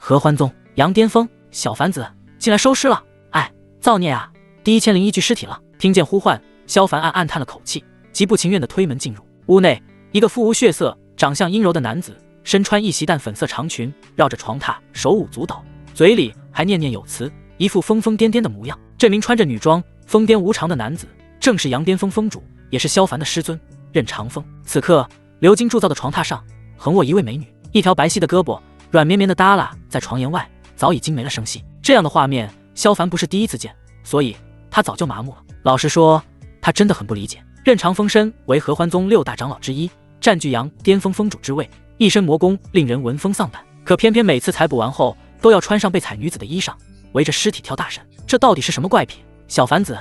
合欢宗、杨巅峰、小凡子进来收尸了。哎，造孽啊！第1001具尸体了。听见呼唤，萧凡暗叹了口气，极不情愿地推门进入屋内。一个肤无血色、长相阴柔的男子，身穿一袭淡粉色长裙，绕着床榻手舞足蹈，嘴里还念念有词，一副疯疯癫癫的模样。这名穿着女装、疯癫无常的男子，正是杨巅峰峰主，也是萧凡的师尊任长风。此刻，鎏金铸造的床榻上横卧一位美女，一条白皙的胳膊软绵绵的耷拉在床沿外，早已经没了声息。这样的画面，萧凡不是第一次见，所以他早就麻木了。老实说，他真的很不理解，任长风身为合欢宗6大长老之一，占据杨巅峰峰主之位，一身魔功令人闻风丧胆，可偏偏每次采捕完后都要穿上被踩女子的衣裳，围着尸体跳大神，这到底是什么怪癖？小凡子，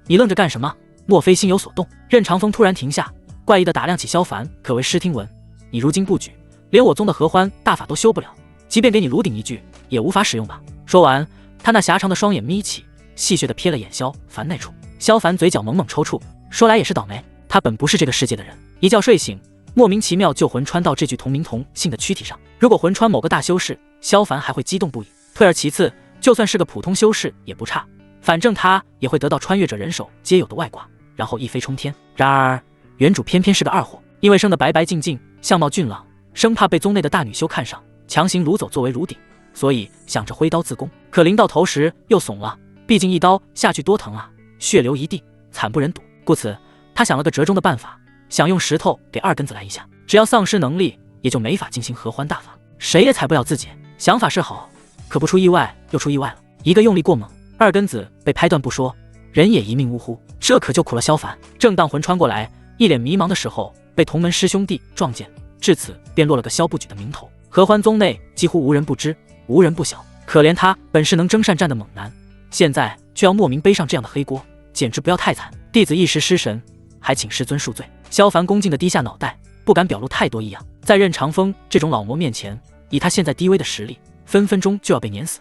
你愣着干什么？莫非心有所动？任长风突然停下，怪异地打量起萧凡，可谓师听闻，你如今不举，连我宗的合欢大法都修不了，即便给你炉鼎一具，也无法使用吧。说完，他那狭长的双眼眯起，戏谑地瞥了眼萧凡那处。萧凡嘴角猛猛抽搐，说来也是倒霉，他本不是这个世界的人，一觉睡醒，莫名其妙就魂穿到这具同名同姓的躯体上。如果魂穿某个大修士，萧凡还会激动不已。退而其次，就算是个普通修士也不差，反正他也会得到穿越者人手皆有的外挂，然后一飞冲天。然而原主偏偏是个二货，因为生得白白净净，相貌俊朗，生怕被宗内的大女修看上，强行掳走作为炉鼎，所以想着挥刀自宫，可临到头时又怂了，毕竟一刀下去多疼啊，血流一地，惨不忍睹。故此他想了个折中的办法，想用石头给二根子来一下，只要丧失能力，也就没法进行合欢大法，谁也踩不了自己。想法是好，可不出意外又出意外了，一个用力过猛，二根子被拍断不说，人也一命呜呼，这可就苦了萧凡。正当魂穿过来，一脸迷茫的时候，被同门师兄弟撞见，至此便落了个萧不举的名头。合欢宗内几乎无人不知，无人不晓。可怜他本是能征善战的猛男，现在却要莫名背上这样的黑锅，简直不要太惨。弟子一时失神，还请师尊恕罪。萧凡恭敬地低下脑袋，不敢表露太多异样。在任长风这种老魔面前，以他现在低微的实力，分分钟就要被碾死。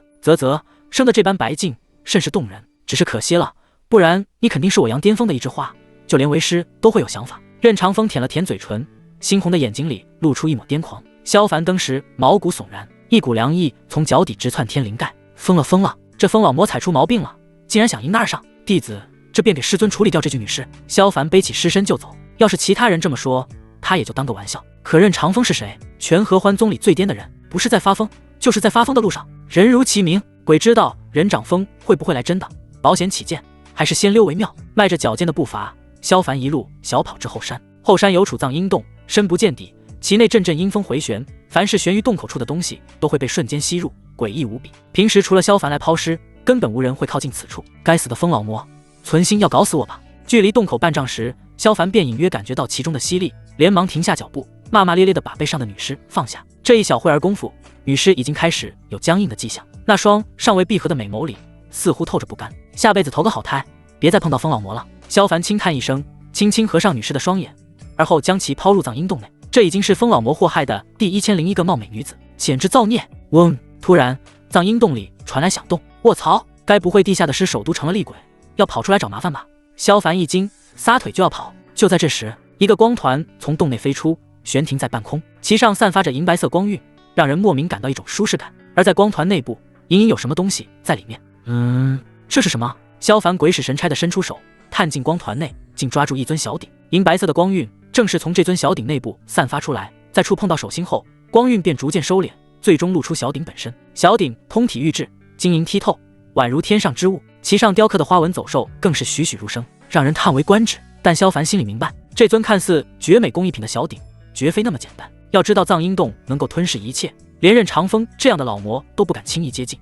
生得这般白净，甚是动人。只是可惜了，不然你肯定是我杨巅峰的一枝花，就连为师都会有想法。任长风舔了舔嘴唇，猩红的眼睛里露出一抹癫狂。萧凡当时毛骨悚然，一股凉意从脚底直窜天灵盖。疯了，这疯老魔踩出毛病了，竟然想迎那而上。弟子这便给师尊处理掉这具女尸。萧凡背起尸身就走，要是其他人这么说，他也就当个玩笑。可任长风是谁？全合欢宗里最癫的人，不是在发疯，就是在发疯的路上。人如其名，鬼知道任长风会不会来真的。保险起见，还是先溜为妙。迈着矫健的步伐，萧凡一路小跑至后山。后山有储藏阴洞，深不见底，其内阵阵阴风回旋，凡是悬于洞口处的东西都会被瞬间吸入，诡异无比。平时除了萧凡来抛尸，根本无人会靠近此处。该死的疯老魔，存心要搞死我吧？距离洞口半丈时，萧凡便隐约感觉到其中的吸力，连忙停下脚步，骂骂咧咧地把背上的女尸放下。这一小会儿功夫，女尸已经开始有僵硬的迹象，那双尚未闭合的美眸里似乎透着不甘。下辈子投个好胎，别再碰到疯老魔了。萧凡轻叹一声，轻轻合上女尸的双眼，而后将其抛入藏阴洞内。这已经是疯老魔祸害的第1001个貌美女子，简直造孽！嗡！突然，藏阴洞里传来响动。卧槽！该不会地下的尸首都成了厉鬼，要跑出来找麻烦吧？萧凡一惊，撒腿就要跑。就在这时，一个光团从洞内飞出，悬停在半空，其上散发着银白色光晕，让人莫名感到一种舒适感。而在光团内部，隐隐有什么东西在里面。这是什么？萧凡鬼使神差地伸出手，探进光团内，竟抓住一尊小鼎。银白色的光晕正是从这尊小鼎内部散发出来，在触碰到手心后，光晕便逐渐收敛，最终露出小鼎本身。小鼎通体玉质，晶莹剔透，宛如天上之物，其上雕刻的花纹走兽更是栩栩如生，让人叹为观止。但萧凡心里明白，这尊看似绝美工艺品的小鼎绝非那么简单。要知道藏阴洞能够吞噬一切，连任长风这样的老魔都不敢轻易接近，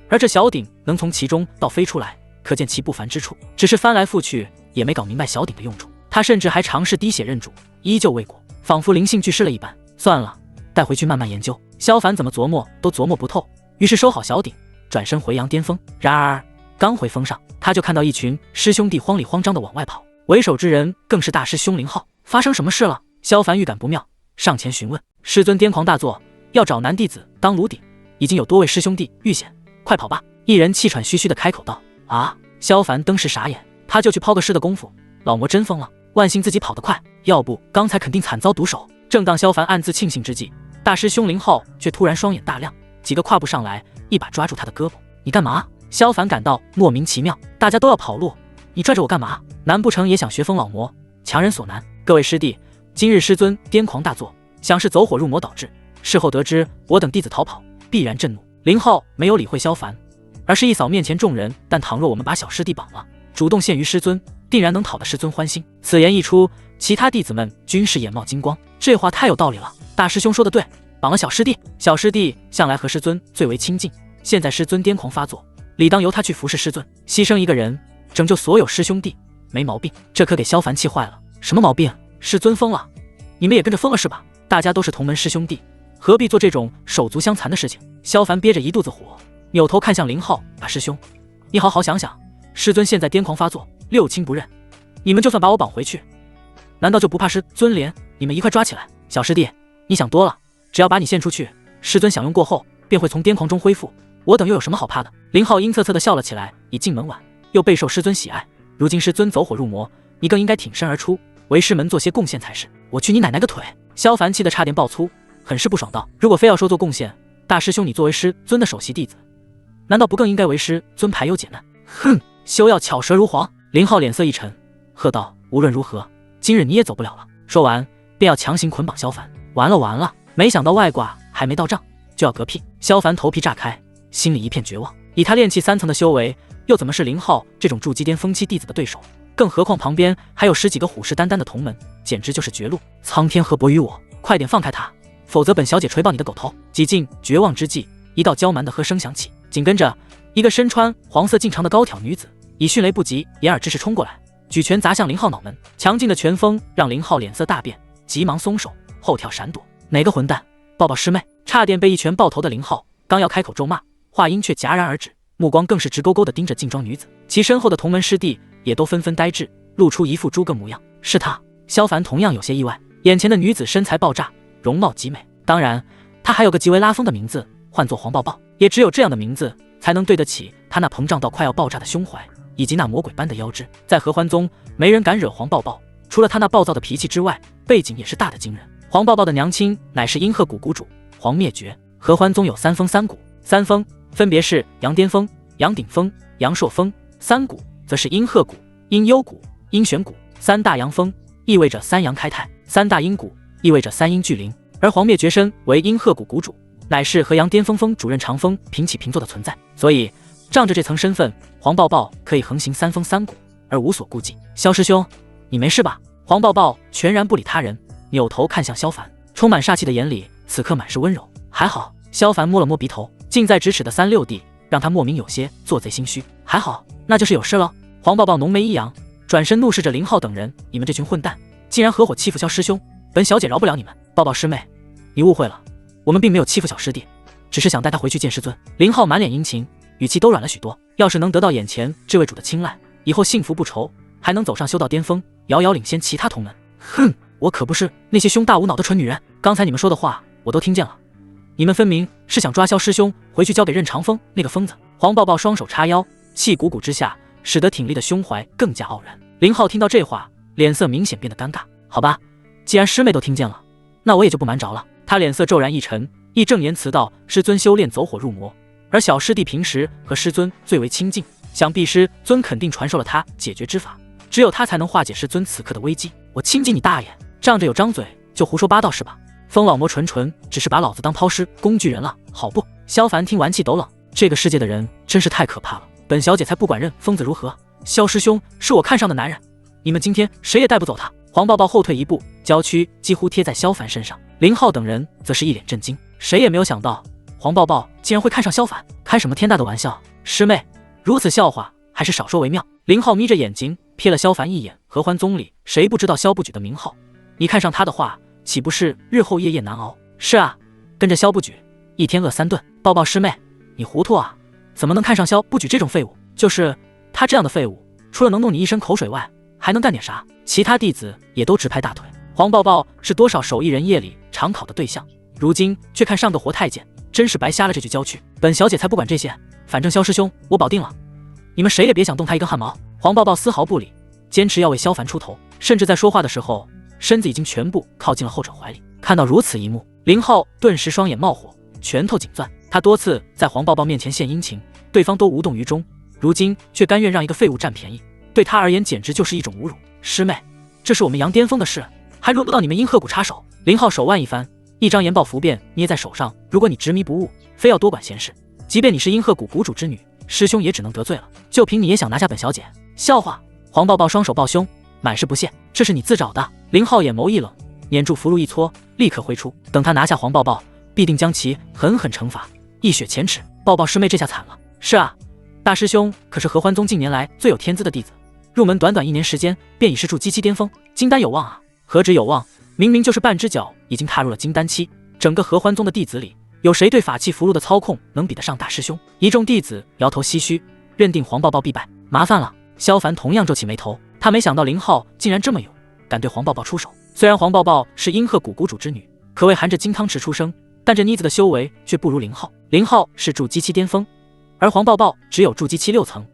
而这小鼎能从其中倒飞出来，可见其不凡之处。只是翻来覆去也没搞明白小鼎的用处，他甚至还尝试滴血认主，依旧未果，仿佛灵性俱失了一般。算了，带回去慢慢研究。萧凡怎么琢磨都琢磨不透，于是收好小鼎，转身回阳巅峰。然而刚回峰上，他就看到一群师兄弟慌里慌张地往外跑，为首之人更是大师兄凌浩。发生什么事了？萧凡预感不妙，上前询问。师尊癫狂大作，要找男弟子当炉鼎，已经有多位师兄弟遇险，快跑吧！一人气喘吁吁地开口道。啊！萧凡登时傻眼，他就去抛个尸的功夫，老魔真疯了，万幸自己跑得快，要不刚才肯定惨遭毒手。正当萧凡暗自庆幸之际，大师兄凌浩却突然双眼大亮，几个跨步上来，一把抓住他的胳膊。你干嘛？萧凡感到莫名其妙，大家都要跑路，你拽着我干嘛？难不成也想学风老魔，强人所难？各位师弟，今日师尊癫狂大作，想是走火入魔导致。事后得知我等弟子逃跑，必然震怒。林浩没有理会萧凡，而是一扫面前众人。但倘若我们把小师弟绑了，主动献于师尊，定然能讨得师尊欢心。此言一出，其他弟子们均是眼冒金光。这话太有道理了，大师兄说的对，绑了小师弟。小师弟向来和师尊最为亲近，现在师尊癫狂发作，理当由他去服侍师尊，牺牲一个人，拯救所有师兄弟，没毛病。这可给萧凡气坏了。什么毛病？师尊疯了，你们也跟着疯了是吧？大家都是同门师兄弟，何必做这种手足相残的事情？萧凡憋着一肚子火，扭头看向林浩，大师兄，你好好想想，师尊现在癫狂发作，六亲不认，你们就算把我绑回去，难道就不怕师尊连你们一块抓起来？小师弟，你想多了，只要把你献出去，师尊享用过后便会从癫狂中恢复，我等又有什么好怕的？林浩阴恻恻地笑了起来，已进门晚，又备受师尊喜爱，如今师尊走火入魔，你更应该挺身而出，为师门做些贡献才是。我去你奶奶个腿！萧凡气得差点爆粗，很是不爽道，如果非要说做贡献，大师兄你作为师尊的首席弟子，难道不更应该为师尊排忧解难？哼，休要巧舌如簧！林浩脸色一沉，喝道，无论如何，今日你也走不了了。说完便要强行捆绑萧凡。完了完了，没想到外挂还没到账就要嗝屁。萧凡头皮炸开，心里一片绝望，以他炼气3层的修为，又怎么是林浩这种筑基巅峰期弟子的对手？更何况旁边还有10几个虎视眈眈的同门，简直就是绝路。苍天何薄于我，快点放开他，否则本小姐锤爆你的狗头！几近绝望之际，一道娇蛮的喝声响起，紧跟着一个身穿黄色劲长的高挑女子，以迅雷不及掩耳之势冲过来，举拳砸向林浩脑门。强劲的拳风让林浩脸色大变，急忙松手，后跳闪躲。哪个混蛋，抱抱师妹！差点被一拳爆头的林浩，刚要开口咒骂，话音却戛然而止，目光更是直勾勾地盯着劲装女子。其身后的同门师弟也都纷纷呆滞，露出一副诸葛模样。是她？萧凡同样有些意外，眼前的女子身材爆炸，容貌极美，当然她还有个极为拉风的名字，唤作黄抱抱。也只有这样的名字才能对得起她那膨胀到快要爆炸的胸怀，以及那魔鬼般的腰肢。在合欢宗没人敢惹黄抱抱，除了她那暴躁的脾气之外，背景也是大的惊人。黄抱抱的娘亲乃是阴鹤谷谷主黄灭绝。合欢宗有3峰3谷，三峰分别是阳巅峰、阳顶峰、阳朔峰，三谷则是阴鹤谷、阴幽谷、阴玄谷。3大阳峰意味着3阳开泰，3大阴谷意味着3阴聚灵。而黄灭绝身为阴鹤谷谷主，乃是和阳巅峰峰主任长风平起平坐的存在，所以仗着这层身份，黄抱抱可以横行3峰3谷而无所顾忌。萧师兄，你没事吧？黄抱抱全然不理他人，扭头看向萧凡，充满煞气的眼里此刻满是温柔。还好。萧凡摸了摸鼻头，近在咫尺的3六弟让他莫名有些做贼心虚。还好，那就是有事了。黄抱抱浓眉一扬，转身怒视着林浩等人，你们这群混蛋，竟然合伙欺负萧师兄，本小姐饶不了你们。抱抱师妹，你误会了，我们并没有欺负小师弟，只是想带他回去见师尊。林浩满脸殷勤，语气都软了许多。要是能得到眼前这位主的青睐，以后幸福不愁，还能走上修道巅峰，遥遥领先其他同门。哼，我可不是那些胸大无脑的蠢女人，刚才你们说的话我都听见了，你们分明是想抓萧师兄回去交给任长风那个疯子。黄抱抱双手叉腰，气鼓鼓之下，使得挺立的胸怀更加傲然。林浩听到这话，脸色明显变得尴尬。好吧，既然师妹都听见了，那我也就不瞒着了。他脸色骤然一沉，义正言辞道：师尊修炼走火入魔，而小师弟平时和师尊最为亲近，想必师尊肯定传授了他解决之法，只有他才能化解师尊此刻的危机。我亲近你大爷，仗着有张嘴就胡说八道是吧？风老魔纯只是把老子当抛尸工具人了，好不？萧凡听完气抖冷，这个世界的人真是太可怕了，本小姐才不管任疯子如何，萧师兄是我看上的男人，你们今天谁也带不走他。黄抱抱后退一步，娇躯几乎贴在萧凡身上。林浩等人则是一脸震惊，谁也没有想到黄抱抱竟然会看上萧凡，开什么天大的玩笑？师妹，如此笑话还是少说为妙。林浩眯着眼睛瞥了萧凡一眼，合欢宗里谁不知道萧不举的名号？你看上他的话，岂不是日后夜夜难熬？是啊，跟着萧不举，一天饿3顿。抱抱师妹，你糊涂啊？怎么能看上萧不举这种废物？就是他这样的废物，除了能弄你一身口水外，还能干点啥？其他弟子也都直拍大腿。黄抱抱是多少手艺人夜里常考的对象，如今却看上个活太监，真是白瞎了这具娇躯。本小姐才不管这些，反正萧师兄我保定了，你们谁也别想动他一根汗毛。黄抱抱丝毫不理，坚持要为萧凡出头，甚至在说话的时候身子已经全部靠近了后者怀里。看到如此一幕，林浩顿时双眼冒火，拳头紧攥。他多次在黄抱抱面前献殷勤，对方都无动于衷，如今却甘愿让一个废物占便宜，对他而言简直就是一种侮辱。师妹，这是我们杨巅峰的事，还轮不到你们阴鹤谷插手。林浩手腕一翻，一张研报符便捏在手上。如果你执迷不悟，非要多管闲事，即便你是阴鹤谷谷主之女，师兄也只能得罪了。就凭你也想拿下本小姐？笑话！黄抱抱双手抱胸，满是不屑。这是你自找的。林浩眼眸一冷，捻住符箓一搓，立刻挥出。等他拿下黄抱抱，必定将其狠狠惩罚，一雪前耻。抱抱师妹这下惨了。是啊，大师兄可是合欢宗近年来最有天资的弟子，入门短短1年时间便已是筑基期巅峰，金丹有望啊！何止有望，明明就是半只脚已经踏入了金丹期。整个合欢宗的弟子里，有谁对法器符箓的操控能比得上大师兄？一众弟子摇头唏嘘，认定黄抱抱必败。麻烦了。萧凡同样皱起眉头，他没想到林浩竟然这么勇，敢对黄抱抱出手。虽然黄抱抱是阴鹤谷谷主之女，可谓含着金汤匙出生，但这妮子的修为却不如林浩。林浩是筑基期巅峰，而黄抱抱只有筑基期6层。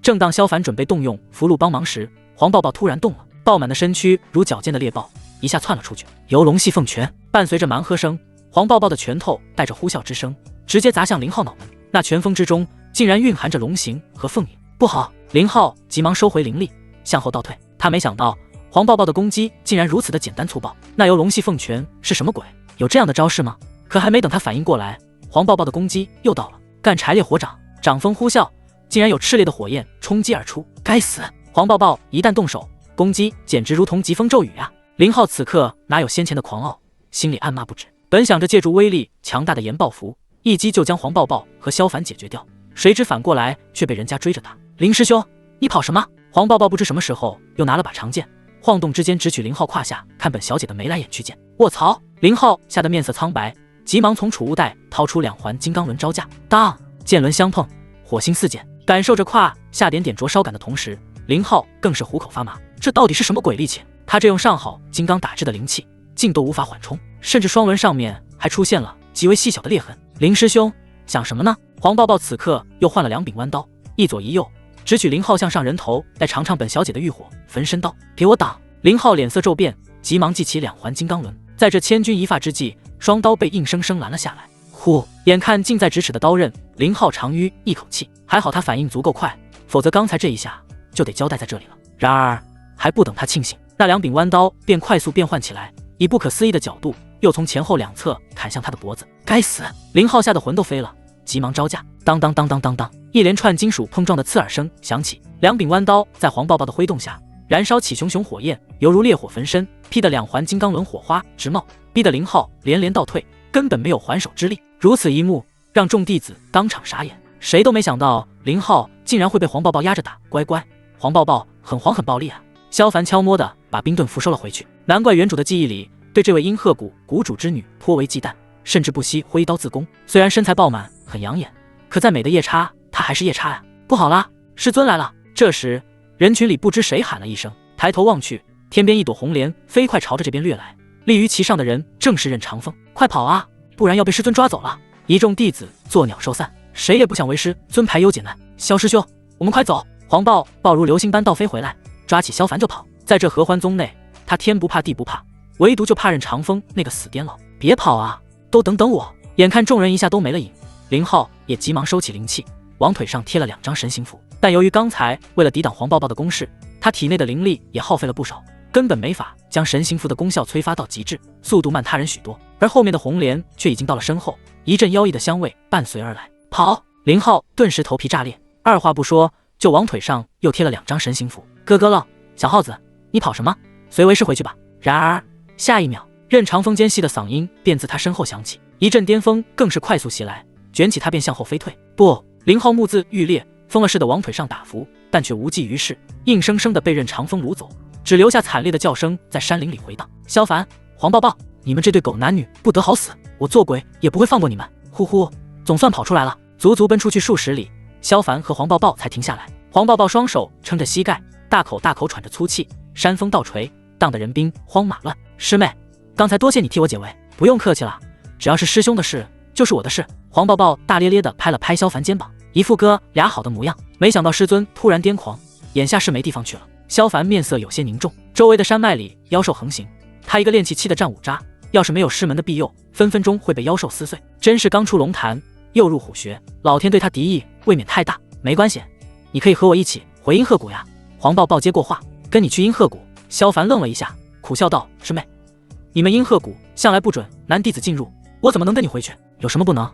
正当萧凡准备动用符箓帮忙时，黄抱抱突然动了，爆满的身躯如矫健的猎豹，一下窜了出去。游龙戏凤拳，伴随着蛮喝声，黄抱抱的拳头带着呼啸之声，直接砸向林浩脑门。那拳风之中竟然蕴含着龙形和凤影。不好！林浩急忙收回灵力，向后倒退。他没想到黄抱抱的攻击竟然如此的简单粗暴。那游龙戏凤拳是什么鬼？有这样的招式吗？可还没等他反应过来，黄抱抱的攻击又到了。干柴烈火掌，掌风呼啸，竟然有炽烈的火焰冲击而出。该死！黄抱抱一旦动手，攻击简直如同疾风骤雨啊！林浩此刻哪有先前的狂傲，心里暗骂不止。本想着借助威力强大的研爆符，一击就将黄抱抱和萧凡解决掉，谁知反过来却被人家追着打。林师兄，你跑什么？黄抱抱不知什么时候又拿了把长剑，晃动之间直取林浩胯下，看本小姐的眉来眼去剑。卧槽！林浩吓得面色苍白，急忙从储物袋掏出2环金刚轮招架，当剑轮相碰，火星四溅。感受着胯下点灼烧感的同时，林浩更是虎口发麻。这到底是什么鬼利器？他这用上好金刚打制的灵器，竟都无法缓冲，甚至双轮上面还出现了极为细小的裂痕。林师兄想什么呢？黄抱抱此刻又换了2柄弯刀，一左一右直取林浩向上人头，来尝尝本小姐的欲火。焚身刀，给我挡！林浩脸色骤变，急忙记起2环金刚轮。在这千钧一发之际，双刀被硬生生拦了下来。呼！眼看近在咫尺的刀刃，林浩长吁一口气，还好他反应足够快，否则刚才这一下就得交代在这里了。然而还不等他庆幸，那2柄弯刀便快速变换起来，以不可思议的角度又从前后2侧砍向他的脖子。该死！林浩吓得魂都飞了，急忙招架。当当当当当当，一连串金属碰撞的刺耳声响起，2柄弯刀在黄抱抱的挥动下燃烧起熊熊火焰，犹如烈火焚身，劈得2环金刚轮火花直冒，逼得林浩连连倒退，根本没有还手之力。如此一幕让众弟子当场傻眼，谁都没想到林浩竟然会被黄抱抱压着打。乖乖，黄抱抱很黄很暴力啊！萧凡悄摸的把冰盾符收了回去，难怪原主的记忆里对这位阴鹤谷谷主之女颇为忌惮，甚至不惜挥刀自宫。虽然身材饱满很养眼，可再美的夜叉她还是夜叉呀！不好啦，师尊来了！这时人群里不知谁喊了一声，抬头望去，天边一朵红莲飞快朝着这边掠来，立于其上的人正是任长风。快跑啊，不然要被师尊抓走了！一众弟子作鸟兽散，谁也不想为师尊排忧解难。萧师兄，我们快走！黄抱抱如流星般倒飞回来，抓起萧凡就跑。在这合欢宗内，他天不怕地不怕，唯独就怕任长风那个死癫佬。别跑啊，都等等我！眼看众人一下都没了影，林浩也急忙收起灵气，往腿上贴了2张神行符。但由于刚才为了抵挡黄抱抱的攻势，他体内的灵力也耗费了不少，根本没法将神行符的功效催发到极致，速度慢他人许多。而后面的红莲却已经到了身后，一阵妖异的香味伴随而来。跑！林浩顿时头皮炸裂，二话不说就往腿上又贴了2张神行符。咯咯了，小耗子，你跑什么？随为师回去吧。然而下一秒，任长风尖细的嗓音便自他身后响起，一阵巅风更是快速袭来，卷起他便向后飞退。不！林浩目眦欲裂，疯了似的往腿上打符，但却无济于事，硬生生的被任长风掳走，只留下惨烈的叫声在山林里回荡。萧凡、黄抱抱，你们这对狗男女不得好死，我做鬼也不会放过你们！呼呼，总算跑出来了！足足奔出去数十里，萧凡和黄抱抱才停下来。黄抱抱双手撑着膝盖，大口大口喘着粗气，山风倒锤，荡得人兵荒马乱。师妹，刚才多谢你替我解围。不用客气了，只要是师兄的事就是我的事。黄抱抱大咧咧地拍了拍萧凡肩膀，一副哥俩好的模样。没想到师尊突然癫狂，眼下是没地方去了。萧凡面色有些凝重，周围的山脉里妖兽横行，他一个练气期的战五渣，要是没有师门的庇佑，分分钟会被妖兽撕碎。真是刚出龙潭又入虎穴，老天对他敌意未免太大。没关系，你可以和我一起回阴鹤谷呀。黄抱抱接过话，跟你去阴鹤谷。萧凡愣了一下，苦笑道：师妹，你们阴鹤谷向来不准男弟子进入，我怎么能跟你回去？有什么不能？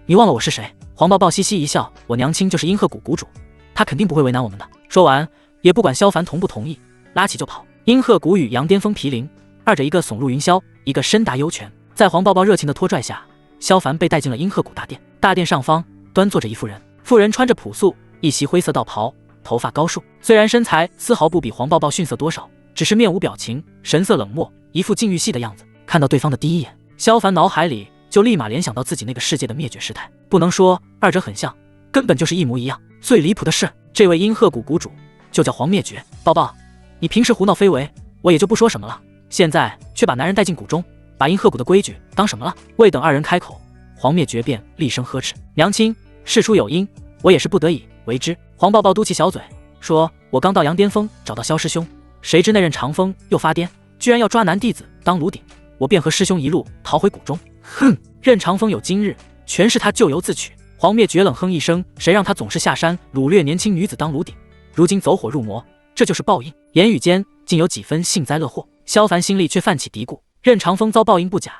你忘了我是谁？黄抱抱嘻嘻一笑，我娘亲就是阴鹤谷谷主，她肯定不会为难我们的。说完，也不管萧凡同不同意，拉起就跑。阴鹤谷与杨巅峰毗邻，二者一个耸入云霄，一个深达幽泉。在黄抱抱热情的拖拽下，萧凡被带进了阴鹤谷大殿。大殿上方端坐着一妇人，妇人穿着朴素一袭灰色道袍，头发高束，虽然身材丝毫不比黄抱抱逊色多少，只是面无表情，神色冷漠，一副禁欲系的样子。看到对方的第一眼，萧凡脑海里就立马联想到自己那个世界的灭绝师太，不能说二者很像，根本就是一模一样。最离谱的是，这位阴鹤谷谷主就叫黄灭绝。抱抱，你平时胡闹非为，我也就不说什么了，现在却把男人带进谷中，把阴鹤谷的规矩当什么了？未等二人开口，黄灭绝便厉声呵斥：娘亲，事出有因，我也是不得已为之。黄抱抱嘟起小嘴说：我刚到阳巅峰找到萧师兄，谁知那任长风又发癫，居然要抓男弟子当炉鼎，我便和师兄一路逃回谷中。哼，任长风有今日，全是他咎由自取。黄灭绝冷哼一声，谁让他总是下山掳掠年轻女子当炉鼎，如今走火入魔，这就是报应。言语间竟有几分幸灾乐祸。萧凡心里却泛起嘀咕，任长风遭报应不假，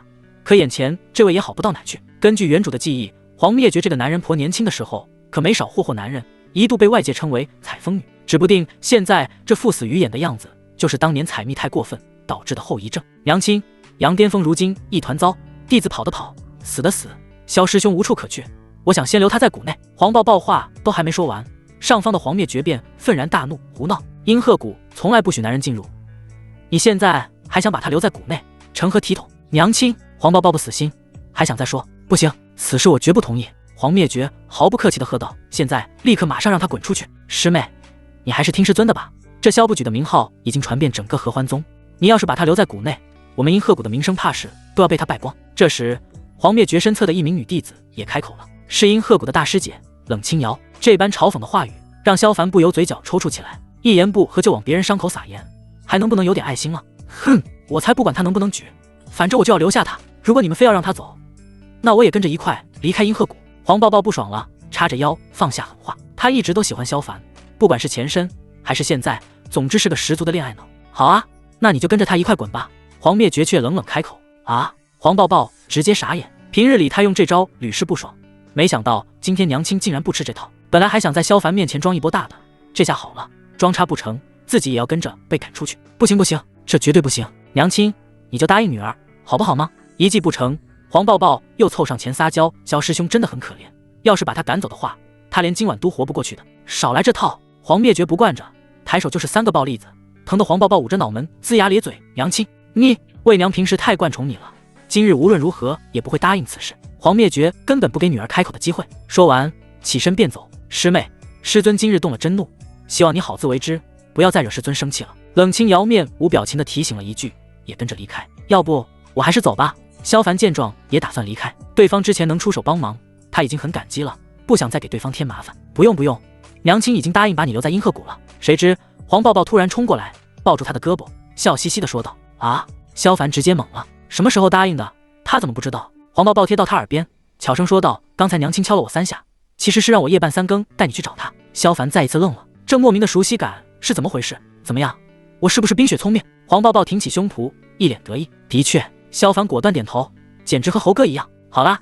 可眼前这位也好不到哪去。根据原主的记忆，黄灭绝这个男人婆年轻的时候可没少霍霍男人，一度被外界称为采风女，指不定现在这赴死鱼眼的样子，就是当年采蜜太过分导致的后遗症。娘亲，杨巅峰如今一团糟，弟子跑的跑，死的死，萧师兄无处可去，我想先留他在谷内。黄抱抱话都还没说完，上方的黄灭绝便愤然大怒：胡闹！阴鹤谷从来不许男人进入，你现在还想把他留在谷内，成何体统？娘亲，黄抱抱不死心，还想再说。不行，此事我绝不同意。黄灭绝毫不客气地喝道：现在立刻马上让他滚出去！师妹，你还是听师尊的吧，这萧不举的名号已经传遍整个合欢宗，你要是把他留在谷内，我们阴鹤谷的名声怕是都要被他败光。这时黄灭绝身侧的一名女弟子也开口了，是阴鹤谷的大师姐冷清瑶。这般嘲讽的话语让萧凡不由嘴角抽搐起来，一言不合就往别人伤口撒盐，还能不能有点爱心了？哼，我才不管他能不能举，反正我就要留下他，如果你们非要让他走，那我也跟着一块离开阴鹤谷。黄抱抱不爽了，叉着腰放下狠话，他一直都喜欢萧凡，不管是前身还是现在，总之是个十足的恋爱脑。好啊，那你就跟着他一块滚吧。黄灭绝却冷冷开口。啊！黄抱抱直接傻眼，平日里他用这招屡试不爽，没想到今天娘亲竟然不吃这套。本来还想在萧凡面前装一波大的，这下好了，装叉不成，自己也要跟着被赶出去。不行不行，这绝对不行！娘亲，你就答应女儿好不好吗？一计不成，黄抱抱又凑上前撒娇：萧师兄真的很可怜，要是把他赶走的话，他连今晚都活不过去的。少来这套！黄灭绝不惯着，抬手就是3个暴栗子，疼得黄抱抱捂着脑门龇牙咧嘴。娘亲，你魏娘平时太惯宠你了，今日无论如何也不会答应此事。黄灭绝根本不给女儿开口的机会，说完起身便走。师妹，师尊今日动了真怒，希望你好自为之，不要再惹师尊生气了。冷清瑶面无表情地提醒了一句，也跟着离开。要不我还是走吧。萧凡见状也打算离开，对方之前能出手帮忙，他已经很感激了，不想再给对方添麻烦。不用不用，娘亲已经答应把你留在阴鹤谷了。谁知黄抱抱突然冲过来，抱住他的胳膊，笑嘻嘻地说道：啊！萧凡直接懵了，什么时候答应的？他怎么不知道？黄抱抱贴到他耳边，悄声说道：刚才娘亲敲了我3下，其实是让我夜半3更带你去找他。萧凡再一次愣了，这莫名的熟悉感是怎么回事？怎么样，我是不是冰雪聪明？黄抱抱挺起胸脯，一脸得意。的确，萧凡果断点头，简直和猴哥一样。好啦，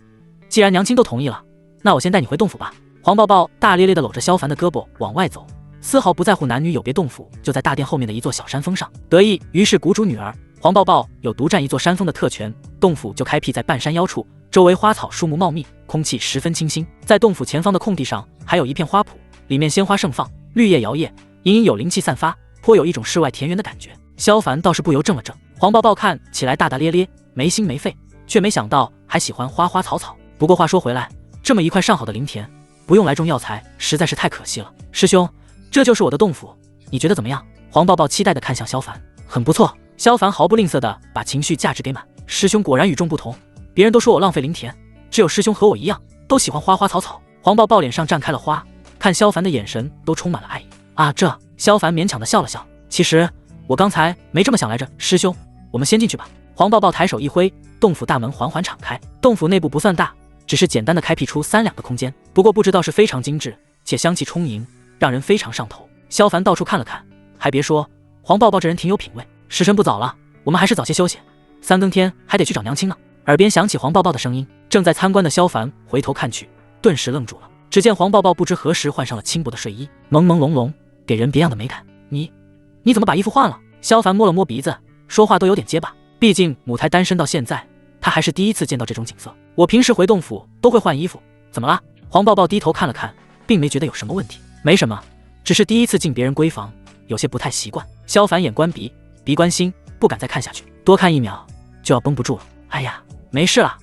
既然娘亲都同意了，那我先带你回洞府吧。黄抱抱大咧咧地搂着萧凡的胳膊往外走，丝毫不在乎男女有别。洞府就在大殿后面的一座小山峰上，得意于是谷主女儿黄抱抱有独占一座山峰的特权。洞府就开辟在半山腰处，周围花草树木茂密，空气十分清新。在洞府前方的空地上还有一片花圃，里面鲜花盛放，绿叶摇曳，隐隐有灵气散发，颇有一种世外田园的感觉。萧凡倒是不由怔了怔，黄抱抱看起来大大咧咧，没心没肺，却没想到还喜欢花花草草。不过话说回来，这么一块上好的灵田，不用来种药材实在是太可惜了。师兄，这就是我的洞府，你觉得怎么样？黄抱抱期待地看向萧凡。很不错。萧凡毫不吝啬地把情绪价值给满。师兄果然与众不同，别人都说我浪费灵田，只有师兄和我一样，都喜欢花花草草。黄抱抱脸上绽开了花，看萧凡的眼神都充满了爱意。啊，这萧凡勉强地笑了笑，其实我刚才没这么想来着。师兄，我们先进去吧。黄抱抱抬手一挥，洞府大门缓缓敞开。洞府内部不算大，只是简单的开辟出3两的空间，不过布置倒是非常精致，且香气充盈，让人非常上头。萧凡到处看了看，还别说，黄抱抱这人挺有品味。时辰不早了，我们还是早些休息，3更天还得去找娘亲呢。耳边响起黄抱抱的声音，正在参观的萧凡回头看去，顿时愣住了。只见黄抱抱不知何时换上了轻薄的睡衣，朦朦胧胧，给人别样的美感。你怎么把衣服换了？萧凡摸了摸鼻子，说话都有点结巴，毕竟母胎单身到现在，他还是第一次见到这种景色。我平时回洞府都会换衣服，怎么了？黄抱抱低头看了看，并没觉得有什么问题。没什么，只是第一次进别人闺房，有些不太习惯。萧凡眼观鼻，鼻观心，不敢再看下去，多看1秒就要绷不住了。哎呀，没事了，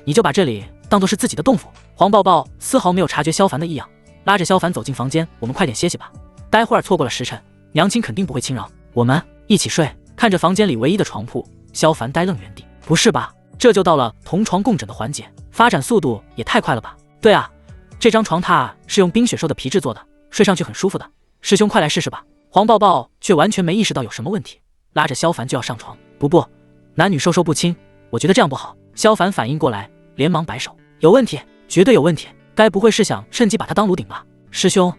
你就把这里当作是自己的洞府。黄抱抱丝毫没有察觉萧凡的异样，拉着萧凡走进房间，我们快点歇息吧，待会儿错过了时辰，娘亲肯定不会轻饶。我们一起睡。看着房间里唯一的床铺，萧凡呆愣原地。不是吧，这就到了同床共枕的环节，发展速度也太快了吧？对啊，这张床榻是用冰雪兽的皮制作的，睡上去很舒服的。师兄快来试试吧。黄抱抱却完全没意识到有什么问题，拉着萧凡就要上床。不，男女授受不亲，我觉得这样不好。萧凡反应过来，连忙摆手，有问题，绝对有问题，该不会是想趁机把他当炉鼎吧？师兄，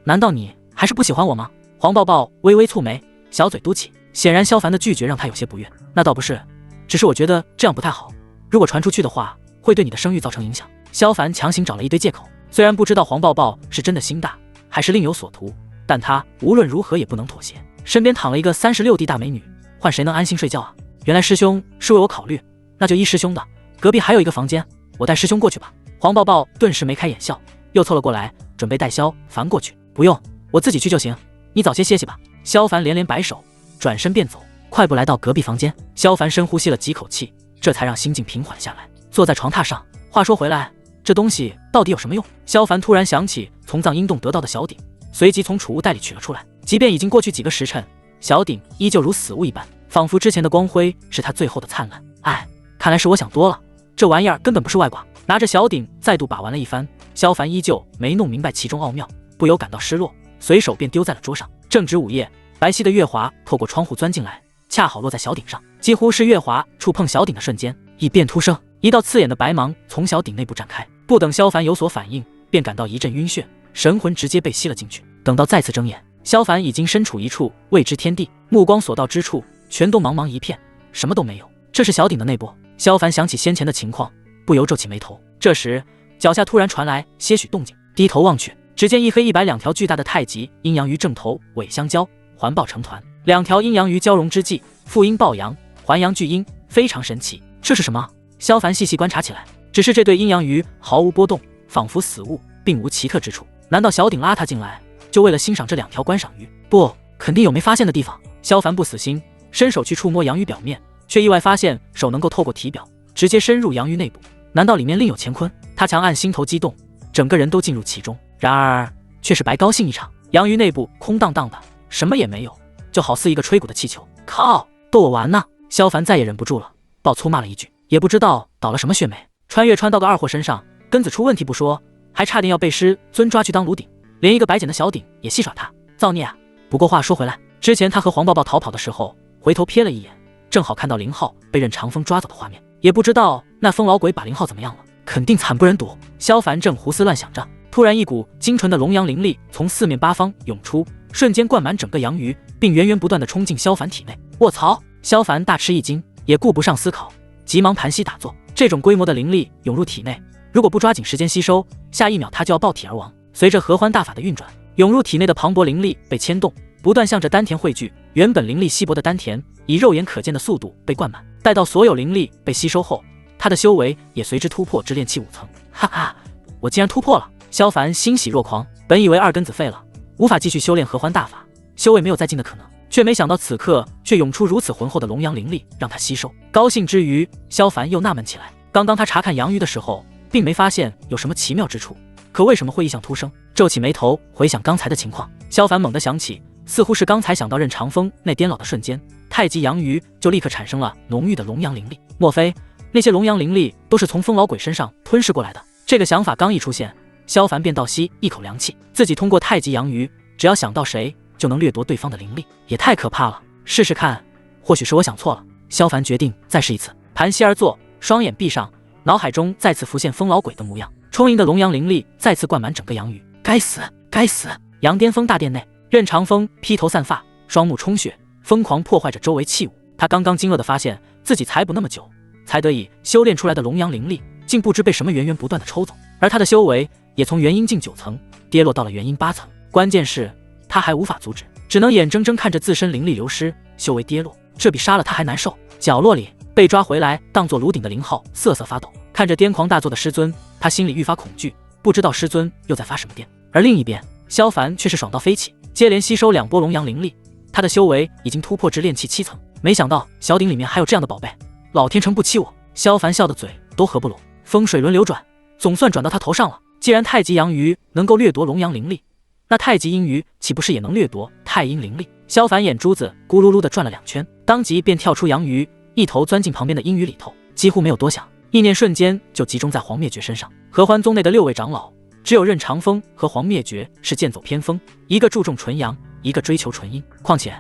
难道你还是不喜欢我吗？黄抱抱微微蹙眉，小嘴嘟起，显然萧凡的拒绝让他有些不悦。那倒不是，只是我觉得这样不太好，如果传出去的话，会对你的声誉造成影响。萧凡强行找了一堆借口，虽然不知道黄抱抱是真的心大，还是另有所图，但他无论如何也不能妥协。身边躺了一个36地大美女，换谁能安心睡觉啊？原来师兄是为我考虑，那就依师兄的，隔壁还有一个房间，我带师兄过去吧。黄抱抱顿时眉开眼笑，又凑了过来，准备带萧凡过去。不用，我自己去就行，你早些歇息吧。萧凡连连摆手，转身便走，快步来到隔壁房间。萧凡深呼吸了几口气，这才让心境平缓下来，坐在床榻上。话说回来，这东西到底有什么用？萧凡突然想起从藏阴洞得到的小鼎，随即从储物袋里取了出来。即便已经过去几个时辰，小鼎依旧如死物一般，仿佛之前的光辉是他最后的灿烂。哎，看来是我想多了，这玩意儿根本不是外挂。拿着小鼎再度把玩了一番，萧凡依旧没弄明白其中奥妙，不由感到失落，随手便丢在了桌上。正值午夜，白皙的月华透过窗户钻进来，恰好落在小鼎上。几乎是月华触碰小鼎的瞬间，异变突生，一道刺眼的白芒从小鼎内部展开。不等萧凡有所反应，便感到一阵晕眩，神魂直接被吸了进去。等到再次睁眼，萧凡已经身处一处未知天地，目光所到之处全都茫茫一片，什么都没有。这是小鼎的内部。萧凡想起先前的情况，不由皱起眉头。这时脚下突然传来些许动静，低头望去，只见一黑一白2条巨大的太极阴阳鱼正头尾相交，环抱成团。2条阴阳鱼交融之际，负阴抱阳，环阳聚阴，非常神奇。这是什么？萧凡细细观察起来，只是这对阴阳鱼毫无波动，仿佛死物，并无奇特之处。难道小鼎拉他进来，就为了欣赏这2条观赏鱼？不，肯定有没发现的地方。萧凡不死心，伸手去触摸阳鱼表面，却意外发现手能够透过体表直接深入阳鱼内部。难道里面另有乾坤？他强按心头激动，整个人都进入其中。然而却是白高兴一场。阳鱼内部空荡荡的，什么也没有，就好似一个吹鼓的气球。靠，逗我玩呢！萧凡再也忍不住了，爆粗骂了一句，也不知道倒了什么血霉，穿越穿到个二货身上，根子出问题不说，还差点要被师尊抓去当炉鼎，连一个白捡的小鼎也戏耍他，造孽啊！不过话说回来，之前他和黄抱抱逃跑的时候，回头瞥了一眼，正好看到林浩被任长风抓走的画面，也不知道那疯老鬼把林浩怎么样了，肯定惨不忍睹。萧凡正胡思乱想着，突然一股精纯的龙阳灵力从四面八方涌出，瞬间灌满整个阳鱼，并源源不断地冲进萧凡体内。卧槽！萧凡大吃一惊，也顾不上思考，急忙盘膝打坐。这种规模的灵力涌入体内，如果不抓紧时间吸收，下一秒他就要爆体而亡。随着合欢大法的运转，涌入体内的磅礴灵力被牵动，不断向着丹田汇聚。原本灵力稀薄的丹田，以肉眼可见的速度被灌满。待到所有灵力被吸收后，他的修为也随之突破至炼气5层。哈哈，我竟然突破了！萧凡欣喜若狂，本以为二根子废了，无法继续修炼合欢大法，修为没有再进的可能，却没想到此刻却涌出如此浑厚的龙阳灵力让他吸收。高兴之余，萧凡又纳闷起来，刚刚他查看阳鱼的时候，并没发现有什么奇妙之处，可为什么会异象突生？皱起眉头回想刚才的情况，萧凡猛地想起，似乎是刚才想到任长风那颠老的瞬间，太极阳鱼就立刻产生了浓郁的龙阳灵力。莫非那些龙阳灵力都是从疯老鬼身上吞噬过来的？这个想法刚一出现，萧凡便倒吸一口凉气，自己通过太极阳鱼，只要想到谁就能掠夺对方的灵力，也太可怕了。试试看，或许是我想错了。萧凡决定再试一次，盘膝而坐，双眼闭上，脑海中再次浮现疯老鬼的模样，充盈的龙阳灵力再次灌满整个阳宇。该死，该死！阳巅峰大殿内，任长风披头散发，双目充血，疯狂破坏着周围器物。他刚刚惊愕地发现自己才补那么久，才得以修炼出来的龙阳灵力，竟不知被什么源源不断的抽走，而他的修为也从元婴境9层跌落到了元婴8层。关键是他还无法阻止，只能眼睁睁看着自身灵力流失，修为跌落，这比杀了他还难受。角落里被抓回来当做炉鼎的林浩瑟瑟发抖，看着癫狂大作的师尊，他心里愈发恐惧，不知道师尊又在发什么癫。而另一边，萧凡却是爽到飞起，接连吸收2波龙阳灵力，他的修为已经突破至炼气7层。没想到小鼎里面还有这样的宝贝，老天诚不欺我！萧凡笑得嘴都合不拢。风水轮流转，总算转到他头上了。既然太极阳鱼能够掠夺龙阳灵力，那太极阴鱼岂不是也能掠夺太阴灵力？萧凡眼珠子咕噜噜地转了2圈，当即便跳出阳鱼，一头钻进旁边的阴鱼里头，几乎没有多想，意念瞬间就集中在黄灭绝身上。合欢宗内的6位长老，只有任长风和黄灭绝是剑走偏锋，一个注重纯阳，一个追求纯阴。况且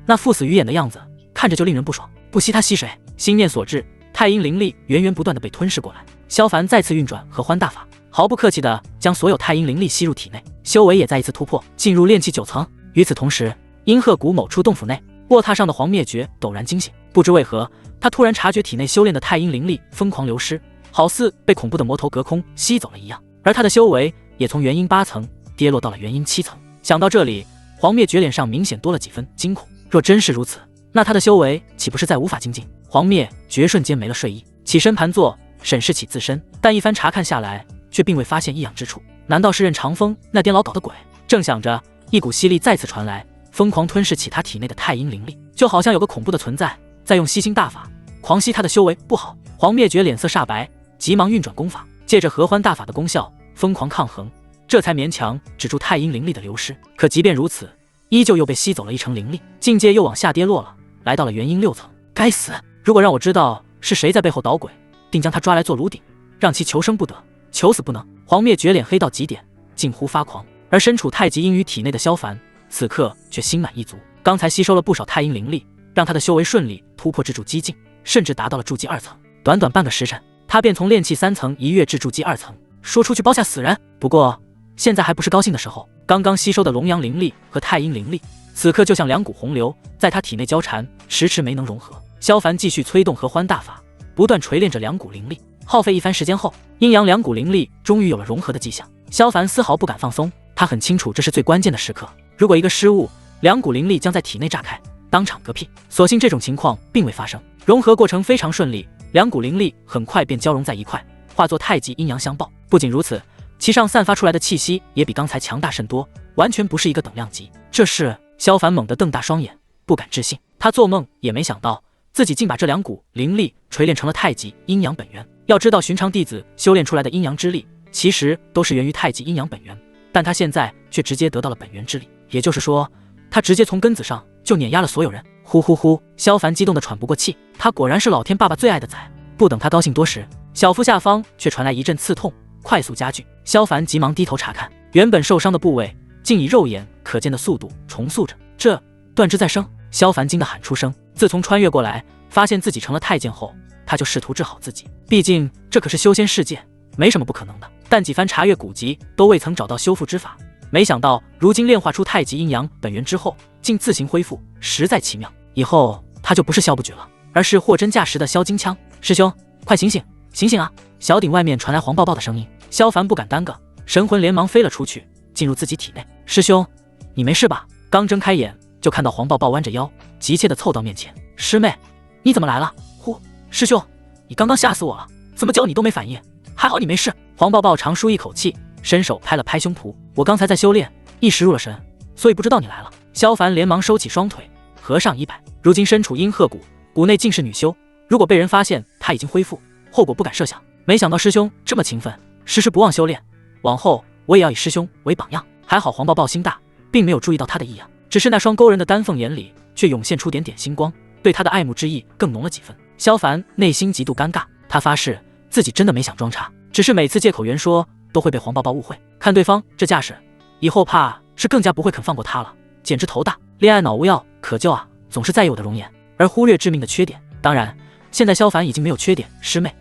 那赴死鱼眼的样子，看着就令人不爽。不惜他吸水，心念所至，太阴灵力源源不断地被吞噬过来。萧凡再次运转合欢大法，毫不客气地将所有太阴灵力吸入体内，修为也再一次突破，进入炼气9层。与此同时，阴鹤谷某处洞府内，卧榻上的黄灭绝陡然惊醒，不知为何，他突然察觉体内修炼的太阴灵力疯狂流失，好似被恐怖的魔头隔空吸走了一样，而他的修为也从元婴8层跌落到了元婴7层。想到这里，黄灭绝脸上明显多了几分惊恐，若真是如此，那他的修为岂不是再无法精进？黄灭绝瞬间没了睡意，起身盘坐审视起自身，但一番查看下来，却并未发现异样之处。难道是任长风那癫佬搞的鬼？正想着，一股吸力再次传来，疯狂吞噬起他体内的太阴灵力，就好像有个恐怖的存在在用吸星大法狂吸他的修为。不好！黄灭绝脸色煞白，急忙运转功法，借着合欢大法的功效疯狂抗衡，这才勉强止住太阴灵力的流失。可即便如此，依旧又被吸走了1成灵力，境界又往下跌落了，来到了元婴6层。该死！如果让我知道是谁在背后捣鬼，定将他抓来做炉鼎，让其求生不得，求死不能。黄灭绝脸黑到极点，近乎发狂。而身处太极阴鱼体内的萧凡，此刻却心满意足。刚才吸收了不少太阴灵力，让他的修为顺利突破至筑基境，甚至达到了筑基2层。短短半个时辰，他便从炼气3层一跃至筑基2层，说出去包下死人。不过现在还不是高兴的时候，刚刚吸收的龙阳灵力和太阴灵力，此刻就像2股洪流在他体内交缠，迟迟没能融合。萧凡继续催动合欢大法，不断锤炼着2股灵力。耗费一番时间后，阴阳2股灵力终于有了融合的迹象。萧凡丝毫不敢放松，他很清楚这是最关键的时刻，如果一个失误，2股灵力将在体内炸开，当场嗝屁。所幸这种情况并未发生，融合过程非常顺利，2股灵力很快便交融在一块，化作太极阴阳相报。不仅如此，其上散发出来的气息也比刚才强大甚多，完全不是一个等量级。这是萧凡猛地瞪大双眼，不敢置信。他做梦也没想到，自己竟把这2股灵力锤炼成了太极阴阳本源。要知道，寻常弟子修炼出来的阴阳之力，其实都是源于太极阴阳本源，但他现在却直接得到了本源之力，也就是说，他直接从根子上就碾压了所有人。呼呼呼！萧凡激动得喘不过气，他果然是老天爸爸最爱的崽。不等他高兴多时，小腹下方却传来一阵刺痛，快速加剧。萧凡急忙低头查看，原本受伤的部位竟以肉眼可见的速度重塑着。这断肢再生！萧凡惊得喊出声。自从穿越过来，发现自己成了太监后，他就试图治好自己，毕竟这可是修仙世界，没什么不可能的。但几番查阅古籍都未曾找到修复之法，没想到如今炼化出太极阴阳本源之后，竟自行恢复，实在奇妙。以后他就不是萧不举了，而是货真价实的萧金枪。师兄，快醒醒，醒醒啊！小鼎外面传来黄抱抱的声音，萧凡不敢耽搁，神魂连忙飞了出去，进入自己体内。师兄，你没事吧？刚睁开眼，就看到黄抱抱弯着腰，急切地凑到面前。师妹，你怎么来了？呼，师兄，你刚刚吓死我了，怎么叫你都没反应？还好你没事。黄抱抱长舒一口气，伸手拍了拍胸脯，我刚才在修炼，一时入了神，所以不知道你来了。萧凡连忙收起双腿，合上衣摆。如今身处阴鹤谷，谷内尽是女修，如果被人发现他已经恢复，后果不敢设想。没想到师兄这么勤奋，时时不忘修炼，往后我也要以师兄为榜样。还好黄抱抱心大，并没有注意到他的异样，只是那双勾人的丹凤眼里却涌现出点点星光，对他的爱慕之意更浓了几分。萧凡内心极度尴尬，他发誓自己真的没想装叉，只是每次借口圆说都会被黄抱抱误会。看对方这架势，以后怕是更加不会肯放过他了，简直头大。恋爱脑无药可救啊，总是在意我的容颜，而忽略致命的缺点。当然，现在萧凡已经没有缺点。师妹，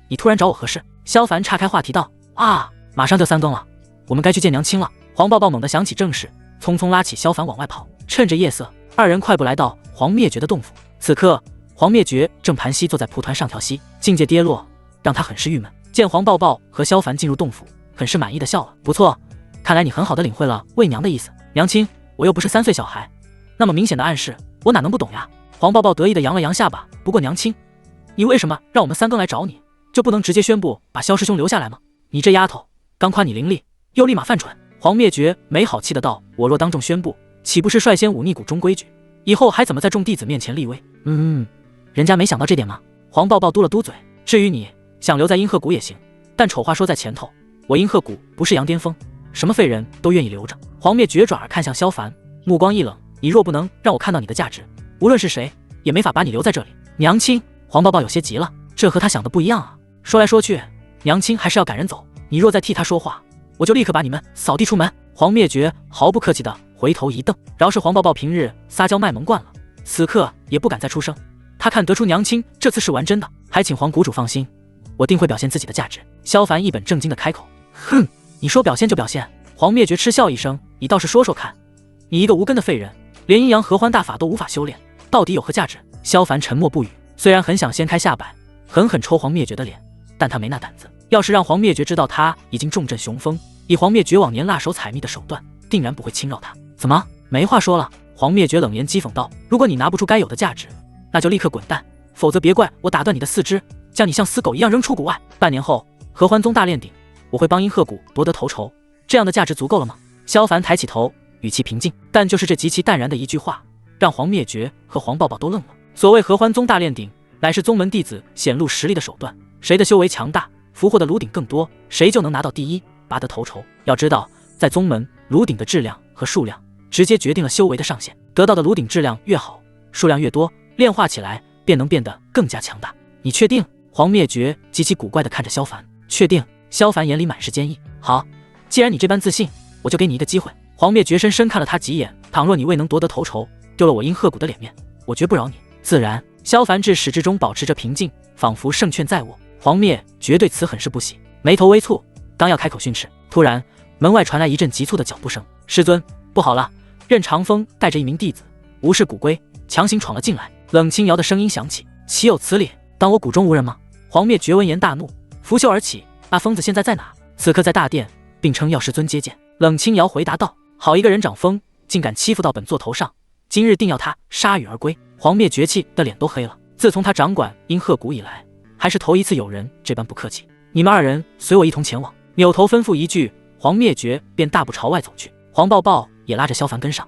你突然找我何事？萧凡岔开话题道。啊，马上就3更了，我们该去见娘亲了。黄抱抱猛地想起正事，匆匆拉起萧凡往外跑。趁着夜色，二人快步来到黄灭绝的洞府。此刻黄灭绝正盘膝坐在蒲团上调息，境界跌落让他很是郁闷。见黄抱抱和萧凡进入洞府，很是满意的笑了。不错，看来你很好的领会了为娘的意思。娘亲，我又不是3岁小孩，那么明显的暗示我哪能不懂呀？黄抱抱得意的扬了扬下巴。不过娘亲，你为什么让我们3更来找你，就不能直接宣布把萧师兄留下来吗？你这丫头，刚夸你伶俐，又立马犯蠢。黄灭绝没好气的道。我若当众宣布，岂不是率先忤逆谷中规矩？以后还怎么在众弟子面前立威？人家没想到这点吗？黄抱抱嘟了嘟嘴。至于你想留在阴鹤谷也行，但丑话说在前头，我阴鹤谷不是羊巅峰，什么废人都愿意留着。黄灭绝转而看向萧凡，目光一冷。你若不能让我看到你的价值，无论是谁也没法把你留在这里。娘亲，黄抱抱有些急了，这和他想的不一样啊。说来说去，娘亲还是要赶人走，你若再替他说话，我就立刻把你们扫地出门。黄灭绝毫不客气地回头一瞪，饶是黄抱抱平日撒娇卖萌惯了，此刻也不敢再出声。他看得出娘亲这次是玩真的，还请黄谷主放心，我定会表现自己的价值。萧凡一本正经地开口。哼，你说表现就表现。黄灭绝嗤笑一声，你倒是说说看，你一个无根的废人，连阴阳合欢大法都无法修炼，到底有何价值？萧凡沉默不语，虽然很想掀开下摆狠狠抽黄灭绝的脸，但他没那胆子。要是让黄灭绝知道他已经重振雄风，以黄灭绝往年辣手采蜜的手段，定然不会轻饶他。怎么没话说了？黄灭绝冷言讥讽道。如果你拿不出该有的价值，那就立刻滚蛋，否则别怪我打断你的四肢，将你像死狗一样扔出谷外。半年后合欢宗大炼鼎，我会帮阴鹤谷夺得头筹，这样的价值足够了吗？萧凡抬起头，语气平静，但就是这极其淡然的一句话，让黄灭绝和黄抱抱都愣了。所谓合欢宗大炼鼎，乃是宗门弟子显露实力的手段，谁的修为强大，俘获的炉鼎更多，谁就能拿到第一，拔得头筹。要知道，在宗门，炉鼎的质量和数量直接决定了修为的上限，得到的炉鼎质量越好，数量越多，炼化起来便能变得更加强大。你确定？黄灭绝极其古怪地看着萧凡。确定。萧凡眼里满是坚毅。好，既然你这般自信，我就给你一个机会。黄灭绝深看了他几眼，倘若你未能夺得头筹，丢了我阴鹤谷的脸面，我绝不饶你。自然。萧凡至始至终保持着平静，仿佛胜券在握。黄灭绝对此很是不喜，眉头微蹙，刚要开口训斥，突然门外传来一阵急促的脚步声。师尊，不好了！任长风带着一名弟子无视古规，强行闯了进来。冷清瑶的声音响起。岂有此理！当我谷中无人吗？黄灭绝闻言大怒，拂袖而起。那疯子现在在哪？此刻在大殿，并称要师尊接见。冷清瑶回答道：好一个人长风，竟敢欺负到本座头上，今日定要他铩羽而归。黄灭绝气的脸都黑了。自从他掌管阴鹤谷以来，还是头一次有人这般不客气。你们2人随我一同前往。扭头吩咐一句，黄灭绝便大步朝外走去。黄抱抱也拉着萧凡跟上。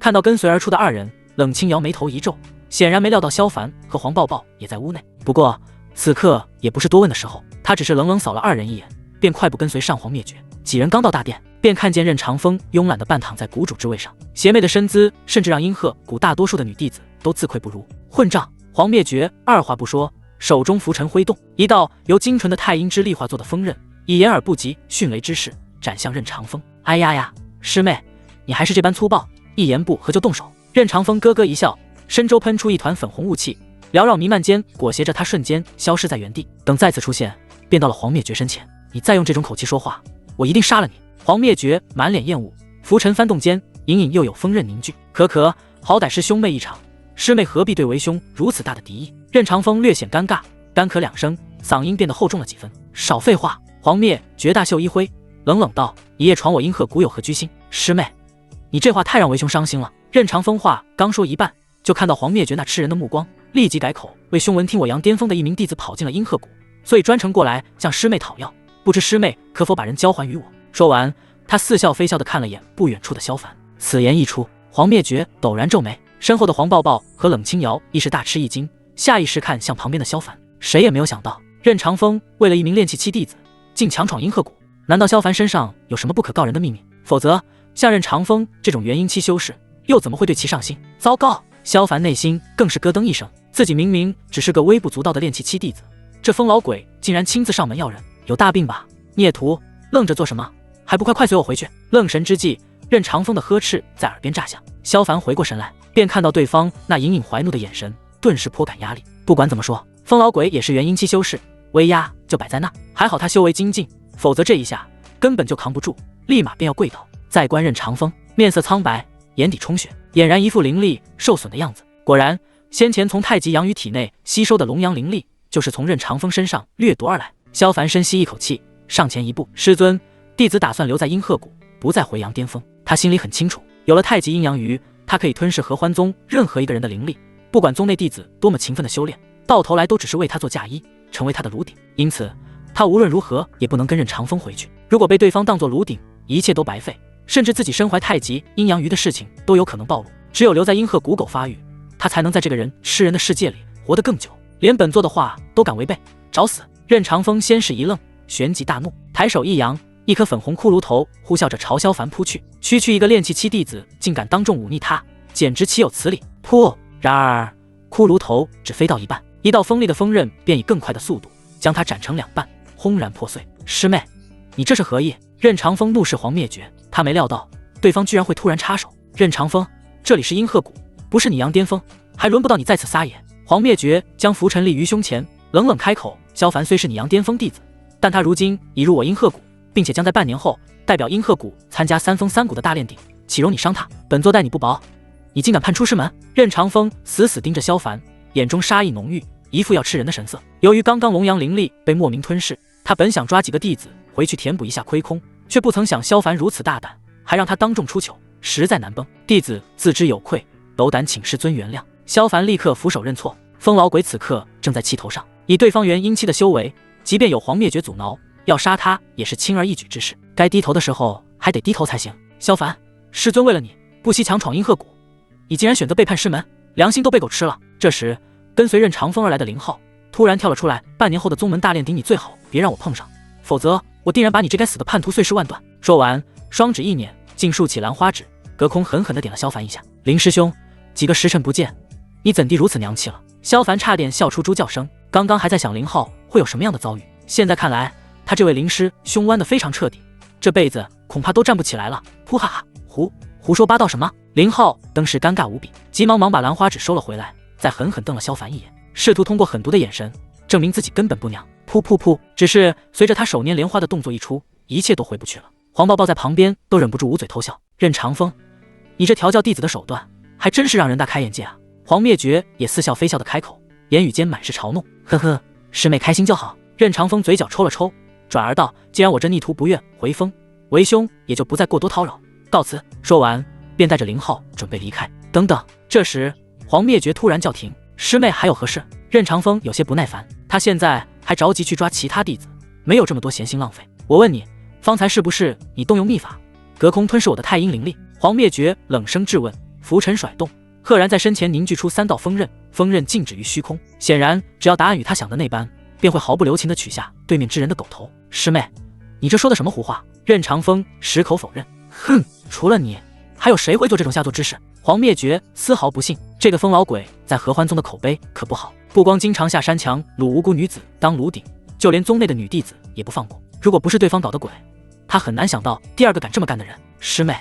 看到跟随而出的2人，冷清瑶眉头一皱，显然没料到萧凡和黄抱抱也在屋内。不过此刻也不是多问的时候，他只是冷冷扫了2人一眼，便快步跟随上黄灭绝。几人刚到大殿，便看见任长风慵懒地半躺在谷主之位上，邪魅的身姿甚至让阴鹤谷大多数的女弟子都自愧不如。混账！黄灭绝二话不说，手中拂尘挥动，一道由精纯的太阴之力化作的锋刃，以掩耳不及迅雷之势斩向任长风。哎呀呀，师妹，你还是这般粗暴，一言不合就动手。任长风咯咯一笑，身周喷出一团粉红雾气，缭绕弥漫间裹挟着他瞬间消失在原地。等再次出现，便到了黄灭绝身前。你再用这种口气说话，我一定杀了你！黄灭绝满脸厌恶，拂尘翻动间，隐隐又有锋刃凝聚。可，好歹是兄妹一场，师妹何必对为兄如此大的敌意？任长风略显尴尬，干咳2声，嗓音变得厚重了几分。少废话！黄灭绝大袖一挥，冷冷道：一夜闯我阴鹤谷有何居心？师妹，你这话太让为兄伤心了。任长风话刚说一半，就看到黄灭绝那吃人的目光，立即改口：为兄闻听我阳巅峰的一名弟子跑进了阴鹤谷，所以专程过来向师妹讨要，不知师妹可否把人交还于我？说完，他似笑非笑地看了眼不远处的萧凡。此言一出，黄灭绝陡然皱眉，身后的黄抱抱和冷清瑶亦是大吃一惊，下意识看向旁边的萧凡。谁也没有想到，任长风为了一名炼气期弟子，竟强闯阴鹤谷。难道萧凡身上有什么不可告人的秘密？否则，像任长风这种元婴期修士，又怎么会对其上心？糟糕！萧凡内心更是咯噔一声，自己明明只是个微不足道的炼气期弟子，这疯老鬼竟然亲自上门要人，有大病吧？孽徒，愣着做什么？还不快随我回去！愣神之际，任长风的呵斥在耳边炸响。萧凡回过神来，便看到对方那隐隐怀怒的眼神，顿时颇感压力。不管怎么说，疯老鬼也是元婴期修士，威压就摆在那。还好他修为精进，否则这一下根本就扛不住，立马便要跪倒。再观任长风，面色苍白，眼底充血，俨然一副灵力受损的样子。果然，先前从太极阳鱼体内吸收的龙阳灵力，就是从任长风身上掠夺而来。萧凡深吸一口气，上前一步：“师尊，弟子打算留在阴鹤谷，不再回阳巅峰。”他心里很清楚，有了太极阴阳鱼，他可以吞噬合欢宗任何一个人的灵力，不管宗内弟子多么勤奋的修炼，到头来都只是为他做嫁衣，成为他的炉鼎。因此，他无论如何也不能跟任长风回去。如果被对方当作炉鼎，一切都白费，甚至自己身怀太极阴阳鱼的事情都有可能暴露。只有留在阴鹤谷狗发育，他才能在这个人吃人的世界里活得更久。连本座的话都敢违背，找死！任长风先是一愣，旋即大怒，抬手一扬，一颗粉红骷髅头呼啸着朝萧凡扑去。区区一个炼气期弟子，竟敢当众忤逆他，简直岂有此理！噗！然而骷髅头只飞到一半，一道锋利的锋刃便以更快的速度将他斩成两半，轰然破碎。师妹，你这是何意？任长风怒视黄灭绝，他没料到对方居然会突然插手。任长风，这里是阴鹤谷，不是你阳巅峰，还轮不到你在此撒野。黄灭绝将拂尘立于胸前，冷冷开口：“萧凡虽是你阳巅峰弟子，但他如今已入我阴鹤谷，并且将在半年后代表阴鹤谷参加三峰三谷的大炼鼎，岂容你伤他？本座待你不薄，你竟敢叛出师门！”任长风死死盯着萧凡，眼中杀意浓郁，一副要吃人的神色。由于刚刚龙阳灵力被莫名吞噬，他本想抓几个弟子回去填补一下亏空，却不曾想萧凡如此大胆，还让他当众出糗，实在难崩。弟子自知有愧，斗胆请师尊原谅。萧凡立刻俯首认错。风老鬼此刻正在气头上，以对方元婴期的修为，即便有黄灭绝阻挠，要杀他也是轻而易举之事。该低头的时候还得低头才行。萧凡，师尊为了你不惜强闯阴鹤谷，你竟然选择背叛师门，良心都被狗吃了。这时，跟随任长风而来的林浩突然跳了出来：“半年后的宗门大炼鼎，你最好别让我碰上，否则我定然把你这该死的叛徒碎尸万段。”说完，双指一捻，竟竖起兰花指，隔空狠狠地点了萧凡一下：“林师兄，几个时辰不见，你怎地如此娘气了？”萧凡差点笑出猪叫声，刚刚还在想林浩会有什么样的遭遇，现在看来他这位林师兄弯得非常彻底，这辈子恐怕都站不起来了。呼哈哈，胡说八道什么？林浩当时尴尬无比，急忙把兰花指收了回来，再狠狠瞪了萧凡一眼，试图通过狠毒的眼神证明自己根本不娘。噗噗噗！只是随着他手拈莲花的动作一出，一切都回不去了。黄抱抱在旁边都忍不住捂嘴偷笑：“任长风，你这调教弟子的手段还真是让人大开眼界啊！”黄灭绝也似笑非笑的开口，言语间满是嘲弄：“呵呵，师妹开心就好。”任长风嘴角抽了抽，转而道：“既然我这逆徒不愿回封，为兄也就不再过多叨扰，告辞。”说完便带着林浩准备离开。等等，这时黄灭绝突然叫停：“师妹还有何事？”任长风有些不耐烦，他现在还着急去抓其他弟子，没有这么多闲心浪费。我问你，方才是不是你动用秘法隔空吞噬我的太阴灵力？黄灭绝冷声质问。拂尘甩动，赫然在身前凝聚出3道锋刃，锋刃静止于虚空。显然，只要答案与他想的那般，便会毫不留情地取下对面之人的狗头。师妹，你这说的什么胡话？任长风矢口否认。哼，除了你，还有谁会做这种下作之事？黄灭绝丝毫不信，这个疯老鬼在合欢宗的口碑可不好，不光经常下山墙掳无辜女子当炉鼎，就连宗内的女弟子也不放过。如果不是对方搞的鬼，他很难想到第二个敢这么干的人。师妹，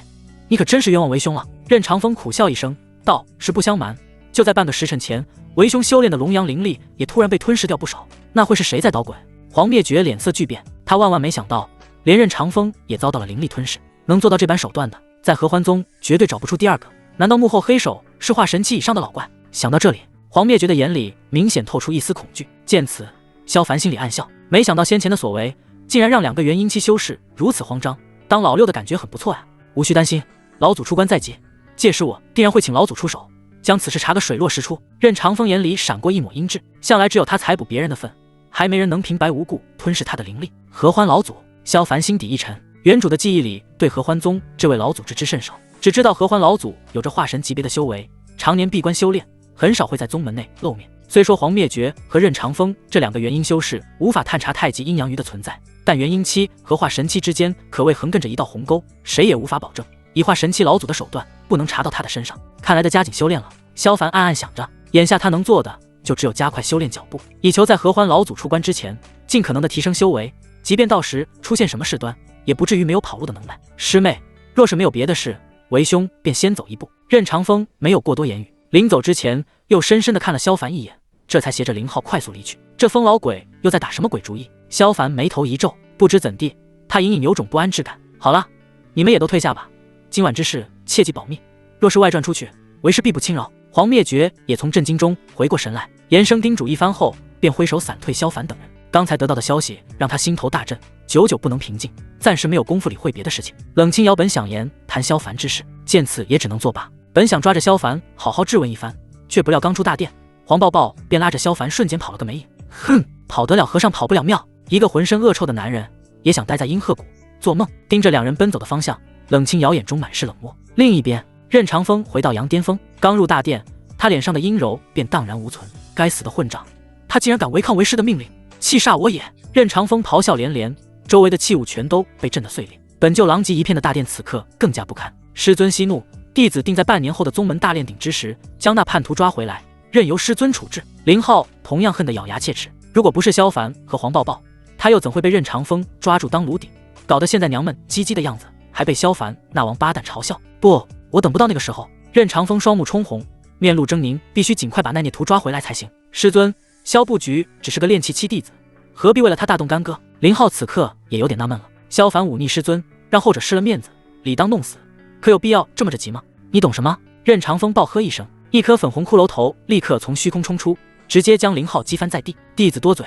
你可真是冤枉为兄了。任长风苦笑一声道：“实不相瞒，就在半个时辰前，为兄修炼的龙阳灵力也突然被吞噬掉不少。那会是谁在捣鬼？”黄灭绝脸色巨变，他万万没想到，连任长风也遭到了灵力吞噬，能做到这般手段的，在合欢宗绝对找不出第二个。难道幕后黑手是化神期以上的老怪？想到这里，黄灭绝的眼里明显透出一丝恐惧。见此，萧凡心里暗笑，没想到先前的所为竟然让2个元婴期修士如此慌张，当老六的感觉很不错呀。无需担心，老祖出关在即，届时我定然会请老祖出手，将此事查个水落石出。任长风眼里闪过一抹阴鸷，向来只有他采捕别人的份，还没人能平白无故吞噬他的灵力。合欢老祖，萧凡心底一沉，原主的记忆里对合欢宗这位老祖知之甚少，只知道合欢老祖有着化神级别的修为，常年闭关修炼，很少会在宗门内露面。虽说黄灭绝和任长风这2个元婴修士无法探查太极阴阳鱼的存在，但元婴期和化神期之间可谓横亘着一道鸿沟，谁也无法保证以化神期老祖的手段不能查到他的身上。看来得加紧修炼了。萧凡暗暗想着，眼下他能做的就只有加快修炼脚步，以求在合欢老祖出关之前尽可能的提升修为，即便到时出现什么事端，也不至于没有跑路的能耐。师妹，若是没有别的事，为兄便先走一步。任长风没有过多言语，临走之前又深深的看了萧凡一眼，这才携着林浩快速离去。这疯老鬼又在打什么鬼主意？萧凡眉头一皱，不知怎地，他隐隐有种不安之感。好了，你们也都退下吧，今晚之事切记保密，若是外传出去，为师必不轻饶。黄灭绝也从震惊中回过神来，严声叮嘱一番后，便挥手散退萧凡等人。刚才得到的消息让他心头大震，久久不能平静，暂时没有功夫理会别的事情。冷清瑶本想言谈萧凡之事，见此也只能作罢。本想抓着萧凡好好质问一番，却不料刚出大殿，黄抱抱便拉着萧凡瞬间跑了个没影。哼，跑得了和尚跑不了庙，一个浑身恶臭的男人也想待在阴鹤谷？做梦！盯着两人奔走的方向，冷清瑶眼中满是冷漠。另一边，任长风回到杨巅峰，刚入大殿，他脸上的阴柔便荡然无存。该死的混账，他竟然敢违抗为师的命令，气煞我也！任长风咆哮连连，周围的器物全都被震得碎裂。本就狼藉一片的大殿此刻更加不堪。师尊息怒，弟子定在半年后的宗门大炼鼎之时，将那叛徒抓回来，任由师尊处置。林浩同样恨得咬牙切齿，如果不是萧凡和黄抱抱，他又怎会被任长风抓住当炉鼎，搞得现在娘们唧唧的样子，还被萧凡那王八蛋嘲笑。不，我等不到那个时候。任长风双目冲红，面露狰狞，必须尽快把那孽徒抓回来才行。师尊，萧不局只是个炼气期弟子，何必为了他大动干戈？林浩此刻也有点纳闷了。萧凡忤逆师尊，让后者失了面子，理当弄死，可有必要这么着急吗？你懂什么？任长风暴喝一声，一颗粉红骷髅头立刻从虚空冲出，直接将林浩击翻在地。弟子多嘴，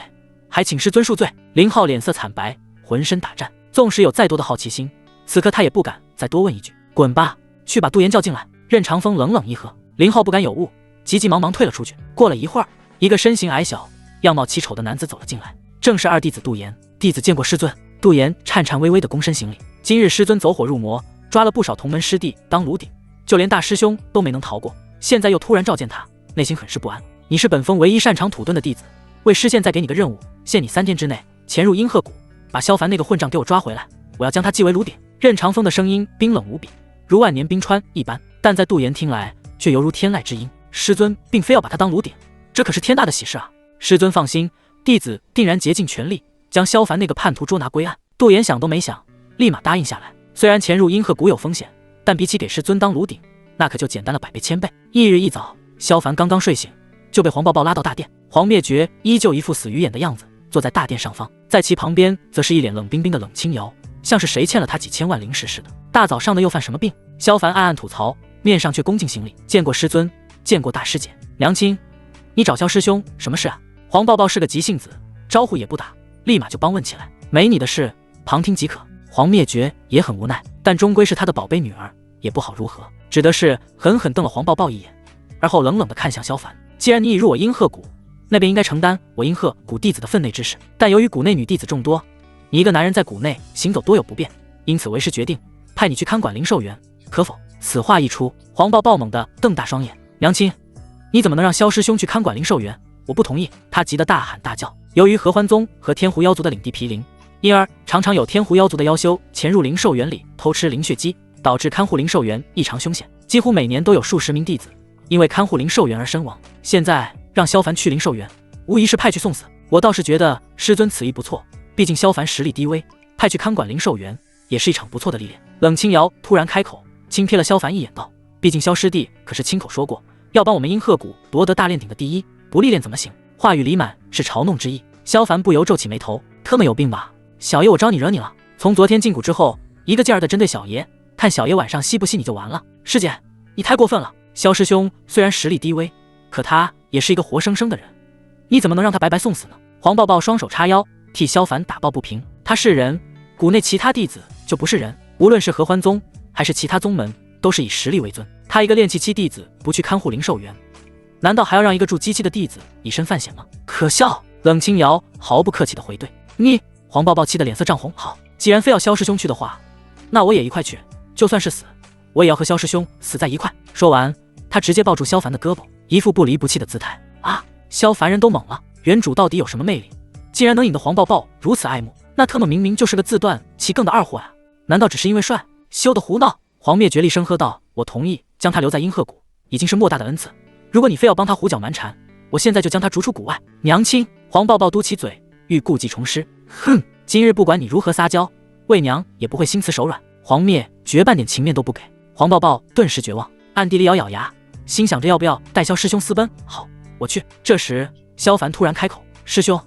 还请师尊恕罪。林浩脸色惨白，浑身打颤，纵使有再多的好奇心，此刻他也不敢再多问一句。滚吧，去把杜岩叫进来。任长风冷冷一喝，林浩不敢有误，急急忙忙退了出去。过了一会儿，一个身形矮小、样貌奇丑的男子走了进来，正是二弟子杜岩。弟子见过师尊。杜岩颤颤巍巍地躬身行礼。今日师尊走火入魔，抓了不少同门师弟当炉鼎，就连大师兄都没能逃过，现在又突然召见他，内心很是不安。你是本峰唯一擅长土遁的弟子，为师现在给你个任务，限你3天之内潜入阴鹤谷，把萧凡那个混账给我抓回来，我要将他祭为炉鼎。任长风的声音冰冷无比，如万年冰川一般，但在杜岩听来却犹如天籁之音。师尊并非要把他当炉鼎，这可是天大的喜事啊！师尊放心，弟子定然竭尽全力将萧凡那个叛徒捉拿归案。杜岩想都没想，立马答应下来。虽然潜入阴鹤谷有风险，但比起给师尊当炉鼎，那可就简单了100倍1000倍。翌日一早，萧凡刚刚睡醒，就被黄抱抱拉到大殿。黄灭绝依旧一副死鱼眼的样子，坐在大殿上方，在其旁边则是一脸冷冰冰的冷清瑶，像是谁欠了他几千万灵石似的。大早上的又犯什么病？萧凡暗暗吐槽，面上却恭敬行礼，见过师尊，见过大师姐。娘亲，你找萧师兄什么事啊？黄抱抱是个急性子，招呼也不打，立马就帮问起来。没你的事，旁听即可。黄灭绝也很无奈，但终归是他的宝贝女儿，也不好如何，只得是狠狠瞪了黄抱抱一眼，而后冷冷地看向萧凡。既然你已入我阴鹤谷，那便应该承担我阴鹤谷弟子的分内之事，但由于谷内女弟子众多，你一个男人在谷内行走多有不便，因此为师决定派你去看管灵兽园，可否？此话一出，黄抱抱猛地瞪大双眼。娘亲，你怎么能让萧师兄去看管灵兽园？我不同意！他急得大喊大叫。由于合欢宗和天狐妖族的领地毗邻，因而常常有天狐妖族的妖修潜入灵兽园里偷吃灵血鸡，导致看护灵兽园异常凶险，几乎每年都有数十名弟子因为看护灵兽园而身亡。现在让萧凡去灵兽园，无疑是派去送死。我倒是觉得师尊此意不错，毕竟萧凡实力低微，派去看管灵兽园也是一场不错的历练。冷清瑶突然开口，轻瞥了萧凡一眼，道：毕竟萧师弟可是亲口说过，要帮我们阴鹤谷夺得大炼鼎的第一，不历练怎么行？话语里满是嘲弄之意。萧凡不由皱起眉头，特么有病吧？小爷我招你惹你了？从昨天进谷之后，一个劲儿的针对小爷，看小爷晚上吸不吸你就完了。师姐，你太过分了。萧师兄虽然实力低微，可他也是一个活生生的人，你怎么能让他白白送死呢？黄抱抱双手叉腰，替萧凡打抱不平。他是人，谷内其他弟子就不是人，无论是合欢宗还是其他宗门，都是以实力为尊。他一个炼气期弟子不去看护灵兽园，难道还要让一个筑基期的弟子以身犯险吗？可笑！冷清瑶毫不客气地回怼。你！黄抱抱气得脸色涨红。好，既然非要萧师兄去的话，那我也一块去，就算是死，我也要和萧师兄死在一块。说完，他直接抱住萧凡的胳膊，一副不离不弃的姿态。啊！萧凡人都懵了，原主到底有什么魅力？既然能引得黄抱抱如此爱慕，那特么明明就是个自断其更的二货呀！难道只是因为帅？休得胡闹！黄灭绝厉声喝道：我同意将他留在阴鹤谷，已经是莫大的恩赐。如果你非要帮他胡搅蛮缠，我现在就将他逐出谷外。娘亲！黄抱抱嘟起嘴，欲故技重施。哼，今日不管你如何撒娇，魏娘也不会心慈手软。黄灭绝半点情面都不给。黄抱抱顿时绝望，暗地里咬咬牙，心想着要不要带萧师兄私奔。好，我去。这时萧凡突然开口：师兄，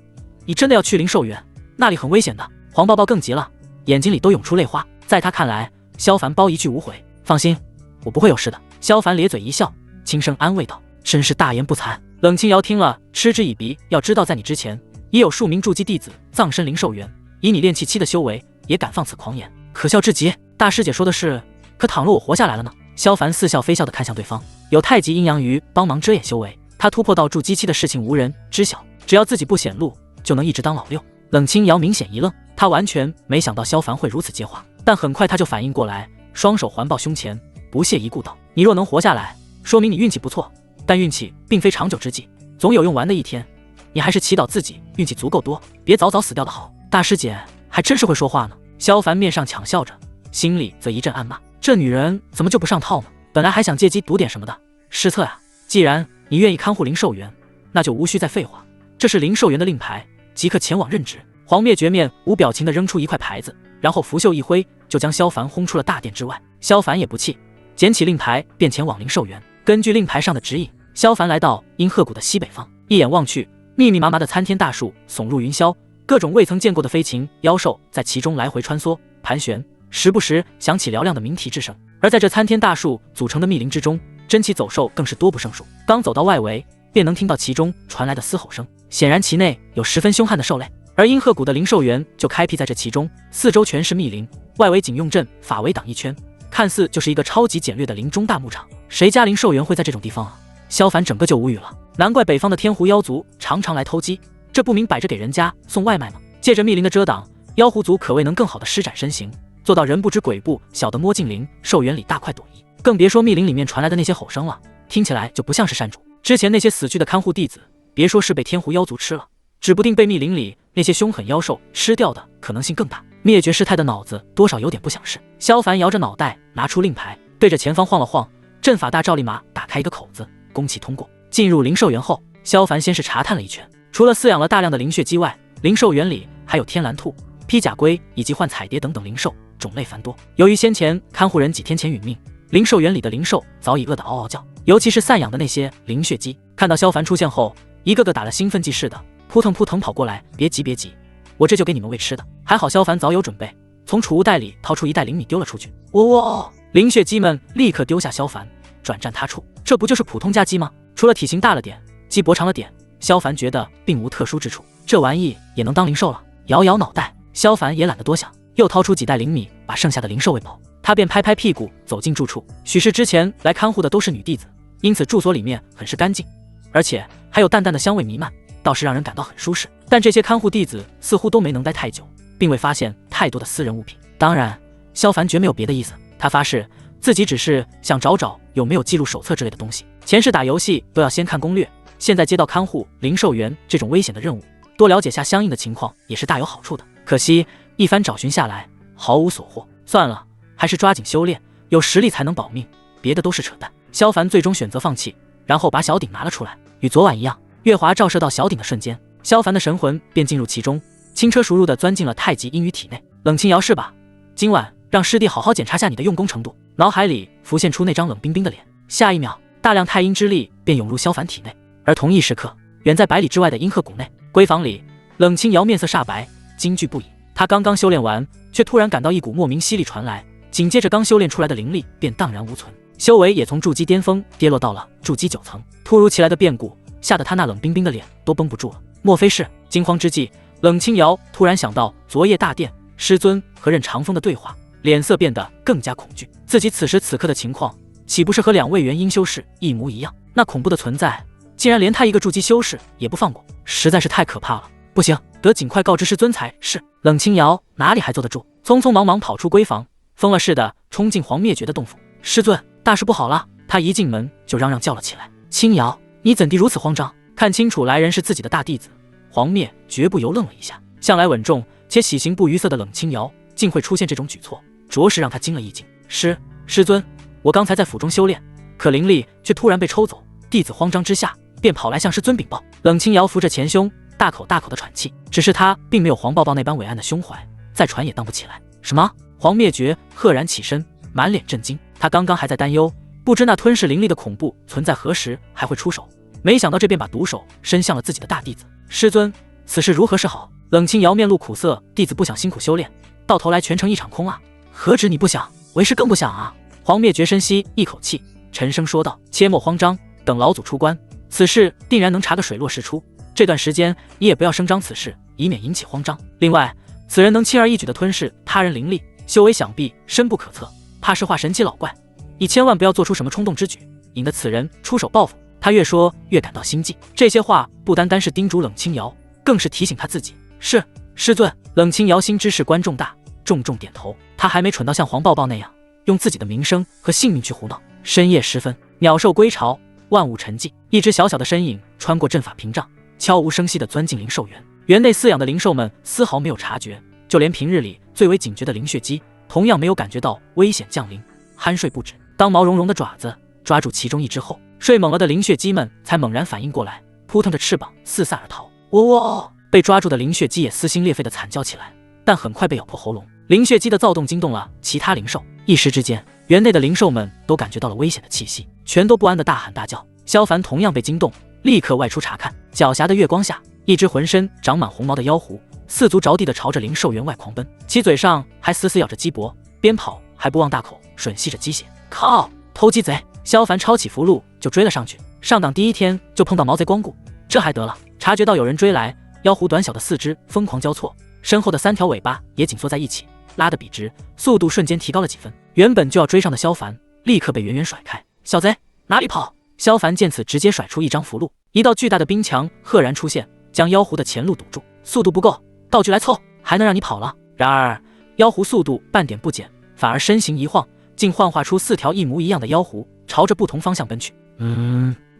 你真的要去灵兽园？那里很危险的。黄抱抱更急了，眼睛里都涌出泪花。在他看来，萧凡包一句无悔。放心，我不会有事的。萧凡咧嘴一笑，轻声安慰道：真是大言不惭。冷清瑶听了嗤之以鼻，要知道在你之前，也有数名筑基弟子葬身灵兽园，以你炼气期的修为，也敢放此狂言，可笑至极。大师姐说的是，可倘若我活下来了呢？萧凡似笑非笑地看向对方，有太极阴阳鱼帮忙遮掩修为，他突破到筑基期的事情无人知晓，只要自己不显露，就能一直当老六。冷清瑶明显一愣，他完全没想到萧凡会如此接话，但很快他就反应过来，双手环抱胸前，不屑一顾道：你若能活下来，说明你运气不错，但运气并非长久之计，总有用完的一天，你还是祈祷自己运气足够多，别早早死掉的好。大师姐还真是会说话呢。萧凡面上抢笑着，心里则一阵暗骂，这女人怎么就不上套呢？本来还想借机赌点什么的，失策啊。既然你愿意看护灵兽园，那就无需再废话，这是灵兽园的令牌，即刻前往任职。黄灭绝面无表情地扔出一块牌子，然后拂袖一挥，就将萧凡轰出了大殿之外。萧凡也不气，捡起令牌便前往灵兽园。根据令牌上的指引，萧凡来到阴鹤谷的西北方，一眼望去，密密麻麻的参天大树耸入云霄，各种未曾见过的飞禽妖兽在其中来回穿梭盘旋，时不时响起嘹亮的鸣啼之声。而在这参天大树组成的密林之中，珍奇走兽更是多不胜数。刚走到外围，便能听到其中传来的嘶吼声，显然其内有十分凶悍的兽类。而阴鹤谷的灵兽园就开辟在这其中，四周全是密林，外围仅用阵法围挡一圈，看似就是一个超级简略的林中大牧场。谁家灵兽园会在这种地方啊？萧凡整个就无语了，难怪北方的天狐妖族常常来偷鸡，这不明摆着给人家送外卖吗？借着密林的遮挡，妖狐族可谓能更好的施展身形，做到人不知鬼不晓的摸进灵兽园里大快朵颐。更别说密林里面传来的那些吼声了，听起来就不像是山主。之前那些死去的看护弟子，别说是被天狐妖族吃了，指不定被密林里那些凶狠妖兽吃掉的可能性更大。灭绝师太的脑子多少有点不想事。萧凡摇着脑袋，拿出令牌，对着前方晃了晃，阵法大照立马打开一个口子，供其通过。进入灵兽园后，萧凡先是查探了一圈，除了饲养了大量的灵血鸡外，灵兽园里还有天蓝兔、披甲龟以及幻彩蝶等等灵兽，种类繁多。由于先前看护人几天前殒命，灵兽园里的灵兽早已饿得嗷嗷叫，尤其是散养的那些灵血鸡，看到萧凡出现后，一个个打了兴奋剂似的，扑腾扑腾跑过来。别急别急，我这就给你们喂吃的。还好萧凡早有准备，从储物袋里掏出一袋灵米丢了出去。喔！灵血鸡们立刻丢下萧凡，转战他处。这不就是普通家鸡吗？除了体型大了点，鸡脖长了点，萧凡觉得并无特殊之处。这玩意也能当灵兽了？摇摇脑袋，萧凡也懒得多想，又掏出几袋灵米，把剩下的灵兽喂饱。他便拍拍屁股走进住处。许是之前来看护的都是女弟子，因此住所里面很是干净，而且还有淡淡的香味弥漫，倒是让人感到很舒适。但这些看护弟子似乎都没能待太久，并未发现太多的私人物品。当然，萧凡绝没有别的意思，他发誓自己只是想找找有没有记录手册之类的东西。前世打游戏都要先看攻略，现在接到看护灵兽园这种危险的任务，多了解下相应的情况也是大有好处的。可惜一番找寻下来，毫无所获。算了，还是抓紧修炼，有实力才能保命，别的都是扯淡。萧凡最终选择放弃，然后把小鼎拿了出来。与昨晚一样，月华照射到小鼎的瞬间，萧凡的神魂便进入其中，轻车熟路地钻进了太极阴鱼体内。冷清瑶是吧？今晚让师弟好好检查下你的用功程度。脑海里浮现出那张冷冰冰的脸，下一秒，大量太阴之力便涌入萧凡体内。而同一时刻，远在百里之外的阴鹤谷内，闺房里，冷清瑶面色煞白，惊惧不已。她刚刚修炼完，却突然感到一股莫名吸力传来，紧接着刚修炼出来的灵力便荡然无存，修为也从筑基巅峰跌落到了筑基9层。突如其来的变故吓得她那冷冰冰的脸都绷不住了。莫非是？惊慌之际，冷清瑶突然想到昨夜大殿师尊和任长风的对话，脸色变得更加恐惧。自己此时此刻的情况，岂不是和2位元婴修士一模一样？那恐怖的存在，竟然连他一个筑基修士也不放过，实在是太可怕了。不行，得尽快告知师尊才是。冷清瑶哪里还坐得住，匆匆忙忙跑出闺房，疯了似的冲进黄灭绝的洞府。师尊，大事不好了！他一进门就嚷嚷叫了起来。清瑶，你怎地如此慌张？看清楚来人是自己的大弟子。黄灭绝不由愣了一下，向来稳重且喜形不于色的冷清瑶竟会出现这种举措，着实让他惊了一惊。师尊，我刚才在府中修炼，可灵力却突然被抽走，弟子慌张之下便跑来向师尊禀报。冷清瑶扶着前胸，大口大口的喘气，只是他并没有黄抱抱那般伟岸的胸怀，再喘也荡不起来。什么？黄灭绝赫然起身，满脸震惊。他刚刚还在担忧，不知那吞噬灵力的恐怖存在何时还会出手，没想到这便把毒手伸向了自己的大弟子。师尊，此事如何是好？冷清瑶面露苦涩，弟子不想辛苦修炼，到头来全成一场空啊！何止你不想，为师更不想啊！黄灭绝深吸一口气，沉声说道：“切莫慌张，等老祖出关，此事定然能查个水落石出。这段时间你也不要声张此事，以免引起慌张。另外，此人能轻而易举地吞噬他人灵力，修为想必深不可测，怕是化神期老怪。你千万不要做出什么冲动之举，引得此人出手报复。”他越说越感到心悸，这些话不单单是叮嘱冷清瑶，更是提醒他自己。是，师尊。冷清瑶心知事关重大，重重点头。他还没蠢到像黄抱抱那样，用自己的名声和性命去胡闹。深夜时分，鸟兽归巢，万物沉寂，一只小小的身影穿过阵法屏障，悄无声息地钻进灵兽园。园内饲养的灵兽们丝毫没有察觉，就连平日里最为警觉的灵血姬，同样没有感觉到危险降临，酣睡不止。当毛茸茸的爪子抓住其中一只后，睡猛了的灵血姬们才猛然反应过来，扑腾着翅膀四散而逃。喔喔！被抓住的灵血姬也撕心裂肺地惨叫起来，但很快被咬破喉咙。灵血姬的躁动惊动了其他灵兽，一时之间，园内的灵兽们都感觉到了危险的气息，全都不安地大喊大叫。萧凡同样被惊动，立刻外出查看。狡黠的月光下，一只浑身长满红毛的妖狐，四足着地地朝着灵兽园外狂奔，其嘴上还死死咬着鸡脖，边跑还不忘大口吮吸着鸡血。靠！偷鸡贼！萧凡抄起符箓就追了上去，上党第一天就碰到毛贼光顾，这还得了？察觉到有人追来，妖狐短小的四肢疯狂交错，身后的3条尾巴也紧缩在一起，拉得笔直，速度瞬间提高了几分。原本就要追上的萧凡立刻被远远甩开。小贼哪里跑！萧凡见此直接甩出一张符箓，一道巨大的冰墙赫然出现，将妖狐的前路堵住。速度不够，道具来凑，还能让你跑了？然而妖狐速度半点不减，反而身形一晃，竟幻化出4条一模一样的妖狐，朝着不同方向奔去。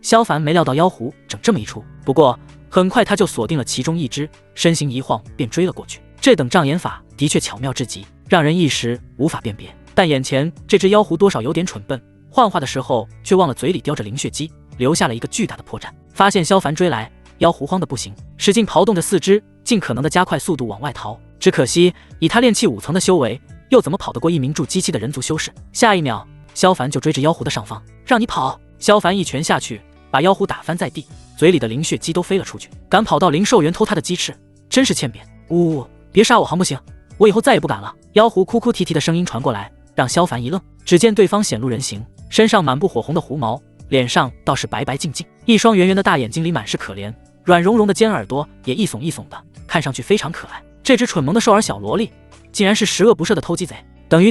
萧凡没料到妖狐整这么一出，不过很快他就锁定了其中一只，身形一晃便追了过去。这等障眼法的确巧妙至极，让人一时无法辨别。但眼前这只妖狐多少有点蠢笨，幻化的时候却忘了嘴里叼着灵血姬，留下了一个巨大的破绽。发现萧凡追来，妖狐慌得不行，使劲刨动着四肢，尽可能的加快速度往外逃。只可惜以他炼气5层的修为，又怎么跑得过一名筑机期的人族修士？下一秒，萧凡就追着妖狐的上方，让你跑！萧凡一拳下去，把妖狐打翻在地，嘴里的灵血鸡都飞了出去。敢跑到灵兽园偷他的鸡翅，真是欠扁！呜，别杀我行不行？我以后再也不敢了。妖狐哭哭啼啼的声音传过来，让萧凡一愣。只见对方显露人形，身上满布火红的狐毛，脸上倒是白白净净，一双圆圆的大眼睛里满是可怜，软绒绒的尖耳朵也一耸一耸的，看上去非常可爱。这只蠢萌的兽儿小萝莉，竟然是十恶不赦的偷鸡贼！等于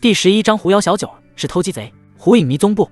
第11章狐妖小九是偷鸡贼。狐影迷踪部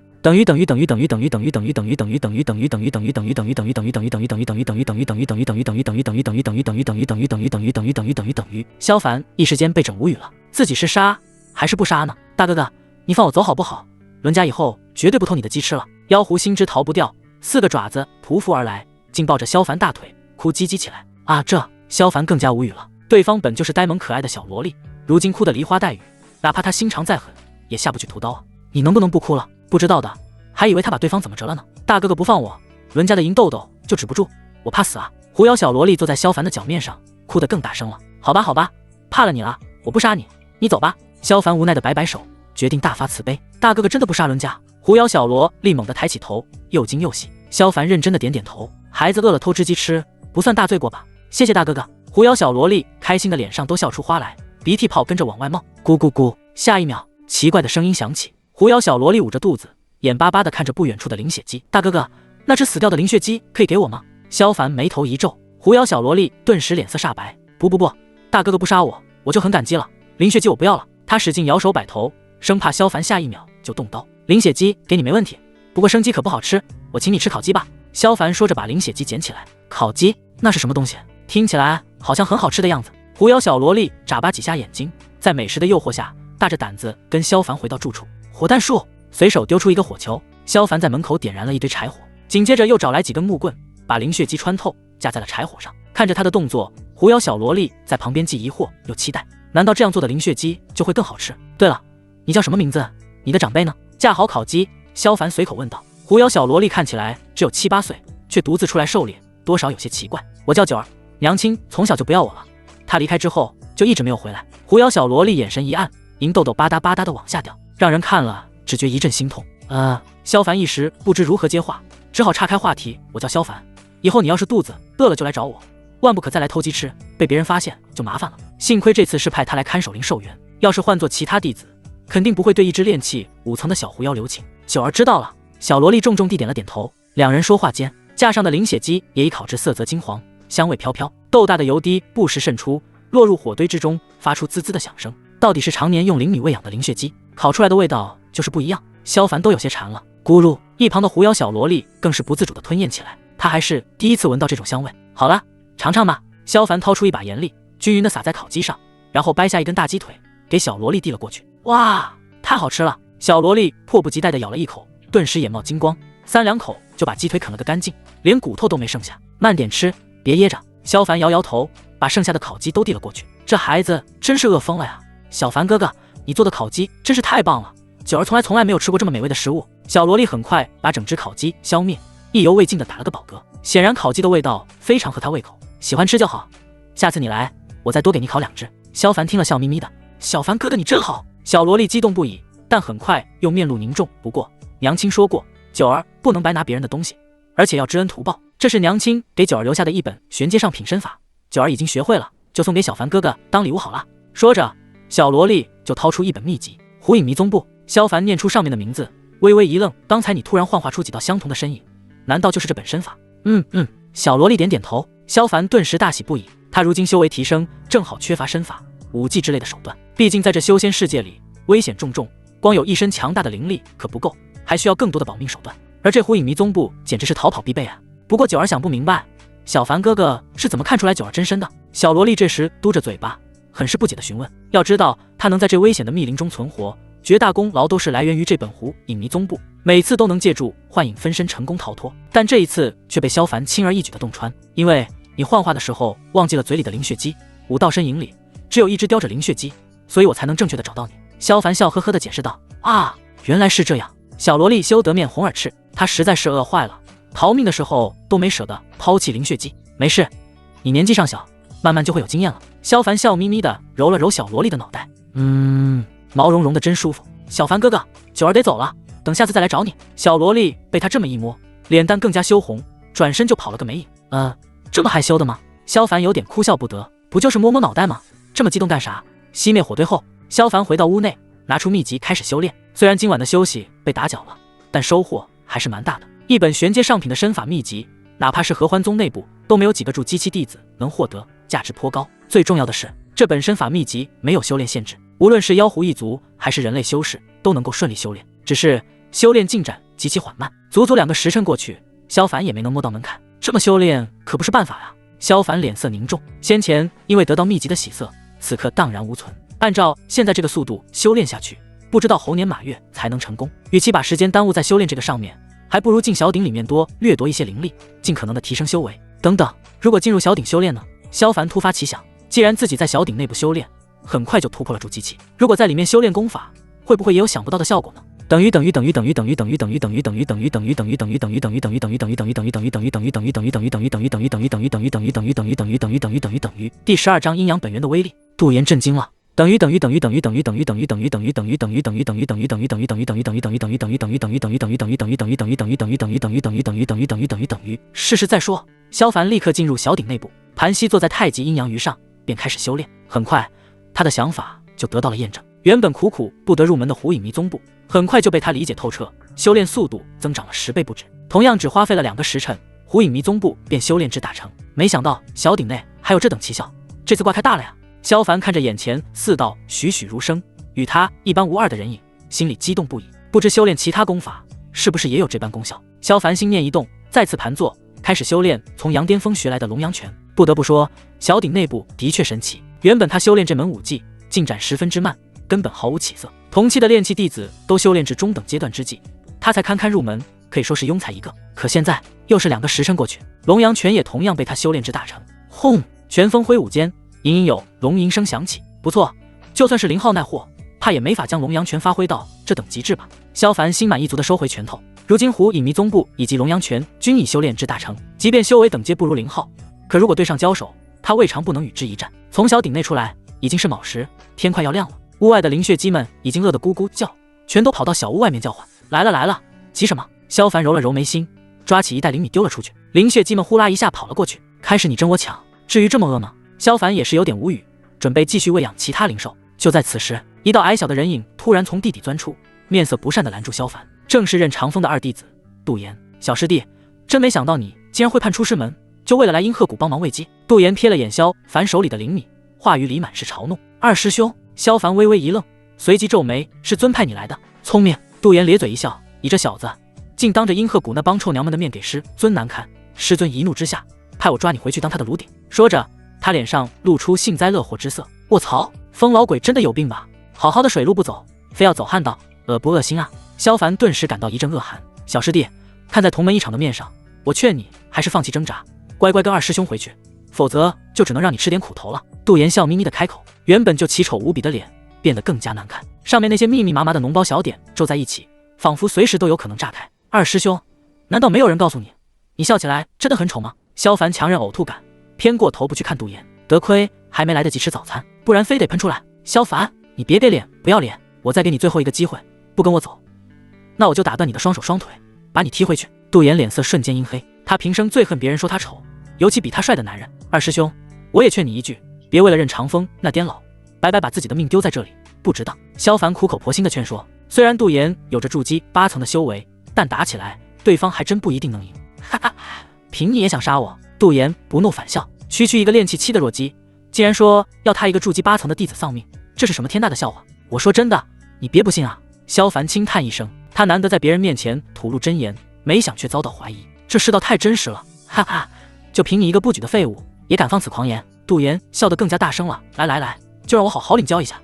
萧凡一时间被整无语了，自己是杀还是不杀呢？大哥哥，你放我走好不好？伦家以后绝对不偷你的鸡吃了。妖狐心知逃不掉，4个爪子匍匐而来，竟抱着萧凡大腿哭唧唧起来。啊，这萧凡更加无语了。对方本就是呆萌可爱的小萝莉，如今哭得梨花带雨，哪怕他心肠再狠，也下不去屠刀啊！你能不能不哭了？不知道的还以为他把对方怎么着了呢。大哥哥不放我，伦家的银豆豆就止不住，我怕死啊！狐妖小萝莉坐在萧凡的脚面上，哭得更大声了。好吧好吧，怕了你了，我不杀你，你走吧。萧凡无奈的摆摆手，决定大发慈悲。大哥哥真的不杀伦家？狐妖小萝莉猛地抬起头，又惊又喜。萧凡认真的点点头，孩子饿了偷只鸡吃，不算大罪过吧？谢谢大哥哥。狐妖小萝莉开心的脸上都笑出花来，鼻涕泡跟着往外冒，咕咕咕。下一秒，奇怪的声音响起，狐妖小萝莉捂着肚子，眼巴巴的看着不远处的灵血鸡。大哥哥，那只死掉的灵血鸡可以给我吗？萧凡眉头一皱，狐妖小萝莉顿时脸色煞白。不，大哥哥不杀我，我就很感激了。灵血鸡我不要了。他使劲摇手摆头，生怕萧凡下一秒就动刀。灵血鸡给你没问题，不过生鸡可不好吃，我请你吃烤鸡吧。萧凡说着把灵血鸡捡起来。烤鸡？那是什么东西？听起来好像很好吃的样子。狐妖小萝莉眨巴几下眼睛，在美食的诱惑下，大着胆子跟萧凡回到住处。火弹树，随手丢出一个火球。萧凡在门口点燃了一堆柴火，紧接着又找来几根木棍，把灵血鸡穿透，架在了柴火上。看着他的动作，狐妖小萝莉在旁边既疑惑又期待，难道这样做的灵血鸡就会更好吃？对了，你叫什么名字？你的长辈呢？架好烤鸡，萧凡随口问道。狐妖小萝莉看起来只有7、8岁，却独自出来狩猎，多少有些奇怪。我叫九儿，娘亲从小就不要我了，她离开之后就一直没有回来。狐妖小萝莉眼神一暗，银豆豆吧嗒吧嗒的往下掉，让人看了只觉一阵心痛。萧凡一时不知如何接话，只好岔开话题：我叫萧凡，以后你要是肚子饿了就来找我，万不可再来偷鸡吃，被别人发现就麻烦了。幸亏这次是派他来看守灵寿园，要是换做其他弟子，肯定不会对一只炼气5层的小狐妖留情。九儿知道了。小萝莉重重地点了点头。两人说话间，架上的灵血鸡也已烤至色泽金黄，香味飘飘，豆大的油滴不时渗出，落入火堆之中，发出滋滋的响声。到底是常年用灵米喂养的灵血鸡，烤出来的味道就是不一样。萧凡都有些馋了。咕噜，一旁的狐妖小萝莉更是不自主地吞咽起来，她还是第一次闻到这种香味。好了，尝尝吧。萧凡掏出一把盐粒，均匀地撒在烤鸡上，然后掰下一根大鸡腿，给小萝莉递了过去。哇，太好吃了！小萝莉迫不及待地咬了一口，顿时眼冒金光，3两口就把鸡腿啃了个干净，连骨头都没剩下。慢点吃，别噎着。萧凡摇摇头，把剩下的烤鸡都递了过去。这孩子真是饿疯了呀！小凡哥哥，你做的烤鸡真是太棒了，九儿从来没有吃过这么美味的食物。小萝莉很快把整只烤鸡消灭，意犹未尽地打了个饱嗝。显然烤鸡的味道非常合她胃口，喜欢吃就好。下次你来，我再多给你烤2只。萧凡听了笑眯眯的，小凡哥哥你真好。小萝莉激动不已，但很快又面露凝重。不过娘亲说过，九儿不能白拿别人的东西，而且要知恩图报。这是娘亲给九儿留下的一本玄阶上品身法，九儿已经学会了，就送给小凡哥哥当礼物好了。说着，小萝莉就掏出一本秘籍《虎影迷踪簿》。萧凡念出上面的名字，微微一愣，刚才你突然幻化出几道相同的身影，难道就是这本身法？小萝莉点点头。萧凡顿时大喜不已，他如今修为提升，正好缺乏身法、武技之类的手段。毕竟在这修仙世界里，危险重重，光有一身强大的灵力可不够，还需要更多的保命手段。而这虎影迷踪簿简直是逃跑必备啊！不过九儿想不明白，小凡哥哥是怎么看出来九儿真身的？小萝莉这时嘟着嘴巴，很是不解地询问。要知道，他能在这危险的密林中存活，绝大功劳都是来源于这本虎影迷踪簿，每次都能借助幻影分身成功逃脱。但这一次却被萧凡轻而易举地洞穿，因为你幻化的时候忘记了嘴里的灵血鸡，5道身影里只有一只叼着灵血鸡，所以我才能正确地找到你。萧凡笑呵呵地解释道。啊，原来是这样。小萝莉羞得面红耳赤，她实在是饿坏了，逃命的时候都没舍得抛弃灵血鸡。没事，你年纪尚小，慢慢就会有经验了。萧凡笑眯眯地揉了揉小萝莉的脑袋，毛茸茸的真舒服。小凡哥哥，九儿得走了，等下次再来找你。小萝莉被他这么一摸，脸蛋更加羞红，转身就跑了个没影。这么害羞的吗？萧凡有点哭笑不得，不就是摸摸脑袋吗？这么激动干啥？熄灭火堆后，萧凡回到屋内，拿出秘籍开始修炼。虽然今晚的休息被打搅了，但收获还是蛮大的。一本玄阶上品的身法秘籍，哪怕是合欢宗内部都没有几个筑基期弟子能获得，价值颇高。最重要的是，这本身法秘籍没有修炼限制，无论是妖狐一族还是人类修士都能够顺利修炼，只是修炼进展极其缓慢。足足2个时辰过去，萧凡也没能摸到门槛，这么修炼可不是办法呀。萧凡脸色凝重，先前因为得到秘籍的喜色，此刻荡然无存。按照现在这个速度修炼下去，不知道猴年马月才能成功。与其把时间耽误在修炼这个上面，还不如进小鼎里面多掠夺一些灵力，尽可能的提升修为。等等，如果进入小鼎修炼呢？萧凡突发奇想，既然自己在小鼎内部修炼，很快就突破了筑基期，如果在里面修炼功法，会不会也有想不到的效果呢？第12章阴阳本源的威力。杜岩震惊了。试试再说。萧凡立刻进入小鼎内部，盘膝坐在太极阴阳鱼上，便开始修炼。很快，他的想法就得到了验证。原本苦苦不得入门的虎影迷踪簿，很快就被他理解透彻，修炼速度增长了10倍不止。同样只花费了2个时辰，虎影迷踪簿便修炼至大成。没想到小鼎内还有这等奇效，这次挂开大了呀！萧凡看着眼前4道栩栩如生、与他一般无二的人影，心里激动不已。不知修炼其他功法是不是也有这般功效？萧凡心念一动，再次盘坐，开始修炼从杨巅峰学来的龙阳拳。不得不说，小鼎内部的确神奇。原本他修炼这门武技进展十分之慢，根本毫无起色。同期的炼气弟子都修炼至中等阶段之际，他才堪堪入门，可以说是庸才一个。可现在又是2个时辰过去，龙阳拳也同样被他修炼至大成。轰！拳风挥舞间，隐隐有龙吟声响起。不错，就算是0号奈货，怕也没法将龙阳拳发挥到这等极致吧。萧凡心满意足地收回拳头。如今虎影迷踪簿以及龙阳拳均已修炼至大成，即便修为等阶不如0号，可如果对上交手，他未尝不能与之一战。从小鼎内出来已经是卯时，天快要亮了。屋外的灵血鸡们已经饿得咕咕叫，全都跑到小屋外面叫唤：“来了来了，急什么？”萧凡揉了揉眉心，抓起一袋灵米丢了出去。灵血姬们呼啦一下跑了过去，开始你争我抢，至于这么饿吗？萧凡也是有点无语，准备继续喂养其他灵兽。就在此时，一道矮小的人影突然从地底钻出，面色不善地拦住萧凡，正是任长风的二弟子杜岩。小师弟，真没想到你竟然会叛出师门，就为了来阴鹤谷帮忙喂鸡。杜岩瞥了眼萧凡手里的灵米，话语里满是嘲弄。二师兄，萧凡微微一愣，随即皱眉：“是尊派你来的？聪明。”杜岩咧嘴一笑：“你这小子，竟当着阴鹤谷那帮臭娘们的面给师尊难堪，师尊一怒之下，派我抓你回去当他的炉鼎。”说着，他脸上露出幸灾乐祸之色。卧槽，疯老鬼真的有病吧？好好的水路不走，非要走汉道，恶不恶心啊？萧凡顿时感到一阵恶寒。小师弟，看在同门一场的面上，我劝你还是放弃挣扎，乖乖跟二师兄回去，否则就只能让你吃点苦头了。杜岩笑眯眯的开口，原本就奇丑无比的脸变得更加难看，上面那些密密麻麻的脓包小点皱在一起，仿佛随时都有可能炸开。二师兄，难道没有人告诉你，你笑起来真的很丑吗？萧凡强忍呕吐感，偏过头不去看杜岩，得亏还没来得及吃早餐，不然非得喷出来。萧凡，你别给脸，不要脸，我再给你最后一个机会，不跟我走，那我就打断你的双手双腿，把你踢回去。杜岩脸色瞬间阴黑，他平生最恨别人说他丑，尤其比他帅的男人。二师兄，我也劝你一句，别为了任长风那癫佬，白白把自己的命丢在这里，不值当。萧凡苦口婆心的劝说，虽然杜岩有着筑基8层的修为，但打起来对方还真不一定能赢。哈哈，凭你也想杀我？杜岩不怒反笑，区区一个炼气7的弱鸡，竟然说要他一个筑基8层的弟子丧命，这是什么天大的笑话？我说真的，你别不信啊。萧凡轻叹一声，他难得在别人面前吐露真言，没想却遭到怀疑，这世道太真实了。哈哈，就凭你一个不举的废物，也敢放此狂言？杜岩笑得更加大声了。来来来，就让我好好领教一下，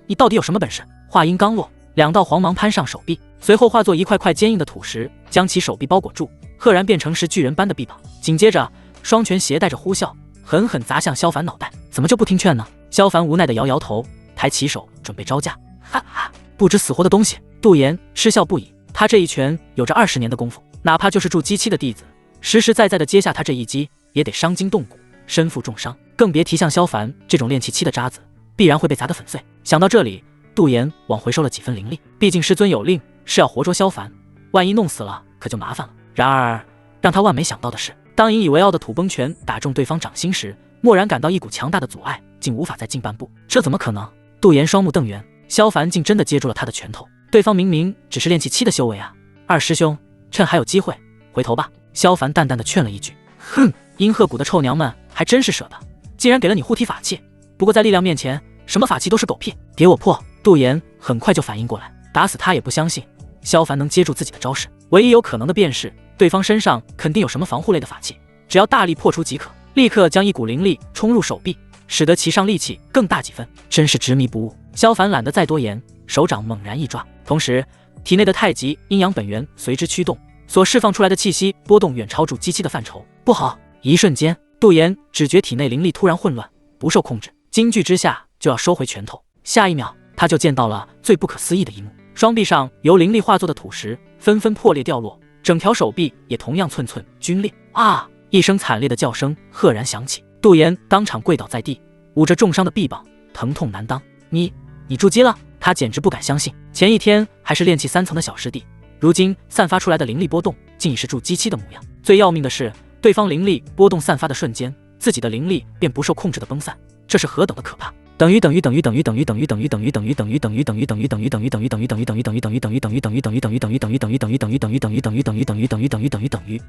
你到底有什么本事？话音刚落，两道黄芒攀上手臂，随后化作一块块坚硬的土石，将其手臂包裹住，赫然变成是巨人般的臂膀。紧接着，双拳携带着呼啸，狠狠砸向萧凡脑袋。怎么就不听劝呢？萧凡无奈地摇摇头，抬起手准备招架。哈哈，不知死活的东西！杜岩嗤笑不已，他这一拳有着20年的功夫，哪怕就是筑基7的弟子，实实在在地接下他这一击，也得伤筋动骨，身负重伤，更别提像萧凡这种炼气7的渣子，必然会被砸得粉碎。想到这里，杜岩往回收了几分灵力，毕竟师尊有令是要活捉萧凡，万一弄死了可就麻烦了。然而让他万没想到的是，当引以为傲的土崩拳打中对方掌心时，蓦然感到一股强大的阻碍，竟无法再进半步。这怎么可能？杜岩双目瞪圆，萧凡竟真的接住了他的拳头，对方明明只是炼气7的修为啊！二师兄，趁还有机会，回头吧。萧凡淡淡的劝了一句。哼，阴鹤谷的臭娘们还真是舍得，竟然给了你护体法器，不过在力量面前，什么法器都是狗屁，给我破！杜岩很快就反应过来，打死他也不相信萧凡能接住自己的招式，唯一有可能的便是对方身上肯定有什么防护类的法器，只要大力破除即可，立刻将一股灵力冲入手臂，使得其上力气更大几分，真是执迷不悟。萧凡懒得再多言，手掌猛然一抓，同时体内的太极阴阳本源随之驱动，所释放出来的气息波动远超筑基7的范畴。不好！一瞬间，杜岩只觉体内灵力突然混乱，不受控制，惊惧之下就要收回拳头。下一秒，他就见到了最不可思议的一幕：双臂上由灵力化作的土石纷纷破裂掉落，整条手臂也同样寸寸皲裂。啊！一声惨烈的叫声赫然响起，杜岩当场跪倒在地，捂着重伤的臂膀，疼痛难当。你筑基了？他简直不敢相信，前一天还是炼气3层的小师弟，如今散发出来的灵力波动竟已是筑基7的模样。最要命的是，对方灵力波动散发的瞬间，自己的灵力便不受控制的崩散，这是何等的可怕！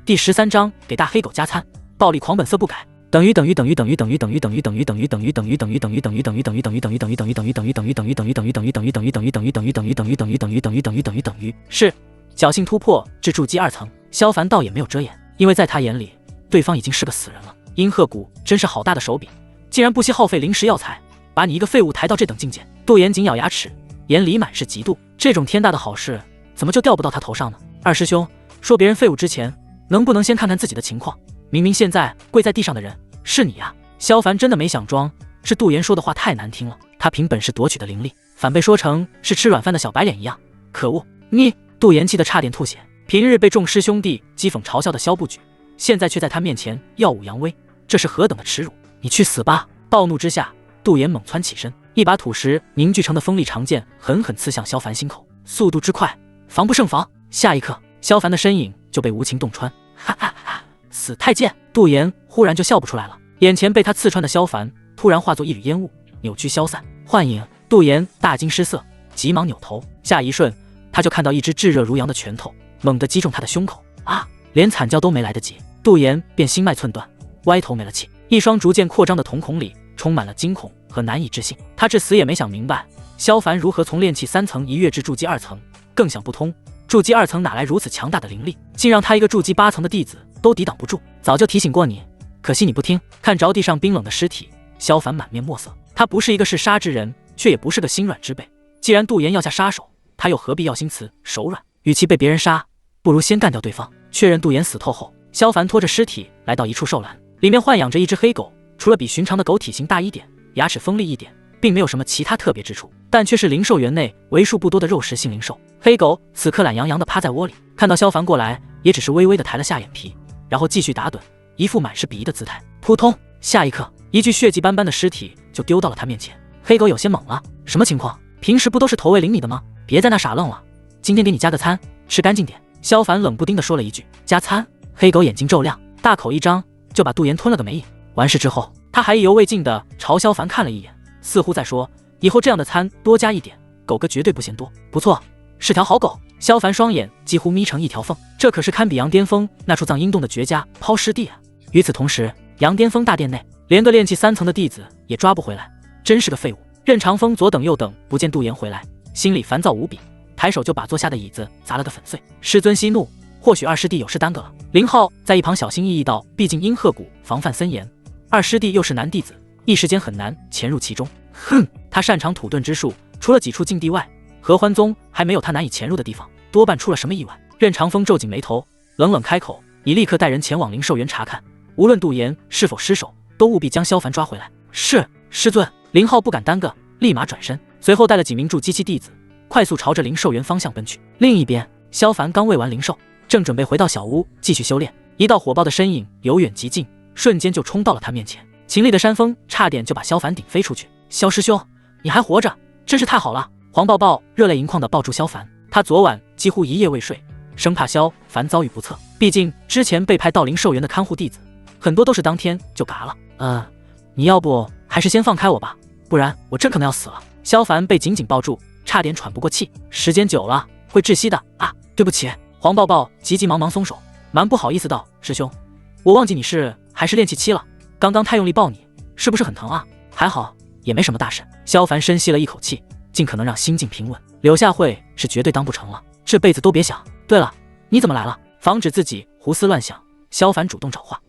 第13章给大黑狗加餐，暴力狂本色不改。是侥幸突破至筑基2层，萧凡倒也没有遮掩，因为在他眼里，对方已经是个死人了。阴鹤谷真是好大的手笔，竟然不惜耗费灵石药材，把你一个废物抬到这等境界。杜岩紧咬牙齿，眼里满是嫉妒，这种天大的好事怎么就掉不到他头上呢？二师兄，说别人废物之前，能不能先看看自己的情况？明明现在跪在地上的人是你啊！萧凡真的没想装，是杜岩说的话太难听了，他凭本事夺取的灵力，反被说成是吃软饭的小白脸一样，可恶！你！杜岩气得差点吐血。平日被众师兄弟讥讽嘲笑的萧不举，现在却在他面前耀武扬威，这是何等的耻辱！你去死吧！暴怒之下，杜岩猛蹿起身，一把土石凝聚成的锋利长剑狠狠刺向萧凡心口。速度之快，防不胜防。下一刻，萧凡的身影就被无情洞穿。哈哈哈！死太监！杜岩忽然就笑不出来了，眼前被他刺穿的萧凡突然化作一缕烟雾，扭曲消散。幻影！杜岩大惊失色，急忙扭头，下一瞬，他就看到一只炙热如阳的拳头猛地击中他的胸口。啊！连惨叫都没来得及，杜岩便心脉寸断，歪头没了气。一双逐渐扩张的瞳孔里充满了惊恐和难以置信。他至死也没想明白，萧凡如何从炼气3层一跃至筑基2层，更想不通，筑基2层哪来如此强大的灵力，竟让他一个筑基8层的弟子都抵挡不住。早就提醒过你，可惜你不听。看着地上冰冷的尸体，萧凡满面墨色。他不是一个嗜杀之人，却也不是个心软之辈。既然杜岩要下杀手，他又何必要心慈手软？与其被别人杀，不如先干掉对方。确认杜岩死透后，萧凡拖着尸体来到一处兽栏，里面豢养着一只黑狗，除了比寻常的狗体型大一点，牙齿锋利一点，并没有什么其他特别之处，但却是灵兽园内为数不多的肉食性灵兽。黑狗此刻懒洋洋地趴在窝里，看到萧凡过来，也只是微微地抬了下眼皮，然后继续打盹，一副满是鄙夷的姿态。扑通！下一刻，一具血迹斑斑的尸体就丢到了他面前。黑狗有些懵了，什么情况？平时不都是投喂灵米的吗？别在那傻愣了，今天给你加个餐，吃干净点。萧凡冷不丁地说了一句。加餐？黑狗眼睛骤亮，大口一张就把杜岩吞了个没影。完事之后，他还意犹未尽地朝萧凡看了一眼，似乎在说，以后这样的餐多加一点，狗哥绝对不嫌多。不错，是条好狗。萧凡双眼几乎眯成一条缝，这可是堪比杨巅峰那处葬阴洞的绝佳抛尸地啊！与此同时，杨巅峰大殿内，连个炼气3层的弟子也抓不回来，真是个废物。任长风左等右等不见杜岩回来，心里烦躁无比，抬手就把坐下的椅子砸了个粉碎。师尊息怒，或许二师弟有事耽搁了。林浩在一旁小心翼翼道，毕竟阴鹤谷防范森严，二师弟又是男弟子，一时间很难潜入其中。哼，他擅长土遁之术，除了几处禁地外，合欢宗还没有他难以潜入的地方，多半出了什么意外。任长风皱紧眉头，冷冷开口，你立刻带人前往灵兽园查看，无论杜岩是否失手，都务必将萧凡抓回来。是，师尊。林浩不敢耽搁，立马转身，随后带了几名筑基期弟子快速朝着灵兽园方向奔去。另一边，萧凡刚喂完灵兽，正准备回到小屋继续修炼，一道火爆的身影由远及近，瞬间就冲到了他面前。秦厉的山峰差点就把萧凡顶飞出去。萧师兄，你还活着，真是太好了！黄抱抱热泪盈眶地抱住萧凡，他昨晚几乎一夜未睡，生怕萧凡遭遇不测。毕竟之前被派到灵兽园的看护弟子，很多都是当天就嘎了。你要不还是先放开我吧，不然我真可能要死了。萧凡被紧紧抱住，差点喘不过气，时间久了会窒息的啊！对不起。黄抱抱急急忙忙松手，蛮不好意思道：“师兄，我忘记你是还是炼气期了，刚刚太用力抱你，是不是很疼啊？”还好，也没什么大事。萧凡深吸了一口气，尽可能让心境平稳。柳下惠是绝对当不成了，这辈子都别想。对了，你怎么来了？防止自己胡思乱想，萧凡主动找话。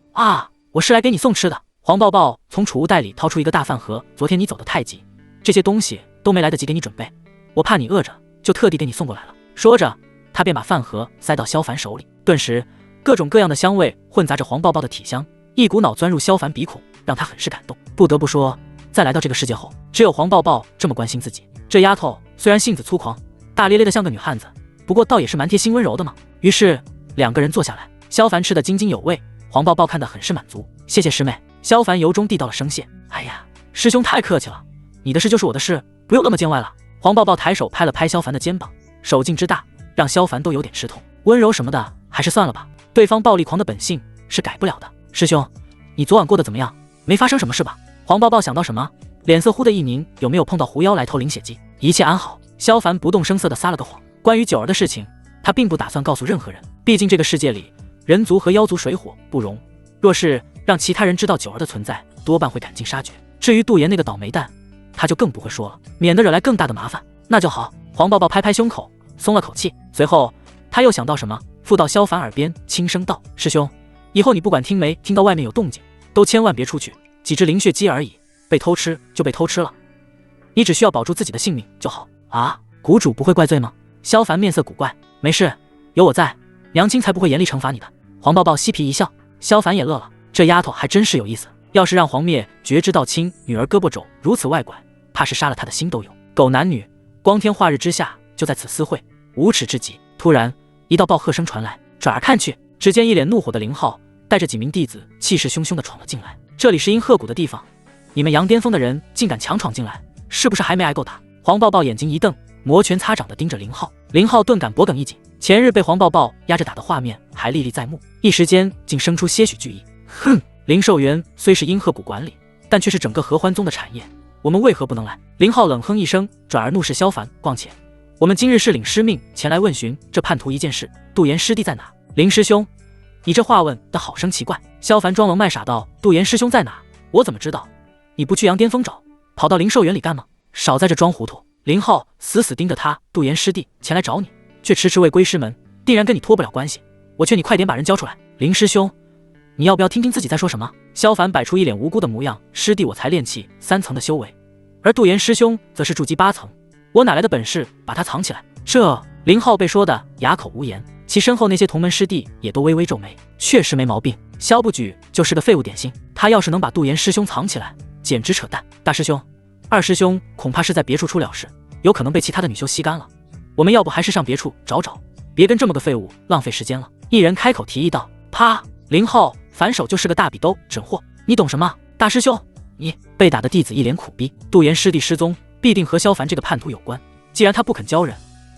我是来给你送吃的。黄抱抱从储物袋里掏出一个大饭盒，昨天你走得太急，这些东西都没来得及给你准备，我怕你饿着，就特地给你送过来了。说着，他便把饭盒塞到萧凡手里，顿时各种各样的香味混杂着黄抱抱的体香，一股脑钻入萧凡鼻孔，让他很是感动。不得不说，在来到这个世界后，只有黄抱抱这么关心自己。这丫头虽然性子粗狂，大咧咧的像个女汉子，不过倒也是蛮贴心温柔的嘛。于是两个人坐下来，萧凡吃得津津有味，黄抱抱看得很是满足。谢谢师妹。萧凡由衷递到了声谢。哎呀，师兄太客气了，你的事就是我的事，不用那么见外了。黄抱抱抬手拍了拍萧凡的肩膀，手劲之大，让萧凡都有点吃痛。温柔什么的还是算了吧，对方暴力狂的本性是改不了的。师兄，你昨晚过得怎么样？没发生什么事吧？黄抱抱想到什么，脸色忽的一凝，有没有碰到狐妖来偷灵血迹？一切安好。萧凡不动声色地撒了个谎，关于九儿的事情，他并不打算告诉任何人，毕竟这个世界里人族和妖族水火不容，若是让其他人知道九儿的存在，多半会赶尽杀绝。至于杜岩那个倒霉蛋，他就更不会说了，免得惹来更大的麻烦。那就好。黄抱抱拍拍胸口，松了口气。随后他又想到什么，附到萧凡耳边轻声道：“师兄，以后你不管听没听到外面有动静，都千万别出去。几只灵血鸡而已，被偷吃就被偷吃了，你只需要保住自己的性命就好。”谷主不会怪罪吗？萧凡面色古怪。没事，有我在，娘亲才不会严厉惩罚你的。黄抱抱嬉皮一笑。萧凡也乐了，这丫头还真是有意思，要是让黄灭绝知道亲女儿胳膊肘如此外拐，怕是杀了他的心都有。狗男女光天化日之下就在此私会，无耻至极。突然一道暴喝声传来，转而看去，只见一脸怒火的凌浩带着几名弟子气势汹汹地闯了进来。这里是阴鹤谷的地方，你们杨巅峰的人竟敢强闯进来，是不是还没挨够打？黄抱抱眼睛一瞪，摩拳擦掌地盯着林浩。林浩顿感脖梗一紧，前日被黄抱抱压着打的画面还历历在目，一时间竟生出些许惧意。哼，灵兽园虽是阴鹤谷管理，但却是整个合欢宗的产业，我们为何不能来？林浩冷哼一声，转而怒视萧凡。况且我们今日是领师命前来问询这叛徒一件事，杜岩师弟在哪？林师兄，你这话问得好生奇怪。萧凡装聋卖傻道：杜岩师兄在哪？我怎么知道？你不去阳巅峰找，跑到灵兽园里干吗？少在这装糊涂！林浩死死盯着他。杜岩师弟前来找你，却迟迟未归师门，定然跟你脱不了关系。我劝你快点把人交出来。林师兄，你要不要听听自己在说什么？萧凡摆出一脸无辜的模样。师弟我才炼气3层的修为，而杜岩师兄则是筑基8层，我哪来的本事把他藏起来？这林浩被说的哑口无言，其身后那些同门师弟也都微微皱眉。确实没毛病，萧不举就是个废物典型，他要是能把杜岩师兄藏起来，简直扯淡。大师兄、二师兄恐怕是在别处出了事，有可能被其他的女修吸干了，我们要不还是上别处找找，别跟这么个废物浪费时间了。一人开口提议道。啪！林浩反手就是个大笔兜，整货！你懂什么？大师兄，你被打的弟子一脸苦逼。杜岩师弟失踪，必定和萧凡这个叛徒有关。既然他不肯交人，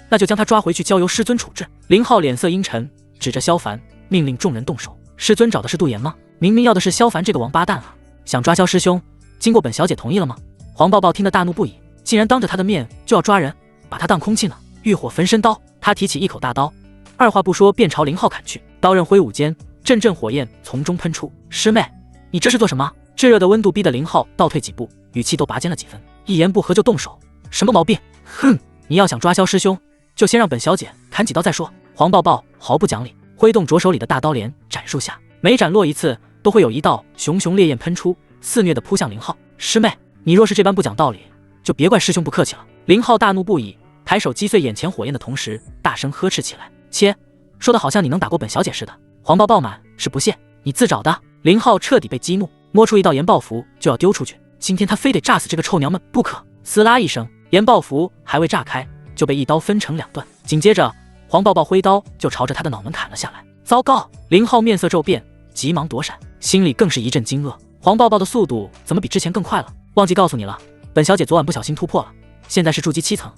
那就将他抓回去，交由师尊处置。林浩脸色阴沉，指着萧凡，命令众人动手。师尊找的是杜岩吗？明明要的是萧凡这个王八蛋啊！想抓萧师兄，经过本小姐同意了吗？黄抱抱听得大怒不已，竟然当着他的面就要抓人，把他当空气呢！欲火焚身刀，他提起一口大刀，二话不说便朝林浩砍去。刀刃挥舞间，阵阵火焰从中喷出。师妹，你这是做什么？炙热的温度逼得林浩倒退几步，语气都拔尖了几分。一言不合就动手，什么毛病？哼，你要想抓萧师兄，就先让本小姐砍几刀再说。黄抱抱毫不讲理，挥动着手里的大刀连斩数下，每斩落一次，都会有一道熊熊烈焰喷出，肆虐地扑向林浩。师妹，你若是这般不讲道理，就别怪师兄不客气了。林浩大怒不已，抬手击碎眼前火焰的同时，大声呵斥起来。切，说的好像你能打过本小姐似的。黄抱抱满是不屑，你自找的。林浩彻底被激怒，摸出一道研爆符就要丢出去，今天他非得炸死这个臭娘们不可。撕拉一声，研爆符还未炸开，就被一刀分成2段。紧接着黄抱抱挥刀就朝着他的脑门砍了下来。糟糕！林浩面色骤变，急忙躲闪，心里更是一阵惊愕。黄抱抱的速度怎么比之前更快了？忘记告诉你了，本小姐昨晚不小心突破了，现在是筑基7层，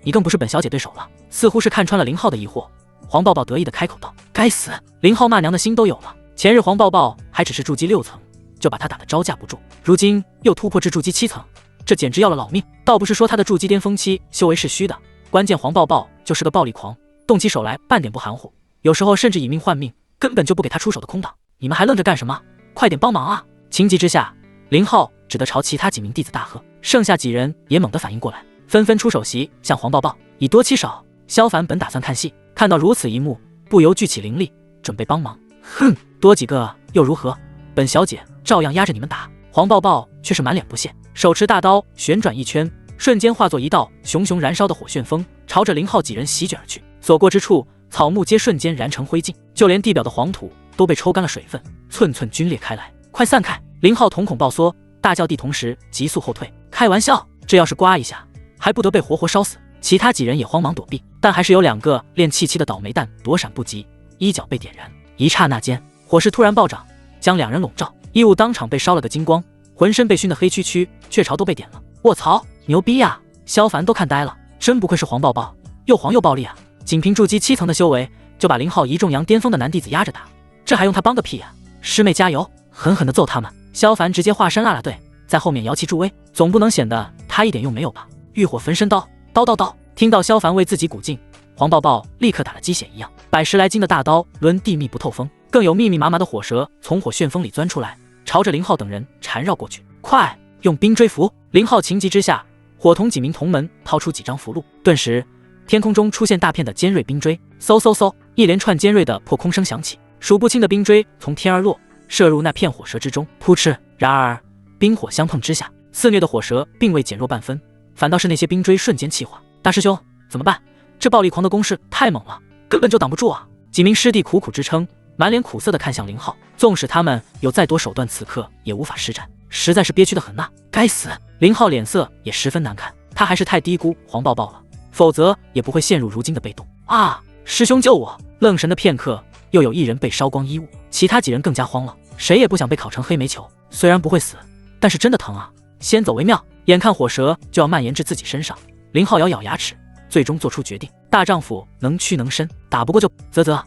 你更不是本小姐对手了。似乎是看穿了林浩的疑惑，黄抱抱得意的开口道。该死！林浩骂娘的心都有了。前日黄抱抱还只是筑基6层，就把他打得招架不住，如今又突破至筑基7层，这简直要了老命。倒不是说他的筑基巅峰期修为是虚的，关键黄抱抱就是个暴力狂，动起手来半点不含糊，有时候甚至以命换命，根本就不给他出手的空档。你们还愣着干什么？快点帮忙啊！情急之下，林浩只得朝其他几名弟子大喝，剩下几人也猛地反应过来，纷纷出手袭向黄抱抱，以多欺少。萧凡本打算看戏，看到如此一幕，不由聚起灵力，准备帮忙。哼，多几个又如何？本小姐照样压着你们打。黄抱抱却是满脸不屑，手持大刀旋转一圈，瞬间化作一道熊熊燃烧的火旋风，朝着林浩几人席卷而去。所过之处，草木皆瞬间燃成灰烬，就连地表的黄土都被抽干了水分，寸寸皲裂开来。快散开！林浩瞳孔暴缩，大叫地同时急速后退。开玩笑，这要是刮一下，还不得被活活烧死？其他几人也慌忙躲避，但还是有2个练气期的倒霉蛋躲闪不及，衣角被点燃。一刹那间，火势突然暴涨，将2人笼罩，衣物当场被烧了个精光，浑身被熏得黑黢黢，雀巢都被点了。卧槽，牛逼呀！萧凡都看呆了，真不愧是黄抱抱，又黄又暴力啊！仅凭筑基7层的修为，就把林浩一众阳巅峰的男弟子压着打，这还用他帮个屁呀！师妹加油，狠狠地揍他们！萧凡直接化身啦啦队，在后面摇旗助威，总不能显得他一点用没有吧？欲火焚身刀，刀刀刀！听到萧凡为自己鼓劲，黄抱抱立刻打了鸡血一样，100来斤的大刀抡地密不透风，更有密密麻麻的火蛇从火旋风里钻出来，朝着林浩等人缠绕过去。快用冰锥符！林浩情急之下，伙同几名同门掏出几张符箓，顿时天空中出现大片的尖锐冰锥，嗖嗖嗖，一连串尖锐的破空声响起，数不清的冰锥从天而落，射入那片火蛇之中，扑哧！然而冰火相碰之下，肆虐的火蛇并未减弱半分，反倒是那些冰锥瞬间气化。大师兄，怎么办？这暴力狂的攻势太猛了，根本就挡不住啊！几名师弟苦苦支撑，满脸苦涩地看向林浩，纵使他们有再多手段，此刻也无法施展，实在是憋屈得很呐！该死！林浩脸色也十分难看，他还是太低估黄抱抱了，否则也不会陷入如今的被动啊！师兄救我！愣神的片刻，又有1人被烧光衣物，其他几人更加慌了，谁也不想被烤成黑煤球，虽然不会死，但是真的疼啊！先走为妙。眼看火蛇就要蔓延至自己身上，林浩咬咬牙齿，最终做出决定。大丈夫能屈能伸，打不过就啧，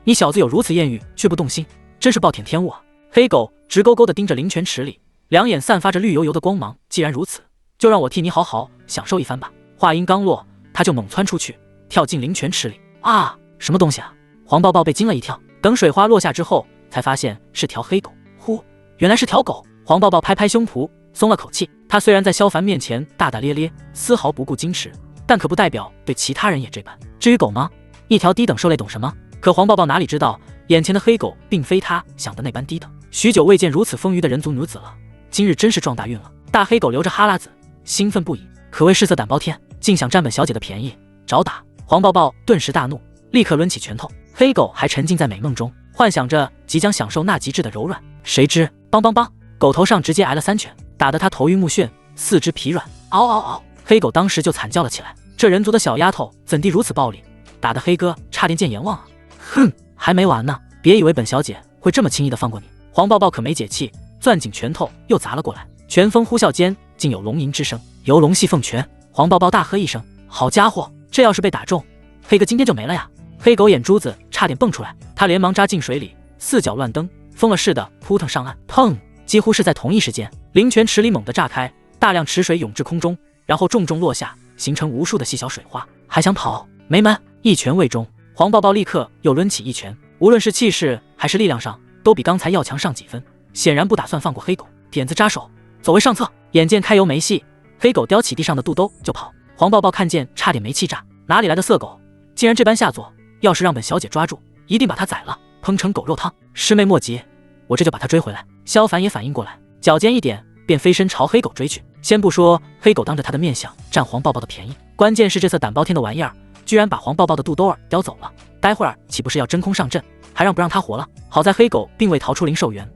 你小子有如此艳遇却不动心，真是暴殄天物啊！黑狗直勾勾地盯着灵泉池里，两眼散发着绿油油的光芒。既然如此，就让我替你好好享受一番吧。话音刚落，他就猛窜出去，跳进灵泉池里。啊，什么东西啊！黄抱抱被惊了一跳，等水花落下之后，才发现是条黑狗。呼，原来是条狗！黄抱抱拍拍胸脯，松了口气。他虽然在萧凡面前大大咧咧，丝毫不顾矜持，但可不代表对其他人也这般。至于狗吗？一条低等兽类懂什么？可黄抱抱哪里知道，眼前的黑狗并非他想的那般低等。许久未见如此丰腴的人族女子了，今日真是撞大运了。大黑狗流着哈喇子，兴奋不已，可谓失色胆包天，竟想占本小姐的便宜，找打！黄抱抱顿时大怒，立刻抡起拳头。黑狗还沉浸在美梦中，幻想着即将享受那极致的柔软，谁知梆梆梆，狗头上直接挨了3拳，打得他头晕目眩，四肢疲软。嗷嗷嗷！黑狗当时就惨叫了起来。这人族的小丫头怎地如此暴力，打得黑哥差点见阎王啊！哼，还没完呢，别以为本小姐会这么轻易的放过你。黄抱抱可没解气，攥紧拳头又砸了过来。拳风呼啸间，竟有龙吟之声，游龙戏凤拳。黄抱抱大喝一声：好家伙，这要是被打中，黑哥今天就没了呀！黑狗眼珠子差点蹦出来，他连忙扎进水里，四脚乱蹬，疯了似的扑腾上岸。砰！几乎是在同一时间，灵泉池里猛地炸开，大量池水涌至空中，然后重重落下，形成无数的细小水花。还想跑？没门！一拳未中，黄抱抱立刻又抡起一拳，无论是气势还是力量上，都比刚才要强上几分，显然不打算放过黑狗。点子扎手，走为上策。眼见开油没戏，黑狗叼起地上的肚兜就跑。黄抱抱看见差点没气炸，哪里来的色狗，竟然这般下作！要是让本小姐抓住，一定把它宰了，烹成狗肉汤。师妹莫急，我这就把它追回来。萧凡也反应过来，脚尖一点，便飞身朝黑狗追去。先不说黑狗当着他的面想占黄抱抱的便宜，关键是这色胆包天的玩意儿，居然把黄抱抱的肚兜儿叼走了。待会儿岂不是要真空上阵，还让不让他活了？好在黑狗并未逃出灵兽园，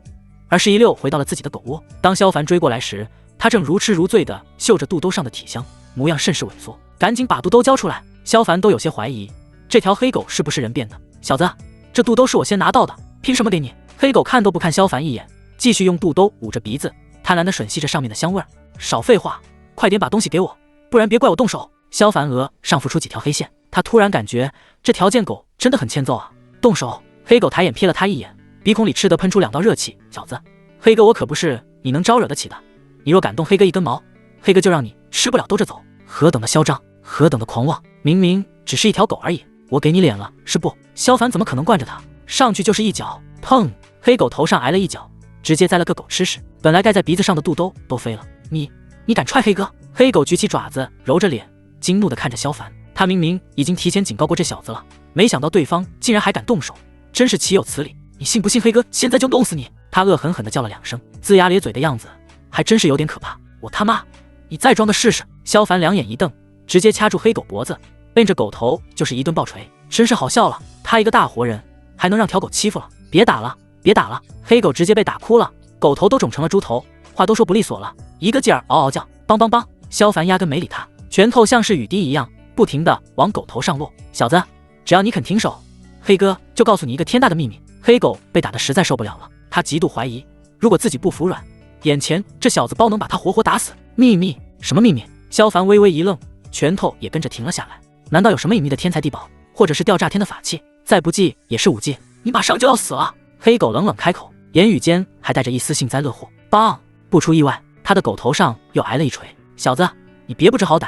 而是一溜回到了自己的狗窝。当萧凡追过来时，他正如痴如醉地嗅着肚兜上的体香，模样甚是萎缩，赶紧把肚兜交出来。萧凡都有些怀疑，这条黑狗是不是人变的？小子，这肚兜是我先拿到的，凭什么给你？黑狗看都不看萧凡一眼，继续用肚兜捂着鼻子，贪婪地吮吸着上面的香味儿。少废话，快点把东西给我，不然别怪我动手。萧凡额上浮出几条黑线，他突然感觉这条贱狗真的很欠揍啊！动手！黑狗抬眼瞥了他一眼，鼻孔里吃得喷出2道热气。小子，黑哥我可不是你能招惹得起的，你若敢动黑哥一根毛，黑哥就让你吃不了兜着走。何等的嚣张，何等的狂妄！明明只是一条狗而已，我给你脸了是不？萧凡怎么可能惯着他？上去就是一脚，砰！黑狗头上挨了一脚，直接栽了个狗吃屎。本来盖在鼻子上的肚兜都飞了。你敢踹黑哥？黑狗举起爪子揉着脸，惊怒地看着萧凡。他明明已经提前警告过这小子了，没想到对方竟然还敢动手，真是岂有此理！你信不信黑哥现在就弄死你？他恶狠狠地叫了2声，龇牙咧嘴的样子还真是有点可怕。我他妈，你再装个试试！萧凡两眼一瞪，直接掐住黑狗脖子，拎着狗头就是一顿暴锤，真是好笑了。他一个大活人还能让条狗欺负了？别打了，别打了！黑狗直接被打哭了，狗头都肿成了猪头，话都说不利索了，一个劲儿嗷嗷叫。梆梆梆！萧凡压根没理他，拳头像是雨滴一样不停地往狗头上落。小子，只要你肯停手，黑哥就告诉你一个天大的秘密。黑狗被打得实在受不了了，他极度怀疑，如果自己不服软，眼前这小子包能把他活活打死。秘密？什么秘密？萧凡微微一愣，拳头也跟着停了下来。难道有什么隐秘的天才地宝，或者是吊炸天的法器？再不济也是武技，你马上就要死了！黑狗冷冷开口，言语间还带着一丝幸灾乐祸。棒！不出意外，他的狗头上又挨了一锤。小子，你别不知好歹，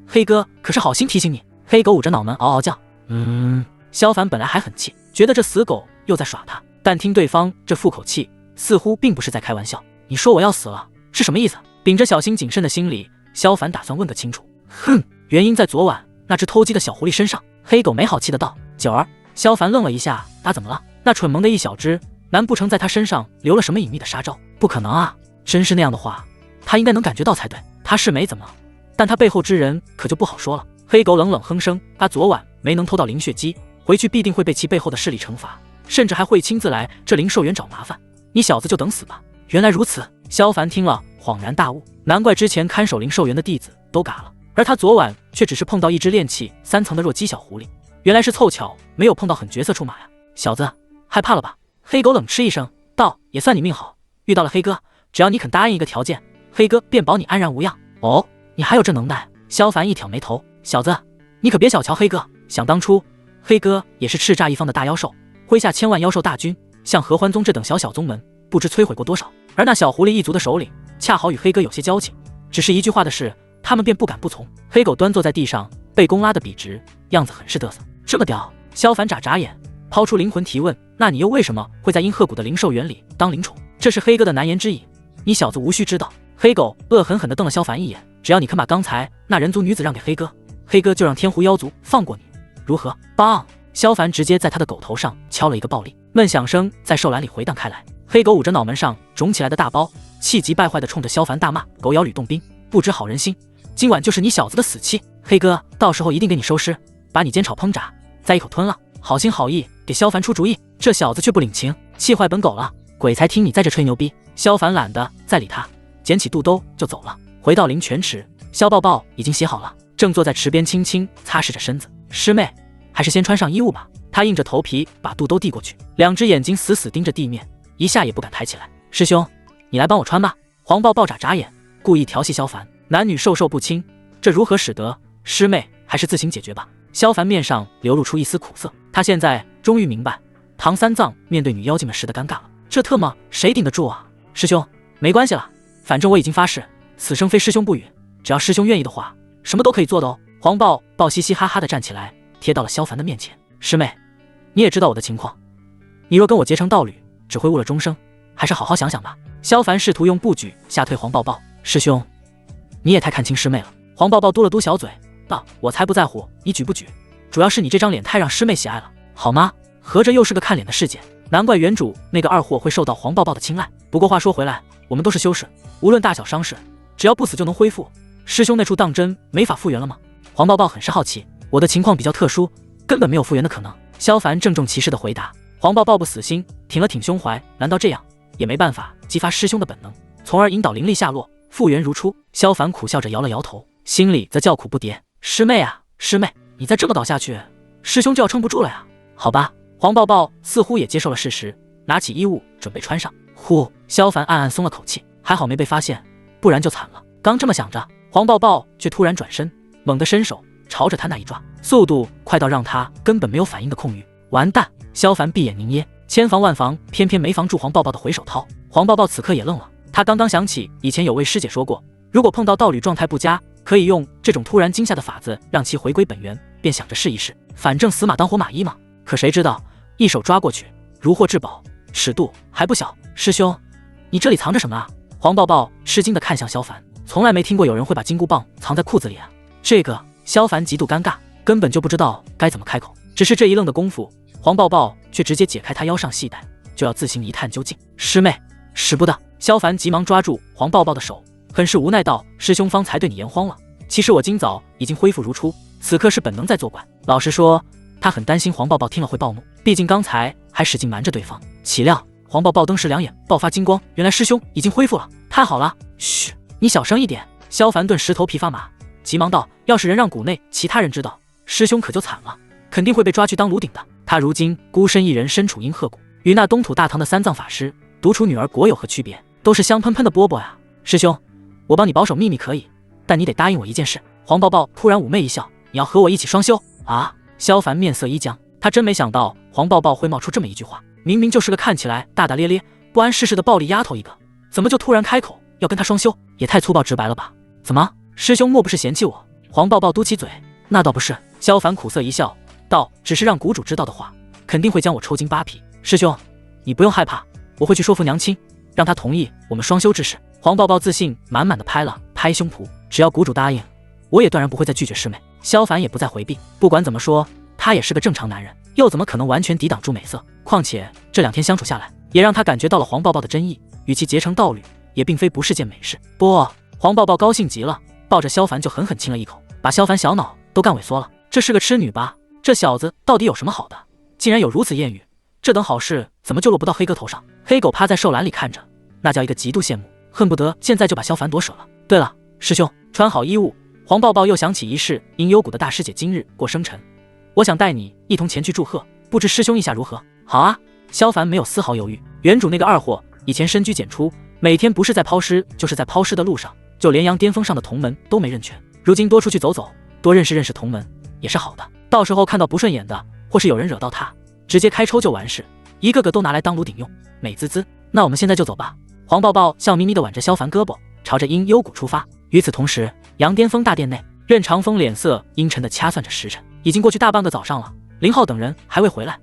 黑哥可是好心提醒你。黑狗捂着脑门嗷嗷叫。萧凡本来还很气，觉得这死狗又在耍他，但听对方这复口气，似乎并不是在开玩笑。你说我要死了是什么意思？秉着小心谨慎的心理，萧凡打算问个清楚。哼，原因在昨晚那只偷鸡的小狐狸身上。黑狗没好气的道。九儿。萧凡愣了一下，他怎么了？那蠢萌的一小只，难不成在他身上留了什么隐秘的杀招？不可能啊！真是那样的话，他应该能感觉到才对。他是没怎么，但他背后之人可就不好说了。黑狗冷冷哼声，他昨晚没能偷到灵血姬，回去必定会被其背后的势力惩罚，甚至还会亲自来这灵兽园找麻烦。你小子就等死吧！原来如此，萧凡听了恍然大悟，难怪之前看守灵兽园的弟子都嘎了，而他昨晚却只是碰到一只炼气3层的弱鸡小狐狸，原来是凑巧没有碰到狠角色出马呀！小子，害怕了吧？黑狗冷嗤一声道：“也算你命好，遇到了黑哥，只要你肯答应一个条件，黑哥便保你安然无恙。”哦，你还有这能耐？萧凡一挑眉头，小子，你可别小瞧黑哥，想当初黑哥也是叱咤一方的大妖兽，麾下千万妖兽大军，像合欢宗这等小宗门，不知摧毁过多少。而那小狐狸一族的首领，恰好与黑哥有些交情，只是一句话的事，他们便不敢不从。黑狗端坐在地上，背弓拉得笔直，样子很是嘚瑟。这么屌？萧凡眨眨眼，抛出灵魂提问：那你又为什么会在阴鹤谷的灵兽园里当灵宠？这是黑哥的难言之隐，你小子无需知道。黑狗恶狠狠地瞪了萧凡一眼，只要你肯把刚才那人族女子让给黑哥，黑哥就让天狐妖族放过你，如何？棒！萧凡直接在他的狗头上敲了一个暴力，闷响声在兽栏里回荡开来。黑狗捂着脑门上肿起来的大包，气急败坏地冲着萧凡大骂：狗咬吕洞宾，不知好人心，今晚就是你小子的死期！黑哥到时候一定给你收尸，把你煎炒烹炸，再一口吞了。好心好意给萧凡出主意，这小子却不领情，气坏本狗了。鬼才听你在这吹牛逼！萧凡懒得再理他，捡起肚兜就走了。回到灵泉池，萧抱抱已经洗好了，正坐在池边轻轻擦拭着身子。师妹，还是先穿上衣物吧。他硬着头皮把肚兜递过去，两只眼睛死死盯着地面，一下也不敢抬起来。师兄，你来帮我穿吧。黄抱抱眨眨眼，故意调戏萧凡，男女授受不亲，这如何使得？师妹还是自行解决吧。萧凡面上流露出一丝苦涩，他现在终于明白唐三藏面对女妖精们时的尴尬了，这特么谁顶得住啊？师兄，没关系了，反正我已经发誓，此生非师兄不允，只要师兄愿意的话，什么都可以做的哦。黄抱抱嘻嘻哈哈地站起来，贴到了萧凡的面前。师妹，你也知道我的情况，你若跟我结成道侣，只会误了终生，还是好好想想吧。萧凡试图用不举吓退黄抱抱。师兄，你也太看轻师妹了。黄抱抱嘟了嘟小嘴道：我才不在乎你举不举，主要是你这张脸太让师妹喜爱了，好吗？合着又是个看脸的事件，难怪原主那个二货会受到黄抱抱的青睐。不过话说回来，我们都是修士，无论大小伤势，只要不死就能恢复。师兄那处当真没法复原了吗？黄抱抱很是好奇。我的情况比较特殊，根本没有复原的可能。萧凡郑重其事的回答。黄抱抱不死心，挺了挺胸怀，难道这样也没办法激发师兄的本能，从而引导灵力下落，复原如初？萧凡苦笑着摇了摇头，心里则叫苦不迭。师妹啊，师妹，你再这么倒下去，师兄就要撑不住了呀。好吧，黄抱抱似乎也接受了事实，拿起衣物准备穿上。呼，萧凡暗暗松了口气，还好没被发现，不然就惨了。刚这么想着，黄抱抱却突然转身，猛地伸手朝着他那一抓，速度快到让他根本没有反应的空余。完蛋！萧凡闭眼凝噎，千防万防，偏偏没防住黄抱抱的回手掏。黄抱抱此刻也愣了，他刚刚想起以前有位师姐说过，如果碰到道侣状态不佳，可以用这种突然惊吓的法子让其回归本源，便想着试一试，反正死马当活马医嘛。可谁知道一手抓过去，如获至宝，尺度还不小。师兄，你这里藏着什么啊？黄抱抱吃惊地看向萧凡，从来没听过有人会把金箍棒藏在裤子里啊。这个萧凡极度尴尬，根本就不知道该怎么开口。只是这一愣的功夫，黄抱抱却直接解开他腰上系带，就要自行一探究竟。师妹，使不得！萧凡急忙抓住黄抱抱的手，很是无奈道：师兄方才对你言慌了，其实我今早已经恢复如初，此刻是本能在作怪。老实说，他很担心黄抱抱听了会暴怒，毕竟刚才还使劲瞒着对方。岂料黄抱抱登时两眼爆发金光，原来师兄已经恢复了，太好了！嘘，你小声一点。萧凡顿时头皮发麻，急忙道：要是人让谷内其他人知道，师兄可就惨了，肯定会被抓去当炉鼎的。他如今孤身一人身处阴鹤谷，与那东土大唐的三藏法师独处女儿国有何区别？都是香喷喷的饽饽呀！师兄，我帮你保守秘密可以，但你得答应我一件事。黄抱抱突然妩媚一笑：你要和我一起双修啊？萧凡面色一僵，他真没想到黄抱抱会冒出这么一句话，明明就是个看起来大大咧咧、不谙世事的暴力丫头一个，怎么就突然开口要跟他双修？也太粗暴直白了吧？怎么，师兄莫不是嫌弃我？黄抱抱嘟起嘴：那倒不是。萧凡苦涩一笑道：只是让谷主知道的话，肯定会将我抽筋扒皮。师兄，你不用害怕，我会去说服娘亲，让她同意我们双修之事。黄抱抱自信满满的拍了拍胸脯：只要谷主答应，我也断然不会再拒绝师妹。萧凡也不再回避，不管怎么说，他也是个正常男人，又怎么可能完全抵挡住美色？况且这2天相处下来，也让他感觉到了黄抱抱的真意，与其结成道侣，也并非不是件美事。不，黄抱抱高兴极了，抱着萧凡就狠狠亲了一口，把萧凡小脑都干萎缩了。这是个痴女吧？这小子到底有什么好的？竟然有如此艳遇，这等好事怎么就落不到黑哥头上？黑狗趴在兽栏里看着，那叫一个极度羡慕，恨不得现在就把萧凡夺舍了。对了，师兄，穿好衣物。黄抱抱又想起一事，阴幽谷的大师姐今日过生辰，我想带你一同前去祝贺，不知师兄意下如何？好啊！萧凡没有丝毫犹豫。原主那个二货以前深居简出，每天不是在抛尸就是在抛尸的路上，就连阳巅峰上的同门都没认全。如今多出去走走，多认识认识同门，也是好的，到时候看到不顺眼的，或是有人惹到他，直接开抽就完事，一个个都拿来当炉鼎用，美滋滋。那我们现在就走吧。黄抱抱笑眯眯地挽着萧凡胳膊，朝着阴幽谷出发。与此同时，杨巅峰大殿内，任长风脸色阴沉地掐算着时辰，已经过去大半个早上了，林浩等人还未回来，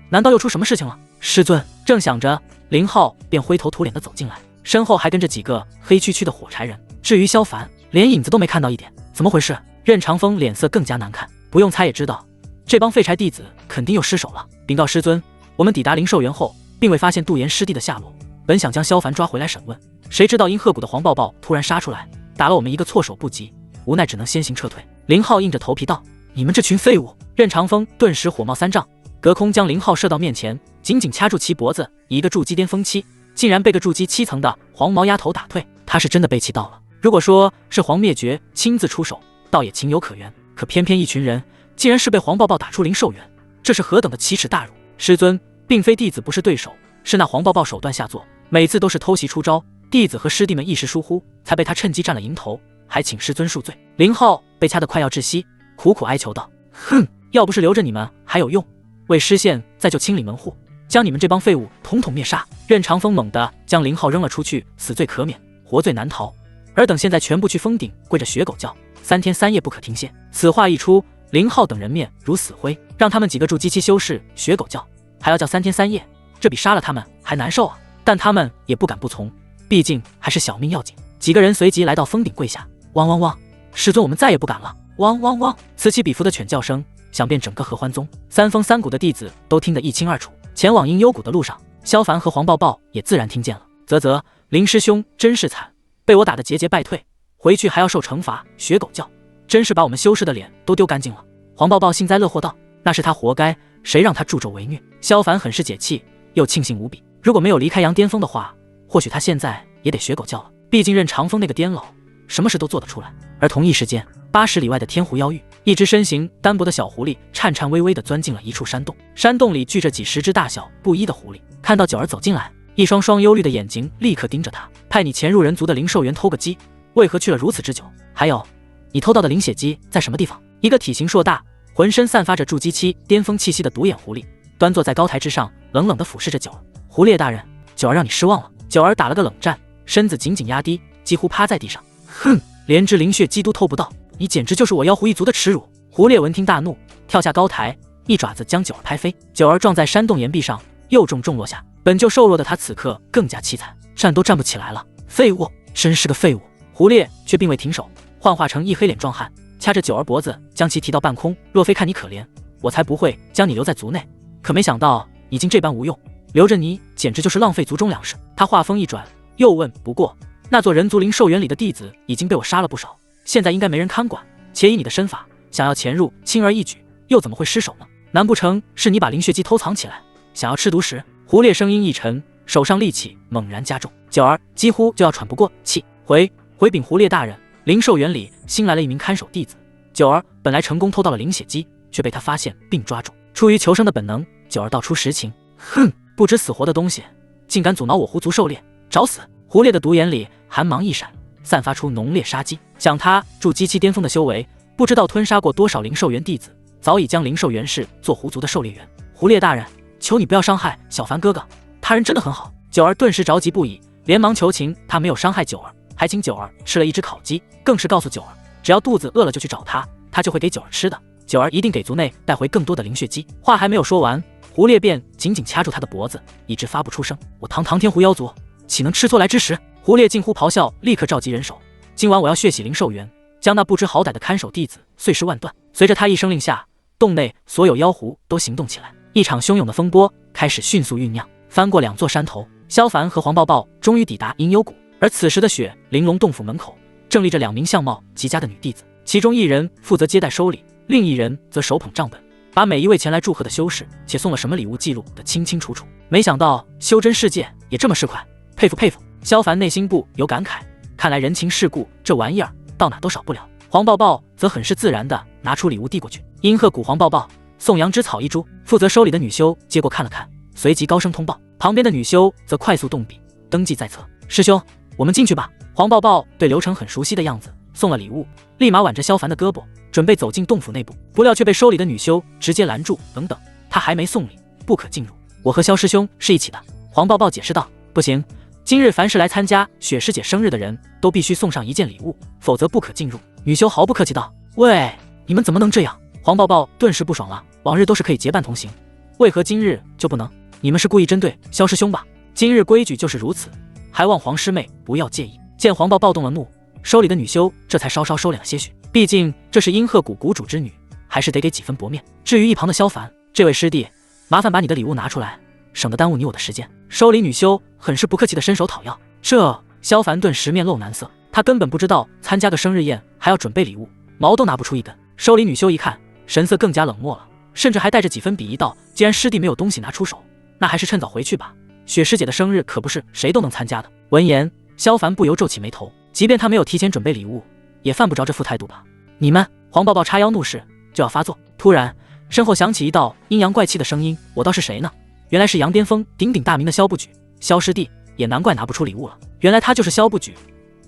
难道又出什么事情了？师尊，正想着，林浩便灰头土脸地走进来，身后还跟着几个黑黢黢的火柴人。至于萧凡，连影子都没看到一点，怎么回事？任长风脸色更加难看，不用猜也知道，这帮废柴弟子肯定又失手了。禀告师尊，我们抵达灵兽园后，并未发现杜岩师弟的下落，本想将萧凡抓回来审问，谁知道阴鹤谷的黄抱抱突然杀出来，打了我们一个措手不及，无奈只能先行撤退。林浩硬着头皮道：“你们这群废物！”任长风顿时火冒三丈，隔空将林浩射到面前，紧紧掐住其脖子，以一个筑基巅峰期，竟然被个筑基7层的黄毛丫头打退，他是真的被气到了。如果说是黄灭绝亲自出手，倒也情有可原，可偏偏一群人竟然是被黄抱抱打出灵兽园，这是何等的奇耻大辱！师尊，并非弟子不是对手，是那黄抱抱手段下作，每次都是偷袭出招，弟子和师弟们一时疏忽，才被他趁机占了营头，还请师尊恕罪。林浩被掐得快要窒息，苦苦哀求道：“哼，要不是留着你们还有用，为师现在就清理门户，将你们这帮废物统统灭杀。”任长风猛地将林浩扔了出去，死罪可免，活罪难逃。尔等现在全部去封顶跪着学狗叫，3天3夜不可停歇。此话一出，林浩等人面如死灰，让他们几个筑基期修士学狗叫，还要叫3天3夜，这比杀了他们还难受啊！但他们也不敢不从，毕竟还是小命要紧。几个人随即来到封顶跪下，汪汪汪！师尊，我们再也不敢了！汪汪汪！此起彼伏的犬叫声，响遍整个合欢宗，三峰三谷的弟子都听得一清二楚。前往阴幽谷的路上，萧凡和黄抱抱也自然听见了。啧，林师兄真是惨，被我打得节节败退，回去还要受惩罚，学狗叫，真是把我们修士的脸都丢干净了。黄抱抱幸灾乐祸道：“那是他活该，谁让他助纣为虐？”萧凡很是解气，又庆幸无比。如果没有离开杨巅峰的话，或许他现在也得学狗叫了。毕竟任长风那个癫佬，什么事都做得出来。而同一时间，80里外的天湖妖域，一只身形单薄的小狐狸颤颤巍巍地钻进了一处山洞。山洞里聚着几十只大小不一的狐狸，看到九儿走进来，一双双忧虑的眼睛立刻盯着他。派你潜入人族的灵兽园偷个鸡，为何去了如此之久？还有，你偷到的灵血鸡在什么地方？一个体型硕大，浑身散发着筑基期巅峰气息的独眼狐狸，端坐在高台之上，冷冷地俯视着九儿。狐狸大人，九儿让你失望了。九儿打了个冷战，身子紧紧压低，几乎趴在地上。哼，连只灵血鸡都偷不到，你简直就是我妖狐一族的耻辱！狐狸闻听大怒，跳下高台，一爪子将九儿拍飞。九儿撞在山洞岩壁上，又重落下。本就瘦弱的他此刻更加凄惨，站都站不起来了。废物，真是个废物！狐狸却并未停手，幻化成一黑脸壮汉，掐着九儿脖子，将其提到半空。若非看你可怜，我才不会将你留在族内。可没想到已经这般无用，留着你简直就是浪费族中粮食。他话锋一转，又问：不过那座人族灵兽园里的弟子已经被我杀了不少，现在应该没人看管，且以你的身法，想要潜入轻而易举，又怎么会失手呢？难不成是你把灵血鸡偷藏起来，想要吃独食？狐狸声音一沉，手上力气猛然加重，九儿几乎就要喘不过气。回禀狐狸大人，灵兽园里新来了一名看守弟子。九儿本来成功偷到了灵血鸡，却被他发现并抓住。出于求生的本能，九儿道出实情。哼，不知死活的东西，竟敢阻挠我狐族狩猎，找死！狐狸的独眼里寒芒一闪，散发出浓烈杀机。想他筑基期巅峰的修为，不知道吞杀过多少灵兽园弟子，早已将灵兽园视作狐族的狩猎园。狐狸大人，求你不要伤害小凡哥哥，他人真的很好。九儿顿时着急不已，连忙求情他没有伤害九儿，还请九儿吃了一只烤鸡，更是告诉九儿，只要肚子饿了就去找他，他就会给九儿吃的。九儿一定给族内带回更多的灵血鸡。话还没有说完，狐狸便紧紧掐住他的脖子，以致发不出声。我堂天湖妖族，岂能吃错来之食？狐狸近乎咆哮，立刻召集人手，今晚我要血洗灵兽园，将那不知好歹的看守弟子碎尸万段。随着他一声令下，洞内所有妖狐都行动起来，一场汹涌的风波开始迅速酝酿。翻过2座山头，萧凡和黄抱抱终于抵达阴幽谷。而此时的雪玲珑洞府门口正立着2名相貌极佳的女弟子，其中一人负责接待收礼，另一人则手捧账本，把每一位前来祝贺的修士且送了什么礼物记录得清清楚楚。没想到修真世界也这么市侩，佩服佩服！萧凡内心不由感慨，看来人情世故这玩意儿到哪都少不了。黄抱抱则很是自然地拿出礼物递过去，阴鹤谷黄抱抱送羊脂草1株。负责收礼的女修接过看了看，随即高声通报，旁边的女修则快速动笔登记在册。师兄，我们进去吧。黄抱抱对流程很熟悉的样子，送了礼物，立马挽着萧凡的胳膊，准备走进洞府内部，不料却被收礼的女修直接拦住。等等，他还没送礼，不可进入。我和萧师兄是一起的。黄抱抱解释道。不行，今日凡是来参加雪师姐生日的人都必须送上一件礼物，否则不可进入。女修毫不客气道。喂，你们怎么能这样？黄抱抱顿时不爽了，往日都是可以结伴同行，为何今日就不能？你们是故意针对萧师兄吧？今日规矩就是如此，还望黄师妹不要介意。见黄抱抱动了怒，收礼的女修这才稍稍收敛了些许，毕竟这是阴鹤谷谷主之女，还是得给几分薄面。至于一旁的萧凡，这位师弟，麻烦把你的礼物拿出来，省得耽误你我的时间。收礼女修很是不客气的伸手讨要。这萧凡顿时面露难色，他根本不知道参加个生日宴还要准备礼物，毛都拿不出一根。收礼女修一看，神色更加冷漠了，甚至还带着几分鄙夷道：既然师弟没有东西拿出手，那还是趁早回去吧，雪师姐的生日可不是谁都能参加的。闻言，萧凡不由皱起眉头，即便他没有提前准备礼物，也犯不着这副态度吧。你们！黄抱抱叉腰怒视，就要发作。突然身后响起一道阴阳怪气的声音，我倒是谁呢？原来是杨巅峰鼎鼎大名的萧不举。萧师弟，也难怪拿不出礼物了，原来他就是萧不举，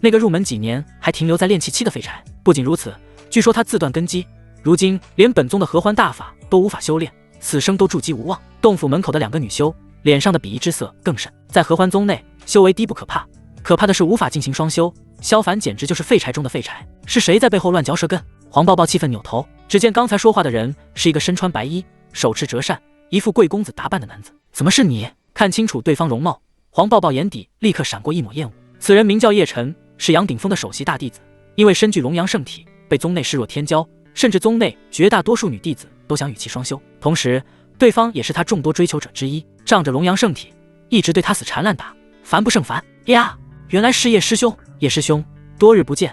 那个入门几年还停留在炼气期的废柴。不仅如此，据说他自断根基，如今连本宗的合欢大法都无法修炼，此生都筑基无望。洞府门口的两个女修脸上的鄙夷之色更甚，在合欢宗内，修为低不可怕，可怕的是无法进行双修。萧凡简直就是废柴中的废柴，是谁在背后乱嚼舌根？黄抱抱气愤扭头，只见刚才说话的人是一个身穿白衣，手持折扇，一副贵公子打扮的男子。怎么是你？看清楚对方容貌，黄抱抱眼底立刻闪过一抹厌恶。此人名叫叶晨，是杨顶峰的首席大弟子，因为身具龙阳圣体，被宗内视若天骄，甚至宗内绝大多数女弟子都想与其双修。同时，对方也是他众多追求者之一，仗着龙阳圣体，一直对他死缠烂打，烦不胜烦呀！原来是叶师兄。叶师兄，多日不见，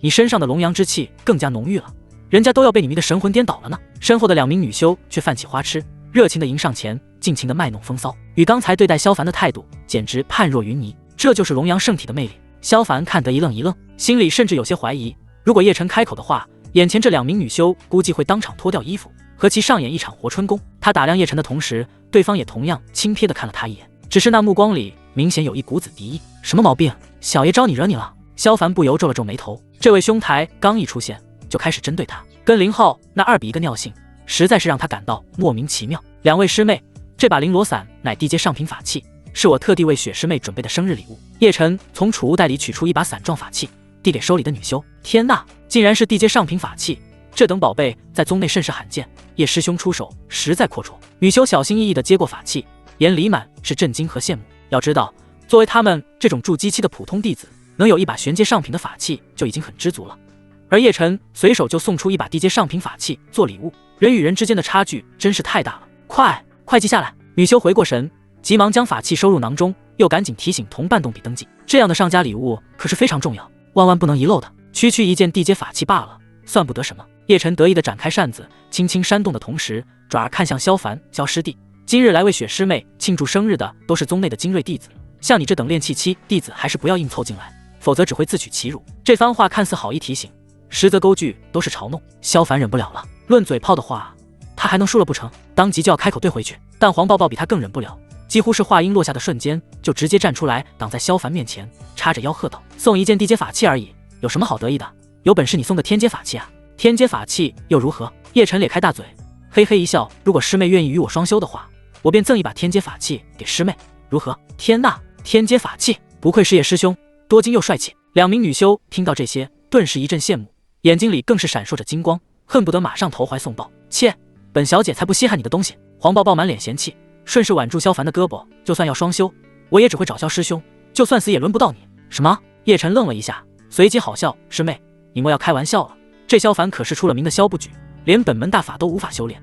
你身上的龙阳之气更加浓郁了，人家都要被你迷得神魂颠倒了呢。身后的两名女修却泛起花痴，热情地迎上前，尽情地卖弄风骚，与刚才对待萧凡的态度简直判若云泥。这就是龙阳圣体的魅力。萧凡看得一愣一愣，心里甚至有些怀疑，如果叶晨开口的话，眼前这两名女修估计会当场脱掉衣服，和其上演一场活春宫。他打量叶晨的同时，对方也同样轻瞥地看了他一眼，只是那目光里明显有一股子敌意。什么毛病？小爷招你惹你了？萧凡不由皱了皱眉头，这位兄台刚一出现就开始针对他，跟林浩那2比1个尿性，实在是让他感到莫名其妙。两位师妹，这把绫罗伞乃地阶上品法器，是我特地为雪师妹准备的生日礼物。叶晨从储物袋里取出一把伞状法器，递给收礼的女修。天呐，竟然是地阶上品法器，这等宝贝在宗内甚是罕见，叶师兄出手实在阔绰。女修小心翼翼地接过法器，眼里满是震惊和羡慕。要知道，作为他们这种筑基期的普通弟子，能有一把玄阶上品的法器就已经很知足了，而叶晨随手就送出一把地阶上品法器做礼物，人与人之间的差距真是太大了。快记下来！女修回过神，急忙将法器收入囊中，又赶紧提醒同伴动笔登记。这样的上家礼物可是非常重要，万万不能遗漏的。区区一件地阶法器罢了，算不得什么。叶晨得意地展开扇子，轻轻扇动的同时，转而看向萧凡。萧师弟，今日来为雪师妹庆祝生日的都是宗内的精锐弟子，像你这等炼气期弟子还是不要硬凑进来，否则只会自取其辱。这番话看似好意提醒，实则勾句都是嘲弄。萧凡忍不了了，论嘴炮的话，他还能输了不成？当即就要开口对回去，但黄抱抱比他更忍不了，几乎是话音落下的瞬间，就直接站出来挡在萧凡面前，叉着腰喝道：送一件地阶法器而已，有什么好得意的？有本事你送个天阶法器啊！天阶法器又如何？叶晨咧开大嘴，嘿嘿一笑，如果师妹愿意与我双修的话，我便赠一把天阶法器给师妹，如何？天呐，天阶法器，不愧是叶师兄，多金又帅气。两名女修听到这些，顿时一阵羡慕，眼睛里更是闪烁着金光，恨不得马上投怀送抱。切，本小姐才不稀罕你的东西。黄抱抱满脸嫌弃，顺势挽住萧凡的胳膊，就算要双修，我也只会找萧师兄，就算死也轮不到你。什么？叶晨愣了一下，随即好笑，师妹，你莫要开玩笑了，这萧凡可是出了名的萧不举，连本门大法都无法修炼，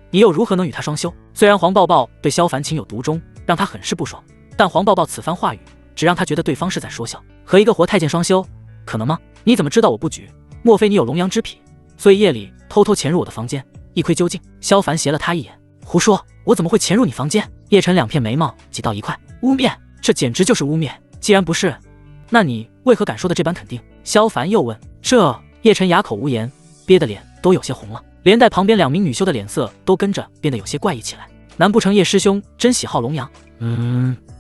你又如何能与他双修？虽然黄抱抱对萧凡情有独钟，让他很是不爽，但黄抱抱此番话语只让他觉得对方是在说笑。和一个活太监双修，可能吗？你怎么知道我不举？莫非你有龙阳之癖，所以夜里偷偷潜入我的房间一窥究竟？萧凡斜了他一眼，胡说，我怎么会潜入你房间？叶晨两片眉毛挤到一块，污蔑，这简直就是污蔑。既然不是，那你为何敢说的这般肯定？萧凡又问。这叶晨哑口无言，憋得脸都有些红了，连带旁边两名女修的脸色都跟着变得有些怪异起来。难不成叶师兄真喜好龙阳？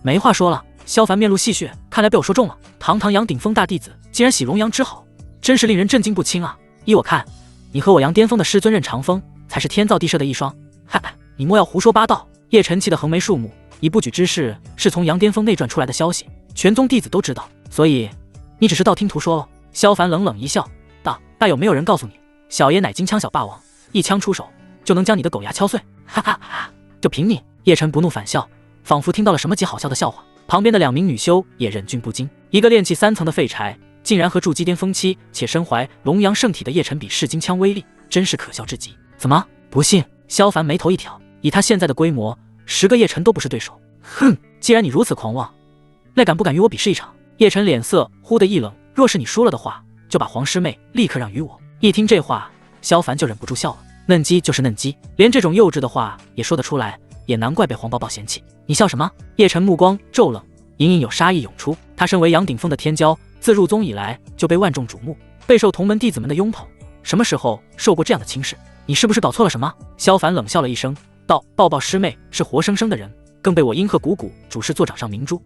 没话说了。萧凡面露戏谑，看来被我说中了。堂堂杨顶峰大弟子竟然喜龙阳之好，真是令人震惊不轻啊！依我看，你和我杨巅峰的师尊任长风才是天造地设的一双。嗨，你莫要胡说八道！叶晨气的横眉竖目，以不举之势是从杨巅峰内传出来的消息，全宗弟子都知道，所以你只是道听途说喽。萧凡冷冷一笑，道：大有没有人告诉你，小爷乃金枪小霸王，一枪出手就能将你的狗牙敲碎？哈哈哈！就凭你！叶晨不怒反笑，仿佛听到了什么极好笑的笑话。旁边的2名女修也忍俊不禁，一个炼气3层的废柴，竟然和筑基巅峰期且身怀龙阳圣体的叶晨比试金枪威力，真是可笑至极。怎么不信？萧凡眉头一挑，以他现在的规模，10个叶晨都不是对手。哼，既然你如此狂妄，那敢不敢与我比试一场？叶晨脸色忽地一冷，若是你输了的话，就把黄师妹立刻让与我。一听这话，萧凡就忍不住笑了。嫩鸡就是嫩鸡，连这种幼稚的话也说得出来，也难怪被黄抱抱嫌弃。你笑什么？叶晨目光骤冷，隐隐有杀意涌出。他身为杨顶峰的天骄，自入宗以来就被万众瞩目，备受同门弟子们的拥捧，什么时候受过这样的轻视？你是不是搞错了什么？萧凡冷笑了一声，道：抱抱师妹是活生生的人，更被我阴鹤鼓鼓主事座掌上明珠，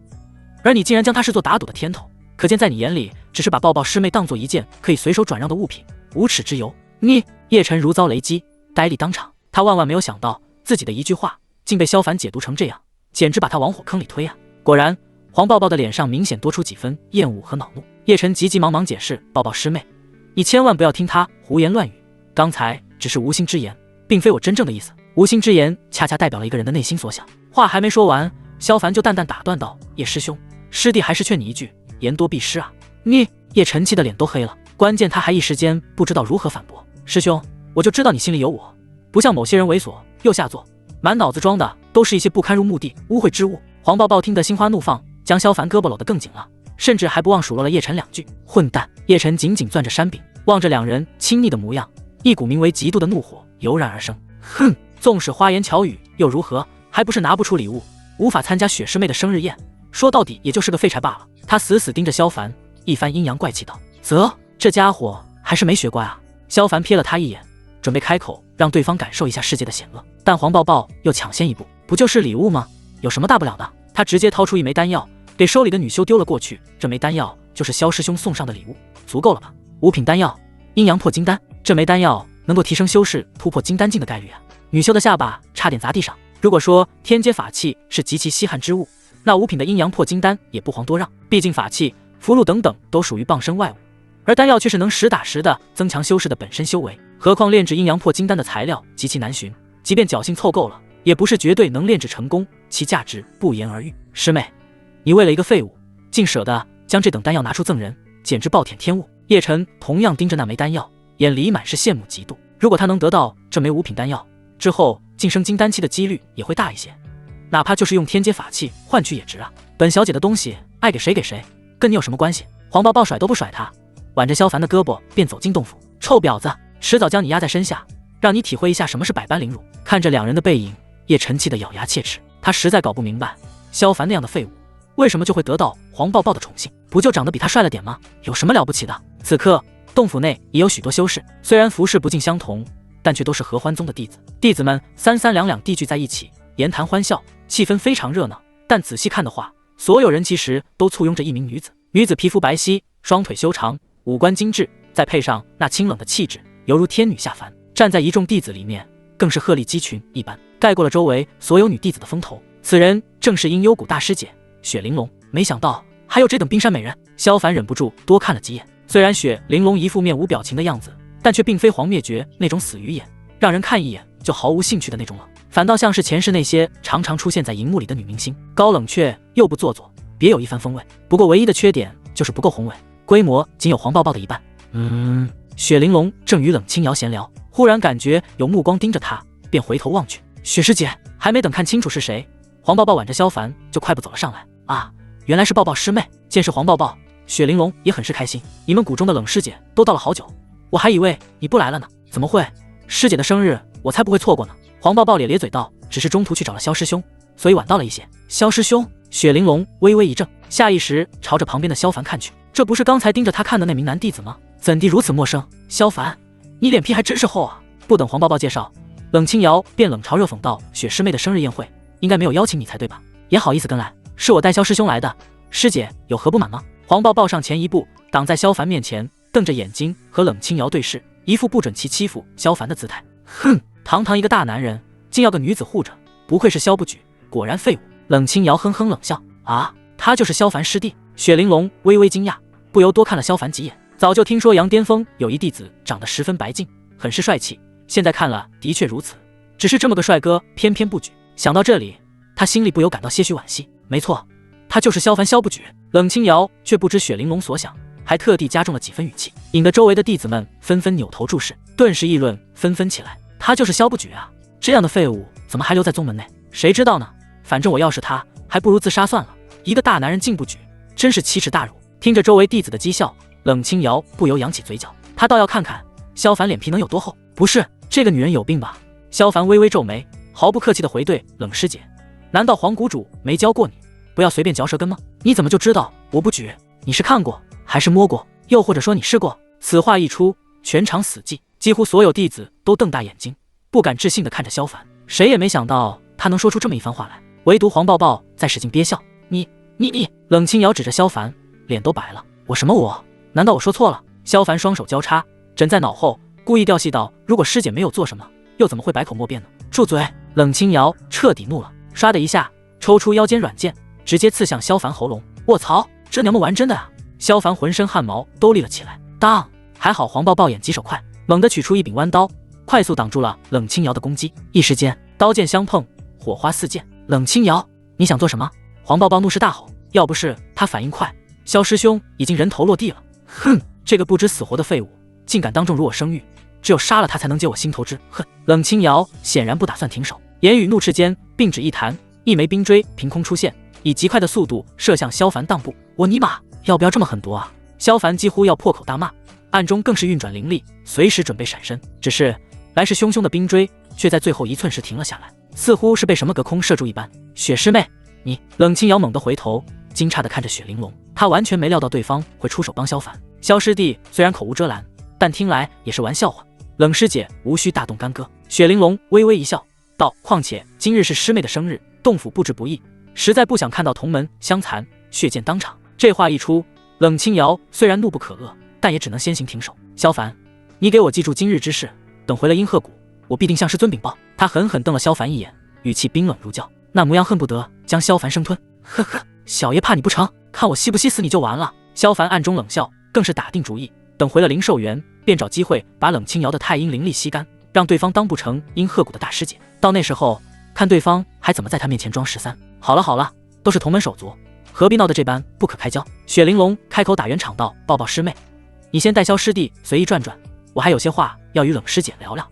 而你竟然将她视作打赌的天头，可见在你眼里只是把抱抱师妹当作一件可以随手转让的物品，无耻之尤。你！叶晨如遭雷击，呆立当场。他万万没有想到，自己的一句话竟被萧凡解读成这样，简直把他往火坑里推啊！果然，黄抱抱的脸上明显多出几分厌恶和恼怒。叶晨急急忙忙解释：抱抱师妹，你千万不要听他胡言乱语，刚才只是无心之言，并非我真正的意思。无心之言恰恰代表了一个人的内心所想。话还没说完，萧凡就淡淡打断道：叶师兄，师弟还是劝你一句，言多必失啊！你！叶晨气的脸都黑了，关键他还一时间不知道如何反驳。师兄，我就知道你心里有我，不像某些人猥琐又下作，满脑子装的都是一些不堪入目的污秽之物。黄抱抱听得心花怒放，将萧凡胳膊搂得更紧了，甚至还不忘数落了叶晨2句。混蛋！叶晨紧紧攥着山柄，望着2人亲昵的模样，一股名为嫉妒的怒火油然而生。哼，纵使花言巧语又如何，还不是拿不出礼物，无法参加雪师妹的生日宴，说到底也就是个废柴罢了。他死死盯着萧凡，一番阴阳怪气道：啧，这家伙还是没学乖啊。萧凡瞥了他一眼，准备开口让对方感受一下世界的险恶，但黄抱抱又抢先一步：不就是礼物吗？有什么大不了的？他直接掏出一枚丹药，给收礼的女修丢了过去。这枚丹药就是萧师兄送上的礼物，足够了吧？5品丹药，阴阳破金丹。这枚丹药能够提升修士突破金丹境的概率啊！女修的下巴差点砸地上。如果说天阶法器是极其稀罕之物，那5品的阴阳破金丹也不遑多让。毕竟法器、符箓等等都属于傍身外物，而丹药却是能实打实的增强修士的本身修为。何况炼制阴阳破金丹的材料极其难寻，即便侥幸凑够了，也不是绝对能炼制成功，其价值不言而喻。师妹，你为了一个废物，竟舍得将这等丹药拿出赠人，简直暴殄天物。叶晨同样盯着那枚丹药，眼里满是羡慕嫉妒。如果他能得到这枚5品丹药，之后晋升金丹期的几率也会大一些，哪怕就是用天阶法器换取也值啊！本小姐的东西爱给谁给谁，跟你有什么关系？黄抱抱甩都不甩他，挽着萧凡的胳膊便走进洞府。臭婊子，迟早将你压在身下，让你体会一下什么是百般凌辱。看着2人的背影，叶晨气得咬牙切齿。他实在搞不明白，萧凡那样的废物为什么就会得到黄抱抱的宠幸？不就长得比他帅了点吗？有什么了不起的？此刻洞府内也有许多修士，虽然服饰不尽相同，但却都是合欢宗的弟子。弟子们三三两两地聚在一起，言谈欢笑，气氛非常热闹。但仔细看的话，所有人其实都簇拥着一名女子。女子皮肤白皙，双腿修长，五官精致，再配上那清冷的气质，犹如天女下凡。站在一众弟子里面，更是鹤立鸡群一般，盖过了周围所有女弟子的风头。此人正是阴幽谷大师姐雪玲珑。没想到还有这等冰山美人，萧凡忍不住多看了几眼。虽然雪玲珑一副面无表情的样子，但却并非黄灭绝那种死鱼眼，让人看一眼就毫无兴趣的那种了，反倒像是前世那些常常出现在荧幕里的女明星，高冷却又不做作，别有一番风味。不过唯一的缺点就是不够宏伟，规模仅有黄抱抱的一半。雪玲珑正与冷清瑶闲聊，忽然感觉有目光盯着她，便回头望去。雪师姐，还没等看清楚是谁，黄抱抱挽着萧凡就快步走了上来。啊，原来是抱抱师妹。见是黄抱抱，雪玲珑也很是开心。你们谷中的冷师姐都到了好久，我还以为你不来了呢。怎么会？师姐的生日我才不会错过呢。黄抱抱咧咧嘴道，只是中途去找了萧师兄，所以晚到了一些。萧师兄？雪玲珑微微一怔，下意识朝着旁边的萧凡看去，这不是刚才盯着他看的那名男弟子吗？怎地如此陌生？萧凡，你脸皮还真是厚啊！不等黄抱抱介绍，冷清瑶便冷嘲热讽道，雪师妹的生日宴会应该没有邀请你才对吧？也好意思跟来，是我带萧师兄来的，师姐有何不满吗？黄抱抱上前一步，挡在萧凡面前，瞪着眼睛和冷清瑶对视，一副不准其欺负萧凡的姿态。哼，堂堂一个大男人，竟要个女子护着，不愧是萧不举，果然废物。冷清瑶哼哼冷笑，啊，他就是萧凡师弟。雪玲珑微微惊讶，不由多看了萧凡几眼。早就听说杨巅峰有一弟子长得十分白净，很是帅气，现在看了的确如此。只是这么个帅哥偏偏不举，想到这里，他心里不由感到些许惋惜。没错，他就是萧凡萧不举。冷清瑶却不知雪玲珑所想，还特地加重了几分语气，引得周围的弟子们纷纷扭头注视，顿时议论纷纷起来。他就是萧不举啊，这样的废物怎么还留在宗门内？谁知道呢？反正我要是他，还不如自杀算了。一个大男人竟不举，真是奇耻大辱。听着周围弟子的讥笑，冷清瑶不由扬起嘴角，他倒要看看萧凡脸皮能有多厚。不是，这个女人有病吧？萧凡微微皱眉，毫不客气地回对冷师姐，难道黄谷主没教过你不要随便嚼舌根吗？你怎么就知道我不举？你是看过还是摸过？又或者说你试过？此话一出，全场死寂，几乎所有弟子都瞪大眼睛，不敢置信地看着萧凡。谁也没想到他能说出这么一番话来，唯独黄抱抱在使劲憋笑。你，冷清瑶指着萧凡，脸都白了。我什么我？难道我说错了？萧凡双手交叉枕在脑后，故意调戏道：如果师姐没有做什么，又怎么会百口莫辩呢？住嘴！冷清瑶彻底怒了，唰的一下抽出腰间软剑，直接刺向萧凡喉咙。卧槽，这娘们玩真的啊！萧凡浑身汗毛都立了起来。当，还好黄抱抱眼疾手快，猛地取出一柄弯刀，快速挡住了冷清瑶的攻击。一时间刀剑相碰，火花四溅。冷清瑶，你想做什么？黄抱抱怒视大吼，要不是他反应快，萧师兄已经人头落地了。哼，这个不知死活的废物，竟敢当众辱我声誉，只有杀了他才能解我心头之恨。冷清瑶显然不打算停手，言语怒斥间，并指一弹，一枚冰锥凭空出现，以极快的速度射向萧凡裆部。我尼玛，要不要这么狠毒啊？萧凡几乎要破口大骂，暗中更是运转灵力，随时准备闪身。只是来势汹汹的冰锥却在最后一寸时停了下来，似乎是被什么隔空射住一般。雪师妹，你！冷清瑶猛地回头，惊诧地看着雪玲珑，她完全没料到对方会出手帮萧凡。萧师弟虽然口无遮拦，但听来也是玩笑话。冷师姐无需大动干戈。雪玲珑微微一笑，道：况且今日是师妹的生日，洞府布置不易，实在不想看到同门相残，血溅当场。这话一出，冷清瑶虽然怒不可遏，但也只能先行停手。萧凡，你给我记住今日之事，等回了阴鹤谷，我必定向师尊禀报。他狠狠瞪了萧凡一眼，语气冰冷如胶，那模样恨不得将萧凡生吞。呵呵，小爷怕你不成，看我吸不吸死你就完了。萧凡暗中冷笑，更是打定主意，等回了灵兽园，便找机会把冷清瑶的太阴灵力吸干，让对方当不成阴鹤谷的大师姐。到那时候，看对方还怎么在他面前装13。好了，都是同门手足，何必闹得这般不可开交？雪玲珑开口打圆场道：抱抱师妹，你先带萧师弟随意转转，我还有些话要与冷师姐聊聊。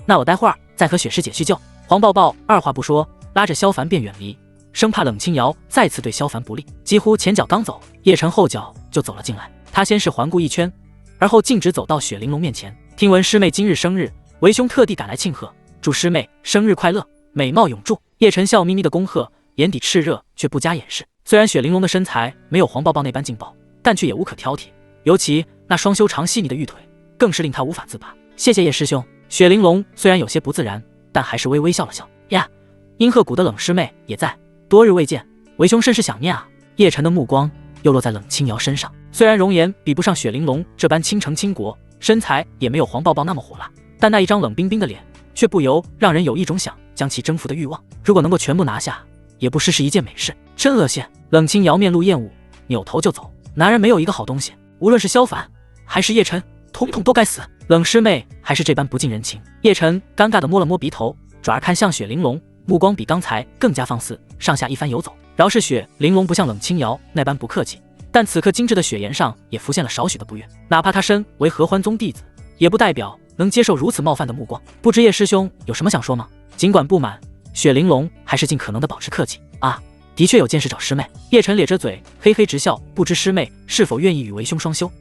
那我待会儿再和雪师姐叙旧。黄抱抱二话不说，拉着萧凡便远离，生怕冷清瑶再次对萧凡不利。几乎前脚刚走，叶晨后脚就走了进来。他先是环顾一圈，而后径直走到雪玲珑面前。听闻师妹今日生日，为兄特地赶来庆贺，祝师妹生日快乐，美貌永驻。叶晨笑眯眯的恭贺，眼底炽热却不加掩饰。虽然雪玲珑的身材没有黄抱抱那般劲爆，但却也无可挑剔，尤其那双修长细腻的玉腿，更是令他无法自拔。谢谢叶师兄。雪玲珑虽然有些不自然，但还是微微笑了笑。呀，阴鹤谷的冷师妹也在，多日未见，为兄甚是想念啊。叶晨的目光又落在冷清瑶身上，虽然容颜比不上雪玲珑这般倾城倾国，身材也没有黄抱抱那么火辣，但那一张冷冰冰的脸，却不由让人有一种想将其征服的欲望。如果能够全部拿下，也不失是一件美事。真恶心！冷清瑶面露厌恶，扭头就走。男人没有一个好东西，无论是萧凡还是叶晨，统统都该死。冷师妹还是这般不近人情。叶晨尴尬地摸了摸鼻头，转而看向雪玲珑，目光比刚才更加放肆，上下一番游走。饶是雪玲珑不像冷清瑶那般不客气，但此刻精致的雪颜上也浮现了少许的不悦。哪怕他身为合欢宗弟子，也不代表能接受如此冒犯的目光。不知叶师兄有什么想说吗？尽管不满，雪玲珑还是尽可能的保持客气。啊，的确有件事找师妹。叶晨咧着嘴嘿嘿直笑，不知师妹是否愿意与为兄双修？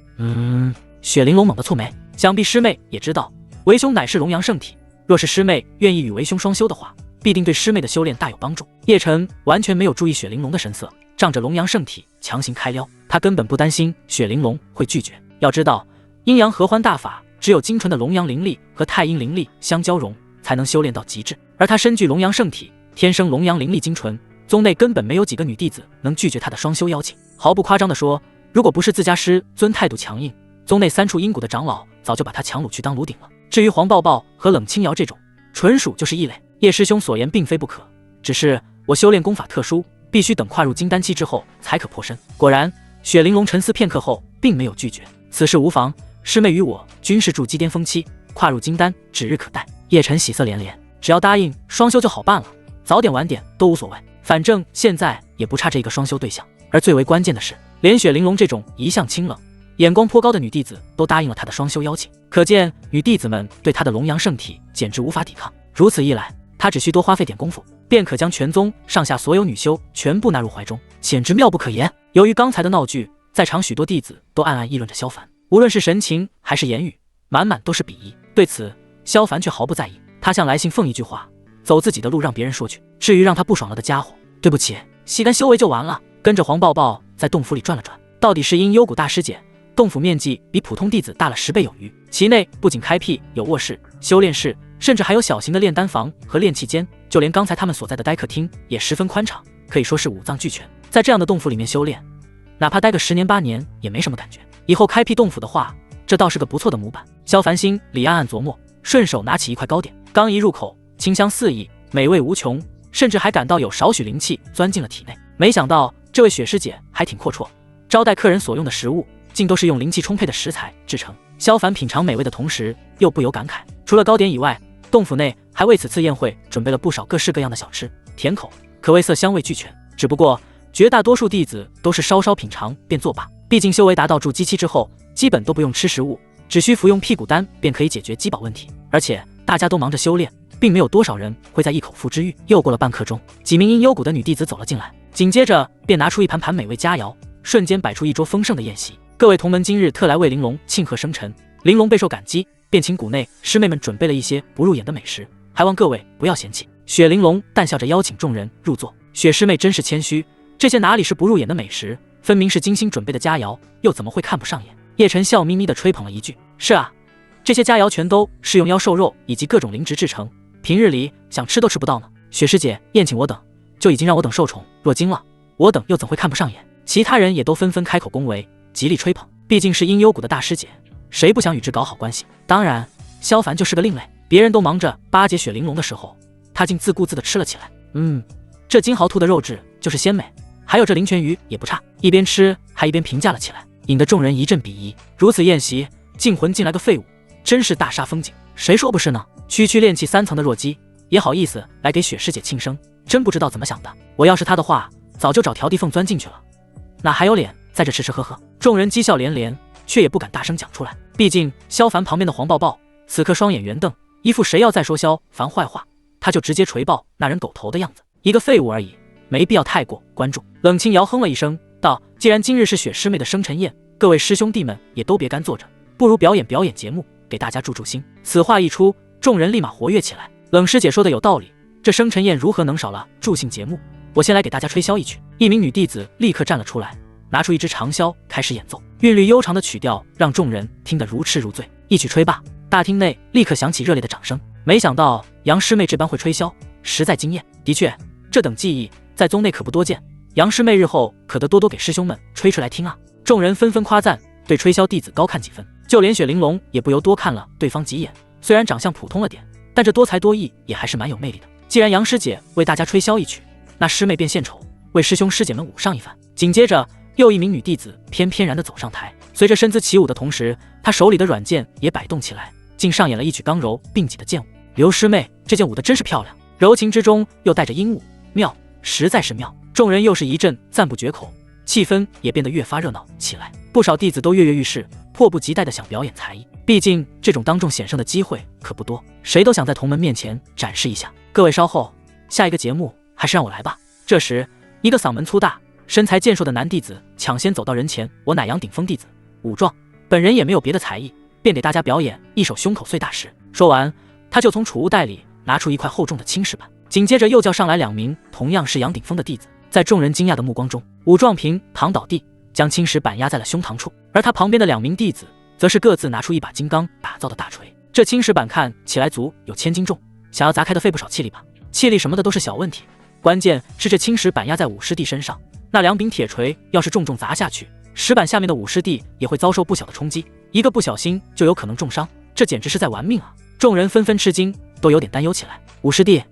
雪玲珑猛地蹙眉，想必师妹也知道为兄乃是龙阳圣体，若是师妹愿意与为兄双修的话，必定对师妹的修炼大有帮助。叶晨完全没有注意雪玲珑的神色，仗着龙阳圣体强行开撩，他根本不担心雪玲珑会拒绝。要知道，阴阳合欢大法只有精纯的龙阳灵力和太阴灵力相交融，才能修炼到极致。而他身具龙阳圣体，天生龙阳灵力精纯，宗内根本没有几个女弟子能拒绝他的双修邀请。毫不夸张地说，如果不是自家师尊态度强硬，宗内3处阴谷的长老早就把他强掳去当炉鼎了。至于黄抱抱和冷清瑶这种，纯属就是异类。叶师兄所言并非不可，只是我修炼功法特殊，必须等跨入金丹期之后才可破身。果然，雪玲珑沉思片刻后，并没有拒绝。此事无妨，师妹与我均是筑基巅峰期，跨入金丹指日可待。叶晨喜色连连，只要答应双修就好办了，早点晚点都无所谓，反正现在也不差这一个双修对象。而最为关键的是，连雪玲珑这种一向清冷、眼光颇高的女弟子都答应了他的双修邀请，可见女弟子们对他的龙阳圣体简直无法抵抗。如此一来，他只需多花费点功夫，便可将全宗上下所有女修全部纳入怀中，简直妙不可言。由于刚才的闹剧，在场许多弟子都暗暗议论着萧凡，无论是神情还是言语，满满都是鄙夷。对此，萧凡却毫不在意，他向来信奉一句话：走自己的路，让别人说去。至于让他不爽了的家伙，对不起，吸干修为就完了。跟着黄抱抱在洞府里转了转，到底是因幽谷大师姐洞府面积比普通弟子大了10倍有余，其内不仅开辟有卧室、修炼室，甚至还有小型的炼丹房和炼器间，就连刚才他们所在的待客厅也十分宽敞，可以说是五脏俱全。在这样的洞府里面修炼，哪怕待个10年8年也没什么感觉。以后开辟洞府的话，这倒是个不错的模板。萧凡心里暗暗琢磨，顺手拿起一块糕点，刚一入口，清香四溢，美味无穷，甚至还感到有少许灵气钻进了体内。没想到这位雪师姐还挺阔绰，招待客人所用的食物竟都是用灵气充沛的食材制成。萧凡品尝美味的同时，又不由感慨，除了糕点以外，洞府内还为此次宴会准备了不少各式各样的小吃甜口，可谓色香味俱全。只不过绝大多数弟子都是稍稍品尝便作罢，毕竟修为达到筑基期之后，基本都不用吃食物，只需服用屁股丹便可以解决饥饱问题。而且大家都忙着修炼，并没有多少人会在一口腹之欲。又过了半刻钟，几名因幽谷的女弟子走了进来，紧接着便拿出一盘盘美味佳肴，瞬间摆出一桌丰盛的宴席。各位同门今日特来为玲珑庆贺生辰，玲珑备受感激，便请谷内师妹们准备了一些不入眼的美食，还望各位不要嫌弃。雪玲珑淡笑着邀请众人入座。雪师妹真是谦虚，这些哪里是不入眼的美食，分明是精心准备的佳肴，又怎么会看不上眼？叶晨笑眯眯地吹捧了一句：是啊，这些佳肴全都是用妖兽肉以及各种灵植制成，平日里想吃都吃不到呢。雪师姐宴请我等，就已经让我等受宠若惊了，我等又怎会看不上眼？其他人也都纷纷开口恭维，极力吹捧。毕竟是阴幽谷的大师姐，谁不想与之搞好关系？当然，萧凡就是个另类，别人都忙着巴结雪玲珑的时候，他竟自顾自地吃了起来。这金豪兔的肉质就是鲜美，还有这灵泉鱼也不差。一边吃还一边评价了起来，引得众人一阵鄙夷。如此宴席，竟混进来个废物，真是大煞风景。谁说不是呢？区区炼气3层的弱鸡，也好意思来给雪师姐庆生，真不知道怎么想的。我要是他的话，早就找条地缝钻进去了，哪还有脸在这吃吃喝喝？众人讥笑连连，却也不敢大声讲出来。毕竟萧凡旁边的黄抱抱此刻双眼圆瞪，一副谁要再说萧凡坏话，他就直接锤爆那人狗头的样子。一个废物而已，没必要太过关注。冷清瑶哼了一声，道：既然今日是雪师妹的生辰宴，各位师兄弟们也都别干坐着，不如表演节目，给大家助兴。此话一出，众人立马活跃起来。冷师姐说的有道理，这生辰宴如何能少了助兴节目？我先来给大家吹箫一曲。一名女弟子立刻站了出来，拿出一支长箫开始演奏，韵律悠长的曲调让众人听得如痴如醉。一曲吹罢，大厅内立刻响起热烈的掌声。没想到杨师妹这般会吹箫，实在惊艳。的确，这等技艺在宗内可不多见，杨师妹日后可得多多给师兄们吹来听啊！众人纷纷夸赞，对吹箫弟子高看几分，就连雪玲珑也不由多看了对方几眼。虽然长相普通了点，但这多才多艺也还是蛮有魅力的。既然杨师姐为大家吹箫一曲，那师妹便献丑，为师兄师姐们舞上一番。紧接着，又一名女弟子翩翩然地走上台，随着身姿起舞的同时，她手里的软剑也摆动起来，竟上演了一曲刚柔并济的剑舞。刘师妹这剑舞得真是漂亮，柔情之中又带着阴舞，妙，实在是妙。众人又是一阵赞不绝口，气氛也变得越发热闹起来。不少弟子都跃跃欲试，迫不及待地想表演才艺。毕竟这种当众显圣的机会可不多，谁都想在同门面前展示一下。各位稍后，下一个节目还是让我来吧。这时，一个嗓门粗大、身材健硕的男弟子抢先走到人前：我乃阳顶峰弟子武壮，本人也没有别的才艺，便给大家表演一首胸口碎大石。说完，他就从储物袋里拿出一块厚重的青石板，紧接着又叫上来2名同样是阳顶峰的弟子。在众人惊讶的目光中，武壮平躺倒地，将青石板压在了胸膛处，而他旁边的2名弟子则是各自拿出一把金刚打造的大锤。这青石板看起来足有1000斤重，想要砸开的费不少气力吧？气力什么的都是小问题，关键是这青石板压在武师弟身上，那2柄铁锤要是重砸下去，石板下面的武师弟也会遭受不小的冲击。一个不小心就有可能重伤，这简直是在玩命啊！众人纷纷吃惊，都有点担忧起来。武师弟，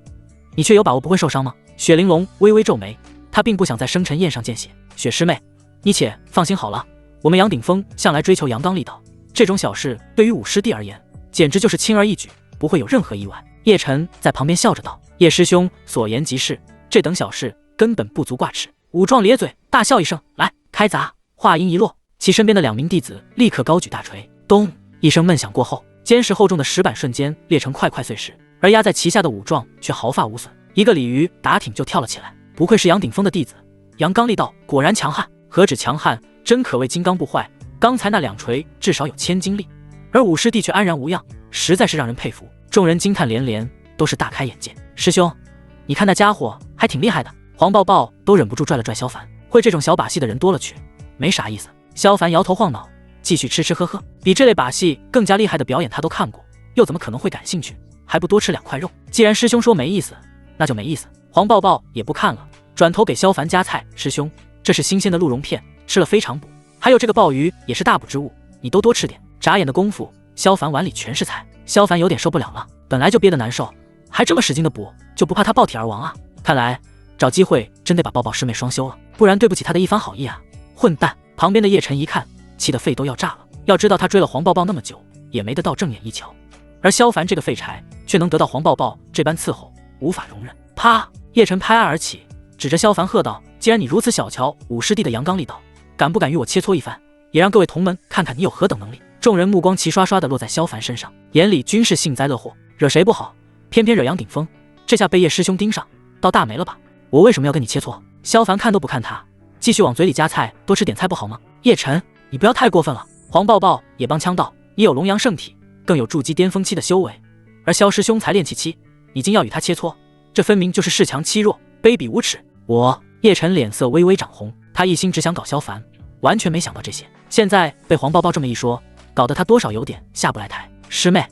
你却有把握不会受伤吗？雪玲珑微微皱眉，他并不想在生辰宴上见血。雪师妹，你且放心好了，我们杨顶峰向来追求阳刚力道，这种小事对于武师弟而言，简直就是轻而易举，不会有任何意外。叶晨在旁边笑着道：“叶师兄所言极是，这等小事根本不足挂齿。”武壮咧嘴大笑一声：“来，开砸！”话音一落，其身边的2名弟子立刻高举大锤，咚一声闷响过后，坚实厚重的石板瞬间裂成块块碎石，而压在其下的武壮却毫发无损。一个鲤鱼打挺就跳了起来，不愧是杨顶峰的弟子，阳刚力道果然强悍，何止强悍，真可谓金刚不坏。刚才那2锤至少有1000斤力，而武师弟却安然无恙，实在是让人佩服。众人惊叹连连，都是大开眼界。师兄，你看那家伙还挺厉害的。黄抱抱都忍不住拽了拽萧凡，会这种小把戏的人多了去，没啥意思。萧凡摇头晃脑，继续吃吃喝喝。比这类把戏更加厉害的表演他都看过，又怎么可能会感兴趣？还不多吃2块肉？既然师兄说没意思，那就没意思。黄抱抱也不看了，转头给萧凡夹菜。师兄，这是新鲜的鹿茸片，吃了非常补。还有这个鲍鱼也是大补之物，你都多吃点。眨眼的功夫，萧凡碗里全是菜。萧凡有点受不了了，本来就憋得难受，还这么使劲的补，就不怕他暴体而亡啊？看来找机会真得把抱抱师妹双修了，不然对不起他的一番好意啊！混蛋！旁边的叶晨一看，气得肺都要炸了。要知道他追了黄抱抱那么久，也没得到正眼一瞧，而萧凡这个废柴却能得到黄抱抱这般伺候，无法容忍。啪！叶晨拍案而起，指着萧凡喝道：“既然你如此小瞧武师弟的阳刚力道，敢不敢与我切磋一番？也让各位同门看看你有何等能力！”众人目光齐刷刷地落在萧凡身上，眼里均是幸灾乐祸。惹谁不好，偏偏惹杨顶峰，这下被叶师兄盯上，倒大霉了吧？我为什么要跟你切磋？萧凡看都不看他，继续往嘴里夹菜，多吃点菜不好吗？叶晨，你不要太过分了。黄抱抱也帮腔道：“你有龙阳圣体，更有筑基巅峰期的修为，而萧师兄才炼气期，你竟要与他切磋，这分明就是恃强欺弱，卑鄙无耻！”叶晨脸色微微涨红，他一心只想搞萧凡，完全没想到这些。现在被黄抱抱这么一说，搞得他多少有点下不来台。师妹，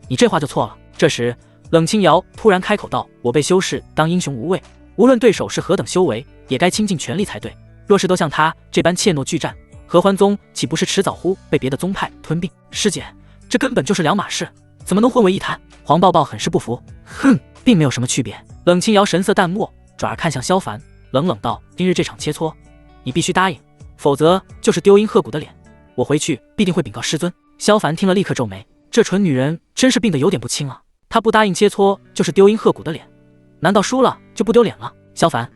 你这话就错了。这时冷清瑶突然开口道：“我被修士当英雄无畏，无论对手是何等修为，也该倾尽全力才对。若是都像他这般怯懦拒战，合欢宗岂不是迟早乎被别的宗派吞并？师姐，这根本就是两码事，怎么能混为一谈？”黄抱抱很是不服，哼，并没有什么区别。冷清瑶神色淡漠，转而看向萧凡，冷冷道：“今日这场切磋，你必须答应，否则就是丢阴鹤骨的脸，我回去必定会禀告师尊。”萧凡听了立刻皱眉，这蠢女人真是病得有点不轻啊！她不答应切磋，就是丢阴鹤骨的脸，难道输了就不丢脸了？萧凡，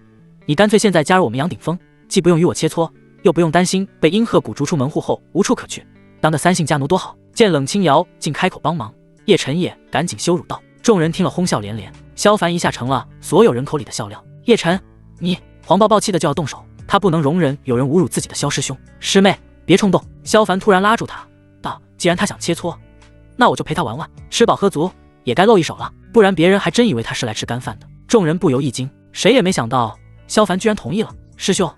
你干脆现在加入我们杨顶峰，既不用与我切磋，又不用担心被阴鹤骨逐出门户后无处可去，当个3姓家奴多好。见冷清瑶竟开口帮忙，叶晨也赶紧羞辱道。众人听了哄笑连连，萧凡一下成了所有人口里的笑料。叶晨，你……黄抱抱气得就要动手，他不能容忍有人侮辱自己的萧师兄。师妹，别冲动。萧凡突然拉住他，道：“既然他想切磋，那我就陪他玩玩，吃饱喝足也该露一手了，不然别人还真以为他是来吃干饭的。”众人不由一惊，谁也没想到萧凡居然同意了。师兄，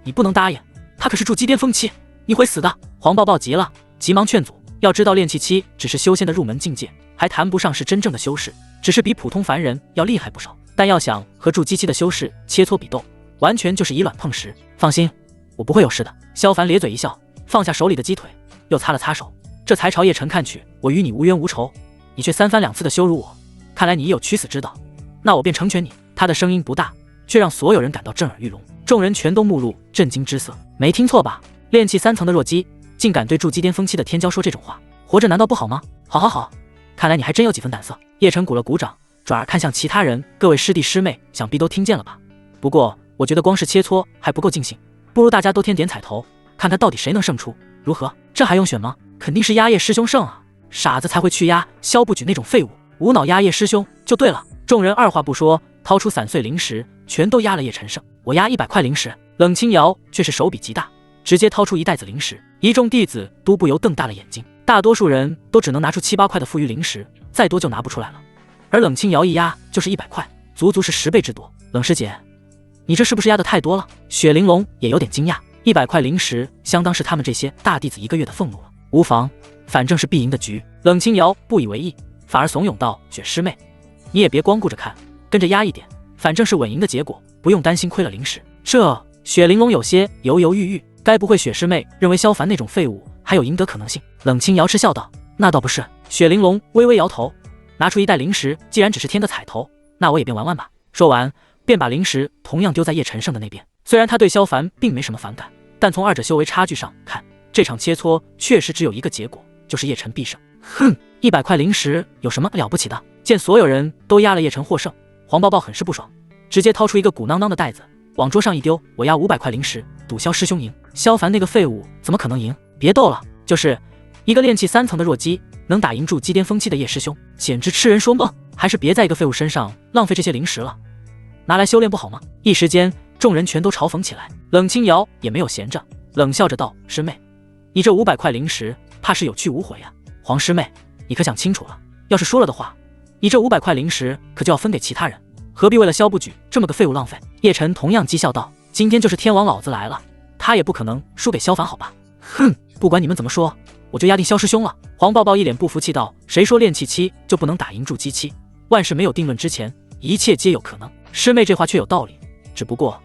你不能答应，他可是筑基巅峰期，你会死的。黄抱抱急了，急忙劝阻。要知道炼气期只是修仙的入门境界，还谈不上是真正的修士，只是比普通凡人要厉害不少。但要想和筑基期的修士切磋比斗，完全就是以卵碰石。放心，我不会有事的。萧凡咧嘴一笑，放下手里的鸡腿，又擦了擦手，这才朝叶晨看去：“我与你无冤无仇，你却3番2次的羞辱我，看来你也有取死之道，那我便成全你。”他的声音不大，却让所有人感到震耳欲聋。众人全都目露震惊之色。没听错吧？炼气3层的弱鸡，竟敢对筑基巅峰期的天骄说这种话，活着难道不好吗？好好好，看来你还真有几分胆色。叶晨鼓了鼓掌，转而看向其他人：“各位师弟师妹，想必都听见了吧？不过我觉得光是切磋还不够尽兴，不如大家都添点彩头，看看到底谁能胜出，如何？这还用选吗？肯定是压叶师兄胜啊！傻子才会去压萧不举那种废物，无脑压叶师兄就对了。”众人二话不说，掏出散碎灵石，全都压了叶晨胜。我压100块灵石。冷清瑶却是手笔极大，直接掏出1袋子灵石。一众弟子都不由瞪大了眼睛，大多数人都只能拿出7、8块的富余灵石，再多就拿不出来了。而冷清瑶一压就是100块，足足是10倍之多。冷师姐，你这是不是压得太多了？雪玲珑也有点惊讶，100块灵石相当是他们这些大弟子1个月的俸禄了。无妨，反正是必赢的局。冷清瑶不以为意，反而怂恿道：“雪师妹，你也别光顾着看，跟着压一点，反正是稳赢的结果，不用担心亏了灵石。”这雪玲珑有些犹犹豫豫，该不会雪师妹认为萧凡那种废物还有赢得可能性。冷清瑶嗤笑道：“那倒不是。”雪玲珑微微摇头，拿出一袋零食，既然只是添个彩头，那我也便玩玩吧。说完，便把零食同样丢在叶晨胜的那边。虽然他对萧凡并没什么反感，但从二者修为差距上看，这场切磋确实只有一个结果，就是叶晨必胜。哼，100块零食有什么了不起的？见所有人都压了叶晨获胜，黄抱抱很是不爽，直接掏出一个鼓囊囊的袋子往桌上一丢：“我压500块零食，赌萧师兄赢。”萧凡那个废物怎么可能赢？别逗了，就是一个炼气3层的弱鸡，能打赢筑基巅峰期的叶师兄，简直痴人说梦！还是别在一个废物身上浪费这些零食了，拿来修炼不好吗？一时间，众人全都嘲讽起来。冷清瑶也没有闲着，冷笑着道：“师妹，你这500块零食，怕是有去无回啊！黄师妹，你可想清楚了，要是说了的话，你这500块零食可就要分给其他人，何必为了萧不举这么个废物浪费？”叶晨同样讥笑道：“今天就是天王老子来了，他也不可能输给萧凡好吧？”哼，不管你们怎么说，我就压定萧师兄了。黄抱抱一脸不服气道：“谁说炼气期就不能打赢筑基期？万事没有定论之前，一切皆有可能。师妹这话却有道理，只不过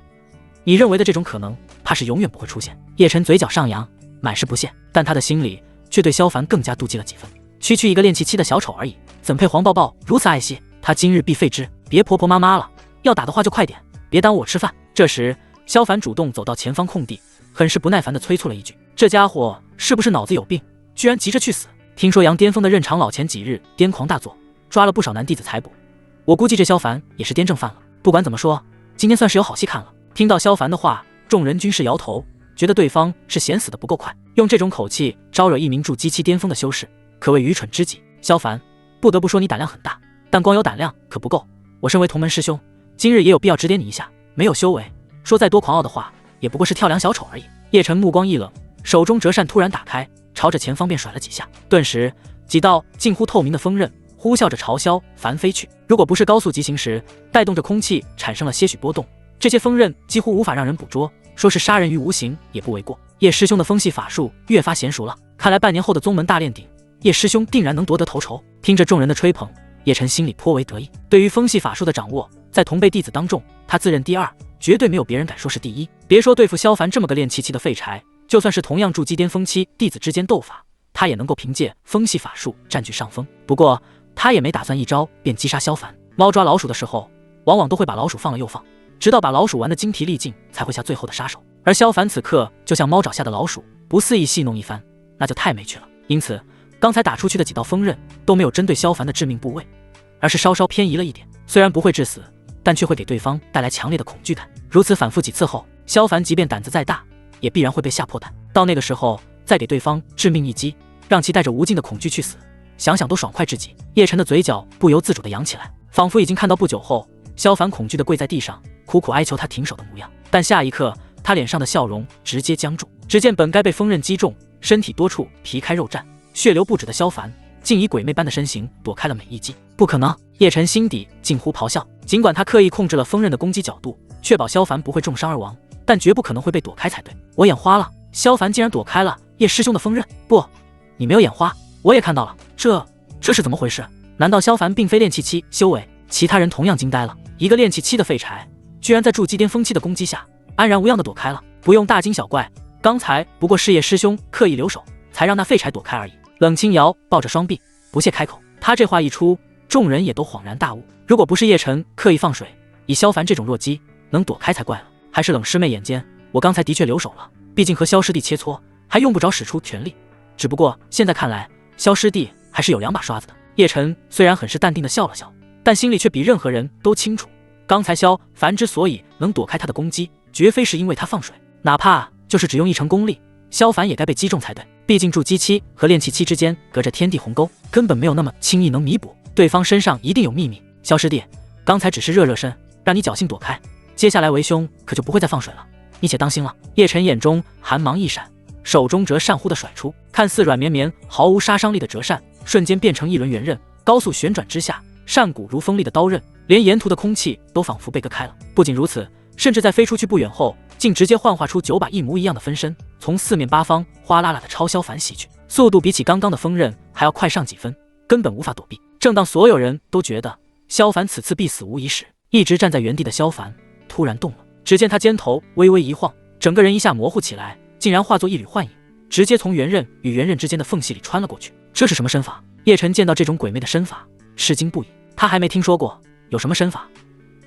你认为的这种可能，怕是永远不会出现。”叶晨嘴角上扬，满是不屑，但他的心里却对萧凡更加妒忌了几分。区一个炼气期的小丑而已，怎配黄抱抱如此爱惜？他今日必废之！别婆婆妈妈了，要打的话就快点，别耽误我吃饭。这时，萧凡主动走到前方空地，很是不耐烦地催促了一句：“这家伙是不是脑子有病？居然急着去死！听说杨巅峰的任长老前几日癫狂大作，抓了不少男弟子采捕，我估计这萧凡也是癫症犯了。不管怎么说，今天算是有好戏看了。”听到萧凡的话，众人均是摇头，觉得对方是嫌死的不够快，用这种口气招惹一名筑基期巅峰的修士，可谓愚蠢之极。萧凡，不得不说你胆量很大，但光有胆量可不够。我身为同门师兄，今日也有必要指点你一下。没有修为，说再多狂傲的话，也不过是跳梁小丑而已。叶晨目光一冷，手中折扇突然打开，朝着前方便甩了几下，顿时几道近乎透明的锋刃呼啸着朝萧凡飞去。如果不是高速疾行时带动着空气产生了些许波动，这些锋刃几乎无法让人捕捉，说是杀人于无形也不为过。叶师兄的风系法术越发娴熟了，看来半年后的宗门大炼鼎，叶师兄定然能夺得头筹。听着众人的吹捧，叶晨心里颇为得意。对于风系法术的掌握，在同辈弟子当中，他自认第二，绝对没有别人敢说是第一。别说对付萧凡这么个炼气期的废柴，就算是同样筑基巅峰期弟子之间斗法，他也能够凭借风系法术占据上风。不过他也没打算一招便击杀萧凡。猫抓老鼠的时候，往往都会把老鼠放了又放，直到把老鼠玩得精疲力尽，才会下最后的杀手。而萧凡此刻就像猫爪下的老鼠，不肆意戏弄一番，那就太没趣了。因此刚才打出去的几道锋刃都没有针对萧凡的致命部位，而是稍稍偏移了一点。虽然不会致死，但却会给对方带来强烈的恐惧感。如此反复几次后，萧凡即便胆子再大，也必然会被吓破胆。到那个时候再给对方致命一击，让其带着无尽的恐惧去死，想想都爽快至极。叶晨的嘴角不由自主地扬起来，仿佛已经看到不久后萧凡恐惧地跪在地上，苦苦哀求他停手的模样。但下一刻，他脸上的笑容直接僵住。只见本该被锋刃击中，身体多处皮开肉绽，血流不止的萧凡，竟以鬼魅般的身形躲开了每一击。不可能！叶晨心底近乎咆哮。尽管他刻意控制了锋刃的攻击角度，确保萧凡不会重伤而亡，但绝不可能会被躲开才对。我眼花了，萧凡竟然躲开了叶师兄的锋刃。不，你没有眼花，我也看到了。这是怎么回事？难道萧凡并非炼气期修为？其他人同样惊呆了。一个炼气期的废柴，居然在筑基巅峰期的攻击下安然无恙地躲开了。不用大惊小怪，刚才不过是叶师兄刻意留手，才让那废柴躲开而已。冷清瑶抱着双臂，不屑开口。他这话一出，众人也都恍然大悟。如果不是叶晨刻意放水，以萧凡这种弱鸡能躲开才怪了。还是冷师妹眼尖，我刚才的确留手了，毕竟和萧师弟切磋，还用不着使出全力。只不过现在看来，萧师弟还是有2把刷子的。叶晨虽然很是淡定地笑了笑，但心里却比任何人都清楚，刚才萧凡之所以能躲开他的攻击，绝非是因为他放水，哪怕就是只用1成功力，萧凡也该被击中才对。毕竟筑基期和炼气期之间隔着天地鸿沟，根本没有那么轻易能弥补。对方身上一定有秘密。萧师弟，刚才只是热身，让你侥幸躲开，接下来为兄可就不会再放水了，你且当心了。叶晨眼中寒芒一闪，手中折扇忽地甩出，看似软绵绵毫无杀伤力的折扇，瞬间变成一轮圆刃，高速旋转之下，扇骨如锋利的刀刃，连沿途的空气都仿佛被割开了。不仅如此，甚至在飞出去不远后，竟直接幻化出9把一模一样的分身，从四面八方哗啦啦的朝萧凡袭去，速度比起刚刚的锋刃还要快上几分，根本无法躲避。正当所有人都觉得萧凡此次必死无疑时，一直站在原地的萧凡突然动了。只见他肩头微微一晃，整个人一下模糊起来，竟然化作一缕幻影，直接从元刃与元刃之间的缝隙里穿了过去。这是什么身法？叶晨见到这种鬼魅的身法，吃惊不已。他还没听说过有什么身法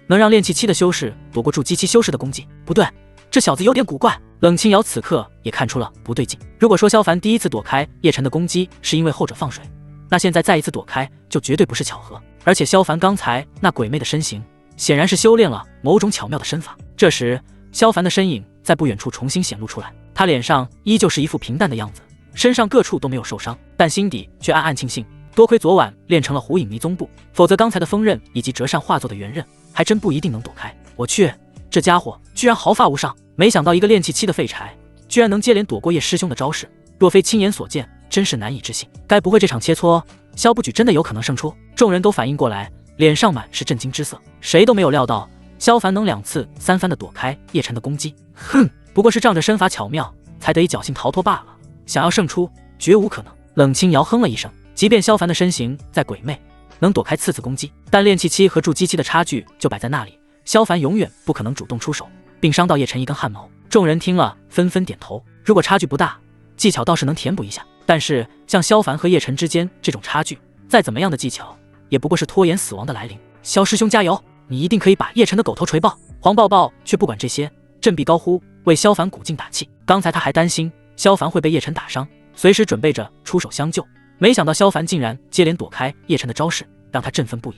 能让炼气期的修士躲过筑基期修士的攻击。不对，这小子有点古怪。冷清瑶此刻也看出了不对劲。如果说萧凡第一次躲开叶晨的攻击是因为后者放水，那现在再一次躲开就绝对不是巧合。而且萧凡刚才那鬼魅的身形，显然是修炼了某种巧妙的身法。这时，萧凡的身影在不远处重新显露出来，他脸上依旧是一副平淡的样子，身上各处都没有受伤，但心底却暗暗庆幸，多亏昨晚练成了虎影迷踪步，否则刚才的锋刃以及折扇化作的元刃，还真不一定能躲开。我去，这家伙居然毫发无伤！没想到一个炼气期的废柴，居然能接连躲过叶师兄的招式，若非亲眼所见，真是难以置信。该不会这场切磋，萧不举真的有可能胜出？众人都反应过来，脸上满是震惊之色，谁都没有料到萧凡能2次3番的躲开叶晨的攻击。哼，不过是仗着身法巧妙，才得以侥幸逃脱罢了，想要胜出，绝无可能。冷清瑶哼了一声，即便萧凡的身形再鬼魅，能躲开次子攻击，但炼气期和筑基期的差距就摆在那里，萧凡永远不可能主动出手，并伤到叶晨一根汗毛。众人听了纷纷点头，如果差距不大，技巧倒是能填补一下，但是像萧凡和叶晨之间这种差距，再怎么样的技巧，也不过是拖延死亡的来临。萧师兄加油，你一定可以把叶晨的狗头锤爆！黄抱抱却不管这些，振臂高呼，为萧凡鼓劲打气。刚才他还担心萧凡会被叶晨打伤，随时准备着出手相救，没想到萧凡竟然接连躲开叶晨的招式，让他振奋不已。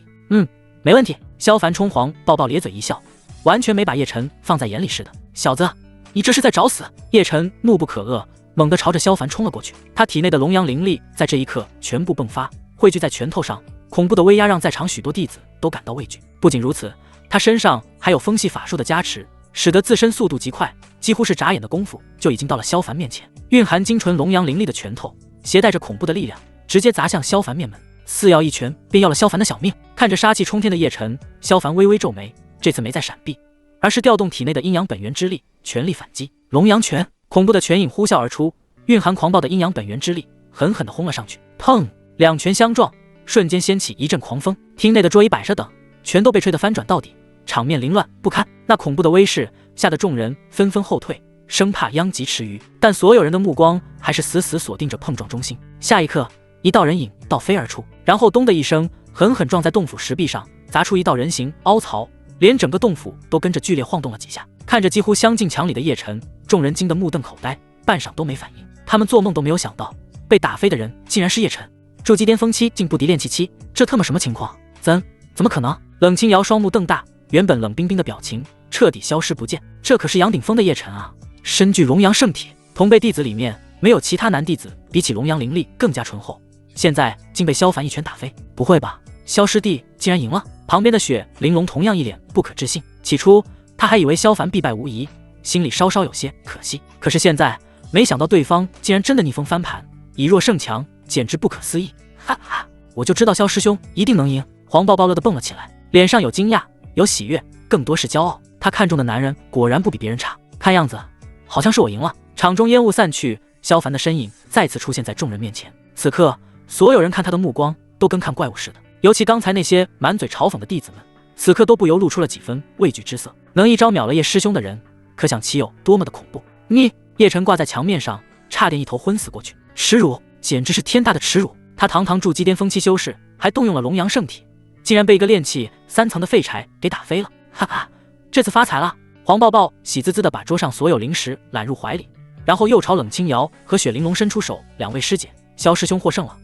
没问题。萧凡冲黄抱抱咧嘴一笑，完全没把叶晨放在眼里似的。小子，你这是在找死！叶晨怒不可遏，猛地朝着萧凡冲了过去。他体内的龙阳灵力在这一刻全部迸发，汇聚在拳头上，恐怖的威压让在场许多弟子都感到畏惧。不仅如此，他身上还有风系法术的加持，使得自身速度极快，几乎是眨眼的功夫就已经到了萧凡面前。蕴含精纯龙阳灵力的拳头，携带着恐怖的力量，直接砸向萧凡面门，似要一拳便要了萧凡的小命。看着杀气冲天的叶晨，萧凡微微皱眉，这次没再闪避，而是调动体内的阴阳本源之力，全力反击。龙阳拳，恐怖的拳影呼啸而出，蕴含狂暴的阴阳本源之力，狠狠地轰了上去。砰！两拳相撞，瞬间掀起一阵狂风，厅内的桌椅摆设等全都被吹得翻转到底，场面凌乱不堪。那恐怖的威势吓得众人纷纷后退，生怕殃及池鱼，但所有人的目光还是死死锁定着碰撞中心。下一刻，一道人影倒飞而出，然后咚的一声，狠狠撞在洞府石壁上，砸出一道人形凹槽，连整个洞府都跟着剧烈晃动了几下。看着几乎相近墙里的叶晨，众人惊得目瞪口呆，半晌都没反应。他们做梦都没有想到，被打飞的人竟然是叶晨。筑基巅峰期竟不敌炼气期，这特么什么情况？怎么可能？冷清瑶双目瞪大，原本冷冰冰的表情彻底消失不见。这可是阳顶峰的叶晨啊，身具龙阳圣体，同辈弟子里面没有其他男弟子比起龙阳灵力更加醇厚，现在竟被萧凡一拳打飞。不会吧，萧师弟竟然赢了？旁边的雪玲珑同样一脸不可置信。起初他还以为萧凡必败无疑，心里稍稍有些可惜，可是现在没想到对方竟然真的逆风翻盘，以弱胜强，简直不可思议。哈哈，我就知道萧师兄一定能赢。黄抱抱乐地蹦了起来，脸上有惊讶，有喜悦，更多是骄傲。他看中的男人果然不比别人差，看样子好像是我赢了。场中烟雾散去，萧凡的身影再次出现在众人面前。此刻所有人看他的目光都跟看怪物似的，尤其刚才那些满嘴嘲讽的弟子们，此刻都不由露出了几分畏惧之色。能一招秒了叶师兄的人，可想其有多么的恐怖。你叶晨挂在墙面上，差点一头昏死过去。耻辱，简直是天大的耻辱！他堂堂筑基巅峰期修士，还动用了龙阳圣体，竟然被一个炼气3层的废柴给打飞了。哈哈，这次发财了！黄抱抱喜滋滋地把桌上所有零食揽入怀里，然后又朝冷清瑶和雪玲珑伸出手：“两位师姐，萧师兄获胜了，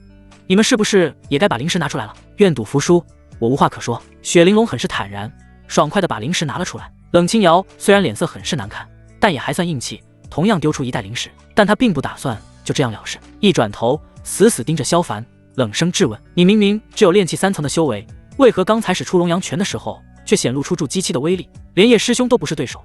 你们是不是也该把零食拿出来了？”愿赌服输，我无话可说。雪玲珑很是坦然，爽快地把零食拿了出来。冷清瑶虽然脸色很是难看，但也还算硬气，同样丢出一袋零食，但他并不打算就这样了事，一转头死死盯着萧凡，冷声质问：“你明明只有炼气3层的修为，为何刚才使出龙阳拳的时候，却显露出筑基期的威力，连叶师兄都不是对手？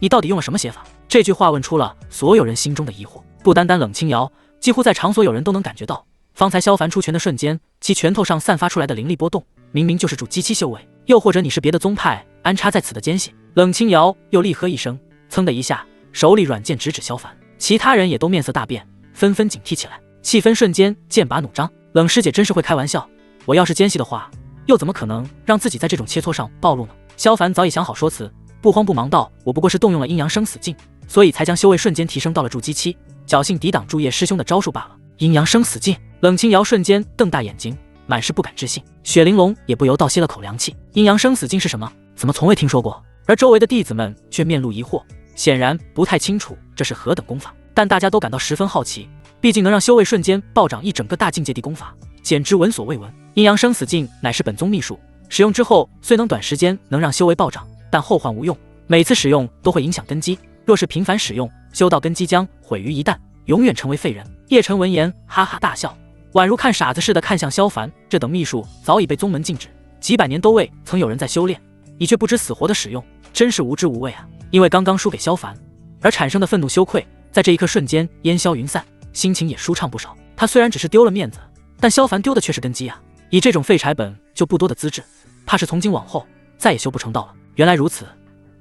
你到底用了什么邪法？”这句话问出了所有人心中的疑惑，不单单冷清瑶，几乎在场所有人都能感觉到，方才萧凡出拳的瞬间，其拳头上散发出来的灵力波动，明明就是筑基期修为，又或者你是别的宗派安插在此的奸细？冷清瑶又厉喝一声，噌的一下，手里软剑直指萧凡，其他人也都面色大变，纷纷警惕起来，气氛瞬间剑拔弩张。冷师姐真是会开玩笑，我要是奸细的话，又怎么可能让自己在这种切磋上暴露呢？萧凡早已想好说辞，不慌不忙道：“我不过是动用了阴阳生死镜，所以才将修为瞬间提升到了筑基期，侥幸抵挡住叶师兄的招数罢了。阴阳生死镜，冷清瑶瞬间瞪大眼睛，满是不敢置信。雪玲珑也不由倒吸了口凉气。阴阳生死镜是什么？怎么从未听说过？而周围的弟子们却面露疑惑，显然不太清楚这是何等功法，但大家都感到十分好奇，毕竟能让修为瞬间暴涨一整个大境界地功法，简直闻所未闻。阴阳生死镜乃是本宗秘术，使用之后虽能短时间能让修为暴涨，但后患无用，每次使用都会影响根基，若是频繁使用，修道根基将毁于一旦，永远成为废人。叶晨闻言哈哈大笑，宛如看傻子似的看向萧凡。这等秘术早已被宗门禁止，几百年都未曾有人在修炼，你却不知死活的使用，真是无知无畏啊！因为刚刚输给萧凡而产生的愤怒羞愧，在这一刻瞬间烟消云散，心情也舒畅不少。他虽然只是丢了面子，但萧凡丢的却是根基啊！以这种废柴本就不多的资质，怕是从今往后再也修不成道了。原来如此，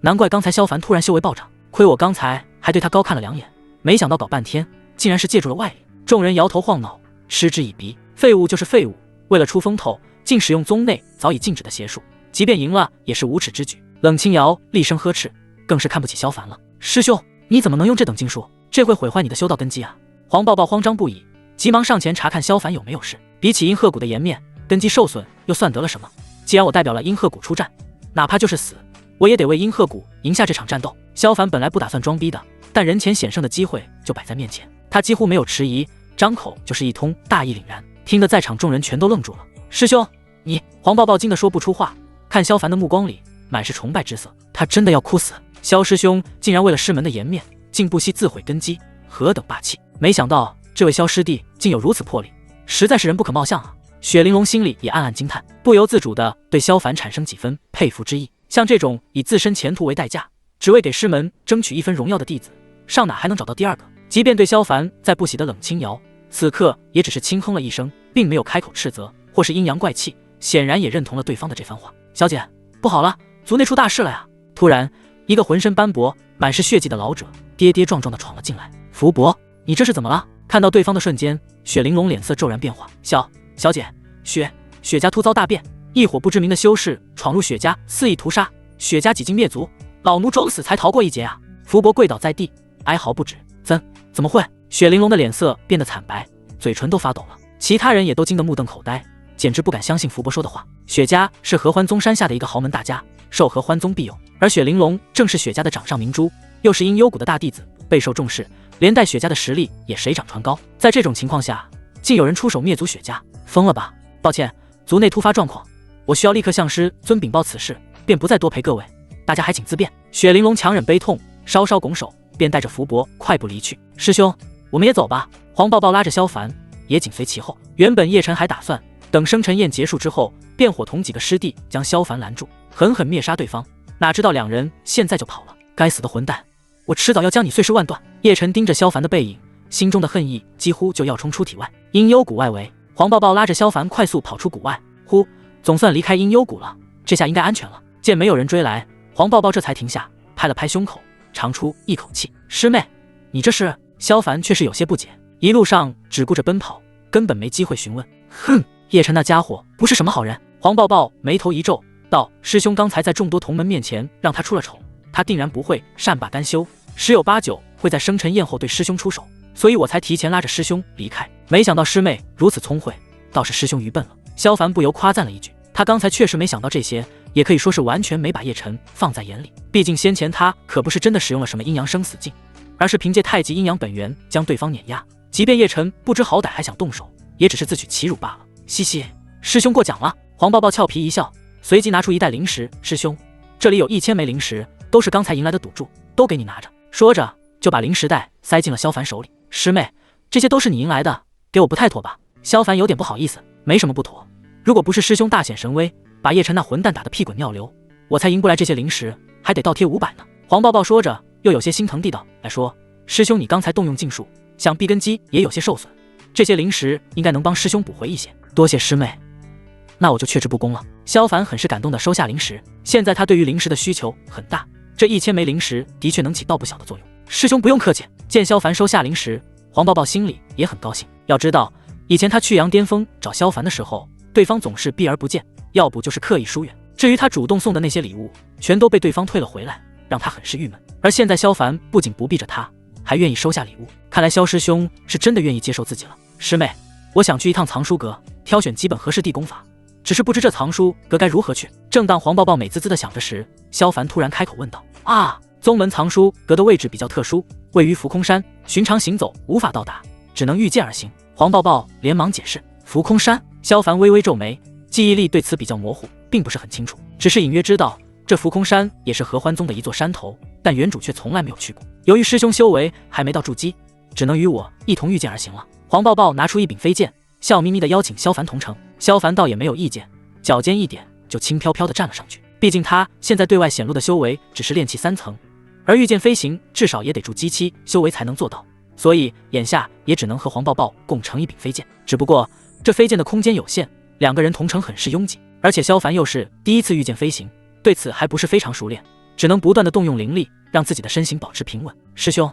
难怪刚才萧凡突然修为暴涨，亏我刚才还对他高看了两眼，没想到搞半天竟然是借助了外力。众人摇头晃脑，嗤之以鼻。废物就是废物，为了出风头，竟使用宗内早已禁止的邪术，即便赢了也是无耻之举。冷清瑶厉声呵斥，更是看不起萧凡了。师兄，你怎么能用这等禁术？这会毁坏你的修道根基啊！黄抱抱慌张不已，急忙上前查看萧凡有没有事。比起阴鹤谷的颜面，根基受损又算得了什么？既然我代表了阴鹤谷出战，哪怕就是死，我也得为阴鹤谷赢下这场战斗。萧凡本来不打算装逼的，但人前显胜的机会就摆在面前，他几乎没有迟疑，张口就是一通大义凛然，听得在场众人全都愣住了。师兄，你……黄抱抱惊得说不出话，看萧凡的目光里满是崇拜之色，他真的要哭死。萧师兄竟然为了师门的颜面，竟不惜自毁根基，何等霸气！没想到这位萧师弟竟有如此魄力，实在是人不可貌相啊！雪玲珑心里也暗暗惊叹，不由自主地对萧凡产生几分佩服之意。像这种以自身前途为代价，只为给师门争取一分荣耀的弟子，上哪还能找到第二个？即便对萧凡再不喜的冷清瑶，此刻也只是轻哼了一声，并没有开口斥责或是阴阳怪气，显然也认同了对方的这番话。小姐，不好了，族内出大事了呀！突然，一个浑身斑驳、满是血迹的老者跌跌撞撞地闯了进来。福伯，你这是怎么了？看到对方的瞬间，雪玲珑脸色骤然变化。小姐，雪家突遭大变，一伙不知名的修士闯入雪家，肆意屠杀，雪家几经灭族，老奴装死才逃过一劫啊！福伯跪倒在地，哀嚎不止。怎么会？雪玲珑的脸色变得惨白，嘴唇都发抖了。其他人也都惊得目瞪口呆，简直不敢相信福伯说的话。雪家是合欢宗山下的一个豪门大家，受合欢宗庇佑，而雪玲珑正是雪家的掌上明珠，又是阴幽谷的大弟子，备受重视，连带雪家的实力也水涨船高。在这种情况下，竟有人出手灭族雪家，疯了吧？抱歉，族内突发状况，我需要立刻向师尊禀报此事，便不再多陪各位，大家还请自便。雪玲珑强忍悲痛，稍稍拱手，便带着福伯快步离去。师兄，我们也走吧。黄抱抱拉着萧凡也紧随其后。原本叶晨还打算等生辰宴结束之后，便伙同几个师弟将萧凡拦住，狠狠灭杀对方，哪知道两人现在就跑了。该死的混蛋，我迟早要将你碎尸万段！叶晨盯着萧凡的背影，心中的恨意几乎就要冲出体外。阴幽谷外围，黄抱抱拉着萧凡快速跑出谷外。总算离开阴幽谷了，这下应该安全了。见没有人追来，黄抱抱这才停下，拍了拍胸口，长出一口气。师妹，你这是？萧凡却是有些不解，一路上只顾着奔跑，根本没机会询问。哼，叶晨那家伙不是什么好人。黄抱抱眉头一皱，道：师兄刚才在众多同门面前让他出了丑，他定然不会善罢甘休，十有八九会在生辰宴后对师兄出手，所以我才提前拉着师兄离开。没想到师妹如此聪慧，倒是师兄愚笨了。萧凡不由夸赞了一句，他刚才确实没想到这些，也可以说是完全没把叶晨放在眼里。毕竟先前他可不是真的使用了什么阴阳生死镜，而是凭借太极阴阳本源将对方碾压。即便叶晨不知好歹还想动手，也只是自取其辱罢了。嘻嘻，师兄过奖了。黄抱抱俏皮一笑，随即拿出一袋灵石。师兄，这里有1000枚灵石，都是刚才赢来的赌注，都给你拿着。说着就把灵石袋塞进了萧凡手里。师妹，这些都是你赢来的，给我不太妥吧？萧凡有点不好意思。没什么不妥，如果不是师兄大显神威，把叶晨那混蛋打得屁滚尿流，我才赢不来这些灵石，还得倒贴500呢。黄抱抱说着，又有些心疼地道来说：师兄，你刚才动用禁术，想必根基也有些受损，这些灵石应该能帮师兄补回一些。多谢师妹，那我就却之不恭了。萧凡很是感动地收下灵石，现在他对于灵石的需求很大，这1000枚灵石的确能起到不小的作用。师兄不用客气。见萧凡收下灵石，黄抱抱心里也很高兴。要知道，以前他去阳巅峰找萧凡的时候，对方总是避而不见，要不就是刻意疏远。至于他主动送的那些礼物，全都被对方退了回来，让他很是郁闷。而现在萧凡不仅不避着他，还愿意收下礼物，看来萧师兄是真的愿意接受自己了。师妹，我想去一趟藏书阁，挑选几本合适地功法，只是不知这藏书阁该如何去。正当黄抱抱美滋滋的想着时，萧凡突然开口问道：啊，宗门藏书阁的位置比较特殊，位于浮空山，寻常行走无法到达，只能御剑而行。黄抱抱连忙解释：浮空山？萧凡微微皱眉，记忆力对此比较模糊，并不是很清楚，只是隐约知道这浮空山也是合欢宗的一座山头，但原主却从来没有去过。由于师兄修为还没到筑基，只能与我一同御剑而行了。黄抱抱拿出一柄飞剑，笑眯眯地邀请萧凡同乘。萧凡倒也没有意见，脚尖一点就轻飘飘地站了上去。毕竟他现在对外显露的修为只是炼气3层，而御剑飞行至少也得筑基期修为才能做到，所以眼下也只能和黄抱抱共乘一柄飞剑。只不过这飞剑的空间有限，两个人同乘很是拥挤，而且萧凡又是第一次御剑飞行，对此还不是非常熟练，只能不断地动用灵力，让自己的身形保持平稳。师兄，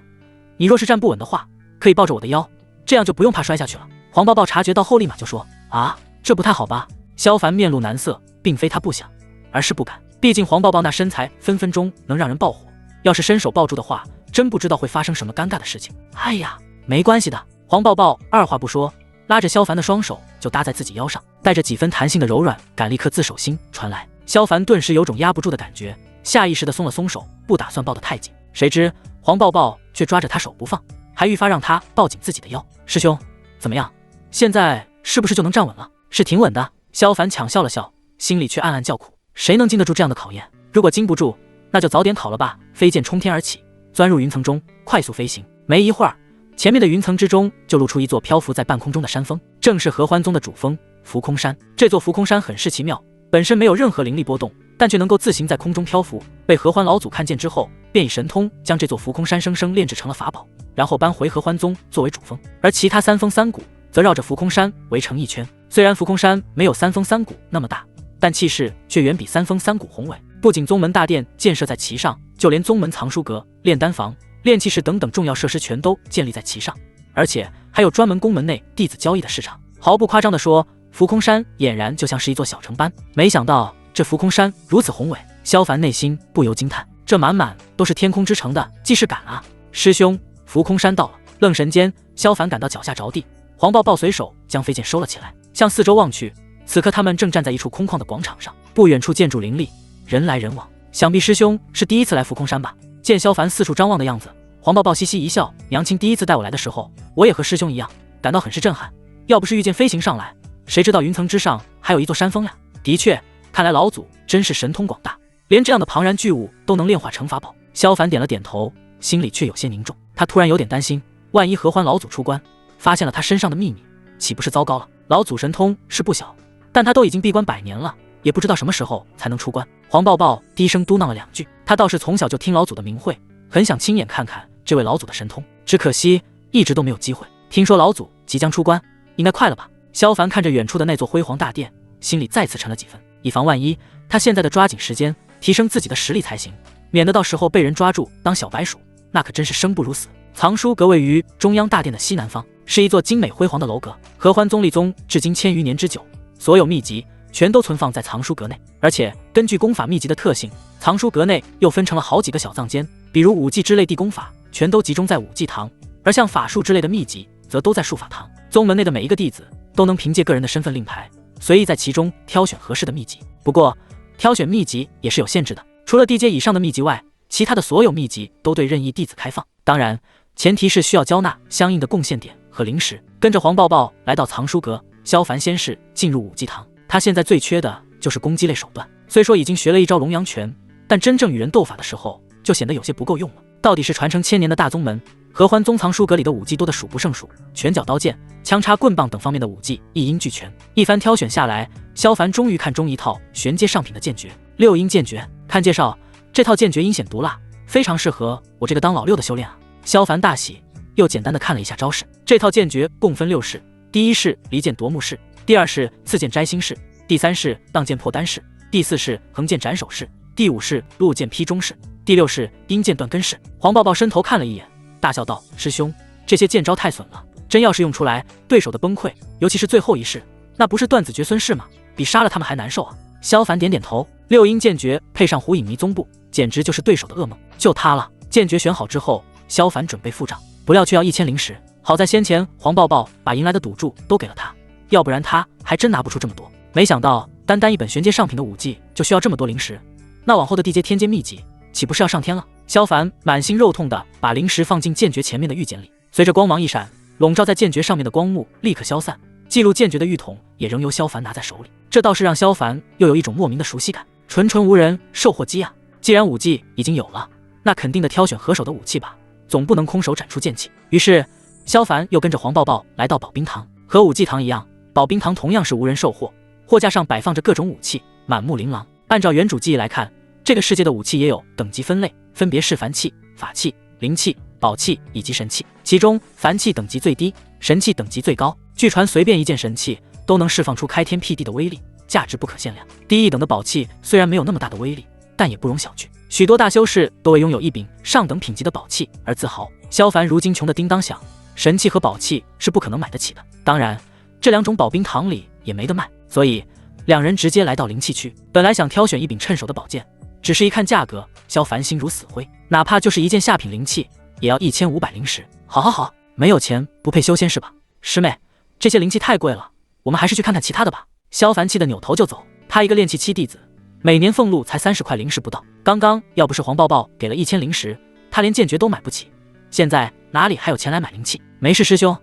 你若是站不稳的话，可以抱着我的腰，这样就不用怕摔下去了。黄抱抱察觉到后立马就说：啊，这不太好吧？萧凡面露难色，并非他不想，而是不敢。毕竟黄抱抱那身材分分钟能让人爆火，要是伸手抱住的话，真不知道会发生什么尴尬的事情。哎呀，没关系的。黄抱抱二话不说，拉着萧凡的双手就搭在自己腰上，带着几分弹性的柔软感立刻自手心传来。萧凡顿时有种压不住的感觉，下意识地松了松手，不打算抱得太紧。谁知黄抱抱却抓着他手不放，还愈发让他抱紧自己的腰。师兄，怎么样？现在是不是就能站稳了？是挺稳的。萧凡强笑了笑，心里却暗暗叫苦，谁能经得住这样的考验？如果经不住，那就早点考了吧。飞剑冲天而起，钻入云层中，快速飞行。没一会儿，前面的云层之中就露出一座漂浮在半空中的山峰，正是合欢宗的主峰浮空山。这座浮空山很是奇妙，本身没有任何灵力波动，但却能够自行在空中漂浮。被合欢老祖看见之后，便以神通将这座浮空山生生炼制成了法宝，然后搬回合欢宗作为主峰。而其他3峰3谷则绕着浮空山围成一圈。虽然浮空山没有3峰3谷那么大，但气势却远比3峰3谷宏伟。不仅宗门大殿建设在其上，就连宗门藏书阁、炼丹房、炼气室等等重要设施全都建立在其上，而且还有专门宫门内弟子交易的市场。毫不夸张地说，浮空山俨然就像是一座小城般。没想到这浮空山如此宏伟，萧凡内心不由惊叹，这满满都是天空之城的既视感啊！师兄，浮空山到了。愣神间，萧凡感到脚下着地，黄抱抱随手将飞剑收了起来，向四周望去。此刻他们正站在一处空旷的广场上，不远处建筑林立，人来人往。想必师兄是第一次来浮空山吧？见萧凡四处张望的样子，黄抱抱嘻嘻一笑，娘亲第一次带我来的时候，我也和师兄一样，感到很是震撼。要不是御剑飞行上来，谁知道云层之上还有一座山峰呀？的确，看来老祖真是神通广大，连这样的庞然巨物都能炼化成法宝。萧凡点了点头，心里却有些凝重。他突然有点担心，万一合欢老祖出关，发现了他身上的秘密，岂不是糟糕了？老祖神通是不小，但他都已经闭关100年了，也不知道什么时候才能出关。黄抱抱低声嘟囔了2句，他倒是从小就听老祖的名讳，很想亲眼看看这位老祖的神通，只可惜一直都没有机会。听说老祖即将出关，应该快了吧？萧凡看着远处的那座辉煌大殿，心里再次沉了几分。以防万一，他现在的抓紧时间，提升自己的实力才行，免得到时候被人抓住当小白鼠，那可真是生不如死。藏书阁位于中央大殿的西南方，是一座精美辉煌的楼阁。合欢宗立宗至今1000余年之久，所有秘籍全都存放在藏书阁内，而且根据功法秘籍的特性，藏书阁内又分成了好几个小藏间，比如武技之类地功法全都集中在武技堂，而像法术之类的秘籍则都在术法堂。宗门内的每一个弟子都能凭借个人的身份令牌，随意在其中挑选合适的秘籍。不过挑选秘籍也是有限制的，除了地阶以上的秘籍外，其他的所有秘籍都对任意弟子开放，当然前提是需要交纳相应的贡献点和灵石。跟着黄抱抱来到藏书阁，萧凡先是进入武技堂。他现在最缺的就是攻击类手段，虽说已经学了一招龙阳拳，但真正与人斗法的时候就显得有些不够用了。到底是传承1000年的大宗门，合欢宗藏书阁里的武技多得数不胜数，拳脚刀剑、枪叉棍棒等方面的武技一应俱全。一番挑选下来，萧凡终于看中一套玄阶上品的剑诀——六阴剑诀。看介绍，这套剑诀阴险毒辣，非常适合我这个当老六的修炼啊！萧凡大喜，又简单的看了一下招式。这套剑诀共分6式，第1式离剑夺目式，第2式刺剑摘星式，第3式荡剑破丹式，第4式横剑斩首式，第5式落剑劈中式，第6式阴剑断根式。黄抱抱伸头看了一眼，大笑道：“师兄，这些剑招太损了，真要是用出来，对手的崩溃，尤其是最后一式，那不是断子绝孙式吗？比杀了他们还难受啊！”萧凡点点头，六阴剑诀配上虎影迷踪步，简直就是对手的噩梦。就他了。剑诀选好之后，萧凡准备付账。不料却要1000灵石。好在先前黄抱抱把赢来的赌注都给了他，要不然他还真拿不出这么多。没想到单单一本玄阶上品的武技就需要这么多灵石，那往后的地阶天阶秘籍岂不是要上天了？萧凡满心肉痛地把灵石放进剑诀前面的玉简里，随着光芒一闪，笼罩在剑诀上面的光幕立刻消散，记录剑诀的玉筒也仍由萧凡拿在手里。这倒是让萧凡又有一种莫名的熟悉感。纯纯无人，售货机啊！既然武技已经有了，那肯定的挑选合手的武器吧，总不能空手斩出剑气。于是萧凡又跟着黄抱抱来到宝冰堂。和武技堂一样，宝冰堂同样是无人售货，货架上摆放着各种武器，满目琳琅。按照原主记忆来看，这个世界的武器也有等级分类，分别是凡器、法器、灵器、宝器以及神器。其中凡器等级最低，神器等级最高。据传随便一件神器都能释放出开天辟地的威力，价值不可限量。低一等的宝器虽然没有那么大的威力，但也不容小觑。许多大修士都为拥有一柄上等品级的宝器而自豪。萧凡如今穷得叮当响，神器和宝器是不可能买得起的。当然，这两种宝冰堂里也没得卖，所以两人直接来到灵器区。本来想挑选一柄趁手的宝剑，只是一看价格，萧凡心如死灰，哪怕就是一件下品灵器，也要1500灵石。好，没有钱不配修仙是吧？师妹，这些灵器太贵了，我们还是去看看其他的吧。萧凡气得扭头就走。他一个炼气期弟子，每年俸禄才30块灵石不到。刚刚要不是黄抱抱给了1000灵石，他连剑诀都买不起，现在哪里还有钱来买灵器？没事师兄，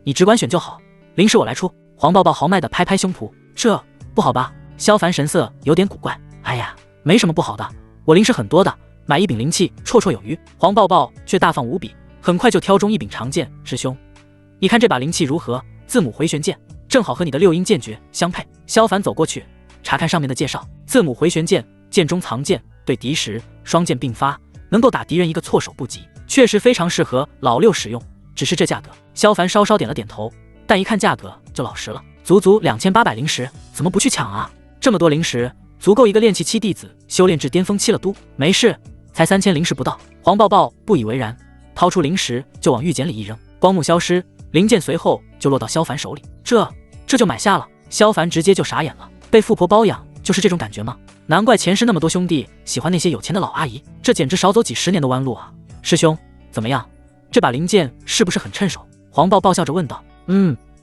你只管选就好，灵石我来出。黄抱抱豪迈地拍拍胸脯。这不好吧？萧凡神色有点古怪。哎呀，没什么不好的，我灵石很多的，买一柄灵器绰绰有余。黄抱抱却大方无比，很快就挑中一柄长剑。师兄，你看这把灵器如何？字母回旋剑，正好和你的6阴剑诀相配。萧凡走过去查看上面的介绍，字母回旋剑，剑中藏剑，对敌时双剑并发，能够打敌人一个措手不及，确实非常适合老六使用。只是这价格，萧凡稍稍点了点头，但一看价格就老实了，足足2800灵石，怎么不去抢啊？这么多灵石，足够一个炼气期弟子修炼至巅峰期了都。没事，才3000灵石不到。黄抱抱不以为然，掏出灵石就往玉简里一扔，光幕消失，灵剑随后就落到萧凡手里。这就买下了。萧凡直接就傻眼了，被富婆包养就是这种感觉吗？难怪前世那么多兄弟喜欢那些有钱的老阿姨，这简直少走几10年的弯路啊！师兄，怎么样？这把灵剑是不是很趁手？黄抱抱笑着问道。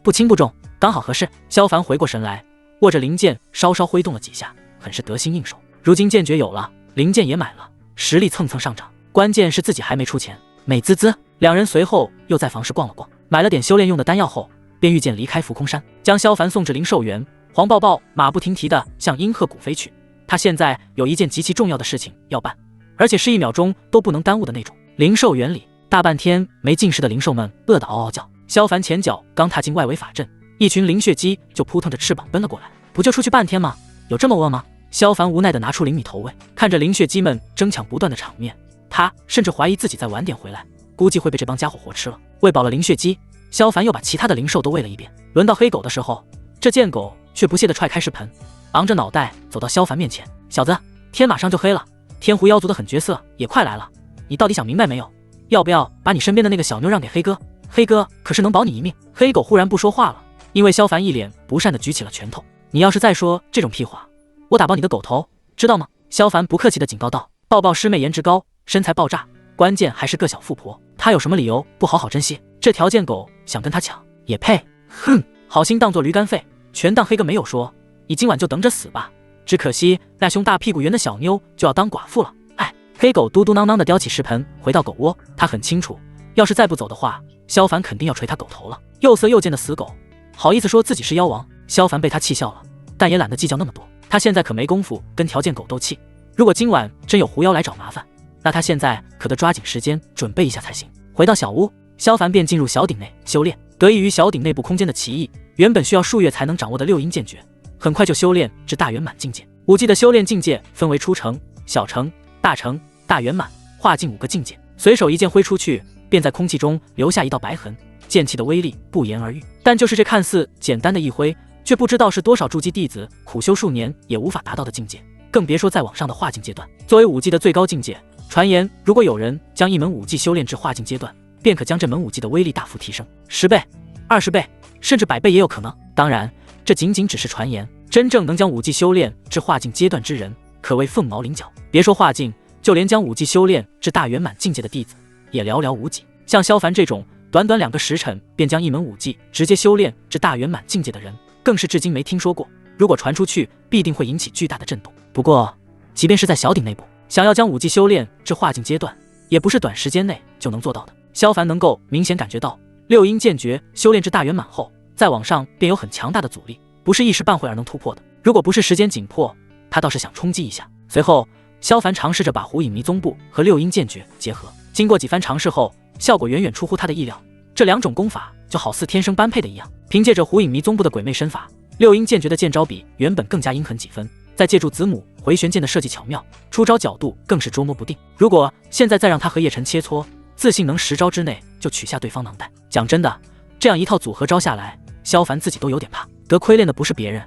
不轻不重，刚好合适。萧凡回过神来，握着灵剑稍稍挥动了几下，很是得心应手。如今剑诀有了，灵剑也买了，实力蹭蹭上涨。关键是自己还没出钱，美滋滋。两人随后又在房市逛了逛，买了点修炼用的丹药后，便御剑离开浮空山，将萧凡送至灵兽园。黄抱抱马不停蹄地向阴鹤谷飞去，他现在有一件极其重要的事情要办，而且是1秒钟都不能耽误的那种。灵兽园里，大半天没进食的灵兽们饿得嗷嗷叫。萧凡前脚刚踏进外围法阵，一群灵血鸡就扑腾着翅膀奔了过来。不就出去半天吗？有这么饿吗？萧凡无奈地拿出灵米投喂，看着灵血鸡们争抢不断的场面，他甚至怀疑自己再晚点回来，估计会被这帮家伙活吃了。喂饱了灵血鸡，萧凡又把其他的灵兽都喂了一遍。轮到黑狗的时候，这贱狗却不屑地踹开食盆，昂着脑袋走到萧凡面前。小子，天马上就黑了，天狐妖族的狠角色也快来了，你到底想明白没有？要不要把你身边的那个小妞让给黑哥？黑哥可是能保你一命。黑狗忽然不说话了，因为萧凡一脸不善地举起了拳头。你要是再说这种屁话，我打爆你的狗头，知道吗？萧凡不客气地警告道。抱抱师妹颜值高，身材爆炸，关键还是个小富婆，她有什么理由不好好珍惜？这条件狗想跟她抢也配？哼，好心当做驴肝肺，全当黑哥没有说，你今晚就等着死吧。只可惜那胸大屁股圆的小妞就要当寡妇了。哎，黑狗嘟嘟囔囔地叼起食盆回到狗窝，他很清楚，要是再不走的话，萧凡肯定要捶他狗头了。又色又贱的死狗，好意思说自己是妖王？萧凡被他气笑了，但也懒得计较那么多。他现在可没工夫跟条件狗斗气，如果今晚真有狐妖来找麻烦，那他现在可得抓紧时间准备一下才行。回到小屋，萧凡便进入小鼎内修炼。得益于小鼎内部空间的奇异，原本需要数月才能掌握的6阴剑诀，很快就修炼至大圆满境界。武技的修炼境界分为初成、小成、大成、大圆满、化境5个境界。随手一剑挥出去，便在空气中留下一道白痕，剑气的威力不言而喻。但就是这看似简单的一挥，却不知道是多少筑基弟子苦修数年也无法达到的境界，更别说再往上的化境阶段。作为武技的最高境界，传言如果有人将一门武技修炼至化境阶段，便可将这门武技的威力大幅提升10倍、20倍，甚至100倍也有可能。当然，这仅仅只是传言，真正能将武技修炼至化境阶段之人，可谓凤毛麟角。别说化境，就连将武技修炼至大圆满境界的弟子，也寥寥无几。像萧凡这种短短2个时辰便将一门武技直接修炼至大圆满境界的人，更是至今没听说过。如果传出去，必定会引起巨大的震动。不过，即便是在小鼎内部，想要将武技修炼至化境阶段，也不是短时间内就能做到的。萧凡能够明显感觉到，六阴剑诀修炼至大圆满后，再往上便有很强大的阻力，不是一时半会儿能突破的。如果不是时间紧迫，他倒是想冲击一下。随后，萧凡尝试着把虎影迷踪步和六阴剑诀结合，经过几番尝试后，效果远远出乎他的意料。这2种功法就好似天生般配的一样，凭借着虎影迷踪步的鬼魅身法，六阴剑诀的剑招比原本更加阴狠几分，再借助子母回旋剑的设计巧妙，出招角度更是捉摸不定。如果现在再让他和叶晨切磋，自信能10招之内就取下对方囊袋。讲真的，这样一套组合招下来，萧凡自己都有点怕。得亏练的不是别人，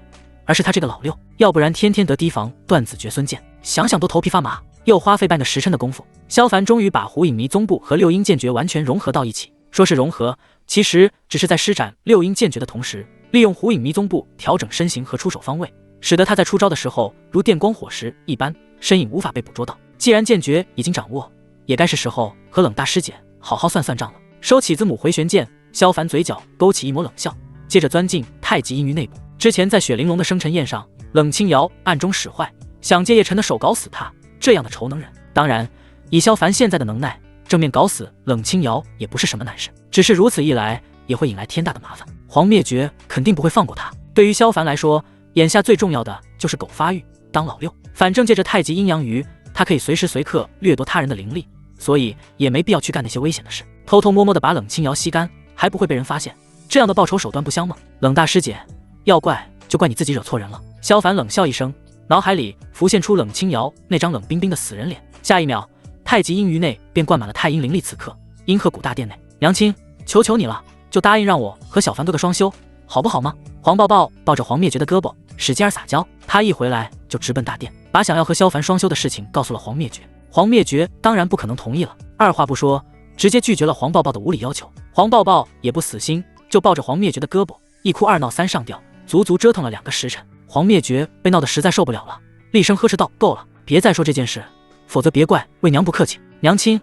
而是他这个老六，要不然天天得提防断子绝孙剑，想想都头皮发麻。又花费半个时辰的功夫，萧凡终于把虎影迷踪步和六阴剑诀完全融合到一起。说是融合，其实只是在施展六阴剑诀的同时，利用虎影迷踪步调整身形和出手方位，使得他在出招的时候如电光火石一般，身影无法被捕捉到。既然剑诀已经掌握，也该是时候和冷大师姐好好算算账了。收起子母回旋剑，萧凡嘴角勾起一抹冷笑，接着钻进太极阴鱼内部。之前在雪玲珑的生辰宴上，冷清瑶暗中使坏，想借叶晨的手搞死他，这样的仇能人。当然，以萧凡现在的能耐，正面搞死冷清瑶也不是什么难事，只是如此一来也会引来天大的麻烦。黄灭绝肯定不会放过他。对于萧凡来说，眼下最重要的就是苟发育，当老六。反正借着太极阴阳鱼，他可以随时随刻掠夺他人的灵力，所以也没必要去干那些危险的事。偷偷摸摸的把冷清瑶吸干，还不会被人发现，这样的报仇手段不香吗？冷大师姐，要怪就怪你自己惹错人了。萧凡冷笑一声，脑海里浮现出冷清瑶那张冷冰冰的死人脸。下一秒，太极阴鱼内便灌满了太阴灵力。此刻，阴鹤谷大殿内，娘亲，求求你了，就答应让我和小凡哥哥双修，好不好吗？黄抱抱抱着黄灭绝的胳膊，使劲撒娇。他一回来就直奔大殿，把想要和萧凡双修的事情告诉了黄灭绝。黄灭绝当然不可能同意了，二话不说，直接拒绝了黄抱抱的无理要求。黄抱抱也不死心，就抱着黄灭绝的胳膊，一哭二闹三上吊，足足折腾了2个时辰。黄灭绝被闹得实在受不了了，厉声呵斥道：“够了，别再说这件事，否则别怪为娘不客气。”娘亲，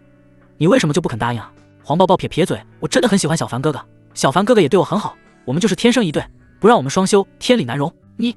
你为什么就不肯答应啊？黄抱抱撇撇嘴，我真的很喜欢小凡哥哥，小凡哥哥也对我很好，我们就是天生一对，不让我们双修，天理难容。你！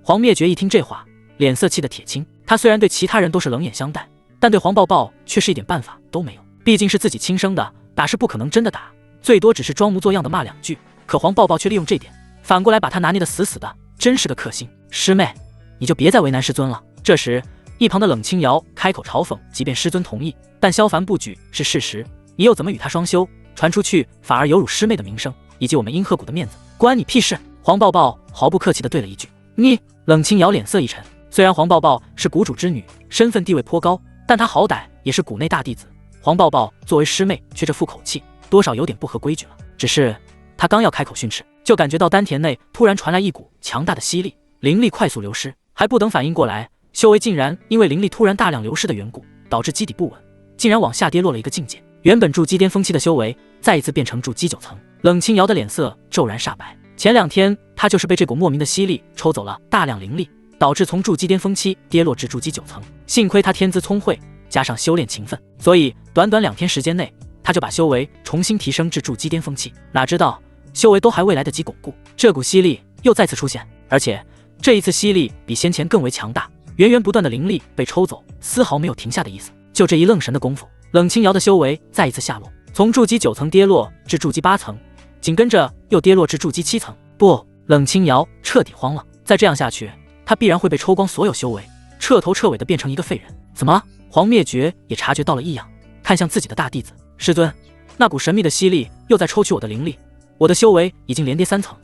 黄灭绝一听这话，脸色气得铁青。他虽然对其他人都是冷眼相待，但对黄抱抱却是一点办法都没有。毕竟是自己亲生的，打是不可能真的打，最多只是装模作样的骂2句。可黄抱抱却利用这点，反过来把他拿捏得死死的，真是个克星。师妹，你就别再为难师尊了。这时，一旁的冷清瑶开口嘲讽：“即便师尊同意，但萧凡不举是事实，你又怎么与他双修？传出去反而有辱师妹的名声，以及我们阴鹤谷的面子，关你屁事！”黄抱抱毫不客气地对了一句：“你。”冷清瑶脸色一沉，虽然黄抱抱是谷主之女，身份地位颇高，但她好歹也是谷内大弟子，黄抱抱作为师妹却这副口气，多少有点不合规矩了。只是她刚要开口训斥，就感觉到丹田内突然传来一股强大的吸力，灵力快速流失，还不等反应过来，修为竟然因为灵力突然大量流失的缘故，导致基底不稳，竟然往下跌落了一个境界。原本筑基巅峰期的修为，再一次变成筑基9层。冷清瑶的脸色骤然煞白。前2天，他就是被这股莫名的吸力抽走了大量灵力，导致从筑基巅峰期跌落至筑基9层。幸亏他天资聪慧，加上修炼勤奋，所以短短2天时间内，他就把修为重新提升至筑基巅峰期。哪知道修为都还未来得及巩固，这股吸力又再次出现，而且这一次吸力比先前更为强大，源源不断的灵力被抽走，丝毫没有停下的意思。就这一愣神的功夫，冷清瑶的修为再一次下落，从筑基9层跌落至筑基8层，紧跟着又跌落至筑基7层。不，冷清瑶彻底慌了，再这样下去，他必然会被抽光所有修为，彻头彻尾的变成一个废人。怎么了？黄灭绝也察觉到了异样，看向自己的大弟子：“师尊，那股神秘的吸力又在抽取我的灵力，我的修为已经连跌3层，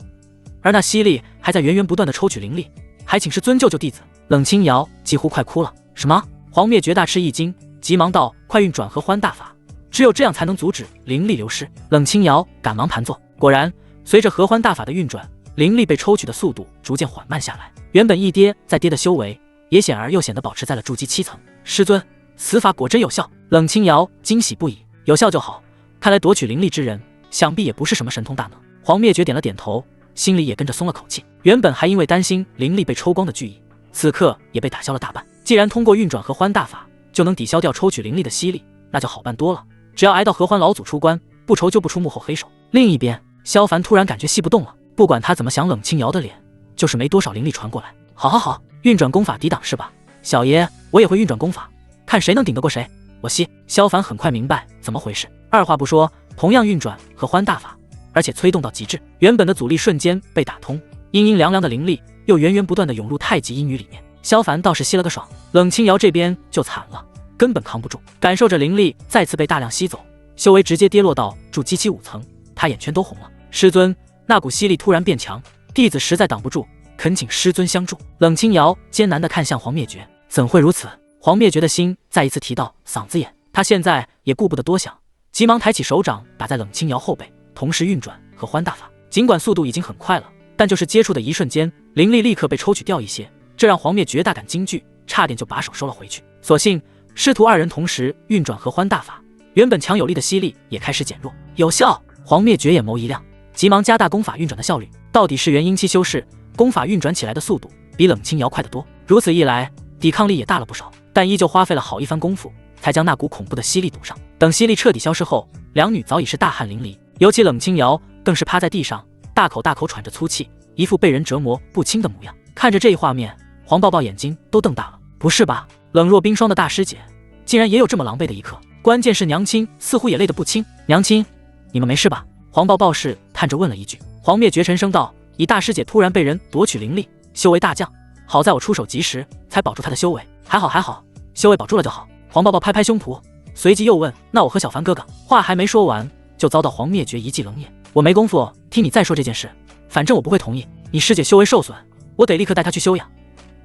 而那吸力还在源源不断的抽取灵力，还请师尊救救弟子。”冷清瑶几乎快哭了。什么？黄灭绝大吃一惊，急忙道：“快运转合欢大法，只有这样才能阻止灵力流失。”冷清瑶赶忙盘坐，果然，随着合欢大法的运转，灵力被抽取的速度逐渐缓慢下来，原本一跌再跌的修为，也显而又显得保持在了筑基7层。师尊，此法果真有效！冷清瑶惊喜不已，有效就好，看来夺取灵力之人，想必也不是什么神通大能。黄灭绝点了点头，心里也跟着松了口气。原本还因为担心灵力被抽光的惧意，此刻也被打消了大半。既然通过运转合欢大法就能抵消掉抽取灵力的吸力，那就好办多了。只要挨到合欢老祖出关，不愁就不出幕后黑手。另一边，萧凡突然感觉戏不动了，不管他怎么想冷清瑶的脸，就是没多少灵力传过来。好，运转功法抵挡是吧？小爷我也会运转功法，看谁能顶得过谁。我吸。萧凡很快明白怎么回事，二话不说，同样运转合欢大法，而且催动到极致，原本的阻力瞬间被打通，阴阴凉凉的灵力又源源不断的涌入太极阴雨里面。萧凡倒是吸了个爽，冷清瑶这边就惨了，根本扛不住，感受着灵力再次被大量吸走，修为直接跌落到筑基期5层，他眼圈都红了。师尊，那股吸力突然变强，弟子实在挡不住，恳请师尊相助。冷清瑶艰难地看向黄灭绝，怎会如此？黄灭绝的心再一次提到嗓子眼，他现在也顾不得多想，急忙抬起手掌打在冷清瑶后背，同时运转合欢大法。尽管速度已经很快了，但就是接触的一瞬间，灵力立刻被抽取掉一些，这让黄灭绝大感惊惧，差点就把手收了回去。所幸师徒二人同时运转合欢大法，原本强有力的吸力也开始减弱，有效。黄灭绝眼眸一亮，急忙加大功法运转的效率。到底是元婴期修士，功法运转起来的速度比冷清瑶快得多，如此一来抵抗力也大了不少，但依旧花费了好一番功夫才将那股恐怖的吸力堵上。等吸力彻底消失后，两女早已是大汗淋漓，尤其冷清瑶更是趴在地上大口大口喘着粗气，一副被人折磨不轻的模样。看着这一画面，黄抱抱眼睛都瞪大了。不是吧，冷若冰霜的大师姐竟然也有这么狼狈的一刻，关键是娘亲似乎也累得不轻。娘亲，你们没事吧？黄抱抱是探着问了一句。黄灭绝沉声道，以大师姐突然被人夺取灵力，修为大降，好在我出手及时，才保住她的修为。还好，修为保住了就好。黄抱抱拍拍胸脯，随即又问，那我和小凡哥哥？话还没说完，就遭到黄灭绝一记冷眼。我没工夫听你再说这件事，反正我不会同意。你师姐修为受损，我得立刻带她去休养，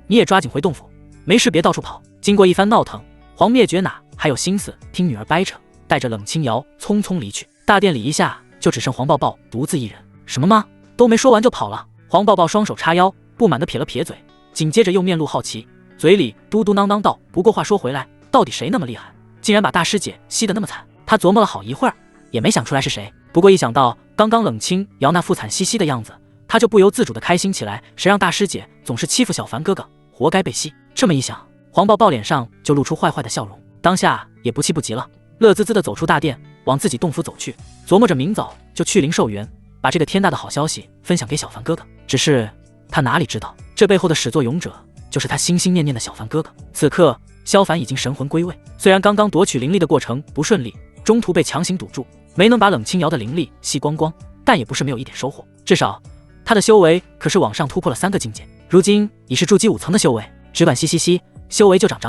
你也抓紧回洞府，没事别到处跑。经过一番闹腾，黄灭绝哪还有心思听女儿掰扯，带着冷清瑶匆匆离去。大殿里一下就只剩黄抱抱独自一人。什么吗？都没说完就跑了？黄抱抱双手叉腰，不满地撇了撇嘴，紧接着又面露好奇，嘴里嘟嘟囔囔道，不过话说回来，到底谁那么厉害，竟然把大师姐吸得那么惨？他琢磨了好一会儿，也没想出来是谁，不过一想到刚刚冷清瑶那副惨兮兮的样子，他就不由自主地开心起来。谁让大师姐总是欺负小凡哥哥，活该被吸。这么一想，黄抱抱脸上就露出坏坏的笑容，当下也不气不急了，乐滋滋地走出大殿，往自己洞府走去，琢磨着明早就去灵寿园，把这个天大的好消息分享给小凡哥哥。只是他哪里知道，这背后的始作俑者就是他心心念念的小凡哥哥。此刻萧凡已经神魂归位，虽然刚刚夺取灵力的过程不顺利，中途被强行堵住，没能把冷清瑶的灵力吸光光，但也不是没有一点收获，至少他的修为可是往上突破了3个境界，如今已是筑基5层的修为，只管吸，修为就涨，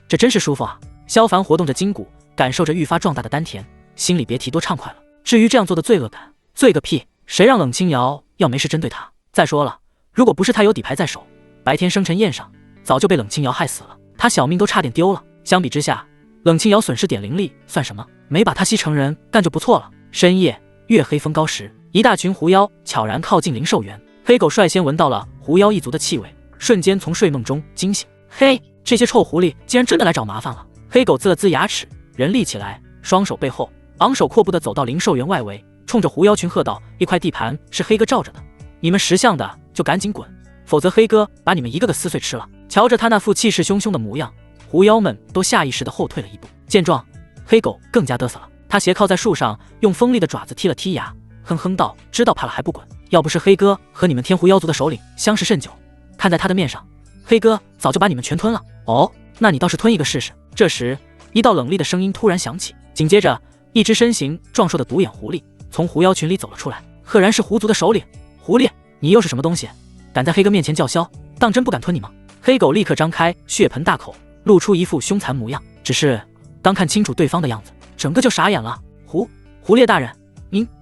这真是舒服啊。萧凡活动着筋骨，感受着愈发壮大的丹田，心里别提多畅快了。至于这样做的罪恶感，罪个屁，谁让冷清瑶要没事针对他？再说了，如果不是他有底牌在手，白天生辰宴上早就被冷清瑶害死了，他小命都差点丢了。相比之下，冷清瑶损失点灵力算什么？没把他吸成人干就不错了。深夜，月黑风高时，一大群狐妖悄然靠近灵寿园。黑狗率先闻到了狐妖一族的气味，瞬间从睡梦中惊醒。嘿，这些臭狐狸竟然真的来找麻烦了。黑狗呲了呲牙齿，人立起来，双手背后，昂首阔步地走到灵寿园外围，冲着狐妖群喝道，一块地盘是黑哥罩着的，你们识相的就赶紧滚，否则黑哥把你们一个个撕碎吃了。瞧着他那副气势汹汹的模样，狐妖们都下意识地后退了一步。见状，黑狗更加嘚瑟了，他斜靠在树上，用锋利的爪子剔了剔牙，哼哼道，知道怕了还不滚，要不是黑哥和你们天狐妖族的首领相识甚久，看在他的面上，黑哥早就把你们全吞了。哦，那你倒是吞一个试试。这时一道冷厉的声音突然响起，紧接着一只身形壮硕的独眼狐狸从狐妖群里走了出来，赫然是狐族的首领。狐狸，你又是什么东西，敢在黑哥面前叫嚣，当真不敢吞你吗？黑狗立刻张开血盆大口，露出一副凶残模样，只是刚看清楚对方的样子，整个就傻眼了。狐烈大人，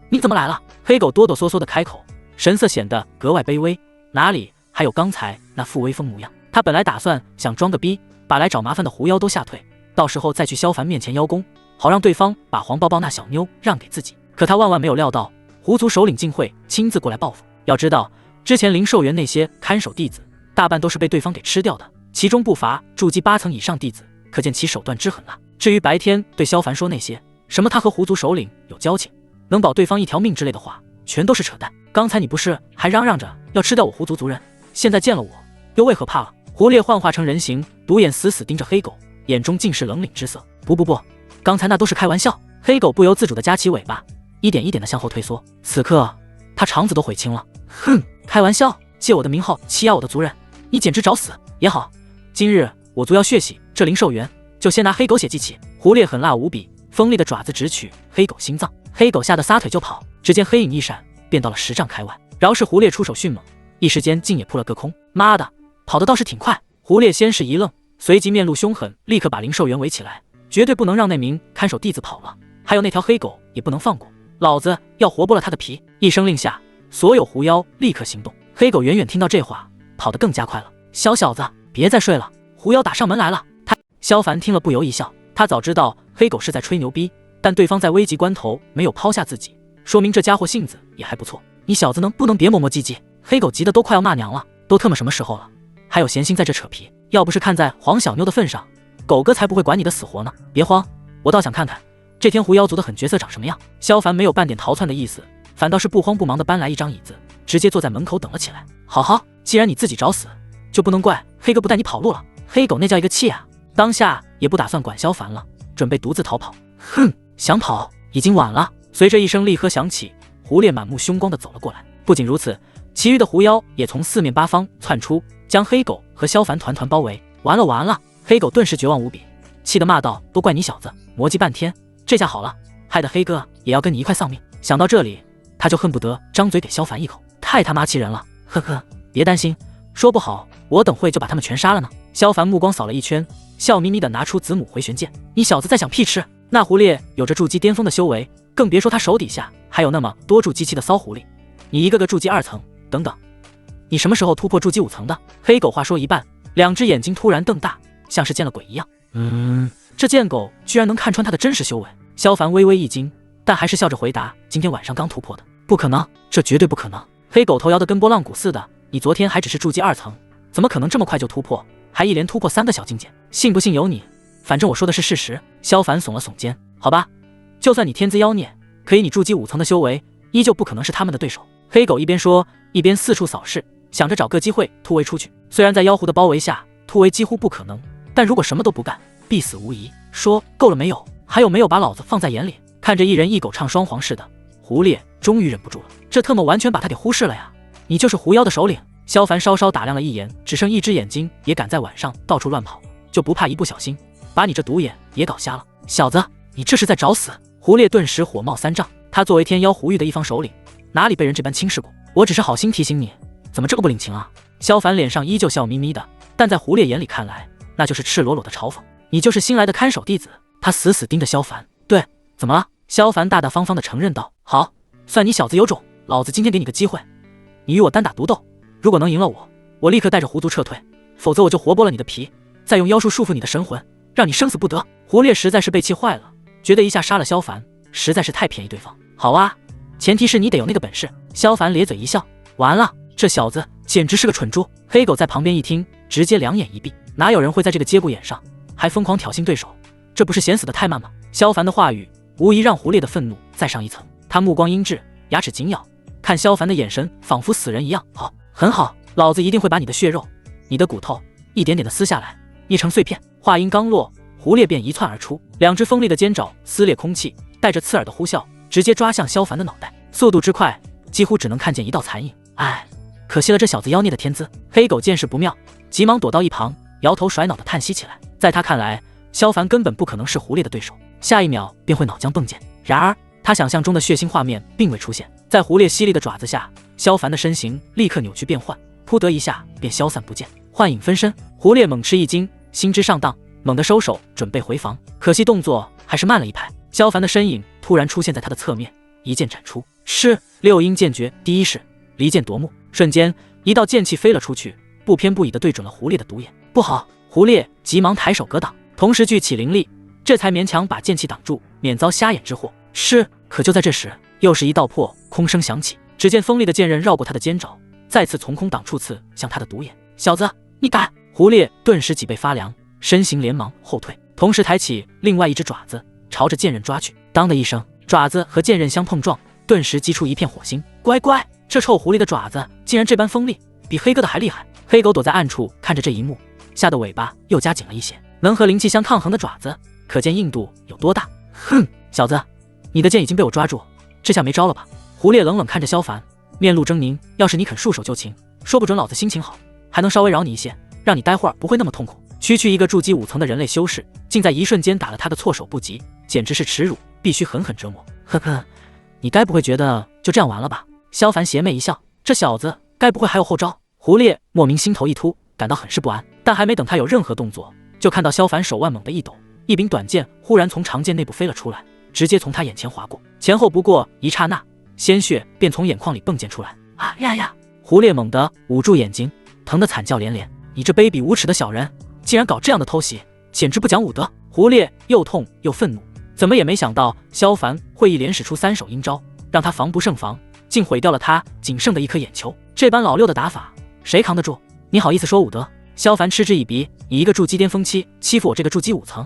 你怎么来了？黑狗哆哆嗦嗦的开口，神色显得格外卑微，哪里还有刚才那副威风模样。他本来打算想装个逼，把来找麻烦的狐妖都吓退，到时候再去萧凡面前邀功，好让对方把黄抱抱那小妞让给自己。可他万万没有料到，狐族首领竟会亲自过来报复。要知道，之前灵寿园那些看守弟子大半都是被对方给吃掉的，其中不乏筑基8层以上弟子，可见其手段之狠辣。至于白天对萧凡说那些什么他和狐族首领有交情，能保对方一条命之类的话，全都是扯淡。刚才你不是还嚷嚷着要吃掉我狐族族人，现在见了我又为何怕了？狐烈幻化成人形，独眼死死盯着黑狗，眼中尽是冷凛之色。不，刚才那都是开玩笑。黑狗不由自主地夹起尾巴，一点一点地向后退缩。此刻，他肠子都悔青了。哼，开玩笑，借我的名号欺压我的族人，你简直找死！也好，今日我族要血洗这灵兽园，就先拿黑狗血祭起。胡烈狠辣无比，锋利的爪子直取黑狗心脏，黑狗吓得撒腿就跑。只见黑影一闪，便到了10丈开外。饶是胡烈出手迅猛，一时间竟也扑了个空。妈的，跑得倒是挺快！胡烈先是一愣，随即面露凶狠，立刻把灵兽园围起来，绝对不能让那名看守弟子跑了，还有那条黑狗也不能放过，老子要活剥了他的皮！一声令下，所有狐妖立刻行动。黑狗远远听到这话，跑得更加快了。小子，别再睡了，狐妖打上门来了！萧凡听了不由一笑，他早知道黑狗是在吹牛逼，但对方在危急关头没有抛下自己，说明这家伙性子也还不错。你小子能不能别磨磨唧唧？黑狗急得都快要骂娘了，都特么什么时候了，还有闲心在这扯皮？要不是看在黄小妞的份上，狗哥才不会管你的死活呢。别慌，我倒想看看这天狐妖族的狠角色长什么样。萧凡没有半点逃窜的意思，反倒是不慌不忙地搬来一张椅子，直接坐在门口等了起来。好，既然你自己找死，就不能怪黑哥不带你跑路了。黑狗那叫一个气啊，当下也不打算管萧凡了，准备独自逃跑。哼，想跑已经晚了。随着一声厉喝响起，胡烈满目凶光地走了过来。不仅如此，其余的狐妖也从四面八方窜出，将黑狗和萧凡团团包围。完了！黑狗顿时绝望无比，气得骂道：都怪你小子，磨叽半天，这下好了，害得黑哥也要跟你一块丧命。想到这里，他就恨不得张嘴给萧凡一口，太他妈气人了。呵呵，别担心，说不好我等会就把他们全杀了呢。萧凡目光扫了一圈，笑眯眯地拿出子母回旋剑。你小子在想屁吃？那胡烈有着筑基巅峰的修为，更别说他手底下还有那么多筑基期的骚狐狸。你一个个筑基2层，等等，你什么时候突破筑基5层的？黑狗话说一半，两只眼睛突然瞪大，像是见了鬼一样。这贱狗居然能看穿他的真实修为。萧凡微微一惊，但还是笑着回答：今天晚上刚突破的，不可能，这绝对不可能。黑狗头摇得跟波浪鼓似的，你昨天还只是筑基2层，怎么可能这么快就突破，还一连突破3个小境界？信不信由你，反正我说的是事实。萧凡耸了耸肩，好吧，就算你天资妖孽，可以你筑基5层的修为，依旧不可能是他们的对手。黑狗一边说，一边四处扫视，想着找个机会突围出去。虽然在妖狐的包围下，突围几乎不可能，但如果什么都不干，必死无疑。说够了没有？还有没有把老子放在眼里？看着一人一狗唱双簧似的，胡烈终于忍不住了，这特么完全把他给忽视了呀！你就是狐妖的首领？萧凡稍稍打量了一眼，只剩一只眼睛，也敢在晚上到处乱跑，就不怕一不小心把你这独眼也搞瞎了？小子，你这是在找死！胡烈顿时火冒3丈，他作为天妖狐域的一方首领，哪里被人这般轻视过？我只是好心提醒你，怎么这个不领情啊？萧凡脸上依旧笑眯眯的，但在胡烈眼里看来，那就是赤裸裸的嘲讽。你就是新来的看守弟子？他死死盯着萧凡。对，怎么了？萧凡大大方方的承认道。好，算你小子有种，老子今天给你个机会，你与我单打独斗，如果能赢了我立刻带着狐族撤退，否则我就活剥了你的皮，再用妖术束缚你的神魂，让你生死不得。胡烈实在是被气坏了，觉得一下杀了萧凡实在是太便宜对方。好啊，前提是你得有那个本事。萧凡咧嘴一笑，完了，这小子简直是个蠢猪。黑狗在旁边一听，直接两眼一闭，哪有人会在这个节骨眼上还疯狂挑衅对手？这不是嫌死的太慢吗？萧凡的话语无疑让胡烈的愤怒再上一层，他目光阴鸷，牙齿紧咬，看萧凡的眼神仿佛死人一样。好，很好，老子一定会把你的血肉、你的骨头一点点的撕下来，捏成碎片。话音刚落，胡烈便一窜而出，两只锋利的尖爪撕裂空气，带着刺耳的呼啸，直接抓向萧凡的脑袋，速度之快，几乎只能看见一道残影。哎，可惜了这小子妖孽的天资。黑狗见势不妙，急忙躲到一旁，摇头甩脑的叹息起来。在他看来，萧凡根本不可能是胡烈的对手，下一秒便会脑浆迸溅。然而他想象中的血腥画面并未出现，在胡烈犀利的爪子下，萧凡的身形立刻扭曲变换，扑得一下便消散不见，幻影分身。胡烈猛吃一惊，心知上当，猛地收手准备回防，可惜动作还是慢了一拍。萧凡的身影突然出现在他的侧面，一剑斩出，是六阴剑诀第一式离剑夺目。瞬间一道剑气飞了出去，不偏不倚地对准了胡烈的独眼。不好！胡烈急忙抬手格挡，同时聚起灵力，这才勉强把剑气挡住，免遭瞎眼之祸。是，可就在这时，又是一道破空声响起，只见锋利的剑刃绕过他的肩爪，再次从空挡处刺向他的独眼。小子，你敢！胡烈顿时脊背发凉，身形连忙后退，同时抬起另外一只爪子朝着剑刃抓去。当的一声，爪子和剑刃相碰撞，顿时击出一片火星。乖乖，这臭狐狸的爪子竟然这般锋利，比黑哥的还厉害。黑狗躲在暗处看着这一幕，吓得尾巴又加紧了一些。能和灵气相抗衡的爪子，可见硬度有多大。哼，小子，你的剑已经被我抓住，这下没招了吧？胡烈冷冷看着萧凡，面露狰狞。要是你肯束手就擒，说不准老子心情好，还能稍微饶你一些，让你待会儿不会那么痛苦。区区一个筑基5层的人类修士，竟在一瞬间打了他个措手不及，简直是耻辱，必须狠狠折磨。呵呵，你该不会觉得就这样完了吧？萧凡邪魅一笑，这小子该不会还有后招？胡烈莫名心头一突，感到很是不安。但还没等他有任何动作，就看到萧凡手腕猛地一抖，一柄短剑忽然从长剑内部飞了出来，直接从他眼前划过，前后不过一刹那，鲜血便从眼眶里迸溅出来。啊呀呀！胡烈猛地捂住眼睛，疼得惨叫连连。你这卑鄙无耻的小人，竟然搞这样的偷袭，简直不讲武德！胡烈又痛又愤怒，怎么也没想到萧凡会一连使出3手阴招，让他防不胜防，竟毁掉了他仅剩的一颗眼球。这般老六的打法，谁扛得住？你好意思说武德？萧凡嗤之以鼻，以一个筑基巅峰期欺负我这个筑基5层，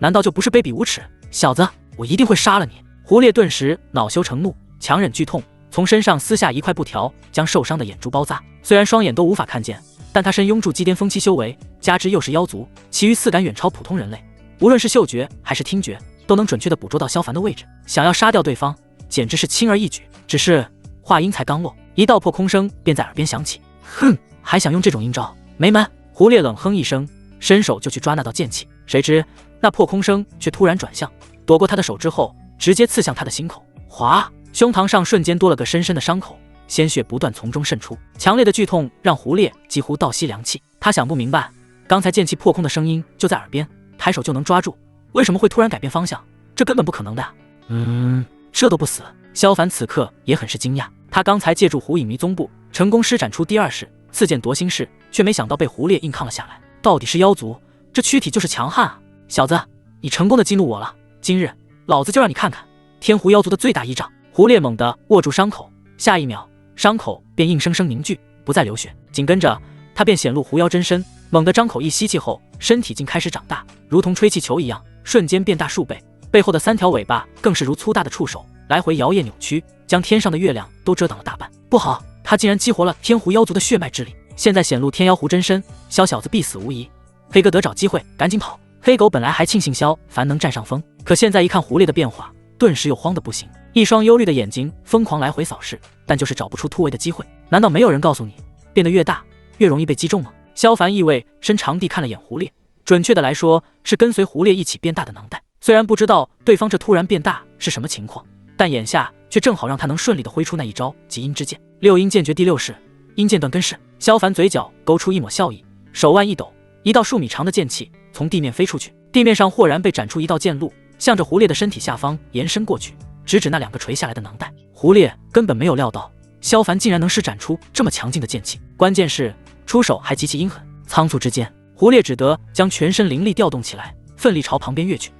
难道就不是卑鄙无耻？小子，我一定会杀了你！胡烈顿时恼羞成怒，强忍剧痛，从身上撕下一块布条，将受伤的眼珠包扎。虽然双眼都无法看见，但他身拥筑基巅峰期修为，加之又是妖族，其余4感远超普通人类，无论是嗅觉还是听觉，都能准确地捕捉到萧凡的位置。想要杀掉对方，简直是轻而易举。只是话音才刚落，一道破空声便在耳边响起。哼，还想用这种阴招？没门！胡烈冷哼一声，伸手就去抓那道剑气，谁知那破空声却突然转向，躲过他的手之后，直接刺向他的心口。哗！胸膛上瞬间多了个深深的伤口，鲜血不断从中渗出，强烈的剧痛让胡烈几乎倒吸凉气。他想不明白，刚才剑气破空的声音就在耳边，抬手就能抓住，为什么会突然改变方向？这根本不可能的呀！这都不死。萧凡此刻也很是惊讶，他刚才借助胡影迷踪步，成功施展出第2式刺剑夺心式，却没想到被胡烈硬抗了下来。到底是妖族，这躯体就是强悍啊！小子，你成功的激怒我了，今日老子就让你看看天狐妖族的最大依仗！胡烈猛地握住伤口，下一秒伤口便硬生生凝聚，不再流血。紧跟着他便显露狐妖真身，猛地张口一吸气后，身体竟开始长大，如同吹气球一样，瞬间变大数倍。背后的3条尾巴更是如粗大的触手，来回摇曳扭曲，将天上的月亮都遮挡了大半。不好，他竟然激活了天狐妖族的血脉之力，现在显露天妖狐真身，萧小子必死无疑。黑哥得找机会赶紧跑。黑狗本来还庆幸萧凡能占上风，可现在一看胡烈的变化，顿时又慌得不行，一双忧虑的眼睛疯狂来回扫视，但就是找不出突围的机会。难道没有人告诉你，变得越大越容易被击中吗？萧凡意味深长地看了眼胡烈，准确的来说是跟随胡烈一起变大的囊袋。虽然不知道对方这突然变大是什么情况，但眼下却正好让他能顺利地挥出那一招极阴之剑。6阴剑诀第6式阴剑断根式。萧凡嘴角勾出一抹笑意，手腕一抖，一道数米长的剑气从地面飞出去，地面上豁然被斩出一道剑路，向着胡烈的身体下方延伸过去，直指那2个垂下来的囊袋。胡烈根本没有料到萧凡竟然能施展出这么强劲的剑气，关键是出手还极其阴狠。仓促之间，胡烈只得将全身灵力调动起来，奋力朝旁边跃去。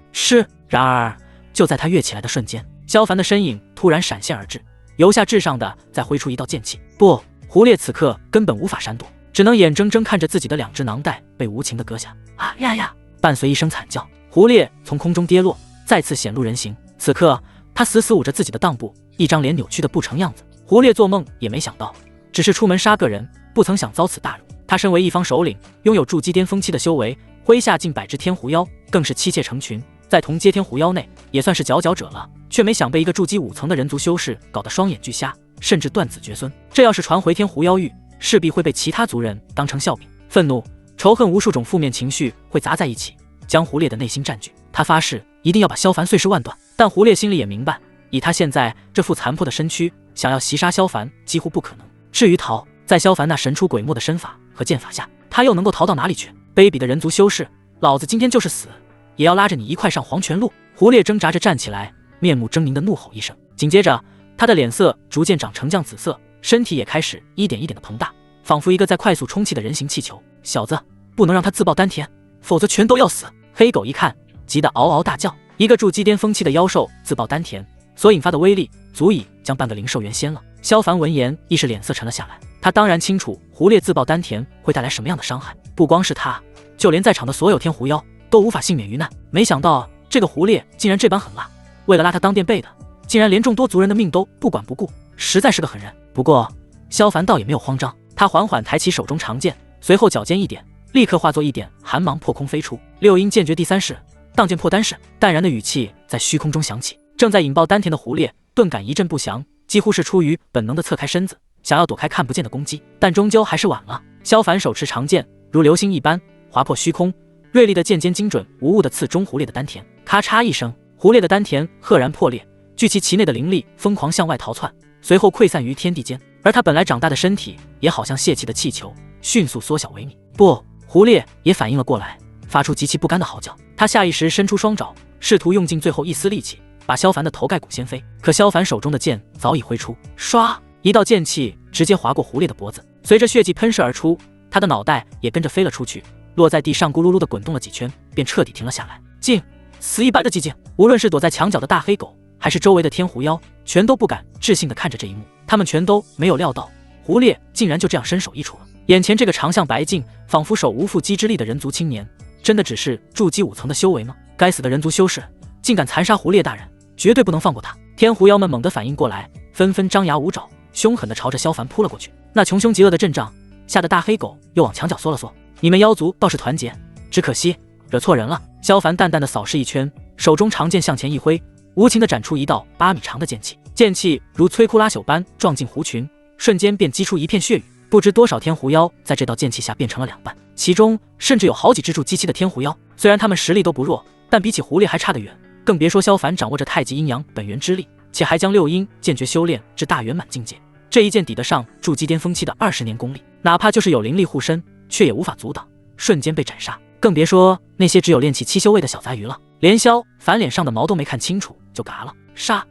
然而就在他跃起来的瞬间，萧凡的身影突然闪现而至，由下至上的再挥出一道剑气。不，胡烈此刻根本无法闪躲，只能眼睁睁看着自己的2只囊袋被无情的割下。啊呀呀！伴随一声惨叫，胡烈从空中跌落，再次显露人形。此刻他死死捂着自己的裆部，一张脸扭曲的不成样子。胡烈做梦也没想到，只是出门杀个人，不曾想遭此大辱。他身为一方首领，拥有筑基巅峰期的修为，麾下近100只天狐妖，更是妻妾成群，在同阶天狐妖内也算是佼佼者了，却没想被一个筑基5层的人族修士搞得双眼俱瞎，甚至断子绝孙。这要是传回天狐妖域，势必会被其他族人当成笑柄。愤怒、仇恨无数种负面情绪会砸在一起，将胡烈的内心占据。他发誓一定要把萧凡碎尸万段。但胡烈心里也明白，以他现在这副残破的身躯，想要袭杀萧凡几乎不可能。至于逃，在萧凡那神出鬼没的身法和剑法下，他又能够逃到哪里去？卑鄙的人族修士，老子今天就是死，也要拉着你一块上黄泉路！胡烈挣扎着站起来，面目狰狞地怒吼一声，紧接着他的脸色逐渐长成酱紫色，身体也开始一点一点的膨大，仿佛一个在快速充气的人形气球。小子，不能让他自爆丹田，否则全都要死！黑狗一看，急得嗷嗷大叫。一个筑基巅峰期的妖兽自爆丹田所引发的威力，足以将半个灵兽元掀了。萧凡闻言亦是脸色沉了下来，他当然清楚胡烈自爆丹田会带来什么样的伤害，不光是他，就连在场的所有天狐妖都无法幸免于难。没想到这个胡烈竟然这般狠辣，为了拉他当垫背的，竟然连众多族人的命都不管不顾，实在是个狠人。不过萧凡倒也没有慌张，他缓缓抬起手中长剑，随后脚尖一点，立刻化作一点寒芒破空飞出。6阴剑诀第3式荡剑破丹式，淡然的语气在虚空中响起。正在引爆丹田的胡烈顿感一阵不祥，几乎是出于本能的侧开身子，想要躲开看不见的攻击，但终究还是晚了。萧凡手持长剑，如流星一般划破虚空，锐利的剑尖精准无误地刺中胡烈的丹田。咔嚓一声，胡烈的丹田赫然破裂，聚其其内的灵力疯狂向外逃窜，随后溃散于天地间。而他本来长大的身体也好像泄气的气球，迅速缩小为米。不，胡烈也反应了过来，发出极其不甘的嚎叫。他下意识伸出双爪，试图用尽最后一丝力气把萧凡的头盖骨掀飞，可萧凡手中的剑早已挥出，唰，一道剑气直接划过胡烈的脖子，随着血迹喷射而出，他的脑袋也跟着飞了出去，落在地上咕噜噜的滚动了几圈，便彻底停了下来。静，死一般的寂静。无论是躲在墙角的大黑狗，还是周围的天狐妖，全都不敢置信地看着这一幕。他们全都没有料到，胡烈竟然就这样身首异处了。眼前这个长相白净，仿佛手无缚鸡之力的人族青年，真的只是筑基5层的修为吗？该死的人族修士，竟敢残杀胡烈大人，绝对不能放过他！天狐妖们猛地反应过来，纷纷张牙舞爪，凶狠地朝着萧凡扑了过去。那穷凶极恶的阵仗，吓得大黑狗又往墙角缩了缩。你们妖族倒是团结，只可惜惹错人了。萧凡淡淡的扫视一圈，手中长剑向前一挥，无情地斩出一道8米长的剑气，剑气如摧枯拉朽般撞进狐群，瞬间便击出一片血雨。不知多少天狐妖在这道剑气下变成了2半，其中甚至有好几只筑基期的天狐妖。虽然他们实力都不弱，但比起胡烈还差得远，更别说萧凡掌握着太极阴阳本源之力，且还将6阴剑诀修炼至大圆满境界。这一剑抵得上筑基巅峰期的20年功力，哪怕就是有灵力护身，却也无法阻挡，瞬间被斩杀。更别说那些只有炼气7修为的小杂鱼了。连萧凡脸上的毛都没看清楚就嘎了。杀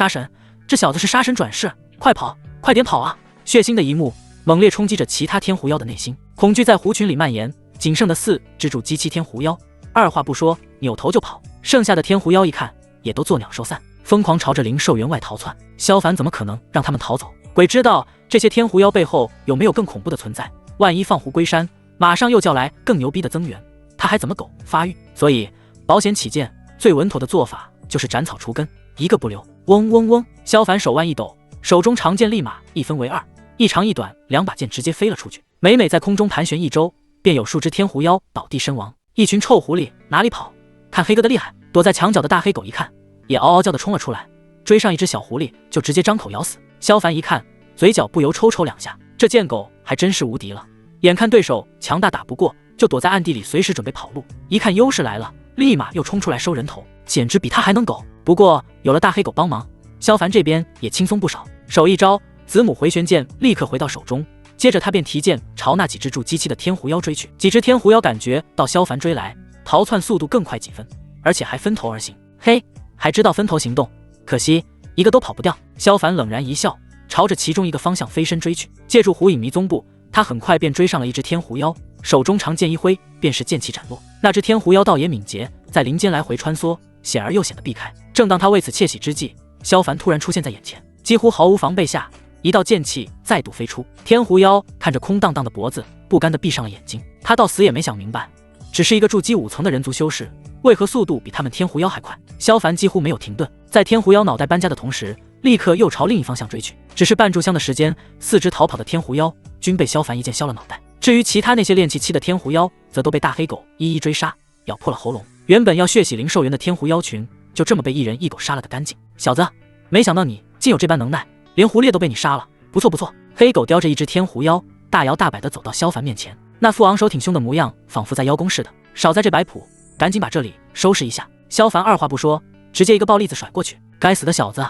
神，这小子是杀神转世，快跑，快点跑啊！血腥的一幕猛烈冲击着其他天狐妖的内心，恐惧在狐群里蔓延。仅剩的4只筑基期天狐妖二话不说扭头就跑，剩下的天狐妖一看也都作鸟兽散，疯狂朝着灵兽员外逃窜。萧凡怎么可能让他们逃走？鬼知道这些天狐妖背后有没有更恐怖的存在，万一放狐归山，马上又叫来更牛逼的增援，他还怎么狗发育？所以保险起见，最稳妥的做法就是斩草除根，一个不留。嗡嗡嗡，萧凡手腕一抖，手中长剑立马一分为2，一长一短2把剑直接飞了出去，每每在空中盘旋一周，便有数只天狐妖倒地身亡。一群臭狐狸哪里跑？看黑哥的厉害！躲在墙角的大黑狗一看，也嗷嗷叫的冲了出来，追上一只小狐狸就直接张口咬死。萧凡一看，嘴角不由抽抽2下，这贱狗还真是无敌了。眼看对手强大打不过，就躲在暗地里随时准备跑路，一看优势来了，立马又冲出来收人头，简直比他还能狗。不过有了大黑狗帮忙，萧凡这边也轻松不少，手一招，子母回旋剑立刻回到手中，接着他便提剑朝那几只筑基期的天狐妖追去。几只天狐妖感觉到萧凡追来，逃窜速度更快几分，而且还分头而行。嘿，还知道分头行动，可惜一个都跑不掉。萧凡冷然一笑，朝着其中一个方向飞身追去。借助虎影迷踪步，他很快便追上了一只天狐妖，手中长剑一挥，便是剑气斩落。那只天狐妖倒也敏捷，在林间来回穿梭，显而又显得避开。正当他为此窃喜之际，萧凡突然出现在眼前，几乎毫无防备下，一道剑气再度飞出。天狐妖看着空荡荡的脖子，不甘地闭上了眼睛。他到死也没想明白，只是一个筑基5层的人族修士，为何速度比他们天狐妖还快？萧凡几乎没有停顿，在天狐妖脑袋搬家的同时，立刻又朝另一方向追去。只是半炷香的时间，4只逃跑的天狐妖均被萧凡一剑削了脑袋。至于其他那些炼气期的天狐妖，则都被大黑狗一一追杀，咬破了喉咙。原本要血洗灵兽园的天狐妖群，就这么被一人一狗杀了个干净。小子，没想到你竟有这般能耐，连狐狸都被你杀了，不错不错。黑狗叼着一只天狐妖，大摇大摆地走到萧凡面前，那副昂首挺胸的模样，仿佛在邀功似的。少在这摆谱，赶紧把这里收拾一下。萧凡二话不说，直接一个暴栗子甩过去。该死的小子，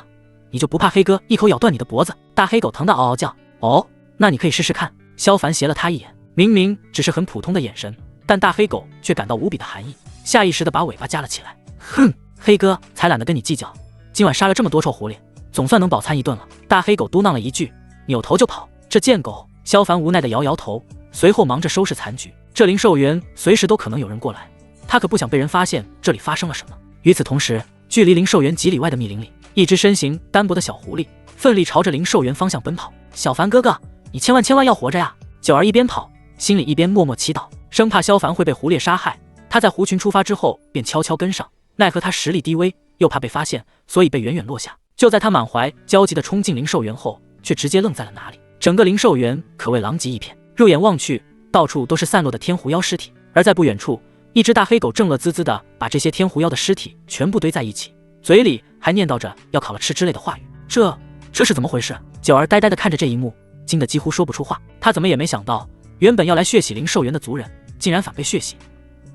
你就不怕黑哥一口咬断你的脖子？大黑狗疼得嗷嗷叫。哦，那你可以试试看。萧凡斜了他一眼，明明只是很普通的眼神，但大黑狗却感到无比的寒意，下意识地把尾巴夹了起来。哼，黑哥才懒得跟你计较，今晚杀了这么多臭狐狸，总算能饱餐一顿了。大黑狗嘟囔了一句，扭头就跑。这贱狗！萧凡无奈地摇摇头，随后忙着收拾残局。这灵兽园随时都可能有人过来，他可不想被人发现这里发生了什么。与此同时，距离灵兽园几里外的密林里，一只身形单薄的小狐狸奋力朝着灵兽园方向奔跑。小凡哥哥，你千万要活着呀！九儿一边跑，心里一边默默祈祷，生怕萧凡会被狐狸杀害。他在狐群出发之后便悄悄跟上，奈何他实力低微，又怕被发现，所以被远远落下。就在他满怀焦急地冲进灵兽园后，却直接愣在了那里。整个灵兽园可谓狼藉一片，入眼望去，到处都是散落的天狐妖尸体。而在不远处，一只大黑狗正乐滋滋地把这些天狐妖的尸体全部堆在一起，嘴里还念叨着要烤了吃之类的话语。这是怎么回事？九儿呆呆地看着这一幕，惊得几乎说不出话。他怎么也没想到，原本要来血洗灵兽园的族人，竟然反被血洗，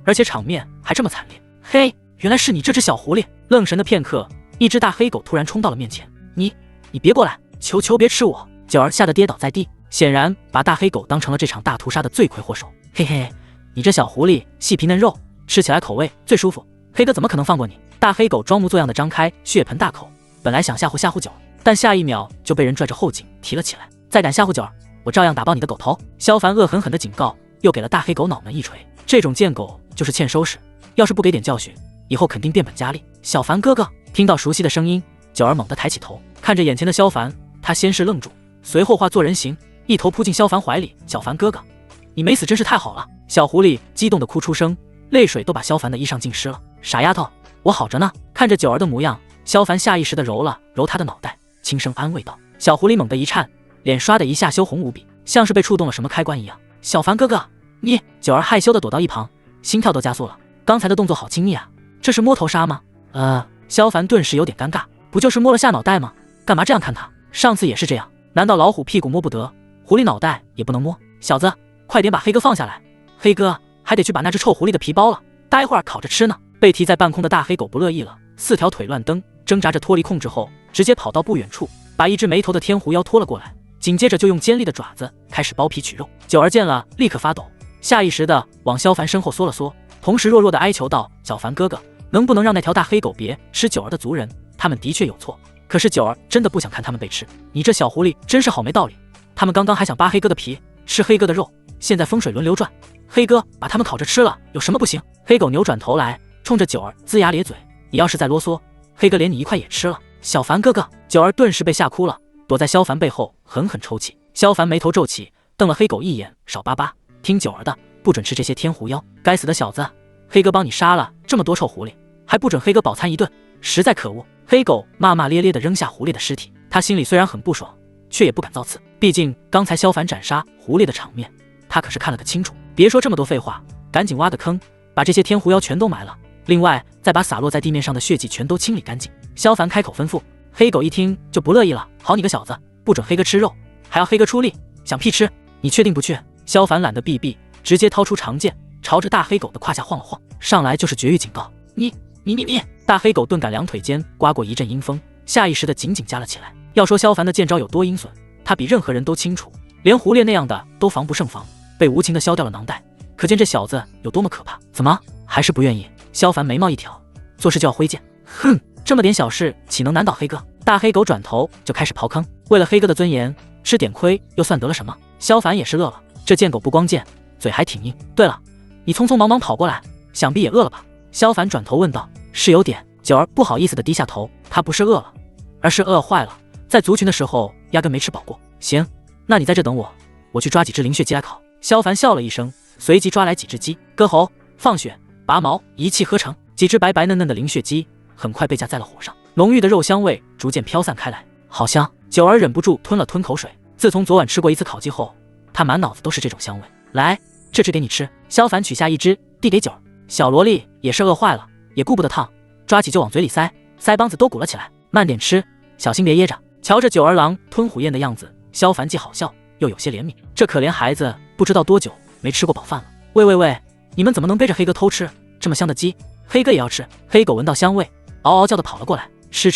而且场面还这么惨烈。嘿，原来是你这只小狐狸！愣神的片刻，一只大黑狗突然冲到了面前。你别过来，求别吃我！九儿吓得跌倒在地，显然把大黑狗当成了这场大屠杀的罪魁祸首。嘿嘿，你这小狐狸细皮嫩肉，吃起来口味最舒服，黑哥怎么可能放过你？大黑狗装模作样的张开血盆大口，本来想吓唬九儿，但下一秒就被人拽着后颈提了起来。再敢吓唬九儿，我照样打爆你的狗头！萧凡恶狠狠的警告，又给了大黑狗脑门一锤。这种贱狗就是欠收拾，要是不给点教训，以后肯定变本加厉。小凡哥哥，听到熟悉的声音，九儿猛地抬起头，看着眼前的萧凡，他先是愣住，随后化作人形，一头扑进萧凡怀里。小凡哥哥，你没死真是太好了！小狐狸激动的哭出声，泪水都把萧凡的衣裳浸湿了。傻丫头，我好着呢。看着九儿的模样，萧凡下意识的揉了揉她的脑袋，轻声安慰道。小狐狸猛地一颤，脸刷的一下羞红无比，像是被触动了什么开关一样。小凡哥哥，你……九儿害羞的躲到一旁，心跳都加速了。刚才的动作好亲密啊，这是摸头杀吗？萧凡顿时有点尴尬，不就是摸了下脑袋吗？干嘛这样看他？上次也是这样，难道老虎屁股摸不得，狐狸脑袋也不能摸？小子，快点把黑哥放下来，黑哥还得去把那只臭狐狸的皮剥了，待会儿烤着吃呢。被提在半空的大黑狗不乐意了，四条腿乱蹬，挣扎着脱离控制后，直接跑到不远处，把一只没头的天狐妖拖了过来，紧接着就用尖利的爪子开始剥皮取肉。九儿见了，立刻发抖，下意识的往萧凡身后缩了缩，同时弱弱的哀求道：“小凡哥哥，能不能让那条大黑狗别吃九儿的族人？他们的确有错，可是九儿真的不想看他们被吃。你这小狐狸真是好没道理，他们刚刚还想扒黑哥的皮，吃黑哥的肉，现在风水轮流转，黑哥把他们烤着吃了，有什么不行？”黑狗扭转头来，冲着九儿龇牙咧嘴：“你要是再啰嗦，黑哥连你一块也吃了。”小凡哥哥，九儿顿时被吓哭了，躲在萧凡背后狠狠抽泣。萧凡眉头皱起，瞪了黑狗一眼：“少巴巴，听九儿的，不准吃这些天狐妖！该死的小子，黑哥帮你杀了这么多臭狐狸，还不准黑哥饱餐一顿，实在可恶！”黑狗骂骂咧咧地扔下狐狸的尸体，他心里虽然很不爽，却也不敢造次，毕竟刚才萧凡斩杀狐狸的场面，他可是看了个清楚。别说这么多废话，赶紧挖个坑，把这些天狐妖全都埋了，另外再把洒落在地面上的血迹全都清理干净。萧凡开口吩咐。黑狗一听就不乐意了：“好你个小子，不准黑哥吃肉，还要黑哥出力，想屁吃？你确定不去？”萧凡懒得避避，直接掏出长剑，朝着大黑狗的胯下晃了晃，上来就是绝育警告：“你！！”大黑狗顿感两腿间刮过一阵阴风，下意识的紧紧夹了起来。要说萧凡的剑招有多阴损，他比任何人都清楚，连狐狸那样的都防不胜防，被无情的削掉了囊袋，可见这小子有多么可怕。怎么还是不愿意？萧凡眉毛一挑，做事就要挥剑。哼，这么点小事岂能难倒黑哥？大黑狗转头就开始刨坑，为了黑哥的尊严，吃点亏又算得了什么？萧凡也是乐了，这贱狗不光贱，嘴还挺硬。对了，你匆匆忙忙跑过来，想必也饿了吧？萧凡转头问道。是有点。九儿不好意思的低下头，他不是饿了，而是饿坏了，在族群的时候压根没吃饱过。行，那你在这等我，我去抓几只灵血鸡来烤。萧凡笑了一声，随即抓来几只鸡，割喉、放血、拔毛，一气呵成。几只白白嫩嫩的灵血鸡很快被架在了火上，浓郁的肉香味逐渐飘散开来，好香。九儿忍不住吞了吞口水，自从昨晚吃过一次烤鸡后，他满脑子都是这种香味。来，这只给你吃。萧凡取下一只递给九儿，小萝莉也是饿坏了，也顾不得烫，抓起就往嘴里塞，腮帮子都鼓了起来。慢点吃，小心别噎着。瞧着九儿狼吞虎咽的样子，萧凡既好笑又有些怜悯，这可怜孩子不知道多久没吃过饱饭了。喂，你们怎么能背着黑哥偷吃这么香的鸡？黑哥也要吃。黑狗闻到香味，嗷嗷叫的跑了过来，吃，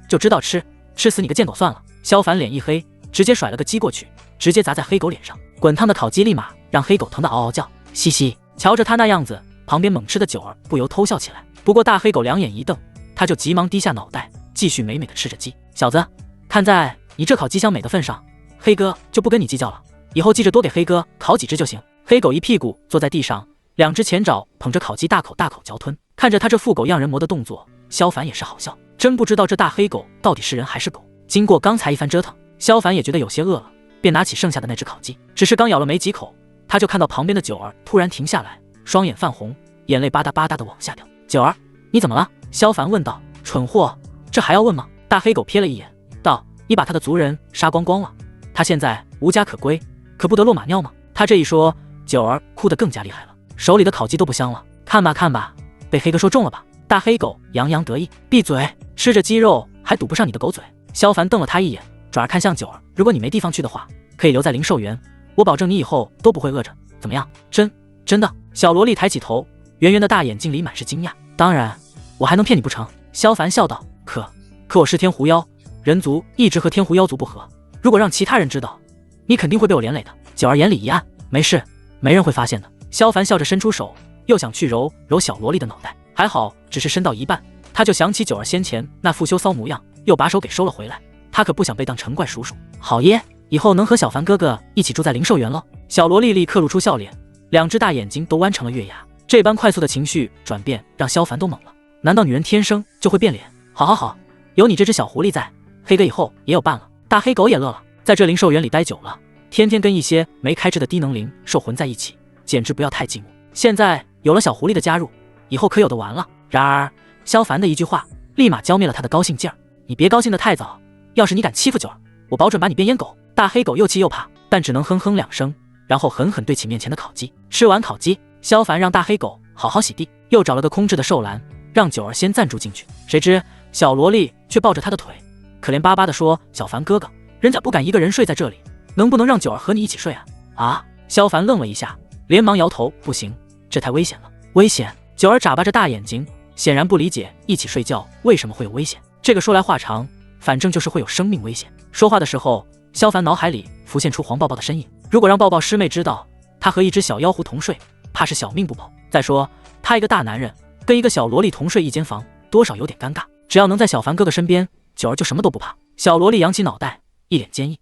就知道吃死你个贱狗算了。萧凡脸一黑，直接甩了个鸡过去，直接砸在黑狗脸上，滚烫的烤鸡立马让黑狗疼得嗷嗷叫。嘻嘻，瞧着他那样子，旁边猛吃的九儿不由偷笑起来。不过大黑狗两眼一瞪，他就急忙低下脑袋，继续美美的吃着鸡。小子，看在你这烤鸡香美的份上，黑哥就不跟你计较了，以后记着多给黑哥烤几只就行。黑狗一屁股坐在地上，两只前爪捧着烤鸡大口嚼吞。看着他这副狗样人模的动作，萧凡也是好笑，真不知道这大黑狗到底是人还是狗。经过刚才一番折腾，萧凡也觉得有些饿了，便拿起剩下的那只烤鸡，只是刚咬了没几口，他就看到旁边的九儿突然停下来，双眼泛红，眼泪吧嗒吧嗒的往下掉。九儿，你怎么了？萧凡问道。蠢货，这还要问吗？大黑狗瞥了一眼，道：你把他的族人杀光光了，他现在无家可归，可不得落马尿吗？他这一说，九儿哭得更加厉害了，手里的烤鸡都不香了。看吧，被黑哥说中了吧？大黑狗洋洋得意，闭嘴，吃着鸡肉还堵不上你的狗嘴。萧凡瞪了他一眼，转而看向九儿，如果你没地方去的话，可以留在灵兽园，我保证你以后都不会饿着，怎么样？真的？小萝莉抬起头，圆圆的大眼睛里满是惊讶。当然，我还能骗你不成？萧凡笑道。可我是天狐妖，人族一直和天狐妖族不和，如果让其他人知道，你肯定会被我连累的。九儿眼里一暗，没事，没人会发现的。萧凡笑着伸出手，又想去揉揉小萝莉的脑袋，还好只是伸到一半，他就想起九儿先前那副羞骚模样，又把手给收了回来。他可不想被当成怪叔叔。好耶，以后能和小凡哥哥一起住在灵兽园了。小萝莉立刻露出笑脸，两只大眼睛都弯成了月牙。这般快速的情绪转变让萧凡都懵了。难道女人天生就会变脸？好，有你这只小狐狸在，黑哥以后也有伴了。大黑狗也乐了，在这灵兽园里待久了，天天跟一些没开智的低能灵兽混在一起，简直不要太寂寞。现在有了小狐狸的加入，以后可有的玩了。然而萧凡的一句话立马浇灭了他的高兴劲儿。你别高兴得太早，要是你敢欺负九儿，我保准把你变阉狗。大黑狗又气又怕，但只能哼哼两声，然后狠狠对起面前的烤鸡。吃完烤鸡，萧凡让大黑狗好好洗地，又找了个空置的兽栏，让九儿先暂住进去。谁知小萝莉却抱着他的腿，可怜巴巴地说：“小凡哥哥，人家不敢一个人睡在这里，能不能让九儿和你一起睡啊？”啊！萧凡愣了一下，连忙摇头：“不行，这太危险了。”危险？九儿眨巴着大眼睛，显然不理解一起睡觉为什么会有危险。这个说来话长，反正就是会有生命危险。说话的时候，萧凡脑海里浮现出黄抱抱的身影。如果让抱抱师妹知道他和一只小妖狐同睡，怕是小命不保。再说他一个大男人跟一个小萝莉同睡一间房，多少有点尴尬。只要能在小凡哥哥身边，九儿就什么都不怕。小萝莉扬起脑袋，一脸坚毅。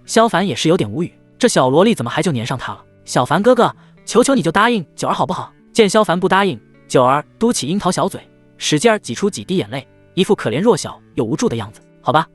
萧凡也是有点无语，这小萝莉怎么还就粘上他了？小凡哥哥，求求你就答应九儿好不好？见萧凡不答应，九儿嘟起樱桃小嘴，使劲挤出几滴眼泪，一副可怜弱小又无助的样子。好吧，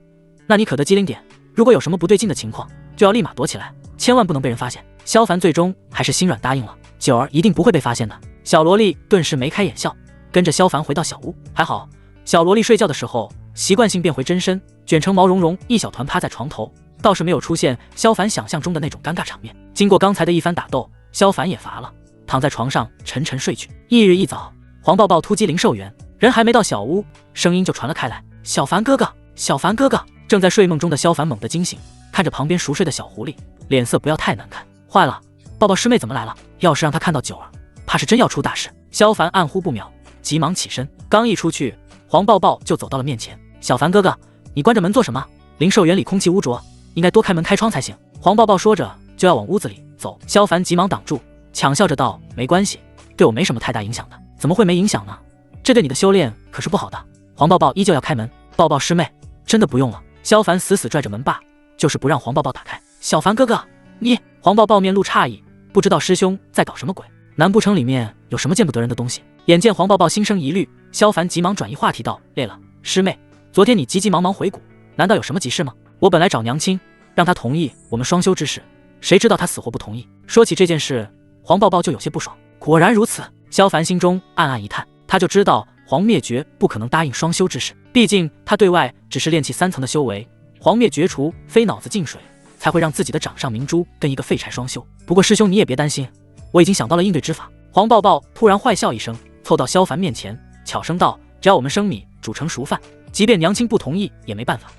那你可得机灵点，如果有什么不对劲的情况，就要立马躲起来，千万不能被人发现。萧凡最终还是心软答应了，九儿一定不会被发现的。小萝莉顿时眉开眼笑，跟着萧凡回到小屋。还好小萝莉睡觉的时候习惯性变回真身，卷成毛茸茸一小团趴在床头，倒是没有出现萧凡想象中的那种尴尬场面。经过刚才的一番打斗，萧凡也乏了，躺在床上沉沉睡去。翌日一早，黄抱抱突击灵兽园，人还没到小屋，声音就传了开来：“小凡哥哥，小凡哥哥！”正在睡梦中的萧凡猛地惊醒，看着旁边熟睡的小狐狸，脸色不要太难看。坏了，抱抱师妹怎么来了？要是让他看到九儿，怕是真要出大事。萧凡暗呼不妙，急忙起身，刚一出去，黄抱抱就走到了面前。小凡哥哥，你关着门做什么？灵兽园里空气污浊，应该多开门开窗才行。黄抱抱说着就要往屋子里走，萧凡急忙挡住，强笑着道：“没关系，对我没什么太大影响的。”怎么会没影响呢？这对你的修炼可是不好的。黄抱抱依旧要开门。抱抱师妹，真的不用了。萧凡死死拽着门把，就是不让黄抱抱打开。小凡哥哥，你……黄抱抱面露诧异，不知道师兄在搞什么鬼，难不成里面有什么见不得人的东西？眼见黄抱抱心生疑虑，萧凡急忙转移话题道：“累了，师妹，昨天你急急忙忙回谷，难道有什么急事吗？我本来找娘亲，让她同意我们双修之事，谁知道她死活不同意。”说起这件事，黄抱抱就有些不爽。果然如此，萧凡心中暗暗一叹，他就知道黄灭绝不可能答应双修之事，毕竟他对外只是炼气3层的修为，黄灭绝除非脑子进水，才会让自己的掌上明珠跟一个废柴双修。不过师兄你也别担心，我已经想到了应对之法。黄抱抱突然坏笑一声，凑到萧凡面前，巧声道：“只要我们生米煮成熟饭，即便娘亲不同意也没办法。”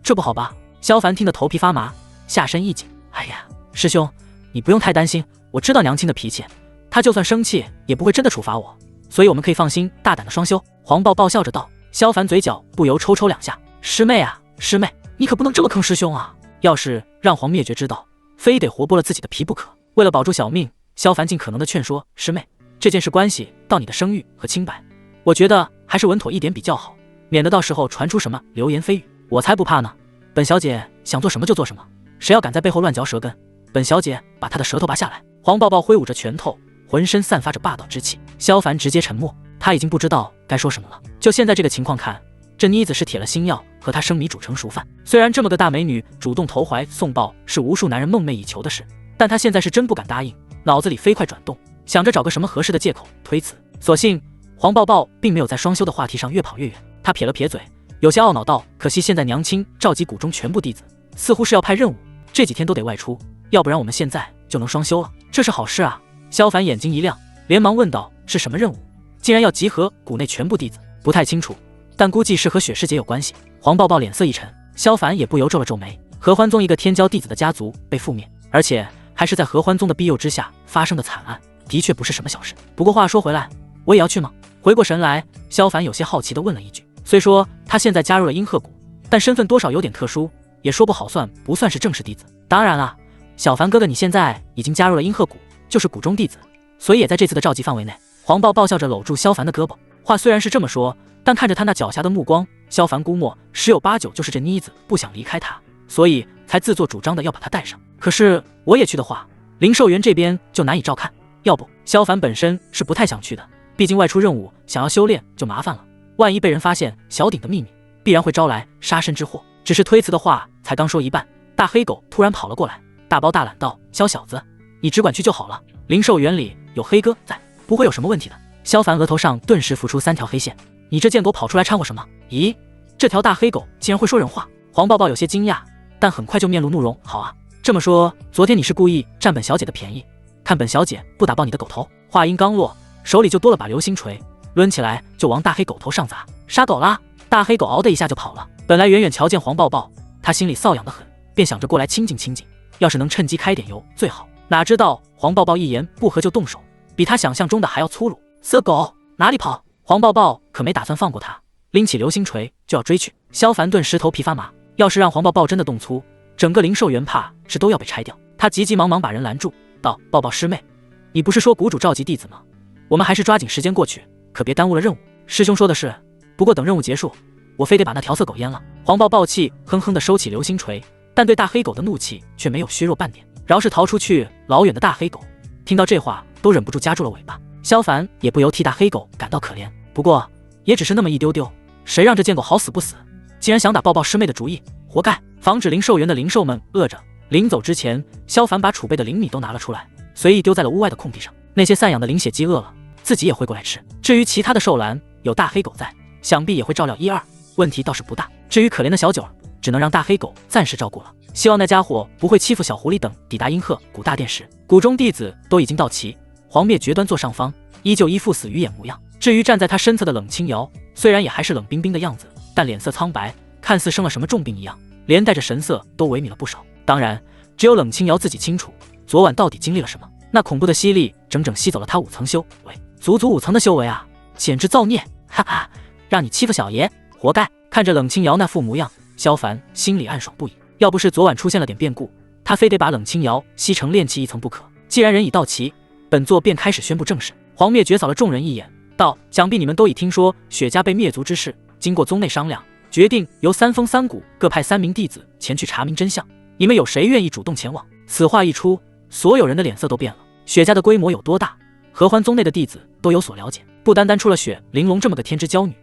这不好吧？萧凡听得头皮发麻，下身一紧。哎呀，师兄，你不用太担心，我知道娘亲的脾气，她就算生气也不会真的处罚我，所以我们可以放心大胆的双修。黄抱抱笑着道。萧凡嘴角不由抽2下。师妹啊，师妹，你可不能这么坑师兄啊！要是让黄灭绝知道，非得活剥了自己的皮不可。为了保住小命，萧凡尽可能的劝说师妹，这件事关系到你的声誉和清白，我觉得还是稳妥一点比较好，免得到时候传出什么流言蜚语。我才不怕呢，本小姐想做什么就做什么，谁要敢在背后乱嚼舌根，本小姐把他的舌头拔下来。黄抱抱挥舞着拳头，浑身散发着霸道之气。萧凡直接沉默，他已经不知道该说什么了。就现在这个情况看，这妮子是铁了心要和他生米煮成熟饭。虽然这么个大美女主动投怀送抱是无数男人梦寐以求的事，但他现在是真不敢答应，脑子里飞快转动，想着找个什么合适的借口推辞。所幸黄抱抱并没有在双修的话题上越跑越远，他撇了撇嘴，有些懊恼道：“可惜现在娘亲召集谷中全部弟子，似乎是要派任务，这几天都得外出，要不然我们现在就能双修了。这是好事啊！”萧凡眼睛一亮，连忙问道：“是什么任务？竟然要集合谷内全部弟子，不太清楚，但估计是和雪师姐有关系。黄抱抱脸色一沉，萧凡也不由皱了皱眉。合欢宗一个天骄弟子的家族被覆灭，而且还是在合欢宗的庇佑之下发生的惨案，的确不是什么小事。不过话说回来，我也要去吗？回过神来，萧凡有些好奇地问了一句。虽说他现在加入了阴鹤谷，但身份多少有点特殊，也说不好算不算是正式弟子。当然了，小凡哥哥你现在已经加入了阴鹤谷，就是谷中弟子，所以也在这次的召集范围内。黄抱抱笑着搂住萧凡的胳膊，话虽然是这么说，但看着他那狡黠的目光，萧凡估摸十有八九就是这妮子不想离开他，所以才自作主张的要把他带上。可是我也去的话，灵兽园这边就难以照看。要不，萧凡本身是不太想去的，毕竟外出任务想要修炼就麻烦了，万一被人发现小鼎的秘密，必然会招来杀身之祸。只是推辞的话才刚说一半，大黑狗突然跑了过来，大包大揽道：“萧小子，你只管去就好了，灵兽园里有黑哥在，不会有什么问题的。”萧凡额头上顿时浮出3条黑线。你这贱狗跑出来掺和什么？咦，这条大黑狗竟然会说人话！黄抱抱有些惊讶，但很快就面露怒容。好啊，这么说，昨天你是故意占本小姐的便宜，看本小姐不打爆你的狗头！话音刚落，手里就多了把流星锤，抡起来就往大黑狗头上砸。杀狗啦！大黑狗嗷的一下就跑了。本来远远瞧见黄抱抱，他心里瘙痒的很，便想着过来亲近亲近，要是能趁机开点油最好。哪知道黄抱抱一言不合就动手，比他想象中的还要粗鲁。色狗哪里跑？黄抱抱可没打算放过他，拎起流星锤就要追去。萧凡顿时头皮发麻，要是让黄抱抱真的动粗，整个灵兽园怕是都要被拆掉。他急急忙忙把人拦住，道：“抱抱师妹，你不是说谷主召集弟子吗？我们还是抓紧时间过去，可别耽误了任务。”师兄说的是，不过等任务结束，我非得把那条色狗阉了。黄抱抱气哼哼地收起流星锤，但对大黑狗的怒气却没有削弱半点。饶是逃出去老远的大黑狗，听到这话都忍不住夹住了尾巴。萧凡也不由替大黑狗感到可怜，不过也只是那么一丢丢，谁让这贱狗好死不死，竟然想打抱抱师妹的主意，活该！防止灵兽园的灵兽们饿着，临走之前，萧凡把储备的灵米都拿了出来，随意丢在了屋外的空地上。那些散养的灵血饥饿了，自己也会过来吃。至于其他的兽栏，有大黑狗在，想必也会照料1、2，问题倒是不大。至于可怜的小九儿，只能让大黑狗暂时照顾了。希望那家伙不会欺负小狐狸等。抵达阴鹤谷大殿时，谷中弟子都已经到齐，黄灭绝端坐上方，依旧一副死鱼眼模样。至于站在他身侧的冷清瑶，虽然也还是冷冰冰的样子，但脸色苍白，看似生了什么重病一样，连带着神色都萎靡了不少。当然，只有冷清瑶自己清楚，昨晚到底经历了什么。那恐怖的吸力整整吸走了他5层修为，足足5层的修为啊，简直造孽！哈哈，让你欺负小爷，活该！看着冷清瑶那副模样，萧凡心里暗爽不已。要不是昨晚出现了点变故，他非得把冷清瑶吸成炼气1层不可。既然人已到齐，本座便开始宣布正事。黄灭绝扫了众人一眼，道：“想必你们都已听说雪家被灭族之事，经过宗内商量，决定由3峰3谷各派3名弟子前去查明真相。你们有谁愿意主动前往？”此话一出，所有人的脸色都变了。雪家的规模有多大，合欢宗内的弟子都有所了解。不单单出了雪玲珑这么个天之娇女，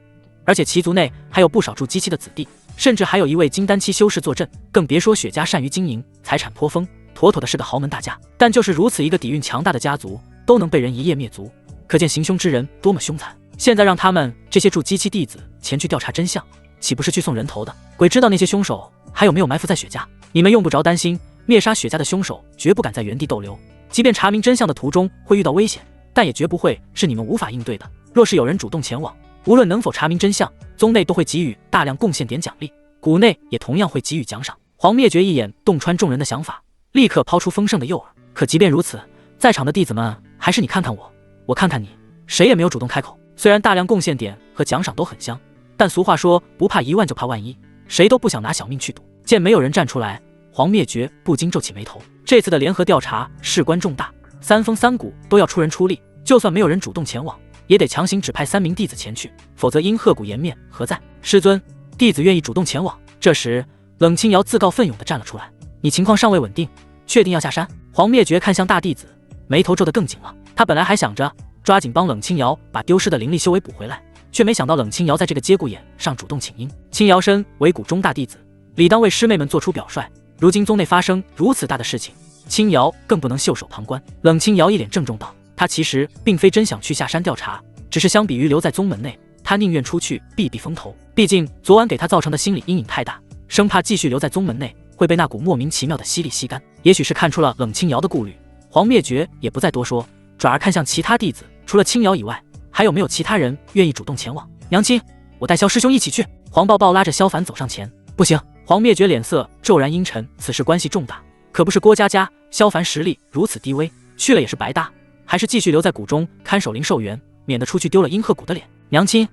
而且其族内还有不少筑基期的子弟，甚至还有一位金丹期修士坐镇。更别说雪家善于经营，财产颇丰，妥妥的是个豪门大家。但就是如此一个底蕴强大的家族，都能被人一夜灭族，可见行凶之人多么凶残。现在让他们这些筑基期弟子前去调查真相，岂不是去送人头的？鬼知道那些凶手还有没有埋伏在雪家。你们用不着担心，灭杀雪家的凶手绝不敢在原地逗留，即便查明真相的途中会遇到危险，但也绝不会是你们无法应对的。若是有人主动前往，无论能否查明真相，宗内都会给予大量贡献点奖励，谷内也同样会给予奖赏。黄灭绝一眼洞穿众人的想法，立刻抛出丰盛的诱饵。可即便如此，在场的弟子们还是你看看我，我看看你，谁也没有主动开口。虽然大量贡献点和奖赏都很香，但俗话说不怕1万就怕万一，谁都不想拿小命去赌。见没有人站出来，黄灭绝不禁皱起眉头。这次的联合调查事关重大，3峰3谷都要出人出力，就算没有人主动前往，也得强行指派3名弟子前去，否则阴鹤谷颜面何在？师尊，弟子愿意主动前往。这时冷清瑶自告奋勇地站了出来。你情况尚未稳定，确定要下山？黄灭绝看向大弟子，眉头皱得更紧了。他本来还想着抓紧帮冷清瑶把丢失的灵力修为补回来，却没想到冷清瑶在这个节骨眼上主动请缨。清瑶身为谷中大弟子，理当为师妹们做出表率，如今宗内发生如此大的事情，清瑶更不能袖手旁观。冷清瑶一脸郑重道，他其实并非真想去下山调查，只是相比于留在宗门内，他宁愿出去避避风头。毕竟昨晚给他造成的心理阴影太大，生怕继续留在宗门内会被那股莫名其妙的吸力吸干。也许是看出了冷清瑶的顾虑，黄灭绝也不再多说，转而看向其他弟子，除了清瑶以外，还有没有其他人愿意主动前往？娘亲，我带萧师兄一起去。黄抱抱拉着萧凡走上前。不行！黄灭绝脸色骤然阴沉，此事关系重大，可不是郭家家。萧凡实力如此低微，去了也是白搭，还是继续留在谷中看守灵兽园，免得出去丢了阴鹤谷的脸。娘亲，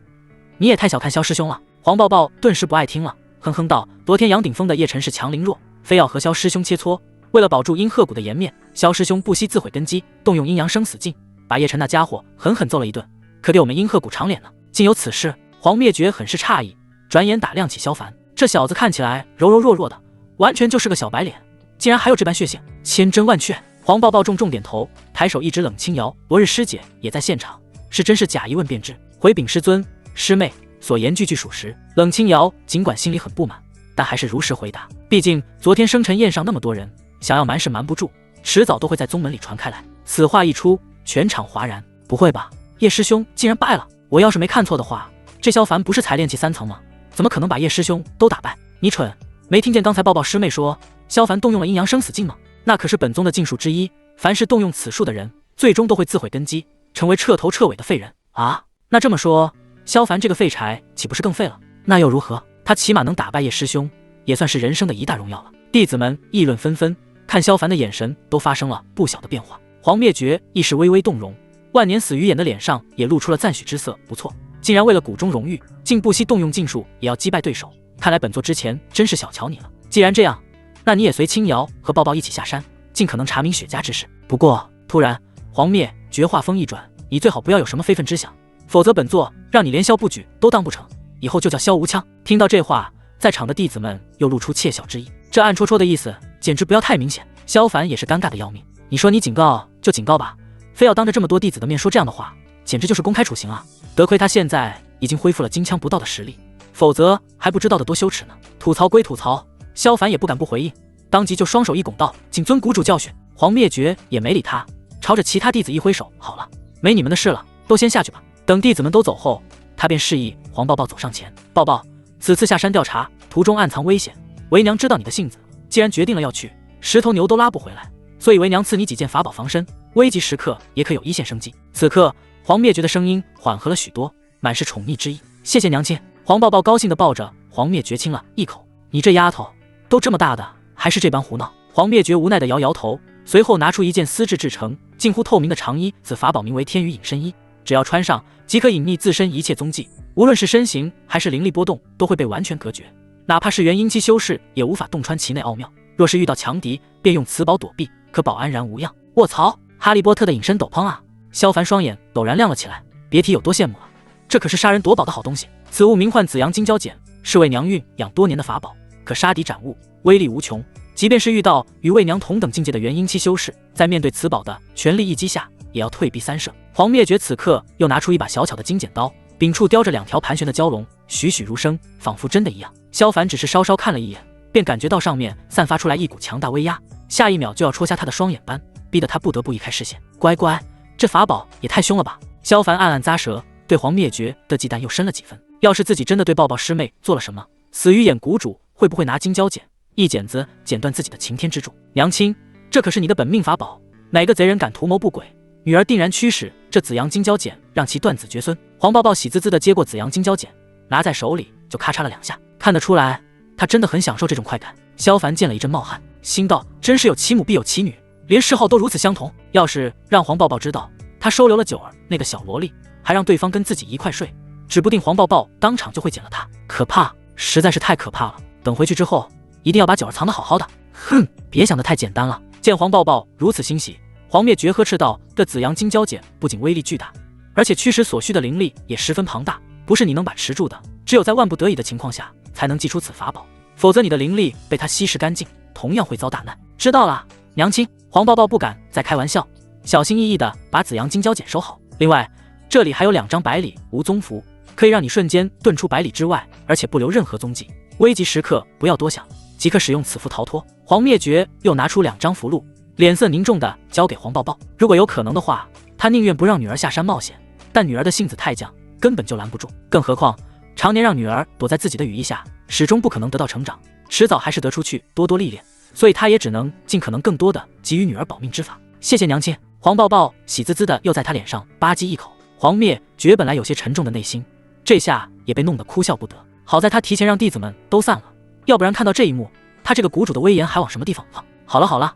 你也太小看萧师兄了。黄抱抱顿时不爱听了，哼哼道：昨天杨顶峰的叶辰是强凌弱，非要和萧师兄切磋，为了保住阴鹤谷的颜面，萧师兄不惜自毁根基，动用阴阳生死镜，把叶辰那家伙狠狠揍了一顿，可给我们阴鹤谷长脸呢。竟有此事！黄灭绝很是诧异，转眼打量起萧凡，这小子看起来柔柔弱弱的，完全就是个小白脸，竟然还有这般血性，千真万确。黄抱抱重重点头，抬手一指冷清瑶，昨日师姐也在现场，是真是假？一问便知。回禀师尊，师妹所言句句属实。冷清瑶尽管心里很不满，但还是如实回答。毕竟昨天生辰宴上那么多人，想要瞒是瞒不住，迟早都会在宗门里传开来。此话一出，全场哗然。不会吧，叶师兄竟然败了？我要是没看错的话，这萧凡不是才炼气3层吗？怎么可能把叶师兄都打败？你蠢，没听见刚才抱抱师妹说萧凡动用了阴阳生死镜吗？那可是本宗的禁术之一，凡是动用此术的人，最终都会自毁根基，成为彻头彻尾的废人啊！那这么说，萧凡这个废柴岂不是更废了？那又如何？他起码能打败叶师兄，也算是人生的一大荣耀了。弟子们议论纷纷，看萧凡的眼神都发生了不小的变化。黄灭绝亦是微微动容，万年死鱼眼的脸上也露出了赞许之色。不错，竟然为了谷中荣誉，竟不惜动用禁术也要击败对手。看来本座之前真是小瞧你了。既然这样，那你也随青瑶和抱抱一起下山，尽可能查明雪家之事。不过，突然黄灭绝话锋一转，你最好不要有什么非分之想，否则本座让你连萧不举都当不成，以后就叫萧无枪。听到这话，在场的弟子们又露出窃笑之意。这暗戳戳的意思，简直不要太明显。萧凡也是尴尬的要命。你说你警告就警告吧，非要当着这么多弟子的面说这样的话，简直就是公开处刑啊！得亏他现在已经恢复了金枪不到的实力，否则还不知道的多羞耻呢。吐槽归吐槽，萧凡也不敢不回应，当即就双手一拱道：谨遵谷主教训。黄灭绝也没理他，朝着其他弟子一挥手：好了，没你们的事了，都先下去吧。等弟子们都走后，他便示意黄抱抱走上前。抱抱，此次下山调查，途中暗藏危险，为娘知道你的性子，既然决定了要去，十头牛都拉不回来，所以为娘赐你几件法宝防身，危急时刻也可有一线生机。此刻黄灭绝的声音缓和了许多，满是宠溺之意。谢谢娘亲。黄抱抱高兴地抱着黄灭绝亲了一口。你这丫头都这么大的，还是这般胡闹。黄灭绝无奈地摇摇头，随后拿出一件丝质制成近乎透明的长衣，此法宝名为天宇隐身衣，只要穿上即可隐匿自身一切踪迹，无论是身形还是灵力波动都会被完全隔绝，哪怕是元婴期修士也无法洞穿其内奥妙。若是遇到强敌，便用此宝躲避，可保安然无恙。卧槽，哈利波特的隐身斗篷啊！萧凡双眼陡然亮了起来，别提有多羡慕了，这可是杀人夺宝的好东西。此物名唤紫阳金蛟剪，是为娘运养多年的法宝，可杀敌斩物，威力无穷，即便是遇到与为娘同等境界的元婴期修士，在面对此宝的全力一击下，也要退避三舍。黄灭绝此刻又拿出一把小巧的金剪刀，柄处雕着2条盘旋的蛟龙，栩栩如生，仿佛真的一样。萧凡只是稍稍看了一眼，便感觉到上面散发出来一股强大威压，下一秒就要戳瞎他的双眼般，逼得他不得不移开视线。乖乖，这法宝也太凶了吧！萧凡暗暗咂舌，对黄灭绝的忌惮又深了几分。要是自己真的对抱抱师妹做了什么，死鱼眼谷主会不会拿金蛟剪一剪子剪断自己的擎天之柱？娘亲，这可是你的本命法宝，哪个贼人敢图谋不轨，女儿定然驱使这紫阳金蛟剪，让其断子绝孙。黄抱抱喜滋滋地接过紫阳金蛟剪，拿在手里就咔嚓了2下，看得出来他真的很享受这种快感。萧凡见了一阵冒汗，心道真是有其母必有其女，连嗜好都如此相同。要是让黄抱抱知道他收留了九儿那个小萝莉，还让对方跟自己一块睡，指不定黄抱抱当场就会剪了他。可怕，实在是太可怕了。等回去之后，一定要把九儿藏得好好的。哼，别想得太简单了。见黄抱抱如此欣喜，黄灭绝呵斥道：这紫阳金蛟剪不仅威力巨大，而且驱使所需的灵力也十分庞大，不是你能把持住的，只有在万不得已的情况下才能祭出此法宝，否则你的灵力被它稀释干净，同样会遭大难。知道了，娘亲。黄抱抱不敢再开玩笑，小心翼翼地把紫阳金蛟剪收好。另外，这里还有2张百里无踪符，可以让你瞬间遁出百里之外，而且不留任何踪迹。危急时刻不要多想，即可使用此符逃脱。黄灭绝又拿出2张符箓，脸色凝重地交给黄抱抱。如果有可能的话，他宁愿不让女儿下山冒险，但女儿的性子太犟，根本就拦不住。更何况常年让女儿躲在自己的羽翼下，始终不可能得到成长，迟早还是得出去多多历练，所以他也只能尽可能更多的给予女儿保命之法。谢谢娘亲。黄抱抱喜滋滋的又在他脸上吧唧一口，黄灭绝本来有些沉重的内心，这下也被弄得哭笑不得。好在他提前让弟子们都散了，要不然看到这一幕，他这个谷主的威严还往什么地方放？好了好了，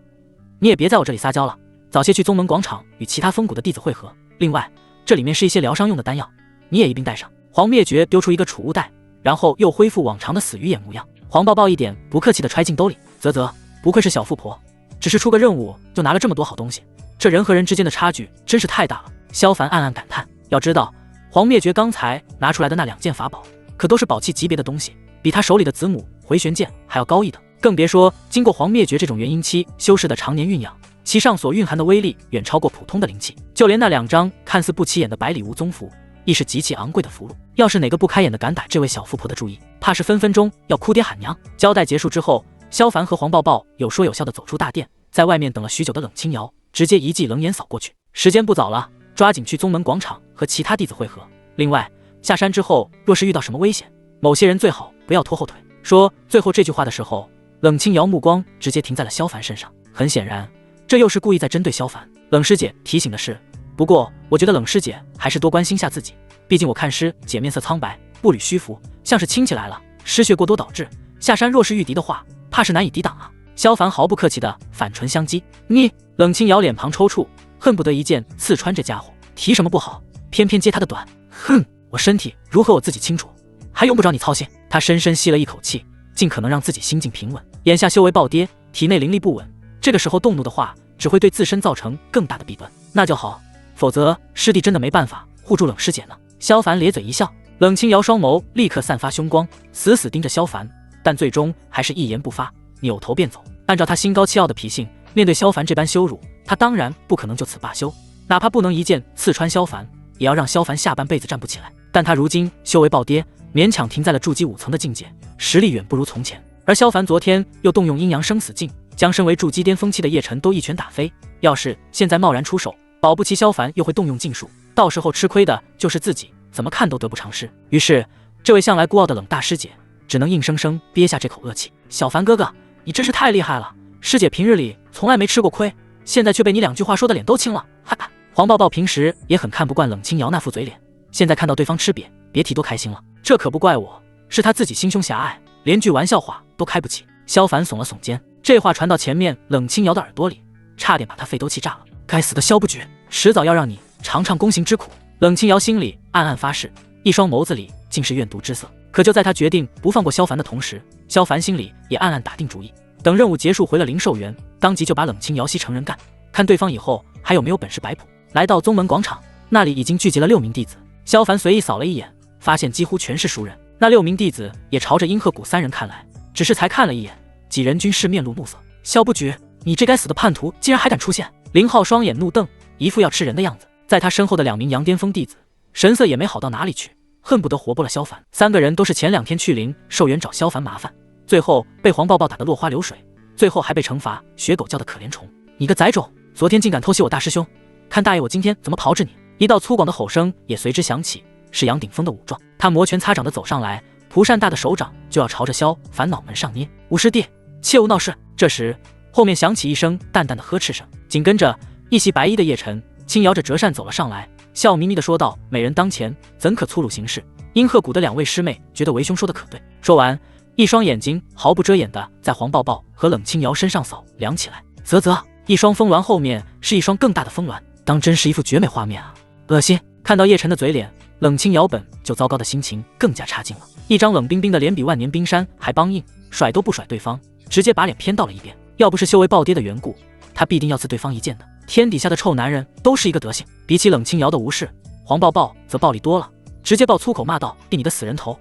你也别在我这里撒娇了，早些去宗门广场与其他峰谷的弟子会合。另外，这里面是一些疗伤用的丹药，你也一并带上。黄灭绝丢出一个储物袋，然后又恢复往常的死鱼眼模样。黄抱抱一点不客气地揣进兜里。啧，不愧是小富婆，只是出个任务就拿了这么多好东西，这人和人之间的差距真是太大了。萧凡暗暗感叹，要知道黄灭绝刚才拿出来的那2件法宝可都是宝器级别的东西，比他手里的子母回旋剑还要高一等，更别说经过黄灭绝这种元婴期修饰的常年蕴养，其上所蕴含的威力远超过普通的灵气。就连那2张看似不起眼的百里无宗符亦是极其昂贵的符箓，要是哪个不开眼的敢打这位小富婆的注意，怕是分分钟要哭爹喊娘。交代结束之后，萧凡和黄抱抱有说有笑的走出大殿，在外面等了许久的冷清瑶直接一记冷眼扫过去，时间不早了，抓紧去宗门广场和其他弟子会合。另外，下山之后若是遇到什么危险，某些人最好不要拖后腿。说最后这句话的时候，冷清瑶目光直接停在了萧凡身上，很显然这又是故意在针对萧凡。冷师姐提醒的是，不过我觉得冷师姐还是多关心下自己，毕竟我看师姐面色苍白，步履虚浮，像是亲起来了，失血过多导致下山若是遇敌的话，怕是难以抵挡啊。萧凡毫不客气的反唇相讥，你。冷清瑶脸庞抽搐，恨不得一剑刺穿这家伙，提什么不好，偏偏接他的短。哼，我身体如何我自己清楚，还用不着你操心。他深深吸了一口气，尽可能让自己心境平稳。眼下修为暴跌，体内灵力不稳，这个时候动怒的话，只会对自身造成更大的弊端。那就好，否则师弟真的没办法护住冷师姐呢。萧凡咧嘴一笑，冷清瑶双眸立刻散发凶光，死死盯着萧凡，但最终还是一言不发，扭头便走。按照他心高气傲的脾性，面对萧凡这般羞辱，他当然不可能就此罢休，哪怕不能一剑刺穿萧凡，也要让萧凡下半辈子站不起来。但他如今修为暴跌，勉强停在了筑基5层的境界，实力远不如从前。而萧凡昨天又动用阴阳生死镜，将身为筑基巅峰期的叶晨都一拳打飞。要是现在贸然出手，保不齐萧凡又会动用禁术，到时候吃亏的就是自己，怎么看都得不偿失。于是，这位向来孤傲的冷大师姐只能硬生生憋下这口恶气。小凡哥哥，你真是太厉害了，师姐平日里从来没吃过亏，现在却被你2句话说的脸都青了。哈哈。黄抱抱平时也很看不惯冷清瑶那副嘴脸，现在看到对方吃瘪，别提多开心了。这可不怪我，是他自己心胸狭隘，连句玩笑话都开不起。萧凡耸了耸肩，这话传到前面冷清瑶的耳朵里，差点把他肺都气炸了。该死的萧不举，迟早要让你尝尝宫刑之苦。冷清瑶心里暗暗发誓，一双眸子里尽是怨毒之色。可就在他决定不放过萧凡的同时，萧凡心里也暗暗打定主意，等任务结束回了灵兽园，当即就把冷清瑶吸成人干，看对方以后还有没有本事摆谱。来到宗门广场，那里已经聚集了6名弟子。萧凡随意扫了一眼，发现几乎全是熟人。那6名弟子也朝着殷鹤谷3人看来，只是才看了一眼，几人均是面露怒色。萧不举，你这该死的叛徒竟然还敢出现！林浩双眼怒瞪，一副要吃人的样子。在他身后的2名阳巅峰弟子，神色也没好到哪里去，恨不得活剥了萧凡。3个人都是前2天去灵兽园找萧凡麻烦，最后被黄抱抱打得落花流水，最后还被惩罚学狗叫的可怜虫。你个崽种，昨天竟敢偷袭我大师兄，看大爷我今天怎么炮制你！一道粗犷的吼声也随之响起，是杨顶峰的武状。他摩拳擦掌的走上来，蒲扇大的手掌就要朝着萧凡脑门上捏。吴师弟，切勿闹事！这时后面响起一声淡淡的呵斥声，紧跟着一袭白衣的叶晨轻摇着折扇走了上来，笑眯眯地说道：美人当前，怎可粗鲁行事？殷鹤谷的2位师妹觉得为兄说的可对。说完，一双眼睛毫不遮掩地在黄抱抱和冷清瑶身上扫量起来。啧，一双峰峦后面是一双更大的峰峦，当真是一幅绝美画面啊！恶心！看到叶晨的嘴脸，冷清瑶本就糟糕的心情更加差劲了，一张冷冰冰的脸比万年冰山还梆硬，甩都不甩对方，直接把脸偏到了一边。要不是修为暴跌的缘故，他必定要刺对方一剑的。天底下的臭男人都是一个德行。比起冷清瑶的无视，黄抱抱则暴力多了，直接爆粗口骂道：闭你的死人头！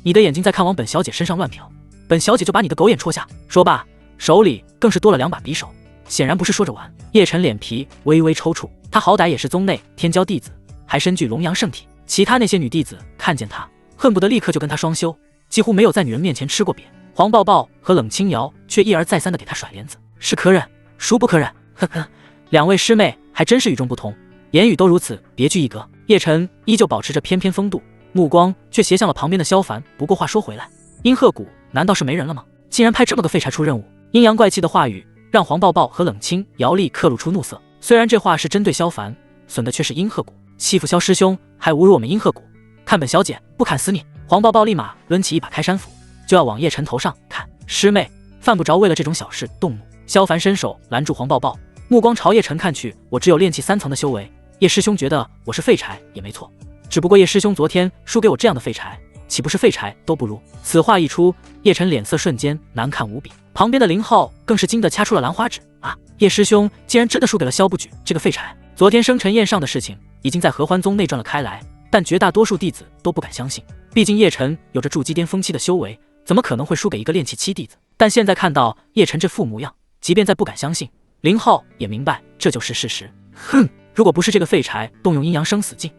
你的眼睛再看往本小姐身上乱瞟，本小姐就把你的狗眼戳下！说罢，手里更是多了2把匕首，显然不是说着玩。叶晨脸皮微微抽搐，他好歹也是宗内天骄弟子，还身具龙阳圣体，其他那些女弟子看见他，恨不得立刻就跟他双修，几乎没有在女人面前吃过瘪。黄抱抱和冷清瑶却一而再三的给他甩帘子，是可忍，孰不可忍？呵呵，2位师妹还真是与众不同，言语都如此别具一格。叶晨依旧保持着翩翩风度，目光却斜向了旁边的萧凡。不过话说回来，殷鹤谷难道是没人了吗？竟然派这么个废柴出任务！阴阳怪气的话语让黄抱抱和冷清瑶立刻露出怒色。虽然这话是针对萧凡，损的却是殷鹤谷，欺负萧师兄，还侮辱我们阴鹤谷，看本小姐不砍死你！黄抱抱立马抡起一把开山斧，就要往叶晨头上砍。师妹，犯不着为了这种小事动怒。萧凡伸手拦住黄抱抱，目光朝叶晨看去。我只有炼气3层的修为，叶师兄觉得我是废柴也没错，只不过叶师兄昨天输给我这样的废柴，岂不是废柴都不如？此话一出，叶晨脸色瞬间难看无比，旁边的林浩更是惊得掐出了兰花指啊！叶师兄竟然真的输给了萧不举这个废柴！昨天生辰宴上的事情已经在合欢宗内传了开来，但绝大多数弟子都不敢相信，毕竟叶晨有着筑基巅峰期的修为，怎么可能会输给一个炼气7弟子？但现在看到叶晨这副模样，即便再不敢相信，林浩也明白这就是事实。哼，如果不是这个废柴动用阴阳生死镜，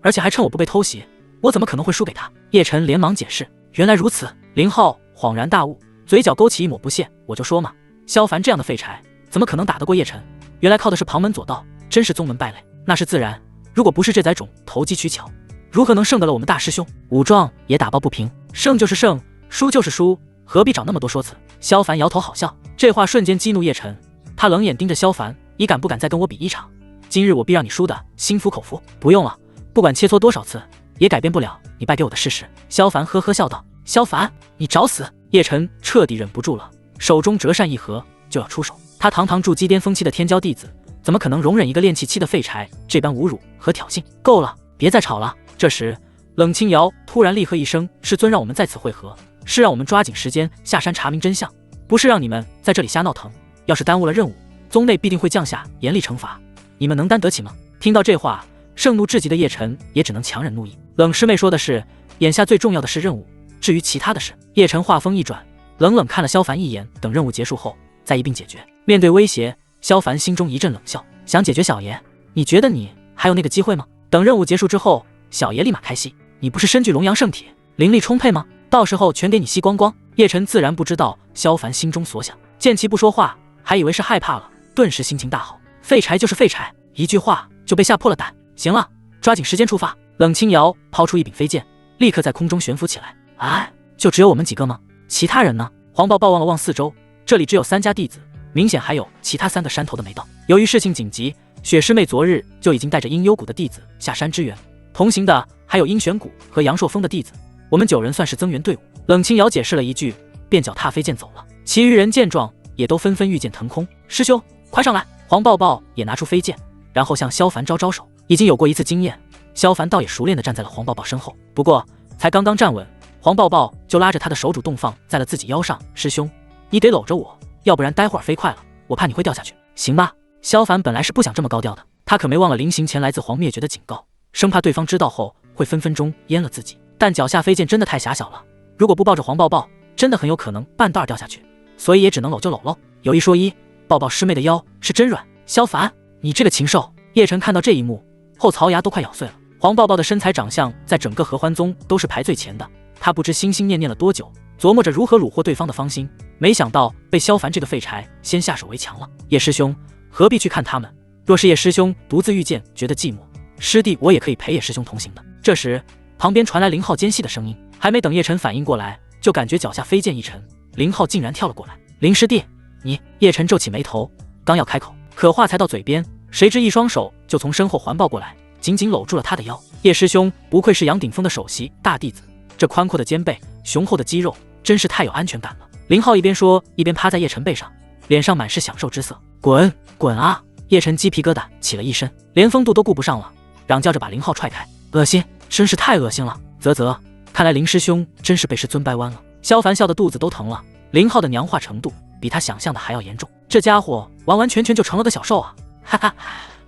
而且还趁我不备偷袭，我怎么可能会输给他？叶晨连忙解释，原来如此。林浩恍然大悟，嘴角勾起一抹不屑，我就说嘛，萧凡这样的废柴怎么可能打得过叶晨？原来靠的是旁门左道，真是宗门败类。那是自然，如果不是这崽种投机取巧，如何能胜得了我们大师兄？武状也打抱不平，胜就是胜，输就是输，何必找那么多说辞？萧凡摇头好笑，这话瞬间激怒叶晨，他冷眼盯着萧凡，你敢不敢再跟我比一场？今日我必让你输的心服口服。不用了，不管切磋多少次，也改变不了你败给我的事实。萧凡呵呵笑道，萧凡，你找死！叶晨彻底忍不住了，手中折扇一合就要出手。他堂堂筑基巅峰期的天骄弟子，怎么可能容忍一个炼气7的废柴这般侮辱和挑衅？够了，别再吵了。这时冷清瑶突然厉喝一声，师尊让我们在此会合，是让我们抓紧时间下山查明真相，不是让你们在这里瞎闹腾。要是耽误了任务，宗内必定会降下严厉惩罚，你们能担得起吗？听到这话，盛怒至极的叶晨也只能强忍怒意。冷师妹说的是，眼下最重要的是任务，至于其他的事……叶晨话锋一转，冷冷看了萧凡一眼，等任务结束后再一并解决。面对威胁，萧凡心中一阵冷笑，想解决小爷，你觉得你还有那个机会吗？等任务结束之后，小爷立马开吸，你不是身具龙阳圣体，灵力充沛吗？到时候全给你吸光光。叶晨自然不知道萧凡心中所想，见其不说话，还以为是害怕了，顿时心情大好。废柴就是废柴，一句话就被吓破了胆。行了，抓紧时间出发。冷清瑶抛出一柄飞剑，立刻在空中悬浮起来。哎，就只有我们几个吗？其他人呢？黄抱抱望了望四周，这里只有3家弟子，明显还有其他3个山头的没到。由于事情紧急，雪师妹昨日就已经带着阴幽谷的弟子下山支援，同行的还有阴玄谷和阳朔峰的弟子，我们9人算是增援队伍。冷清瑶解释了一句，便脚踏飞剑走了。其余人见状，也都纷纷御剑腾空。师兄，快上来！黄抱抱也拿出飞剑，然后向萧凡招招手。已经有过一次经验，萧凡倒也熟练地站在了黄抱抱身后。不过才刚刚站稳，黄抱抱就拉着他的手肘洞放在了自己腰上。师兄，你得搂着我，要不然待会儿飞快了，我怕你会掉下去。行吧？萧凡本来是不想这么高调的，他可没忘了临行前来自黄灭绝的警告，生怕对方知道后会分分钟淹了自己。但脚下飞剑真的太狭小了，如果不抱着黄抱抱，真的很有可能半道掉下去，所以也只能搂就搂喽。有一说一，抱抱师妹的腰是真软。萧凡，你这个禽兽！叶晨看到这一幕，后槽牙都快咬碎了。黄抱抱的身材长相在整个合欢宗都是排最前的，他不知心心念念了多久，琢磨着如何虏获对方的芳心，没想到被萧凡这个废柴先下手为强了。叶师兄，何必去看他们？若是叶师兄独自遇见觉得寂寞，师弟我也可以陪叶师兄同行的。这时旁边传来林浩尖细的声音，还没等叶晨反应过来，就感觉脚下飞剑一沉，林浩竟然跳了过来。林师弟，你……叶晨皱起眉头，刚要开口，可话才到嘴边，谁知一双手就从身后环抱过来，紧紧搂住了他的腰。叶师兄不愧是杨顶峰的首席大弟子，这宽阔的肩背，雄厚的肌肉，真是太有安全感了。林浩一边说，一边趴在叶晨背上，脸上满是享受之色。滚滚啊！叶晨鸡皮疙瘩起了一身，连风度都顾不上了，嚷叫着把林浩踹开。恶心，真是太恶心了！啧啧，看来林师兄真是被师尊掰弯了。萧凡笑得肚子都疼了，林浩的娘化程度比他想象的还要严重，这家伙完完全全就成了个小兽啊！哈哈，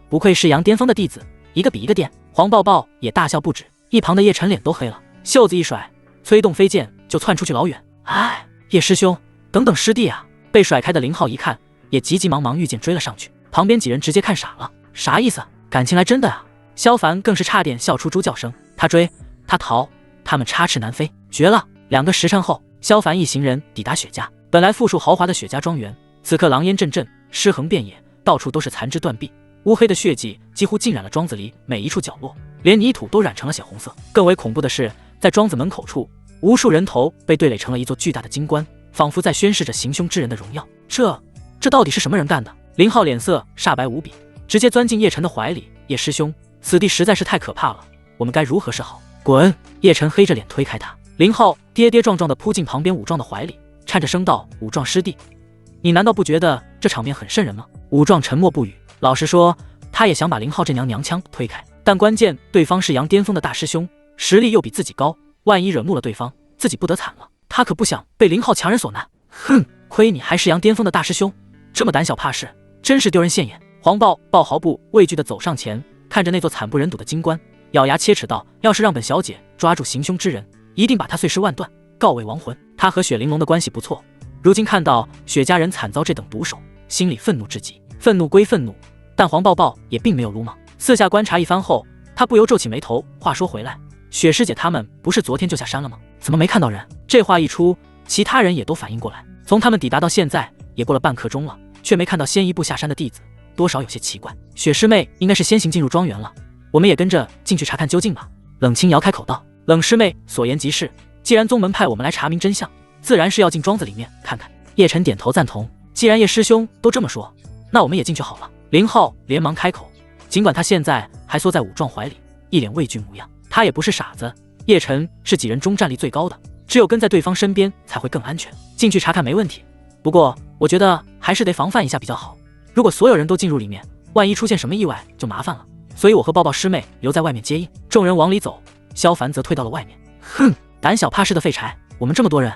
不愧是杨巅峰的弟子，一个比一个颠。黄抱抱也大笑不止，一旁的叶晨脸都黑了，袖子一甩，催动飞剑就窜出去老远。哎，叶师兄，等等师弟啊！被甩开的林浩一看，也急急忙忙御剑追了上去，旁边几人直接看傻了，啥意思？感情来真的啊！萧凡更是差点笑出猪叫声，他追，他逃，他们插翅难飞，绝了！2个时辰后，萧凡一行人抵达雪家。本来富庶豪华的雪家庄园，此刻狼烟阵阵，尸横遍野，到处都是残肢断臂，乌黑的血迹几乎浸染了庄子里每一处角落，连泥土都染成了血红色。更为恐怖的是，在庄子门口处，无数人头被堆垒成了一座巨大的金棺，仿佛在宣示着行凶之人的荣耀。这到底是什么人干的？林浩脸色煞白无比，直接钻进叶晨的怀里。叶师兄，此地实在是太可怕了，我们该如何是好？滚！叶晨黑着脸推开他，林浩跌跌撞撞地扑进旁边武壮的怀里，颤着声道：“武壮师弟，你难道不觉得这场面很瘆人吗？”武壮沉默不语。老实说，他也想把林浩这娘腔推开，但关键对方是杨巅峰的大师兄，实力又比自己高，万一惹怒了对方，自己不得惨了。他可不想被林浩强人所难。哼，亏你还是杨巅峰的大师兄，这么胆小怕事，真是丢人现眼。黄豹毫不畏惧地走上前，看着那座惨不忍睹的金棺，咬牙切齿道：“要是让本小姐抓住行凶之人，一定把他碎尸万段，告慰亡魂。”他和雪玲珑的关系不错，如今看到雪家人惨遭这等毒手，心里愤怒至极。愤怒归愤怒，但黄豹也并没有鲁莽。四下观察一番后，他不由皱起眉头。话说回来，雪师姐他们不是昨天就下山了吗？怎么没看到人？这话一出，其他人也都反应过来。从他们抵达到现在，也过了半刻钟了，却没看到先一步下山的弟子，多少有些奇怪。雪师妹应该是先行进入庄园了，我们也跟着进去查看究竟吧。冷清瑶开口道。冷师妹所言极是，既然宗门派我们来查明真相，自然是要进庄子里面看看。叶晨点头赞同。既然叶师兄都这么说，那我们也进去好了。林浩连忙开口，尽管他现在还缩在武壮怀里，一脸畏惧模样，他也不是傻子。叶晨是几人中战力最高的，只有跟在对方身边才会更安全。进去查看没问题，不过我觉得还是得防范一下比较好。如果所有人都进入里面，万一出现什么意外就麻烦了。所以我和抱抱师妹留在外面接应。众人往里走，萧凡则退到了外面。哼，胆小怕事的废柴，我们这么多人，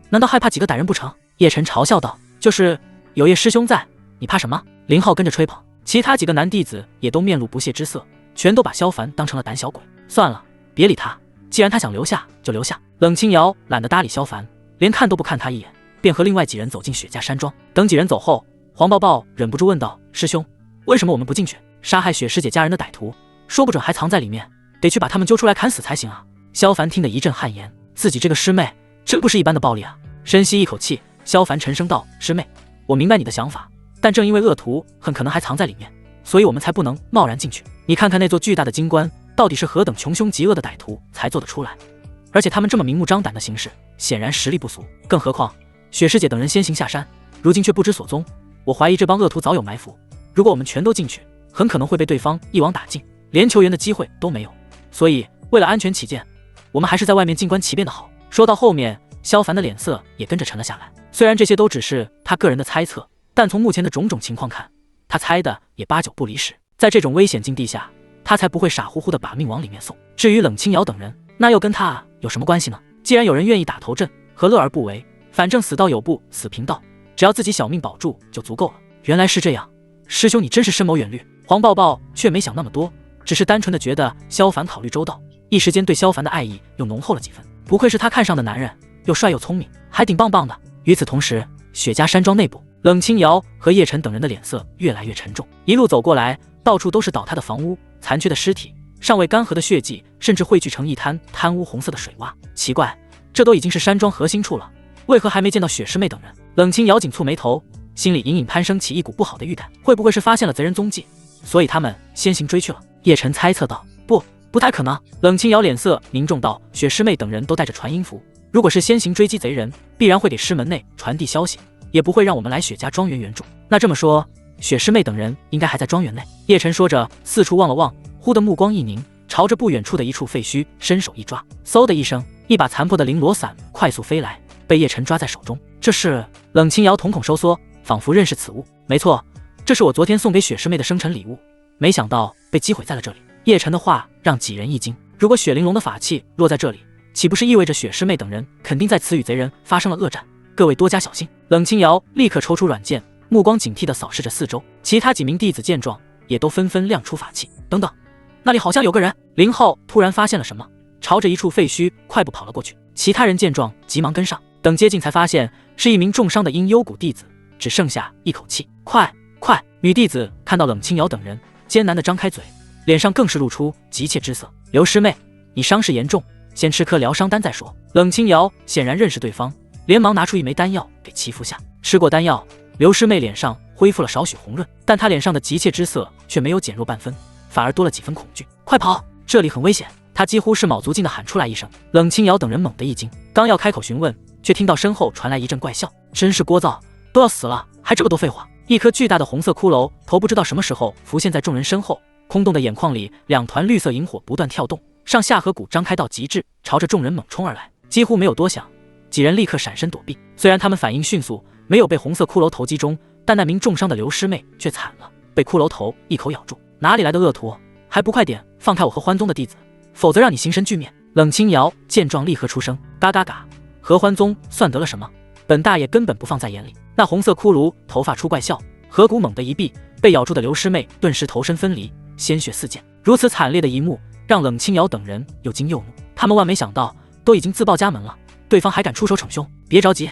难道害怕几个歹人不成？叶晨嘲笑道。就是有叶师兄在，你怕什么？林浩跟着吹捧，其他几个男弟子也都面露不屑之色，全都把萧凡当成了胆小鬼。算了，别理他，既然他想留下就留下。冷清瑶懒得搭理萧凡，连看都不看他一眼，便和另外几人走进雪家山庄。等几人走后，黄抱忍不住问道：“师兄，为什么我们不进去？杀害雪师姐家人的歹徒，说不准还藏在里面，得去把他们揪出来砍死才行啊！”萧凡听得一阵汗颜，自己这个师妹真不是一般的暴力啊！深吸一口气，萧凡沉声道：“师妹，我明白你的想法，但正因为恶徒很可能还藏在里面，所以我们才不能贸然进去。你看看那座巨大的金棺，到底是何等穷凶极恶的歹徒才做得出来？而且他们这么明目张胆的行事，显然实力不俗。更何况雪师姐等人先行下山，如今却不知所踪，我怀疑这帮恶徒早有埋伏。如果我们全都进去，很可能会被对方一网打尽，连求援的机会都没有。所以为了安全起见，我们还是在外面静观其变的好。”说到后面，萧凡的脸色也跟着沉了下来。虽然这些都只是他个人的猜测，但从目前的种种情况看，他猜的也8、9不离十。在这种危险境地下，他才不会傻乎乎的把命往里面送。至于冷清瑶等人，那又跟他有什么关系呢？既然有人愿意打头阵，何乐而不为？反正死道友不死贫道，只要自己小命保住就足够了。原来是这样，师兄你真是深谋远虑。黄抱却没想那么多，只是单纯的觉得萧凡考虑周到，一时间对萧凡的爱意又浓厚了几分。不愧是他看上的男人，又帅又聪明，还顶棒棒的。与此同时，雪家山庄内部，冷清瑶和叶晨等人的脸色越来越沉重。一路走过来，到处都是倒塌的房屋、残缺的尸体、尚未干涸的血迹，甚至汇聚成一滩贪污红色的水洼。奇怪，这都已经是山庄核心处了，为何还没见到雪师妹等人？冷清瑶紧蹙眉头，心里隐隐攀升起一股不好的预感，会不会是发现了贼人踪迹，所以他们先行追去了？叶晨猜测道。不太可能。冷清瑶脸色凝重道：“雪师妹等人都带着传音符，如果是先行追击贼人，必然会给师门内传递消息，也不会让我们来雪家庄园援助。那这么说，雪师妹等人应该还在庄园内。”叶晨说着，四处望了望，忽的目光一凝，朝着不远处的一处废墟伸手一抓，嗖的一声，一把残破的绫罗伞快速飞来，被叶晨抓在手中。这是……冷清瑶瞳孔收缩，仿佛认识此物。没错，这是我昨天送给雪师妹的生辰礼物，没想到被击毁在了这里。叶晨的话让几人一惊，如果雪玲珑的法器落在这里，岂不是意味着雪师妹等人肯定在此与贼人发生了恶战？各位多加小心。冷清瑶立刻抽出软剑，目光警惕地扫视着四周。其他几名弟子见状，也都纷纷亮出法器。等等，那里好像有个人。林浩突然发现了什么，朝着一处废墟快步跑了过去。其他人见状急忙跟上，等接近才发现是一名重伤的阴幽谷弟子，只剩下一口气。快！女弟子看到冷清瑶等人，艰难地张开嘴，脸上更是露出急切之色。刘师妹，你伤势严重，先吃颗疗伤丹再说。冷清瑶显然认识对方，连忙拿出一枚丹药给其服下。吃过丹药，刘师妹脸上恢复了少许红润，但她脸上的急切之色却没有减弱半分，反而多了几分恐惧。快跑，这里很危险！她几乎是卯足劲地喊出来一声。冷清瑶等人猛地一惊，刚要开口询问，却听到身后传来一阵怪笑。真是聒噪，都要死了还这么多废话。一颗巨大的红色骷髅头不知道什么时候浮现在众人身后，空洞的眼眶里2团绿色萤火不断跳动，上下颌骨张开到极致，朝着众人猛冲而来。几乎没有多想，几人立刻闪身躲避。虽然他们反应迅速，没有被红色骷髅头击中，但那名重伤的刘师妹却惨了，被骷髅头一口咬住。哪里来的恶徒，还不快点放开我和欢宗的弟子，否则让你形神俱灭！冷清瑶见状立刻出声：嘎嘎嘎！合欢宗算得了什么？本大爷根本不放在眼里。那红色骷髅头发出怪笑，颌骨猛地一闭，被咬住的刘师妹顿时头身分离，鲜血四溅。如此惨烈的一幕让冷清瑶等人又惊又怒，他们万没想到，都已经自报家门了，对方还敢出手逞凶。别着急，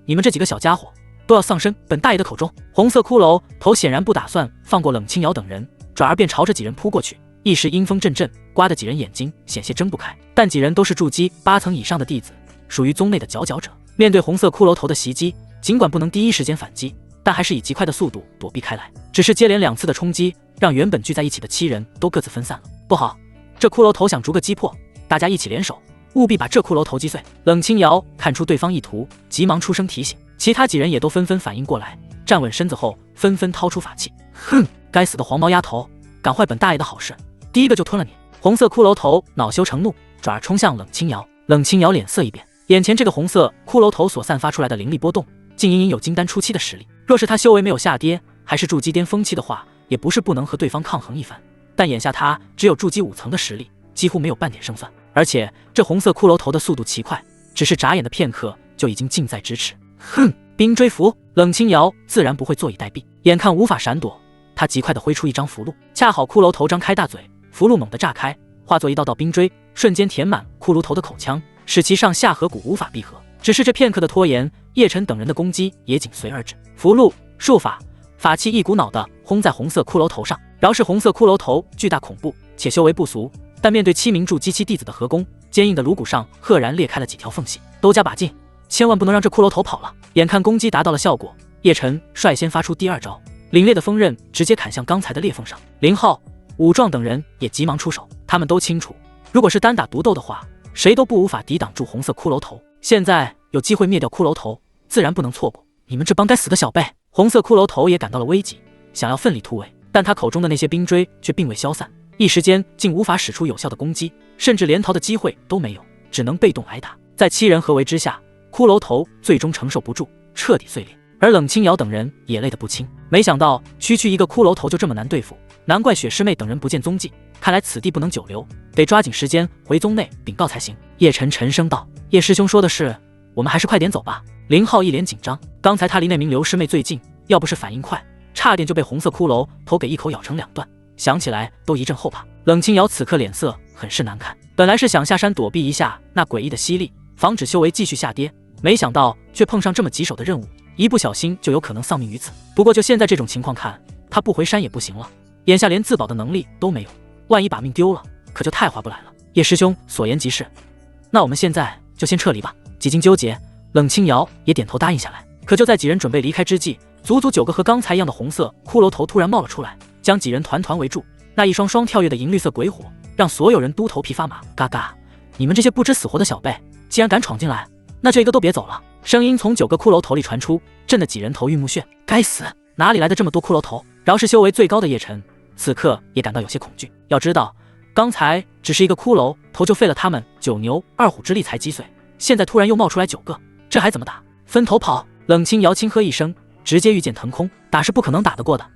你们这几个小家伙都要丧身本大爷的口中！红色骷髅头显然不打算放过冷清瑶等人，转而便朝着几人扑过去。一时阴风阵阵，刮得几人眼睛险些睁不开。但几人都是筑基8层以上的弟子，属于宗内的佼佼者，面对红色骷髅头的袭击，尽管不能第一时间反击，但还是以极快的速度躲避开来。只是接连2次的冲击，让原本聚在一起的7人都各自分散了。不好，这骷髅头想逐个击破，大家一起联手，务必把这骷髅头击碎！冷清瑶看出对方意图，急忙出声提醒。其他几人也都纷纷反应过来，站稳身子后，纷纷掏出法器。哼，该死的黄毛丫头，敢坏本大爷的好事，第一个就吞了你！红色骷髅头恼羞成怒，转而冲向冷清瑶。冷清瑶脸色一变，眼前这个红色骷髅头所散发出来的灵力波动，竟隐隐有金丹初期的实力。若是他修为没有下跌，还是筑基巅峰期的话，也不是不能和对方抗衡一番。但眼下他只有筑基5层的实力，几乎没有半点胜算。而且这红色骷髅头的速度奇快，只是眨眼的片刻就已经近在咫尺。哼，冰锥符！冷清瑶自然不会坐以待毙，眼看无法闪躲，他极快地挥出一张符箓，恰好骷髅头张开大嘴，符箓猛地炸开，化作一道道冰锥，瞬间填满骷髅头的口腔，使其上下颌骨无法闭合。只是这片刻的拖延，叶晨等人的攻击也紧随而至。符箓、术法、法器一股脑地轰在红色骷髅头上。饶是红色骷髅头巨大恐怖且修为不俗，但面对7名筑基期弟子的合攻，坚硬的颅骨上赫然裂开了几条缝隙。都加把劲，千万不能让这骷髅头跑了！眼看攻击达到了效果，叶晨率先发出第2招，凛冽的锋刃直接砍向刚才的裂缝上。林浩、武壮等人也急忙出手，他们都清楚，如果是单打独斗的话，谁都无法抵挡住红色骷髅头。现在有机会灭掉骷髅头，自然不能错过。你们这帮该死的小辈！红色骷髅头也感到了危急，想要奋力突围，但他口中的那些冰锥却并未消散，一时间竟无法使出有效的攻击，甚至连逃的机会都没有，只能被动挨打。在7人合围之下，骷髅头最终承受不住，彻底碎裂。而冷清瑶等人也累得不轻，没想到区区一个骷髅头就这么难对付，难怪雪师妹等人不见踪迹，看来此地不能久留，得抓紧时间回宗内禀告才行。叶晨沉声道：叶师兄说的是，我们还是快点走吧。林浩一脸紧张，刚才他离那名刘师妹最近，要不是反应快，差点就被红色骷髅头给一口咬成2段，想起来都一阵后怕。冷清瑶此刻脸色很是难看，本来是想下山躲避一下那诡异的吸力，防止修为继续下跌，没想到却碰上这么棘手的任务，一不小心就有可能丧命于此。不过就现在这种情况看，他不回山也不行了，眼下连自保的能力都没有，万一把命丢了，可就太划不来了。叶师兄所言极是，那我们现在就先撤离吧。几经纠结，冷清瑶也点头答应下来。可就在几人准备离开之际，足足9个和刚才一样的红色骷髅头突然冒了出来，将几人团团围住。那一双双跳跃的银绿色鬼火，让所有人都头皮发麻。嘎嘎，你们这些不知死活的小辈，既然敢闯进来，那就一个都别走了！声音从9个骷髅头里传出，震得几人头晕目眩。该死，哪里来的这么多骷髅头？饶是修为最高的叶晨，此刻也感到有些恐惧。要知道，刚才只是一个骷髅头就费了他们9牛2虎之力才击碎，现在突然又冒出来9个，这还怎么打？分头跑！冷清瑶轻喝一声，直接御剑腾空，打是不可能打得过的，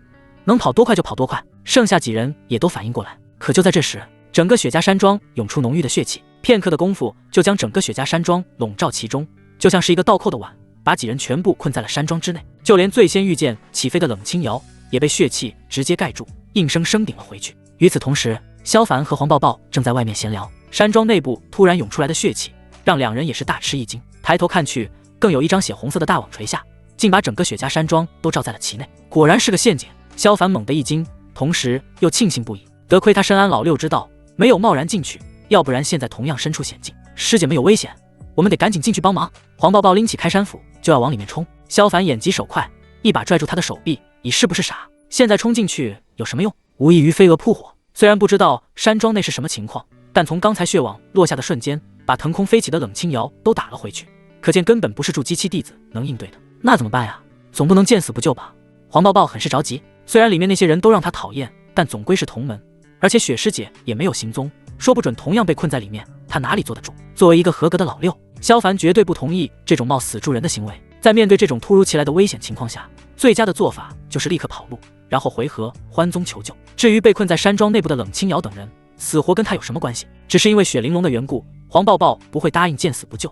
能跑多快就跑多快。剩下几人也都反应过来，可就在这时，整个雪茄山庄涌出浓郁的血气，片刻的功夫就将整个雪茄山庄笼罩其中，就像是一个倒扣的碗，把几人全部困在了山庄之内。就连最先御剑起飞的冷清瑶也被血气直接盖住，应声升顶了回去。与此同时，萧凡和黄抱抱正在外面闲聊，山庄内部突然涌出来的血气让2人也是大吃一惊，抬头看去，更有一张血红色的大网垂下，竟把整个雪茄山庄都罩在了其内。果然是个陷阱！萧凡猛地一惊，同时又庆幸不已，得亏他深谙老六之道，没有贸然进去，要不然现在同样身处险境。师姐们有危险，我们得赶紧进去帮忙。黄抱抱拎起开山斧就要往里面冲，萧凡眼疾手快，一把拽住他的手臂，你是不是傻？现在冲进去有什么用？无异于飞蛾扑火。虽然不知道山庄内是什么情况，但从刚才血网落下的瞬间，把腾空飞起的冷清瑶都打了回去，可见根本不是筑基期弟子能应对的。那怎么办呀？总不能见死不救吧？黄抱抱很是着急，虽然里面那些人都让他讨厌，但总归是同门，而且雪师姐也没有行踪，说不准同样被困在里面，他哪里坐得住？作为一个合格的老六，萧凡绝对不同意这种冒死助人的行为。在面对这种突如其来的危险情况下，最佳的做法就是立刻跑路，然后回纥欢宗求救。至于被困在山庄内部的冷清瑶等人，死活跟他有什么关系？只是因为雪玲珑的缘故，黄抱抱不会答应见死不救。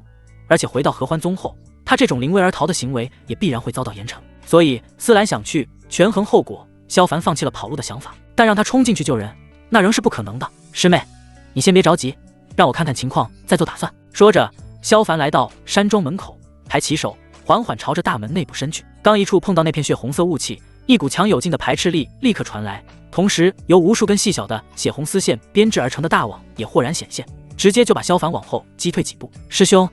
而且回到合欢宗后，他这种临危而逃的行为也必然会遭到严惩。所以思来想去，权衡后果，萧凡放弃了跑路的想法。但让他冲进去救人，那仍是不可能的。师妹，你先别着急，让我看看情况再做打算。说着，萧凡来到山庄门口，抬起手，缓缓朝着大门内部伸去。刚一触碰到那片血红色雾气，一股强有劲的排斥力立刻传来，同时由无数根细小的血红丝线编织而成的大网也豁然显现，直接就把萧凡往后击退几步。师兄，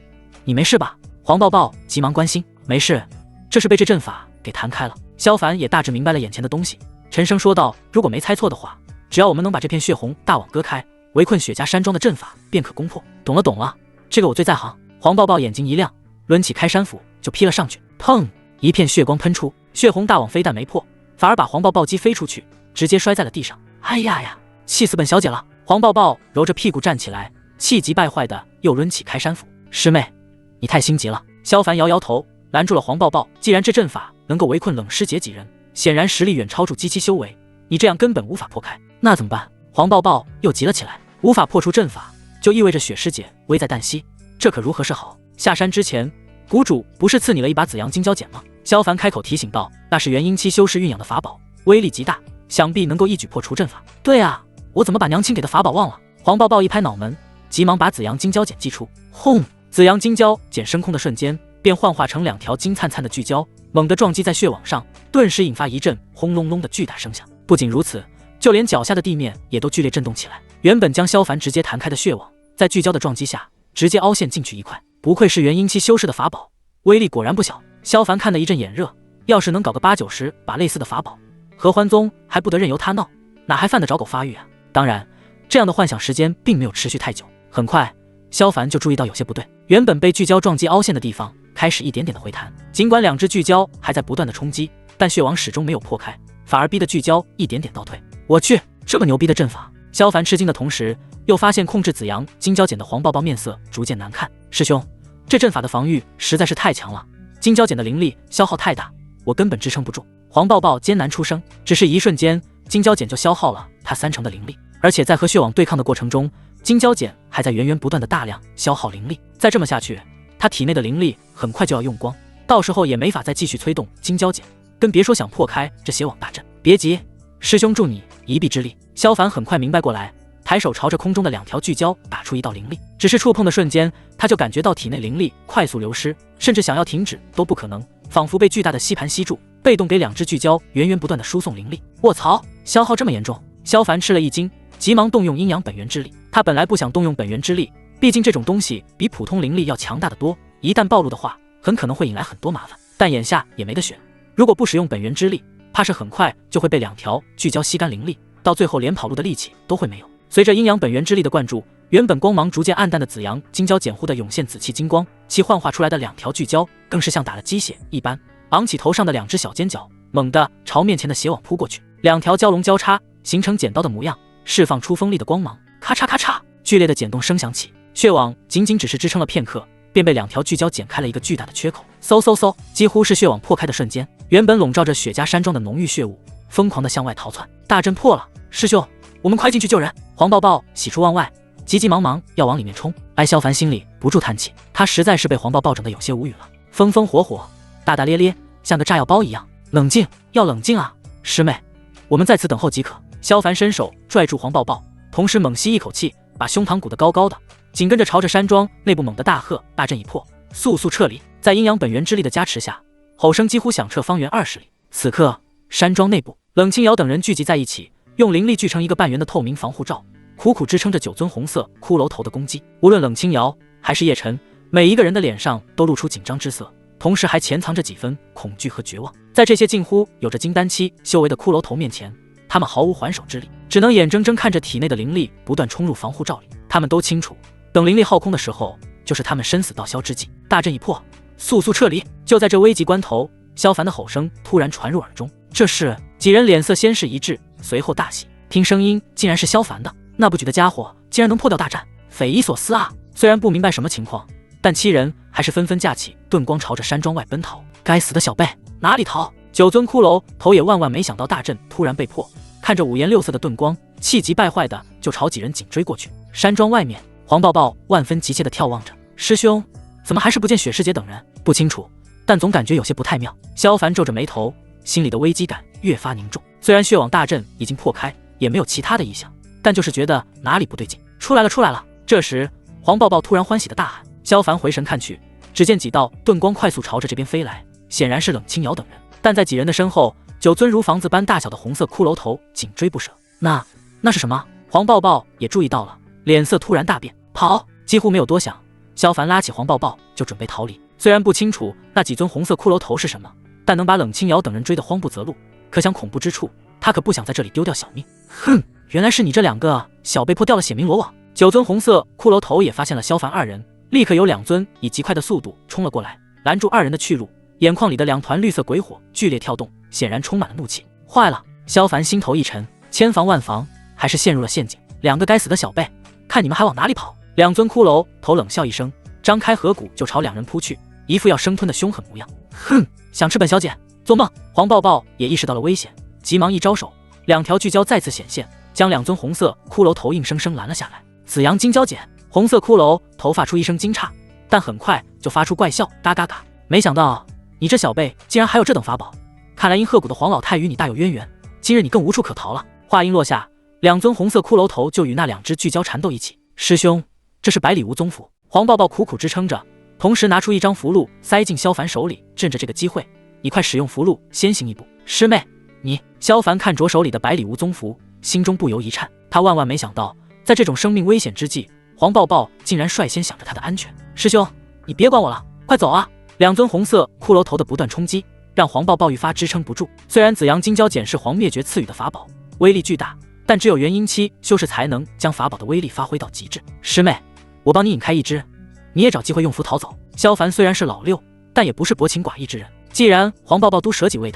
你没事吧？黄抱抱急忙关心。没事，这是被这阵法给弹开了。萧凡也大致明白了眼前的东西，沉声说道：如果没猜错的话，只要我们能把这片血红大网割开，围困雪家山庄的阵法便可攻破。懂了懂了，这个我最在行。黄抱抱眼睛一亮，抡起开山斧就劈了上去。砰！一片血光喷出，血红大网非但没破，反而把黄抱抱击飞出去，直接摔在了地上。哎呀呀，气死本小姐了！黄抱抱揉着屁股站起来，气急败坏的又抡起开山斧。师妹，你太心急了。萧凡摇摇头，拦住了黄抱抱。既然这阵法能够围困冷师姐几人，显然实力远超出姬期修为，你这样根本无法破开。那怎么办？黄抱抱又急了起来。无法破除阵法，就意味着雪师姐危在旦夕，这可如何是好？下山之前，谷主不是赐你了一把紫阳金蛟剪吗？萧凡开口提醒道，那是元婴期修士运养的法宝，威力极大，想必能够一举破除阵法。对啊，我怎么把娘亲给的法宝忘了？黄抱抱一拍脑门，急忙把紫阳金蛟剪祭出。轰！紫阳金蛟剪升空的瞬间，便幻化成2条金灿灿的巨蛟，猛地撞击在血网上，顿时引发一阵轰隆隆的巨大声响。不仅如此，就连脚下的地面也都剧烈震动起来。原本将萧凡直接弹开的血网，在巨蛟的撞击下，直接凹陷进去一块。不愧是元婴期修士的法宝，威力果然不小。萧凡看得一阵眼热，要是能搞个80-90把类似的法宝，合欢宗还不得任由他闹，哪还犯得着狗发育啊？当然，这样的幻想时间并没有持续太久，很快萧凡就注意到有些不对。原本被巨蛟撞击凹陷的地方开始一点点的回弹，尽管2只巨蛟还在不断的冲击，但血网始终没有破开，反而逼得巨蛟一点点倒退。我去，这么牛逼的阵法！萧凡吃惊的同时，又发现控制紫阳金蛟剪的黄抱抱面色逐渐难看。师兄，这阵法的防御实在是太强了，金蛟剪的灵力消耗太大，我根本支撑不住。黄抱抱艰难出声，只是一瞬间，金蛟剪就消耗了他30%的灵力，而且在和血网对抗的过程中，金蛟剪还在源源不断的大量消耗灵力。再这么下去，他体内的灵力很快就要用光，到时候也没法再继续催动金蛟剪，更别说想破开这血网大阵。别急，师兄助你一臂之力。萧凡很快明白过来，抬手朝着空中的2条巨蛟打出一道灵力，只是触碰的瞬间，他就感觉到体内灵力快速流失，甚至想要停止都不可能，仿佛被巨大的吸盘吸住，被动给2只巨蛟源源不断的输送灵力。卧槽，消耗这么严重！萧凡吃了一惊，急忙动用阴阳本源之力。他本来不想动用本源之力，毕竟这种东西比普通灵力要强大得多，一旦暴露的话，很可能会引来很多麻烦。但眼下也没得选，如果不使用本源之力，怕是很快就会被2条巨蛟吸干灵力，到最后连跑路的力气都会没有。随着阴阳本源之力的灌注，原本光芒逐渐暗淡的紫阳金蛟剪忽地涌现紫气金光，其幻化出来的2条巨蛟更是像打了鸡血一般，昂起头上的2只小尖角，猛地朝面前的血网扑过去。2条蛟龙交叉，形成剪刀的模样，释放出锋利的光芒。咔嚓咔嚓，剧烈的剪动声响起，血网仅仅只是支撑了片刻，便被2条巨蛟剪开了一个巨大的缺口。嗖嗖嗖，几乎是血网破开的瞬间，原本笼罩着雪家山庄的浓郁血雾疯狂地向外逃窜。大阵破了，师兄，我们快进去救人！黄抱抱喜出望外，急急忙忙要往里面冲。艾萧凡心里不住叹气，他实在是被黄抱抱整得有些无语了，风风火火，大大咧咧，像个炸药包一样。冷静，要冷静啊，师妹，我们在此等候即可。萧凡伸手拽住黄抱抱，同时猛吸一口气，把胸膛鼓得高高的，紧跟着朝着山庄内部猛地大喝：大阵已破，速速撤离！在阴阳本源之力的加持下，吼声几乎响彻方圆20里。此刻，山庄内部，冷清瑶等人聚集在一起，用灵力聚成一个半圆的透明防护罩，苦苦支撑着9尊红色骷髅头的攻击。无论冷清瑶还是叶晨，每一个人的脸上都露出紧张之色，同时还潜藏着几分恐惧和绝望。在这些近乎有着金丹期修为的骷髅头面前，他们毫无还手之力，只能眼睁睁看着体内的灵力不断冲入防护罩里。他们都清楚，等灵力耗空的时候，就是他们生死道消之际。大阵已破，速速撤离！就在这危急关头，萧凡的吼声突然传入耳中。这是几人脸色先是一滞，随后大喜。听声音竟然是萧凡的，那不举的家伙竟然能破掉大战，匪夷所思啊！虽然不明白什么情况，但七人还是纷纷架起盾光朝着山庄外奔逃。该死的小辈，哪里逃？九尊骷髅头也万万没想到大阵突然被破，看着五颜六色的盾光，气急败坏的就朝几人紧追过去。山庄外面，黄抱抱万分急切的眺望着，师兄，怎么还是不见雪师姐等人？不清楚，但总感觉有些不太妙。萧凡皱着眉头，心里的危机感越发凝重。虽然血网大阵已经破开，也没有其他的异象，但就是觉得哪里不对劲。出来了，出来了！这时，黄抱抱突然欢喜的大喊。萧凡回神看去，只见几道盾光快速朝着这边飞来，显然是冷清瑶等人。但在几人的身后，九尊如房子般大小的红色骷髅头紧追不舍。那是什么？黄抱抱也注意到了，脸色突然大变，跑！几乎没有多想，萧凡拉起黄抱抱就准备逃离。虽然不清楚那几尊红色骷髅头是什么，但能把冷清瑶等人追得慌不择路，可想恐怖之处，他可不想在这里丢掉小命。哼，原来是你这两个小被迫掉了显明罗网。九尊红色骷髅头也发现了萧凡二人，立刻有两尊以极快的速度冲了过来，拦住二人的去路。眼眶里的两团绿色鬼火剧烈跳动，显然充满了怒气。坏了！萧凡心头一沉，千防万防，还是陷入了陷阱。两个该死的小辈，看你们还往哪里跑！两尊骷髅头冷笑一声，张开颌骨就朝两人扑去，一副要生吞的凶狠模样。哼，想吃本小姐？做梦！黄抱抱也意识到了危险，急忙一招手，两条巨蛟再次显现，将两尊红色骷髅头硬生生拦了下来。紫阳金蛟剪！红色骷髅头发出一声惊诧，但很快就发出怪笑，嘎嘎嘎！没想到你这小辈竟然还有这等法宝，看来因鹤谷的黄老太与你大有渊源，今日你更无处可逃了。话音落下，两尊红色骷髅头就与那两只巨蛟缠斗一起。师兄，这是百里无宗符。黄抱抱苦苦支撑着，同时拿出一张符箓塞进萧凡手里，趁着这个机会，你快使用符箓先行一步。师妹，你……萧凡看着手里的百里无宗符，心中不由一颤，他万万没想到，在这种生命危险之际，黄抱抱竟然率先想着他的安全。师兄，你别管我了，快走啊！两尊红色骷髅头的不断冲击，让黄抱抱愈发支撑不住。虽然紫阳金蛟剪是黄灭绝赐予的法宝，威力巨大，但只有元婴期修士才能将法宝的威力发挥到极致。师妹，我帮你引开一只，你也找机会用符逃走。萧凡虽然是老六，但也不是薄情寡义之人。既然黄抱抱都舍己为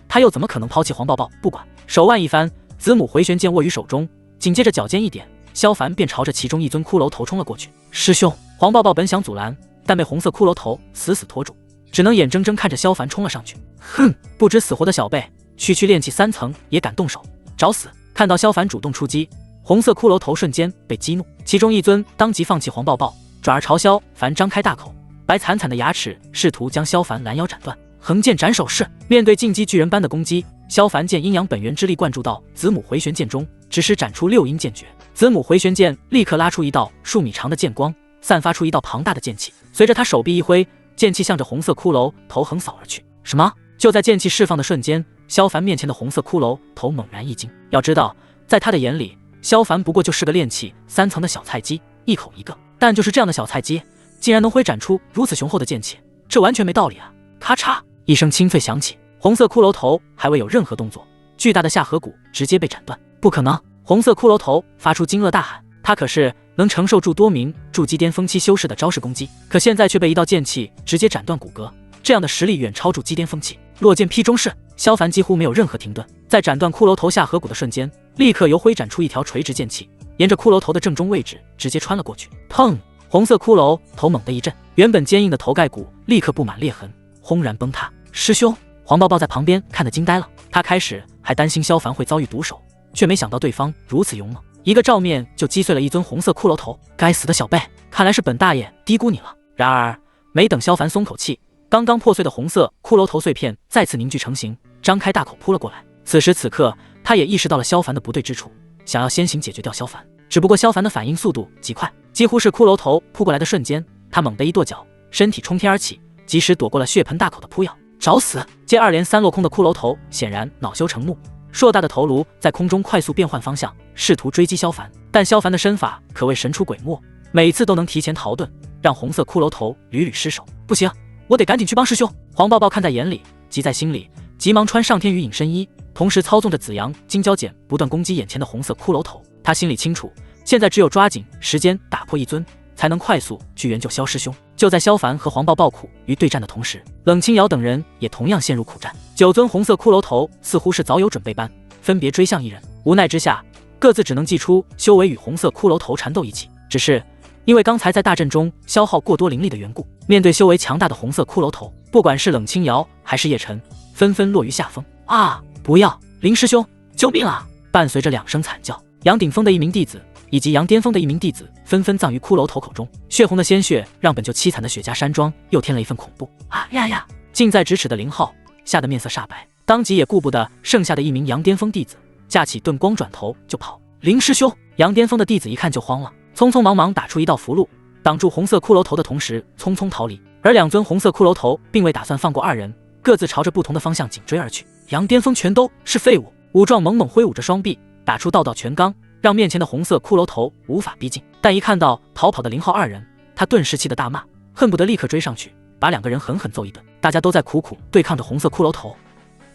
他又怎么可能抛弃黄抱抱不管？手腕一翻，子母回旋剑握于手中，紧接着脚尖一点，萧凡便朝着其中一尊骷髅头冲了过去。师兄！黄抱抱本想阻拦，但被红色骷髅头死死拖住，只能眼睁睁看着萧凡冲了上去。哼，不知死活的小辈，区区炼气3层也敢动手，找死！看到萧凡主动出击，红色骷髅头瞬间被激怒，其中一尊当即放弃黄抱抱，转而朝萧凡张开大口，白惨惨的牙齿试图将萧凡拦腰斩断。横剑斩首式，面对进击巨人般的攻击，萧凡剑阴阳本源之力灌注到子母回旋剑中，只是斩出6阴剑诀，子母回旋剑立刻拉出一道数米长的剑光，散发出一道庞大的剑气。随着他手臂一挥，剑气向着红色骷髅头横扫而去。什么？就在剑气释放的瞬间，萧凡面前的红色骷髅头猛然一惊。要知道，在他的眼里，萧凡不过就是个炼气3层的小菜鸡，一口一个。但就是这样的小菜鸡，竟然能挥展出如此雄厚的剑气，这完全没道理啊！咔嚓一声清脆响起，红色骷髅头还未有任何动作，巨大的下颌骨直接被斩断。不可能！红色骷髅头发出惊愕大喊，他可是能承受住多名筑基巅峰期修士的招式攻击，可现在却被一道剑气直接斩断骨骼，这样的实力远超筑基巅峰期。落剑劈中式，萧凡几乎没有任何停顿，在斩断骷髅头下颌骨的瞬间，立刻由挥展出一条垂直剑气，沿着骷髅头的正中位置直接穿了过去。砰！红色骷髅头猛地一震，原本坚硬的头盖骨立刻布满裂痕，轰然崩塌。师兄！黄抱抱在旁边看得惊呆了，他开始还担心萧凡会遭遇毒手，却没想到对方如此勇猛，一个照面就击碎了一尊红色骷髅头。该死的小辈，看来是本大爷低估你了。然而没等萧凡松口气，刚刚破碎的红色骷髅头碎片再次凝聚成型，张开大口扑了过来。此时此刻，他也意识到了萧凡的不对之处，想要先行解决掉萧凡。只不过萧凡的反应速度极快，几乎是骷髅头扑过来的瞬间，他猛地一跺脚，身体冲天而起，及时躲过了血盆大口的扑咬。找死！接二连三落空的骷髅头显然恼羞成怒，硕大的头颅在空中快速变换方向，试图追击萧凡。但萧凡的身法可谓神出鬼没，每次都能提前逃遁，让红色骷髅头屡屡失手。不行，我得赶紧去帮师兄！黄抱抱看在眼里，急在心里，急忙穿上天宇隐身衣，同时操纵着紫阳金蛟剪不断攻击眼前的红色骷髅头。他心里清楚，现在只有抓紧时间打破一尊，才能快速去援救萧师兄。就在萧凡和黄抱抱苦于对战的同时，冷清瑶等人也同样陷入苦战。9尊红色骷髅头似乎是早有准备般，分别追向一人。无奈之下，各自只能祭出修为与红色骷髅头缠斗一起。只是因为刚才在大阵中消耗过多灵力的缘故，面对修为强大的红色骷髅头，不管是冷清瑶还是叶晨，纷纷落于下风。啊！不要，林师兄，救命啊！伴随着2声惨叫，杨顶峰的一名弟子以及杨巅峰的一名弟子纷纷葬于骷髅头口中，血红的鲜血让本就凄惨的雪家山庄又添了一份恐怖。啊呀呀！近在咫尺的林浩吓得面色煞白，当即也顾不得剩下的一名杨巅峰弟子，架起盾光转头就跑。林师兄，杨巅峰的弟子一看就慌了，匆匆忙忙打出一道符箓，挡住红色骷髅头的同时匆匆逃离。而2尊红色骷髅头并未打算放过2人，各自朝着不同的方向紧追而去。杨巅峰全都是废物，武壮猛猛挥舞着双臂，打出道道拳罡，让面前的红色骷髅头无法逼近。但一看到逃跑的林浩2人，他顿时气得大骂，恨不得立刻追上去把2个人狠狠揍一顿。大家都在苦苦对抗着红色骷髅头，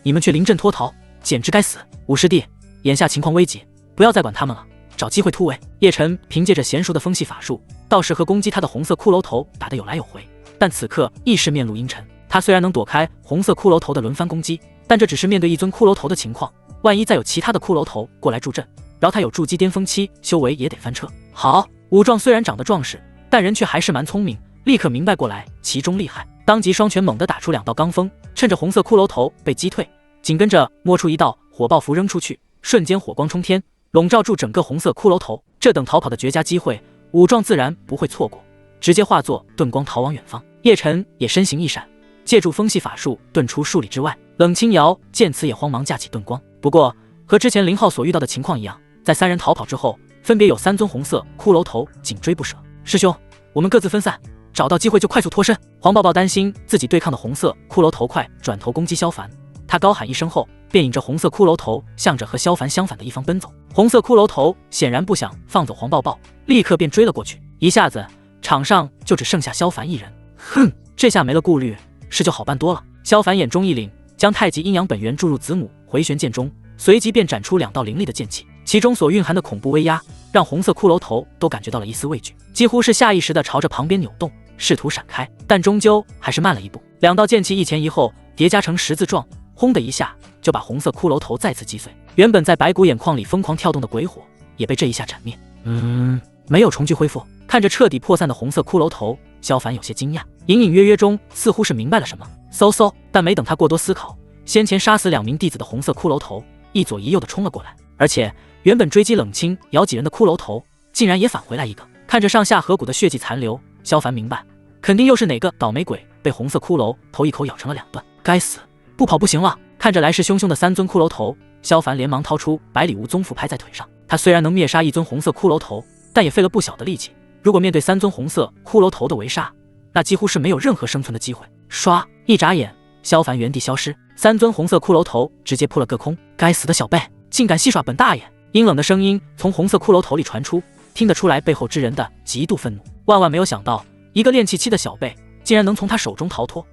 你们却临阵脱逃，简直该死！武师弟，眼下情况危急，不要再管他们了，找机会突围。叶晨凭借着娴熟的风系法术，倒是和攻击他的红色骷髅头打得有来有回，但此刻亦是面露阴沉。他虽然能躲开红色骷髅头的轮番攻击，但这只是面对1尊骷髅头的情况，万一再有其他的骷髅头过来助阵，饶他有筑基巅峰期修为也得翻车。好，武壮虽然长得壮实，但人却还是蛮聪明，立刻明白过来其中厉害，当即双拳猛地打出2道罡风，趁着红色骷髅头被击退，紧跟着摸出一道火爆符扔出去，瞬间火光冲天，笼罩住整个红色骷髅头。这等逃跑的绝佳机会，武壮自然不会错过，直接化作盾光逃往远方。叶晨也身形一闪，借助风系法术遁出数里之外。冷清瑶见此也慌忙架起盾光，不过和之前林浩所遇到的情况一样，在3人逃跑之后，分别有3尊红色骷髅头紧追不舍。师兄，我们各自分散，找到机会就快速脱身。黄抱抱担心自己对抗的红色骷髅头快转头攻击萧凡，他高喊一声后，便引着红色骷髅头向着和萧凡相反的一方奔走。红色骷髅头显然不想放走黄抱抱，立刻便追了过去。一下子场上就只剩下萧凡一人。哼，这下没了顾虑，事就好办多了。萧凡眼中一凛，将太极阴阳本源注入子母回旋剑中，随即便展出2道凌厉的剑气，其中所蕴含的恐怖威压让红色骷髅头都感觉到了一丝畏惧，几乎是下意识地朝着旁边扭动，试图闪开，但终究还是慢了一步。2道剑气一前一后叠加成十字状，轰的一下就把红色骷髅头再次击碎。原本在白骨眼眶里疯狂跳动的鬼火也被这一下斩灭。没有重聚恢复。看着彻底破散的红色骷髅头，萧凡有些惊讶，隐隐约约中似乎是明白了什么。但没等他过多思考，先前杀死2名弟子的红色骷髅头一左一右的冲了过来，而且原本追击冷清瑶几人的骷髅头竟然也返回来一个。看着上下颌骨的血迹残留，萧凡明白，肯定又是哪个倒霉鬼被红色骷髅头一口咬成了2段。该死，不跑不行了！看着来势汹汹的3尊骷髅头，萧凡连忙掏出百里无宗符拍在腿上。他虽然能灭杀1尊红色骷髅头，但也费了不小的力气。如果面对3尊红色骷髅头的围杀，那几乎是没有任何生存的机会。唰，一眨眼，萧凡原地消失，3尊红色骷髅头直接扑了个空。该死的小辈，竟敢戏耍本大爷！阴冷的声音从红色骷髅头里传出，听得出来背后之人的极度愤怒。万万没有想到，一个练气期的小辈竟然能从他手中逃脱，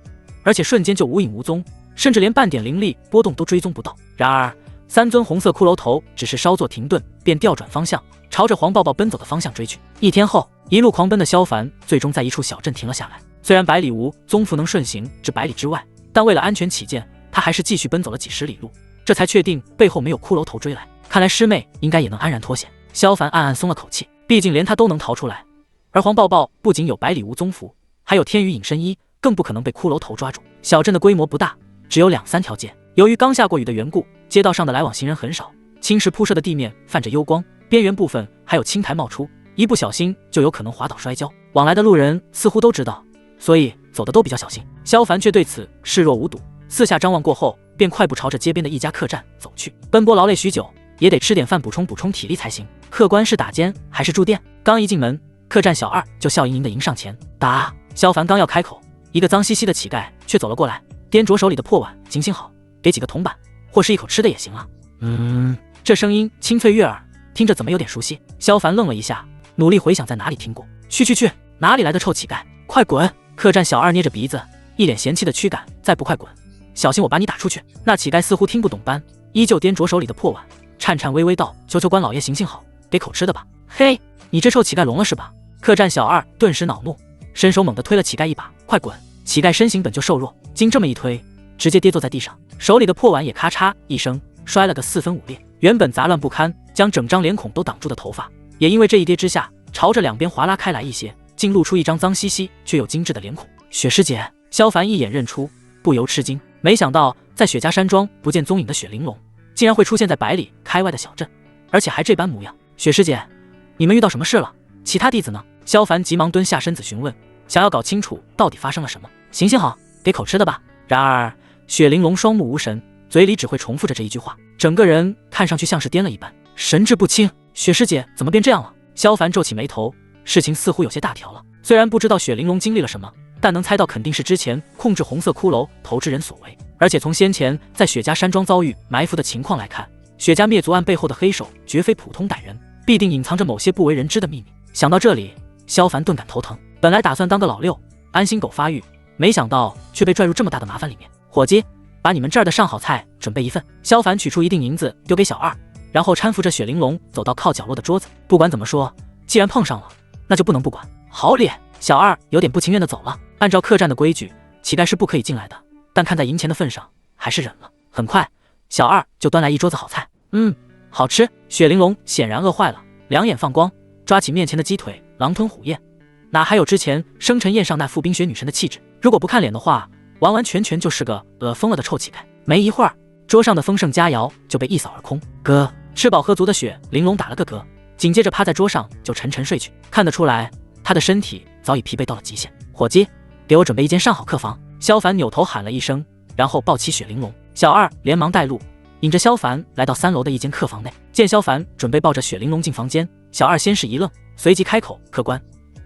而且瞬间就无影无踪，甚至连半点灵力波动都追踪不到。然而3尊红色骷髅头只是稍作停顿，便调转方向，朝着黄抱抱奔走的方向追去。一天后，一路狂奔的萧凡最终在一处小镇停了下来。虽然百里无宗符能顺行至百里之外，但为了安全起见，他还是继续奔走了几十里路，这才确定背后没有骷髅头追来。看来师妹应该也能安然脱险。萧凡暗暗松了口气，毕竟连他都能逃出来，而黄抱抱不仅有百里无宗符，还有天宇隐身衣，更不可能被骷髅头抓住。小镇的规模不大，只有2-3条街，由于刚下过雨的缘故，街道上的来往行人很少，青石铺设的地面泛着幽光，边缘部分还有青苔冒出，一不小心就有可能滑倒摔跤。往来的路人似乎都知道，所以走的都比较小心。萧凡却对此视若无睹，四下张望过后，便快步朝着街边的一家客栈走去。奔波劳累许久，也得吃点饭补充体力才行。客官是打尖还是住店？刚一进门，客栈小二就笑盈盈的迎上前打。萧凡刚要开口，一个脏兮兮的乞丐却走了过来，掂着手里的破碗，行行好，给几个铜板，或是一口吃的也行啊。这声音清脆悦耳，听着怎么有点熟悉？萧凡愣了一下，努力回想在哪里听过。去，哪里来的臭乞丐，快滚！客栈小二捏着鼻子，一脸嫌弃的驱赶，再不快滚，小心我把你打出去。那乞丐似乎听不懂般，依旧掂着手里的破碗，颤颤巍巍道：求关老爷行行好，给口吃的吧。嘿，你这臭乞丐聋了是吧？客栈小二顿时恼怒，伸手猛地推了乞丐一把，快滚！乞丐身形本就瘦弱，经这么一推，直接跌坐在地上，手里的破碗也咔嚓一声摔了个4分5裂。原本杂乱不堪，将整张脸孔都挡住的头发，也因为这一跌之下，朝着两边划拉开来一些，竟露出一张脏兮兮却又精致的脸孔。雪师姐，萧凡一眼认出，不由吃惊，没想到在雪家山庄不见踪影的雪玲珑，竟然会出现在100里开外的小镇，而且还这般模样。雪师姐，你们遇到什么事了？其他弟子呢？萧凡急忙蹲下身子询问，想要搞清楚到底发生了什么。行行好，给口吃的吧。然而雪玲珑双目无神，嘴里只会重复着这一句话，整个人看上去像是癫了一般，神志不清。雪师姐怎么变这样了？萧凡皱起眉头，事情似乎有些大条了。虽然不知道雪玲珑经历了什么，但能猜到肯定是之前控制红色骷髅投之人所为。而且从先前在雪家山庄遭遇埋伏的情况来看，雪家灭族案背后的黑手绝非普通歹人，必定隐藏着某些不为人知的秘密。想到这里，萧凡顿感头疼。本来打算当个老六，安心狗发育，没想到却被拽入这么大的麻烦里面。伙计，把你们这儿的上好菜准备一份。萧凡取出一锭银子丢给小二，然后搀扶着雪玲珑走到靠角落的桌子。不管怎么说，既然碰上了，那就不能不管。好咧！小二有点不情愿的走了。按照客栈的规矩，乞丐是不可以进来的，但看在银钱的份上，还是忍了。很快，小二就端来一桌子好菜。好吃。雪玲珑显然饿坏了，两眼放光，抓起面前的鸡腿，狼吞虎咽。哪还有之前生辰宴上那副冰雪女神的气质？如果不看脸的话，完完全全就是个疯了的臭乞丐。没一会儿，桌上的丰盛佳肴就被一扫而空。哥，吃饱喝足的雪玲珑打了个嗝，紧接着趴在桌上就沉沉睡去。看得出来，他的身体早已疲惫到了极限。伙计，给我准备一间上好客房。萧凡扭头喊了一声，然后抱起雪玲珑。小二连忙带路，引着萧凡来到3楼的一间客房内。见萧凡准备抱着雪玲珑进房间，小二先是一愣，随即开口：客官，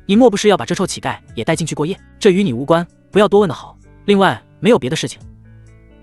你莫不是要把这臭乞丐也带进去过夜？这与你无关，不要多问的好。另外没有别的事情，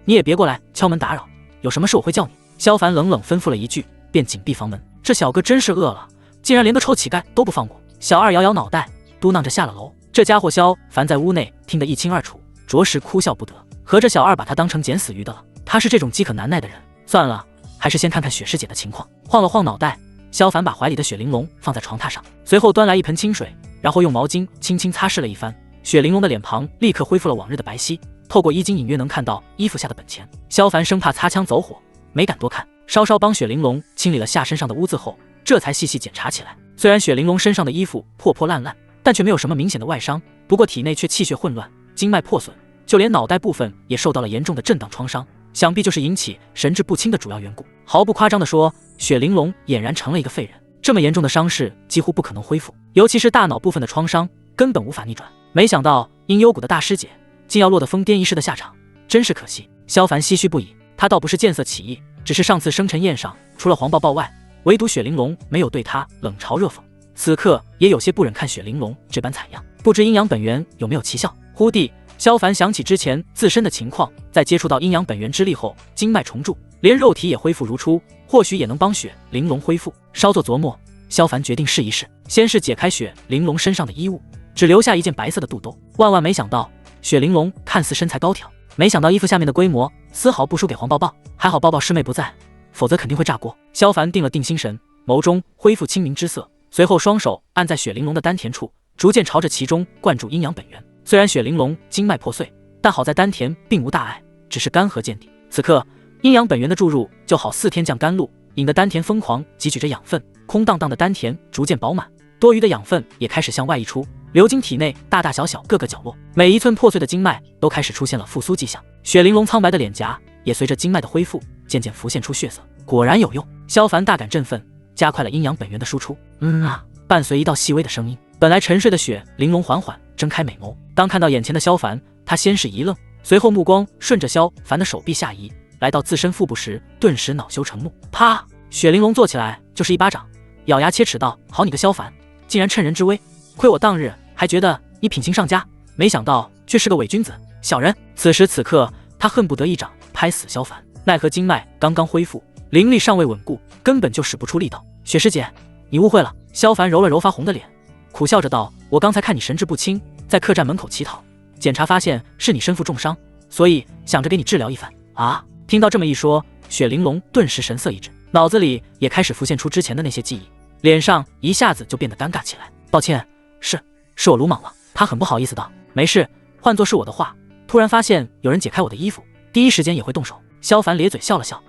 你也别过来敲门打扰，有什么事我会叫你。萧凡冷冷吩咐了一句，便紧闭房门。这小哥真是饿了，竟然连个臭乞丐都不放过。小二摇摇脑袋，嘟囔着下了楼。这家伙萧凡在屋内听得一清二楚，着实哭笑不得。合着小二把他当成捡死鱼的了。他是这种饥渴难耐的人，算了，还是先看看雪师姐的情况。晃了晃脑袋，萧凡把怀里的雪玲珑放在床榻上，随后端来一盆清水，然后用毛巾轻轻擦拭了一番。雪玲珑的脸庞立刻恢复了往日的白皙，透过衣襟隐约能看到衣服下的本钱。萧凡生怕擦枪走火，没敢多看，稍稍帮雪玲珑清理了下身上的污渍后，这才细细检查起来。虽然雪玲珑身上的衣服破破烂烂，但却没有什么明显的外伤，不过体内却气血混乱，经脉破损，就连脑袋部分也受到了严重的震荡创伤，想必就是引起神志不清的主要缘故。毫不夸张地说，雪玲珑俨然成了一个废人。这么严重的伤势几乎不可能恢复，尤其是大脑部分的创伤根本无法逆转。没想到阴幽谷的大师姐竟要落得疯癫一世的下场，真是可惜。萧凡唏嘘不已，他倒不是见色起意，只是上次生辰宴上除了黄抱抱外，唯独雪玲珑没有对他冷嘲热讽，此刻也有些不忍看雪玲珑这般惨样，不知阴阳本源有没有奇效。忽地，萧凡想起之前自身的情况，在接触到阴阳本源之力后，经脉重铸，连肉体也恢复如初，或许也能帮雪玲珑恢复。稍作琢磨，萧凡决定试一试，先是解开雪玲珑身上的衣物，只留下一件白色的肚兜。万万没想到，雪玲珑看似身材高挑，没想到衣服下面的规模丝毫不输给黄抱抱。还好抱抱师妹不在，否则肯定会炸锅。萧凡定了定心神，眸中恢复清明之色，随后双手按在雪玲珑的丹田处，逐渐朝着其中灌注阴阳本源。虽然雪玲珑经脉破碎，但好在丹田并无大碍，只是干涸见底。此刻阴阳本源的注入就好似天降甘露，引得丹田疯狂汲取着养分，空荡荡的丹田逐渐饱满，多余的养分也开始向外溢出，流经体内大大小小各个角落，每一寸破碎的经脉都开始出现了复苏迹象。雪玲珑苍白的脸颊也随着经脉的恢复，渐渐浮现出血色。果然有用，萧凡大感振奋，加快了阴阳本源的输出。伴随一道细微的声音，本来沉睡的雪玲珑缓缓睁开美眸，当看到眼前的萧凡，他先是一愣，随后目光顺着萧凡的手臂下移，来到自身腹部时，顿时恼羞成怒。啪！雪玲珑坐起来就是一巴掌，咬牙切齿道：好你个萧凡，竟然趁人之危，亏我当日还觉得你品行上佳，没想到却是个伪君子小人。此时此刻，他恨不得一掌拍死萧凡，奈何经脉刚刚恢复，灵力尚未稳固，根本就使不出力道。雪师姐，你误会了。萧凡揉了揉发红的脸，苦笑着道：我刚才看你神志不清，在客栈门口乞讨，检查发现是你身负重伤，所以想着给你治疗一番。啊！听到这么一说，雪玲珑顿时神色一滞，脑子里也开始浮现出之前的那些记忆，脸上一下子就变得尴尬起来。抱歉，是我鲁莽了。他很不好意思道：没事，换作是我的话，突然发现有人解开我的衣服，第一时间也会动手。萧凡咧嘴笑了笑，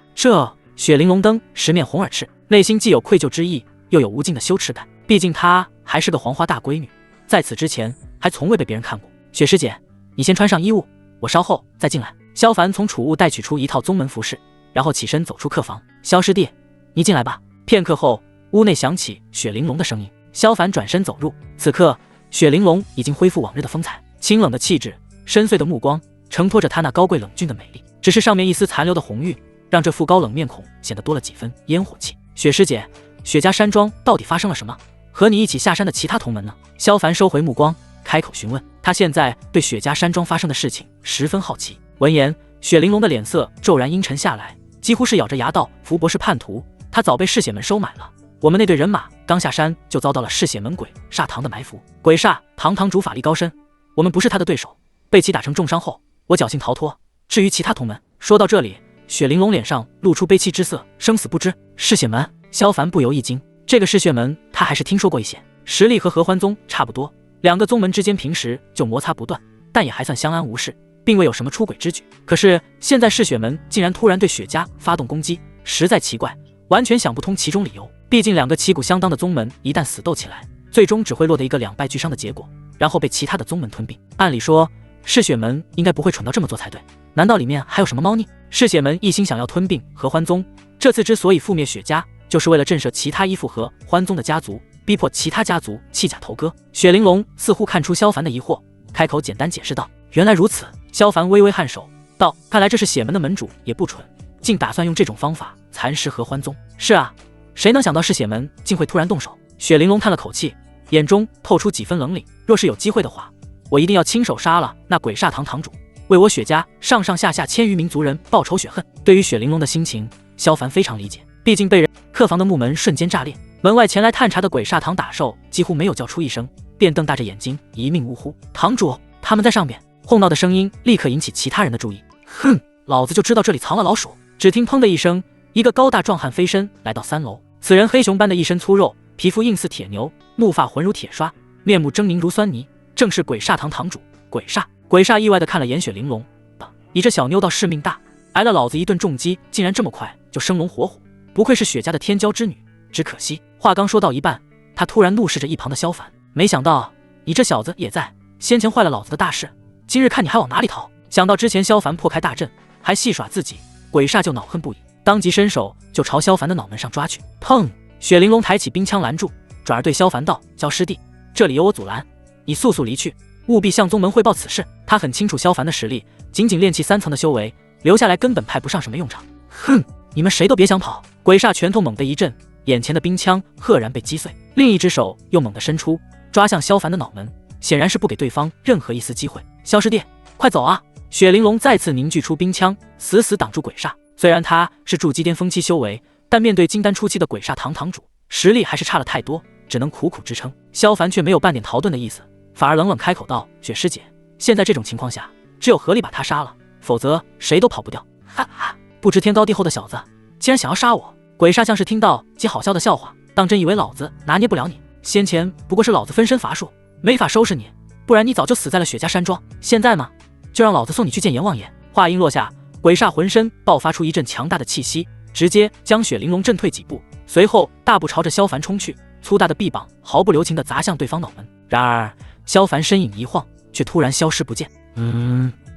雪玲珑登十面红耳赤，内心既有愧疚之意，又有无尽的羞耻感。毕竟她还是个黄花大闺女，在此之前还从未被别人看过。雪师姐，你先穿上衣物，我稍后再进来。萧凡从储物袋取出一套宗门服饰，然后起身走出客房。萧师弟，你进来吧。片刻后，屋内响起雪玲珑的声音。萧凡转身走入，此刻雪玲珑已经恢复往日的风采，清冷的气质，深邃的目光，承托着她那高贵冷峻的美丽。只是上面一丝残留的红晕，让这副高冷面孔显得多了几分烟火气。雪师姐，雪家山庄到底发生了什么？和你一起下山的其他同门呢？萧凡收回目光，开口询问。他现在对雪家山庄发生的事情十分好奇。闻言，雪玲珑的脸色骤然阴沉下来，几乎是咬着牙道：“福伯是叛徒，他早被嗜血门收买了。我们那队人马刚下山就遭到了嗜血门鬼煞堂的埋伏。鬼煞堂堂主法力高深，我们不是他的对手，被其打成重伤后，我侥幸逃脱。至于其他同门……”说到这里，雪玲珑脸上露出悲戚之色，生死不知。嗜血门，萧凡不由一惊，这个嗜血门他还是听说过一些，实力和合欢宗差不多，两个宗门之间平时就摩擦不断，但也还算相安无事，并未有什么出轨之举。可是现在嗜血门竟然突然对雪家发动攻击，实在奇怪，完全想不通其中理由。毕竟两个旗鼓相当的宗门一旦死斗起来，最终只会落得一个两败俱伤的结果，然后被其他的宗门吞并。按理说嗜血门应该不会蠢到这么做才对，难道里面还有什么猫腻？嗜血门一心想要吞并合欢宗，这次之所以覆灭雪家，就是为了震慑其他依附合欢宗的家族，逼迫其他家族弃甲投歌。雪玲珑似乎看出萧凡的疑惑，开口简单解释道：“原来如此。”萧凡微微颔首道：“看来这是血门的门主也不蠢，竟打算用这种方法蚕食合欢宗。”是啊，谁能想到嗜血门竟会突然动手？雪玲珑叹了口气，眼中透出几分冷凛。若是有机会的话，我一定要亲手杀了那鬼煞堂堂主，为我雪家上上下下千余名族人报仇雪恨。对于雪玲珑的心情，萧凡非常理解，毕竟被人……客房的木门瞬间炸裂，门外前来探查的鬼煞堂打手几乎没有叫出一声，便瞪大着眼睛一命呜呼。堂主，他们在上边！哄闹的声音立刻引起其他人的注意。哼，老子就知道这里藏了老鼠！只听砰的一声，一个高大壮汉飞身来到3楼。此人黑熊般的一身粗肉，皮肤硬似铁牛，怒发浑如铁刷，面目狰狞如酸泥，正是鬼煞堂堂主鬼煞。鬼煞意外地看了眼雪玲珑，你这小妞倒是命大，挨了老子一顿重击，竟然这么快就生龙活虎，不愧是雪家的天骄之女。只可惜话刚说到一半，他突然怒视着一旁的萧凡，没想到你这小子也在，先前坏了老子的大事，今日看你还往哪里逃！想到之前萧凡破开大阵，还戏耍自己，鬼煞就恼恨不已，当即伸手就朝萧凡的脑门上抓去。砰！雪玲珑抬起冰枪拦住，转而对萧凡道：“萧师弟，这里有我阻拦，你速速离去，务必向宗门汇报此事。”他很清楚萧凡的实力，仅仅炼气3层的修为，留下来根本派不上什么用场。哼，你们谁都别想跑！鬼煞拳头猛地一震，眼前的冰枪赫然被击碎，另一只手又猛地伸出，抓向萧凡的脑门，显然是不给对方任何一丝机会。萧师弟，快走啊！雪玲珑再次凝聚出冰枪，死死挡住鬼煞。虽然他是筑基巅峰期修为，但面对金丹初期的鬼煞堂堂主，实力还是差了太多，只能苦苦支撑。萧凡却没有半点逃遁的意思，反而冷冷开口道：“雪师姐，现在这种情况下，只有合力把他杀了，否则谁都跑不掉。”哈哈，不知天高地厚的小子，竟然想要杀我！鬼煞像是听到极好笑的笑话，当真以为老子拿捏不了你。先前不过是老子分身乏术，没法收拾你，不然你早就死在了雪家山庄。现在嘛，就让老子送你去见阎王爷。话音落下，鬼煞浑身爆发出一阵强大的气息，直接将雪玲珑震退几步，随后大步朝着萧凡冲去，粗大的臂膀毫不留情地砸向对方脑门。然而萧凡身影一晃，却突然消失不见。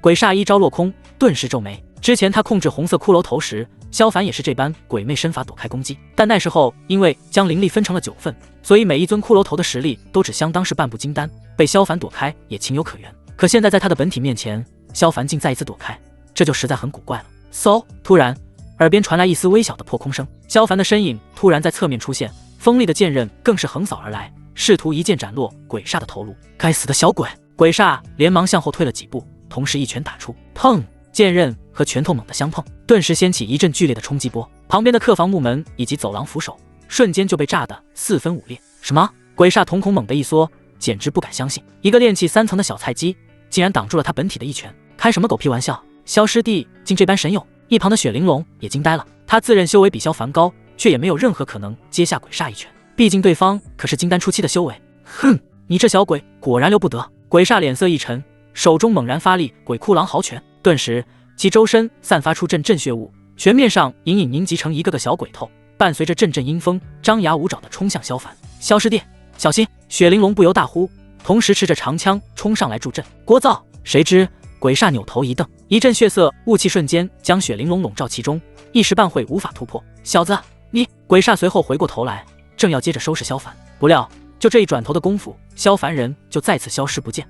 鬼煞一招落空，顿时皱眉。之前他控制红色骷髅头时，萧凡也是这般鬼魅身法躲开攻击，但那时候因为将灵力分成了9份，所以每一尊骷髅头的实力都只相当是半步金丹，被萧凡躲开也情有可原。可现在在他的本体面前，萧凡竟再一次躲开，这就实在很古怪了。嗖！突然耳边传来一丝微小的破空声，萧凡的身影突然在侧面出现，锋利的剑刃更是横扫而来，试图一剑斩落鬼煞的头颅。该死的小鬼！鬼煞连忙向后退了几步，同时一拳打出，砰！剑刃和拳头猛地相碰，顿时掀起一阵剧烈的冲击波，旁边的客房木门以及走廊扶手瞬间就被炸得4分5裂。什么？鬼煞瞳孔猛地一缩，简直不敢相信，一个炼气3层的小菜鸡竟然挡住了他本体的一拳，开什么狗屁玩笑！萧师弟竟这般神勇！一旁的雪玲珑也惊呆了，他自认修为比萧凡高，却也没有任何可能接下鬼煞一拳，毕竟对方可是金丹初期的修为。哼，你这小鬼果然留不得！鬼煞脸色一沉，手中猛然发力鬼哭狼嚎拳，顿时其周身散发出阵阵血雾，全面上隐隐凝集成一个个小鬼头，伴随着阵阵阴风，张牙舞爪地冲向萧凡。萧师弟，小心！雪玲珑不由大呼，同时持着长枪冲上来助阵。聒噪！谁知鬼煞扭头一瞪，一阵血色雾气瞬间将雪玲珑笼罩其中，一时半会无法突破。小子，你！鬼煞随后回过头来，正要接着收拾萧凡，不料就这一转头的功夫，萧凡人就再次消失不见。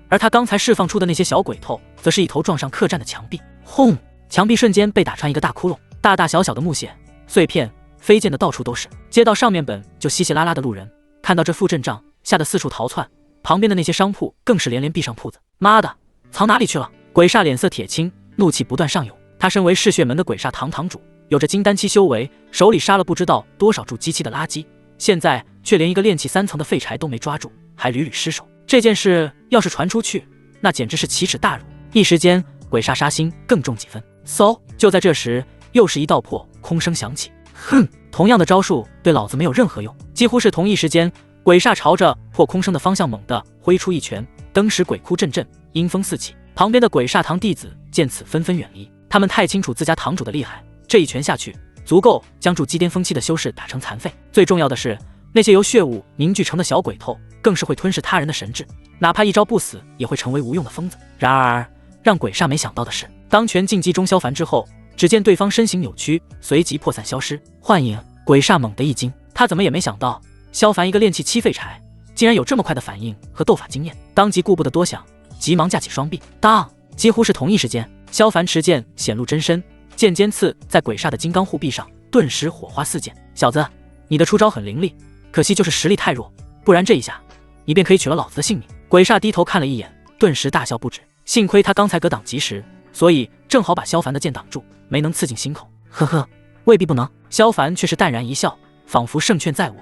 而他刚才释放出的那些小鬼头，则是一头撞上客栈的墙壁，轰！墙壁瞬间被打穿一个大窟窿，大大小小的木屑碎片飞溅的到处都是。街道上面本就稀稀拉拉的路人，看到这副阵仗，吓得四处逃窜，旁边的那些商铺更是连连闭上铺子。妈的，藏哪里去了？鬼煞脸色铁青，怒气不断上涌。他身为嗜血门的鬼煞堂堂主，有着金丹期修为，手里杀了不知道多少筑基期的垃圾，现在却连一个炼气3层的废柴都没抓住，还屡屡失手。这件事要是传出去，那简直是奇耻大辱。一时间，鬼煞杀心更重几分。嗖！就在这时，又是一道破空声响起。哼，同样的招数对老子没有任何用。几乎是同一时间，鬼煞朝着破空声的方向猛地挥出一拳，登时鬼哭阵阵，阴风四起。旁边的鬼煞堂弟子见此纷纷远离，他们太清楚自家堂主的厉害，这一拳下去，足够将筑基巅峰期的修士打成残废。最重要的是，那些由血雾凝聚成的小鬼头，更是会吞噬他人的神智，哪怕一招不死，也会成为无用的疯子。然而，让鬼煞没想到的是，当拳劲击中萧凡之后，只见对方身形扭曲，随即破散消失。幻影！鬼煞猛地一惊，他怎么也没想到，萧凡一个炼气7废柴，竟然有这么快的反应和斗法经验，当即顾不得多想，急忙架起双臂。当！几乎是同一时间，萧凡持剑显露真身，剑尖刺在鬼煞的金刚护臂上，顿时火花四溅。小子，你的出招很凌厉，可惜就是实力太弱，不然这一下，你便可以取了老子的性命。鬼煞低头看了一眼，顿时大笑不止。幸亏他刚才格挡及时，所以正好把萧凡的剑挡住，没能刺进心口。呵呵，未必不能。萧凡却是淡然一笑，仿佛胜券在握。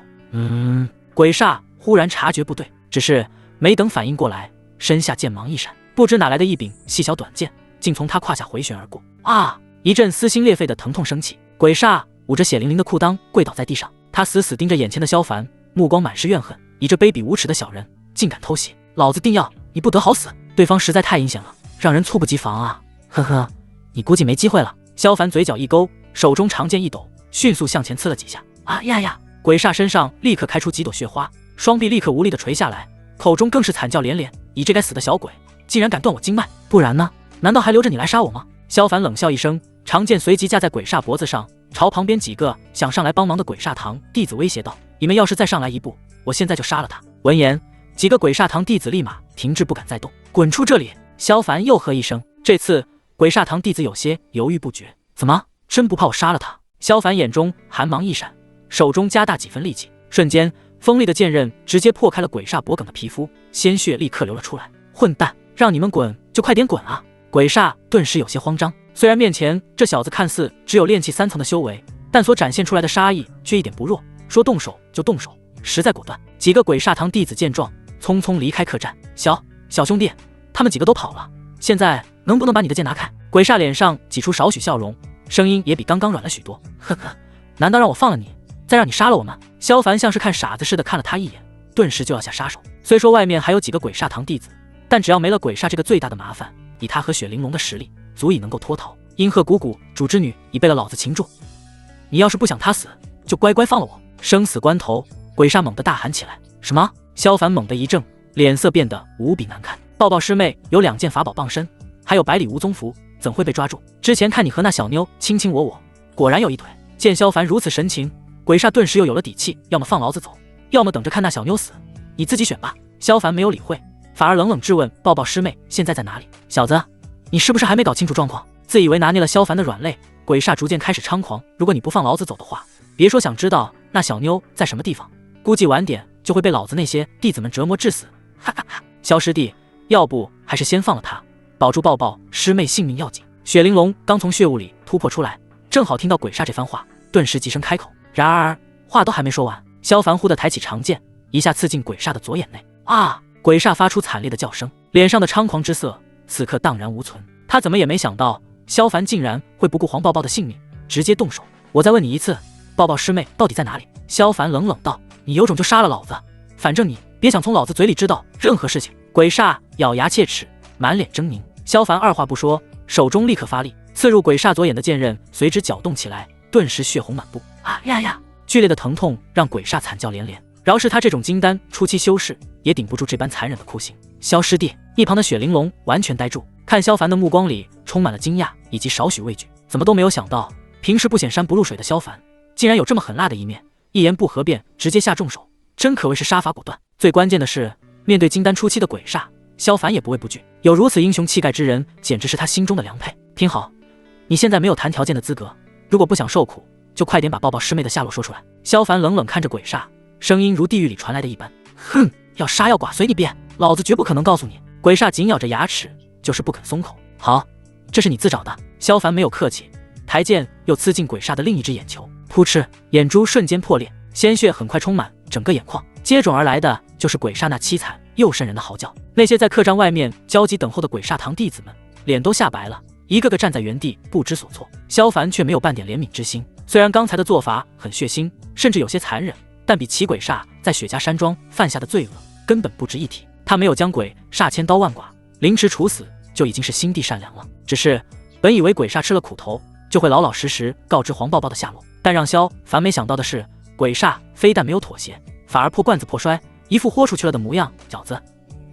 鬼煞忽然察觉不对，只是没等反应过来，身下剑芒一闪，不知哪来的一柄细小短剑，竟从他胯下回旋而过。啊！一阵撕心裂肺的疼痛升起，鬼煞捂着血淋淋的裤裆跪倒在地上，他死死盯着眼前的萧凡，目光满是怨恨。你这卑鄙无耻的小人，竟敢偷袭！老子定要你不得好死！对方实在太阴险了，让人猝不及防啊！呵呵，你估计没机会了。萧凡嘴角一勾，手中长剑一抖，迅速向前刺了几下。啊呀呀！鬼煞身上立刻开出几朵血花，双臂立刻无力地垂下来，口中更是惨叫连连。你这该死的小鬼，竟然敢断我经脉！不然呢？难道还留着你来杀我吗？萧凡冷笑一声，长剑随即架在鬼煞脖子上，朝旁边几个想上来帮忙的鬼煞堂弟子威胁道：你们要是再上来一步，我现在就杀了他！闻言，几个鬼煞堂弟子立马停滞不敢再动。滚出这里！萧凡又喝一声，这次鬼煞堂弟子有些犹豫不决。怎么，真不怕我杀了他？萧凡眼中寒芒一闪，手中加大几分力气，瞬间锋利的剑刃直接破开了鬼煞脖颈的皮肤，鲜血立刻流了出来。混蛋，让你们滚就快点滚啊！鬼煞顿时有些慌张，虽然面前这小子看似只有炼气3层的修为，但所展现出来的杀意却一点不弱，说动手就动手，实在果断。几个鬼煞堂弟子见状，匆匆离开客栈。小兄弟，他们几个都跑了，现在能不能把你的剑拿开？鬼煞脸上挤出少许笑容，声音也比刚刚软了许多。呵呵，难道让我放了你，再让你杀了我吗？萧凡像是看傻子似的看了他一眼，顿时就要下杀手。虽说外面还有几个鬼煞堂弟子，但只要没了鬼煞这个最大的麻烦，以他和雪玲珑的实力，足以能够脱逃。阴鹤谷谷主之女已被了老子擒住，你要是不想他死，就乖乖放了我。生死关头，鬼煞猛地大喊起来。什么？萧凡猛地一怔，脸色变得无比难看。抱抱师妹有2件法宝傍身，还有百里无踪符，怎会被抓住？之前看你和那小妞卿卿我我，果然有一腿。见萧凡如此神情，鬼煞顿时又有了底气，要么放老子走，要么等着看那小妞死，你自己选吧。萧凡没有理会，反而冷冷质问抱抱师妹现在在哪里？小子，你是不是还没搞清楚状况？自以为拿捏了萧凡的软肋，鬼煞逐渐开始猖狂。如果你不放老子走的话，别说想知道那小妞在什么地方，估计晚点就会被老子那些弟子们折磨致死。哈哈哈！萧师弟，要不还是先放了他，保住抱抱师妹性命要紧。雪玲珑刚从血雾里突破出来，正好听到鬼煞这番话，顿时急声开口。然而话都还没说完，萧凡忽地抬起长剑，一下刺进鬼煞的左眼内。啊！鬼煞发出惨烈的叫声，脸上的猖狂之色此刻荡然无存。他怎么也没想到萧凡竟然会不顾黄抱抱的性命，直接动手。我再问你一次，抱抱师妹到底在哪里？萧凡冷冷道。你有种就杀了老子，反正你别想从老子嘴里知道任何事情。鬼煞咬牙切齿，满脸狰狞。萧凡二话不说，手中立刻发力，刺入鬼煞左眼的剑刃随之搅动起来，顿时血红满布。啊呀呀！剧烈的疼痛让鬼煞惨叫连连。饶是他这种金丹初期修士，也顶不住这般残忍的酷刑。萧师弟，一旁的雪玲珑完全呆住，看萧凡的目光里充满了惊讶以及少许畏惧，怎么都没有想到，平时不显山不露水的萧凡，竟然有这么狠辣的一面，一言不合便直接下重手，真可谓是杀伐果断。最关键的是，面对金丹初期的鬼煞，萧凡也不畏不惧，有如此英雄气概之人，简直是他心中的良配。听好，你现在没有谈条件的资格，如果不想受苦，就快点把抱抱师妹的下落说出来。萧凡冷冷看着鬼煞，声音如地狱里传来的一般。哼，要杀要剐随你便，老子绝不可能告诉你。鬼煞紧咬着牙齿，就是不肯松口。好，这是你自找的。萧凡没有客气，抬剑又刺进鬼煞的另一只眼球，噗嗤，眼珠瞬间破裂，鲜血很快充满整个眼眶，接踵而来的就是鬼煞那凄惨又瘆人的嚎叫。那些在客栈外面焦急等候的鬼煞堂弟子们脸都吓白了，一个个站在原地不知所措。萧凡却没有半点怜悯之心，虽然刚才的做法很血腥，甚至有些残忍，但比起鬼煞在雪家山庄犯下的罪恶根本不值一提。他没有将鬼煞千刀万剐凌迟处死，就已经是心地善良了。只是本以为鬼煞吃了苦头就会老老实实告知黄抱抱的下落，但让萧凡没想到的是，鬼煞非但没有妥协，反而破罐子破摔，一副豁出去了的模样。小子，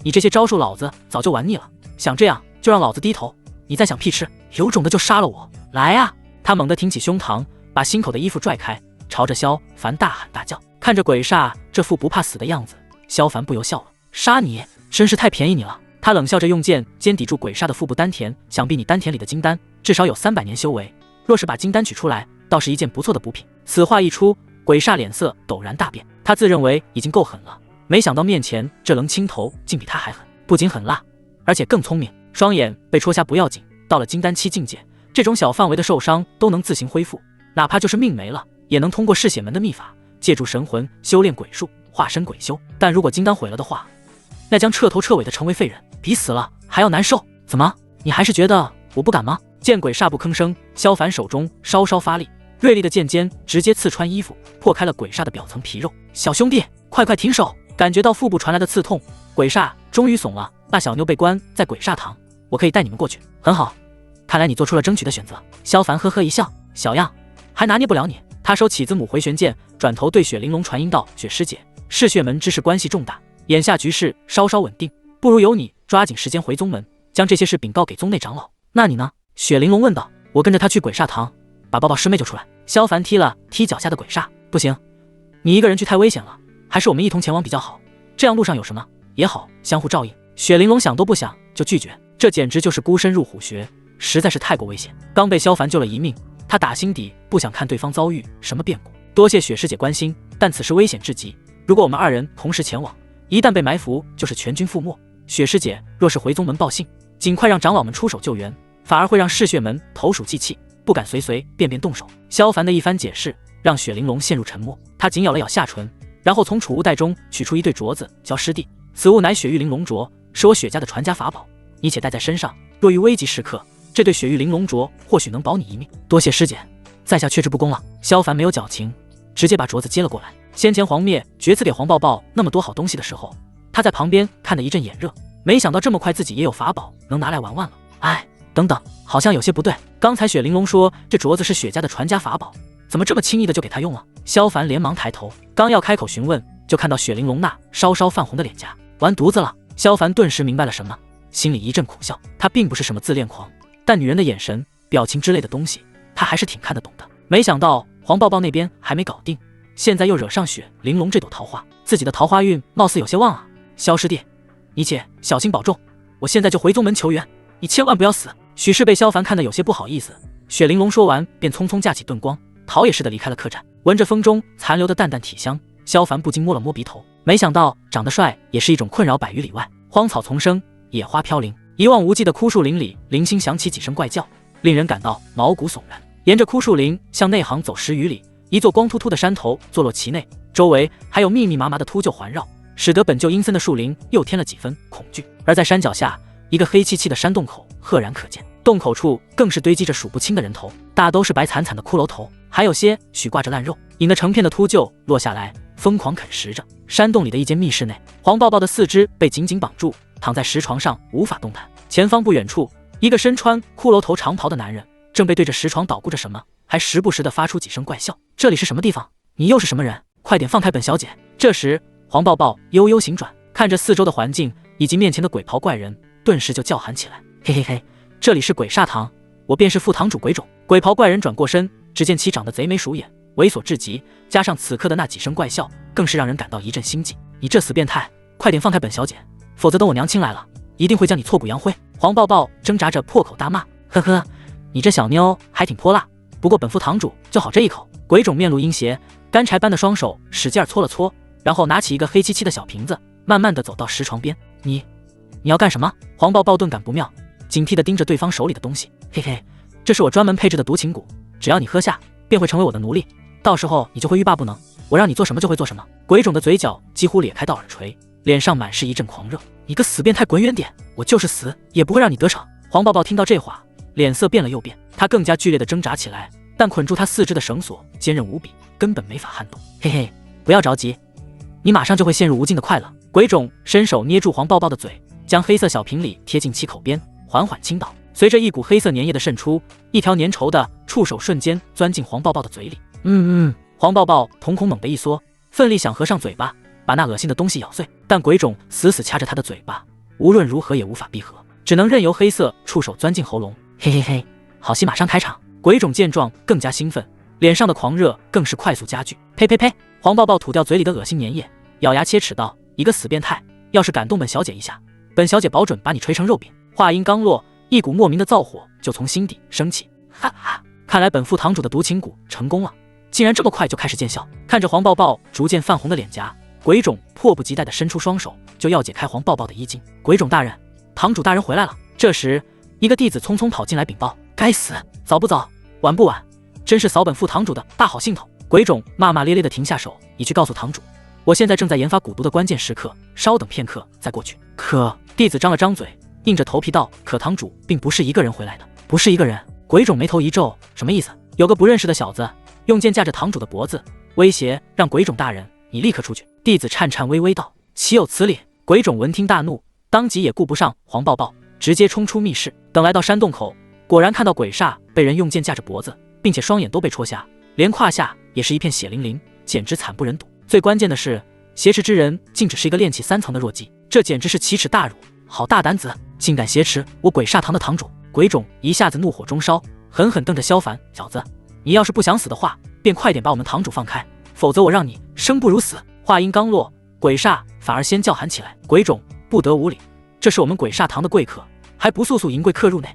你这些招数老子早就玩腻了，想这样就让老子低头，你再想屁吃，有种的就杀了我，来啊！他猛地挺起胸膛，把心口的衣服拽开，朝着萧凡大喊大叫。看着鬼煞这副不怕死的样子，萧凡不由笑了，杀你真是太便宜你了。他冷笑着用剑尖抵住鬼煞的腹部丹田，想必你丹田里的金丹至少有300年修为，若是把金丹取出来，倒是一件不错的补品。此话一出，鬼煞脸色陡然大变，他自认为已经够狠了，没想到面前这棱青头竟比他还狠，不仅狠辣，而且更聪明。双眼被戳瞎不要紧，到了金丹期境界，这种小范围的受伤都能自行恢复，哪怕就是命没了，也能通过噬血门的秘法，借助神魂修炼鬼术，化身鬼修。但如果金丹毁了的话，那将彻头彻尾的成为废人，比死了还要难受。怎么，你还是觉得我不敢吗？见鬼煞不吭声，萧凡手中稍稍发力，锐利的剑尖直接刺穿衣服，破开了鬼煞的表层皮肉。小兄弟，快快停手！感觉到腹部传来的刺痛，鬼煞终于怂了。那小妞被关在鬼煞堂，我可以带你们过去。很好，看来你做出了争取的选择。萧凡呵呵一笑，小样，还拿捏不了你。他收起子母回旋剑，转头对雪玲珑传音道：雪师姐，嗜血门之事关系重大，眼下局势稍稍稳定，不如由你抓紧时间回宗门，将这些事禀告给宗内长老。那你呢？雪玲珑问道。我跟着他去鬼煞堂，把抱抱师妹救出来。萧凡踢了踢脚下的鬼煞，不行，你一个人去太危险了，还是我们一同前往比较好，这样路上有什么也好相互照应。雪玲珑想都不想就拒绝，这简直就是孤身入虎穴，实在是太过危险。刚被萧凡救了一命，他打心底不想看对方遭遇什么变故。多谢雪师姐关心，但此事危险至极，如果我们2人同时前往，一旦被埋伏就是全军覆没。雪师姐若是回宗门报信，尽快让长老们出手救援，反而会让嗜血门投鼠忌器，不敢随便动手。萧凡的一番解释让雪玲珑陷入沉默，他紧咬了咬下唇，然后从储物袋中取出一对镯子。萧师弟，此物乃雪域玲珑镯，是我雪家的传家法宝，你且带在身上，若遇危急时刻，这对雪域玲珑镯或许能保你一命。多谢师姐，在下却之不恭了。萧凡没有矫情，直接把镯子接了过来。先前黄灭决赐给黄抱抱那么多好东西的时候，他在旁边看得一阵眼热，没想到这么快自己也有法宝能拿来玩玩了。哎，等等，好像有些不对。刚才雪玲珑说这镯子是雪家的传家法宝，怎么这么轻易的就给他用了？萧凡连忙抬头，刚要开口询问，就看到雪玲珑那稍稍泛红的脸颊。完犊子了！萧凡顿时明白了什么，心里一阵苦笑。他并不是什么自恋狂，但女人的眼神、表情之类的东西，他还是挺看得懂的。没想到黄抱抱那边还没搞定，现在又惹上雪玲珑这朵桃花，自己的桃花运貌似有些旺啊。萧师弟，你且小心保重，我现在就回宗门求援，你千万不要死。许是被萧凡看得有些不好意思，雪玲珑说完便匆匆架起盾光，逃也似的离开了客栈。闻着风中残留的淡淡体香，萧凡不禁摸了摸鼻头，没想到长得帅也是一种困扰百余里外。荒草丛生，野花飘零，一望无际的枯树林里零星响起几声怪叫，令人感到毛骨悚然。沿着枯树林向内行走10余里，一座光秃秃的山头坐落其内，周围还有密密麻麻的秃鹫环绕，使得本就阴森的树林又添了几分恐惧。而在山脚下，一个黑漆漆的山洞口赫然可见，洞口处更是堆积着数不清的人头，大都是白惨惨的骷髅头，还有些许挂着烂肉，引得成片的秃鹫落下来疯狂啃食着。山洞里的一间密室内，黄抱抱的4肢被紧紧绑住，躺在石床上无法动弹。前方不远处，一个身穿骷髅头长袍的男人正背对着石床捣鼓着什么，还时不时地发出几声怪笑。这里是什么地方？你又是什么人？快点放开本小姐！这时，黄抱抱悠悠醒转，看着四周的环境以及面前的鬼袍怪人，顿时就叫喊起来：嘿嘿嘿，这里是鬼煞堂，我便是副堂主鬼冢。鬼袍怪人转过身，只见其长得贼眉鼠眼，猥琐至极，加上此刻的那几声怪笑，更是让人感到一阵心悸。你这死变态，快点放开本小姐，否则等我娘亲来了，一定会将你挫骨扬灰！黄抱抱挣扎着破口大骂：呵呵，你这小妞还挺泼辣，不过本副堂主就好这一口。鬼冢面露阴邪，干柴般的双手使劲搓了搓，然后拿起一个黑漆漆的小瓶子，慢慢的走到石床边。你要干什么？黄抱抱顿感不妙，警惕的盯着对方手里的东西。嘿嘿，这是我专门配置的毒情蛊，只要你喝下，便会成为我的奴隶，到时候你就会欲罢不能，我让你做什么就会做什么。鬼冢的嘴角几乎咧开到耳垂，脸上满是一阵狂热。你个死变态，滚远点！我就是死也不会让你得逞。黄抱抱听到这话，脸色变了又变，他更加剧烈的挣扎起来，但捆住他四肢的绳索坚韧无比，根本没法撼动。嘿嘿，不要着急，你马上就会陷入无尽的快乐。鬼冢伸手捏住黄抱抱的嘴，将黑色小瓶里贴近其口边，缓缓倾倒。随着一股黑色粘液的渗出，一条粘稠的触手瞬间钻进黄抱抱的嘴里。黄抱抱瞳孔猛地一缩，奋力想合上嘴巴，把那恶心的东西咬碎，但鬼冢死死掐着他的嘴巴，无论如何也无法闭合，只能任由黑色触手钻进喉咙。嘿嘿嘿，好戏马上开场！鬼冢见状更加兴奋，脸上的狂热更是快速加剧。呸呸呸！黄抱抱吐掉嘴里的恶心粘液，咬牙切齿道：一个死变态，要是敢动本小姐一下，本小姐保准把你吹成肉饼。话音刚落，一股莫名的燥火就从心底升起。哈哈，看来本副堂主的毒情蛊成功了，竟然这么快就开始见效。看着黄抱抱逐渐泛红的脸颊，鬼冢迫不及待地伸出双手，就要解开黄抱抱的衣襟。鬼冢大人，堂主大人回来了。这时，一个弟子匆匆跑进来禀报：该死，早不早，晚不晚，真是扫本副堂主的大好兴头。鬼冢骂骂咧咧地停下手，已去告诉堂主，我现在正在研发蛊毒的关键时刻，稍等片刻再过去。可弟子张了张嘴，硬着头皮道：可堂主并不是一个人回来的。不是一个人？鬼冢眉头一皱，什么意思？有个不认识的小子用剑架着堂主的脖子，威胁让鬼冢大人你立刻出去。弟子颤颤巍巍道：岂有此理！鬼冢闻听大怒，当即也顾不上黄抱抱，直接冲出密室。等来到山洞口，果然看到鬼煞被人用剑架着脖子，并且双眼都被戳瞎，连胯下也是一片血淋淋，简直惨不忍睹。最关键的是，挟持之人竟只是一个炼气3层的弱鸡，这简直是奇耻大辱！好大胆子，竟敢挟持我鬼煞堂的堂主！鬼冢一下子怒火中烧，狠狠瞪着萧凡：小子，你要是不想死的话，便快点把我们堂主放开，否则我让你生不如死！话音刚落，鬼煞反而先叫喊起来：鬼冢不得无礼，这是我们鬼煞堂的贵客，还不速速迎贵客入内？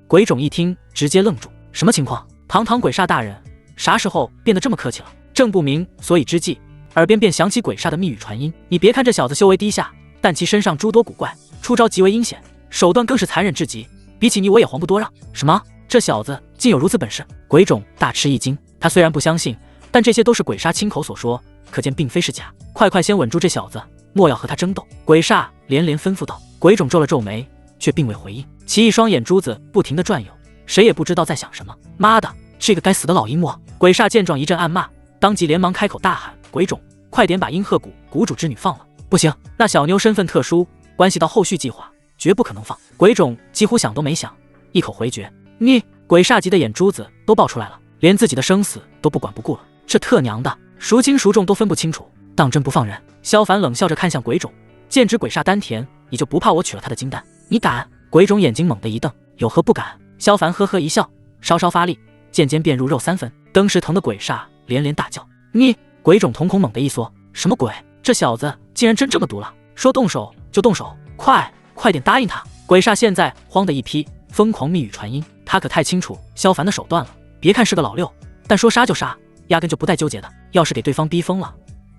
鬼冢一听直接愣住，什么情况？堂堂鬼煞大人啥时候变得这么客气了？正不明所以之际，耳边便响起鬼煞的密语传音：你别看这小子修为低下，但其身上诸多古怪，出招极为阴险，手段更是残忍至极，比起你我也遑不多让。什么？这小子竟有如此本事？鬼冢大吃一惊，他虽然不相信，但这些都是鬼煞亲口所说，可见并非是假。快先稳住这小子，莫要和他争斗！鬼煞连连吩咐道。鬼冢皱了皱眉，却并未回应，其一双眼珠子不停地转悠，谁也不知道在想什么。妈的，这个该死的老阴魔！鬼煞见状一阵暗骂，当即连忙开口大喊：鬼冢，快点把阴鹤谷主之女放了！不行，那小妞身份特殊，关系到后续计划，绝不可能放。鬼冢几乎想都没想，一口回绝。你！鬼煞急的眼珠子都爆出来了，连自己的生死都不管不顾了，这特娘的孰轻孰重都分不清楚，当真不放人？萧凡冷笑着看向鬼冢，剑指鬼煞丹田，你就不怕我取了他的金丹？你敢？鬼冢眼睛猛地一瞪，有何不敢？萧凡呵呵一笑，稍稍发力，剑尖便入肉3分。登时疼的鬼煞连连大叫：你！鬼冢瞳孔猛地一缩，什么鬼？这小子竟然真这么毒了，说动手就动手，快点答应他！鬼煞现在慌的一批，疯狂密语传音，他可太清楚萧凡的手段了，别看是个老六，但说杀就杀，压根就不带纠结的。要是给对方逼疯了，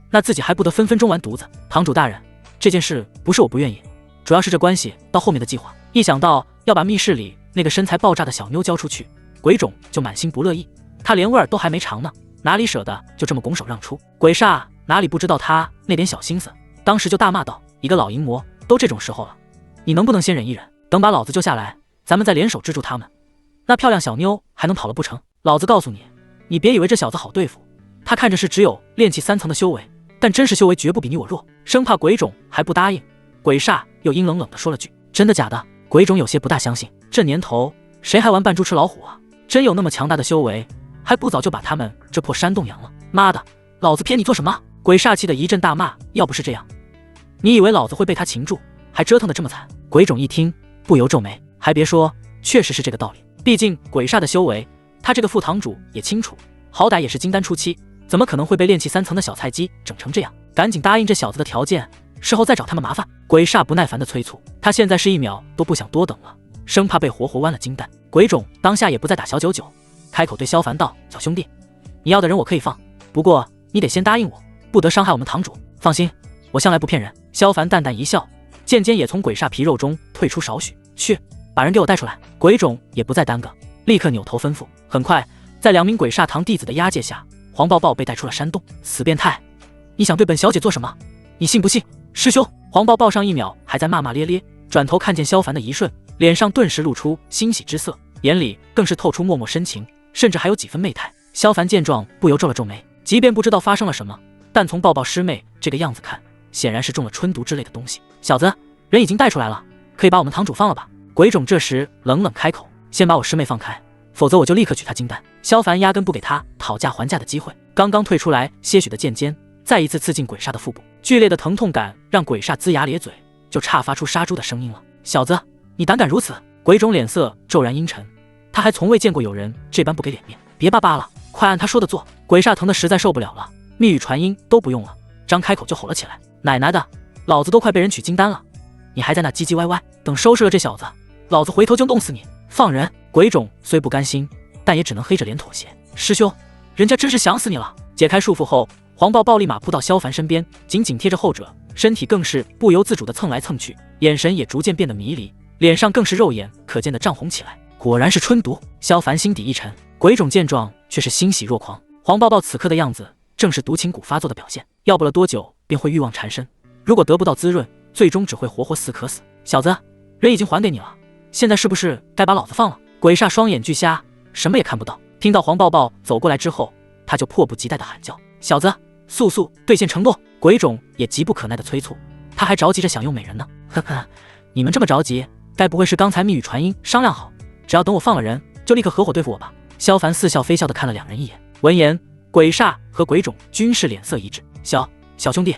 那自己还不得分分钟完犊子？堂主大人，这件事不是我不愿意，主要是这关系到后面的计划，一想到要把密室里那个身材爆炸的小妞交出去，鬼冢就满心不乐意。他连味儿都还没尝呢，哪里舍得就这么拱手让出？鬼煞哪里不知道他那点小心思，当时就大骂道：一个老淫魔，都这种时候了，你能不能先忍一忍，等把老子救下来，咱们再联手制住他们，那漂亮小妞还能跑了不成？老子告诉你，你别以为这小子好对付，他看着是只有炼气3层的修为，但真实修为绝不比你我弱。生怕鬼冢还不答应，鬼煞又阴冷冷地说了句：真的假的？鬼冢有些不大相信，这年头谁还玩扮猪吃老虎啊？真有那么强大的修为，还不早就把他们这破山洞扬了？妈的，老子骗你做什么？鬼煞气的一阵大骂，要不是这样，你以为老子会被他擒住，还折腾得这么惨？鬼冢一听，不由皱眉，还别说，确实是这个道理。毕竟鬼煞的修为，他这个副堂主也清楚，好歹也是金丹初期，怎么可能会被炼气3层的小菜鸡整成这样？赶紧答应这小子的条件，事后再找他们麻烦。鬼煞不耐烦地催促，他现在是1秒都不想多等了，生怕被活活剜了金丹。鬼冢当下也不再打小九九，开口对萧凡道：“小兄弟，你要的人我可以放，不过你得先答应我，不得伤害我们堂主。放心，我向来不骗人。”萧凡淡淡一笑，渐渐也从鬼煞皮肉中退出少许。去，把人给我带出来。鬼冢也不再耽搁，立刻扭头吩咐。很快，在2名鬼煞堂弟子的押解下，黄抱抱被带出了山洞。死变态，你想对本小姐做什么？你信不信？师兄！黄抱抱上1秒还在骂骂咧咧，转头看见萧凡的一瞬，脸上顿时露出欣喜之色，眼里更是透出脉脉深情，甚至还有几分媚态。萧凡见状不由皱了皱眉，即便不知道发生了什么，但从抱抱师妹这个样子看，显然是中了春毒之类的东西。小子，人已经带出来了，可以把我们堂主放了吧？鬼冢这时冷冷开口，先把我师妹放开，否则我就立刻取她金丹。萧凡压根不给他讨价还价的机会，刚刚退出来些许的剑尖再一次刺进鬼煞的腹部，剧烈的疼痛感让鬼煞龇牙咧嘴，就差发出杀猪的声音了。小子，你胆敢如此！鬼冢脸色骤然阴沉，他还从未见过有人这般不给脸面。别巴巴了，快按他说的做。鬼煞疼得实在受不了了，密语传音都不用了，张开口就吼了起来：“奶奶的，老子都快被人取金丹了，你还在那唧唧歪歪，等收拾了这小子，老子回头就弄死你！放人！”鬼冢虽不甘心，但也只能黑着脸妥协。师兄，人家真是想死你了。解开束缚后，黄抱抱立马扑到萧凡身边，紧紧贴着后者，身体更是不由自主地蹭来蹭去，眼神也逐渐变得迷离，脸上更是肉眼可见的涨红起来。果然是春毒！萧凡心底一沉，鬼冢见状却是欣喜若狂。黄抱抱此刻的样子，正是毒情蛊发作的表现，要不了多久便会欲望缠身，如果得不到滋润，最终只会活活死渴死。小子，人已经还给你了，现在是不是该把老子放了？鬼煞双眼巨瞎，什么也看不到。听到黄抱抱走过来之后，他就迫不及待地喊叫：“小子，速速兑现承诺！”鬼冢也急不可耐地催促，他还着急着想用美人呢。呵呵，你们这么着急，该不会是刚才密语传音商量好，只要等我放了人，就立刻合伙对付我吧？萧凡似笑非笑地看了2人一眼。闻言，鬼煞和鬼冢均是脸色一致。小兄弟，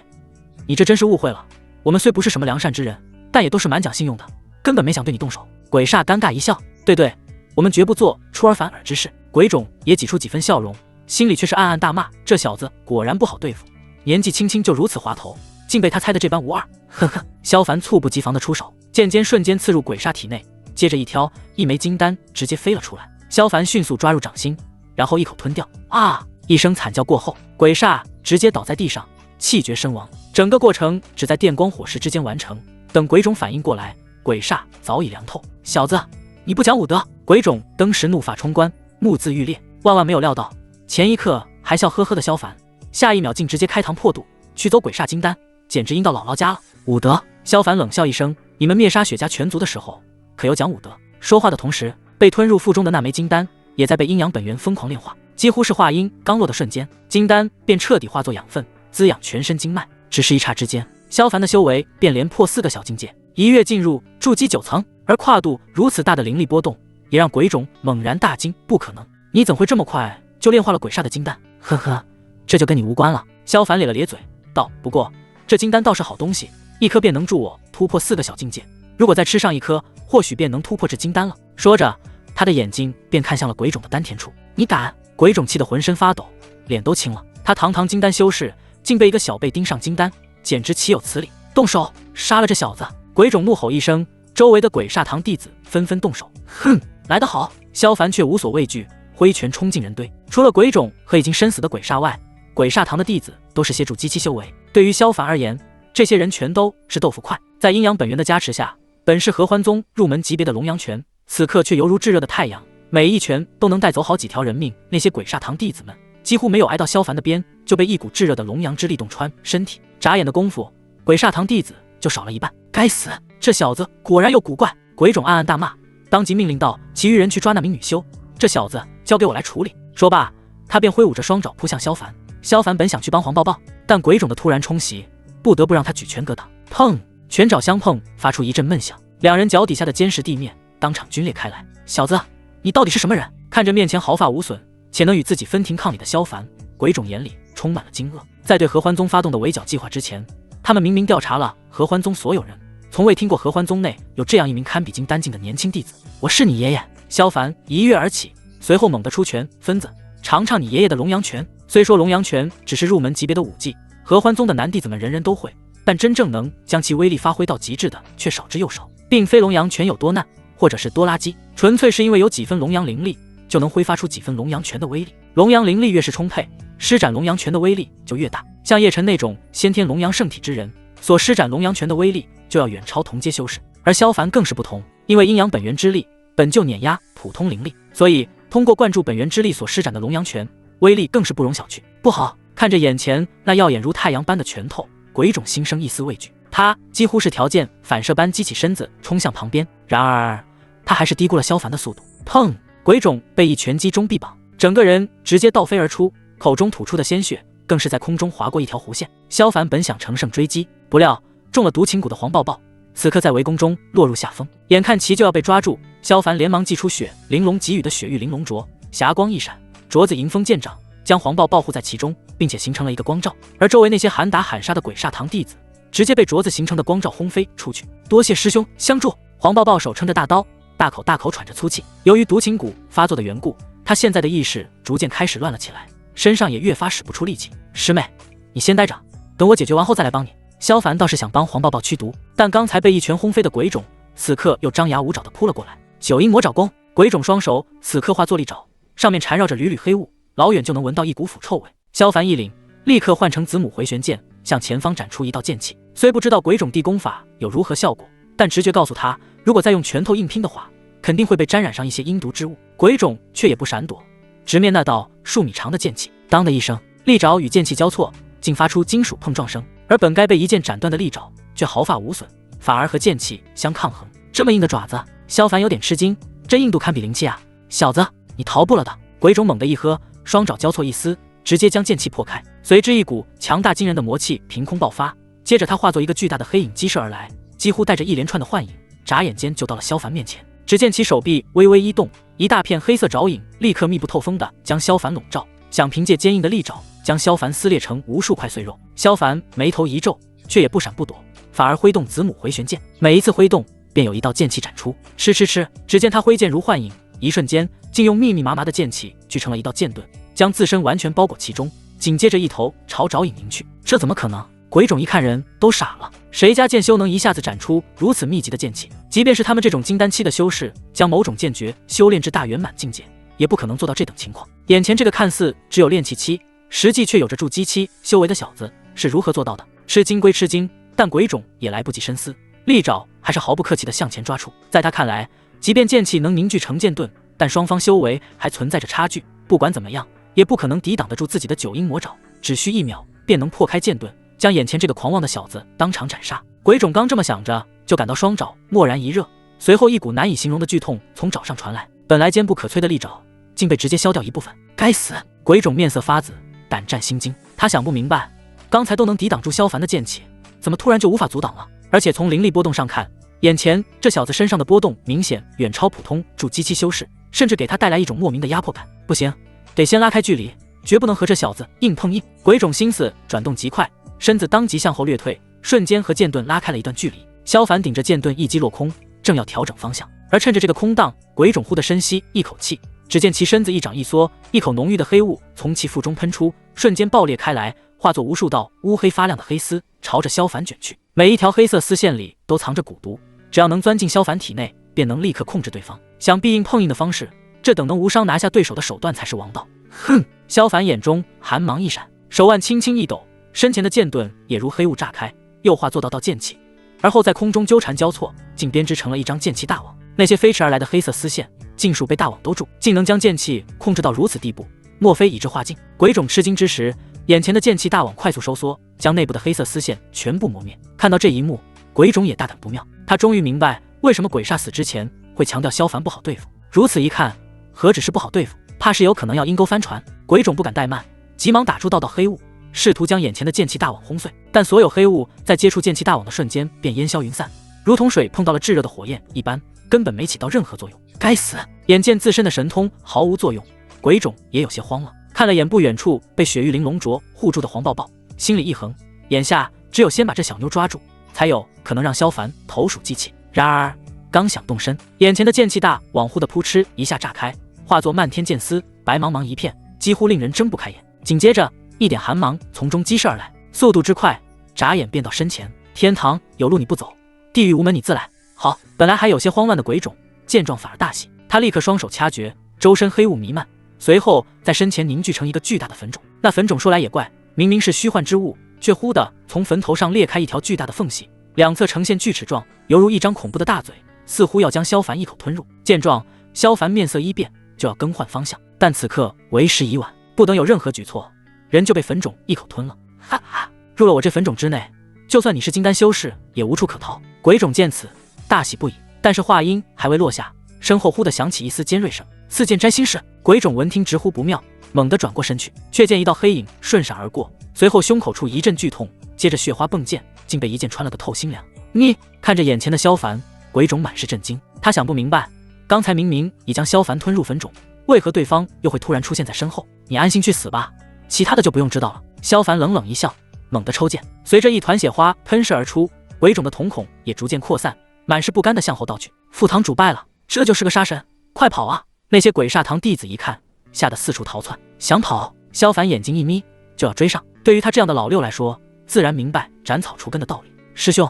你这真是误会了，我们虽不是什么良善之人，但也都是蛮讲信用的，根本没想对你动手。鬼煞尴尬一笑，对，我们绝不做出尔反尔之事。鬼冢也挤出几分笑容，心里却是暗暗大骂，这小子果然不好对付，年纪轻轻就如此滑头，竟被他猜得这般无二。呵呵，萧凡猝不及防的出手，剑尖瞬间刺入鬼煞体内，接着一挑，1枚金丹直接飞了出来。萧凡迅速抓入掌心，然后一口吞掉。啊！一声惨叫过后，鬼煞直接倒在地上，气绝身亡。整个过程只在电光火石之间完成。等鬼冢反应过来，鬼煞早已凉透。小子，你不讲武德！鬼冢当时怒发冲冠，目眦欲裂。万万没有料到，前一刻还笑呵呵的萧凡，下一秒竟直接开膛破肚取走鬼煞金丹，简直阴到姥姥家了。武德！萧凡冷笑一声，你们灭杀雪家全族的时候，可有讲武德？说话的同时，被吞入腹中的那枚金丹也在被阴阳本源疯狂炼化，几乎是话音刚落的瞬间，金丹便彻底化作养分，滋养全身经脉。只是一刹之间，萧凡的修为便连破4个小境界，一跃进入筑基9层，而跨度如此大的灵力波动，也让鬼冢猛然大惊。不可能，你怎会这么快就炼化了鬼煞的金丹？呵呵，这就跟你无关了。萧凡咧了咧嘴道，不过这金丹倒是好东西，1颗便能助我突破4个小境界，如果再吃上1颗，或许便能突破至金丹了。说着，他的眼睛便看向了鬼冢的丹田处。你敢！鬼冢气得浑身发抖，脸都青了。他堂堂金丹修士，竟被一个小辈盯上金丹，简直岂有此理！动手，杀了这小子！鬼冢怒吼一声，周围的鬼煞堂弟子纷纷动手。哼，来得好！萧凡却无所畏惧，挥拳冲进人堆。除了鬼冢和已经身死的鬼煞外，鬼煞堂的弟子都是协助机器修为。对于萧凡而言，这些人全都是豆腐块。在阴阳本源的加持下，本是合欢宗入门级别的龙阳拳，此刻却犹如炙热的太阳，每一拳都能带走好几条人命。那些鬼煞堂弟子们几乎没有挨到萧凡的边，就被一股炙热的龙阳之力洞穿身体。眨眼的功夫，鬼煞堂弟子就少了一半。该死，这小子果然有古怪！鬼冢暗暗大骂，当即命令道：“其余人去抓那名女修，这小子交给我来处理。”说罢，他便挥舞着双爪扑向萧凡。萧凡本想去帮黄抱抱，但鬼冢的突然冲袭，不得不让他举拳格挡。砰！拳爪相碰，发出一阵闷响，两人脚底下的坚实地面当场皲裂开来。小子，你到底是什么人？看着面前毫发无损且能与自己分庭抗礼的萧凡，鬼冢眼里充满了惊愕。在对合欢宗发动的围剿计划之前，他们明明调查了合欢宗所有人，从未听过合欢宗内有这样一名堪比金丹境的年轻弟子。我是你爷爷！萧凡一跃而起，随后猛地出拳，分子，尝尝你爷爷的龙阳拳。虽说龙阳拳只是入门级别的武技，合欢宗的男弟子们人人都会，但真正能将其威力发挥到极致的却少之又少。并非龙阳拳有多难，或者是多垃圾，纯粹是因为有几分龙阳灵力，就能挥发出几分龙阳拳的威力。龙阳灵力越是充沛，施展龙阳拳的威力就越大。像叶晨那种先天龙阳圣体之人，所施展龙阳拳的威力就要远超同阶修士。而萧凡更是不同，因为阴阳本源之力本就碾压普通灵力，所以通过灌注本源之力所施展的龙阳拳，威力更是不容小觑。不好！看着眼前那耀眼如太阳般的拳头，鬼冢心生一丝畏惧。他几乎是条件反射般激起身子冲向旁边，然而他还是低估了萧凡的速度。砰！鬼冢被一拳击中臂膀，整个人直接倒飞而出，口中吐出的鲜血更是在空中划过一条弧线。萧凡本想乘胜追击，不料中了毒情蛊的黄抱抱此刻在围攻中落入下风，眼看其就要被抓住，萧凡连忙祭出血玲珑给予的雪域玲珑镯，霞光一闪，镯子迎风见长，将黄抱抱护在其中，并且形成了一个光罩。而周围那些喊打喊杀的鬼煞堂弟子直接被镯子形成的光罩轰飞出去。多谢师兄相助！黄抱抱手撑着大刀，大口大口喘着粗气。由于毒情蛊发作的缘故，他现在的意识逐渐开始乱了起来，身上也越发使不出力气。师妹，你先待着，等我解决完后再来帮你。萧凡倒是想帮黄抱抱驱毒，但刚才被一拳轰飞的鬼冢此刻又张牙舞爪地扑了过来。九阴魔爪功！鬼冢双手此刻化作利爪，上面缠绕着缕缕黑雾，老远就能闻到一股腐臭味。萧凡一凛，立刻换成子母回旋剑，向前方斩出一道剑气。虽不知道鬼冢地功法有如何效果，但直觉告诉他，如果再用拳头硬拼的话，肯定会被沾染上一些阴毒之物。鬼冢却也不闪躲，直面那道数米长的剑气。当的一声，利爪与剑气交错，竟发出金属碰撞声，而本该被一剑斩断的利爪却毫发无损，反而和剑气相抗衡。这么硬的爪子，萧凡有点吃惊，这硬度堪比灵气啊！小子，你逃不了的！鬼冢猛地一喝，双爪交错一撕，直接将剑气破开，随之一股强大惊人的魔气凭空爆发，接着他化作一个巨大的黑影激射而来，几乎带着一连串的幻影，眨眼间就到了萧凡面前。只见其手臂微微一动，一大片黑色爪影立刻密不透风的将萧凡笼罩，想凭借坚硬的利爪将萧凡撕裂成无数块碎肉。萧凡眉头一皱，却也不闪不躲，反而挥动子母回旋剑，每一次挥动便有一道剑气展出。吃，只见他挥剑如幻影，一瞬间竟用密密麻麻的剑气聚成了一道剑盾，将自身完全包裹其中，紧接着一头朝爪影迎去。这怎么可能？鬼冢一看人都傻了，谁家剑修能一下子展出如此密集的剑气？即便是他们这种金丹期的修士，将某种剑诀修炼至大圆满境界，也不可能做到这等情况。眼前这个看似只有炼气期，实际却有着筑基期修为的小子是如何做到的？吃惊归吃惊，但鬼冢也来不及深思，利爪还是毫不客气地向前抓出。在他看来，即便剑气能凝聚成剑盾，但双方修为还存在着差距，不管怎么样，也不可能抵挡得住自己的九阴魔爪，只需1秒便能破开剑盾，将眼前这个狂妄的小子当场斩杀。鬼冢刚这么想着，就感到双爪蓦然一热，随后一股难以形容的剧痛从爪上传来，本来坚不可摧的利爪竟被直接削掉一部分。该死！鬼冢面色发紫，胆战心惊。他想不明白，刚才都能抵挡住萧凡的剑气，怎么突然就无法阻挡了？而且从灵力波动上看，眼前这小子身上的波动明显远超普通筑基期修士，甚至给他带来一种莫名的压迫感。不行，得先拉开距离，绝不能和这小子硬碰硬。鬼冢心思转动极快，身子当即向后掠退，瞬间和剑盾拉开了一段距离。萧凡顶着剑盾一击落空，正要调整方向，而趁着这个空档，鬼冢忽地深吸一口气，只见其身子一掌一缩，一口浓郁的黑雾从其腹中喷出，瞬间爆裂开来，化作无数道乌黑发亮的黑丝，朝着萧凡卷去。每一条黑色丝线里都藏着蛊毒，只要能钻进萧凡体内，便能立刻控制对方。想必硬碰硬的方式，这等能无伤拿下对手的手段才是王道。哼！萧凡眼中寒芒一闪，手腕轻轻一抖，身前的剑盾也如黑雾炸开，又化作道剑气，而后在空中纠缠交错，竟编织成了一张剑气大网。那些飞驰而来的黑色丝线尽数被大网兜住，竟能将剑气控制到如此地步，莫非已至化境？鬼冢吃惊之时，眼前的剑气大网快速收缩，将内部的黑色丝线全部磨灭。看到这一幕，鬼冢也大胆不妙，他终于明白为什么鬼煞死之前会强调萧凡不好对付。如此一看，何止是不好对付，怕是有可能要阴沟翻船。鬼冢不敢怠慢，急忙打出道道黑雾，试图将眼前的剑气大网轰碎。但所有黑雾在接触剑气大网的瞬间便烟消云散，如同水碰到了炙热的火焰一般，根本没起到任何作用。该该死！眼见自身的神通毫无作用，鬼冢也有些慌了。看了眼不远处被雪域玲珑镯护住的黄抱抱，心里一横，眼下只有先把这小妞抓住，才有可能让萧凡投鼠忌器。然而刚想动身，眼前的剑气大往忽的扑哧一下炸开，化作漫天剑丝，白茫茫一片，几乎令人睁不开眼。紧接着一点寒芒从中激射而来，速度之快，眨眼便到身前。天堂有路你不走，地狱无门你自来。好，本来还有些慌乱的鬼冢见状反而大喜，他立刻双手掐诀，周身黑雾弥漫，随后在身前凝聚成一个巨大的坟冢。那坟冢说来也怪，明明是虚幻之物，却忽地从坟头上裂开一条巨大的缝隙，两侧呈现锯齿状，犹如一张恐怖的大嘴，似乎要将萧凡一口吞入。见状，萧凡面色一变，就要更换方向，但此刻为时已晚，不等有任何举措，人就被坟冢一口吞了。哈哈，入了我这坟冢之内，就算你是金丹修士，也无处可逃。鬼冢见此，大喜不已，但是话音还未落下，身后忽地响起一丝尖锐声：“四剑摘心式！”鬼冢闻听直呼不妙，猛地转过身去，却见一道黑影顺闪而过，随后胸口处一阵剧痛，接着血花迸溅，竟被一剑穿了个透心凉。你看着眼前的萧凡，鬼冢满是震惊，他想不明白，刚才明明已将萧凡吞入坟冢，为何对方又会突然出现在身后？你安心去死吧，其他的就不用知道了。萧凡冷冷一笑，猛地抽剑，随着一团血花喷射而出，鬼冢的瞳孔也逐渐扩散，满是不甘地向后倒去。副堂主败了，这就是个杀神，快跑啊！那些鬼煞堂弟子一看，吓得四处逃窜。想跑，萧凡眼睛一眯，就要追上。对于他这样的老六来说，自然明白斩草除根的道理。师兄，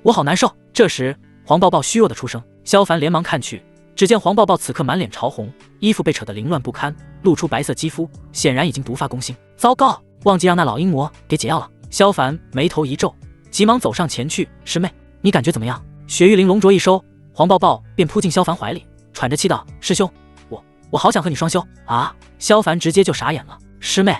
我好难受。这时黄抱抱虚弱的出声，萧凡连忙看去，只见黄抱抱此刻满脸潮红，衣服被扯得凌乱不堪，露出白色肌肤，显然已经毒发攻心。糟糕，忘记让那老阴魔给解药了。萧凡眉头一皱，急忙走上前去：“师妹，你感觉怎么样？”雪域玲珑镯一收，黄抱抱便扑进萧凡怀里，喘着气道：“师兄，我好想和你双修啊！”萧凡直接就傻眼了：“师妹，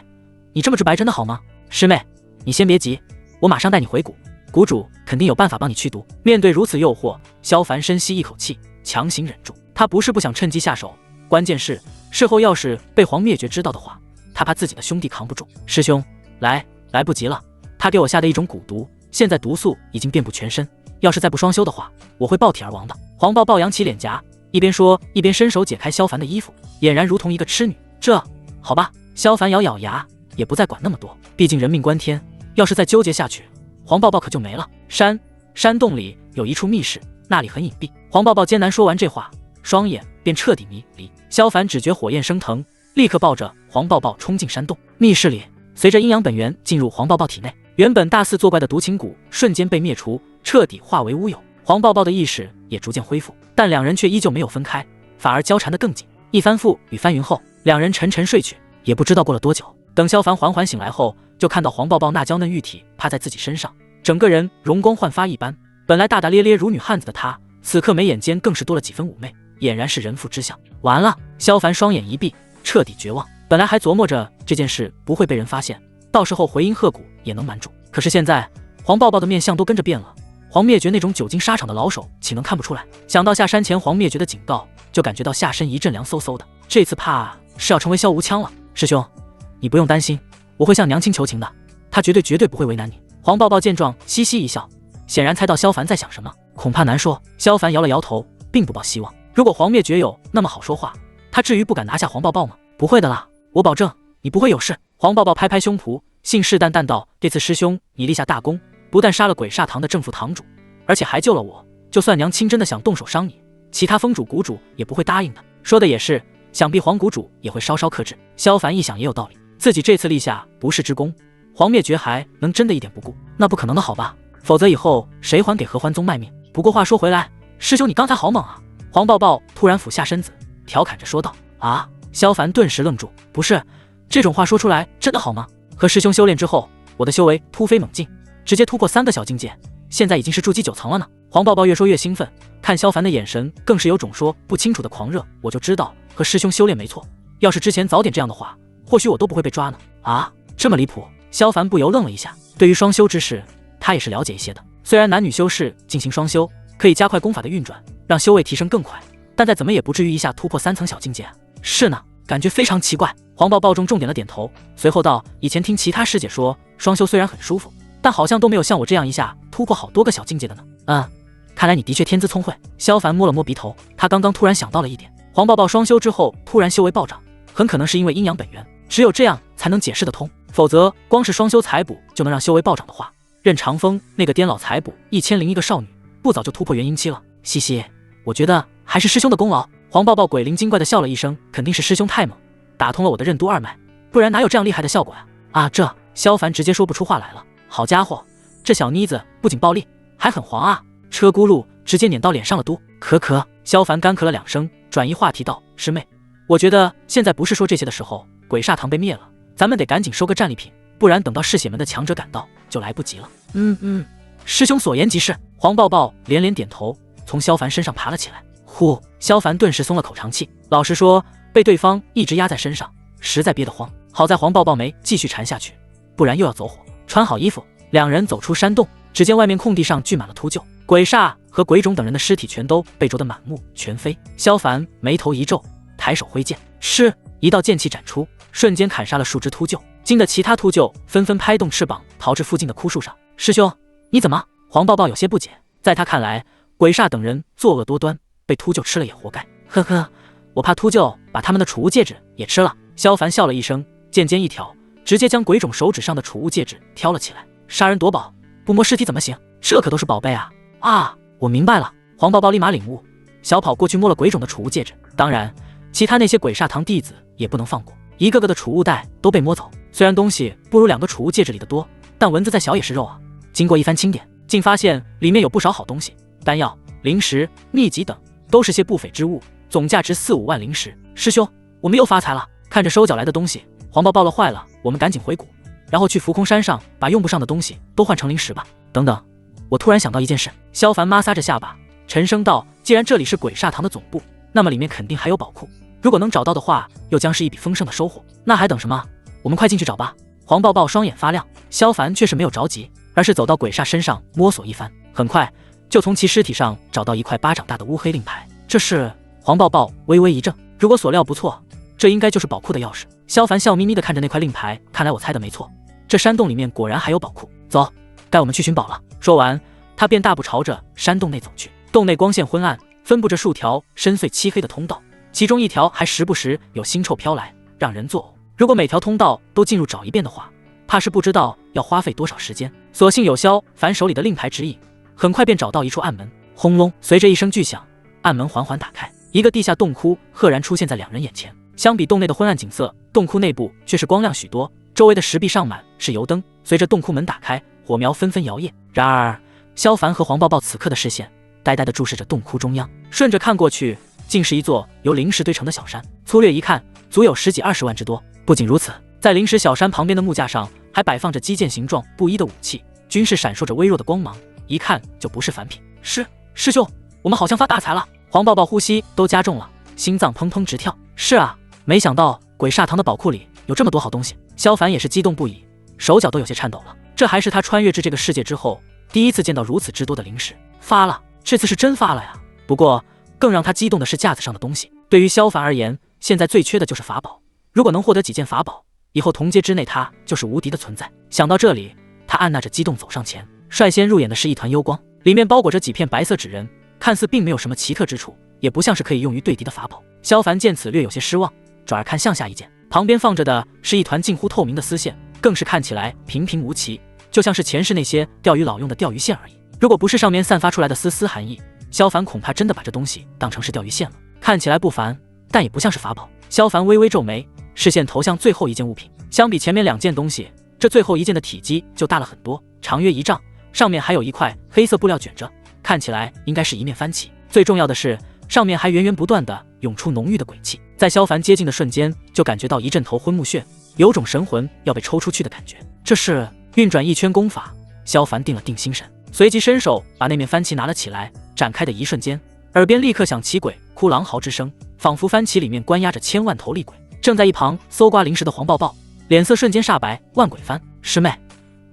你这么直白真的好吗？”“师妹，你先别急，我马上带你回谷，谷主肯定有办法帮你驱毒。”面对如此诱惑，萧凡深吸一口气，强行忍住。他不是不想趁机下手，关键是事后要是被黄灭绝知道的话，他怕自己的兄弟扛不住。师兄，来不及了，他给我下的一种蛊毒，现在毒素已经遍布全身，要是再不双修的话，我会爆体而亡的。黄抱抱扬起脸颊，一边说一边伸手解开萧凡的衣服，俨然如同一个痴女。这好吧，萧凡咬咬牙，也不再管那么多，毕竟人命关天，要是再纠结下去，黄抱抱可就没了。山洞里有一处密室，那里很隐蔽。黄抱抱艰难说完这话，双眼便彻底迷离。萧凡只觉火焰升腾，立刻抱着黄抱抱冲进山洞。密室里，随着阴阳本源进入黄抱抱体内，原本大肆作怪的毒情蛊瞬间被灭除，彻底化为乌有。黄抱抱的意识也逐渐恢复，但两人却依旧没有分开，反而交缠得更紧。一番覆雨翻云后，两人沉沉睡去。也不知道过了多久，等萧凡缓缓醒来后，就看到黄抱抱那娇嫩玉体趴在自己身上，整个人容光焕发一般。本来大大咧咧如女汉子的她，此刻眉眼间更是多了几分妩媚，俨然是人妇之相。完了，萧凡双眼一闭，彻底绝望。本来还琢磨着这件事不会被人发现，到时候回音鹤谷也能瞒住，可是现在黄抱抱的面相都跟着变了，黄灭绝那种久经沙场的老手岂能看不出来？想到下山前黄灭绝的警告，就感觉到下身一阵凉飕飕的，这次怕是要成为萧无枪了。师兄，你不用担心，我会向娘亲求情的，她绝对不会为难你。黄抱抱见状嘻嘻一笑，显然猜到萧凡在想什么，恐怕难说。萧凡摇了摇头，并不抱希望。如果黄灭绝有那么好说话，他至于不敢拿下黄抱抱吗？不会的啦，我保证你不会有事。黄抱抱拍拍胸脯，信誓旦旦道：“这次师兄你立下大功，不但杀了鬼煞堂的正副堂主，而且还救了我。就算娘亲真的想动手伤你，其他封主谷主也不会答应的。”说的也是，想必黄谷主也会稍稍克制。萧凡一想也有道理，自己这次立下不世之功，黄灭绝还能真的一点不顾？那不可能的好吧，否则以后谁还给合欢宗卖命？不过话说回来，师兄你刚才好猛啊！黄抱抱突然俯下身子，调侃着说道。啊！萧凡顿时愣住，不是，这种话说出来真的好吗？和师兄修炼之后，我的修为突飞猛进，直接突破3个小境界，现在已经是筑基9层了呢。黄抱抱越说越兴奋，看萧凡的眼神更是有种说不清楚的狂热。我就知道和师兄修炼没错，要是之前早点这样的话，或许我都不会被抓呢。啊，这么离谱！萧凡不由愣了一下。对于双修之事，他也是了解一些的。虽然男女修士进行双修可以加快功法的运转，让修为提升更快，但再怎么也不至于一下突破3层小境界啊。是呢，感觉非常奇怪。黄抱抱重点了点头，随后道：“以前听其他师姐说，双修虽然很舒服，但好像都没有像我这样一下突破好多个小境界的呢。看来你的确天资聪慧。萧凡摸了摸鼻头，他刚刚突然想到了一点，黄抱抱双修之后突然修为暴涨，很可能是因为阴阳本源，只有这样才能解释得通，否则光是双修采补就能让修为暴涨的话，任长风那个颠老采补1001个少女，不早就突破元婴期了。嘻嘻，我觉得还是师兄的功劳。黄抱抱鬼灵精怪的笑了一声，肯定是师兄太猛，打通了我的任督二脉，不然哪有这样厉害的效果呀？这萧凡直接说不出话来了。好家伙，这小妮子不仅暴力，还很黄啊！车轱辘直接碾到脸上了嘟。咳，萧凡干咳了2声，转移话题道：师妹，我觉得现在不是说这些的时候，鬼煞堂被灭了，咱们得赶紧收个战利品，不然等到嗜血门的强者赶到就来不及了。师兄所言极是。黄抱抱连连点头，从萧凡身上爬了起来。呼，萧凡顿时松了口长气。老实说，被对方一直压在身上，实在憋得慌。好在黄抱抱没继续缠下去，不然又要走火。穿好衣服，两人走出山洞，只见外面空地上聚满了秃鹫，鬼煞和鬼冢等人的尸体全都被啄得满目全非。萧凡眉头一皱，抬手挥剑，是一道剑气斩出，瞬间砍杀了数只秃鹫，惊得其他秃鹫纷纷拍动翅膀逃至附近的枯树上。师兄，你怎么？黄抱抱有些不解，在他看来，鬼煞等人作恶多端，被秃鹫吃了也活该。呵呵，我怕秃鹫把他们的储物戒指也吃了。萧凡笑了一声，剑尖一挑，直接将鬼冢手指上的储物戒指挑了起来。杀人夺宝，不摸尸体怎么行？这可都是宝贝啊！我明白了。黄抱抱立马领悟，小跑过去摸了鬼冢的储物戒指。当然，其他那些鬼煞堂弟子也不能放过，一个个的储物袋都被摸走。虽然东西不如2个储物戒指里的多，但蚊子再小也是肉啊。经过一番清点，竟发现里面有不少好东西，丹药、灵石、秘籍等，都是些不菲之物，总价值4-5万灵石。师兄，我们又发财了！看着收缴来的东西，黄抱抱了坏了，我们赶紧回谷，然后去浮空山上把用不上的东西都换成灵石吧。等等，我突然想到一件事。萧凡摩挲着下巴，沉声道：既然这里是鬼煞堂的总部，那么里面肯定还有宝库，如果能找到的话，又将是一笔丰盛的收获。那还等什么？我们快进去找吧。黄抱抱双眼发亮，萧凡却是没有着急，而是走到鬼煞身上摸索一番，很快就从其尸体上找到一块巴掌大的乌黑令牌。这是……黄抱抱微微一怔，如果所料不错，这应该就是宝库的钥匙。萧凡笑眯眯地看着那块令牌，看来我猜的没错，这山洞里面果然还有宝库。走，该我们去寻宝了。说完，他便大步朝着山洞内走去。洞内光线昏暗，分布着数条深邃漆黑的通道，其中一条还时不时有腥臭飘来，让人作呕。如果每条通道都进入找一遍的话，怕是不知道要花费多少时间。所幸有萧凡手里的令牌指引，很快便找到一处暗门。轰隆，随着一声巨响，暗门缓缓打开，一个地下洞窟赫然出现在两人眼前。相比洞内的昏暗景色，洞窟内部却是光亮许多，周围的石壁上满是油灯，随着洞窟门打开，火苗纷纷摇曳。然而萧凡和黄抱抱此刻的视线呆呆地注视着洞窟中央，顺着看过去，竟是一座由灵石堆成的小山，粗略一看，足有10几20万之多。不仅如此，在灵石小山旁边的木架上还摆放着机件形状不一的武器，均是闪烁着微弱的光芒，一看就不是凡品。师兄，我们好像发大财了！黄抱抱呼吸都加重了，心脏砰砰直跳。是啊，没想到鬼煞堂的宝库里有这么多好东西。萧凡也是激动不已，手脚都有些颤抖了。这还是他穿越至这个世界之后第一次见到如此之多的灵石。发了，这次是真发了呀！不过更让他激动的是架子上的东西。对于萧凡而言，现在最缺的就是法宝，如果能获得几件法宝，以后同阶之内他就是无敌的存在。想到这里，他按捺着激动走上前，率先入眼的是一团幽光，里面包裹着几片白色纸人，看似并没有什么奇特之处，也不像是可以用于对敌的法宝。萧凡见此略有些失望，转而看向下一件，旁边放着的是一团近乎透明的丝线，更是看起来平平无奇，就像是前世那些钓鱼佬用的钓鱼线而已。如果不是上面散发出来的丝丝寒意，萧凡恐怕真的把这东西当成是钓鱼线了。看起来不凡，但也不像是法宝。萧凡微微皱眉，视线投向最后一件物品。相比前面2件东西，这最后一件的体积就大了很多，长约1丈，上面还有一块黑色布料卷着，看起来应该是一面幡旗。最重要的是，上面还源源不断地涌出浓郁的鬼气。在萧凡接近的瞬间，就感觉到一阵头昏目眩，有种神魂要被抽出去的感觉。这是运转一圈功法。萧凡定了定心神，随即伸手把那面幡旗拿了起来，展开的一瞬间，耳边立刻响起鬼哭狼嚎之声，仿佛幡旗里面关押着千万头厉鬼。正在一旁搜刮灵石的黄抱抱脸色瞬间煞白，万鬼幡，师妹，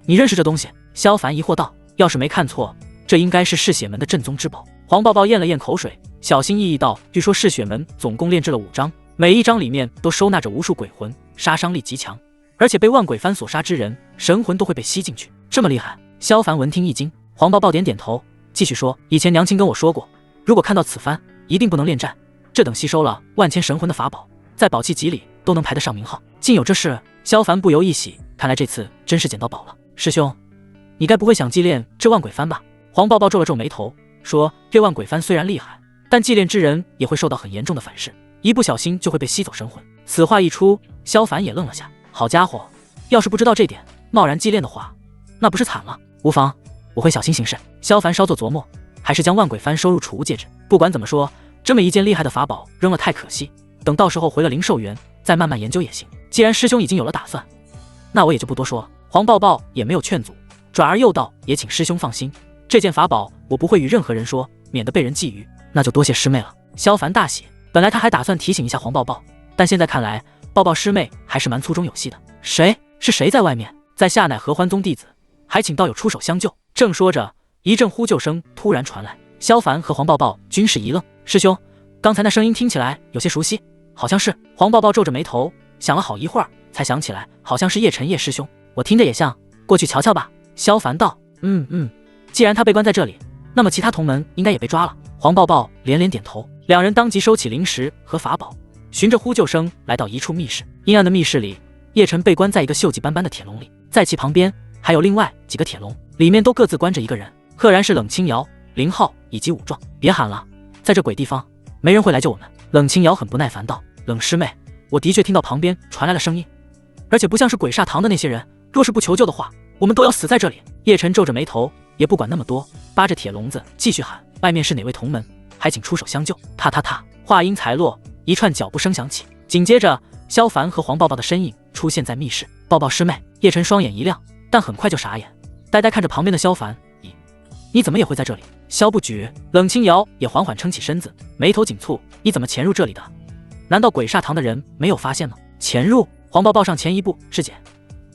你认识这东西？萧凡疑惑道。要是没看错，这应该是嗜血门的正宗之宝。黄抱抱咽了咽口水，小心翼翼道：据说嗜血门总共炼制了5章，每一章里面都收纳着无数鬼魂，杀伤力极强，而且被万鬼幡所杀之人，神魂都会被吸进去，这么厉害。萧凡闻听一惊，黄抱抱点点头，继续说，以前娘亲跟我说过，如果看到此番，一定不能恋战。这等吸收了万千神魂的法宝，在宝器集里都能排得上名号。竟有这事，萧凡不由一喜，看来这次真是捡到宝了。师兄，你该不会想祭炼这万鬼幡吧？黄抱抱皱了皱眉头，说：这万鬼幡虽然厉害，但祭炼之人也会受到很严重的反噬，一不小心就会被吸走神魂。此话一出，萧凡也愣了下。好家伙，要是不知道这点，贸然祭炼的话，那不是惨了？无妨，我会小心行事。萧凡稍作琢磨，还是将万鬼幡收入储物戒指。不管怎么说，这么一件厉害的法宝扔了太可惜，等到时候回了灵兽园再慢慢研究也行。既然师兄已经有了打算，那我也就不多说了。黄抱抱也没有劝阻，转而又道：也请师兄放心，这件法宝我不会与任何人说，免得被人觊觎。那就多谢师妹了。萧凡大喜，本来他还打算提醒一下黄抱抱，但现在看来，抱抱师妹还是蛮粗中有细的。谁？是谁在外面？在下乃合欢宗弟子，还请道友出手相救。正说着，一阵呼救声突然传来，萧凡和黄抱抱均是一愣。师兄，刚才那声音听起来有些熟悉，好像是……黄抱抱皱着眉头，想了好一会儿，才想起来，好像是叶晨叶师兄。我听着也像，过去瞧瞧吧。萧凡道：既然他被关在这里，那么其他同门应该也被抓了。黄抱抱连连点头，两人当即收起灵石和法宝，循着呼救声来到一处密室。阴暗的密室里，叶晨被关在一个锈迹斑斑的铁笼里，在其旁边还有另外几个铁笼，里面都各自关着一个人，赫然是冷清瑶、林浩以及武壮。别喊了，在这鬼地方，没人会来救我们。冷清瑶很不耐烦道：冷师妹，我的确听到旁边传来了声音，而且不像是鬼煞堂的那些人，若是不求救的话，我们都要死在这里。叶晨皱着眉头，也不管那么多，扒着铁笼子继续喊：外面是哪位同门？还请出手相救。踏踏踏，话音才落，一串脚步声响起，紧接着萧凡和黄抱抱的身影出现在密室。抱抱师妹。叶晨双眼一亮，但很快就傻眼，呆呆看着旁边的萧凡。你怎么也会在这里？萧不举。冷清瑶也缓缓撑起身子，眉头紧蹙。你怎么潜入这里的？难道鬼煞堂的人没有发现吗？潜入？黄抱抱上前一步：师姐，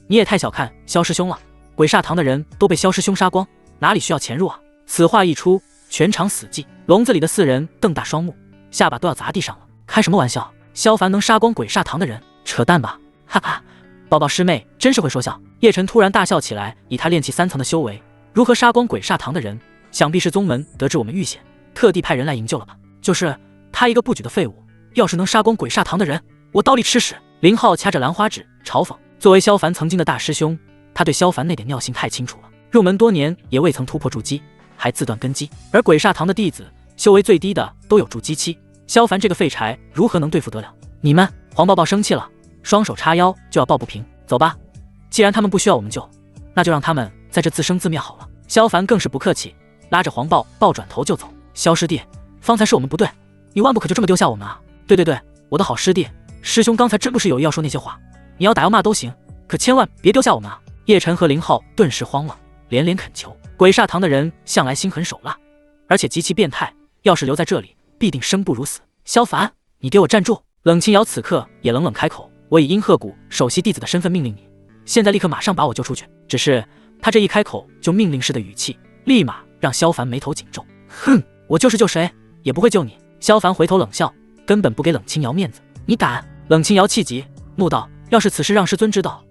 你也太小看萧师兄了，鬼煞堂的人都被萧师兄杀光，哪里需要潜入啊？此话一出，全场死寂。笼子里的四人瞪大双目，下巴都要砸地上了。开什么玩笑？萧凡能杀光鬼煞堂的人？扯淡吧！哈哈，抱抱师妹真是会说笑。叶晨突然大笑起来，以他炼气3层的修为，如何杀光鬼煞堂的人？想必是宗门得知我们遇险，特地派人来营救了吧？就是他一个不举的废物，要是能杀光鬼煞堂的人，我刀里吃屎！林浩掐着兰花指嘲讽，作为萧凡曾经的大师兄，他对萧凡那点尿性太清楚了，入门多年也未曾突破筑基，还自断根基。而鬼煞堂的弟子修为最低的都有筑基期，萧凡这个废柴如何能对付得了？你们！黄抱抱生气了，双手叉腰就要抱不平。走吧，既然他们不需要我们救，那就让他们在这自生自灭好了。萧凡更是不客气，拉着黄抱抱转头就走。萧师弟，方才是我们不对，你万不可就这么丢下我们啊！对，我的好师弟，师兄刚才真不是有意要说那些话，你要打要骂都行，可千万别丢下我们啊！叶晨和林浩顿时慌了，连连恳求。鬼煞堂的人向来心狠手辣，而且极其变态，要是留在这里，必定生不如死。萧凡，你给我站住！冷清瑶此刻也冷冷开口：我以阴鹤谷首席弟子的身份命令你，现在立刻马上把我救出去。只是他这一开口就命令式的语气，立马让萧凡眉头紧皱。哼，我就是救谁也不会救你。萧凡回头冷笑，根本不给冷清瑶面子。你敢？冷清瑶气急，怒道：要是此事让师尊知道，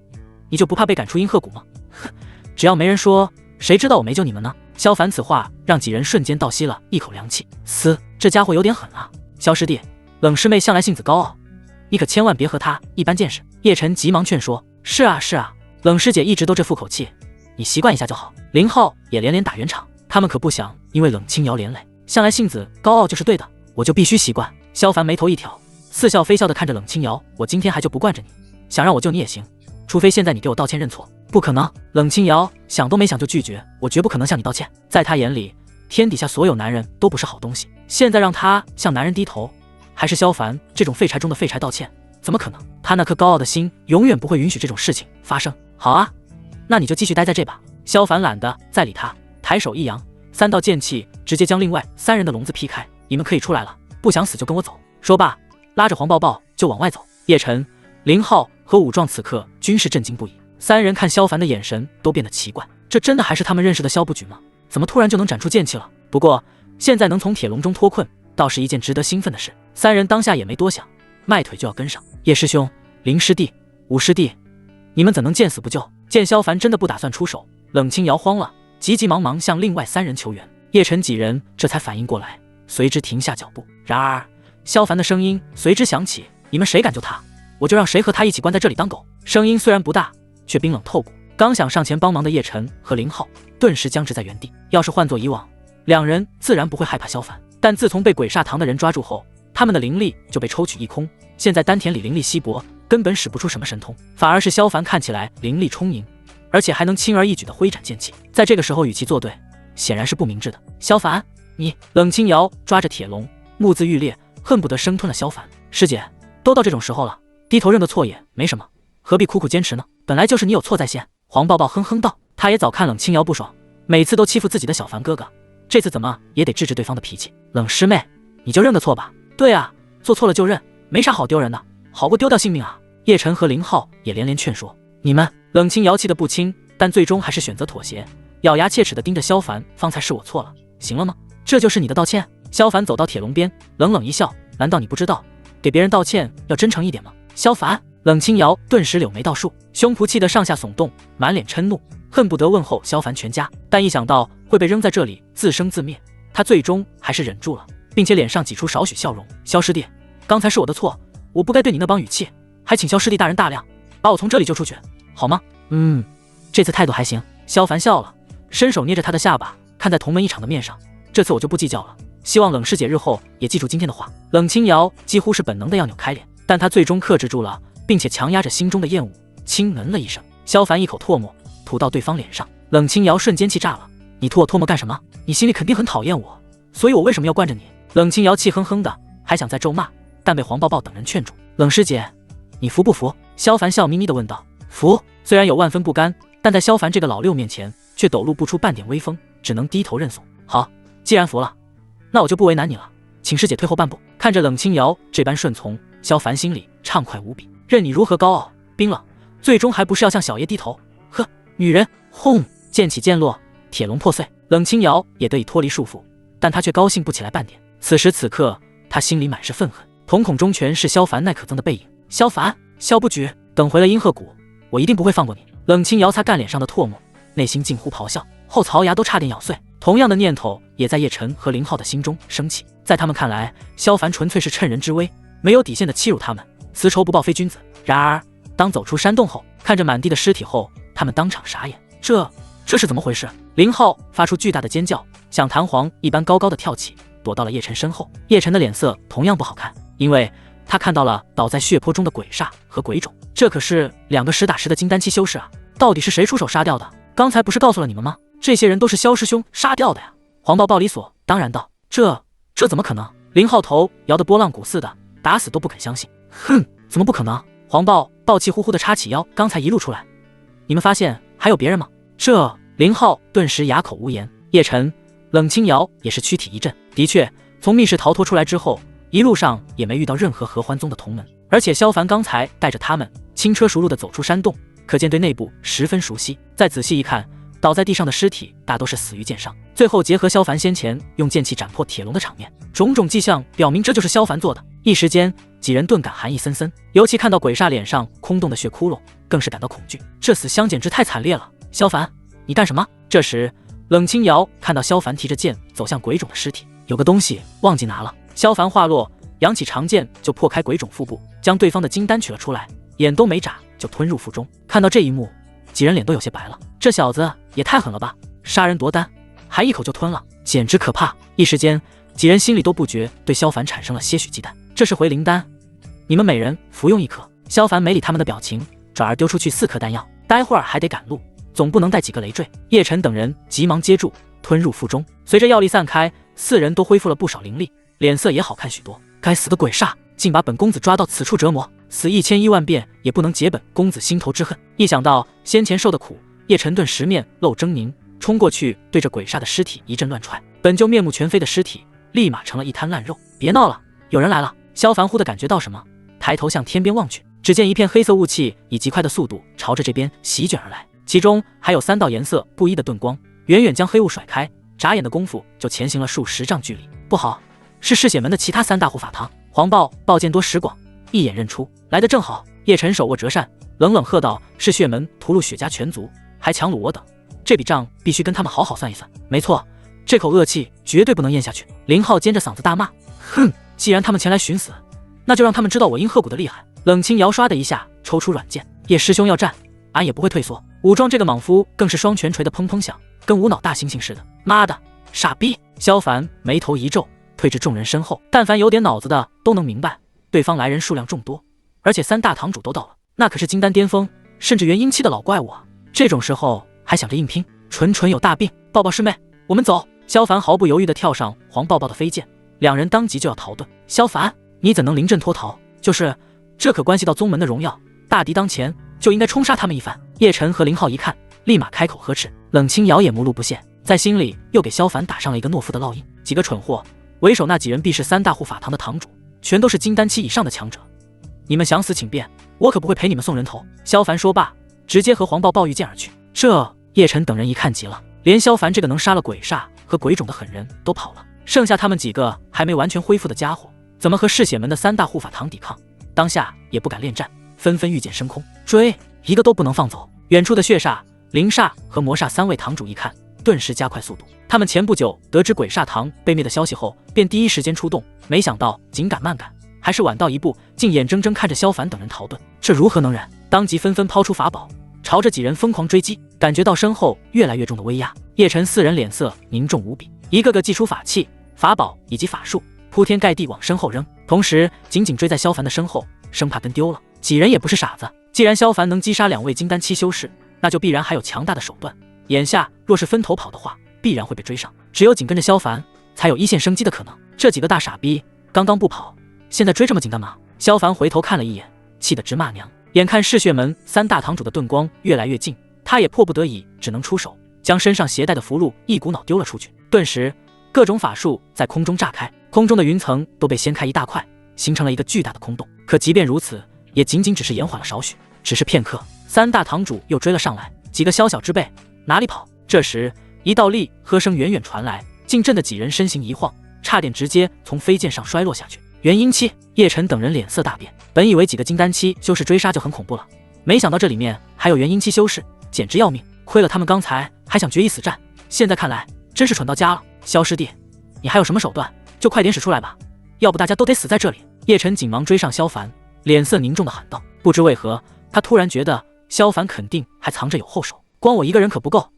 你就不怕被赶出阴鹤谷吗？哼，只要没人说，谁知道我没救你们呢？萧凡此话让几人瞬间倒吸了一口凉气。这家伙有点狠啊！萧师弟，冷师妹向来性子高傲，你可千万别和她一般见识。叶晨急忙劝说：是啊，冷师姐一直都这副口气，你习惯一下就好。林浩也连连打圆场，他们可不想因为冷清瑶连累，向来性子高傲就是对的，我就必须习惯。萧凡眉头一挑，似笑非笑地看着冷清瑶：我今天还就不惯着你，想让我救你也行，除非现在你给我道歉认错。不可能！冷清瑶想都没想就拒绝，我绝不可能向你道歉。在他眼里，天底下所有男人都不是好东西，现在让他向男人低头，还是萧凡这种废柴中的废柴道歉，怎么可能？他那颗高傲的心永远不会允许这种事情发生。好啊，那你就继续待在这吧。萧凡懒得再理他，抬手一扬，3道剑气直接将另外3人的笼子劈开。你们可以出来了，不想死就跟我走。说罢，拉着黄抱抱就往外走。叶晨、林浩和武壮此刻均是震惊不已，3人看萧凡的眼神都变得奇怪，这真的还是他们认识的萧不举吗？怎么突然就能斩出剑气了？不过现在能从铁笼中脱困，倒是一件值得兴奋的事。3人当下也没多想，迈腿就要跟上。叶师兄、林师弟、武师弟，你们怎能见死不救？见萧凡真的不打算出手，冷清瑶慌了，急急忙忙向另外3人求援。叶晨几人这才反应过来，随之停下脚步。然而萧凡的声音随之响起：“你们谁敢救他，我就让谁和他一起关在这里当狗。”声音虽然不大，却冰冷透骨。刚想上前帮忙的叶晨和林浩顿时僵直在原地。要是换作以往，两人自然不会害怕萧凡，但自从被鬼煞堂的人抓住后，他们的灵力就被抽取一空，现在丹田里灵力稀薄，根本使不出什么神通，反而是萧凡看起来灵力充盈，而且还能轻而易举地挥斩剑气，在这个时候与其作对，显然是不明智的。萧凡，你……冷清瑶抓着铁笼，目眦欲裂，恨不得生吞了萧凡。师姐，都到这种时候了，低头认个错也没什么，何必苦苦坚持呢？本来就是你有错在先。黄抱抱哼哼道，他也早看冷清瑶不爽，每次都欺负自己的小凡哥哥，这次怎么也得治治对方的脾气。冷师妹，你就认个错吧。对啊，做错了就认，没啥好丢人的，好过丢掉性命啊。叶晨和林浩也连连劝说。你们……冷清瑶气得不轻，但最终还是选择妥协，咬牙切齿地盯着萧凡，方才是我错了，行了吗？这就是你的道歉？萧凡走到铁笼边，冷冷一笑，难道你不知道给别人道歉要真诚一点吗？萧凡，冷清瑶顿时柳眉倒竖，胸脯气得上下耸动，满脸嗔怒，恨不得问候萧凡全家，但一想到会被扔在这里自生自灭，他最终还是忍住了，并且脸上挤出少许笑容。萧师弟，刚才是我的错，我不该对你那帮语气，还请萧师弟大人大量，把我从这里救出去，好吗？这次态度还行。萧凡笑了，伸手捏着他的下巴，看在同门一场的面上，这次我就不计较了，希望冷师姐日后也记住今天的话。冷清瑶几乎是本能的要扭开脸，但他最终克制住了，并且强压着心中的厌恶，轻嗯了一声。萧凡一口唾沫吐到对方脸上，冷清瑶瞬间气炸了，你吐我唾沫干什么？你心里肯定很讨厌我，所以我为什么要惯着你？冷清瑶气哼哼的，还想再咒骂，但被黄抱抱等人劝住。冷师姐，你服不服？萧凡笑眯眯地问道。服。虽然有万分不甘，但在萧凡这个老六面前却抖露不出半点威风，只能低头认怂。好，既然服了，那我就不为难你了，请师姐退后半步。看着冷清瑶这般顺从，萧凡心里畅快无比，任你如何高傲冰冷，最终还不是要向小爷低头？呵，女人！轰！剑起剑落，铁笼破碎，冷清瑶也得以脱离束缚，但她却高兴不起来半点。此时此刻，她心里满是愤恨，瞳孔中全是萧凡那可憎的背影。萧凡，萧不举，等回了阴鹤谷，我一定不会放过你。冷清瑶擦干脸上的唾沫，内心近乎咆哮，后槽牙都差点咬碎。同样的念头也在叶晨和林浩的心中升起，在他们看来，萧凡纯粹是趁人之危，没有底线的欺辱他们，此仇不报非君子。然而当走出山洞后，看着满地的尸体后，他们当场傻眼，这是怎么回事？林浩发出巨大的尖叫，像弹簧一般高高的跳起，躲到了叶晨身后。叶晨的脸色同样不好看，因为他看到了倒在血泊中的鬼煞和鬼种，这可是两个实打实的金丹期修士啊！到底是谁出手杀掉的？刚才不是告诉了你们吗？这些人都是萧师兄杀掉的呀！黄抱抱理所当然道。这怎么可能？林浩头摇得波浪鼓似的，打死都不肯相信。哼，怎么不可能？黄抱抱气呼呼地插起腰，刚才一路出来，你们发现还有别人吗？林浩顿时哑口无言。叶晨、冷清瑶也是躯体一震。的确，从密室逃脱出来之后，一路上也没遇到任何合欢宗的同门，而且萧凡刚才带着他们轻车熟路地走出山洞，可见对内部十分熟悉。再仔细一看，倒在地上的尸体大都是死于剑伤，最后结合萧凡先前用剑气斩破铁笼的场面，种种迹象表明这就是萧凡做的。一时间，几人顿感寒意森森，尤其看到鬼煞脸上空洞的血窟窿，更是感到恐惧。这死相简直太惨烈了！萧凡，你干什么？这时，冷清瑶看到萧凡提着剑走向鬼种的尸体，有个东西忘记拿了。萧凡话落，扬起长剑就破开鬼种腹部，将对方的金丹取了出来，眼都没眨就吞入腹中。看到这一幕，几人脸都有些白了。这小子也太狠了吧！杀人夺丹，还一口就吞了，简直可怕！一时间，几人心里都不觉对萧凡产生了些许忌惮。这是回灵丹，你们每人服用1颗。萧凡没理他们的表情，转而丢出去4颗丹药，待会儿还得赶路，总不能带几个累赘。叶晨等人急忙接住，吞入腹中。随着药力散开，4人都恢复了不少灵力，脸色也好看许多。该死的鬼煞，竟把本公子抓到此处折磨，死1000-1万遍也不能解本公子心头之恨。一想到先前受的苦，叶晨顿时面露狰狞，冲过去对着鬼煞的尸体一阵乱踹，本就面目全非的尸体立马成了一滩烂肉。别闹了，有人来了！萧凡忽地感觉到什么，抬头向天边望去，只见一片黑色雾气以极快的速度朝着这边席卷而来，其中还有3道颜色不一的盾光，远远将黑雾甩开，眨眼的功夫就前行了数十丈距离。不好，是嗜血门的其他3大护法堂。黄抱抱剑多识广，一眼认出来得正好。叶晨手握折扇，冷冷喝道：“嗜血门屠戮雪家全族，还强掳我等，这笔账必须跟他们好好算一算。”没错，这口恶气绝对不能咽下去。林浩尖着嗓子大骂：“哼！既然他们前来寻死，那就让他们知道我殷鹤谷的厉害。”冷清瑶唰的一下抽出软剑：“叶师兄要战，俺也不会退缩。”武装这个莽夫更是双拳捶得砰砰响，跟无脑大猩猩似的。妈的，傻逼！萧凡眉头一皱，退至众人身后。但凡有点脑子的都能明白，对方来人数量众多，而且3大堂主都到了，那可是金丹巅峰甚至元婴期的老怪物啊！这种时候还想着硬拼，纯有大病。抱抱师妹，我们走！萧凡毫不犹豫地跳上黄抱抱的飞剑，两人当即就要逃遁。萧凡，你怎能临阵脱逃？就是这可关系到宗门的荣耀，大敌当前，就应该冲杀他们一番。叶晨和林浩一看，立马开口呵斥。冷清瑶也目露不现，在心里又给萧凡打上了一个懦夫的烙印。几个蠢货，为首那几人必是3大护法堂的堂主，全都是金丹期以上的强者。你们想死请便，我可不会陪你们送人头。萧凡说罢，直接和黄抱抱御剑而去。这叶晨等人一看急了，连萧凡这个能杀了鬼煞和鬼种的狠人都跑了，剩下他们几个还没完全恢复的家伙，怎么和嗜血门的3大护法堂抵抗？当下也不敢恋战，纷纷御剑升空追，一个都不能放走。远处的血煞、灵煞和魔煞3位堂主一看，顿时加快速度。他们前不久得知鬼煞堂被灭的消息后，便第一时间出动，没想到紧赶慢赶，还是晚到一步，竟眼睁睁看着萧凡等人逃遁，这如何能忍？当即纷纷抛出法宝，朝着几人疯狂追击。感觉到身后越来越重的威压，叶晨4人脸色凝重无比，一个个祭出法器、法宝以及法术，铺天盖地往身后扔，同时紧紧追在萧凡的身后，生怕跟丢了。几人也不是傻子，既然萧凡能击杀2位金丹期修士，那就必然还有强大的手段。眼下若是分头跑的话，必然会被追上，只有紧跟着萧凡，才有一线生机的可能。这几个大傻逼，刚刚不跑，现在追这么紧干嘛？萧凡回头看了一眼，气得直骂娘。眼看嗜血门3大堂主的盾光越来越近，他也迫不得已只能出手，将身上携带的符箓一股脑丢了出去。顿时各种法术在空中炸开，空中的云层都被掀开一大块，形成了一个巨大的空洞。可即便如此，也仅仅只是延缓了少许。只是片刻，3大堂主又追了上来，几个宵小之辈哪里跑？这时一道厉喝声远远传来，竟震得几人身形一晃，差点直接从飞剑上摔落下去。元婴期，叶晨等人脸色大变，本以为几个金丹期修士追杀就很恐怖了，没想到这里面还有元婴期修士，简直要命。亏了他们刚才还想决一死战，现在看来真是蠢到家了。萧师弟，你还有什么手段就快点使出来吧，要不大家都得死在这里。叶晨紧忙追上萧凡，脸色凝重地喊道。不知为何，他突然觉得萧凡肯定还藏着有后手，光我一个人可不够，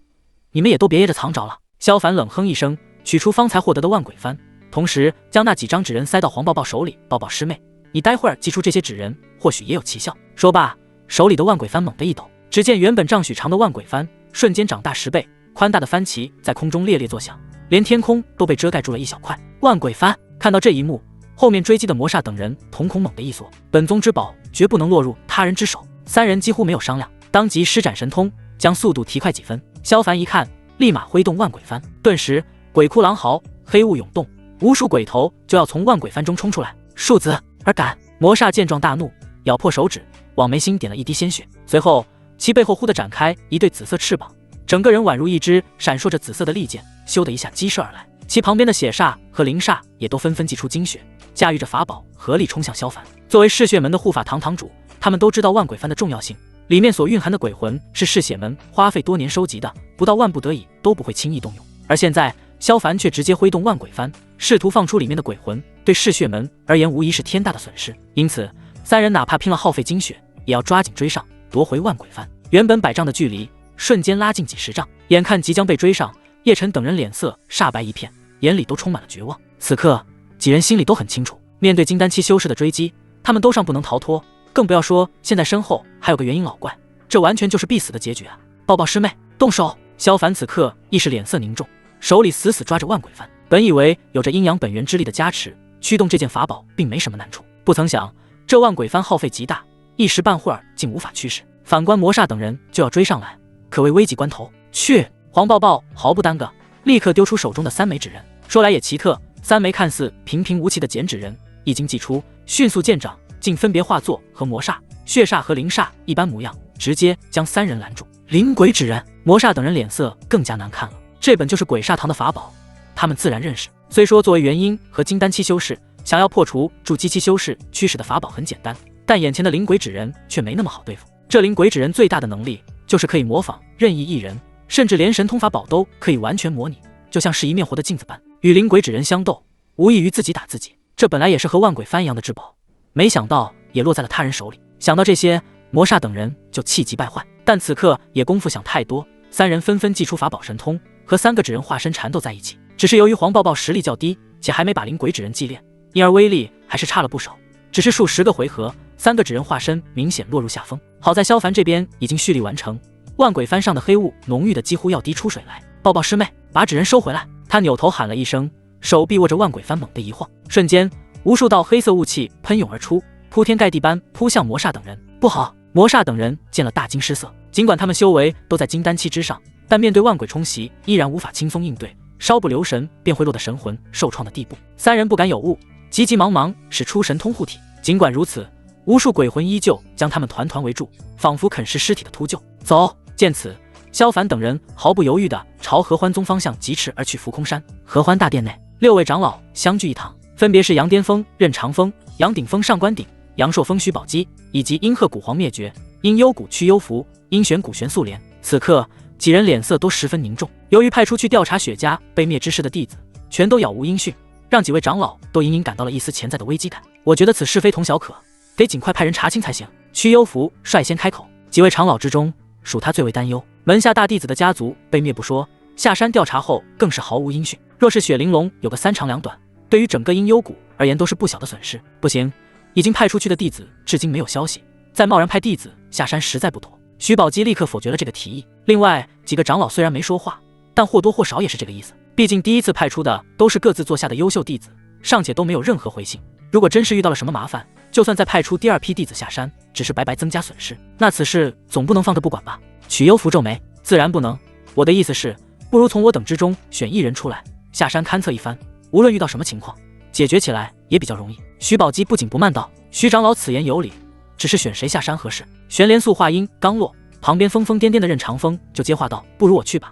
你们也都别掖着藏着了。萧凡冷哼一声，取出方才获得的万鬼幡，同时将那几张纸人塞到黄抱抱手里。抱抱师妹，你待会儿祭出这些纸人，或许也有奇效。说罢，手里的万鬼幡猛地一抖，只见原本丈许长的万鬼幡瞬间长大10倍，宽大的幡旗在空中猎猎作响，连天空都被遮盖住了一小块。万鬼幡！看到这一幕，后面追击的魔煞等人瞳孔猛地一缩，本宗之宝绝不能落入他人之手。3人几乎没有商量，当即施展神通，将速度提快几分。萧凡一看，立马挥动万鬼幡，顿时鬼哭狼嚎，黑雾涌动，无数鬼头就要从万鬼幡中冲出来。庶子而敢！魔煞见状大怒，咬破手指，往眉心点了一滴鲜血，随后其背后忽地展开一对紫色翅膀，整个人宛如一只闪烁着紫色的利剑，咻的一下激射而来。其旁边的血煞和灵煞也都纷纷祭出精血，驾驭着法宝合力冲向萧凡。作为嗜血门的护法堂堂主，他们都知道万鬼幡的重要性，里面所蕴含的鬼魂是嗜血门花费多年收集的，不到万不得已都不会轻易动用。而现在萧凡却直接挥动万鬼幡，试图放出里面的鬼魂，对嗜血门而言无疑是天大的损失。因此3人哪怕拼了耗费精血，也要抓紧追上，夺回万鬼幡。原本100丈的距离瞬间拉近几10丈，眼看即将被追上，叶晨等人脸色煞白一片，眼里都充满了绝望。此刻几人心里都很清楚，面对金丹期修士的追击，他们都尚不能逃脱，更不要说现在身后还有个元婴老怪，这完全就是必死的结局啊！抱抱师妹，动手！萧凡此刻亦是脸色凝重，手里死死抓着万鬼幡。本以为有着阴阳本源之力的加持，驱动这件法宝并没什么难处，不曾想这万鬼幡耗费极大，一时半会儿竟无法驱使。反观魔煞等人就要追上来，可谓危急关头。去！黄抱抱毫不耽搁，立刻丢出手中的3枚纸人。说来也奇特，3枚看似平平无奇的剪纸人一经祭出，迅速见长，竟分别化作和魔煞、血煞和灵煞一般模样，直接将3人拦住。灵鬼纸人！魔煞等人脸色更加难看了，这本就是鬼煞堂的法宝，他们自然认识。虽说作为元婴和金丹期修士，想要破除助机期修士驱使的法宝很简单，但眼前的灵鬼纸人却没那么好对付。这灵鬼纸人最大的能力就是可以模仿任意一人，甚至连神通法宝都可以完全模拟，就像是一面活的镜子般，与灵鬼纸人相斗，无异于自己打自己。这本来也是和万鬼幡一样的至宝，没想到也落在了他人手里。想到这些，魔煞等人就气急败坏，但此刻也功夫想太多，三人纷纷祭出法宝神通，和3个纸人化身缠斗在一起。只是由于黄抱抱实力较低，且还没把灵鬼纸人祭炼，因而威力还是差了不少。只是数10个回合，3个纸人化身明显落入下风。好在萧凡这边已经蓄力完成，万鬼幡上的黑雾浓郁的几乎要滴出水来。抱抱师妹，把纸人收回来！他扭头喊了一声，手臂握着万鬼幡猛地一晃，瞬间无数道黑色雾气喷涌而出，铺天盖地般扑向魔煞等人。不好！魔煞等人见了大惊失色。尽管他们修为都在金丹期之上，但面对万鬼冲袭依然无法轻松应对，稍不留神便会落得神魂受创的地步。三人不敢有误，急急忙忙使出神通护体。尽管如此，无数鬼魂依旧将他们团团围住，仿佛啃食尸体的秃鹫。走！见此，萧凡等人毫不犹豫地朝合欢宗方向疾驰而去。浮空山合欢大殿内，6位长老相聚一堂，分别是杨巅峰、任长风、杨顶峰、上官鼎、杨硕峰、徐宝基，以及阴鹤谷黄灭绝、阴幽谷屈幽福、阴玄谷玄素莲。此刻几人脸色都十分凝重，由于派出去调查雪家被灭之事的弟子全都杳无音讯，让几位长老都隐隐感到了一丝潜在的危机感。我觉得此事非同小可，得尽快派人查清才行。屈幽福率先开口，几位长老之中属他最为担忧，门下大弟子的家族被灭不说，下山调查后更是毫无音讯。若是雪玲珑有个3长2短，对于整个阴幽谷而言都是不小的损失。不行，已经派出去的弟子至今没有消息，再贸然派弟子下山实在不妥。徐宝基立刻否决了这个提议。另外几个长老虽然没说话，但或多或少也是这个意思。毕竟第一次派出的都是各自座下的优秀弟子，尚且都没有任何回信。如果真是遇到了什么麻烦，就算再派出第2批弟子下山，只是白白增加损失，那此事总不能放着不管吧？曲幽福皱眉，自然不能。我的意思是，不如从我等之中选1人出来，下山勘测一番，无论遇到什么情况，解决起来也比较容易。徐宝基不紧不慢道：“徐长老此言有理，只是选谁下山合适？”玄莲素话音刚落，旁边疯疯癫癫的任长风就接话道：“不如我去吧，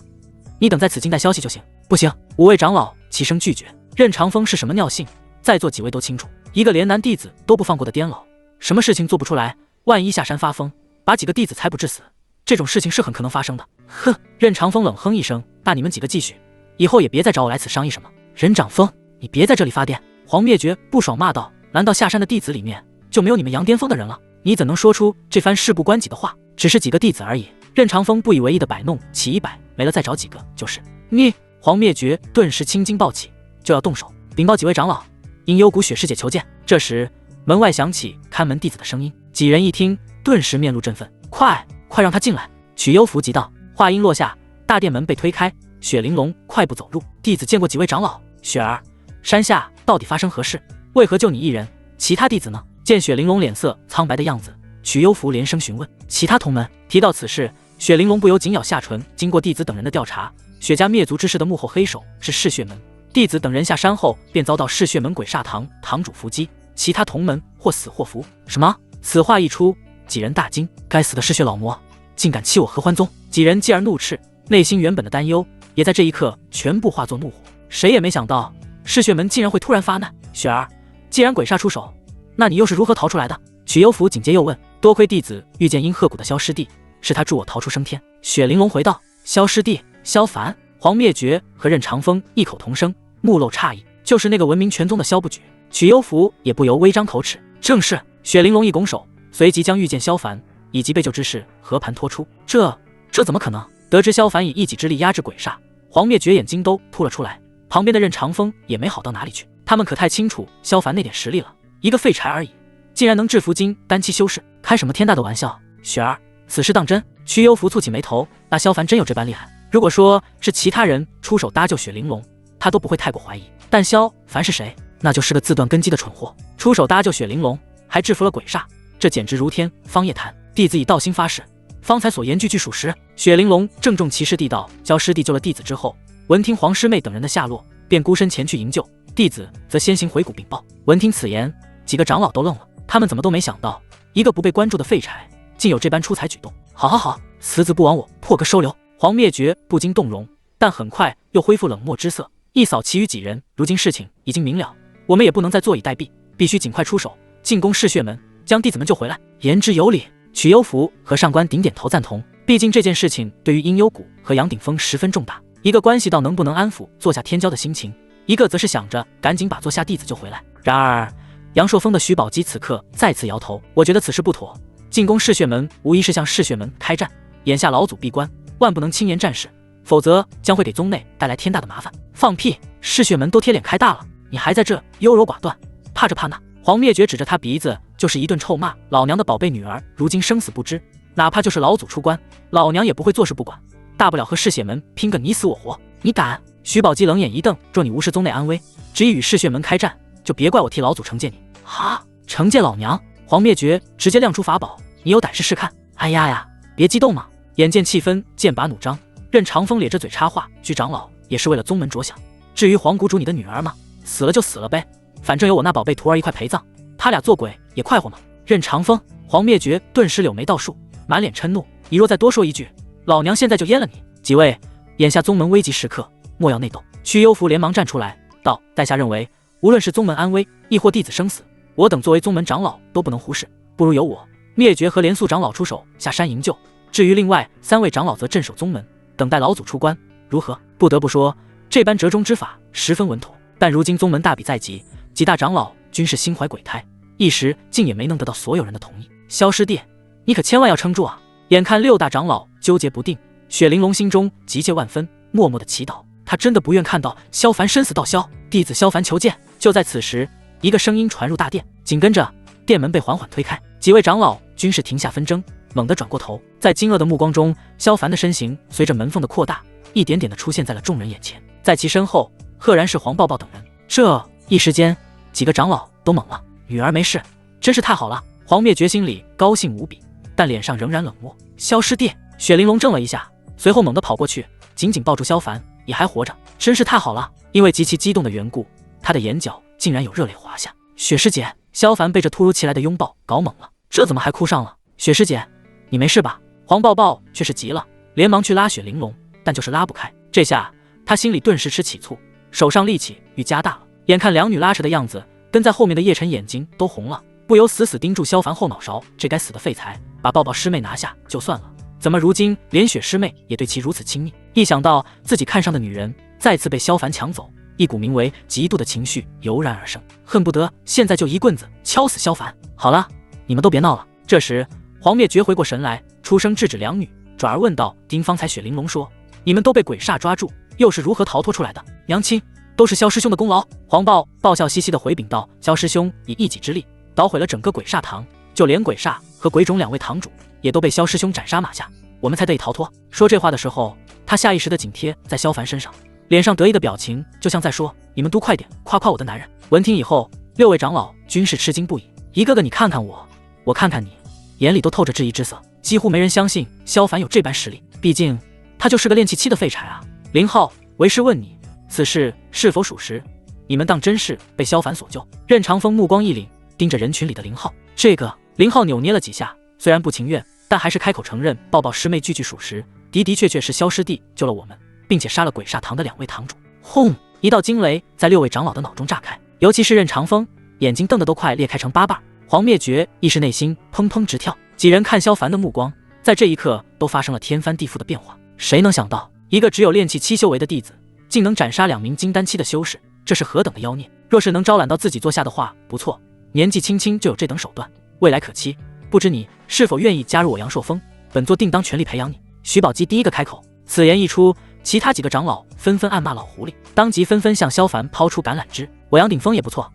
你等在此静待消息就行。”不行！5位长老齐声拒绝。任长风是什么尿性，在座几位都清楚，一个连男弟子都不放过的癫老，什么事情做不出来，万一下山发疯，把几个弟子猜不致死，这种事情是很可能发生的。哼！任长风冷哼一声：“那你们几个继续，以后也别再找我来此商议什么。”任长风，你别在这里发癫！黄灭绝不爽骂道：“难道下山的弟子里面就没有你们杨巅峰的人了？你怎能说出这番事不关己的话？只是几个弟子而已。”任长风不以为意的摆弄，起100没了再找几个就是。你黄灭绝顿时青筋暴起，就要动手禀报几位长老，阴幽谷雪师姐求见。这时门外响起看门弟子的声音，几人一听，顿时面露振奋：“快让他进来！”曲幽福急道。话音落下，大殿门被推开，雪玲珑快步走入。弟子见过几位长老。雪儿，山下到底发生何事？为何就你一人？其他弟子呢？见雪玲珑脸色苍白的样子，曲幽福连声询问。其他同门提到此事，雪玲珑不由紧咬下唇。经过弟子等人的调查，雪家灭族之事的幕后黑手是嗜血门。弟子等人下山后，便遭到嗜血门鬼煞堂堂主伏击，其他同门或死或伏。什么？此话一出，几人大惊，该死的嗜血老魔竟敢欺我合欢宗！几人继而怒斥，内心原本的担忧也在这一刻全部化作怒火。谁也没想到嗜血门竟然会突然发难。雪儿，既然鬼煞出手，那你又是如何逃出来的？曲幽福紧接又问。多亏弟子遇见阴鹤谷的萧师弟，是他助我逃出升天。雪玲珑回道。萧师弟？萧凡？黄灭绝和任长风异口同声，目露诧异。就是那个闻名全宗的萧不举。曲幽福也不由微张口齿。正是。雪玲珑一拱手，随即将遇见萧凡以及被救之事和盘托出。这怎么可能？得知萧凡以一己之力压制鬼煞，黄灭绝眼睛都凸了出来。旁边的任长风也没好到哪里去，他们可太清楚萧凡那点实力了，一个废柴而已，竟然能制服金丹期修士，开什么天大的玩笑？雪儿，此事当真？曲幽福蹙起眉头，那萧凡真有这般厉害？如果说是其他人出手搭救雪玲珑，他都不会太过怀疑，但萧凡是谁？那就是个自断根基的蠢货，出手搭救雪玲珑，还制服了鬼煞，这简直如天方夜谭。弟子以道心发誓，方才所言句句属实。雪玲珑郑重其事地道。萧师弟救了弟子之后，闻听黄师妹等人的下落，便孤身前去营救，弟子则先行回谷禀报。闻听此言，几个长老都愣了，他们怎么都没想到，一个不被关注的废柴竟有这般出彩举动。好，此子不枉我破格收留。黄灭绝不禁动容，但很快又恢复冷漠之色，一扫其余几人。如今事情已经明了，我们也不能再坐以待毙，必须尽快出手，进攻嗜血门，将弟子们救回来。言之有理。曲幽福和上官鼎点头赞同，毕竟这件事情对于阴幽谷和杨顶峰十分重大，一个关系到能不能安抚坐下天骄的心情，一个则是想着赶紧把坐下弟子救回来。然而杨硕峰的徐宝基此刻再次摇头，我觉得此事不妥，进攻嗜血门无疑是向嗜血门开战，眼下老祖闭关，万不能轻言战事，否则将会给宗内带来天大的麻烦。放屁，嗜血门都贴脸开大了，你还在这优柔寡断，怕这怕那。黄灭绝指着他鼻子就是一顿臭骂，老娘的宝贝女儿如今生死不知，哪怕就是老祖出关，老娘也不会坐视不管，大不了和嗜血门拼个你死我活。你敢？徐宝基冷眼一瞪，若你无视宗内安危，执意与嗜血门开战，就别怪我替老祖惩戒你。哈，惩戒老娘？黄灭绝直接亮出法宝，你有胆试试看？哎呀呀，别激动嘛！眼见气氛剑拔弩张，任长风咧着嘴插话，居长老也是为了宗门着想，至于黄谷主你的女儿嘛，死了就死了呗，反正有我那宝贝徒儿一块陪葬，他俩做鬼也快活嘛。任长风，黄灭绝顿时柳眉倒竖，满脸嗔怒，你若再多说一句，老娘现在就阉了你。几位，眼下宗门危急时刻，莫要内斗。屈幽福连忙站出来道，在下认为无论是宗门安危亦或弟子生死，我等作为宗门长老都不能忽视，不如由我灭绝和连素长老出手下山营救，至于另外3位长老则镇守宗门，等待老祖出关，如何？不得不说，这般折中之法十分稳妥，但如今宗门大比在即，几大长老均是心怀鬼胎，一时竟也没能得到所有人的同意。萧师弟，你可千万要撑住啊！眼看6大长老纠结不定，雪玲珑心中急切万分，默默的祈祷，他真的不愿看到萧凡生死道消，弟子萧凡求见。就在此时，一个声音传入大殿，紧跟着殿门被缓缓推开，几位长老均是停下纷争，猛地转过头，在惊愕的目光中，萧凡的身形随着门缝的扩大，一点点的出现在了众人眼前，在其身后赫然是黄抱抱等人。这一时间，几个长老都懵了，女儿没事，真是太好了。黄灭绝心里高兴无比，但脸上仍然冷漠。萧师弟，雪玲珑怔了一下，随后猛地跑过去，紧紧抱住萧凡，你还活着，真是太好了。因为极其激动的缘故，他的眼角竟然有热泪滑下。雪师姐，萧凡被这突如其来的拥抱搞懵了，这怎么还哭上了？雪师姐，你没事吧？黄抱抱却是急了，连忙去拉雪玲珑，但就是拉不开。这下他心里顿时吃起醋，手上力气愈加大了。眼看两女拉扯的样子，跟在后面的叶晨眼睛都红了，不由死死盯住萧凡后脑勺。这该死的废材，把抱抱师妹拿下就算了，怎么如今连雪师妹也对其如此亲密？一想到自己看上的女人再次被萧凡抢走，一股名为嫉妒的情绪油然而生，恨不得现在就一棍子敲死萧凡。好了，你们都别闹了。这时黄灭绝回过神来，出声制止两女，转而问道：丁方才雪玲珑说你们都被鬼煞抓住，又是如何逃脱出来的？娘亲，都是萧师兄的功劳。黄抱抱笑嘻嘻的回禀道：萧师兄以一己之力捣毁了整个鬼煞堂，就连鬼煞和鬼冢2位堂主也都被萧师兄斩杀马下，我们才得以逃脱。说这话的时候，他下意识的紧贴在萧凡身上，脸上得意的表情就像在说：你们都快点夸夸我的男人。闻听以后，6位长老均是吃惊不已，一个个你看看我，我看看你，眼里都透着质疑之色，几乎没人相信萧凡有这般实力，毕竟他就是个练气期的废柴啊。林浩，为师问你，此事是否属实？你们当真是被萧凡所救？任长风目光一凛，盯着人群里的林浩。这个林浩扭捏了几下，虽然不情愿，但还是开口承认抱抱师妹句句属实，的确是萧师弟救了我们，并且杀了鬼煞堂的2位堂主。轰！一道惊雷在6位长老的脑中炸开，尤其是任长风，眼睛瞪得都快裂开成8瓣。黄灭绝亦是内心砰砰直跳，几人看萧凡的目光在这一刻都发生了天翻地覆的变化。谁能想到一个只有练气期修为的弟子，竟能斩杀2名金丹期的修士，这是何等的妖孽！若是能招揽到自己座下的话，不错，年纪轻轻就有这等手段，未来可期。不知你是否愿意加入我杨朔风？本座定当全力培养你。徐宝基第一个开口，此言一出，其他几个长老纷纷暗骂老狐狸，当即纷纷向萧凡抛出橄榄枝。我杨鼎峰也不错，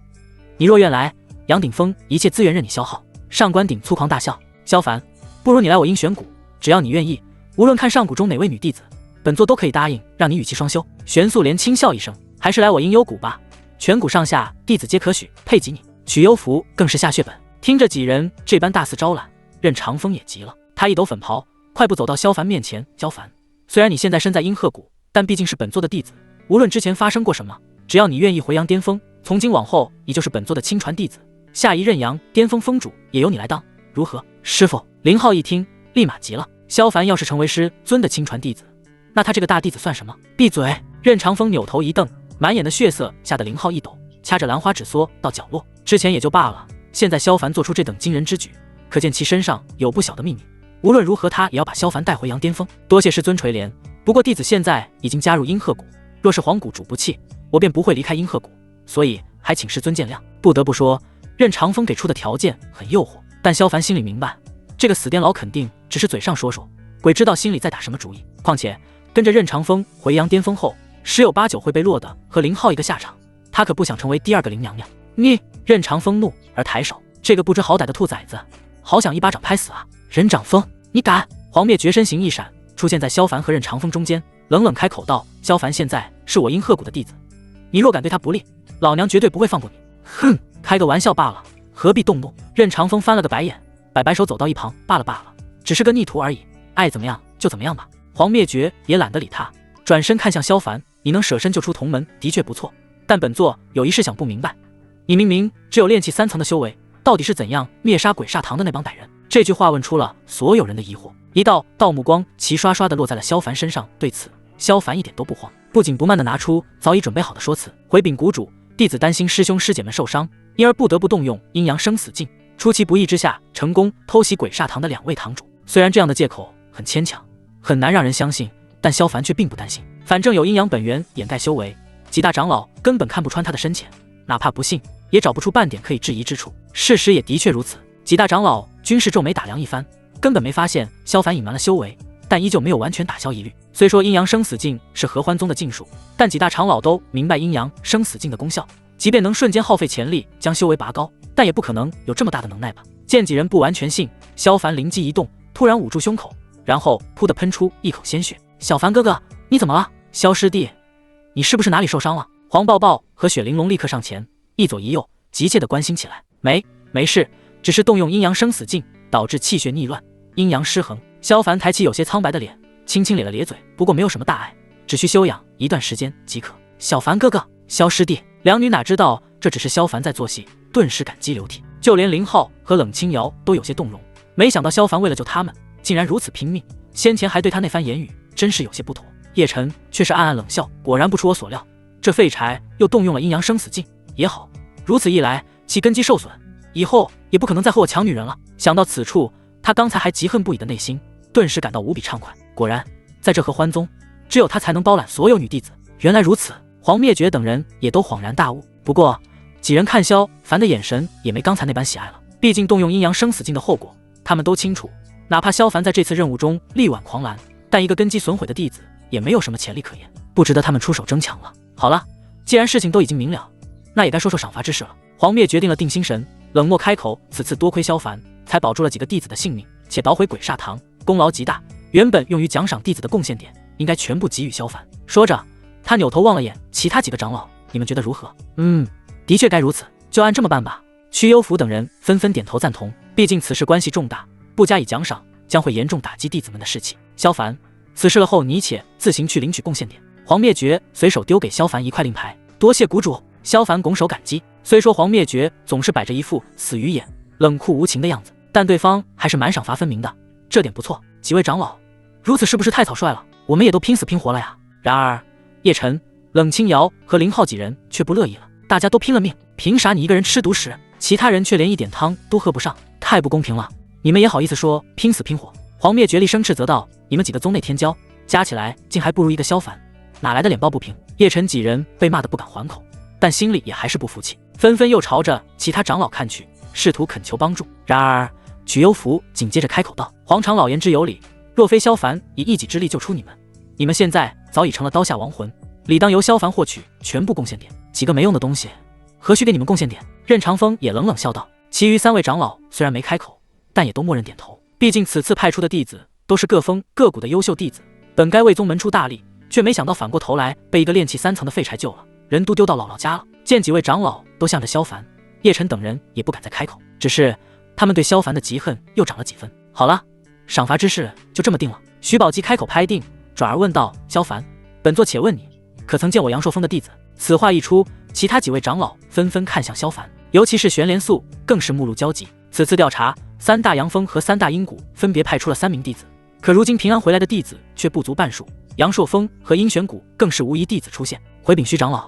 你若愿来，杨鼎峰一切资源任你消耗。上官鼎粗狂大笑，萧凡，不如你来我阴玄谷，只要你愿意，无论看上谷中哪位女弟子，本座都可以答应让你与其双修。玄素莲轻笑一声，还是来我阴幽谷吧，全谷上下弟子皆可许，配给你。曲幽福更是下血本，听着几人这般大肆招揽，任长风也急了，他一抖粉袍，快步走到萧凡面前。萧凡，虽然你现在身在阴鹤谷，但毕竟是本座的弟子，无论之前发生过什么，只要你愿意回阳巅峰，从今往后你就是本座的亲传弟子，下一任阳巅峰峰主也由你来当，如何？师父。林浩一听立马急了，萧凡要是成为师尊的亲传弟子，那他这个大弟子算什么？闭嘴！任长风扭头一瞪，满眼的血色吓得林浩一抖，掐着兰花指缩到角落。之前也就罢了，现在萧凡做出这等惊人之举，可见其身上有不小的秘密，无论如何他也要把萧凡带回阳巅峰。多谢师尊垂怜，不过弟子现在已经加入阴鹤谷，若是黄谷主不弃，我便不会离开阴鹤谷，所以还请师尊见谅。不得不说，任长风给出的条件很诱惑，但萧凡心里明白，这个死癫佬肯定只是嘴上说说，鬼知道心里在打什么主意。况且跟着任长风回阳巅峰后，十有八九会被落得和林浩一个下场，他可不想成为第二个林娘娘。你！任长风怒而抬手，这个不知好歹的兔崽子，好想一巴掌拍死啊！任长风，你敢！黄灭绝身形一闪，出现在萧凡和任长风中间，冷冷开口道：萧凡现在是我阴鹤谷的弟子，你若敢对他不利，老娘绝对不会放过你。哼，开个玩笑罢了，何必动怒？任长风翻了个白眼，摆摆手走到一旁，罢了罢了，只是个逆徒而已，爱怎么样就怎么样吧。黄灭绝也懒得理他，转身看向萧凡，你能舍身救出同门的确不错，但本座有一事想不明白，你明明只有炼气3层的修为，到底是怎样灭杀鬼煞堂的那帮歹人？这句话问出了所有人的疑惑，一道道目光齐刷刷地落在了萧凡身上。对此，萧凡一点都不慌，不紧不慢地拿出早已准备好的说辞，回禀谷主，弟子担心师兄师姐们受伤，因而不得不动用阴阳生死镜，出其不意之下成功偷袭鬼煞堂的2位堂主。虽然这样的借口很牵强，很难让人相信，但萧凡却并不担心，反正有阴阳本源掩盖修为，几大长老根本看不穿他的深浅，哪怕不信，也找不出半点可以质疑之处。事实也的确如此，几大长老均是皱眉打量一番，根本没发现萧凡隐瞒了修为，但依旧没有完全打消疑虑。虽说阴阳生死镜是合欢宗的禁术，但几大长老都明白阴阳生死镜的功效，即便能瞬间耗费潜力将修为拔高，但也不可能有这么大的能耐吧。见几人不完全信，萧凡灵机一动，突然捂住胸口，然后噗地喷出一口鲜血。小凡哥哥，你怎么了？萧师弟，你是不是哪里受伤了？黄抱抱和雪玲珑立刻上前，一左一右急切地关心起来。没事，只是动用阴阳生死镜导致气血逆乱，阴阳失衡。萧凡抬起有些苍白的脸，轻轻咧了咧嘴，不过没有什么大碍，只需休养一段时间即可。小凡哥哥，萧师弟，两女哪知道这只是萧凡在做戏，顿时感激流涕，就连林浩和冷清瑶都有些动容。没想到萧凡为了救他们，竟然如此拼命，先前还对他那番言语真是有些不妥。叶晨却是暗暗冷笑，果然不出我所料，这废柴又动用了阴阳生死镜。也好，如此一来，其根基受损，以后也不可能再和我抢女人了。想到此处，他刚才还嫉恨不已的内心顿时感到无比畅快。果然，在这合欢宗，只有他才能包揽所有女弟子。原来如此，黄灭绝等人也都恍然大悟。不过，几人看萧凡的眼神也没刚才那般喜爱了。毕竟动用阴阳生死镜的后果，他们都清楚。哪怕萧凡在这次任务中力挽狂澜，但一个根基损毁的弟子也没有什么潜力可言，不值得他们出手争抢了。好了，既然事情都已经明了，那也该说说赏罚之事了。黄灭决定了定心神，冷漠开口：此次多亏萧凡，才保住了几个弟子的性命，且捣毁鬼煞堂，功劳极大。原本用于奖赏弟子的贡献点，应该全部给予萧凡。说着，他扭头望了眼其他几个长老，你们觉得如何？的确该如此，就按这么办吧。屈幽福等人纷纷点头赞同，毕竟此事关系重大，不加以奖赏，将会严重打击弟子们的士气。萧凡，此事了后，你且自行去领取贡献点。黄灭绝随手丢给萧凡一块令牌，多谢谷主。萧凡拱手感激。虽说黄灭绝总是摆着一副死鱼眼、冷酷无情的样子，但对方还是蛮赏罚分明的，这点不错。几位长老，如此是不是太草率了？我们也都拼死拼活了呀。然而，叶晨、冷清瑶和林浩几人却不乐意了。大家都拼了命，凭啥你一个人吃独食，其他人却连一点汤都喝不上？太不公平了！你们也好意思说拼死拼活？黄灭绝厉声斥责道：你们几个宗内天骄，加起来竟还不如一个萧凡，哪来的脸抱不平？叶晨几人被骂得不敢还口，但心里也还是不服气，纷纷又朝着其他长老看去，试图恳求帮助。然而曲幽福紧接着开口道：皇长老言之有理，若非萧凡以一己之力救出你们，你们现在早已成了刀下亡魂，理当由萧凡获取全部贡献点。几个没用的东西，何须给你们贡献点？任长风也冷冷笑道。其余3位长老虽然没开口，但也都默认点头。毕竟此次派出的弟子都是各峰各谷的优秀弟子，本该为宗门出大力，却没想到反过头来被一个炼气3层的废柴救了，人都丢到姥姥家了。见几位长老都向着萧凡，叶晨等人也不敢再开口，只是他们对萧凡的嫉恨又涨了几分。好了，赏罚之事就这么定了。徐宝基开口拍定，转而问道：萧凡，本座且问你，可曾见我杨硕峰的弟子？此话一出，其他几位长老纷纷看向萧凡，尤其是玄莲素更是目露焦急。此次调查，3大阳峰和3大阴谷分别派出了3名弟子，可如今平安回来的弟子却不足半数，杨硕峰和阴玄谷更是无一弟子出现。回禀徐长老，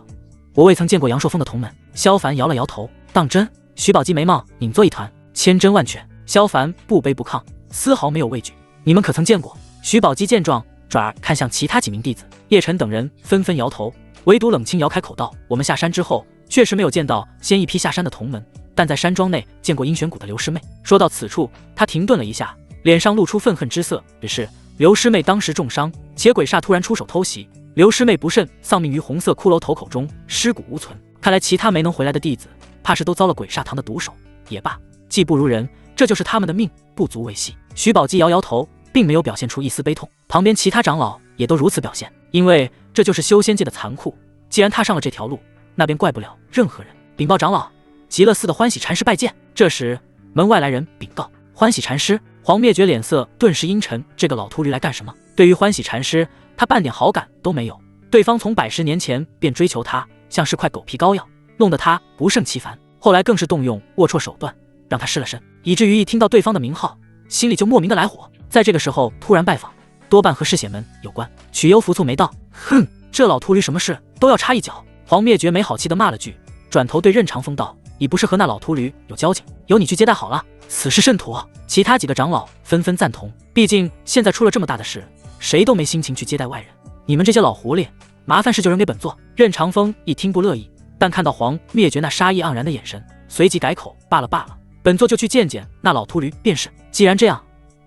我未曾见过杨硕峰的同门。萧凡摇了摇头，当真？徐宝基眉毛拧作一团，千真万确。萧凡不卑不亢，丝毫没有畏惧。你们可曾见过？徐宝基见状转而看向其他几名弟子。叶晨等人纷纷摇头，唯独冷清瑶开口道：“我们下山之后，确实没有见到先一批下山的同门，但在山庄内见过阴玄谷的刘师妹。”说到此处，他停顿了一下，脸上露出愤恨之色。只是刘师妹当时重伤，且鬼煞突然出手偷袭，刘师妹不慎丧命于红色骷髅头口中，尸骨无存。看来其他没能回来的弟子，怕是都遭了鬼煞堂的毒手。也罢，技不如人，这就是他们的命，不足为惜。徐宝基摇摇头，并没有表现出一丝悲痛。旁边其他长老也都如此表现，因为这就是修仙界的残酷。既然踏上了这条路，那便怪不了任何人。禀报长老，极乐寺的欢喜禅师拜见。这时门外来人禀告：欢喜禅师。黄灭绝脸色顿时阴沉，这个老秃驴来干什么？对于欢喜禅师，他半点好感都没有。对方从百十年前便追求他，像是块狗皮膏药，弄得他不胜其烦。后来更是动用龌龊手段，让他失了身，以至于一听到对方的名号，心里就莫名的来火。在这个时候突然拜访，多半和噬血门有关。曲幽浮蹙眉道：哼，这老秃驴什么事都要插一脚。黄灭绝没好气的骂了句，转头对任长风道：已不是和那老秃驴有交情，由你去接待好了，此事甚妥。其他几个长老纷纷赞同，毕竟现在出了这么大的事，谁都没心情去接待外人。你们这些老狐狸，麻烦事就扔给本座。任长风一听不乐意，但看到黄灭绝那杀意盎然的眼神，随即改口：罢了罢了，本座就去见见那老秃驴便是。既然这样，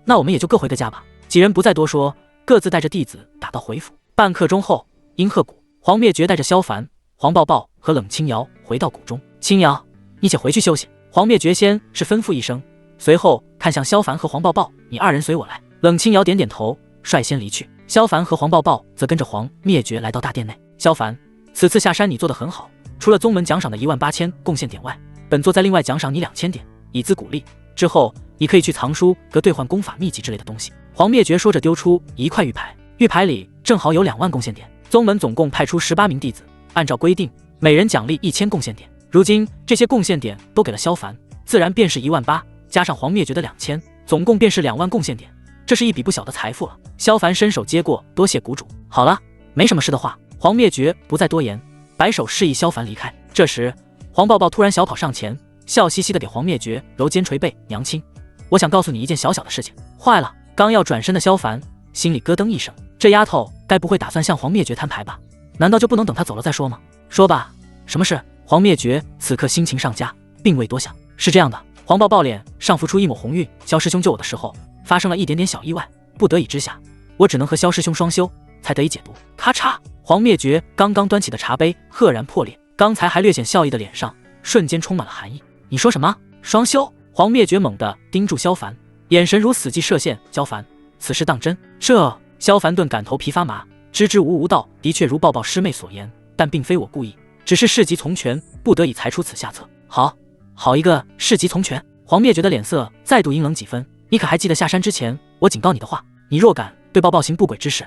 那我们也就各回个家吧。几人不再多说，各自带着弟子打道回府。半刻钟后，阴鹤谷，黄灭绝带着萧凡、黄抱抱和冷清瑶回到谷中。清瑶，你且回去休息。黄灭绝先是吩咐一声，随后看向萧凡和黄抱抱：你二人随我来。冷清瑶点点头，率先离去。萧凡和黄抱抱则跟着黄灭绝来到大殿内。萧凡，此次下山你做得很好，除了宗门奖赏的18000贡献点外，本座再另外奖赏你2000点，以资鼓励。之后你可以去藏书阁兑换功法秘籍之类的东西。黄灭绝说着丢出一块玉牌，玉牌里正好有2万贡献点。宗门总共派出18名弟子，按照规定每人奖励1000贡献点。如今这些贡献点都给了萧凡，自然便是18000，加上黄灭绝的2000，总共便是2万贡献点。这是一笔不小的财富了。萧凡伸手接过，多谢谷主。好了，没什么事的话，黄灭绝不再多言，摆手示意萧凡离开。这时黄抱抱突然小跑上前，笑嘻嘻地给黄灭绝揉肩捶背：娘亲，我想告诉你一件小小的事情。坏了，刚要转身的萧凡心里咯噔一声，这丫头该不会打算向黄灭绝摊牌吧？难道就不能等他走了再说吗？说吧，什么事？黄灭绝此刻心情上佳，并未多想。是这样的，黄抱抱脸上浮出一抹红晕，萧师兄救我的时候发生了一点点小意外，不得已之下，我只能和萧师兄双修，才得以解毒。咔嚓，黄灭绝刚刚端起的茶杯赫然破裂，刚才还略显笑意的脸上瞬间充满了寒意。你说什么？双修？黄灭绝猛地盯住萧凡，眼神如死寂射线。萧凡，此事当真？这……萧凡顿感头皮发麻，支支吾吾道：的确如抱抱师妹所言，但并非我故意，只是事急从权，不得已才出此下策。好一个事急从权！黄灭绝的脸色再度阴冷几分。你可还记得下山之前我警告你的话？你若敢对抱抱行不轨之事，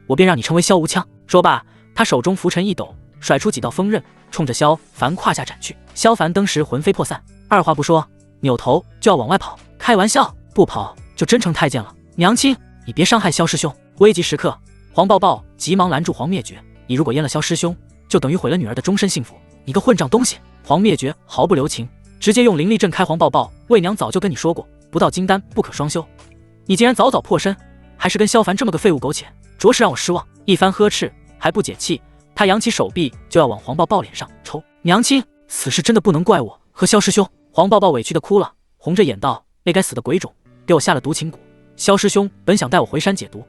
我便让你成为萧无枪。说罢，他手中拂尘一抖，甩出几道锋刃，冲着萧凡胯下斩去。萧凡登时魂飞魄散，二话不说，扭头就要往外跑。开玩笑，不跑就真成太监了。娘亲，你别伤害萧师兄。危急时刻，黄抱抱急忙拦住黄灭绝：你如果阉了萧师兄，就等于毁了女儿的终身幸福。你个混账东西！黄灭绝毫不留情，直接用灵力震开黄抱抱。魏娘早就跟你说过，不到金丹不可双修，你竟然早早破身，还是跟萧凡这么个废物苟且，着实让我失望。一番呵斥还不解气，他扬起手臂就要往黄抱抱脸上抽。娘亲，此事真的不能怪我和萧师兄。黄抱抱委屈的哭了，红着眼道：那该死的鬼种给我下了毒情蛊，萧师兄本想带我回山解毒，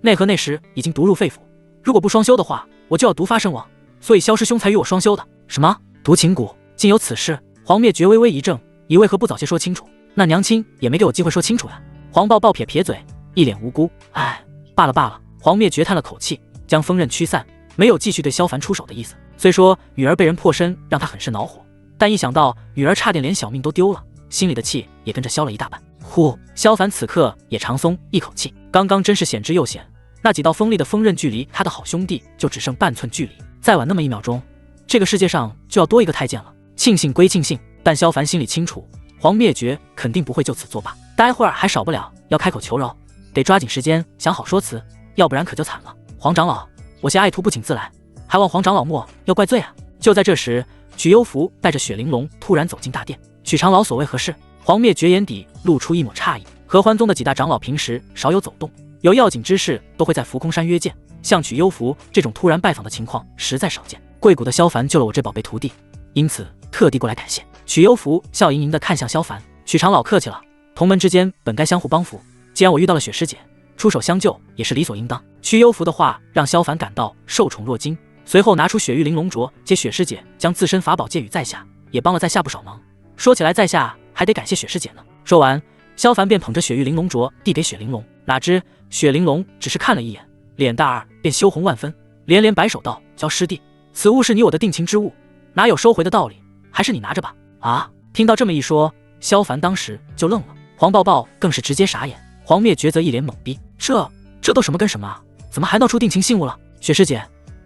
奈何那时已经毒入肺腑，如果不双修的话，我就要毒发身亡，所以萧师兄才与我双修的。什么毒情蛊？竟有此事？黄灭绝微微一怔，你为何不早些说清楚？那娘亲也没给我机会说清楚呀。黄抱抱撇撇嘴，一脸无辜：哎，罢了罢了。黄灭绝叹了口气，将锋刃驱散，没有继续对萧凡出手的意思。虽说女儿被人破身让他很是恼火，但一想到女儿差点连小命都丢了，心里的气也跟着消了一大半。呼，萧凡此刻也长松一口气，刚刚真是险之又险，那几道锋利的锋刃距离他的好兄弟就只剩半寸距离，再晚那么1秒钟，这个世界上就要多一个太监了。庆幸归庆幸，但萧凡心里清楚，黄灭绝肯定不会就此作罢，待会儿还少不了要开口求饶，得抓紧时间想好说辞，要不然可就惨了。黄长老，我些爱徒不请自来，还望黄长老莫要怪罪啊。就在这时，曲幽福带着雪玲珑突然走进大殿。曲长老所谓何事？黄灭绝眼底露出一抹诧异。合欢宗的几大长老平时少有走动，有要紧之事都会在浮空山约见，像曲幽福这种突然拜访的情况实在少见。贵谷的萧凡救了我这宝贝徒弟，因此特地过来感谢。曲幽福笑盈盈地看向萧凡，曲长老客气了，同门之间本该相互帮扶，既然我遇到了雪师姐，出手相救也是理所应当。曲幽福的话让萧凡感到受宠若惊，随后拿出雪域玲珑镯，接雪师姐将自身法宝借予在下，也帮了在下不少忙。说起来在下还得感谢雪师姐呢。说完，萧凡便捧着雪域玲珑镯递给雪玲珑，哪知雪玲珑只是看了一眼，脸蛋儿便羞红万分，连连摆手道：“萧师弟，此物是你我的定情之物，哪有收回的道理？还是你拿着吧。”啊！听到这么一说，萧凡当时就愣了，黄抱抱更是直接傻眼，黄灭绝则一脸懵逼，这都什么跟什么啊？怎么还闹出定情信物了？雪师姐，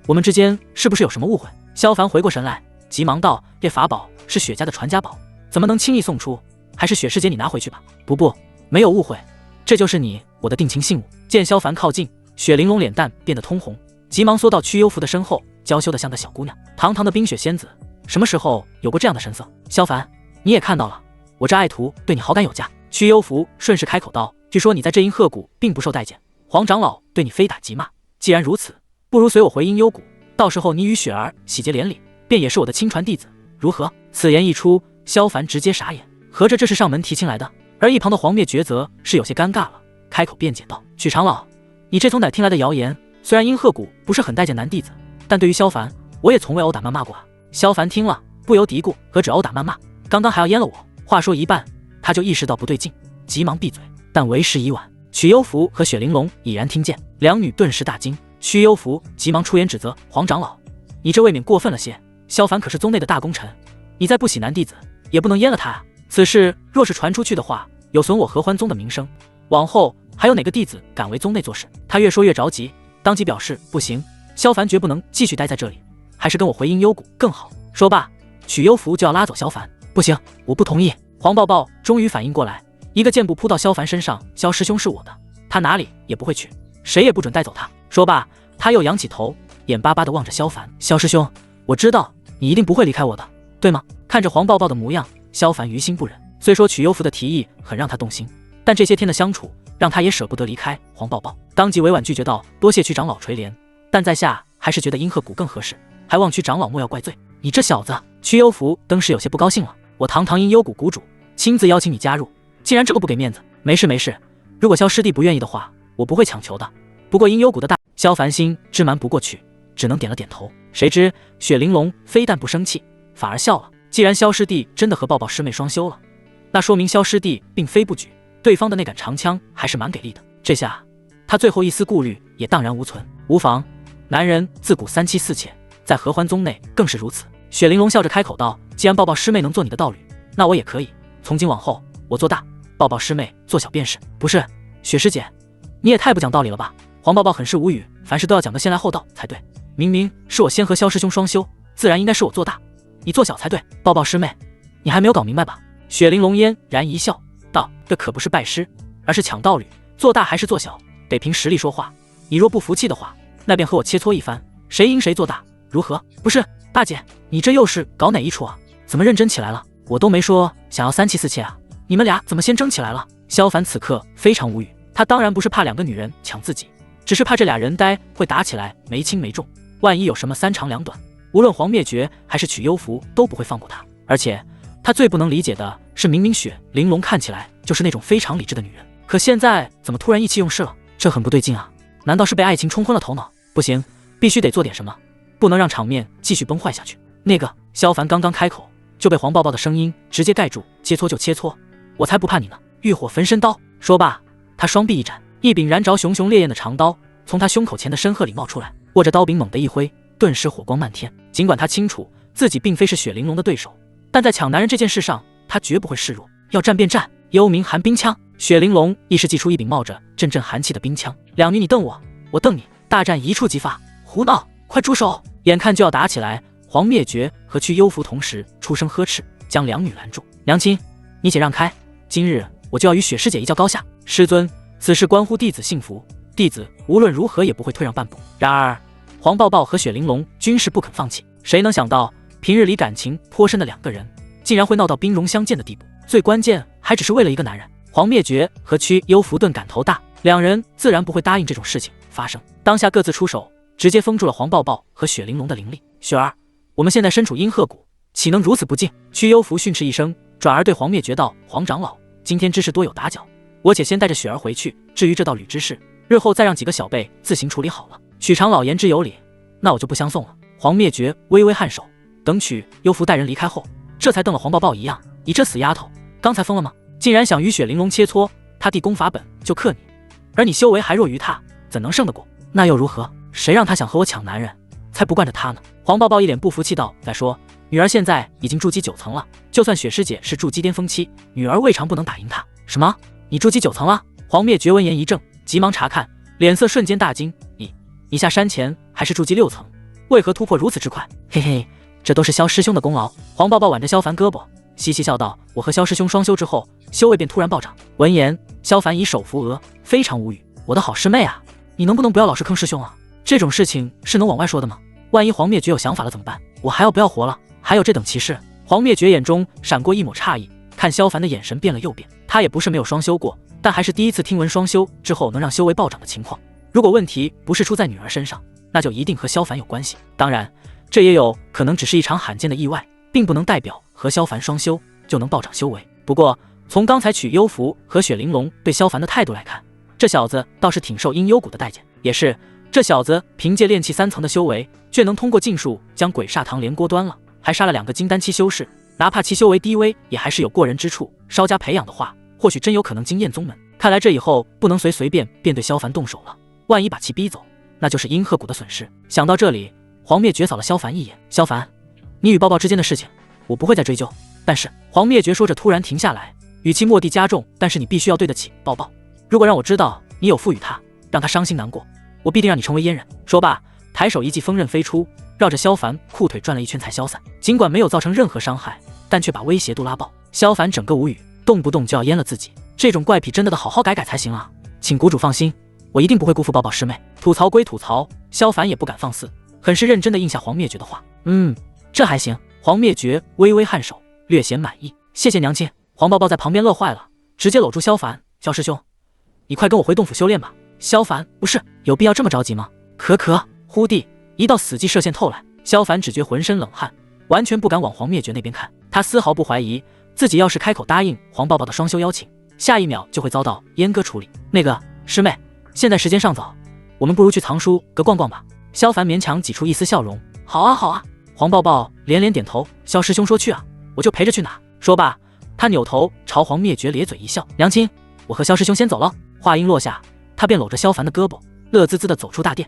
我们之间是不是有什么误会？萧凡回过神来，急忙道：“这法宝是雪家的传家宝，怎么能轻易送出？还是雪师姐你拿回去吧。”不，没有误会，这就是我的定情信物。见萧凡靠近，雪玲珑脸蛋变得通红，急忙缩到曲幽福的身后，娇羞的像个小姑娘。堂堂的冰雪仙子，什么时候有过这样的神色？萧凡，你也看到了，我这爱徒对你好感有加。曲幽福顺势开口道：“据说你在这阴鹤谷并不受待见，黄长老对你非打即骂。既然如此，不如随我回阴幽谷，到时候你与雪儿喜结连理，便也是我的亲传弟子，如何？”此言一出，萧凡直接傻眼，合着这是上门提亲来的？而一旁的黄灭绝则是有些尴尬了，开口辩解道：“曲长老，你这从哪听来的谣言？虽然阴鹤谷不是很待见男弟子，但对于萧凡，我也从未殴打谩骂过啊。”萧凡听了，不由嘀咕：何止殴打谩骂，刚刚还要阉了我。话说一半，他就意识到不对劲，急忙闭嘴。但为时已晚，曲幽福和雪玲珑已然听见，两女顿时大惊。曲幽福急忙出言指责：“黄长老，你这未免过分了些。萧凡可是宗内的大功臣，你再不喜男弟子，也不能阉了他啊。此事若是传出去的话，有损我合欢宗的名声，往后还有哪个弟子敢为宗内做事？”他越说越着急，当即表示：“不行，萧凡绝不能继续待在这里，还是跟我回阴幽谷更好。”说罢，曲幽福就要拉走萧凡。“不行，我不同意。”黄抱抱终于反应过来，一个箭步扑到萧凡身上：“萧师兄是我的，他哪里也不会去，谁也不准带走他。”说罢，他又仰起头，眼巴巴地望着萧凡：“萧师兄，我知道你一定不会离开我的，对吗？”看着黄抱抱的模样，萧凡于心不忍。虽说曲幽福的提议很让他动心，但这些天的相处让他也舍不得离开黄抱抱，当即委婉拒绝道：“多谢曲长老垂怜，但在下还是觉得阴鹤谷更合适，还望曲长老莫要怪罪。”你这小子！曲幽福登时有些不高兴了。我堂堂阴幽谷谷主亲自邀请你加入，竟然这么不给面子。没事，如果萧师弟不愿意的话，我不会强求的。不过阴幽谷的大……萧凡心知瞒不过去，只能点了点头。谁知雪玲珑非但不生气，反而笑了。既然萧师弟真的和抱抱师妹双修了，那说明萧师弟并非不举，对方的那杆长枪还是蛮给力的。这下他最后一丝顾虑也荡然无存。无妨，男人自古三妻四妾，在合欢宗内更是如此。雪玲珑笑着开口道：“既然抱抱师妹能做你的道侣，那我也可以。从今往后，我做大，抱抱师妹做小便是。”不是，雪师姐，你也太不讲道理了吧！黄抱抱很是无语，凡事都要讲个先来后到才对。明明是我先和萧师兄双修，自然应该是我做大，你做小才对。抱抱师妹，你还没有搞明白吧？雪玲珑嫣然一笑道：“这可不是拜师，而是抢道侣。做大还是做小，得凭实力说话。你若不服气的话，那便和我切磋一番，谁赢谁做大，如何？”不是，大姐，你这又是搞哪一出啊？怎么认真起来了？我都没说想要三妻四妾啊，你们俩怎么先争起来了？萧凡此刻非常无语，他当然不是怕两个女人抢自己，只是怕这俩人呆会打起来没轻没重，万一有什么三长两短，无论黄灭绝还是曲幽福都不会放过他。而且他最不能理解的是，明明雪玲珑看起来就是那种非常理智的女人，可现在怎么突然意气用事了？这很不对劲啊！难道是被爱情冲昏了头脑？不行，必须得做点什么，不能让场面继续崩坏下去。那个萧凡刚刚开口，就被黄抱抱的声音直接盖住：“切磋就切磋，我才不怕你呢！欲火焚身刀！”说罢，他双臂一展，一柄燃着熊熊烈焰的长刀从他胸口前的深壑里冒出来，握着刀柄猛地一挥，顿时火光漫天。尽管他清楚自己并非是雪玲珑的对手，但在抢男人这件事上，他绝不会示弱，要战便战。幽冥寒冰枪，雪玲珑一时祭出一柄冒着阵阵寒气的冰枪，两女你瞪我，我瞪你，大战一触即发。胡闹，快住手！眼看就要打起来，黄灭绝和曲幽福同时出声呵斥，将两女拦住。娘亲，你且让开，今日我就要与雪师姐一较高下。师尊，此事关乎弟子幸福，弟子无论如何也不会退让半步。然而黄抱抱和雪玲珑均是不肯放弃。谁能想到平日里感情颇深的两个人，竟然会闹到兵戎相见的地步？最关键还只是为了一个男人。黄灭绝和曲幽福顿感头大，两人自然不会答应这种事情发生，当下各自出手，直接封住了黄抱抱和雪玲珑的灵力。雪儿，我们现在身处阴鹤谷，岂能如此不敬？屈幽福训斥一声，转而对黄灭绝道：黄长老，今天之事多有打搅，我且先带着雪儿回去，至于这道侣之事，日后再让几个小辈自行处理好了。许长老言之有理，那我就不相送了。黄灭绝微微颔首，等许幽福带人离开后，这才瞪了黄抱抱一样：你这死丫头，刚才疯了吗？竟然想与雪玲珑切磋，他弟功法本就克你，而你修为还弱于他，怎能胜得过？那又如何？谁让他想和我抢男人，才不惯着他呢？黄抱抱一脸不服气道：再说女儿现在已经筑基9层了，就算雪师姐是筑基巅峰期，女儿未尝不能打赢她。什么？你筑基9层了？黄灭绝闻言一怔，急忙查看，脸色瞬间大惊：你下山前还是筑基6层，为何突破如此之快？嘿嘿，这都是萧师兄的功劳。黄抱抱挽着萧凡胳膊，嘻嘻笑道：我和萧师兄双修之后，修为便突然暴涨。闻言，萧凡以手扶额，非常无语：我的好师妹啊，你能不能不要老是坑师兄啊？这种事情是能往外说的吗？万一黄灭绝有想法了怎么办？我还要不要活了？还有这等奇事？黄灭绝眼中闪过一抹诧异，看萧凡的眼神变了又变。他也不是没有双修过，但还是第一次听闻双修之后能让修为暴涨的情况。如果问题不是出在女儿身上，那就一定和萧凡有关系。当然，这也有可能只是一场罕见的意外，并不能代表和萧凡双修就能暴涨修为。不过，从刚才曲幽福和雪玲珑对萧凡的态度来看，这小子倒是挺受阴幽谷的待见。也是，这小子凭借炼气3层的修为，却能通过禁术将鬼煞堂连锅端了，还杀了2个金丹期修士，哪怕其修为低微，也还是有过人之处。稍加培养的话，或许真有可能惊艳宗门。看来这以后不能随便便对萧凡动手了，万一把其逼走，那就是阴鹤谷的损失。想到这里，黄灭绝扫了萧凡一眼：萧凡，你与抱抱之间的事情，我不会再追究。但是黄灭绝说着突然停下来，语气蓦地加重：但是你必须要对得起抱抱，如果让我知道你有赋予他，让他伤心难过，我必定让你成为阉人。说罢，抬手一记锋刃飞出，绕着萧凡裤腿转了一圈才消散。尽管没有造成任何伤害，但却把威胁度拉爆。萧凡整个无语，动不动就要阉了自己，这种怪癖真的好好改改才行啊！请谷主放心，我一定不会辜负抱抱师妹。吐槽归吐槽，萧凡也不敢放肆，很是认真地应下黄灭绝的话。这还行。黄灭绝微微颔首，略显满意。谢谢娘亲。黄抱抱在旁边乐坏了，直接搂住萧凡：萧师兄，你快跟我回洞府修炼吧。萧凡：不是，有必要这么着急吗？可。忽地一道死寂射线透来，萧凡只觉浑身冷汗，完全不敢往黄灭绝那边看。他丝毫不怀疑自己要是开口答应黄抱抱的双修邀请，下一秒就会遭到阉割处理。那个师妹，现在时间尚早，我们不如去藏书阁逛逛吧。萧凡勉强挤出一丝笑容：好啊。黄抱抱连连点头：萧师兄说去啊，我就陪着去哪。说罢，他扭头朝黄灭绝咧嘴一笑：娘亲，我和萧师兄先走了。话音落下，他便搂着萧凡的胳膊，乐滋滋地走出大殿。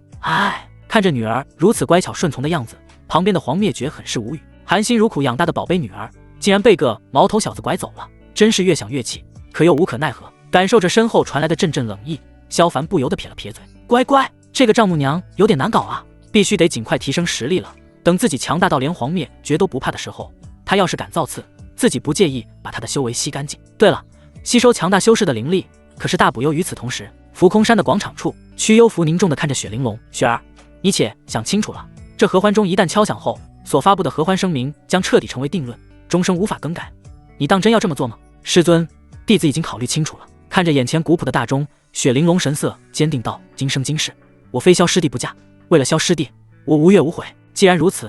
看着女儿如此乖巧顺从的样子，旁边的黄灭绝很是无语。含辛茹苦养大的宝贝女儿，竟然被个毛头小子拐走了，真是越想越气，可又无可奈何。感受着身后传来的阵阵冷意，萧凡不由得撇了撇嘴：乖，这个丈母娘有点难搞啊，必须得尽快提升实力了。等自己强大到连黄灭绝都不怕的时候，他要是敢造次，自己不介意把他的修为吸干净。对了，吸收强大修士的灵力可是大补优。与此同时，浮空山的广场处，屈幽福凝重地看着雪玲珑：雪儿，你且想清楚了，这合欢钟一旦敲响后，所发布的合欢声明将彻底成为定论，终生无法更改。你当真要这么做吗？师尊，弟子已经考虑清楚了。看着眼前古朴的大钟，雪玲珑神色坚定道：今生今世，我非萧师弟不嫁，为了萧师弟，我无怨无悔。既然如此，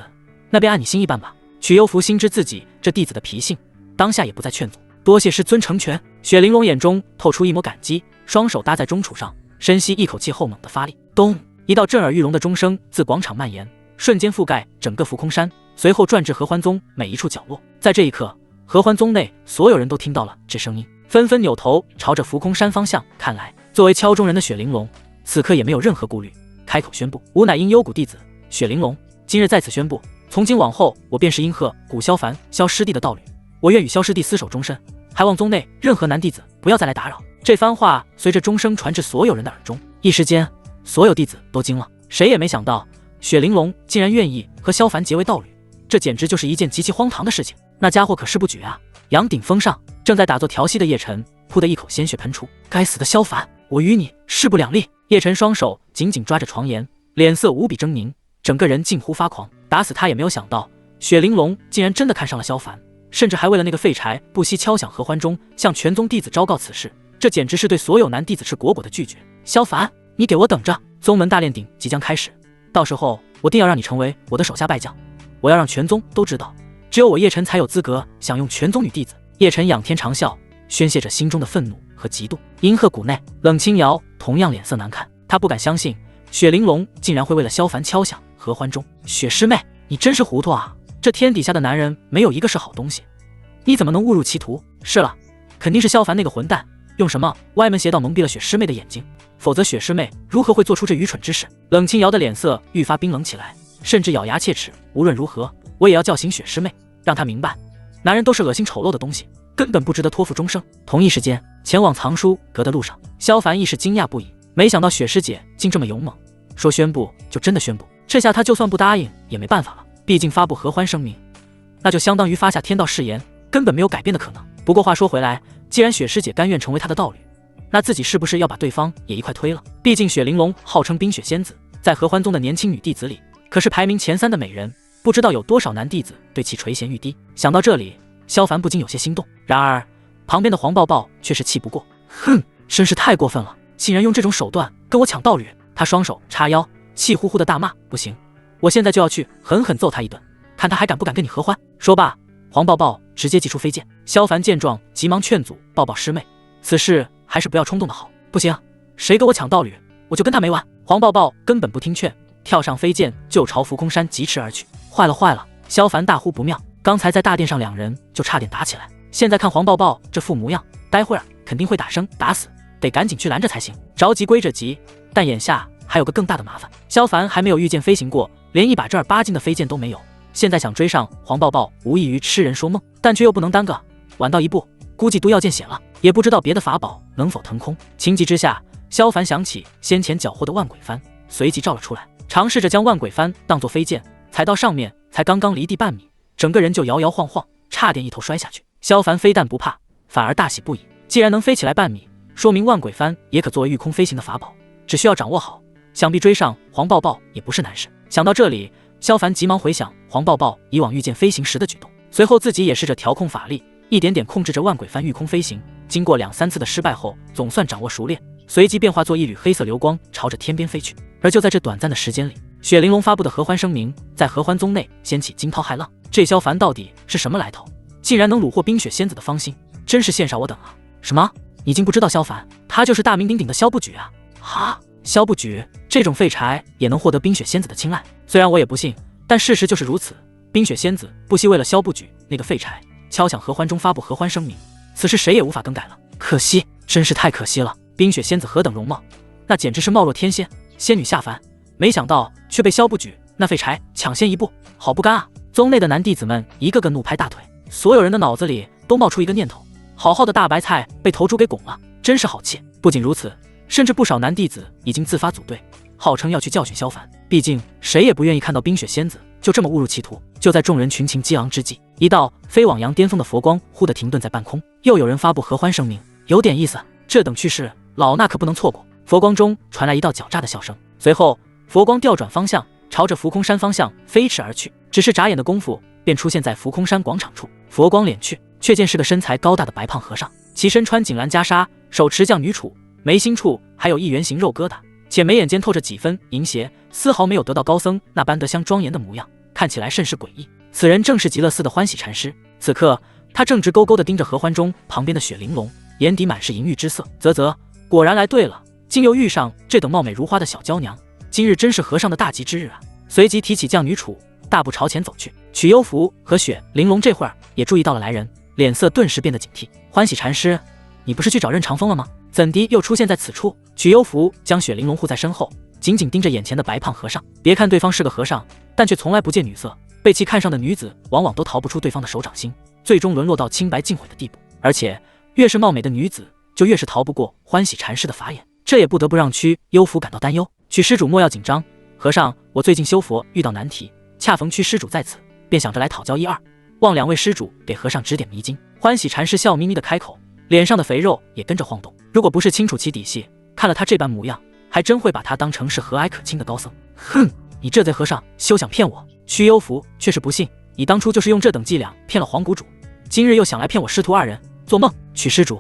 那便按你心意办吧。曲幽福心知自己这弟子的脾性，当下也不再劝阻。多谢师尊成全。雪玲珑眼中透出一抹感激，双手搭在钟杵上，深吸一口气后猛地发力，咚！一道震耳欲聋的钟声自广场蔓延，瞬间覆盖整个浮空山，随后转至合欢宗每一处角落。在这一刻，合欢宗内所有人都听到了这声音，纷纷扭头朝着浮空山方向看来。作为敲钟人的雪玲珑，此刻也没有任何顾虑，开口宣布：吾乃阴幽谷弟子雪玲珑，今日在此宣布，从今往后，我便是阴鹤谷萧凡萧师弟的道侣，我愿与萧师弟厮守终身，还望宗内任何男弟子不要再来打扰。这番话随着钟声传至所有人的耳中，一时间，所有弟子都惊了，谁也没想到雪玲珑竟然愿意和萧凡结为道侣，这简直就是一件极其荒唐的事情。那家伙可是不举啊！阳顶峰上，正在打坐调息的叶晨，噗的一口鲜血喷出。该死的萧凡，我与你势不两立！叶晨双手紧紧抓着床沿，脸色无比狰狞，整个人近乎发狂。打死他也没有想到，雪玲珑竟然真的看上了萧凡，甚至还为了那个废柴不惜敲响合欢钟，向全宗弟子昭告此事。这简直是对所有男弟子是果果的拒绝。萧凡，你给我等着！宗门大炼鼎即将开始，到时候我定要让你成为我的手下败将。我要让全宗都知道，只有我叶晨才有资格享用全宗女弟子。叶晨仰天长啸，宣泄着心中的愤怒和嫉妒。银鹤谷内，冷清瑶同样脸色难看，她不敢相信雪玲珑竟然会为了萧凡敲响合欢钟。雪师妹，你真是糊涂啊！这天底下的男人没有一个是好东西，你怎么能误入歧途？是了，肯定是萧凡那个混蛋用什么歪门邪道蒙蔽了雪师妹的眼睛，否则雪师妹如何会做出这愚蠢之事？冷清瑶的脸色愈发冰冷起来，甚至咬牙切齿。无论如何，我也要叫醒雪师妹，让她明白，男人都是恶心丑陋的东西，根本不值得托付终生。同一时间，前往藏书阁的路上，萧凡亦是惊讶不已，没想到雪师姐竟这么勇猛，说宣布就真的宣布。这下他就算不答应也没办法了，毕竟发布合欢声明，那就相当于发下天道誓言，根本没有改变的可能。不过话说回来，既然雪师姐甘愿成为他的道侣，那自己是不是要把对方也一块推了？毕竟雪玲珑号称冰雪仙子，在合欢宗的年轻女弟子里可是排名前3的美人，不知道有多少男弟子对其垂涎欲滴。想到这里，萧凡不禁有些心动。然而旁边的黄抱抱却是气不过，哼，真是太过分了，竟然用这种手段跟我抢道侣。他双手叉腰，气呼呼的大骂，不行，我现在就要去狠狠揍他一顿，看他还敢不敢跟你合欢。说罢，黄抱抱直接祭出飞剑。萧凡见状急忙劝阻抱抱师妹，此事还是不要冲动的好。不行，谁跟我抢道侣，我就跟他没完。黄抱抱根本不听劝，跳上飞剑就朝浮空山疾驰而去。坏了坏了！萧凡大呼不妙，刚才在大殿上两人就差点打起来，现在看黄抱抱这副模样，待会儿肯定会打生打死，得赶紧去拦着才行。着急归着急，但眼下还有个更大的麻烦，萧凡还没有御剑飞行过，连一把正儿八经的飞剑都没有，现在想追上黄抱抱无异于痴人说梦，但却又不能耽搁，晚到一步估计都要见血了，也不知道别的法宝能否腾空。情急之下，萧凡想起先前缴获的万鬼幡，随即照了出来，尝试着将万鬼幡当作飞剑踩到上面，才刚刚离地半米，整个人就摇摇晃晃，差点一头摔下去。萧凡非但不怕，反而大喜不已，既然能飞起来半米，说明万鬼幡也可作为御空飞行的法宝，只需要掌握好，想必追上黄抱抱也不是难事。想到这里，萧凡急忙回想黄抱抱以往御剑飞行时的举动，随后自己也试着调控法力，一点点控制着万鬼幡御空飞行。经过2、3次的失败后，总算掌握熟练，随即变化作一缕黑色流光，朝着天边飞去。而就在这短暂的时间里，雪玲珑发布的合欢声明在合欢宗内掀起惊涛骇浪。这萧凡到底是什么来头？竟然能虏获冰雪仙子的芳心，真是羡煞我等啊！什么？你竟不知道萧凡？他就是大名鼎鼎的萧不举啊！哈，萧不举这种废柴也能获得冰雪仙子的青睐？虽然我也不信，但事实就是如此。冰雪仙子不惜为了萧不举那个废柴，敲响合欢钟发布合欢声明，此事谁也无法更改了。可惜，真是太可惜了！冰雪仙子何等容貌，那简直是貌若天仙，仙女下凡，没想到却被萧不举那废柴抢先一步，好不甘啊！宗内的男弟子们一个个怒拍大腿，所有人的脑子里都冒出一个念头：好好的大白菜被头猪给拱了，真是好气！不仅如此，甚至不少男弟子已经自发组队，号称要去教训萧凡。毕竟谁也不愿意看到冰雪仙子就这么误入歧途。就在众人群情激昂之际，一道飞往阳巅峰的佛光忽地停顿在半空，又有人发布合欢声明，有点意思，这等趣事老衲可不能错过。佛光中传来一道狡诈的笑声，随后佛光调转方向，朝着浮空山方向飞驰而去。只是眨眼的功夫，便出现在浮空山广场处。佛光敛去，却见是个身材高大的白胖和尚，其身穿锦蓝袈裟，手持降女杵，眉心处还有一圆形肉疙瘩，且眉眼间透着几分淫邪，丝毫没有得道高僧那般德香庄严的模样，看起来甚是诡异。此人正是极乐寺的欢喜禅师，此刻他正直勾勾地盯着合欢钟旁边的雪玲珑，眼底满是淫欲之色。啧，果然来对了，竟又遇上这等貌美如花的小娇娘，今日真是和尚的大吉之日啊！随即提起降女杵，大步朝前走去。曲幽福和雪玲珑这会儿也注意到了来人，脸色顿时变得警惕。欢喜禅师，你不是去找任长风了吗？怎地又出现在此处？曲幽福将雪玲珑护在身后，紧紧盯着眼前的白胖和尚。别看对方是个和尚，但却从来不见女色，被其看上的女子往往都逃不出对方的手掌心，最终沦落到清白尽毁的地步。而且越是貌美的女子，就越是逃不过欢喜禅师的法眼，这也不得不让曲幽福感到担忧。曲施主莫要紧张，和尚，我最近修佛遇到难题，恰逢曲施主在此，便想着来讨教一二，望2位施主给和尚指点迷津。欢喜禅师笑眯眯的开口，脸上的肥肉也跟着晃动。如果不是清楚其底细，看了他这般模样，还真会把他当成是和蔼可亲的高僧。哼，你这贼和尚休想骗我！曲幽福却是不信，你当初就是用这等伎俩骗了黄谷主，今日又想来骗我师徒2人，做梦！曲施主，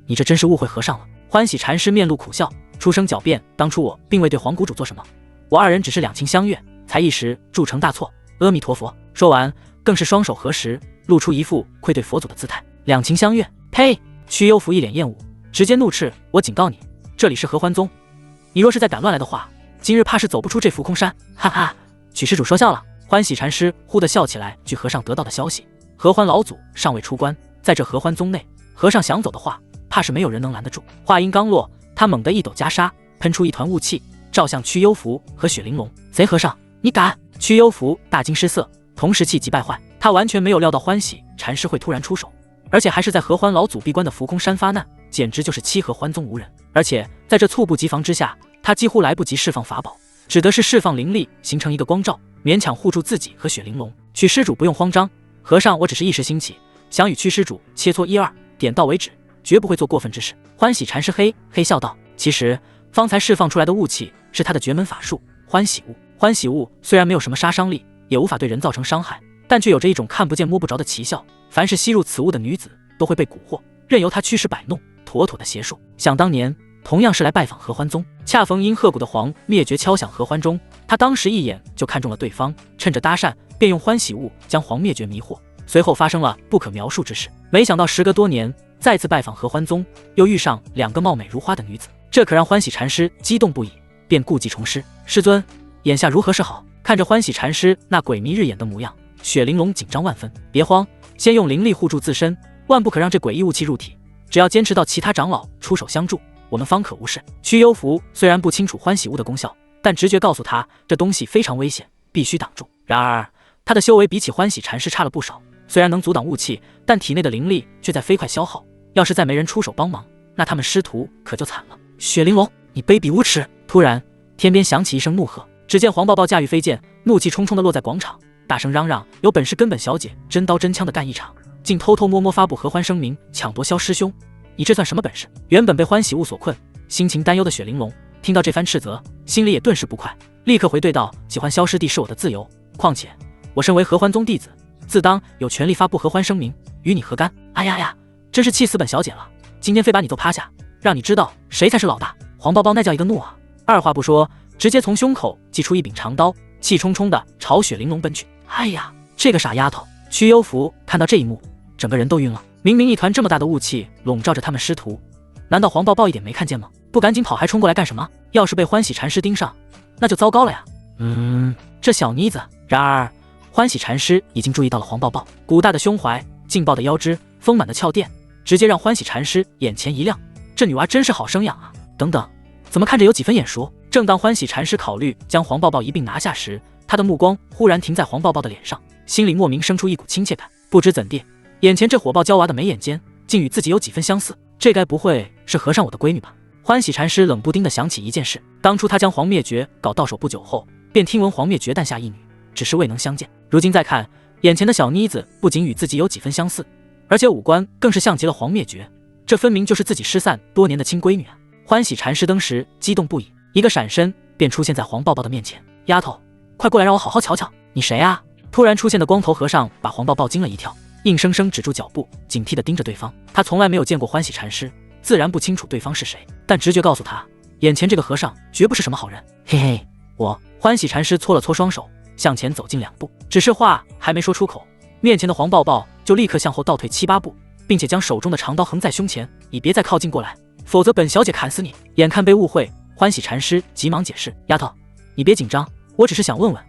你这真是误会和尚了。欢喜禅师面露苦笑，出声狡辩，当初我并未对黄谷主做什么，我二人只是两情相悦，才一时铸成大错。阿弥陀佛。说完，更是双手合十，露出一副愧对佛祖的姿态。两情相悦？呸！屈幽福一脸厌恶，直接怒斥：我警告你，这里是合欢宗，你若是再敢乱来的话，今日怕是走不出这浮空山。哈哈，许施主说笑了。欢喜禅师忽地笑起来。据和尚得到的消息，合欢老祖尚未出关，在这合欢宗内，和尚想走的话，怕是没有人能拦得住。话音刚落，他猛地一抖袈裟，喷出一团雾气，照向屈幽福和雪玲珑。贼和尚，你敢！屈幽福大惊失色，同时气急败坏。他完全没有料到欢喜禅师会突然出手，而且还是在合欢老祖闭关的浮空山发难，简直就是欺合欢宗无人。而且在这猝不及防之下，他几乎来不及释放法宝，只得是释放灵力，形成一个光罩，勉强护住自己和雪玲珑。屈施主不用慌张，和尚我只是一时兴起，想与屈施主切磋一二，点到为止，绝不会做过分之事。欢喜禅师嘿嘿笑道：其实方才释放出来的雾气是他的绝门法术欢喜雾。欢喜雾虽然没有什么杀伤力，也无法对人造成伤害，但却有着一种看不见摸不着的奇效，凡是吸入此雾的女子都会被蛊惑，任由他驱使摆弄，妥妥的邪术。想当年同样是来拜访合欢宗，恰逢因鹤谷的黄灭绝敲响合欢钟，他当时一眼就看中了对方，趁着搭讪便用欢喜雾将黄灭绝迷惑，随后发生了不可描述之事。没想到时隔多年再次拜访合欢宗，又遇上两个貌美如花的女子，这可让欢喜禅师激动不已，便故技重施。师尊，眼下如何是好？看着欢喜禅师那鬼迷日眼的模样，雪玲珑紧张万分。别慌，先用灵力护住自身，万不可让这诡异雾气入体，只要坚持到其他长老出手相助，我们方可无事。屈幽福虽然不清楚欢喜雾的功效，但直觉告诉他这东西非常危险，必须挡住。然而他的修为比起欢喜禅师差了不少，虽然能阻挡雾气，但体内的灵力却在飞快消耗，要是再没人出手帮忙，那他们师徒可就惨了。雪玲珑，你卑鄙无耻！突然天边响起一声怒喝，只见黄抱抱驾驭飞剑，怒气冲冲地落在广场，大声嚷嚷：有本事跟本小姐真刀真枪的干一场，竟偷偷摸摸发布合欢声明，抢夺萧师兄，你这算什么本事？原本被欢喜雾所困，心情担忧的雪玲珑听到这番斥责，心里也顿时不快，立刻回对道：喜欢萧师弟是我的自由，况且我身为合欢宗弟子，自当有权利发布合欢声明，与你何干？哎呀呀，真是气死本小姐了，今天非把你揍趴下，让你知道谁才是老大。黄抱抱那叫一个怒啊，二话不说，直接从胸口祭出一柄长刀，气冲冲地朝雪玲珑奔去。哎呀，这个傻丫头！屈幽福看到这一幕，整个人都晕了。明明一团这么大的雾气笼罩着他们师徒，难道黄抱抱一点没看见吗？不赶紧跑，还冲过来干什么？要是被欢喜禅师盯上，那就糟糕了呀！这小妮子。然而欢喜禅师已经注意到了黄抱抱鼓大的胸怀、劲爆的腰肢、丰满的翘垫，直接让欢喜禅师眼前一亮，这女娃真是好生养啊！等等，怎么看着有几分眼熟？正当欢喜禅师考虑将黄抱抱一并拿下时，他的目光忽然停在黄抱抱的脸上，心里莫名生出一股亲切感。不知怎地，眼前这火爆娇娃的眉眼间竟与自己有几分相似，这该不会是和尚我的闺女吧？欢喜禅师冷不丁地想起一件事，当初他将黄灭绝搞到手不久后，便听闻黄灭绝诞下一女，只是未能相见。如今再看，眼前的小妮子不仅与自己有几分相似，而且五官更是像极了黄灭绝，这分明就是自己失散多年的亲闺女啊！欢喜禅师当时激动不已，一个闪身便出现在黄抱抱的面前。丫头，快过来让我好好瞧瞧，你谁啊？突然出现的光头和尚把黄抱抱惊了一跳，硬生生止住脚步，警惕地盯着对方。他从来没有见过欢喜禅师，自然不清楚对方是谁，但直觉告诉他，眼前这个和尚绝不是什么好人。嘿嘿，欢喜禅师搓了搓双手，向前走近2步，只是话还没说出口，面前的黄抱抱就立刻向后倒退7、8步，并且将手中的长刀横在胸前，以别再靠近过来，否则本小姐砍死你！眼看被误会，欢喜禅师急忙解释：丫头，你别紧张，我只是想问问，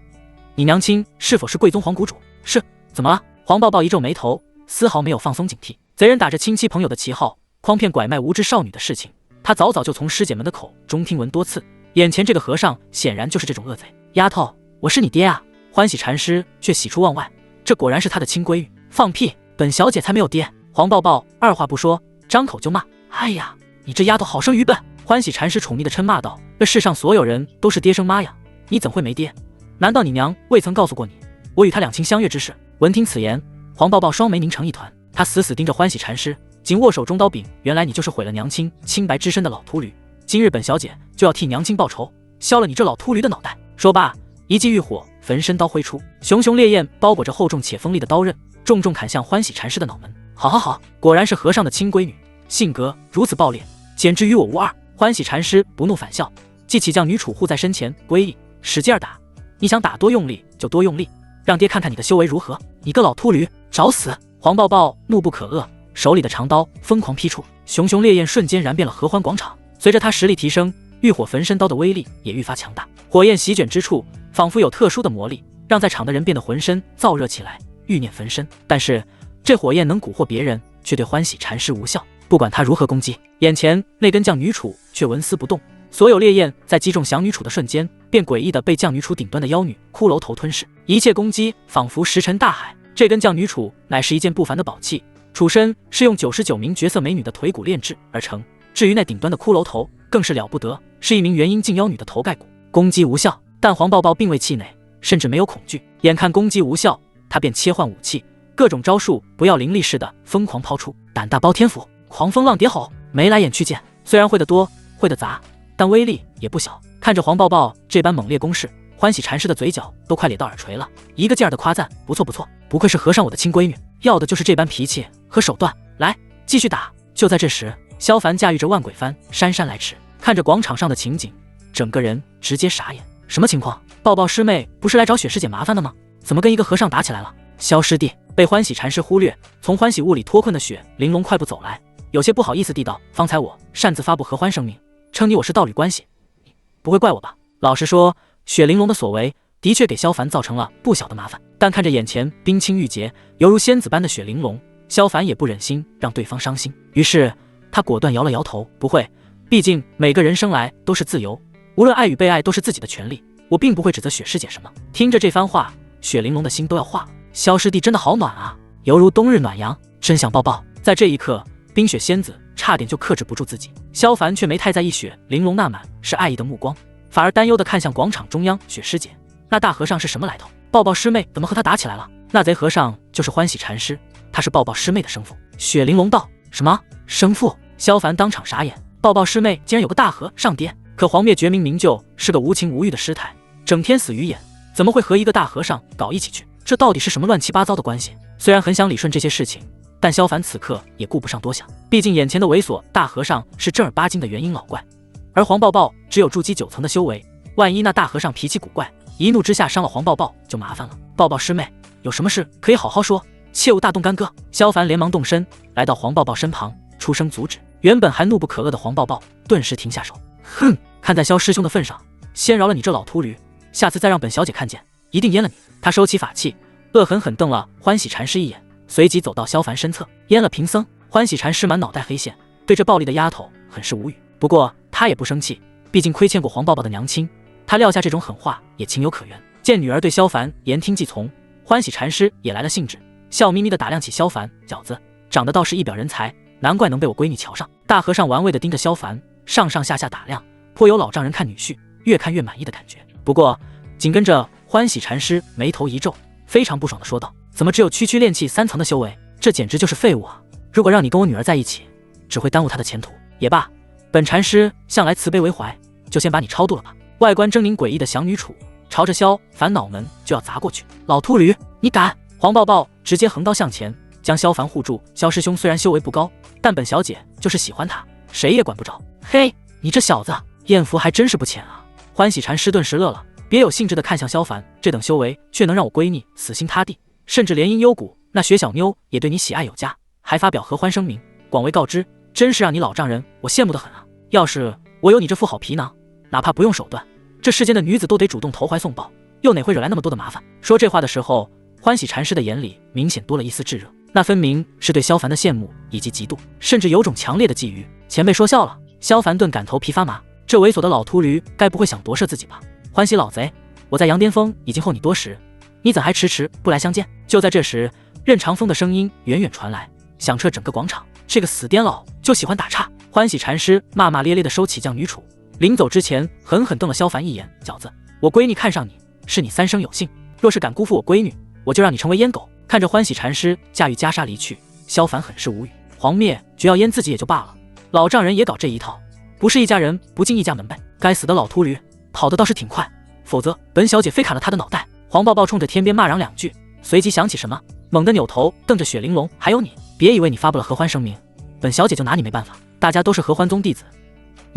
你娘亲是否是贵宗黄谷主？是，怎么了？黄抱抱一皱眉头，丝毫没有放松警惕。贼人打着亲戚朋友的旗号，诓骗拐卖无知少女的事情，他早早就从师姐们的口中听闻多次。眼前这个和尚显然就是这种恶贼。丫头，我是你爹啊！欢喜禅师却喜出望外，这果然是他的亲闺女。放屁，本小姐才没有爹！黄抱抱二话不说，张口就骂。哎呀，你这丫头好生愚笨！欢喜禅师宠溺地嗔骂道：这世上所有人都是爹生妈养，你怎会没爹？难道你娘未曾告诉过你，我与他两情相悦之事？闻听此言，黄抱抱双眉拧成一团，他死死盯着欢喜禅师，紧握手中刀柄。原来你就是毁了娘亲清白之身的老秃驴，今日本小姐就要替娘亲报仇，削了你这老秃驴的脑袋！说罢，一记欲火焚身刀挥出，熊熊烈焰包裹着厚重且锋利的刀刃，重重砍向欢喜禅师的脑门。好，果然是和尚的亲闺女，性格如此暴烈，简直与我无二！欢喜禅师不怒反笑，记起将女楚护在身前，规例使劲打，你想打多用力就多用力，让爹看看你的修为如何。你个老秃驴，找死！黄抱抱怒不可遏，手里的长刀疯狂劈出，熊熊烈焰瞬间燃遍了合欢广场。随着他实力提升，浴火焚身刀的威力也愈发强大，火焰席卷之处，仿佛有特殊的魔力，让在场的人变得浑身燥热起来，欲念焚身。但是这火焰能蛊惑别人，却对欢喜禅师无效。不管他如何攻击，眼前那根降女杵却纹丝不动。所有烈焰在击中降女杵的瞬间，便诡异的被降女杵顶端的妖女骷髅头吞噬，一切攻击仿佛石沉大海。这根降女杵乃是一件不凡的宝器，杵身是用99名绝色美女的腿骨炼制而成。至于那顶端的骷髅头，更是了不得，是一名元婴境妖女的头盖骨。攻击无效，但黄抱抱并未气馁，甚至没有恐惧。眼看攻击无效，他便切换武器，各种招数不要灵力似的疯狂抛出。胆大包天斧，狂风浪蝶吼，眉来眼去剑，虽然会得多，会得杂，但威力也不小。看着黄抱抱这般猛烈攻势，欢喜禅师的嘴角都快咧到耳垂了，一个劲儿的夸赞：不错不错，不愧是和尚我的亲闺女，要的就是这般脾气和手段，来继续打。就在这时，萧凡驾驭着万鬼幡姗姗来迟，看着广场上的情景，整个人直接傻眼。什么情况？抱抱师妹不是来找雪师姐麻烦的吗？怎么跟一个和尚打起来了？萧师弟被欢喜禅师忽略，从欢喜雾里脱困的雪玲珑快步走来，有些不好意思地道：方才我擅自发布合欢声明，称你我是道侣关系，你不会怪我吧？老实说，雪玲珑的所为的确给萧凡造成了不小的麻烦，但看着眼前冰清玉洁犹如仙子般的雪玲珑，萧凡也不忍心让对方伤心，于是他果断摇了摇头：不会，毕竟每个人生来都是自由，无论爱与被爱都是自己的权利，我并不会指责雪师姐什么。听着这番话，雪玲珑的心都要化了。萧师弟真的好暖啊，犹如冬日暖阳，真想抱抱。在这一刻，冰雪仙子差点就克制不住自己，萧凡却没太在意雪玲珑那满是爱意的目光，反而担忧地看向广场中央雪师姐。那大和尚是什么来头？抱抱师妹怎么和他打起来了？那贼和尚就是欢喜禅师，他是抱抱师妹的生父。雪玲珑道：什么生父？萧凡当场傻眼，抱抱师妹竟然有个大和尚爹，可黄灭绝明明就是个无情无欲的师太，整天死鱼眼，怎么会和一个大和尚搞一起去？这到底是什么乱七八糟的关系？虽然很想理顺这些事情，但萧凡此刻也顾不上多想，毕竟眼前的猥琐大和尚是正儿八经的元婴老怪，而黄抱抱只有筑基9层的修为，万一那大和尚脾气古怪，一怒之下伤了黄抱抱就麻烦了。抱抱师妹，有什么事可以好好说，切勿大动干戈。萧凡连忙动身来到黄抱抱身旁，出声阻止。原本还怒不可遏的黄抱抱顿时停下手，哼，看在萧师兄的份上，先饶了你这老秃驴，下次再让本小姐看见，一定阉了你。他收起法器，恶狠狠瞪了欢喜禅师一眼，随即走到萧凡身侧，阉了贫僧。欢喜禅师满脑袋黑线，对这暴力的丫头很是无语。不过他也不生气，毕竟亏欠过黄抱抱的娘亲，他撂下这种狠话也情有可原。见女儿对萧凡言听计从，欢喜禅师也来了兴致，笑眯眯地打量起萧凡：小子长得倒是一表人才，难怪能被我闺女瞧上。大和尚玩味地盯着萧凡，上上下下打量，颇有老丈人看女婿越看越满意的感觉。不过紧跟着欢喜禅师眉头一皱，非常不爽地说道：怎么只有区区炼气3层的修为？这简直就是废物啊！如果让你跟我女儿在一起，只会耽误她的前途。也罢，本禅师向来慈悲为怀，就先把你超度了吧。外观狰狞诡异的降女杵朝着萧凡脑门就要砸过去。老秃驴，你敢！黄抱抱直接横刀向前，将萧凡护住。萧师兄虽然修为不高，但本小姐就是喜欢他，谁也管不着。嘿，你这小子艳福还真是不浅啊！欢喜禅师顿时乐了，别有兴致地看向萧凡，这等修为却能让我闺女死心塌地，甚至连阴幽谷那雪小妞也对你喜爱有加，还发表合欢声明，广为告知，真是让你老丈人我羡慕得很啊！要是我有你这副好皮囊，哪怕不用手段，这世间的女子都得主动投怀送抱，又哪会惹来那么多的麻烦？说这话的时候，欢喜禅师的眼里明显多了一丝炙热，那分明是对萧凡的羡慕以及嫉妒，甚至有种强烈的觊觎。前辈说笑了。萧凡顿感头皮发麻，这猥琐的老秃驴该不会想夺舍自己吧？欢喜老贼，我在羊巅峰已经候你多时，你怎还迟迟不来相见？就在这时，任长风的声音远远传来，响彻整个广场。这个死癫佬就喜欢打岔！欢喜禅师骂骂咧咧地收起降女杵，临走之前狠狠瞪了萧凡一眼：小子，我闺女看上你是你3生有幸，若是敢辜负我闺女，我就让你成为阉狗！看着欢喜禅师驾驭袈裟离去，萧凡很是无语。黄灭绝要阉自己也就罢了，老丈人也搞这一套，不是一家人不进一家门呗。该死的老秃驴，跑得倒是挺快，否则本小姐非砍了他的脑袋！黄抱抱冲着天边骂嚷2句，随即想起什么，猛地扭头瞪着雪玲珑：还有你，别以为你发布了合欢声明，本小姐就拿你没办法。大家都是合欢宗弟子，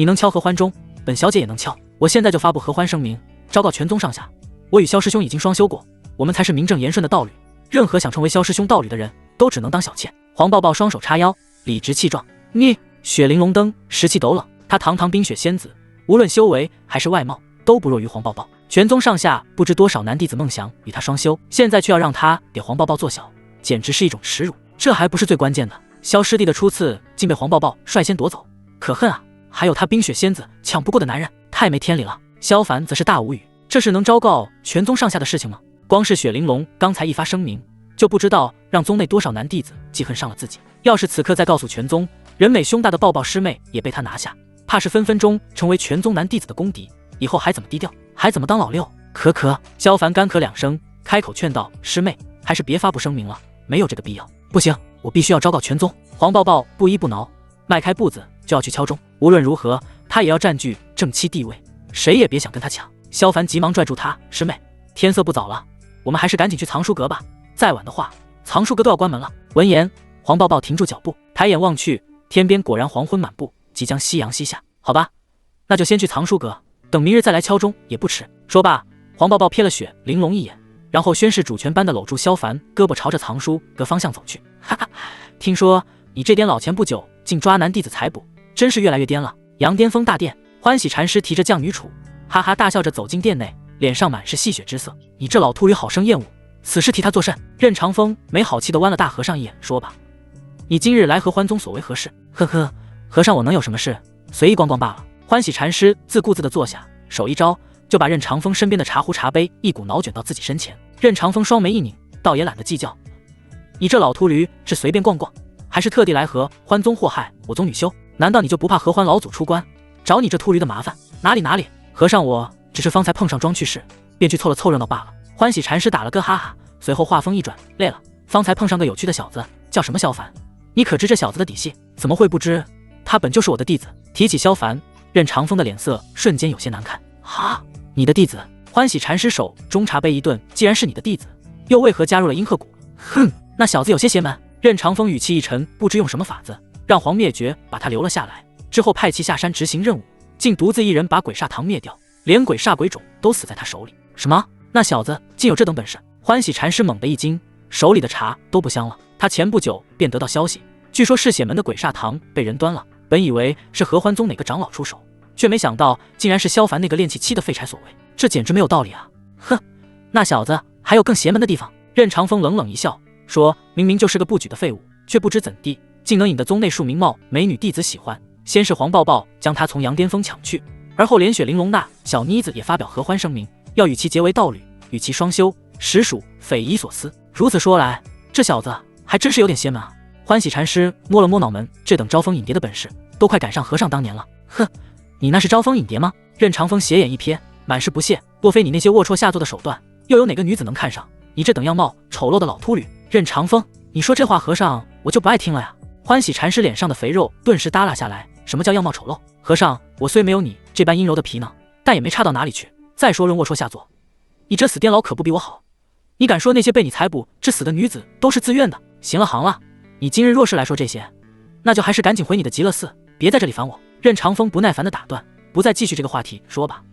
你能敲合欢钟，本小姐也能敲。我现在就发布合欢声明，昭告全宗上下，我与萧师兄已经双修过，我们才是名正言顺的道侣。任何想成为萧师兄道侣的人，都只能当小妾。黄抱抱双手叉腰，理直气壮。你雪玲珑灯，石气斗冷，她堂堂冰雪仙子，无论修为还是外貌，都不弱于黄抱抱。全宗上下不知多少男弟子梦想与他双修，现在却要让他给黄抱抱做小，简直是一种耻辱。这还不是最关键的，萧师弟的初次竟被黄抱抱率先夺走，可恨啊！还有他冰雪仙子抢不过的男人，太没天理了。萧凡则是大无语，这是能昭告全宗上下的事情吗？光是雪玲珑刚才一发声明，就不知道让宗内多少男弟子记恨上了自己。要是此刻再告诉全宗，人美胸大的抱抱师妹也被他拿下，怕是分分钟成为全宗男弟子的公敌，以后还怎么低调，还怎么当老六？可，萧凡干咳两声，开口劝道：“师妹，还是别发布声明了，没有这个必要。”不行，我必须要昭告全宗。黄抱抱不依不挠，迈开步子就要去敲钟。无论如何，他也要占据正妻地位，谁也别想跟他抢。萧凡急忙拽住他：“师妹，天色不早了，我们还是赶紧去藏书阁吧，再晚的话，藏书阁都要关门了。”闻言，黄抱抱停住脚步，抬眼望去，天边果然黄昏满布，即将夕阳西下。好吧，那就先去藏书阁，等明日再来敲钟也不迟。说罢，黄抱抱瞥了雪玲珑一眼，然后宣誓主权般的搂住萧凡，胳膊朝着藏书阁方向走去。哈哈，听说你这癫老前不久竟抓男弟子采捕，真是越来越颠了。杨巅峰大殿，欢喜禅师提着降女杵，哈哈大笑着走进殿内，脸上满是戏谑之色。你这老秃驴好生厌恶，此事替他作甚？任长风没好气地弯了大和尚一眼，说吧，你今日来合欢宗所为何事？呵呵，和尚我能有什么事？随意逛逛罢了。欢喜禅师自顾自地坐下，手一招，就把任长风身边的茶壶茶杯一股脑卷到自己身前。任长风双眉一拧，倒也懒得计较，你这老秃驴是随便逛逛，还是特地来合欢宗祸害我宗女修？难道你就不怕合欢老祖出关找你这秃驴的麻烦？哪里，和尚我只是方才碰上庄去世，便去凑热闹罢了。欢喜禅师打了个哈哈，随后话锋一转，累了，方才碰上个有趣的小子，叫什么萧凡，你可知这小子的底细？怎么会不知？他本就是我的弟子。提起萧凡，任长风的脸色瞬间有些难看。哈，你的弟子？欢喜禅师手中茶杯一顿，既然是你的弟子，又为何加入了阴鹤谷？哼，那小子有些邪门。任长风语气一沉，不知用什么法子让黄灭绝把他留了下来，之后派其下山执行任务，竟独自一人把鬼煞堂灭掉，连鬼煞鬼种都死在他手里。什么？那小子竟有这等本事？欢喜禅师猛地一惊，手里的茶都不香了。他前不久便得到消息，据说嗜血门的鬼煞堂被人端了，本以为是合欢宗哪个长老出手，却没想到竟然是萧凡那个炼气期的废柴所为，这简直没有道理啊！哼，那小子还有更邪门的地方。任长风冷冷一笑，说明明就是个不举的废物，却不知怎地竟能引得宗内数名貌美女弟子喜欢。先是黄抱抱将他从杨巅峰抢去，而后连雪玲珑那小妮子也发表合欢声明，要与其结为道侣，与其双修，实属匪夷所思。如此说来，这小子还真是有点邪门啊！欢喜禅师摸了摸脑门，这等招蜂引蝶的本事，都快赶上和尚当年了。哼，你那是招蜂引蝶吗？任长风斜眼一瞥，满是不屑。若非你那些龌龊下作的手段，又有哪个女子能看上你这等样貌丑陋的老秃驴？任长风，你说这话，和尚我就不爱听了呀。欢喜禅师脸上的肥肉顿时耷拉下来。什么叫样貌丑陋？和尚，我虽没有你这般阴柔的皮囊，但也没差到哪里去。再说论龌龊下作，你这死癫老可不比我好。你敢说那些被你采捕致死的女子都是自愿的？行了行了，你今日若是来说这些，那就还是赶紧回你的极乐寺，别在这里烦我。任长风不耐烦地打断，不再继续这个话题。说吧，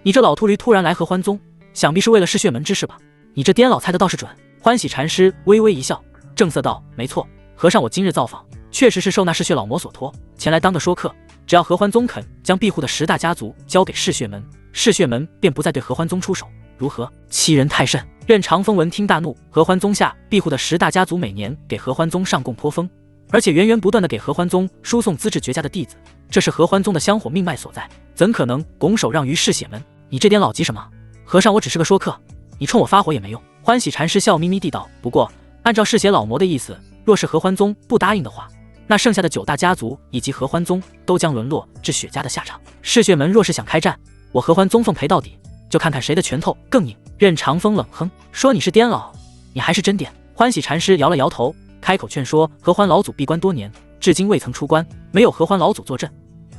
你这老秃驴突然来合欢宗，想必是为了嗜血门之事吧？你这癫老猜的倒是准。欢喜禅师微微一笑，正色道：没错，和尚我今日造访，确实是受那嗜血老魔所托，前来当个说客。只要合欢宗肯将庇护的10大家族交给嗜血门，嗜血门便不再对合欢宗出手，如何？欺人太甚！任长风闻听大怒。合欢宗下庇护的10大家族每年给合欢宗上供颇丰，而且源源不断的给合欢宗输送资质绝佳的弟子，这是合欢宗的香火命脉所在，怎可能拱手让于嗜血门？你这点老急什么？和尚我只是个说客，你冲我发火也没用。欢喜禅师笑眯眯地道：不过按照嗜血老魔的意思，若是合欢宗不答应的话，那剩下的9大家族以及合欢宗都将沦落至血家的下场。嗜血门若是想开战，我合欢宗奉陪到底，就看看谁的拳头更硬。任长风冷哼，说你是癫老，你还是真癫。欢喜禅师摇了摇头，开口劝说：合欢老祖闭关多年，至今未曾出关，没有合欢老祖坐镇，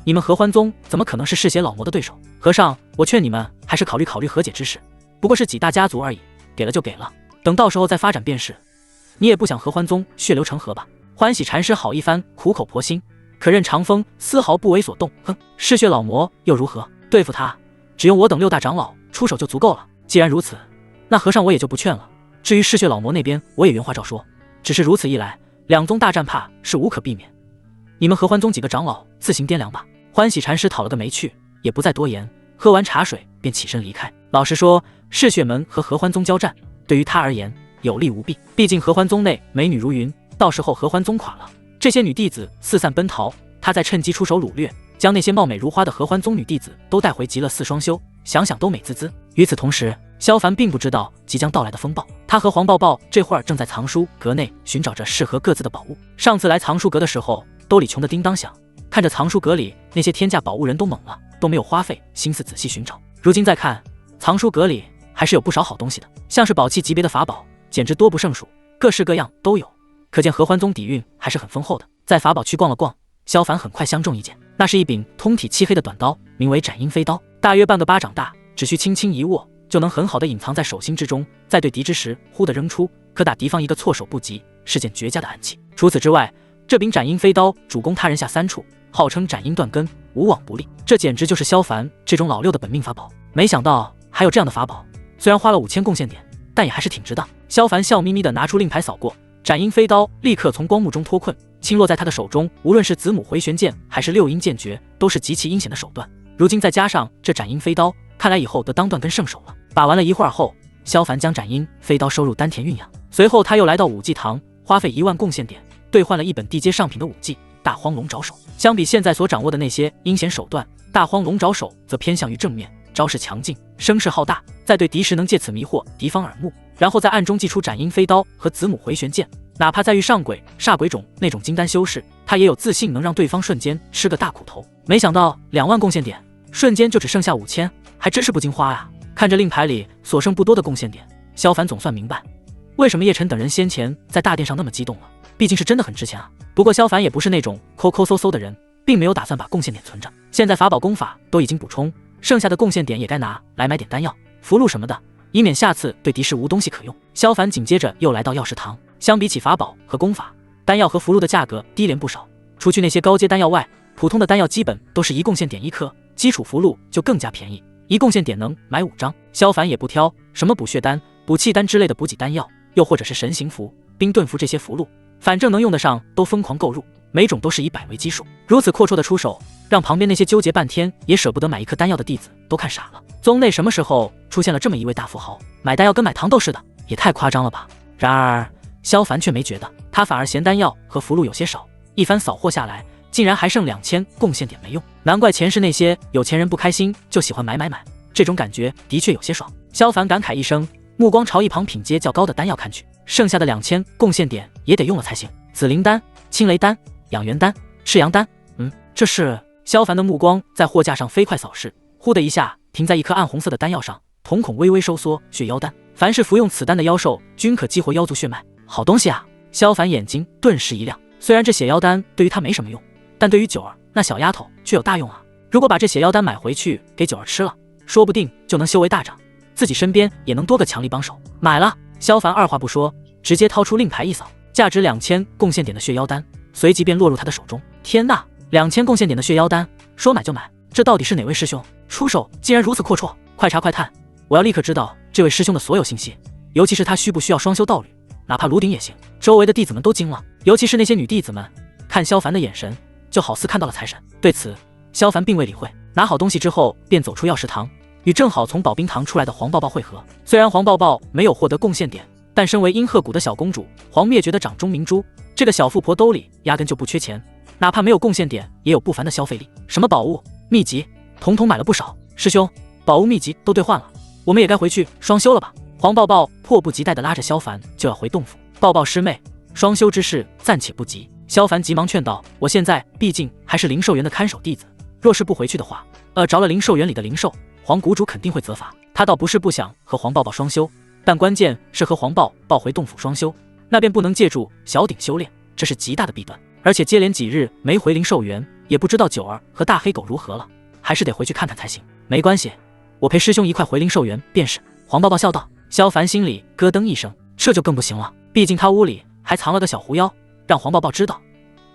你们合欢宗怎么可能是嗜血老魔的对手？和尚，我劝你们还是考虑考虑和解之事，不过是几大家族而已，给了就给了，等到时候再发展便是。你也不想合欢宗血流成河吧？欢喜禅师好一番苦口婆心，可任长风丝毫不为所动。哼，嗜血老魔又如何？对付他，只用我等6大长老出手就足够了。既然如此，那和尚我也就不劝了。至于嗜血老魔那边，我也原话照说。只是如此一来，两宗大战怕是无可避免。你们合欢宗几个长老自行掂量吧。欢喜禅师讨了个没趣，也不再多言，喝完茶水便起身离开。老实说，嗜血门和合欢宗交战，对于他而言有利无弊。毕竟合欢宗内美女如云，到时候合欢宗垮了，这些女弟子四散奔逃，他再趁机出手掳掠，将那些貌美如花的合欢宗女弟子都带回极乐寺双修，想想都美滋滋。与此同时，萧凡并不知道即将到来的风暴，他和黄抱抱这会儿正在藏书阁内寻找着适合各自的宝物。上次来藏书阁的时候，兜里穷得叮当响，看着藏书阁里那些天价宝物，人都懵了，都没有花费心思仔细寻找。如今再看，藏书阁里还是有不少好东西的，像是宝器级别的法宝，简直多不胜数，各式各样都有。可见合欢宗底蕴还是很丰厚的。在法宝区逛了逛，萧凡很快相中一件，那是一柄通体漆黑的短刀，名为斩阴飞刀，大约半个巴掌大，只需轻轻一握，就能很好的隐藏在手心之中，在对敌之时忽地扔出，可打敌方一个措手不及，是件绝佳的暗器。除此之外，这柄斩阴飞刀主攻他人下3处，号称斩阴断根，无往不利，这简直就是萧凡这种老六的本命法宝。没想到还有这样的法宝，虽然花了5000贡献点，但也还是挺值的。萧凡笑眯眯地拿出令牌扫过，斩阴飞刀立刻从光幕中脱困，轻落在他的手中。无论是子母回旋剑还是6阴剑诀，都是极其阴险的手段。如今再加上这斩阴飞刀，看来以后得当断根圣手了。把玩了一会儿后，萧凡将斩阴飞刀收入丹田酝酿，随后他又来到武技堂，花费1万贡献点兑换了一本地阶上品的武技大荒龙爪手。相比现在所掌握的那些阴险手段，大荒龙爪手则偏向于正面，招式强劲，声势浩大，在对敌时能借此迷惑敌方耳目，然后在暗中祭出斩阴飞刀和子母回旋剑。哪怕在遇上鬼煞鬼种那种金丹修士，他也有自信能让对方瞬间吃个大苦头。没想到2万贡献点瞬间就只剩下5000，还真是不经花呀。看着令牌里所剩不多的贡献点，萧凡总算明白为什么叶晨等人先前在大殿上那么激动了，毕竟是真的很值钱啊。不过萧凡也不是那种抠抠搜搜的人，并没有打算把贡献点存着。现在法宝功法都已经补充，剩下的贡献点也该拿来买点丹药、符箓什么的，以免下次对敌时无东西可用。萧凡紧接着又来到药师堂，相比起法宝和功法，丹药和符箓的价格低廉不少。除去那些高阶丹药外，普通的丹药基本都是1贡献点1颗，基础符箓就更加便宜，1贡献点能买5张。萧凡也不挑什么补血丹、补气丹之类的补给丹药，又或者是神行符、冰盾符这些符箓，反正能用得上都疯狂购入，每种都是以100为基数。如此阔绰的出手，让旁边那些纠结半天也舍不得买1颗丹药的弟子都看傻了。宗内什么时候出现了这么一位大富豪，买丹药跟买糖豆似的，也太夸张了吧。然而萧凡却没觉得，他反而嫌丹药和符箓有些少，一番扫货下来，竟然还剩2000贡献点没用。难怪前世那些有钱人不开心就喜欢买，这种感觉的确有些爽。萧凡感慨一声，目光朝一旁品阶较高的丹药看去，剩下的2000贡献点也得用了才行。紫灵丹、青雷丹、养元丹、赤阳丹，这是……萧凡的目光在货架上飞快扫视，忽的一下停在一颗暗红色的丹药上，瞳孔微微收缩。血妖丹，凡是服用此丹的妖兽均可激活妖族血脉，好东西啊！萧凡眼睛顿时一亮，虽然这血妖丹对于他没什么用，但对于九儿那小丫头却有大用啊！如果把这血妖丹买回去给九儿吃了，说不定就能修为大涨，自己身边也能多个强力帮手。买了！萧凡二话不说，直接掏出令牌一扫，价值2000贡献点的血妖丹随即便落入他的手中。天呐！2000贡献点的血妖丹，说买就买，这到底是哪位师兄？出手竟然如此阔绰！快查快探，我要立刻知道这位师兄的所有信息，尤其是他需不需要双修道侣，哪怕炉鼎也行。周围的弟子们都惊了，尤其是那些女弟子们，看萧凡的眼神就好似看到了财神。对此，萧凡并未理会，拿好东西之后便走出药师堂，与正好从宝冰堂出来的黄抱抱会合。虽然黄抱抱没有获得贡献点，但身为阴鹤谷的小公主，黄灭绝的掌中明珠，这个小富婆兜里压根就不缺钱。哪怕没有贡献点，也有不凡的消费力。什么宝物、秘籍，统统买了不少。师兄，宝物秘籍都兑换了，我们也该回去双修了吧？黄抱抱迫不及待地拉着萧凡就要回洞府。抱抱师妹，双修之事暂且不急。萧凡急忙劝道：“我现在毕竟还是灵兽园的看守弟子，若是不回去的话，着了灵兽园里的灵兽，黄谷主肯定会责罚。他倒不是不想和黄抱抱双修，但关键是和黄抱抱回洞府双修，那便不能借助小鼎修炼，这是极大的弊端。”而且接连几日没回灵兽园，也不知道九儿和大黑狗如何了，还是得回去看看才行。没关系，我陪师兄一块回灵兽园便是。黄抱抱笑道。萧凡心里咯噔一声，这就更不行了，毕竟他屋里还藏了个小狐妖，让黄抱抱知道，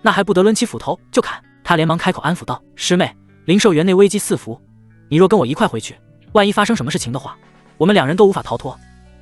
那还不得抡起斧头就砍。他连忙开口安抚道：“师妹，灵兽园内危机四伏，你若跟我一块回去，万一发生什么事情的话，我们2人都无法逃脱。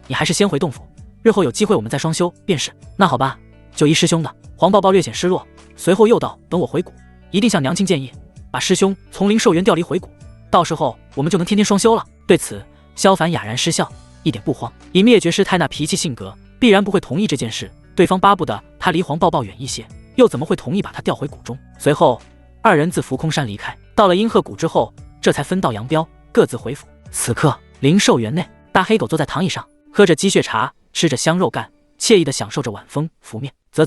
你还是先回洞府，日后有机会我们再双修便是。”那好吧，就依师兄的。黄抱抱略显失落，随后又道：“等我回谷，一定向娘亲建议，把师兄从灵兽园调离回谷，到时候我们就能天天双修了。”对此，萧凡哑然失笑，一点不慌。以灭绝师太那脾气性格，必然不会同意这件事。对方巴不得他离黄抱抱远一些，又怎么会同意把他调回谷中？随后2人自浮空山离开，到了阴鹤谷之后，这才分道扬镳，各自回府。此刻灵兽园内，大黑狗坐在躺椅上，喝着鸡血茶，吃着香肉干，惬意地享受着晚风拂面。啧，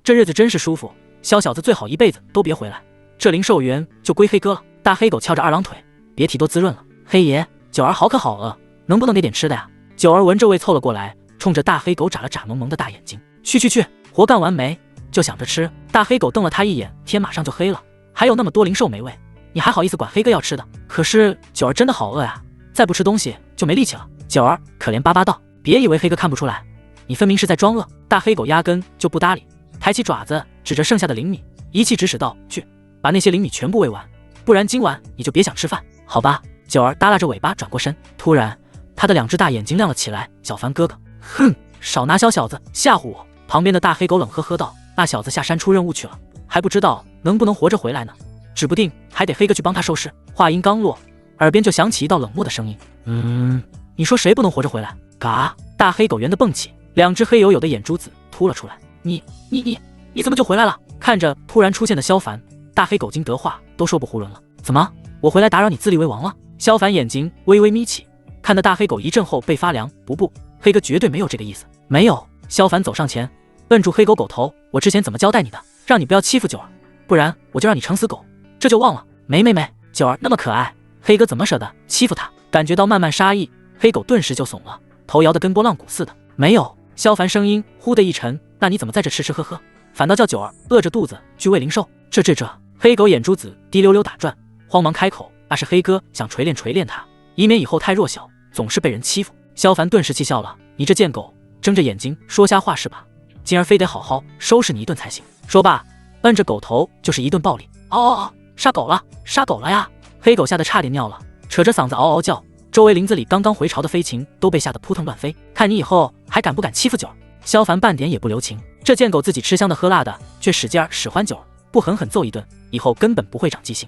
这日子真是舒服，萧小子最好一辈子都别回来，这灵兽园就归黑哥了。大黑狗翘着2郎腿，别提多滋润了。黑爷，九儿好渴好饿，能不能给点吃的呀？九儿闻这味凑了过来，冲着大黑狗眨了眨萌萌的大眼睛。去，活干完没？就想着吃。大黑狗瞪了他一眼，天马上就黑了。还有那么多灵兽美味，你还好意思管黑哥要吃的？可是九儿真的好饿呀，再不吃东西就没力气了。九儿可怜巴巴道：“别以为黑哥看不出来，你分明是在装饿。”大黑狗压根就不搭理，抬起爪子指着剩下的灵米，一气指使道：“去，把那些灵米全部喂完，不然今晚你就别想吃饭。”好吧。九儿耷拉着尾巴转过身，突然他的2只大眼睛亮了起来。小凡哥哥，哼，少拿小小子吓唬我。旁边的大黑狗冷呵呵道：“那小子下山出任务去了，还不知道能不能活着回来呢，指不定还得黑哥去帮他收尸。”话音刚落，耳边就响起一道冷漠的声音：“你说谁不能活着回来？”嘎！大黑狗圆的蹦起，2只黑黝黝的眼珠子凸了出来。你怎么就回来了？看着突然出现的萧凡，大黑狗精得话都说不囫囵了。怎么，我回来打扰你自立为王了？萧凡眼睛微微眯起，看得大黑狗一阵后背发凉。不，黑哥绝对没有这个意思。没有。萧凡走上前摁住黑狗狗头：“我之前怎么交代你的？让你不要欺负九儿，不然我就让你撑死狗。这就忘了？没，九儿那么可爱，黑哥怎么舍得欺负他？”感觉到漫漫杀意，黑狗顿时就怂了，头摇得跟拨浪鼓似的。没有。萧凡声音忽的一沉：“那你怎么在这吃喝喝，反倒叫九儿饿着肚子去喂灵兽？这……黑狗眼珠子滴溜溜打转，慌忙开口：“那是黑哥想锤炼他，以免以后太弱小，总是被人欺负。”萧凡顿时气笑了：“你这贱狗，睁着眼睛说瞎话是吧？今儿非得好好收拾你一顿才行。”说罢，摁着狗头就是一顿暴力。杀狗了呀！黑狗吓得差点尿了，扯着嗓子嗷嗷叫，周围林子里刚刚回巢的飞禽都被吓得扑腾乱飞。看你以后还敢不敢欺负九儿？萧凡半点也不留情，这贱狗自己吃香的喝辣的，却使劲使唤九儿，不狠狠揍一顿，以后根本不会长记性。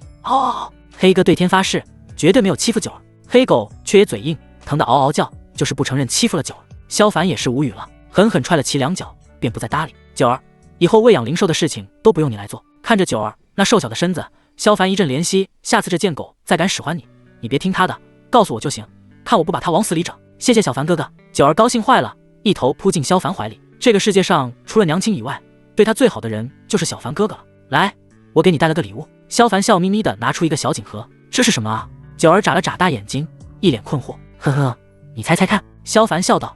黑哥对天发誓，绝对没有欺负九儿。黑狗却也嘴硬，疼得嗷嗷叫，就是不承认欺负了九儿。萧凡也是无语了，狠狠踹了其2脚，便不再搭理。九儿，以后喂养灵兽的事情都不用你来做。看着九儿那瘦小的身子，萧凡一阵怜惜，下次这贱狗再敢使唤你，你别听他的，告诉我就行，看我不把他往死里整。谢谢小凡哥哥。九儿高兴坏了，一头扑进萧凡怀里。这个世界上除了娘亲以外，对他最好的人就是小凡哥哥了。来，我给你带了个礼物。萧凡笑眯眯的拿出一个小锦盒。这是什么啊？九儿眨了眨大眼睛，一脸困惑。呵呵，你猜猜看。萧凡笑道。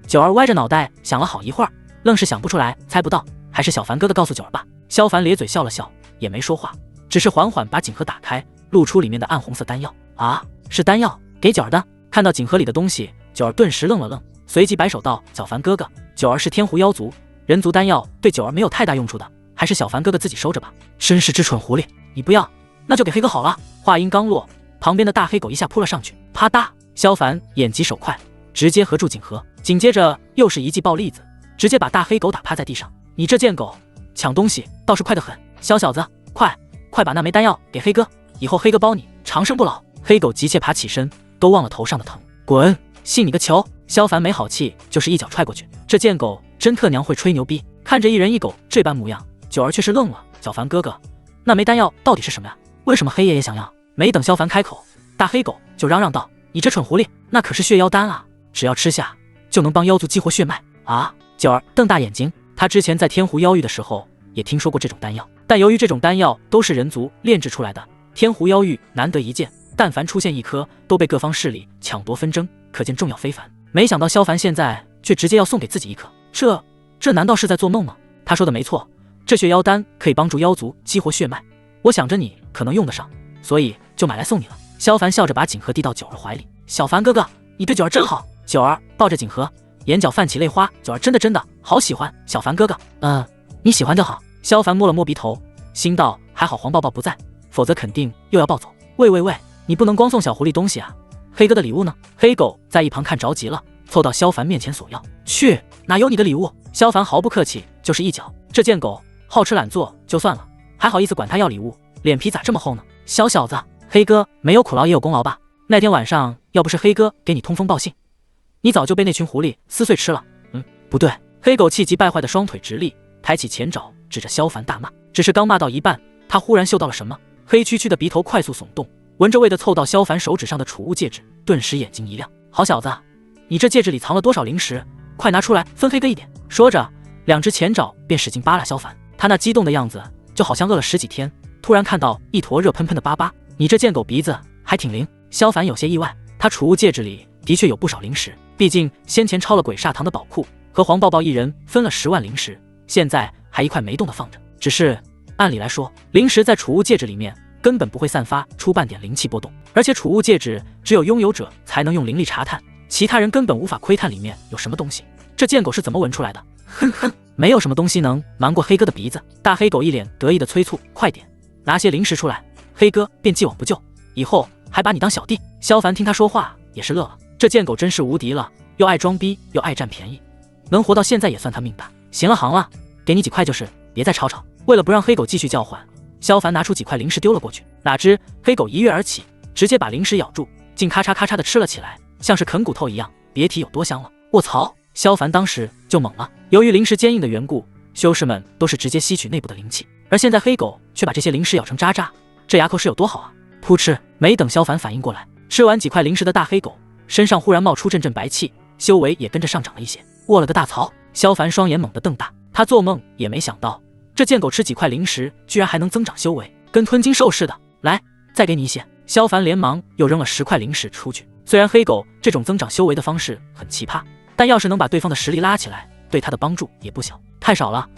九儿歪着脑袋想了好一会儿，愣是想不出来，猜不到，还是小凡哥哥告诉九儿吧。萧凡咧嘴笑了笑，也没说话，只是缓缓把锦盒打开，露出里面的暗红色丹药。啊，是丹药，给九儿的。看到锦盒里的东西，九儿顿时愣了愣，随即摆手道：“小凡哥哥，九儿是天狐妖族，人族丹药对九儿没有太大用处的，还是小凡哥哥自己收着吧。”真是只蠢狐狸，你不要，那就给黑哥好了。话音刚落，旁边的大黑狗一下扑了上去，啪嗒！萧凡眼疾手快，直接合住锦盒，紧接着又是一记暴栗子，直接把大黑狗打趴在地上。你这贱狗，抢东西倒是快得很，小子，快把那枚丹药给黑哥，以后黑哥包你长生不老。黑狗急切爬起身，都忘了头上的疼。滚，信你个球！萧凡没好气，就是一脚踹过去。这贱狗真特娘会吹牛逼。看着一人一狗这般模样，九儿却是愣了。小凡哥哥，那枚丹药到底是什么呀？为什么黑爷爷想要？没等萧凡开口，大黑狗就嚷嚷道：“你这蠢狐狸，那可是血妖丹啊，只要吃下就能帮妖族激活血脉啊！”九儿瞪大眼睛，他之前在天狐妖域的时候也听说过这种丹药，但由于这种丹药都是人族炼制出来的，天狐妖域难得一见，但凡出现一颗都被各方势力抢夺纷争，可见重要非凡。没想到萧凡现在却直接要送给自己一颗，这难道是在做梦吗？他说的没错，这血妖丹可以帮助妖族激活血脉，我想着你可能用得上，所以就买来送你了。萧凡笑着把锦盒递到九儿怀里。小凡哥哥，你对九儿真好。九儿抱着锦盒，眼角泛起泪花。九儿真的好喜欢小凡哥哥。你喜欢就好。萧凡摸了摸鼻头，心道还好黄抱抱不在，否则肯定又要抱走。喂，你不能光送小狐狸东西啊，黑哥的礼物呢？黑狗在一旁看着急了，凑到萧凡面前索要。去，哪有你的礼物？萧凡毫不客气就是一脚。这贱狗好吃懒做就算了，还好意思管他要礼物，脸皮咋这么厚呢？小小子，黑哥没有苦劳也有功劳吧？那天晚上要不是黑哥给你通风报信，你早就被那群狐狸撕碎吃了。不对。黑狗气急败坏的双腿直立，抬起前爪指着萧凡大骂。只是刚骂到一半，他忽然嗅到了什么，黑黢黢的鼻头快速耸动，闻着味的凑到萧凡手指上的储物戒指，顿时眼睛一亮。好小子，你这戒指里藏了多少零食？快拿出来分黑哥一点。说着，两只前爪便使劲扒拉萧凡。他那激动的样子就好像饿了10几天，突然看到一坨热喷喷的粑粑。你这贱狗鼻子还挺灵。萧凡有些意外，他储物戒指里的确有不少零食，毕竟先前抄了鬼煞堂的宝库，和黄抱抱一人分了10万零食，现在还一块没动的放着。只是按理来说，零食在储物戒指里面根本不会散发出半点灵气波动，而且储物戒指只有拥有者才能用灵力查探，其他人根本无法窥探里面有什么东西。这贱狗是怎么闻出来的？哼哼，没有什么东西能瞒过黑哥的鼻子。大黑狗一脸得意的催促，快点拿些零食出来，黑哥便既往不咎，以后还把你当小弟。萧凡听他说话也是乐了，这贱狗真是无敌了，又爱装逼又爱占便宜，能活到现在也算他命大。行了，给你几块就是，别再吵吵。为了不让黑狗继续叫唤，萧凡拿出几块零食丢了过去，哪知黑狗一跃而起，直接把零食咬住，竟咔嚓咔嚓的吃了起来，像是啃骨头一样，别提有多香了。卧槽！萧凡当时就懵了。由于零食坚硬的缘故，修士们都是直接吸取内部的灵气，而现在黑狗却把这些零食咬成渣渣，这牙口是有多好啊！噗嗤！没等萧凡反应过来，吃完几块零食的大黑狗身上忽然冒出阵阵白气，修为也跟着上涨了一些。卧了个大槽！萧凡双眼猛地瞪大，他做梦也没想到，这贱狗吃几块零食居然还能增长修为，跟吞金兽似的。来，再给你一些。萧凡连忙又扔了10块零食出去。虽然黑狗这种增长修为的方式很奇葩，但要是能把对方的实力拉起来，对他的帮助也不小。太少了，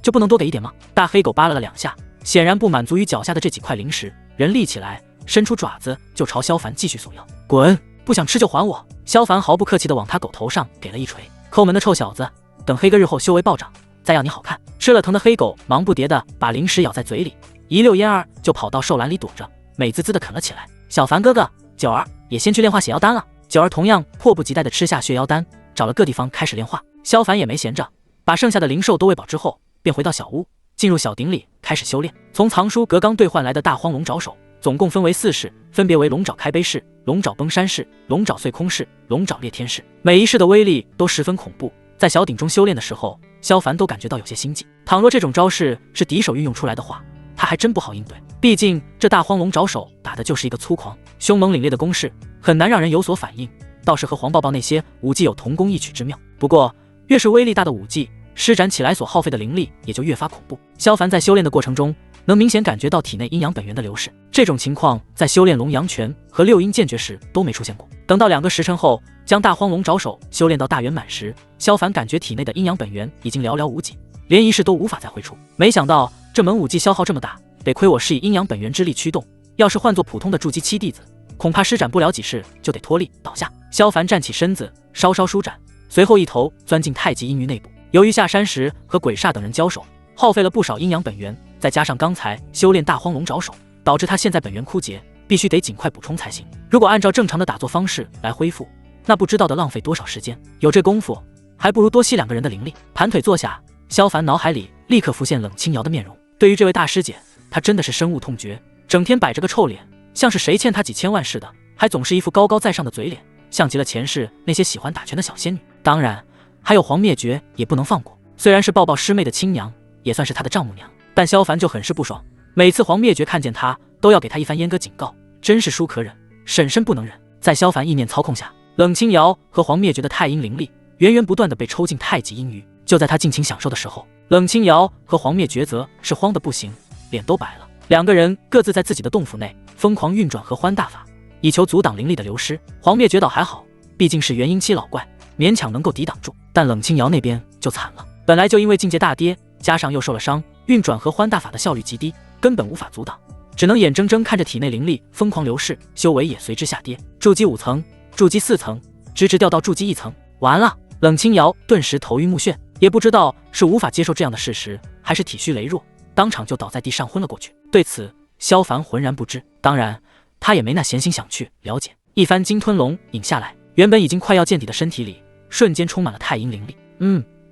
就不能多给一点吗？大黑狗扒拉了2下，显然不满足于脚下的这几块零食，人立起来，伸出爪子就朝萧凡继续索要。滚！不想吃就还我！萧凡毫不客气地往他狗头上给了一锤。抠门的臭小子，等黑哥日后修为暴涨，再要你好看。吃了疼的黑狗忙不迭地把零食咬在嘴里，一溜烟儿就跑到兽栏里躲着，美滋滋地啃了起来。小凡哥哥，九儿也先去炼化血妖丹了。九儿同样迫不及待地吃下血妖丹，找了个地方开始炼化。萧凡也没闲着，把剩下的灵兽都喂饱之后，便回到小屋，进入小鼎里开始修炼。从藏书阁刚兑换来的大荒龙爪手，总共分为4式，分别为龙爪开杯式、龙爪崩山式、龙爪碎空式、龙爪裂天式，每一式的威力都十分恐怖。在小鼎中修炼的时候，萧凡都感觉到有些心悸。倘若这种招式是敌手运用出来的话，他还真不好应对。毕竟这大荒龙爪手打的就是一个粗狂、凶猛凛冽的攻势，很难让人有所反应。倒是和黄抱抱那些武技有同工异曲之妙。不过，越是威力大的武技，施展起来所耗费的灵力也就越发恐怖。萧凡在修炼的过程中，能明显感觉到体内阴阳本源的流逝，这种情况在修炼龙阳拳和六阴剑诀时都没出现过。等到2个时辰后，将大荒龙爪手修炼到大圆满时，萧凡感觉体内的阴阳本源已经寥寥无几，连一式都无法再挥出。没想到这门武技消耗这么大，得亏我是以阴阳本源之力驱动，要是换做普通的筑基期弟子，恐怕施展不了几式就得脱力倒下。萧凡站起身子，稍稍舒展，随后一头钻进太极阴域内部。由于下山时和鬼煞等人交手，耗费了不少阴阳本源，再加上刚才修炼大荒龙爪手，导致他现在本源枯竭，必须得尽快补充才行。如果按照正常的打坐方式来恢复，那不知道的浪费多少时间。有这功夫，还不如多吸2个人的灵力。盘腿坐下，萧凡脑海里立刻浮现冷清瑶的面容。对于这位大师姐，他真的是深恶痛绝，整天摆着个臭脸，像是谁欠他几千万似的，还总是一副高高在上的嘴脸，像极了前世那些喜欢打拳的小仙女。当然还有黄灭绝也不能放过，虽然是抱抱师妹的亲娘，也算是他的丈母娘，但萧凡就很是不爽，每次黄灭绝看见他都要给他一番阉割警告，真是叔可忍，婶婶不能忍。在萧凡意念操控下，冷清瑶和黄灭绝的太阴灵力源源不断地被抽进太极阴域。就在他尽情享受的时候，冷清瑶和黄灭绝则是慌得不行，脸都白了。2个人各自在自己的洞府内疯狂运转合欢大法，以求阻挡灵力的流失。黄灭绝倒还好，毕竟是元婴期老怪，勉强能够抵挡住，但冷清瑶那边就惨了。本来就因为境界大跌，加上又受了伤，运转合欢大法的效率极低，根本无法阻挡，只能眼睁睁看着体内灵力疯狂流逝，修为也随之下跌。筑基5层，筑基4层，直直掉到筑基1层。完了！冷清瑶顿时头晕目眩，也不知道是无法接受这样的事实，还是体虚羸弱，当场就倒在地上昏了过去。对此，萧凡浑然不知，当然他也没那闲心想去了解。一番鲸吞龙饮下来，原本已经快要见底的身体里瞬间充满了太阴灵力。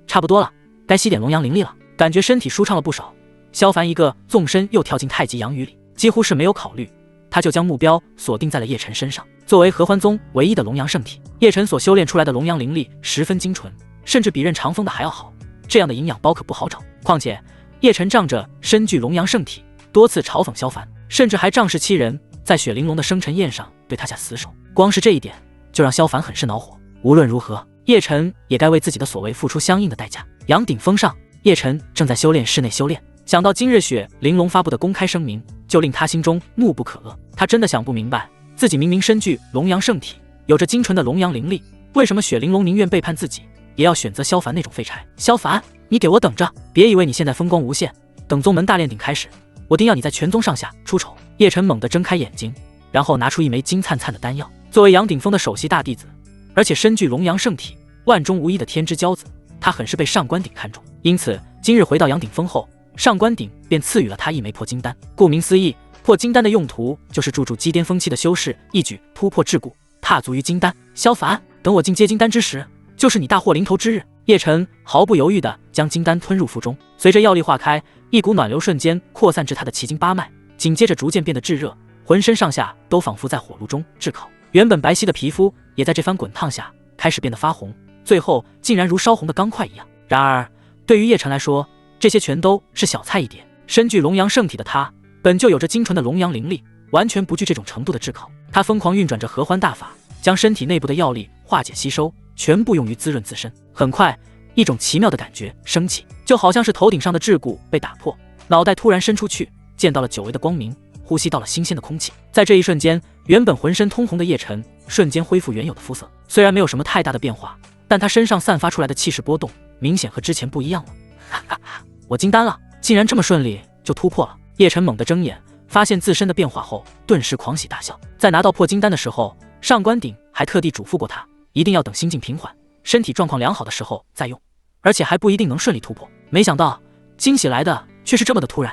差不多了，该吸点龙阳灵力了。感觉身体舒畅了不少，萧凡一个纵身又跳进太极阳鱼里，几乎是没有考虑，他就将目标锁定在了叶晨身上。作为合欢宗唯一的龙阳圣体，叶晨所修炼出来的龙阳灵力十分精纯，甚至比任长风的还要好，这样的营养包可不好找。况且叶晨仗着身具龙阳圣体，多次嘲讽萧凡，甚至还仗势欺人，在雪玲珑的生辰宴上对他下死手。光是这一点就让萧凡很是恼火。无论如何，叶晨也该为自己的所为付出相应的代价。阳顶峰上，叶晨正在修炼室内修炼，想到今日雪玲珑发布的公开声明，就令他心中怒不可遏。他真的想不明白，自己明明身具龙阳圣体，有着精纯的龙阳灵力，为什么雪玲珑宁愿背叛自己，也要选择萧凡那种废柴？萧凡，你给我等着！别以为你现在风光无限，等宗门大炼鼎开始，我定要你在全宗上下出丑！叶晨猛地睁开眼睛，然后拿出一枚金灿灿的丹药。作为阳顶峰的首席大弟子，而且身具龙阳圣体，万中无一的天之骄子，他很是被上官鼎看中。因此今日回到阳顶峰后，上官鼎便赐予了他一枚破金丹。顾名思义，破金丹的用途就是助击巅峰期的修士一举突破桎梏，踏足于金丹。萧凡，等我进阶金丹之时，就是你大祸临头之日！叶晨毫不犹豫地将金丹吞入腹中，随着药力化开，一股暖流瞬间扩散至他的奇经八脉，紧接着逐渐变得炙热，浑身上下都仿佛在火炉中炙烤，原本白皙的皮肤也在这番滚烫下开始变得发红，最后竟然如烧红的钢块一样。然而对于叶晨来说，这些全都是小菜一碟。身具龙阳圣体的他，本就有着精纯的龙阳灵力，完全不惧这种程度的炙烤。他疯狂运转着合欢大法，将身体内部的药力化解吸收，全部用于滋润自身。很快，一种奇妙的感觉升起，就好像是头顶上的桎梏被打破，脑袋突然伸出去，见到了久违的光明，呼吸到了新鲜的空气。在这一瞬间，原本浑身通红的叶晨瞬间恢复原有的肤色。虽然没有什么太大的变化，但他身上散发出来的气势波动明显和之前不一样了。哈哈哈，我金丹了，竟然这么顺利就突破了。叶晨猛地睁眼，发现自身的变化后，顿时狂喜大笑。在拿到破金丹的时候，上官鼎还特地嘱咐过他，一定要等心境平缓，身体状况良好的时候再用，而且还不一定能顺利突破。没想到惊喜来的却是这么的突然。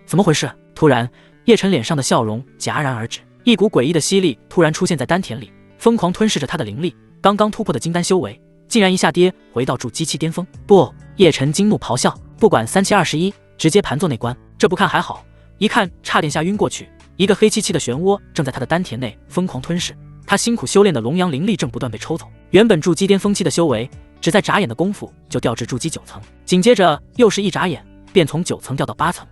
怎么回事？突然，叶晨脸上的笑容戛然而止，一股诡异的吸力突然出现在丹田里，疯狂吞噬着他的灵力。刚刚突破的金丹修为，竟然一下跌回到筑基期巅峰。不！叶晨惊怒咆哮，不管3721，直接盘坐内关。这不看还好，一看差点吓晕过去。一个黑漆漆的漩涡正在他的丹田内疯狂吞噬，他辛苦修炼的龙阳灵力正不断被抽走。原本筑基巅峰期的修为，只在眨眼的功夫就掉至筑基9层，紧接着又是一眨眼便从9层掉到8层。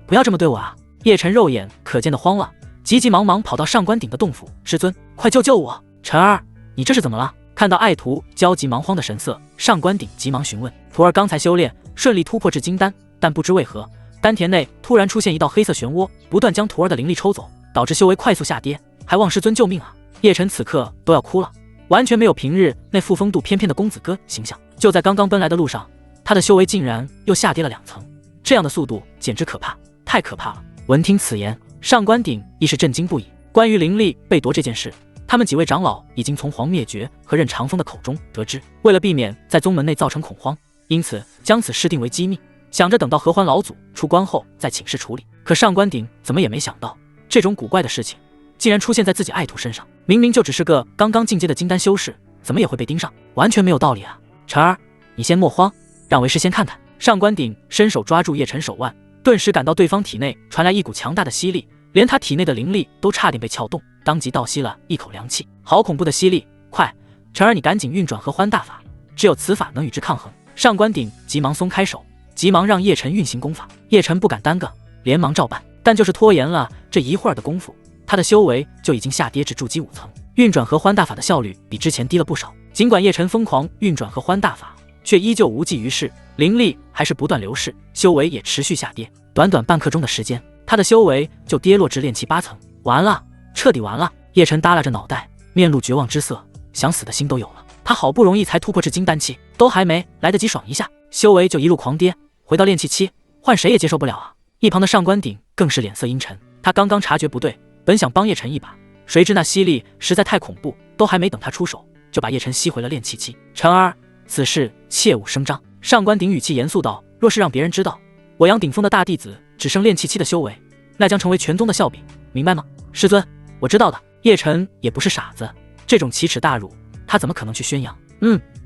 不要这么对我啊！叶晨肉眼可见的慌了，急急忙忙跑到上官鼎的洞府。师尊，快救救我！晨儿，你这是怎么了？看到爱徒焦急忙慌的神色，上官鼎急忙询问。徒儿刚才修炼顺利突破至金丹，但不知为何丹田内突然出现一道黑色漩涡，不断将徒儿的灵力抽走，导致修为快速下跌，还望师尊救命啊！叶晨此刻都要哭了，完全没有平日那副风度翩翩的公子哥形象。就在刚刚奔来的路上，他的修为竟然又下跌了2层，这样的速度简直可怕，太可怕了！闻听此言，上官鼎亦是震惊不已。关于灵力被夺这件事，他们几位长老已经从黄灭绝和任长风的口中得知，为了避免在宗门内造成恐慌，因此将此事定为机密，想着等到合欢老祖出关后再请示处理。可上官鼎怎么也没想到，这种古怪的事情竟然出现在自己爱徒身上。明明就只是个刚刚进阶的金丹修士，怎么也会被盯上？完全没有道理啊！晨儿，你先莫慌，让为师先看看。上官鼎伸手抓住叶晨手腕，顿时感到对方体内传来一股强大的吸力，连他体内的灵力都差点被撬动，当即倒吸了一口凉气。好恐怖的吸力！快，晨儿你赶紧运转合欢大法，只有此法能与之抗衡。上官鼎急忙松开手，急忙让叶晨运行功法。叶晨不敢耽搁，连忙照办。但就是拖延了这一会儿的功夫，他的修为就已经下跌至筑基5层，运转合欢大法的效率比之前低了不少。尽管叶晨疯狂运转合欢大法，却依旧无济于事，灵力还是不断流逝，修为也持续下跌。短短半刻钟的时间，他的修为就跌落至炼气8层。完了，彻底完了！叶晨耷拉着脑袋，面露绝望之色，想死的心都有了。他好不容易才突破至金丹期，都还没来得及爽一下，修为就一路狂跌，回到炼气期，换谁也接受不了啊！一旁的上官鼎更是脸色阴沉，他刚刚察觉不对，本想帮叶晨一把，谁知那吸力实在太恐怖，都还没等他出手，就把叶晨吸回了炼气期。晨儿，此事切勿声张。上官鼎语气严肃道：若是让别人知道，我杨顶峰的大弟子只剩炼气期的修为，那将成为全宗的笑柄，明白吗？师尊，我知道的。叶晨也不是傻子，这种奇耻大辱，他怎么可能去宣扬？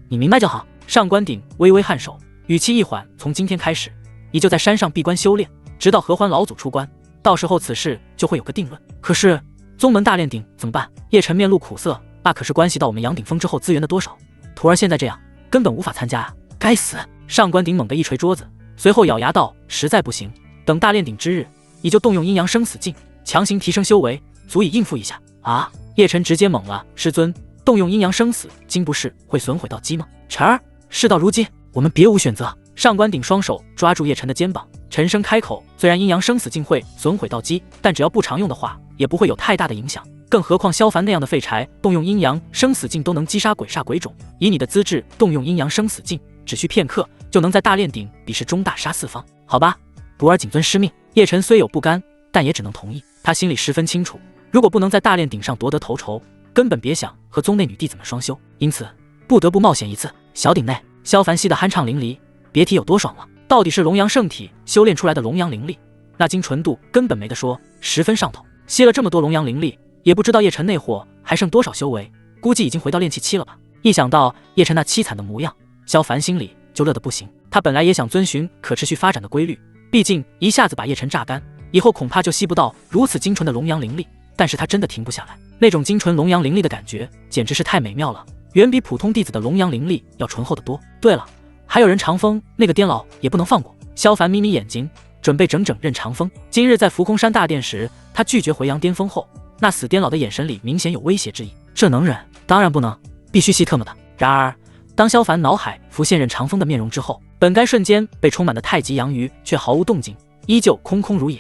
你明白就好。上官鼎微微颔首，语气一缓，从今天开始，你就在山上闭关修炼，直到合欢老祖出关，到时候此事就会有个定论。可是宗门大炼鼎怎么办？叶晨面露苦涩，那可是关系到我们杨顶峰之后资源的多少，徒儿现在这样，根本无法参加啊！该死！上官鼎猛地一捶桌子，随后咬牙道：实在不行，等大炼鼎之日，你就动用阴阳生死镜，强行提升修为，足以应付一下啊！叶晨直接懵了，师尊，动用阴阳生死经不是会损毁道基吗？晨儿，事到如今，我们别无选择。上官鼎双手抓住叶晨的肩膀，沉声开口：虽然阴阳生死镜会损毁道基，但只要不常用的话，也不会有太大的影响。更何况萧凡那样的废柴，动用阴阳生死镜都能击杀鬼煞鬼种，以你的资质，动用阴阳生死镜，只需片刻，就能在大炼鼎比试中大杀四方。好吧，徒儿谨遵师命。叶晨虽有不甘，但也只能同意。他心里十分清楚，如果不能在大炼鼎上夺得头筹，根本别想和宗内女弟子们双修，因此不得不冒险一次。小鼎内，萧凡吸得酣畅淋漓，别提有多爽了。到底是龙阳圣体修炼出来的龙阳灵力，那精纯度根本没得说，十分上头。吸了这么多龙阳灵力，也不知道叶晨那货还剩多少修为，估计已经回到炼气期了吧。一想到叶晨那凄惨的模样，萧凡心里就乐得不行。他本来也想遵循可持续发展的规律，毕竟一下子把叶晨榨干，以后恐怕就吸不到如此精纯的龙阳灵力。但是他真的停不下来，那种精纯龙阳灵力的感觉简直是太美妙了，远比普通弟子的龙阳灵力要醇厚得多。对了，还有任长风那个癫佬也不能放过。萧凡眯眯眼睛，准备整整任长风。今日在浮空山大殿时，他拒绝回阳巅峰后，那死癫佬的眼神里明显有威胁之意。这能忍？当然不能，必须细特么的。然而当萧凡脑海浮现任长风的面容之后，本该瞬间被充满的太极阳鱼却毫无动静，依旧空空如也。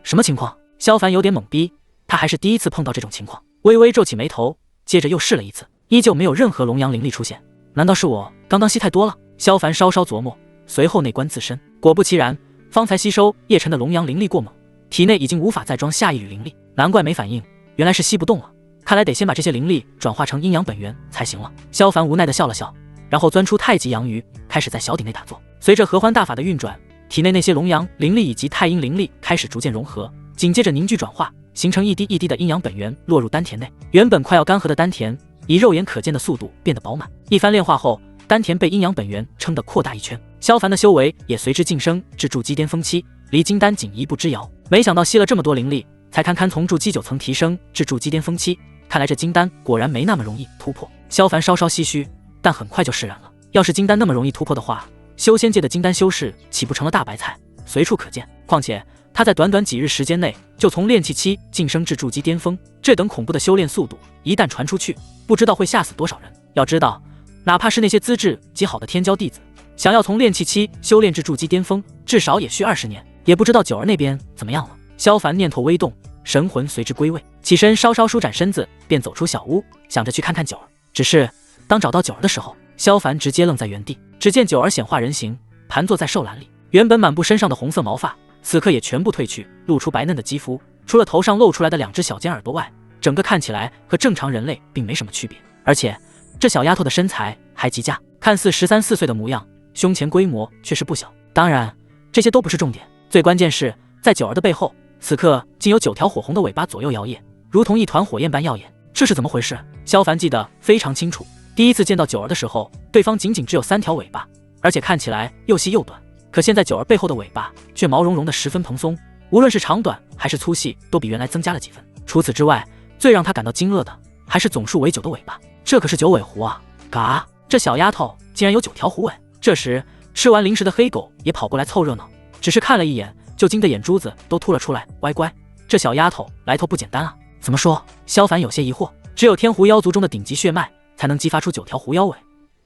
什么情况？萧凡有点懵逼，他还是第一次碰到这种情况，微微皱起眉头，接着又试了一次，依旧没有任何龙阳灵力出现。难道是我刚刚吸太多了？萧凡稍稍琢磨，随后内观自身，果不其然，方才吸收叶晨的龙阳灵力过猛，体内已经无法再装下一缕灵力，难怪没反应，原来是吸不动了。看来得先把这些灵力转化成阴阳本源才行了。萧凡无奈地笑了笑，然后钻出太极阳鱼，开始在小鼎内打坐。随着合欢大法的运转，体内那些龙阳灵力以及太阴灵力开始逐渐融合，紧接着凝聚转化，形成一滴一滴的阴阳本源落入丹田内。原本快要干涸的丹田，以肉眼可见的速度变得饱满。一番炼化后，丹田被阴阳本源撑得扩大一圈，萧凡的修为也随之晋升至筑基巅峰期，离金丹仅一步之遥。没想到吸了这么多灵力，才堪堪从筑基9层提升至筑基巅峰期，看来这金丹果然没那么容易突破。萧凡稍稍唏嘘，但很快就释然了。要是金丹那么容易突破的话，修仙界的金丹修士岂不成了大白菜，随处可见。况且他在短短几日时间内就从炼气期晋升至筑基巅峰，这等恐怖的修炼速度一旦传出去，不知道会吓死多少人。要知道，哪怕是那些资质极好的天骄弟子，想要从炼气期修炼至筑基巅峰，至少也需20年。也不知道九儿那边怎么样了。萧凡念头微动，神魂随之归位，起身稍稍舒展身子，便走出小屋，想着去看看九儿。只是当找到九儿的时候，萧凡直接愣在原地。只见九儿显化人形，盘坐在兽栏里，原本满布身上的红色毛发，此刻也全部褪去，露出白嫩的肌肤。除了头上露出来的2只小尖耳朵外，整个看起来和正常人类并没什么区别。而且这小丫头的身材还极佳，看似13、14岁的模样，胸前规模却是不小。当然这些都不是重点，最关键是在九儿的背后，此刻竟有9条火红的尾巴左右摇曳，如同一团火焰般耀眼。这是怎么回事？萧凡记得非常清楚，第一次见到九儿的时候，对方仅仅只有3条尾巴，而且看起来又细又短。可现在九儿背后的尾巴却毛茸茸的十分蓬松，无论是长短还是粗细，都比原来增加了几分。除此之外，最让他感到惊愕的还是总数为9的尾巴，这可是9尾狐啊！嘎，这小丫头竟然有9条狐尾。这时吃完零食的黑狗也跑过来凑热闹，只是看了一眼就惊得眼珠子都凸了出来。乖乖，这小丫头来头不简单啊！怎么说？萧凡有些疑惑，只有天狐妖族中的顶级血脉才能激发出9条狐妖尾，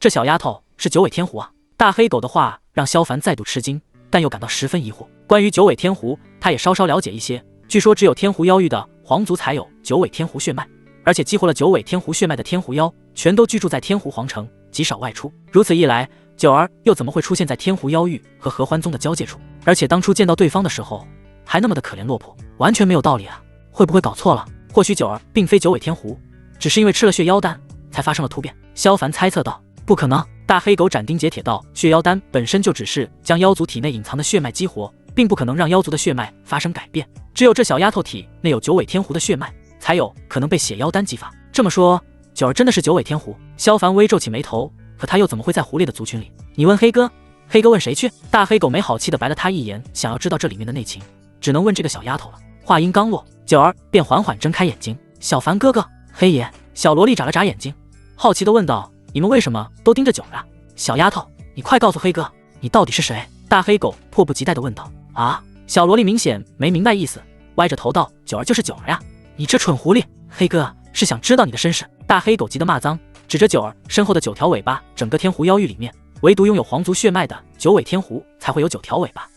这小丫头是9尾天狐啊！大黑狗的话让萧凡再度吃惊，但又感到十分疑惑。关于9尾天狐，他也稍稍了解一些，据说只有天狐妖域的皇族才有9尾天狐血脉，而且激活了9尾天狐血脉的天狐妖全都居住在天狐皇城，极少外出。如此一来，九儿又怎么会出现在天狐妖域和合欢宗的交界处？而且当初见到对方的时候还那么的可怜落魄，完全没有道理啊！会不会搞错了？或许九儿并非9尾天狐，只是因为吃了血妖丹才发生了突变。萧凡猜测道。不可能，大黑狗斩钉截铁道：“血妖丹本身就只是将妖族体内隐藏的血脉激活，并不可能让妖族的血脉发生改变。只有这小丫头体内有九尾天狐的血脉，才有可能被血妖丹激发。这么说，九儿真的是九尾天狐？”萧凡微皱起眉头，可他又怎么会在狐狸的族群里？你问黑哥，黑哥问谁去？大黑狗没好气的白了他一眼，想要知道这里面的内情，只能问这个小丫头了。话音刚落，九儿便缓缓睁开眼睛。小凡哥哥，黑爷。小萝莉眨了眨眼睛，好奇的问道：“你们为什么都盯着九儿啊？”小丫头，你快告诉黑哥，你到底是谁？大黑狗迫不及待的问道。啊！小萝莉明显没明白意思，歪着头道：“九儿就是九儿呀，你这蠢狐狸！黑哥是想知道你的身世。”大黑狗急得骂脏，指着九儿身后的9条尾巴。整个天狐妖域里面，唯独拥有皇族血脉的九尾天狐才会有9条尾巴。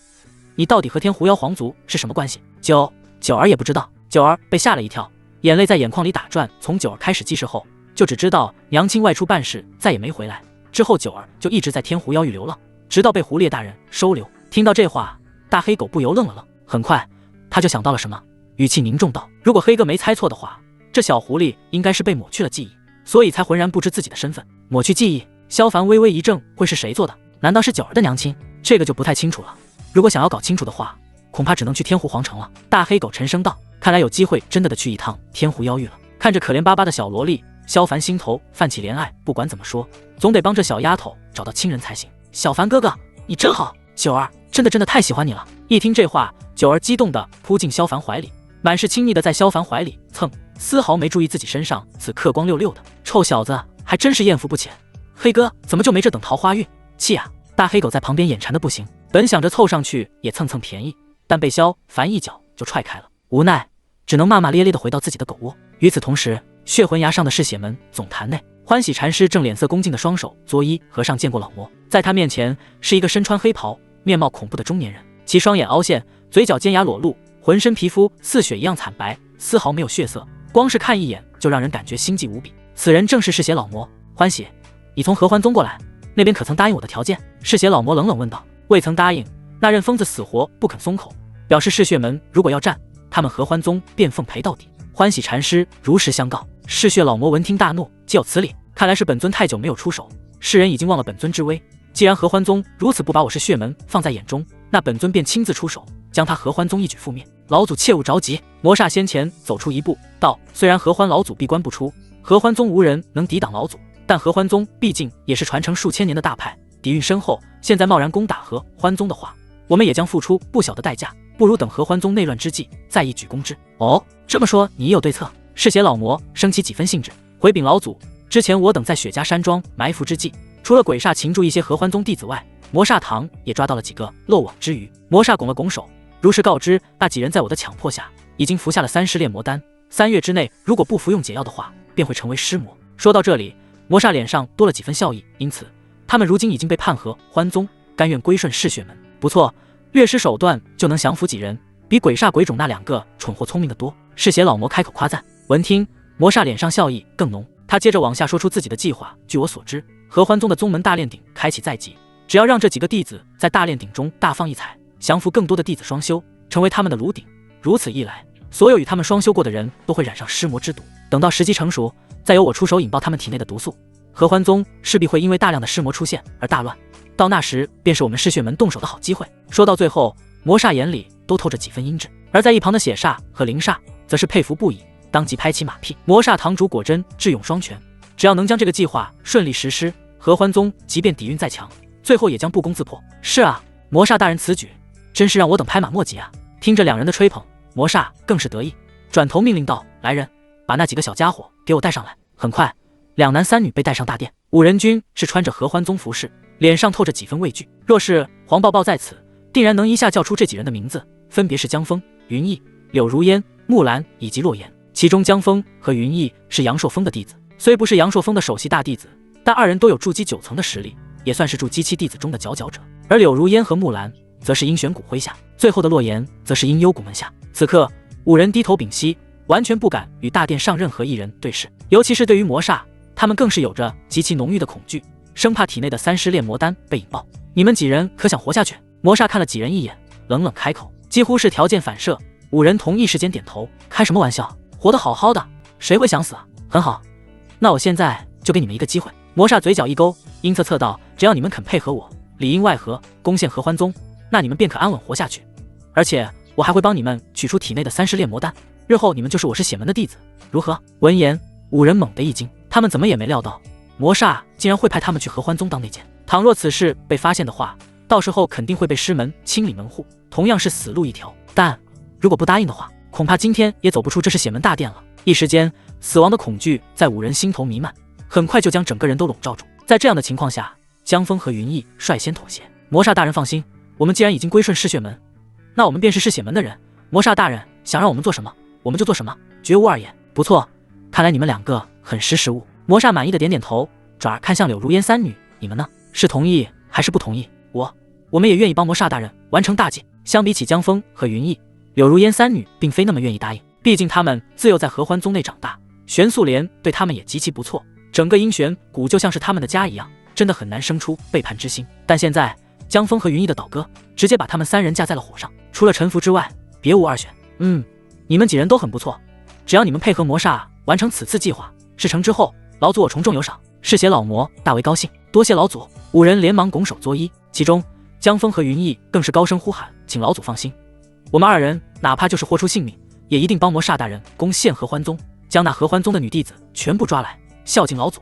你到底和天狐妖皇族是什么关系？九儿也不知道。九儿被吓了一跳，眼泪在眼眶里打转。从九儿开始记事后，就只知道娘亲外出办事，再也没回来。之后九儿就一直在天狐妖域流浪，直到被狐猎大人收留。听到这话，大黑狗不由愣了愣，很快他就想到了什么，语气凝重道：“如果黑哥没猜错的话，这小狐狸应该是被抹去了记忆，所以才浑然不知自己的身份。抹去记忆？”萧凡微微一怔，会是谁做的？难道是九儿的娘亲？这个就不太清楚了。如果想要搞清楚的话，恐怕只能去天狐皇城了。大黑狗沉声道：“看来有机会真的去一趟天狐妖域了。”看着可怜巴巴的小萝莉，萧凡心头泛起怜爱。不管怎么说，总得帮这小丫头找到亲人才行。小凡哥哥，你真好，九儿真的太喜欢你了。一听这话，九儿激动地扑进萧凡怀里，满是亲昵的在萧凡怀里蹭，丝毫没注意自己身上此刻光溜溜的。臭小子，还真是艳福不浅。黑哥怎么就没这等桃花运？气啊！大黑狗在旁边眼馋的不行，本想着凑上去也蹭蹭便宜，但被萧凡一脚就踹开了，无奈只能骂骂咧咧地回到自己的狗窝。与此同时，血魂崖上的嗜血门总坛内，欢喜禅师正脸色恭敬的双手作揖。和尚见过老魔。在他面前是一个身穿黑袍、面貌恐怖的中年人，其双眼凹陷，嘴角尖牙裸露，浑身皮肤似雪一样惨白，丝毫没有血色，光是看一眼就让人感觉心悸无比。此人正是嗜血老魔。欢喜，你从合欢宗过来，那边可曾答应我的条件？嗜血老魔冷冷问道。未曾答应，那任疯子死活不肯松口，表示嗜血门如果要战，他们合欢宗便奉陪到底。欢喜禅师如实相告。嗜血老魔闻听大怒，既有此理，看来是本尊太久没有出手，世人已经忘了本尊之威。既然合欢宗如此不把我嗜血门放在眼中，那本尊便亲自出手，将他合欢宗一举覆灭。老祖切勿着急。魔煞先前走出一步道：“虽然合欢老祖闭关不出，合欢宗无人能抵挡老祖，但合欢宗毕竟也是传承数千年的大派，底蕴深厚，现在贸然攻打合欢宗的话，我们也将付出不小的代价，不如等合欢宗内乱之际再一举攻之。”哦，这么说你也有对策？嗜血老魔升起几分兴致，回禀老祖，之前我等在雪家山庄埋伏之际，除了鬼煞擒住一些合欢宗弟子外，魔煞堂也抓到了几个漏网之鱼。魔煞拱了拱手，如实告知，那几人在我的强迫下，已经服下了30炼魔丹，3月之内如果不服用解药的话，便会成为尸魔。说到这里，魔煞脸上多了几分笑意，因此他们如今已经被判合欢宗，甘愿归顺嗜血门。不错，略施手段就能降服几人，比鬼煞鬼种那2个蠢货聪明得多。嗜血老魔开口夸赞。闻听，魔煞脸上笑意更浓，他接着往下说出自己的计划。据我所知，合欢宗的宗门大炼鼎开启在即，只要让这几个弟子在大炼鼎中大放异彩，降服更多的弟子双修，成为他们的炉鼎，如此一来，所有与他们双修过的人都会染上尸魔之毒。等到时机成熟，再由我出手引爆他们体内的毒素，合欢宗势必会因为大量的尸魔出现而大乱，到那时便是我们嗜血门动手的好机会。说到最后，魔煞眼里都透着几分阴鸷，而在一旁的血煞和灵煞则是佩服不已，当即拍起马屁。魔煞堂主果真智勇双全，只要能将这个计划顺利实施，合欢宗即便底蕴再强，最后也将不攻自破。是啊，魔煞大人此举真是让我等拍马莫及啊。听着2人的吹捧，魔煞更是得意，转头命令道：“来人，把那几个小家伙给我带上来。”很快2男3女被带上大殿。5人均是穿着合欢宗服饰，脸上透着几分畏惧。若是黄抱抱在此，定然能一下叫出这几人的名字，分别是江枫、云逸、柳如烟、木兰以及洛言。其中江枫和云逸是杨硕峰的弟子，虽不是杨硕峰的首席大弟子，但2人都有筑基9层的实力，也算是筑基7弟子中的佼佼者。而柳如烟和木兰则是阴玄谷麾下，最后的洛言则是阴幽谷门下。此刻5人低头屏息，完全不敢与大殿上任何一人对视，尤其是对于魔煞，他们更是有着极其浓郁的恐惧，生怕体内的30炼魔丹被引爆。你们几人可想活下去？魔煞看了几人一眼，冷冷开口，几乎是条件反射。5人同一时间点头。开什么玩笑，活得好好的，谁会想死啊？很好，那我现在就给你们一个机会。魔煞嘴角一勾，阴恻恻道：“只要你们肯配合我，里应外合，攻陷合欢宗，那你们便可安稳活下去。而且我还会帮你们取出体内的30炼魔丹，日后你们就是我是血门的弟子，如何？”闻言，5人猛地一惊，他们怎么也没料到魔煞竟然会派他们去合欢宗当内奸。倘若此事被发现的话，到时候肯定会被师门清理门户，同样是死路一条。但如果不答应的话，恐怕今天也走不出这是血门大殿了。一时间，死亡的恐惧在5人心头弥漫，很快就将整个人都笼罩住。在这样的情况下，江峰和云逸率先妥协。魔煞大人放心，我们既然已经归顺嗜血门，那我们便是嗜血门的人。魔煞大人想让我们做什么，我们就做什么，绝无二言。不错，看来你们2个很识时务。魔煞满意的点点头，转而看向柳如烟3女，你们呢？是同意还是不同意？我们也愿意帮魔煞大人完成大计。相比起江峰和云逸，柳如烟3女并非那么愿意答应，毕竟他们自幼在合欢宗内长大，玄素莲对他们也极其不错，整个阴玄谷就像是他们的家一样，真的很难生出背叛之心。但现在江峰和云逸的倒戈，直接把他们3人架在了火上，除了臣服之外，别无二选。你们几人都很不错，只要你们配合魔煞完成此次计划，事成之后，老祖我重重有赏。嗜血老魔大为高兴，多谢老祖。5人连忙拱手作揖，其中江峰和云逸更是高声呼喊，请老祖放心，我们2人哪怕就是豁出性命，也一定帮魔煞大人攻陷合欢宗，将那合欢宗的女弟子全部抓来，孝敬老祖。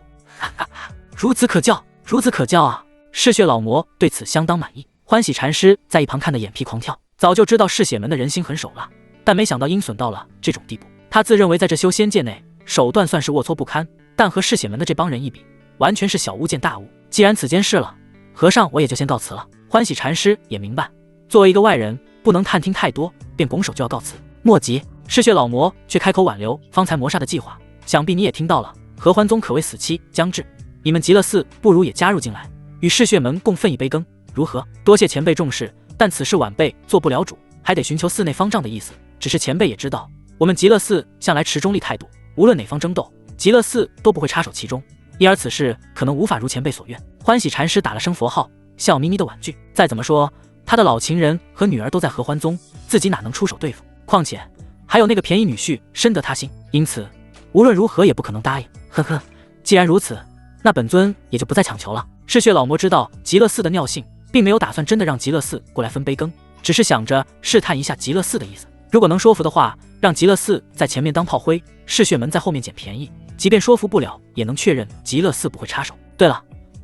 如此可教，如此可教啊！嗜血老魔对此相当满意。欢喜禅师在一旁看得眼皮狂跳，早就知道嗜血门的人心狠手辣，但没想到阴损到了这种地步。他自认为在这修仙界内手段算是龌龊不堪，但和嗜血门的这帮人一比，完全是小巫见大巫。既然此间事了，和尚我也就先告辞了。欢喜禅师也明白，作为一个外人，不能探听太多，便拱手就要告辞。莫急，嗜血老魔却开口挽留方才魔煞的计划，想必你也听到了，合欢宗可谓死期将至，你们极乐寺不如也加入进来，与嗜血门共分一杯羹，如何？多谢前辈重视，但此事晚辈做不了主，还得寻求寺内方丈的意思。只是前辈也知道，我们极乐寺向来持中立态度，无论哪方争斗，极乐寺都不会插手其中，因而此事可能无法如前辈所愿。欢喜禅师打了声佛号，笑眯眯的婉拒。再怎么说，他的老情人和女儿都在合欢宗，自己哪能出手对付？况且还有那个便宜女婿深得他心，因此无论如何也不可能答应。呵呵，既然如此，那本尊也就不再强求了。嗜血老魔知道极乐寺的尿性，并没有打算真的让极乐寺过来分杯羹，只是想着试探一下极乐寺的意思。如果能说服的话，让极乐寺在前面当炮灰，嗜血门在后面捡便宜，即便说服不了，也能确认极乐寺不会插手。对了，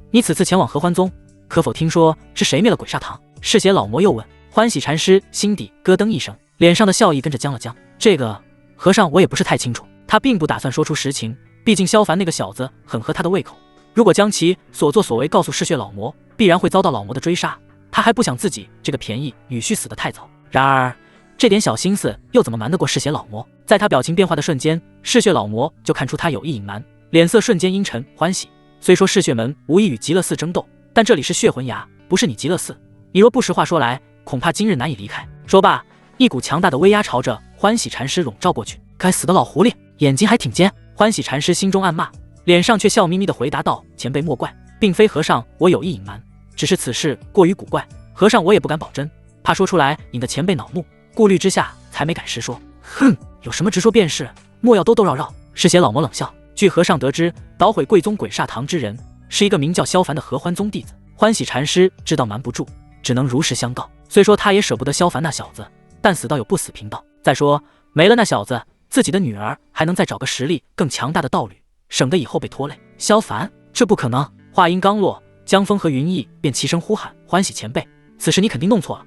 你此次前往合欢宗，可否听说是谁灭了鬼煞堂？嗜血老魔又问。欢喜禅师心底咯噔一声，脸上的笑意跟着僵了僵。这个和尚我也不是太清楚，他并不打算说出实情，毕竟萧凡那个小子很合他的胃口，如果将其所作所为告诉嗜血老魔，必然会遭到老魔的追杀，他还不想自己这个便宜女婿死得太早。然而这点小心思又怎么瞒得过嗜血老魔？在他表情变化的瞬间，嗜血老魔就看出他有意隐瞒，脸色瞬间阴沉。欢喜，虽说嗜血门无意与极乐寺争斗，但这里是血魂崖，不是你极乐寺，你若不实话说来，恐怕今日难以离开。说罢，一股强大的威压朝着欢喜禅师笼罩过去。该死的老狐狸，眼睛还挺尖。欢喜禅师心中暗骂，脸上却笑眯眯地回答道：前辈莫怪，并非和尚我有意隐瞒，只是此事过于古怪，和尚我也不敢保真，怕说出来引得前辈恼怒，顾虑之下才没敢实说。哼，有什么直说便是，莫要兜兜绕绕。嗜血老魔冷笑，据和尚得知，捣毁贵宗鬼煞堂之人是一个名叫萧凡的合欢宗弟子。欢喜禅师知道瞒不住，只能如实相告。虽说他也舍不得萧凡那小子，但死道有不死贫道。再说没了那小子，自己的女儿还能再找个实力更强大的道侣，省得以后被拖累。萧凡，这不可能！话音刚落，江峰和云逸便齐声呼喊：欢喜前辈，此事你肯定弄错了。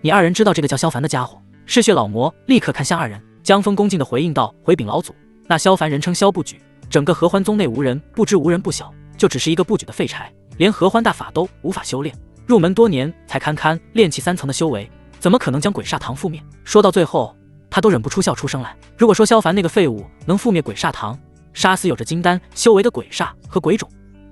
你2人知道这个叫萧凡的家伙？嗜血老魔立刻看向2人。江峰恭敬地回应道：回禀老祖，那萧凡人称萧不举，整个合欢宗内无人不知无人不晓，就只是一个不举的废柴，连合欢大法都无法修炼，入门多年才堪炼气3层的修为，怎么可能将鬼煞堂覆灭？说到最后，他都忍不住笑出声来。如果说萧凡那个废物能覆灭鬼煞堂，杀死有着金丹修为的鬼煞和鬼种，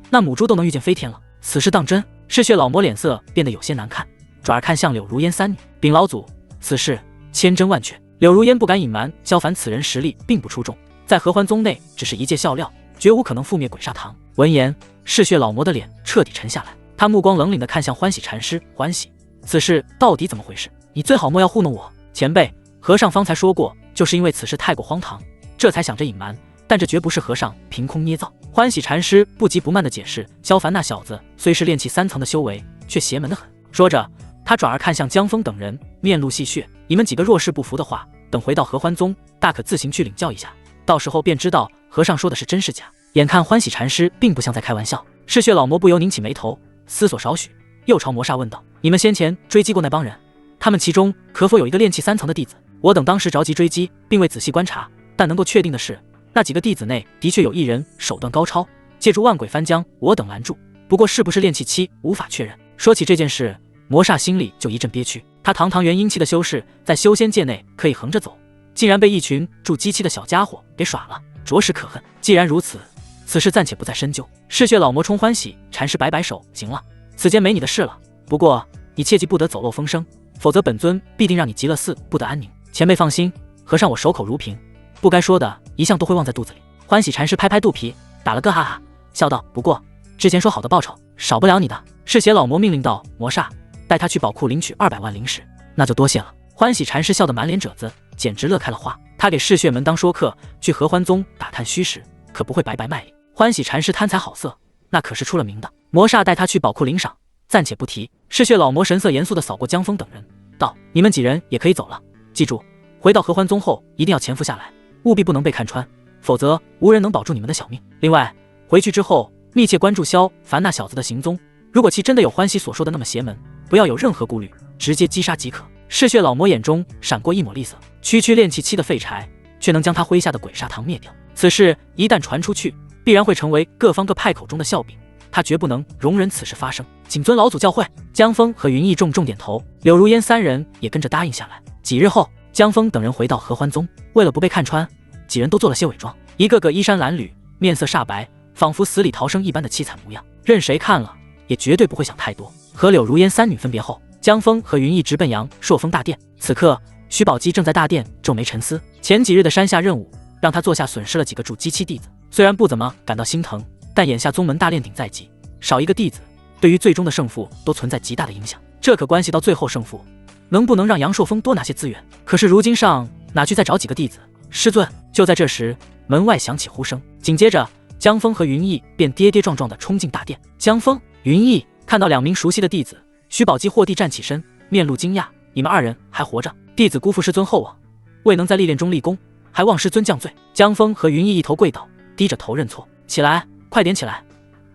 那母猪都能御剑飞天了。此事当真？嗜血老魔脸色变得有些难看，转而看向柳如烟3女，禀老祖，此事千真万确。柳如烟不敢隐瞒，萧凡此人实力并不出众，在合欢宗内只是一介笑料，绝无可能覆灭鬼煞堂。闻言，嗜血老魔的脸彻底沉下来，他目光冷凛地看向欢喜禅师。欢喜，此事到底怎么回事？你最好莫要糊弄我。前辈，和尚方才说过，就是因为此事太过荒唐，这才想着隐瞒，但这绝不是和尚凭空捏造。欢喜禅师不急不慢地解释，萧凡那小子虽是炼气3层的修为，却邪门得很。说着，他转而看向江峰等人，面露戏谑：你们几个若是不服的话，等回到合欢宗，大可自行去领教一下，到时候便知道和尚说的是真是假。眼看欢喜禅师并不像在开玩笑，嗜血老魔不由拧起眉头，思索少许，又朝魔煞问道：你们先前追击过那帮人，他们其中可否有一个炼气3层的弟子？我等当时着急追击，并未仔细观察，但能够确定的是，那几个弟子内的确有一人手段高超，借助万鬼幡将我等拦住，不过是不是炼气7无法确认。说起这件事，魔煞心里就一阵憋屈。他堂堂元婴期的修士，在修仙界内可以横着走，竟然被一群筑机期的小家伙给耍了，着实可恨。既然如此，此事暂且不再深究。嗜血老魔冲欢喜禅师摆摆手：行了，此间没你的事了，不过你切记不得走漏风声，否则本尊必定让你极乐寺不得安宁。前辈放心，和尚我守口如瓶，不该说的一向都会忘在肚子里。欢喜禅师拍拍肚皮，打了个哈哈，笑道：不过之前说好的报酬少不了你的。嗜血老魔命令道：魔煞，带他去宝库领取200万灵石。那就多谢了。欢喜禅师笑得满脸褶子，简直乐开了花。他给嗜血门当说客，去合欢宗打探虚实，可不会白白卖力。欢喜禅师贪财好色，那可是出了名的。魔煞带他去宝库领赏，暂且不提。嗜血老魔神色严肃地扫过江峰等人，道：你们几人也可以走了，记住，回到合欢宗后一定要潜伏下来，务必不能被看穿，否则无人能保住你们的小命。另外，回去之后密切关注萧凡那小子的行踪，如果其真的有欢喜所说的那么邪门，不要有任何顾虑，直接击杀即可。嗜血老魔眼中闪过一抹厉色，区区炼气7的废柴，却能将他麾下的鬼煞堂灭掉。此事一旦传出去，必然会成为各方各派口中的笑柄，他绝不能容忍此事发生。谨遵老祖教诲。江峰和云逸重点头，柳如烟3人也跟着答应下来。几日后，江峰等人回到合欢宗，为了不被看穿，几人都做了些伪装，一个个衣衫褴褛，面色煞白，仿佛死里逃生一般的凄惨模样，任谁看了也绝对不会想太多。和柳如烟3女分别后，江峰和云逸直奔阳朔峰大殿。此刻，徐宝基正在大殿皱眉沉思。前几日的山下任务让他做下损失了几个筑基期弟子，虽然不怎么感到心疼，但眼下宗门大炼鼎在即，少一个弟子，对于最终的胜负都存在极大的影响。这可关系到最后胜负能不能让阳朔峰多拿些资源。可是如今上哪去再找几个弟子？师尊！就在这时，门外响起呼声，紧接着江峰和云逸便跌跌撞撞地冲进大殿。江峰、云逸看到2名熟悉的弟子，徐宝基霍地站起身，面露惊讶：你们2人还活着？弟子辜负师尊厚望，未能在历练中立功，还望师尊降罪。江峰和云逸一头跪倒，低着头认错。起来，快点起来！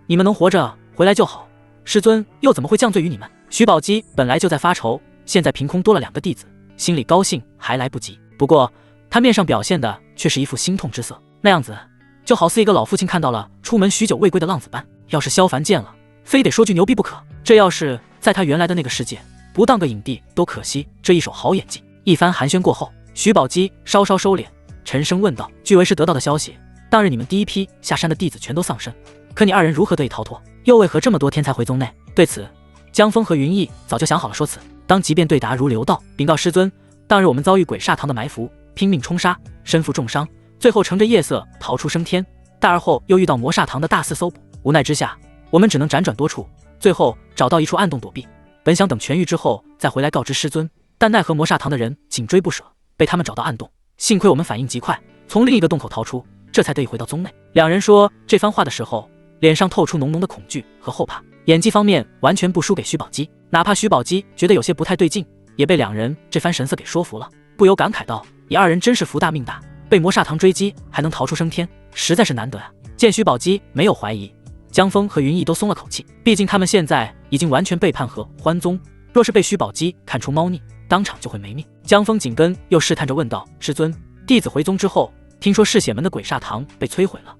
你们能活着回来就好，师尊又怎么会降罪于你们？徐宝基本来就在发愁，现在凭空多了2个弟子，心里高兴还来不及。不过他面上表现的却是一副心痛之色，那样子就好似一个老父亲看到了出门许久未归的浪子般。要是萧凡见了，非得说句牛逼不可。这要是在他原来的那个世界，不当个影帝都可惜这一手好演技。一番寒暄过后，徐宝基稍稍收敛，沉声问道：据为师得到的消息，当日你们第一批下山的弟子全都丧生，可你2人如何得以逃脱？又为何这么多天才回宗内？对此，江峰和云逸早就想好了说辞，当即便对答如流道：禀告师尊，当日我们遭遇鬼煞堂的埋伏，拼命冲杀，身负重伤，最后乘着夜色逃出升天。大而后又遇到魔煞堂的大肆搜捕，无奈之下，我们只能辗转多处，最后找到一处暗洞躲避。本想等痊愈之后再回来告知师尊，但奈何魔煞堂的人紧追不舍，被他们找到暗洞，幸亏我们反应极快，从另一个洞口逃出，这才得以回到宗内。2人说这番话的时候，脸上透出浓浓的恐惧和后怕，演技方面完全不输给徐宝基。哪怕徐宝基觉得有些不太对劲，也被2人这番神色给说服了，不由感慨道：你2人真是福大命大，被魔煞堂追击还能逃出升天，实在是难得啊。见徐宝基没有怀疑，江峰和云逸都松了口气，毕竟他们现在已经完全背叛合欢宗，若是被徐宝基看出猫腻，当场就会没命。江峰紧跟又试探着问道：师尊，弟子回宗之后，听说嗜血门的鬼煞堂被摧毁了，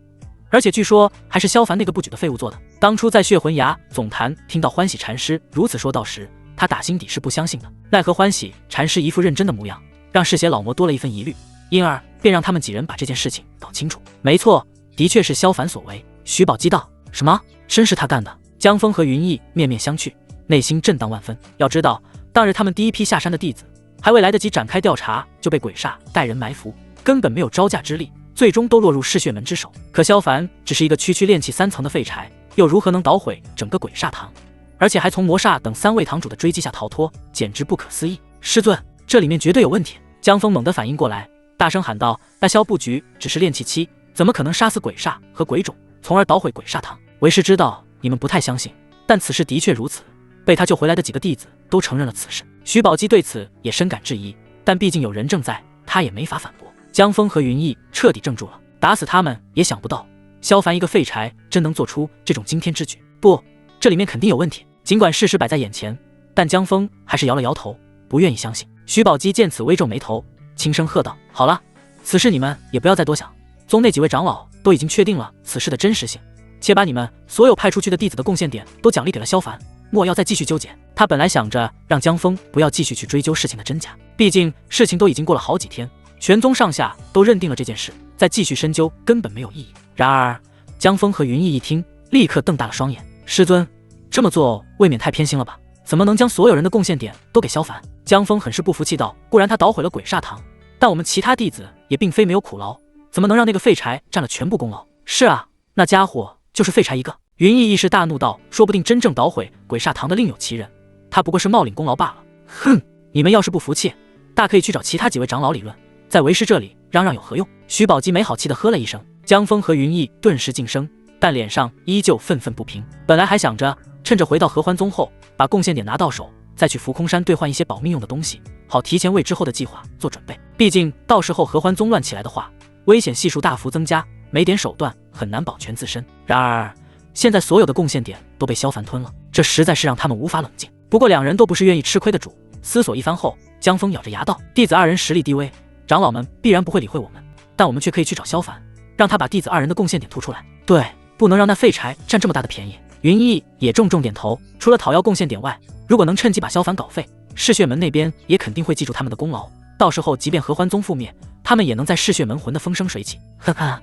而且据说还是萧凡那个不举的废物做的。当初在血魂崖总坛听到欢喜禅师如此说道时，他打心底是不相信的，奈何欢喜禅师一副认真的模样，让嗜血老魔多了一份疑虑，因而便让他们几人把这件事情搞清楚。没错，的确是萧凡所为。徐宝基道：什么？真是他干的？江峰和云逸面面相觑，内心震荡万分。要知道，当日他们第一批下山的弟子还未来得及展开调查，就被鬼煞带人埋伏，根本没有招架之力，最终都落入嗜血门之手。可萧凡只是一个区区炼气3层的废柴，又如何能捣毁整个鬼煞堂？而且还从魔煞等3位堂主的追击下逃脱，简直不可思议。师尊，这里面绝对有问题！江峰猛地反应过来，大声喊道：那萧不举只是炼气7，怎么可能杀死鬼煞和鬼种，从而捣毁鬼煞堂？为师知道你们不太相信，但此事的确如此。被他救回来的几个弟子都承认了此事。徐宝基对此也深感质疑，但毕竟有人证在，他也没法反驳。江峰和云逸彻底怔住了，打死他们也想不到萧凡一个废柴真能做出这种惊天之举。不，这里面肯定有问题。尽管事实摆在眼前，但江峰还是摇了摇头，不愿意相信。徐宝基见此微皱眉头，轻声喝道：好了，此事你们也不要再多想，宗内几位长老都已经确定了此事的真实性，且把你们所有派出去的弟子的贡献点都奖励给了萧凡，莫要再继续纠结。他本来想着让江峰不要继续去追究事情的真假，毕竟事情都已经过了好几天，全宗上下都认定了这件事，再继续深究根本没有意义。然而江峰和云逸一听，立刻瞪大了双眼。师尊，这么做未免太偏心了吧？怎么能将所有人的贡献点都给萧凡？江峰很是不服气道：固然他捣毁了鬼煞堂，但我们其他弟子也并非没有苦劳，怎么能让那个废柴占了全部功劳？是啊，那家伙就是废柴一个。云逸一时大怒道：说不定真正捣毁鬼煞堂的另有其人，他不过是冒领功劳罢了。哼，你们要是不服气，大可以去找其他几位长老理论，在为师这里嚷嚷有何用？徐宝基没好气地喝了一声。江峰和云逸顿时噤声，但脸上依旧愤愤不平。本来还想着趁着回到合欢宗后，把贡献点拿到手，再去浮空山兑换一些保命用的东西，好提前为之后的计划做准备。毕竟到时候合欢宗乱起来的话，危险系数大幅增加，没点手段很难保全自身。然而现在所有的贡献点都被萧凡吞了，这实在是让他们无法冷静。不过两人都不是愿意吃亏的主，思索一番后，江峰咬着牙道：弟子二人实力低微，长老们必然不会理会我们，但我们却可以去找萧凡，让他把弟子二人的贡献点吐出来。对，不能让那废柴占这么大的便宜。云逸也重重点头，除了讨要贡献点外，如果能趁机把萧凡搞废，嗜血门那边也肯定会记住他们的功劳，到时候即便合欢宗覆灭，他们也能在嗜血门混得风生水起。呵呵，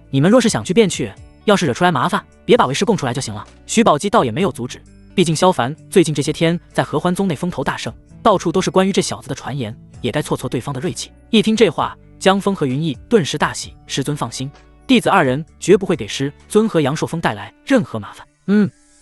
你们若是想去便去，要是惹出来麻烦，别把为师供出来就行了。徐宝基倒也没有阻止，毕竟萧凡最近这些天在合欢宗内风头大盛，到处都是关于这小子的传言，也该挫挫对方的锐气。一听这话，江峰和云逸顿时大喜，师尊放心，弟子二人绝不会给师尊和杨硕峰带来任何麻烦。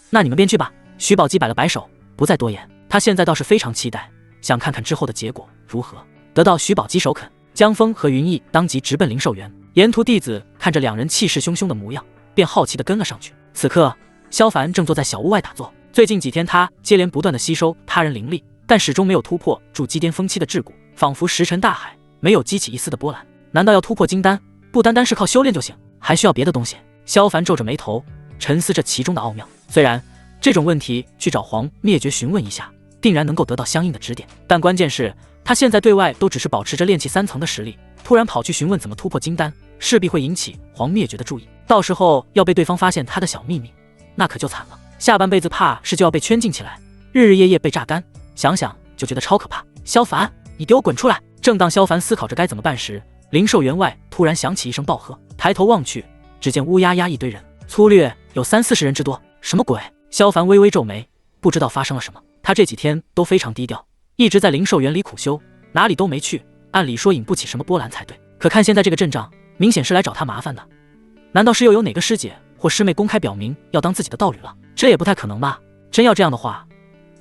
那你们便去吧。徐宝基摆了摆手，不再多言。他现在倒是非常期待，想看看之后的结果如何。得到徐宝基首肯，江峰和云逸当即直奔灵兽园。沿途弟子看着两人气势汹汹的模样，便好奇地跟了上去。此刻萧凡正坐在小屋外打坐。最近几天他接连不断地吸收他人灵力，但始终没有突破筑基巅峰期的桎梏，仿佛石沉大海，没有激起一丝的波澜。难道要突破金丹，不单单是靠修炼就行，还需要别的东西？萧凡皱着眉头，沉思着其中的奥妙。虽然这种问题去找黄灭绝询问一下，定然能够得到相应的指点，但关键是他现在对外都只是保持着炼气3层的实力，突然跑去询问怎么突破金丹，势必会引起黄灭绝的注意，到时候要被对方发现他的小秘密，那可就惨了。下半辈子怕是就要被圈禁起来，日日夜夜被榨干，想想就觉得超可怕。萧凡，你给我滚出来！正当萧凡思考着该怎么办时，灵兽园外突然响起一声暴喝，抬头望去，只见乌压压一堆人，粗略有30-40人之多。什么鬼？萧凡微微皱眉，不知道发生了什么。他这几天都非常低调，一直在灵兽园里苦修，哪里都没去，按理说引不起什么波澜才对。可看现在这个阵仗，明显是来找他麻烦的。难道是又有哪个师姐或师妹公开表明要当自己的道侣了？这也不太可能吧。真要这样的话，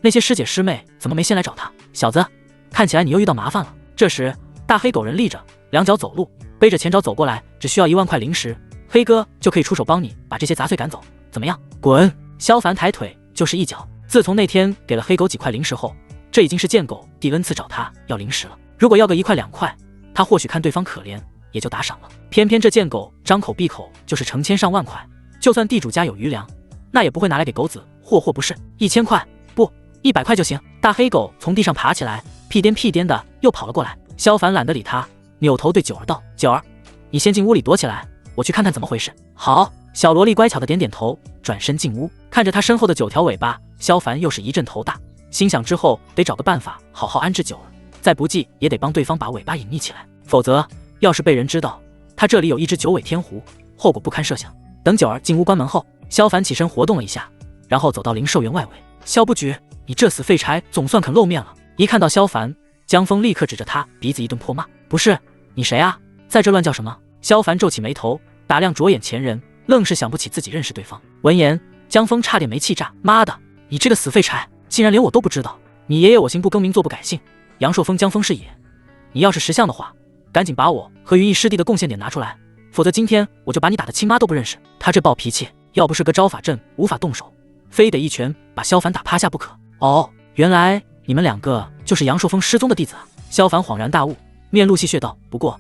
那些师姐师妹怎么没先来找他？小子，看起来你又遇到麻烦了。这时大黑狗人立着，两脚走路，背着前爪走过来，只需要1万块灵石，黑哥就可以出手帮你把这些杂碎赶走，怎么样？滚！萧凡抬腿就是一脚。自从那天给了黑狗几块灵石后，这已经是见狗第 N 次找他要灵石了。如果要个1块2块，他或许看对方可怜，也就打赏了。偏偏这贱狗张口闭口就是成千上万块，就算地主家有余粮，那也不会拿来给狗子霍霍不是。1000块不100块就行。大黑狗从地上爬起来，屁颠屁颠的又跑了过来。萧凡懒得理他，扭头对九儿道：九儿，你先进屋里躲起来，我去看看怎么回事。好。小萝莉乖巧的点点头，转身进屋。看着他身后的9条尾巴，萧凡又是一阵头大，心想之后得找个办法好好安置九儿，再不济也得帮对方把尾巴隐匿起来，否则要是被人知道他这里有一只9尾天狐，后果不堪设想。等九儿进屋关门后，萧凡起身活动了一下，然后走到灵兽园外围。萧不举，你这死废柴总算肯露面了。一看到萧凡，江峰立刻指着他鼻子一顿破骂：不是，你谁啊，在这乱叫什么？萧凡皱起眉头，打量着眼前人，愣是想不起自己认识对方。闻言，江峰差点没气炸：妈的，你这个死废柴，竟然连我都不知道！你爷爷我行不更名，坐不改姓，杨硕峰江峰是也。你要是识相的话，赶紧把我和云逸师弟的贡献点拿出来，否则今天我就把你打得亲妈都不认识。他这暴脾气，要不是个招法阵无法动手，非得一拳把萧凡打趴下不可。哦，原来你们两个就是杨寿峰失踪的弟子啊！萧凡恍然大悟，面露戏谑道：“不过，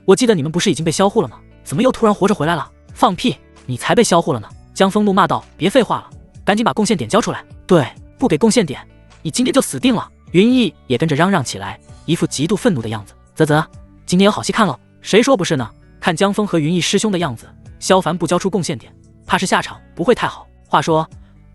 我记得你们不是已经被销户了吗？怎么又突然活着回来了？”放屁！你才被销户了呢！江峰怒骂道：“别废话了，赶紧把贡献点交出来！对，不给贡献点，你今天就死定了！”云逸也跟着嚷嚷起来，一副极度愤怒的样子。啧啧，今天有好戏看喽！谁说不是呢？看江峰和云逸师兄的样子，萧凡不交出贡献点，怕是下场不会太好。话说，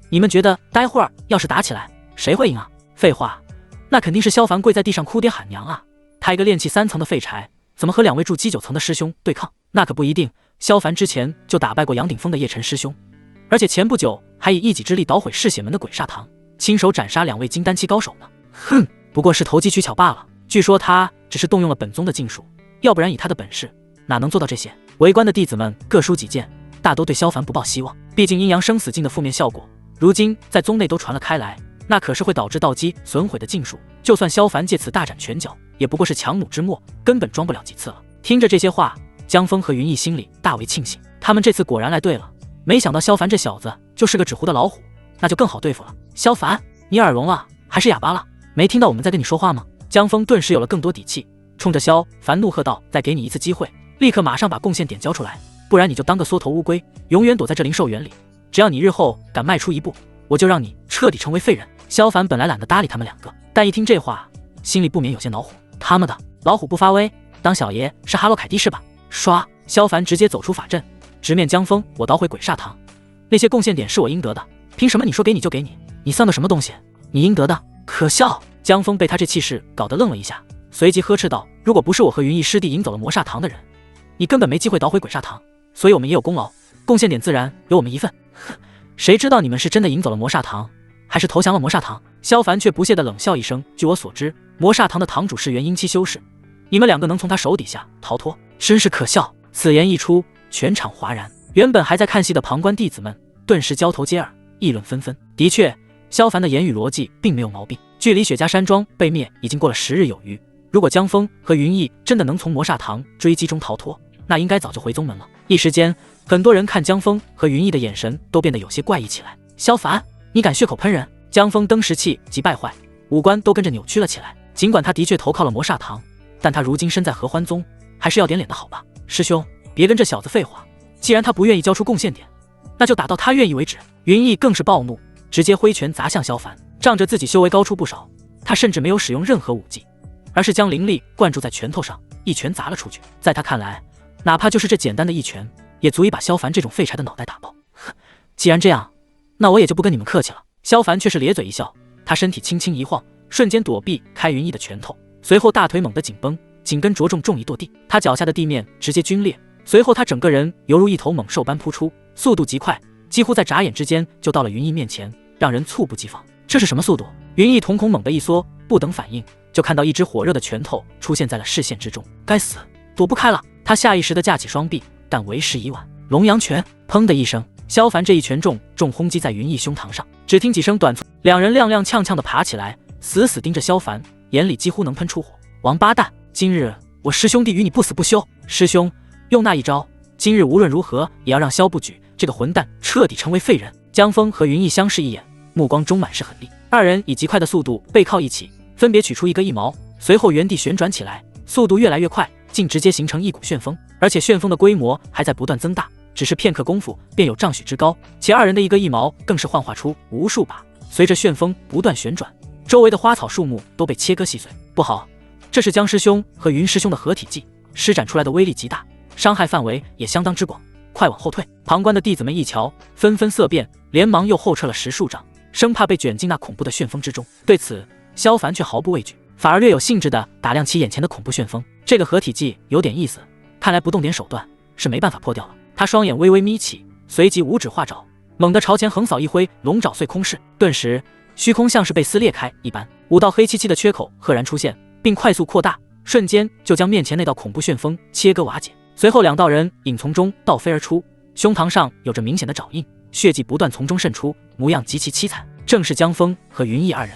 你们觉得待会儿要是打起来，谁会赢啊？废话，那肯定是萧凡跪在地上哭爹喊娘啊！他一个炼气3层的废柴，怎么和2位筑基9层的师兄对抗？那可不一定。萧凡之前就打败过杨顶峰的叶晨师兄，而且前不久还以一己之力捣毁嗜血门的鬼煞堂，亲手斩杀2位金丹期高手呢。哼，不过是投机取巧罢了。据说他只是动用了本宗的禁术，要不然以他的本事，哪能做到这些？围观的弟子们各抒己见，大都对萧凡不抱希望。毕竟阴阳生死镜的负面效果，如今在宗内都传了开来，那可是会导致道基损毁的禁术。就算萧凡借此大展拳脚，也不过是强弩之末，根本装不了几次了。听着这些话，江峰和云逸心里大为庆幸，他们这次果然来对了。没想到萧凡这小子就是个纸糊的老虎，那就更好对付了。萧凡，你耳聋了还是哑巴了？没听到我们在跟你说话吗？江峰顿时有了更多底气，冲着萧凡怒喝道：“再给你一次机会，立刻马上把贡献点交出来，不然你就当个缩头乌龟，永远躲在这灵兽园里。只要你日后敢迈出一步，我就让你彻底成为废人。”萧凡本来懒得搭理他们两个，但一听这话，心里不免有些恼火。他们的老虎不发威，当小爷是哈洛凯蒂是吧？唰，萧凡直接走出法阵，直面江峰：“我捣毁鬼煞堂，那些贡献点是我应得的，凭什么你说给你就给你？你算个什么东西？你应得的？可笑！”江峰被他这气势搞得愣了一下，随即呵斥道：“如果不是我和云逸师弟引走了魔煞堂的人，你根本没机会捣毁鬼煞堂，所以我们也有功劳，贡献点自然有我们一份。”哼，谁知道你们是真的引走了魔煞堂，还是投降了魔煞堂？萧凡却不屑地冷笑一声：“据我所知，魔煞堂的堂主是元婴期修士，你们两个能从他手底下逃脱，真是可笑。”此言一出，全场哗然，原本还在看戏的旁观弟子们顿时交头接耳，议论纷纷。的确，萧凡的言语逻辑并没有毛病。距离雪家山庄被灭已经过了10日有余，如果江峰和云逸真的能从魔煞堂追击中逃脱，那应该早就回宗门了。一时间，很多人看江峰和云逸的眼神都变得有些怪异起来。萧凡，你敢血口喷人？江峰登时气急败坏，五官都跟着扭曲了起来。尽管他的确投靠了魔煞堂，但他如今身在合欢宗，还是要点脸的好吧？师兄，别跟这小子废话，既然他不愿意交出贡献点，那就打到他愿意为止。云逸更是暴怒，直接挥拳砸向萧凡。仗着自己修为高出不少，他甚至没有使用任何武技，而是将灵力灌注在拳头上，一拳砸了出去。在他看来，哪怕就是这简单的一拳，也足以把萧凡这种废柴的脑袋打爆。哼，既然这样，那我也就不跟你们客气了。萧凡却是咧嘴一笑，他身体轻轻一晃，瞬间躲避开云逸的拳头，随后大腿猛地紧绷，紧跟着重重一跺地，他脚下的地面直接皲裂，随后他整个人犹如一头猛兽般扑出，速度极快，几乎在眨眼之间就到了云逸面前，让人猝不及防。这是什么速度？云逸瞳孔猛地一缩，不等反应，就看到一只火热的拳头出现在了视线之中。该死，躲不开了！他下意识地架起双臂，但为时已晚。龙阳拳，砰的一声，萧凡这一拳重轰击在云逸胸膛上，只听几声短促，两人踉踉跄跄地爬起来，死死盯着萧凡，眼里几乎能喷出火。王八蛋，今日我师兄弟与你不死不休！师兄，用那一招，今日无论如何也要让萧不举这个混蛋彻底成为废人。江峰和云逸相视一眼，目光中满是狠厉，二人以极快的速度背靠一起，分别取出一个一毛，随后原地旋转起来，速度越来越快，竟直接形成一股旋风，而且旋风的规模还在不断增大，只是片刻功夫便有丈许之高，且二人的一个一毛更是幻化出无数把，随着旋风不断旋转，周围的花草树木都被切割细碎。不好，这是江师兄和云师兄的合体技，施展出来的威力极大，伤害范围也相当之广，快往后退！旁观的弟子们一瞧，纷纷色变，连忙又后撤了10数丈，生怕被卷进那恐怖的旋风之中。对此，萧凡却毫不畏惧，反而略有兴致地打量起眼前的恐怖旋风。这个合体技有点意思，看来不动点手段是没办法破掉了。他双眼微微眯起，随即五指化爪，猛地朝前横扫一挥，龙爪碎空式。顿时，虚空像是被撕裂开一般，5道黑漆漆的缺口赫然出现，并快速扩大，瞬间就将面前那道恐怖旋风切割瓦解。随后2道人影从中倒飞而出，胸膛上有着明显的爪印，血迹不断从中渗出，模样极其凄惨，正是江峰和云逸二人。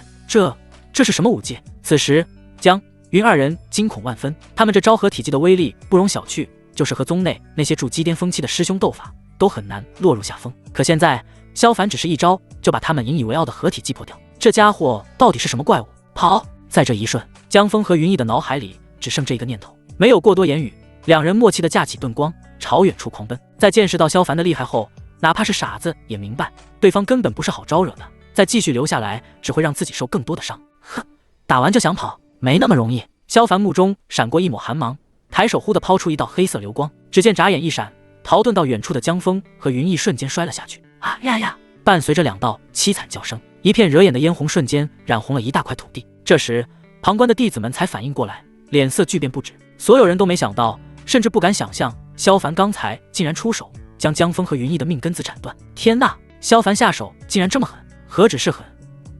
这是什么武技？此时江云二人惊恐万分，他们这昭和体技的威力不容小觑，就是和宗内那些筑基巅峰期的师兄斗法，都很难落入下风。可现在萧凡只是一招就把他们引以为傲的合体击破掉，这家伙到底是什么怪物？跑！在这一瞬，江峰和云逸的脑海里只剩这一个念头，没有过多言语，两人默契地架起盾光，朝远处狂奔。在见识到萧凡的厉害后，哪怕是傻子也明白对方根本不是好招惹的，再继续留下来只会让自己受更多的伤。哼，打完就想跑，没那么容易。萧凡目中闪过一抹寒芒，抬手忽地抛出一道黑色流光，只见眨眼一闪，逃遁到远处的江峰和云逸瞬间摔了下去。啊呀呀！伴随着两道凄惨叫声，一片惹眼的嫣红瞬间染红了一大块土地。这时旁观的弟子们才反应过来，脸色巨变不止。所有人都没想到，甚至不敢想象萧凡刚才竟然出手将江峰和云逸的命根子斩断。天呐，萧凡下手竟然这么狠，何止是狠，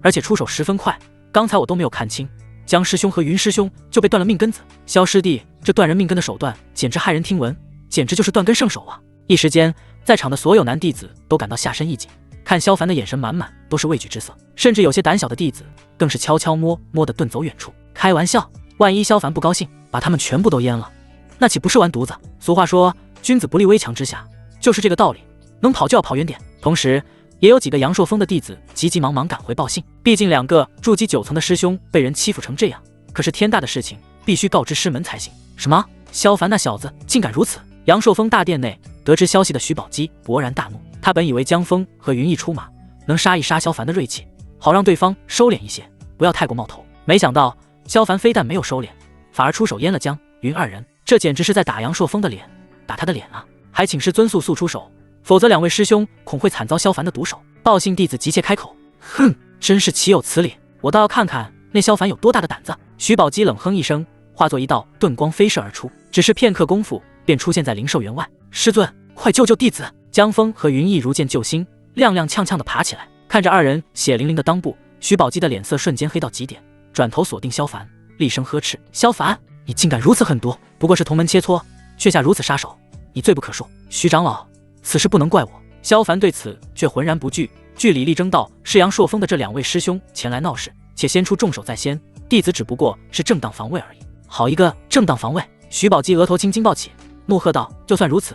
而且出手十分快，刚才我都没有看清，江师兄和云师兄就被断了命根子。萧师弟这断人命根的手段简直骇人听闻，简直就是断根圣手啊！一时间在场的所有男弟子都感到下身一紧，看萧凡的眼神满满都是畏惧之色，甚至有些胆小的弟子更是悄悄摸摸地遁走远处。开玩笑，万一萧凡不高兴把他们全部都淹了，那岂不是完犊子？俗话说君子不立危墙之下，就是这个道理，能跑就要跑远点。同时也有几个阳朔峰的弟子急急忙忙赶回报信，毕竟两个筑基9层的师兄被人欺负成这样，可是天大的事情必须告知师门才行。什么？萧凡那小子竟敢如此！阳朔峰大殿内得知消息的徐宝基勃然大怒，他本以为江峰和云逸出马能杀一杀萧凡的锐气，好让对方收敛一些，不要太过冒头，没想到萧凡非但没有收敛，反而出手淹了江云二人，这简直是在打阳朔峰的脸，打他的脸啊！还请师尊速出手，否则两位师兄恐会惨遭萧凡的毒手。报信弟子急切开口：哼，真是岂有此理，我倒要看看那萧凡有多大的胆子。徐宝基冷哼一声，化作一道盾光飞射而出，只是片刻功夫便出现在灵兽园外。师尊，快救救弟子！江峰和云逸如见救星，踉踉跄跄地爬起来，看着二人血淋淋的裆部，徐宝基的脸色瞬间黑到极点，转头锁定萧凡，厉声呵斥：萧凡，你竟敢如此狠毒，不过是同门切磋，却下如此杀手，你罪不可恕。徐长老，此事不能怪我。萧凡对此却浑然不惧，据理力争道：是阳朔峰的这两位师兄前来闹事，且先出重手在先，弟子只不过是正当防卫而已。好一个正当防卫！徐宝基额头青筋暴起，怒喝道：就算如此，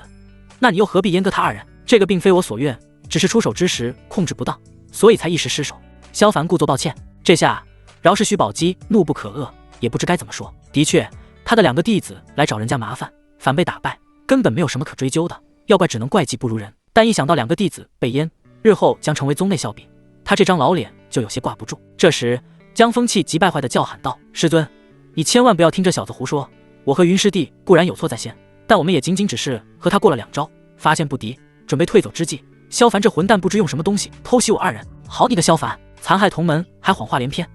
那你又何必阉割他二人？这个并非我所愿，只是出手之时控制不当，所以才一时失手。萧凡故作抱歉。这下饶是徐宝基怒不可遏，也不知该怎么说。的确，他的两个弟子来找人家麻烦，反被打败，根本没有什么可追究的，要怪只能怪技不如人。但一想到两个弟子被淹，日后将成为宗内笑柄，他这张老脸就有些挂不住。这时江风气急败坏地叫喊道：师尊，你千万不要听这小子胡说，我和云师弟固然有错在先，但我们也仅仅只是和他过了2招，发现不敌，准备退走之际，萧凡这混蛋不知用什么东西偷袭我二人。好你个萧凡，残害同门还谎话连篇，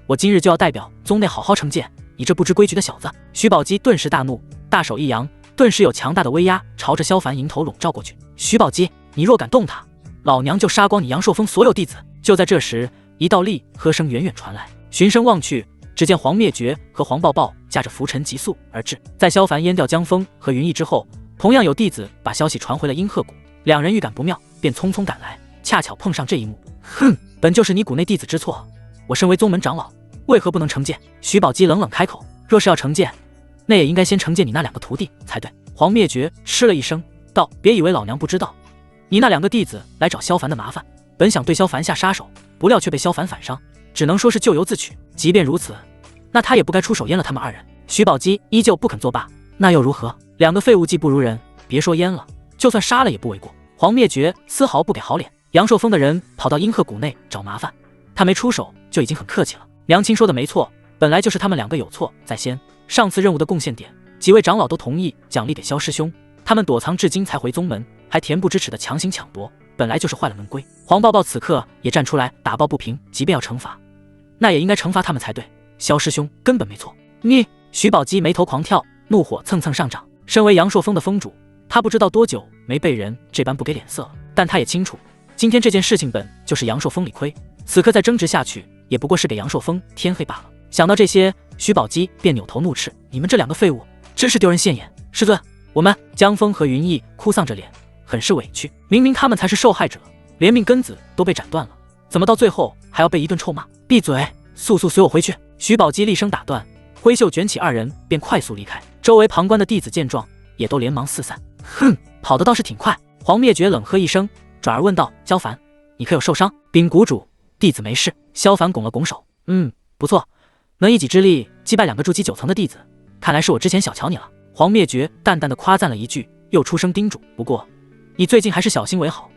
我今日就要代表宗内好好惩戒你这不知规矩的小子。徐宝基顿时大怒，大手一扬，顿时有强大的威压朝着萧凡迎头笼罩过去。徐宝基，你若敢动他，老娘就杀光你阳朔峰所有弟子！就在这时，一道厉喝声远远传来，循声望去，只见黄灭绝和黄抱抱驾着浮尘急速而至。在萧凡淹掉江峰和云逸之后，同样有弟子把消息传回了阴鹤谷，两人预感不妙，便匆匆赶来，恰巧碰上这一幕。哼，本就是你谷内弟子之错，我身为宗门长老，为何不能惩戒？徐宝基冷冷开口，若是要惩戒，那也应该先惩戒你那2个徒弟才对。黄灭绝嗤了一声道：别以为老娘不知道，你那2个弟子来找萧凡的麻烦，本想对萧凡下杀手，不料却被萧凡反伤，只能说是咎由自取。即便如此，那他也不该出手淹了他们2人。徐宝基依旧不肯作罢，那又如何？2个废物技不如人，别说淹了，就算杀了也不为过。黄灭绝丝毫不给好脸，阳朔峰的人跑到阴鹤谷内找麻烦，他没出手就已经很客气了。娘亲说的没错，本来就是他们2个有错在先，上次任务的贡献点，几位长老都同意奖励给萧师兄，他们躲藏至今才回宗门，还恬不知耻的强行抢夺，本来就是坏了门规。黄抱抱此刻也站出来打抱不平，即便要惩罚，那也应该惩罚他们才对，萧师兄根本没错。你！徐宝基眉头狂跳，怒火蹭蹭上涨。身为阳朔峰的峰主，他不知道多久没被人这般不给脸色了，但他也清楚，今天这件事情本就是阳朔峰理亏，此刻再争执下去，也不过是给阳朔峰添黑罢了。想到这些，徐宝基便扭头怒斥：你们这2个废物，真是丢人现眼！师尊，我们……江峰和云逸哭丧着脸，很是委屈，明明他们才是受害者，连命根子都被斩断了，怎么到最后还要被一顿臭骂？闭嘴，速随我回去！徐宝基厉声打断，挥袖卷起2人便快速离开。周围旁观的弟子见状，也都连忙四散。哼，跑得倒是挺快。黄灭绝冷喝一声，转而问道：萧凡，你可有受伤？禀谷主，弟子没事。萧凡拱了拱手，不错，能一己之力击败2个筑基9层的弟子，看来是我之前小瞧你了。黄灭绝淡淡的夸赞了一句，又出声叮嘱：不过你最近还是小心为好。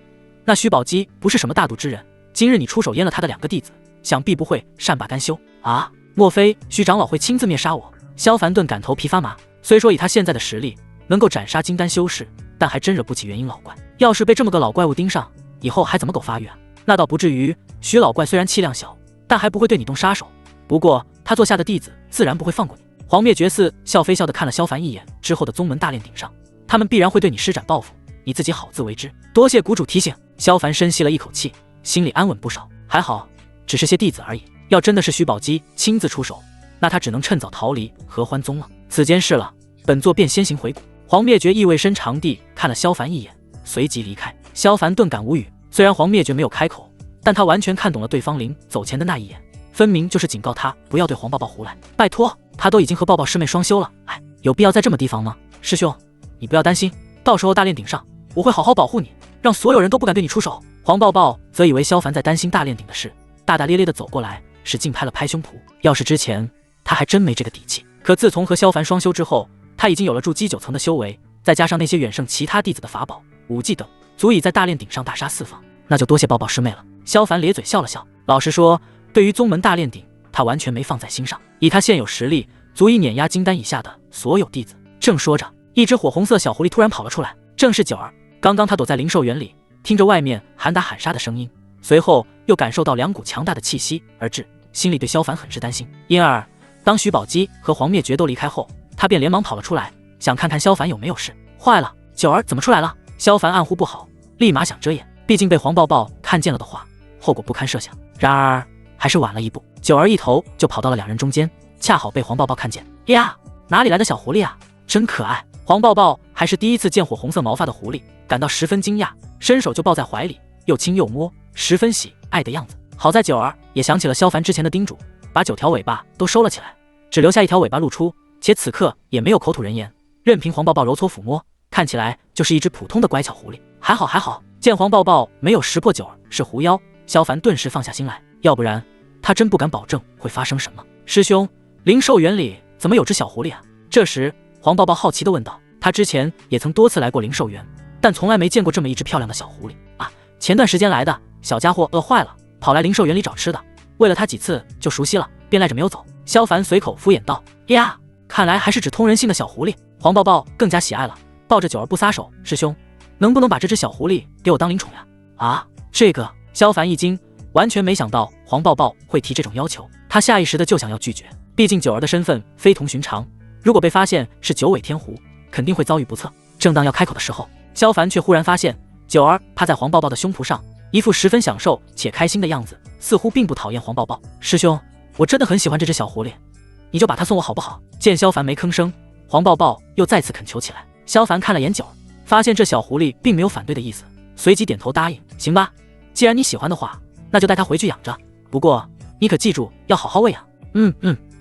那徐宝基不是什么大度之人，今日你出手阉了他的2个弟子，想必不会善罢甘休啊！莫非徐长老会亲自灭杀我？萧凡顿感头皮发麻。虽说以他现在的实力能够斩杀金丹修士，但还真惹不起元婴老怪。要是被这么个老怪物盯上，以后还怎么苟发育啊？那倒不至于，徐老怪虽然气量小，但还不会对你动杀手。不过他做下的弟子自然不会放过你。黄灭绝似笑非笑的看了萧凡一眼，之后的宗门大炼顶上，他们必然会对你施展报复，你自己好自为之。多谢谷主提醒。萧凡深吸了一口气，心里安稳不少。还好，只是些弟子而已。要真的是徐宝基亲自出手，那他只能趁早逃离合欢宗了。此间事了，本座便先行回谷。黄灭绝意味深长地看了萧凡一眼，随即离开。萧凡顿感无语，虽然黄灭绝没有开口，但他完全看懂了对方临走前的那一眼，分明就是警告他不要对黄抱抱胡来。拜托，他都已经和抱抱师妹双修了，有必要在这么提防吗？师兄，你不要担心，到时候大炼顶上，我会好好保护你，让所有人都不敢对你出手。黄抱抱则以为萧凡在担心大炼顶的事，大大咧咧地走过来，使劲拍了拍胸脯。要是之前，他还真没这个底气。可自从和萧凡双修之后，他已经有了筑基9层的修为，再加上那些远胜其他弟子的法宝、武技等，足以在大炼顶上大杀四方。那就多谢抱抱师妹了。萧凡咧嘴笑了笑，老实说，对于宗门大炼顶，他完全没放在心上。以他现有实力，足以碾压金丹以下的所有弟子。正说着，一只火红色小狐狸突然跑了出来，正是九儿。刚刚他躲在灵兽园里，听着外面喊打喊杀的声音，随后又感受到2股强大的气息而至，心里对萧凡很是担心。因而当徐宝基和黄灭绝都离开后，他便连忙跑了出来，想看看萧凡有没有事。坏了，九儿怎么出来了？萧凡暗呼不好，立马想遮掩，毕竟被黄抱抱看见了的话，后果不堪设想。然而还是晚了一步，九儿一头就跑到了2人中间，恰好被黄抱抱看见。呀，哪里来的小狐狸啊，真可爱！黄抱抱还是第一次见火红色毛发的狐狸，感到十分惊讶，伸手就抱在怀里，又亲又摸，十分喜爱的样子。好在九儿也想起了萧凡之前的叮嘱，把9条尾巴都收了起来，只留下1条尾巴露出，且此刻也没有口吐人言，任凭黄抱抱揉搓抚摸，看起来就是一只普通的乖巧狐狸。还好，见黄抱抱没有识破九儿是狐妖，萧凡顿时放下心来，要不然他真不敢保证会发生什么。师兄，灵兽园里怎么有只小狐狸啊？这时黄抱抱好奇地问道。他之前也曾多次来过灵兽园，但从来没见过这么一只漂亮的小狐狸啊！前段时间来的小家伙饿坏了，跑来灵兽园里找吃的，喂了他几次就熟悉了，便赖着没有走。萧凡随口敷衍道：呀，看来还是只通人性的小狐狸。黄抱抱更加喜爱了，抱着九儿不撒手。师兄，能不能把这只小狐狸给我当灵宠呀？啊，这个……萧凡一惊，完全没想到黄抱抱会提这种要求，他下意识的就想要拒绝，毕竟九儿的身份非同寻常，如果被发现是九尾天狐，肯定会遭遇不测。正当要开口的时候，萧凡却忽然发现九儿趴在黄抱抱的胸脯上，一副十分享受且开心的样子，似乎并不讨厌黄抱抱。师兄，我真的很喜欢这只小狐狸，你就把它送我好不好？见萧凡没吭声，黄抱抱又再次恳求起来。萧凡看了眼九儿，发现这小狐狸并没有反对的意思，随即点头答应。行吧，既然你喜欢的话，那就带它回去养着，不过你可记住要好好喂养。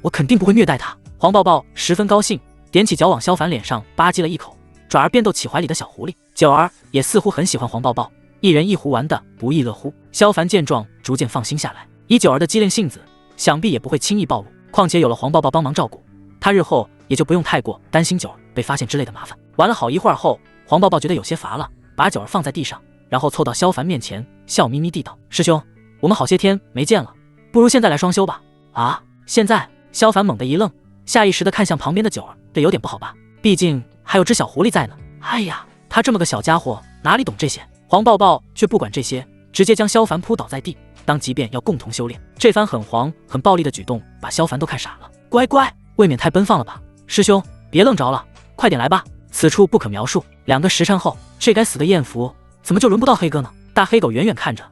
我肯定不会虐待它。黄抱抱十分高兴，踮起脚往萧凡脸上吧唧了一口，转而便逗起怀里的小狐狸。九儿也似乎很喜欢黄抱抱，一人一狐玩得不亦乐乎。萧凡见状逐渐放心下来，以九儿的机灵性子，想必也不会轻易暴露，况且有了黄抱抱帮忙照顾，他日后也就不用太过担心九儿被发现之类的麻烦。玩了好一会儿后，黄抱抱觉得有些乏了，把九儿放在地上，然后凑到萧凡面前，笑眯眯地道：师兄，我们好些天没见了，不如现在来双修吧。啊，现在？萧凡猛地一愣，下意识地看向旁边的九儿，这有点不好吧，毕竟还有只小狐狸在呢。哎呀，他这么个小家伙哪里懂这些？黄抱抱却不管这些，直接将萧凡扑倒在地，当即便要共同修炼。这番很黄很暴力的举动把萧凡都看傻了。乖乖，未免太奔放了吧？师兄别愣着了，快点来吧，此处不可描述。2个时辰后，这该死的艳福怎么就轮不到黑哥呢？大黑狗远远看着，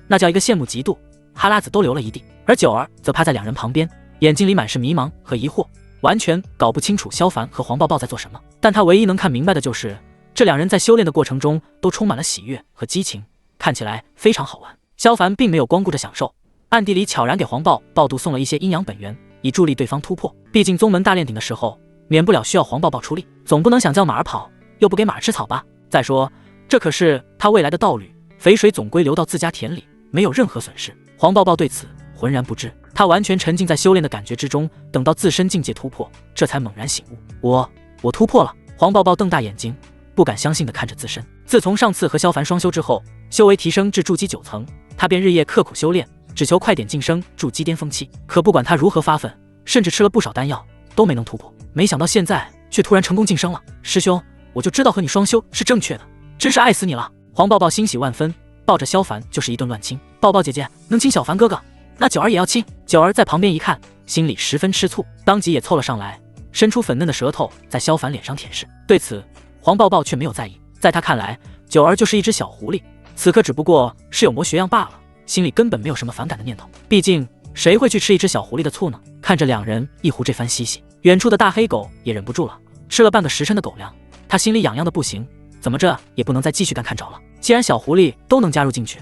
那叫一个羡慕嫉妒，哈喇子都流了一地。而九儿则趴在2人旁边，眼睛里满是迷茫和疑惑，完全搞不清楚萧凡和黄抱抱在做什么。但他唯一能看明白的就是这2人在修炼的过程中都充满了喜悦和激情，看起来非常好玩。萧凡并没有光顾着享受，暗地里悄然给黄抱抱渡送了一些阴阳本源，以助力对方突破。毕竟宗门大炼顶的时候，免不了需要黄抱抱出力，总不能想叫马儿跑，又不给马吃草吧？再说，这可是他未来的道侣，肥水总归流到自家田里，没有任何损失。黄抱抱对此浑然不知，他完全沉浸在修炼的感觉之中，等到自身境界突破，这才猛然醒悟。我突破了！黄抱抱瞪大眼睛，不敢相信地看着自身。自从上次和萧凡双修之后，修为提升至筑基9层，他便日夜刻苦修炼，只求快点晋升筑基巅峰期。可不管他如何发奋，甚至吃了不少丹药，都没能突破。没想到现在却突然成功晋升了。师兄，我就知道和你双修是正确的，真是爱死你了！黄抱抱欣喜万分，抱着萧凡就是一顿乱亲。抱抱姐姐，能亲小凡哥哥，那九儿也要亲。九儿在旁边一看，心里十分吃醋，当即也凑了上来，伸出粉嫩的舌头在萧凡脸上舔舐。对此，黄抱抱却没有在意，在他看来，九儿就是一只小狐狸，此刻只不过是有模学样罢了，心里根本没有什么反感的念头。毕竟谁会去吃一只小狐狸的醋呢？看着两人一壶这番嬉戏，远处的大黑狗也忍不住了，吃了半个时辰的狗粮，他心里痒痒的不行，怎么着也不能再继续看着了。既然小狐狸都能加入进去，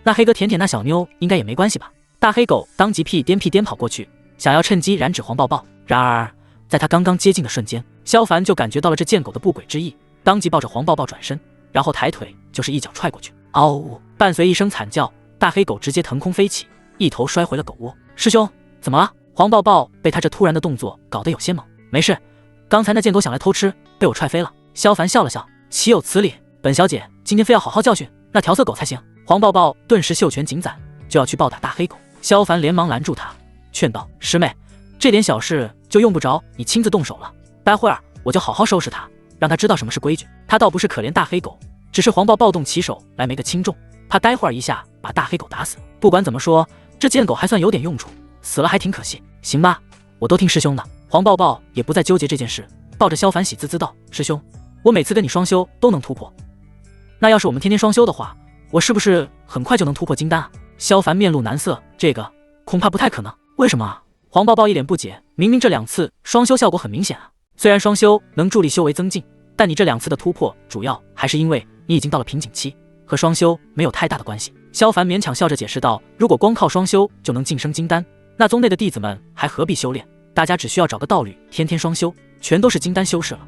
那黑哥舔舔那小妞应该也没关系吧？大黑狗当即屁颠跑过去，想要趁机染指黄抱抱。然而在他刚刚接近的瞬间，萧凡就感觉到了这贱狗的不轨之意，当即抱着黄抱抱转身，然后抬腿就是一脚踹过去。嗷呜！伴随一声惨叫，大黑狗直接腾空飞起，一头摔回了狗窝。师兄，怎么了？黄抱抱被他这突然的动作搞得有些懵。没事，刚才那贱狗想来偷吃，被我踹飞了。萧凡笑了笑，岂有此理！本小姐今天非要好好教训那调色狗才行。黄抱抱顿时袖拳紧攒，就要去暴打大黑狗。萧凡连忙拦住他，劝道：师妹，这点小事就用不着你亲自动手了，待会儿我就好好收拾他，让他知道什么是规矩。他倒不是可怜大黑狗，只是黄抱抱动起手来没个轻重，怕待会儿一下把大黑狗打死。不管怎么说，这贱狗还算有点用处，死了还挺可惜。行吧，我都听师兄的。黄抱抱也不再纠结这件事，抱着萧凡喜滋滋道：师兄，我每次跟你双修都能突破，那要是我们天天双修的话，我是不是很快就能突破金丹啊？萧凡面露难色，这个恐怕不太可能。为什么啊？黄抱抱一脸不解，明明这2次双修效果很明显啊，虽然双修能助力修为增进，但你这2次的突破主要还是因为你已经到了瓶颈期，和双修没有太大的关系。萧凡勉强笑着解释道：如果光靠双修就能晋升金丹，那宗内的弟子们还何必修炼？大家只需要找个道侣，天天双修，全都是金丹修士了。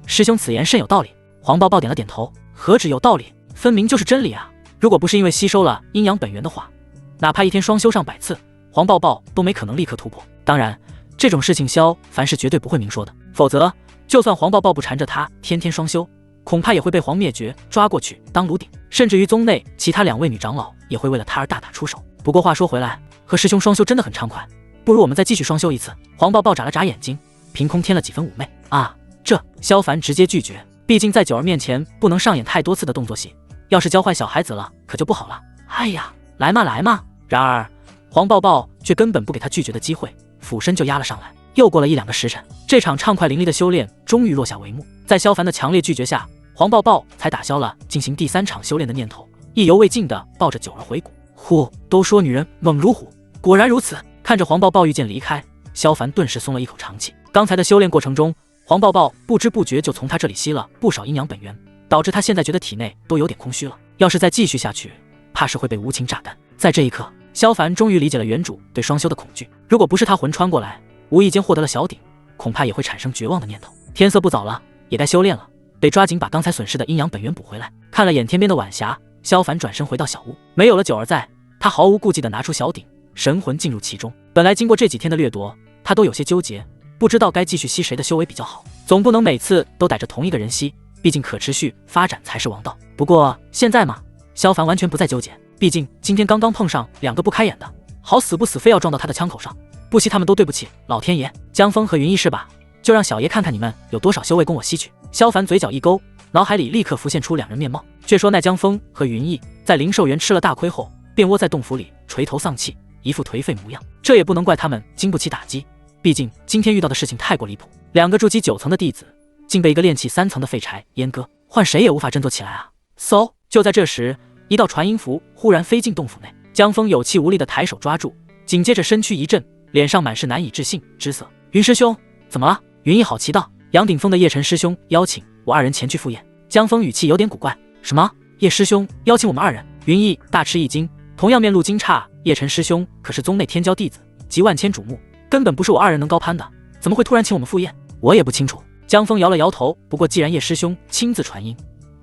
师兄此言甚有道理。黄抱抱点了点头，何止有道理，分明就是真理啊！如果不是因为吸收了阴阳本源的话，哪怕一天双修上100次，黄抱抱都没可能立刻突破。当然，这种事情萧凡是绝对不会明说的，否则就算黄抱抱不缠着他天天双修，恐怕也会被黄灭绝抓过去当炉鼎，甚至于宗内其他2位女长老也会为了他而大打出手。不过话说回来，和师兄双修真的很畅快，不如我们再继续双修一次。黄抱抱眨了眨眼睛，凭空添了几分妩媚啊！这萧凡直接拒绝，毕竟在九儿面前不能上演太多次的动作戏，要是教坏小孩子了可就不好了。哎呀，来嘛来嘛！然而黄抱抱却根本不给他拒绝的机会，俯身就压了上来。又过了1-2个时辰，这场畅快淋漓的修炼终于落下帷幕。在萧凡的强烈拒绝下，黄抱抱才打消了进行第3场修炼的念头，意犹未尽地抱着九儿回谷。呼，都说女人猛如虎，果然如此。看着黄抱抱御剑离开，萧凡顿时松了一口长气。刚才的修炼过程中，黄抱抱不知不觉就从他这里吸了不少阴阳本源，导致他现在觉得体内都有点空虚了。要是再继续下去，怕是会被无情榨干。在这一刻，萧凡终于理解了原主对双修的恐惧。如果不是他魂穿过来，无意间获得了小鼎，恐怕也会产生绝望的念头。天色不早了，也该修炼了，得抓紧把刚才损失的阴阳本源补回来。看了眼天边的晚霞，萧凡转身回到小屋。没有了九儿在，他毫无顾忌地拿出小鼎，神魂进入其中。本来经过这几天的掠夺，他都有些纠结，不知道该继续吸谁的修为比较好，总不能每次都逮着同一个人吸，毕竟可持续发展才是王道。不过现在嘛，萧凡完全不再纠结，毕竟今天刚刚碰上2个不开眼的，好死不死非要撞到他的枪口上，不吸他们都对不起老天爷。江峰和云逸是吧？就让小爷看看你们有多少修为供我吸取。萧凡嘴角一勾，脑海里立刻浮现出2人面貌。却说那江峰和云逸在灵兽园吃了大亏后，便窝在洞府里垂头丧气，一副颓废模样。这也不能怪他们经不起打击，毕竟今天遇到的事情太过离谱，2个筑基9层的弟子竟被一个炼气3层的废柴阉割，换谁也无法振作起来啊！嗖！就在这时，一道传音符忽然飞进洞府内，江峰有气无力地抬手抓住，紧接着身躯一震，脸上满是难以置信之色。云师兄，怎么了？云逸好奇道。杨顶峰的叶晨师兄邀请我2人前去赴宴。江峰语气有点古怪，什么？叶师兄邀请我们2人？云逸大吃一惊，同样面露惊诧，叶晨师兄可是宗内天骄弟子，集万千瞩目，根本不是我2人能高攀的，怎么会突然请我们赴宴？我也不清楚。江峰摇了摇头，不过既然叶师兄亲自传音，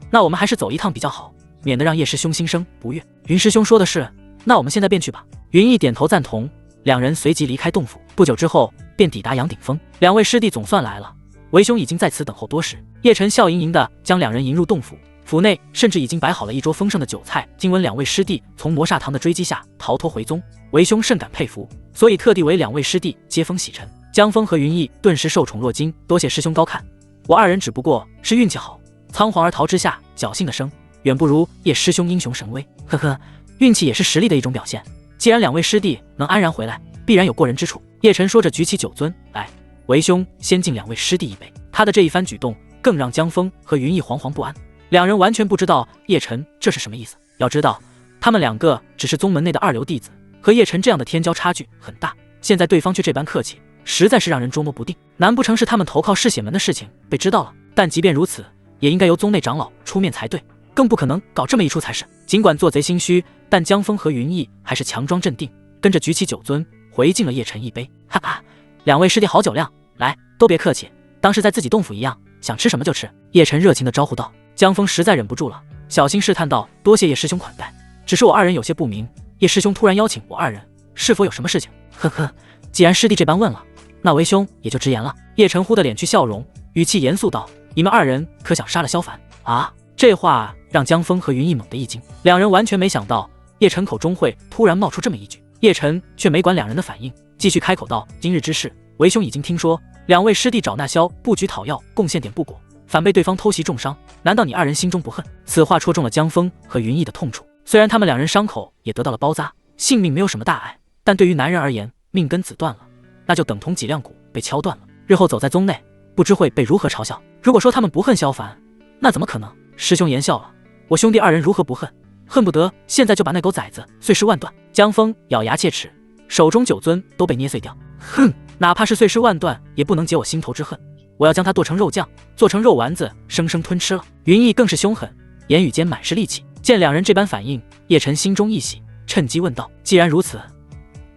那我们还是走一趟比较好，免得让叶师兄心生不悦。云师兄说的是，那我们现在便去吧。云逸点头赞同，两人随即离开洞府。不久之后，便抵达阳顶峰。两位师弟总算来了，为兄已经在此等候多时。叶晨笑盈盈地将两人迎入洞府，府内甚至已经摆好了一桌丰盛的酒菜。今闻两位师弟从魔煞堂的追击下逃脱回宗，为兄甚感佩服，所以特地为两位师弟接风洗尘。江峰和云逸顿时受宠若惊，多谢师兄高看，我二人只不过是运气好，仓皇而逃之下侥幸的生，远不如叶师兄英雄神威。呵呵，运气也是实力的一种表现。既然两位师弟能安然回来，必然有过人之处。叶晨说着举起酒樽，来，为兄先敬两位师弟一杯。他的这一番举动更让江峰和云逸惶惶不安，两人完全不知道叶晨这是什么意思。要知道，他们两个只是宗门内的二流弟子，和叶晨这样的天骄差距很大，现在对方却这般客气，实在是让人捉摸不定。难不成是他们投靠嗜血门的事情被知道了？但即便如此，也应该由宗内长老出面才对，更不可能搞这么一出才是。尽管做贼心虚，但江峰和云逸还是强装镇定，跟着举起酒樽回敬了叶晨一杯。哈哈，两位师弟好酒量，来，都别客气，当是在自己洞府一样，想吃什么就吃。叶晨热情地招呼道。江峰实在忍不住了，小心试探道，多谢叶师兄款待，只是我二人有些不明，叶师兄突然邀请我二人，是否有什么事情？呵呵，既然师弟这般问了，那为兄也就直言了。叶晨忽地敛去笑容，语气严肃道，你们二人可想杀了萧凡啊？这话让江峰和云逸猛地一惊，两人完全没想到叶晨口中会突然冒出这么一句。叶晨却没管两人的反应，继续开口道，今日之事，为兄已经听说，两位师弟找那萧布局讨要贡献点不果，反被对方偷袭重伤，难道你二人心中不恨？此话戳中了江峰和云逸的痛处。虽然他们两人伤口也得到了包扎，性命没有什么大碍，但对于男人而言，命根子断了，那就等同脊梁骨被敲断了，日后走在宗内，不知会被如何嘲笑。如果说他们不恨萧凡，那怎么可能？师兄言笑了，我兄弟二人如何不恨？恨不得现在就把那狗崽子碎尸万段。江峰咬牙切齿，手中酒樽都被捏碎掉。哼，哪怕是碎尸万段，也不能解我心头之恨。我要将它剁成肉酱，做成肉丸子，生生吞吃了。云逸更是凶狠，言语间满是戾气。见两人这般反应，叶晨心中一喜，趁机问道，既然如此，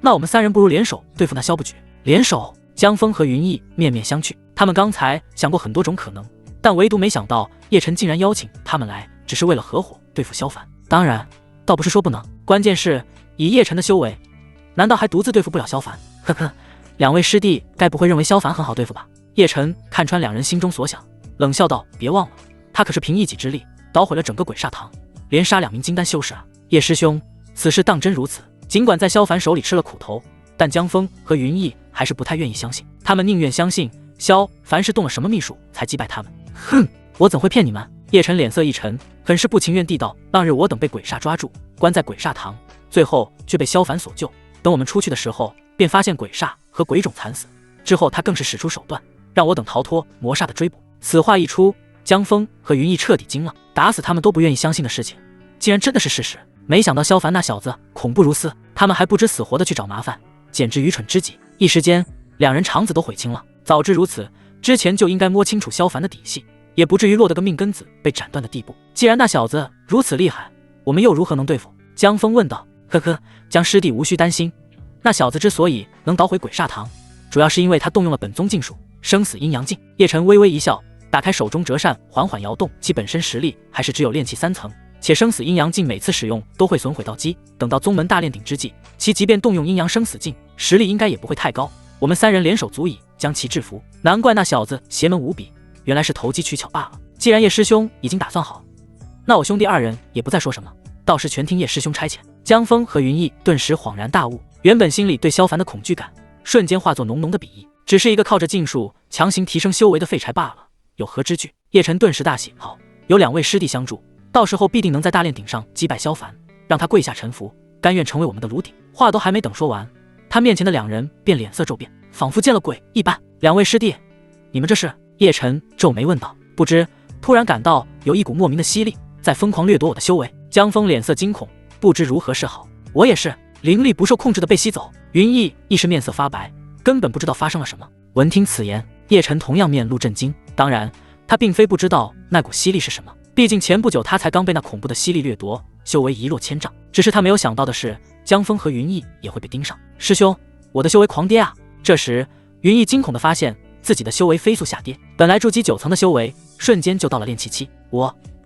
那我们三人不如联手对付那萧不举。联手？江峰和云逸面面相觑，他们刚才想过很多种可能，但唯独没想到叶晨竟然邀请他们来，只是为了合伙对付萧凡。当然，倒不是说不能，关键是以叶晨的修为，难道还独自对付不了萧凡？呵呵，两位师弟该不会认为萧凡很好对付吧？叶晨看穿两人心中所想，冷笑道，别忘了，他可是凭一己之力捣毁了整个鬼煞堂，连杀2名金丹修士啊！叶师兄，此事当真如此？尽管在萧凡手里吃了苦头，但江峰和云逸还是不太愿意相信，他们宁愿相信萧凡是动了什么秘术才击败他们。哼，我怎会骗你们？叶晨脸色一沉，很是不情愿地道，当日我等被鬼煞抓住，关在鬼煞堂，最后却被萧凡所救，等我们出去的时候，便发现鬼煞和鬼种惨死，之后他更是使出手段，让我等逃脱魔煞的追捕。此话一出，江峰和云逸彻底惊了，打死他们都不愿意相信的事情，竟然真的是事实。没想到萧凡那小子恐怖如斯，他们还不知死活的去找麻烦，简直愚蠢之极。一时间，两人肠子都悔青了。早知如此，之前就应该摸清楚萧凡的底细，也不至于落得个命根子被斩断的地步。既然那小子如此厉害，我们又如何能对付？江峰问道。呵呵，江师弟无需担心，那小子之所以能捣毁鬼煞堂，主要是因为他动用了本宗禁术生死阴阳镜。叶晨微微一笑，打开手中折扇，缓缓摇动，其本身实力还是只有炼气3层，且生死阴阳镜每次使用都会损毁道基，等到宗门大炼鼎之际，其即便动用阴阳生死镜，实力应该也不会太高，我们三人联手足以将其制服。难怪那小子邪门无比，原来是投机取巧罢了。既然叶师兄已经打算好，那我兄弟二人也不再说什么，到时全听叶师兄差遣。江峰和云逸顿时恍然大悟，原本心里对萧凡的恐惧感瞬间化作浓浓的鄙夷，只是一个靠着禁术强行提升修为的废柴罢了，有何之惧？叶晨顿时大喜，好，有两位师弟相助，到时候必定能在大炼鼎上击败萧凡，让他跪下臣服，甘愿成为我们的炉鼎。话都还没等说完，他面前的两人便脸色骤变，仿佛见了鬼一般。两位师弟，你们这是？叶晨皱眉问道。不知，突然感到有一股莫名的吸力在疯狂掠夺我的修为。江峰脸色惊恐，不知如何是好。我也是，灵力不受控制的被吸走。云逸一时面色发白，根本不知道发生了什么。闻听此言，叶晨同样面露震惊。当然，他并非不知道那股吸力是什么，毕竟前不久他才刚被那恐怖的吸力掠夺，修为一落千丈。只是他没有想到的是，江峰和云逸也会被盯上。师兄，我的修为狂跌啊！这时，云逸惊恐地发现自己的修为飞速下跌，本来筑基9层的修为，瞬间就到了炼气7。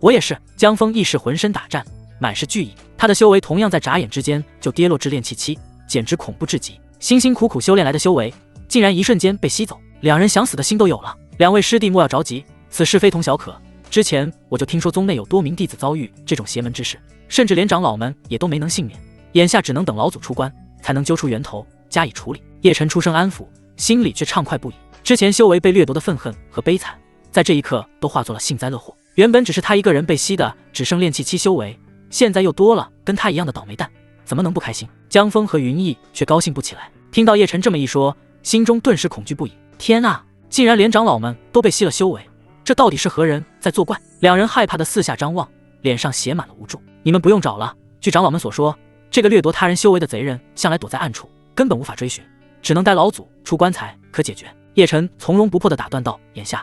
我也是。江峰亦是浑身打颤，满是惧意。他的修为同样在眨眼之间就跌落至炼气7，简直恐怖至极。辛辛苦苦修炼来的修为，竟然一瞬间被吸走，两人想死的心都有了。两位师弟莫要着急，此事非同小可。之前我就听说宗内有多名弟子遭遇这种邪门之事，甚至连长老们也都没能幸免。眼下只能等老祖出关，才能揪出源头加以处理。叶晨出声安抚，心里却畅快不已。之前修为被掠夺的愤恨和悲惨，在这一刻都化作了幸灾乐祸。原本只是他一个人被吸的只剩炼气7修为，现在又多了跟他一样的倒霉蛋，怎么能不开心？江峰和云逸却高兴不起来，听到叶晨这么一说，心中顿时恐惧不已。天啊，竟然连长老们都被吸了修为，这到底是何人在作怪？两人害怕的四下张望，脸上写满了无助。你们不用找了，据长老们所说，这个掠夺他人修为的贼人向来躲在暗处，根本无法追寻，只能待老祖出关才可解决。叶晨从容不迫地打断道，眼下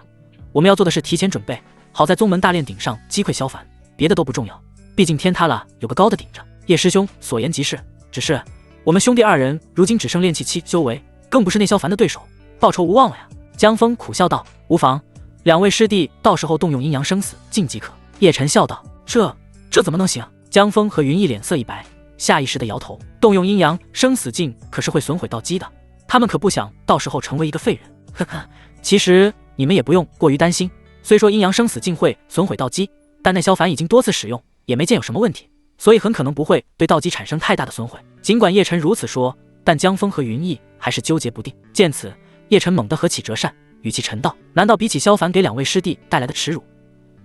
我们要做的是提前准备，好在宗门大炼鼎上击溃萧凡，别的都不重要，毕竟天塌了有个高的顶着。叶师兄所言极是，只是我们兄弟二人如今只剩炼气7修为，更不是那萧凡的对手，报仇无望了呀。江峰苦笑道，无妨，两位师弟到时候动用阴阳生死镜即可。叶晨笑道，这怎么能行？江峰和云逸脸色一白，下意识地摇头。动用阴阳生死镜可是会损毁道基的，他们可不想到时候成为一个废人。呵呵，其实你们也不用过于担心，虽说阴阳生死镜会损毁道基，但那萧凡已经多次使用，也没见有什么问题，所以很可能不会对道基产生太大的损毁。尽管叶晨如此说，但江峰和云逸还是纠结不定。见此，叶晨猛地合起折扇，语气沉道，难道比起萧凡给两位师弟带来的耻辱，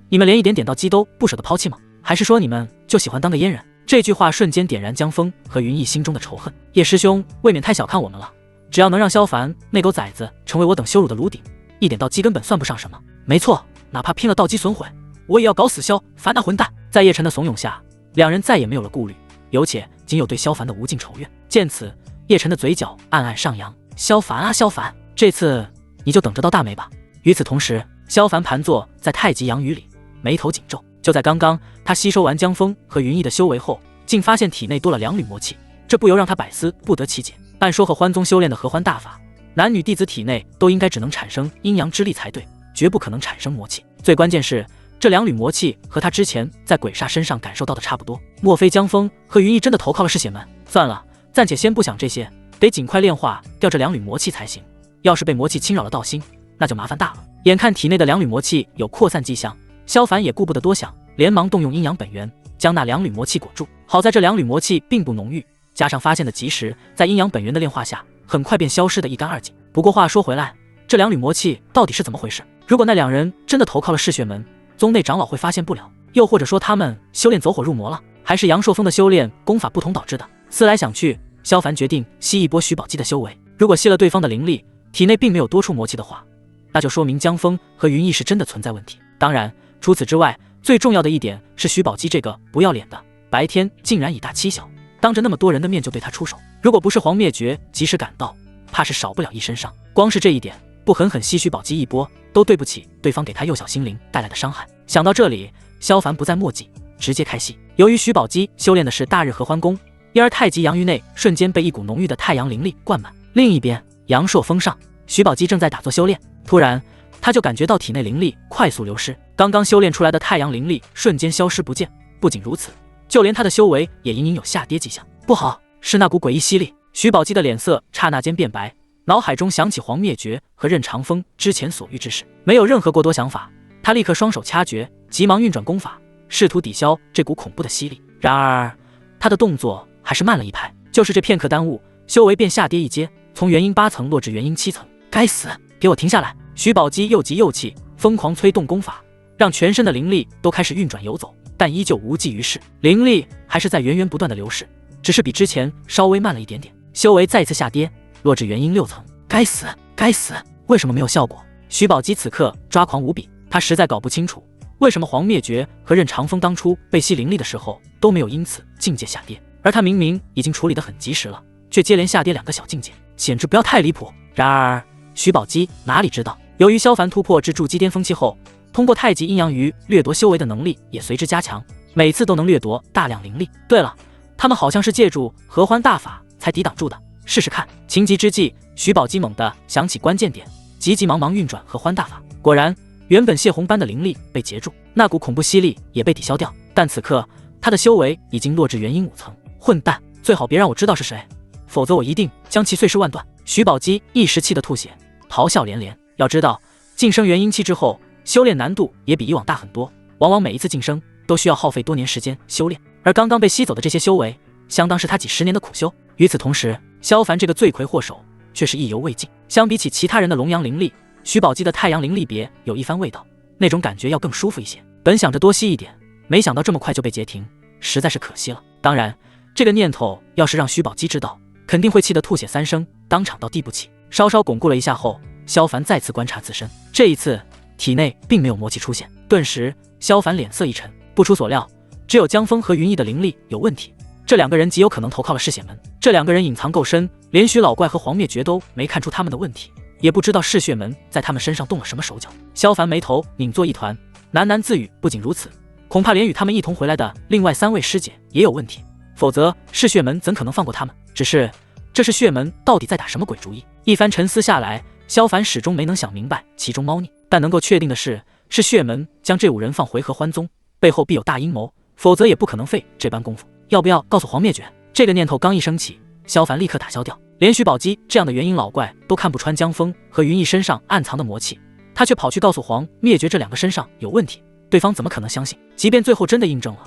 你们连一点点道基都不舍得抛弃吗？还是说你们就喜欢当个阉人？这句话瞬间点燃江峰和云逸心中的仇恨。叶师兄未免太小看我们了，只要能让萧凡那狗崽子成为我等羞辱的炉鼎，一点道基根本算不上什么。没错，哪怕拼了道基损毁，我也要搞死萧凡那混蛋。在叶晨的怂恿下，两人再也没有了顾虑，有且仅有对萧凡的无尽仇怨。见此，叶晨的嘴角暗暗上扬，萧凡啊萧凡，这次你就等着倒大霉吧。与此同时，萧凡盘坐在太极阳鱼里，眉头紧皱。就在刚刚，他吸收完江峰和云逸的修为后，竟发现体内多了2缕魔气，这不由让他百思不得其解。按说和欢宗修炼的合欢大法，男女弟子体内都应该只能产生阴阳之力才对，绝不可能产生魔气。最关键是，这2缕魔气和他之前在鬼煞身上感受到的差不多。莫非江峰和云逸真的投靠了嗜血门？算了，暂且先不想这些，得尽快炼化掉这2缕魔气才行。要是被魔气侵扰了道心，那就麻烦大了。眼看体内的2缕魔气有扩散迹象，萧凡也顾不得多想，连忙动用阴阳本源，将那2缕魔气裹住。好在这2缕魔气并不浓郁，加上发现的及时，在阴阳本源的炼化下，很快便消失得一干二净。不过话说回来，这2缕魔气到底是怎么回事？如果那2人真的投靠了嗜血门，宗内长老会发现不了，又或者说他们修炼走火入魔了，还是杨朔风的修炼功法不同导致的？思来想去，萧凡决定吸一波徐宝基的修为。如果吸了对方的灵力，体内并没有多出魔气的话，那就说明江峰和云逸是真的存在问题。当然，除此之外，最重要的一点是徐宝基这个不要脸的，白天竟然以大欺小，当着那么多人的面就对他出手。如果不是黄灭绝及时赶到，怕是少不了一身伤。光是这一点，不狠狠吸徐宝基一波，都对不起对方给他幼小心灵带来的伤害。想到这里，萧凡不再墨迹，直接开戏。由于徐宝基修炼的是大日合欢功，因而太极阳域内瞬间被一股浓郁的太阳灵力灌满。另一边，阳朔峰上，徐宝基正在打坐修炼，突然他就感觉到体内灵力快速流失，刚刚修炼出来的太阳灵力瞬间消失不见。不仅如此，就连他的修为也隐隐有下跌迹象。不好，是那股诡异吸力！徐宝基的脸色刹那间变白，脑海中想起黄灭绝和任长风之前所遇之事，没有任何过多想法，他立刻双手掐诀，急忙运转功法，试图抵消这股恐怖的吸力。然而他的动作还是慢了一拍，就是这片刻耽误，修为便下跌一阶，从元婴8层落至元婴7层。该死，给我停下来！徐宝基又急又气，疯狂催动功法，让全身的灵力都开始运转游走，但依旧无济于事。灵力还是在源源不断的流逝，只是比之前稍微慢了一点点。修为再次下跌，落至元婴6层。该死，该死，为什么没有效果？徐宝基此刻抓狂无比，他实在搞不清楚，为什么黄灭绝和任长风当初被吸灵力的时候都没有因此境界下跌，而他明明已经处理得很及时了，却接连下跌2个小境界，简直不要太离谱。然而徐宝基哪里知道，由于萧凡突破至筑基巅峰期后，通过太极阴阳鱼掠夺修为的能力也随之加强，每次都能掠夺大量灵力。对了，他们好像是借助合欢大法才抵挡住的，试试看。情急之际，徐宝基猛地想起关键点，急急忙忙运转合欢大法。果然，原本泄洪般的灵力被截住，那股恐怖吸力也被抵消掉。但此刻他的修为已经落至元婴5层。混蛋，最好别让我知道是谁，否则我一定将其碎尸万段。徐宝基一时气得吐血，咆哮连连。要知道，晋升元婴期之后，修炼难度也比以往大很多，往往每一次晋升都需要耗费多年时间修炼，而刚刚被吸走的这些修为，相当是他几10年的苦修。与此同时，萧凡这个罪魁祸首却是意犹未尽。相比起其他人的龙阳灵力，徐宝基的太阳灵力别有一番味道，那种感觉要更舒服一些。本想着多吸一点，没想到这么快就被截停，实在是可惜了。当然，这个念头要是让徐宝基知道，肯定会气得吐血3声，当场倒地不起。稍稍巩固了一下后，萧凡再次观察自身，这一次体内并没有魔气出现。顿时，萧凡脸色一沉，不出所料，只有江峰和云逸的灵力有问题。这2个人极有可能投靠了嗜血门。这2个人隐藏够深，连徐老怪和黄灭绝都没看出他们的问题，也不知道嗜血门在他们身上动了什么手脚。萧凡眉头拧作一团，喃喃自语：不仅如此，恐怕连与他们一同回来的另外3位师姐也有问题，否则嗜血门怎可能放过他们？只是这是血门到底在打什么鬼主意？一番沉思下来，萧凡始终没能想明白其中猫腻。但能够确定的是血门将这5人放回合欢宗，背后必有大阴谋，否则也不可能费这般功夫。要不要告诉黄灭绝？这个念头刚一升起，萧凡立刻打消掉。连徐宝基这样的元婴老怪都看不穿江峰和云逸身上暗藏的魔气，他却跑去告诉黄灭绝这2个身上有问题，对方怎么可能相信？即便最后真的印证了，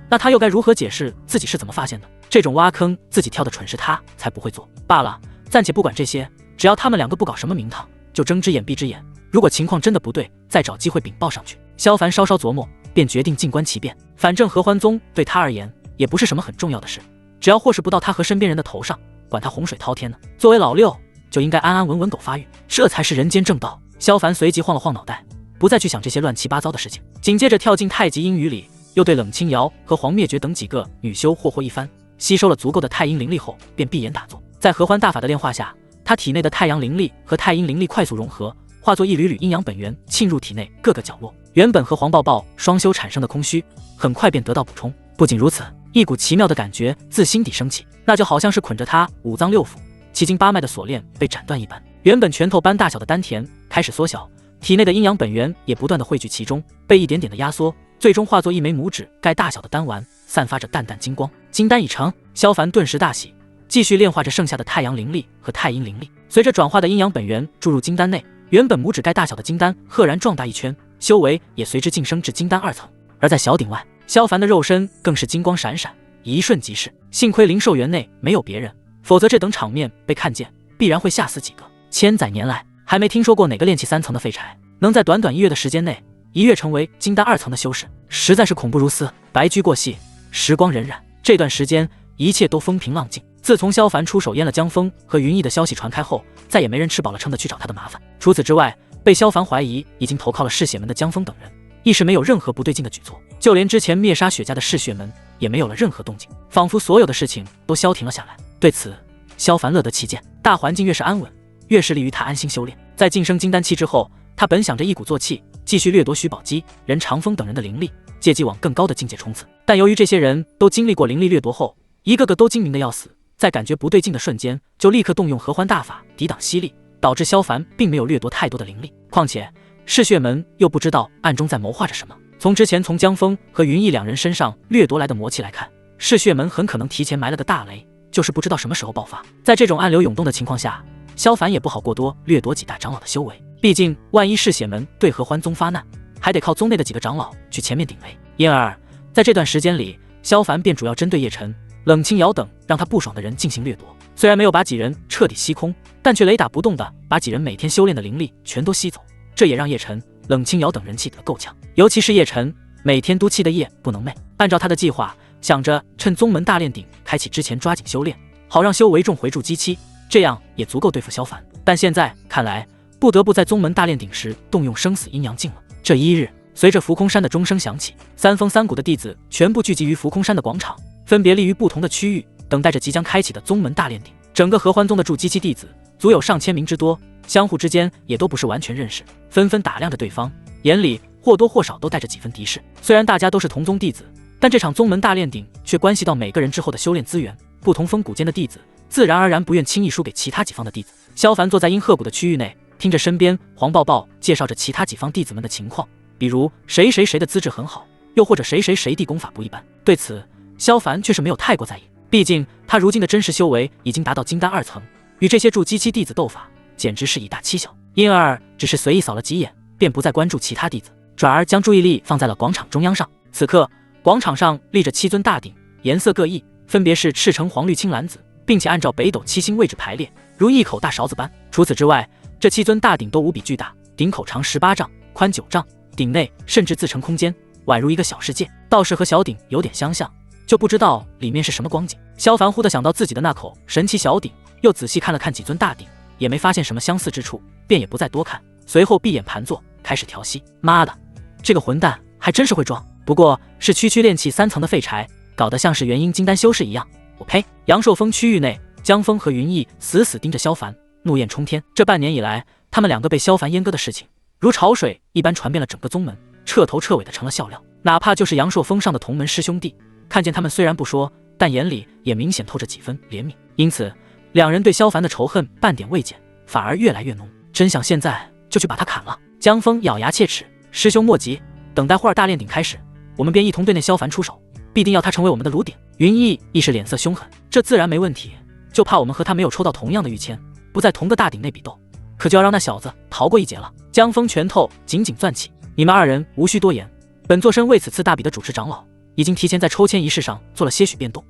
那他又该如何解释自己是怎么发现的？这种挖坑自己跳的蠢是他才不会做。罢了，暂且不管这些，只要他们2个不搞什么名堂，就睁只眼闭只眼。如果情况真的不对，再找机会禀报上去。萧凡稍稍琢磨，便决定静观其变。反正合欢宗对他而言也不是什么很重要的事，只要祸事不到他和身边人的头上，管他洪水滔天呢。作为老六，就应该安安稳稳苟发育，这才是人间正道。萧凡随即晃了晃脑袋，不再去想这些乱七八糟的事情，紧接着跳进太极阴雨里，又对冷清瑶和黄灭绝等几个女修霍霍一番，吸收了足够的太阴灵力后，便闭眼打坐。在合欢大法的炼化下，他体内的太阳灵力和太阴灵力快速融合，化作一缕缕阴阳本源，沁入体内各个角落。原本和黄抱抱双修产生的空虚，很快便得到补充。不仅如此，一股奇妙的感觉自心底升起，那就好像是捆着他5脏6腑、7经8脉的锁链被斩断一般。原本拳头般大小的丹田开始缩小，体内的阴阳本源也不断的汇聚其中，被一点点的压缩，最终化作一枚拇指盖大小的丹丸，散发着淡淡金光。金丹已成，萧凡顿时大喜，继续炼化着剩下的太阳灵力和太阴灵力。随着转化的阴阳本源注入金丹内，原本拇指盖大小的金丹赫然壮大一圈，修为也随之晋升至金丹2层。而在小鼎外，萧凡的肉身更是金光闪闪，一瞬即逝。幸亏灵兽园内没有别人，否则这等场面被看见，必然会吓死几个。千载年来，还没听说过哪个炼气3层的废柴能在短短1月的时间内一跃成为金丹2层的修士，实在是恐怖如斯。白驹过隙，时光荏苒，这段时间一切都风平浪静。自从萧凡出手淹了江峰和云逸的消息传开后，再也没人吃饱了撑的去找他的麻烦。除此之外，被萧凡怀疑已经投靠了嗜血门的江峰等人，一时没有任何不对劲的举措，就连之前灭杀雪家的嗜血门也没有了任何动静，仿佛所有的事情都消停了下来。对此，萧凡乐得其见，大环境越是安稳，越是利于他安心修炼。在晋升金丹期之后，他本想着一鼓作气，继续掠夺徐宝基、任长风等人的灵力，借机往更高的境界冲刺。但由于这些人都经历过灵力掠夺后，一个个都精明的要死，在感觉不对劲的瞬间，就立刻动用合欢大法抵挡吸力，导致萧凡并没有掠夺太多的灵力。况且嗜血门又不知道暗中在谋划着什么。从之前从江峰和云逸2人身上掠夺来的魔气来看，嗜血门很可能提前埋了个大雷，就是不知道什么时候爆发。在这种暗流涌动的情况下，萧凡也不好过多掠夺几大长老的修为，毕竟万一嗜血门对合欢宗发难，还得靠宗内的几个长老去前面顶雷。因而在这段时间里，萧凡便主要针对叶晨、冷清瑶等让他不爽的人进行掠夺。虽然没有把几人彻底吸空，但却雷打不动的把几人每天修炼的灵力全都吸走，这也让叶晨、冷清瑶等人气得够呛。尤其是叶晨，每天都气得夜不能寐。按照他的计划，想着趁宗门大炼鼎开启之前抓紧修炼，好让修为重回筑基期，这样也足够对付萧凡。但现在看来，不得不在宗门大炼鼎时动用生死阴阳镜了。这一日，随着浮空山的钟声响起，3峰3谷的弟子全部聚集于浮空山的广场，分别立于不同的区域，等待着即将开启的宗门大炼鼎。整个合欢宗的筑基期弟子足有上千名之多，相互之间也都不是完全认识，纷纷打量着对方，眼里或多或少都带着几分敌视。虽然大家都是同宗弟子，但这场宗门大炼鼎却关系到每个人之后的修炼资源，不同峰谷间的弟子自然而然不愿轻易输给其他几方的弟子。萧凡坐在阴鹤谷的区域内，听着身边黄抱抱介绍着其他几方弟子们的情况，比如谁谁谁的资质很好，又或者谁谁谁弟功法不一般。对此，萧凡却是没有太过在意，毕竟他如今的真实修为已经达到金丹2层，与这些筑基期弟子斗法，简直是以大欺小，因而只是随意扫了几眼，便不再关注其他弟子，转而将注意力放在了广场中央上。此刻，广场上立着7尊大鼎，颜色各异，分别是赤橙黄绿青蓝紫，并且按照北斗7星位置排列，如一口大勺子般。除此之外，这7尊大鼎都无比巨大，鼎口长18丈，宽9丈，鼎内甚至自成空间，宛如一个小世界，倒是和小鼎有点相像，就不知道里面是什么光景。萧凡忽地想到自己的那口神奇小鼎，又仔细看了看几尊大鼎，也没发现什么相似之处，便也不再多看，随后闭眼盘坐，开始调息。妈的，这个混蛋还真是会装，不过是区区炼气3层的废柴，搞得像是元婴金丹修士一样。我呸！阳寿峰区域内，江峰和云逸死死盯着萧凡，怒焰冲天。这半年以来，他们两个被萧凡阉割的事情，如潮水一般传遍了整个宗门，彻头彻尾的成了笑料。哪怕就是阳寿峰上的同门师兄弟，看见他们虽然不说，但眼里也明显透着几分怜悯。因此，两人对萧凡的仇恨半点未减，反而越来越浓。真想现在就去把他砍了。江峰咬牙切齿：“师兄莫急，等待会儿大炼鼎开始，我们便一同对那萧凡出手，必定要他成为我们的炉鼎。”云逸亦是脸色凶狠：“这自然没问题，就怕我们和他没有抽到同样的玉签，不在同个大鼎内比斗，可就要让那小子逃过一劫了。”江峰拳头紧紧攥起：“你们二人无需多言，本座身为此次大比的主持长老，已经提前在抽签仪式上做了些许变动，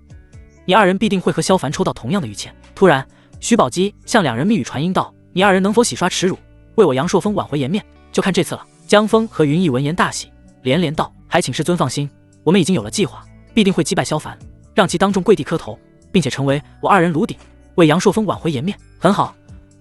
你二人必定会和萧凡抽到同样的玉签。”突然，徐宝基向两人密语传音道：“你二人能否洗刷耻辱，为我阳寿峰挽回颜面，就看这次了。”江峰和云逸闻言大喜，连连道：“还请师尊放心，我们已经有了计划，必定会击败萧凡，让其当众跪地磕头，并且成为我二人炉鼎，为阳寿峰挽回颜面。”很好，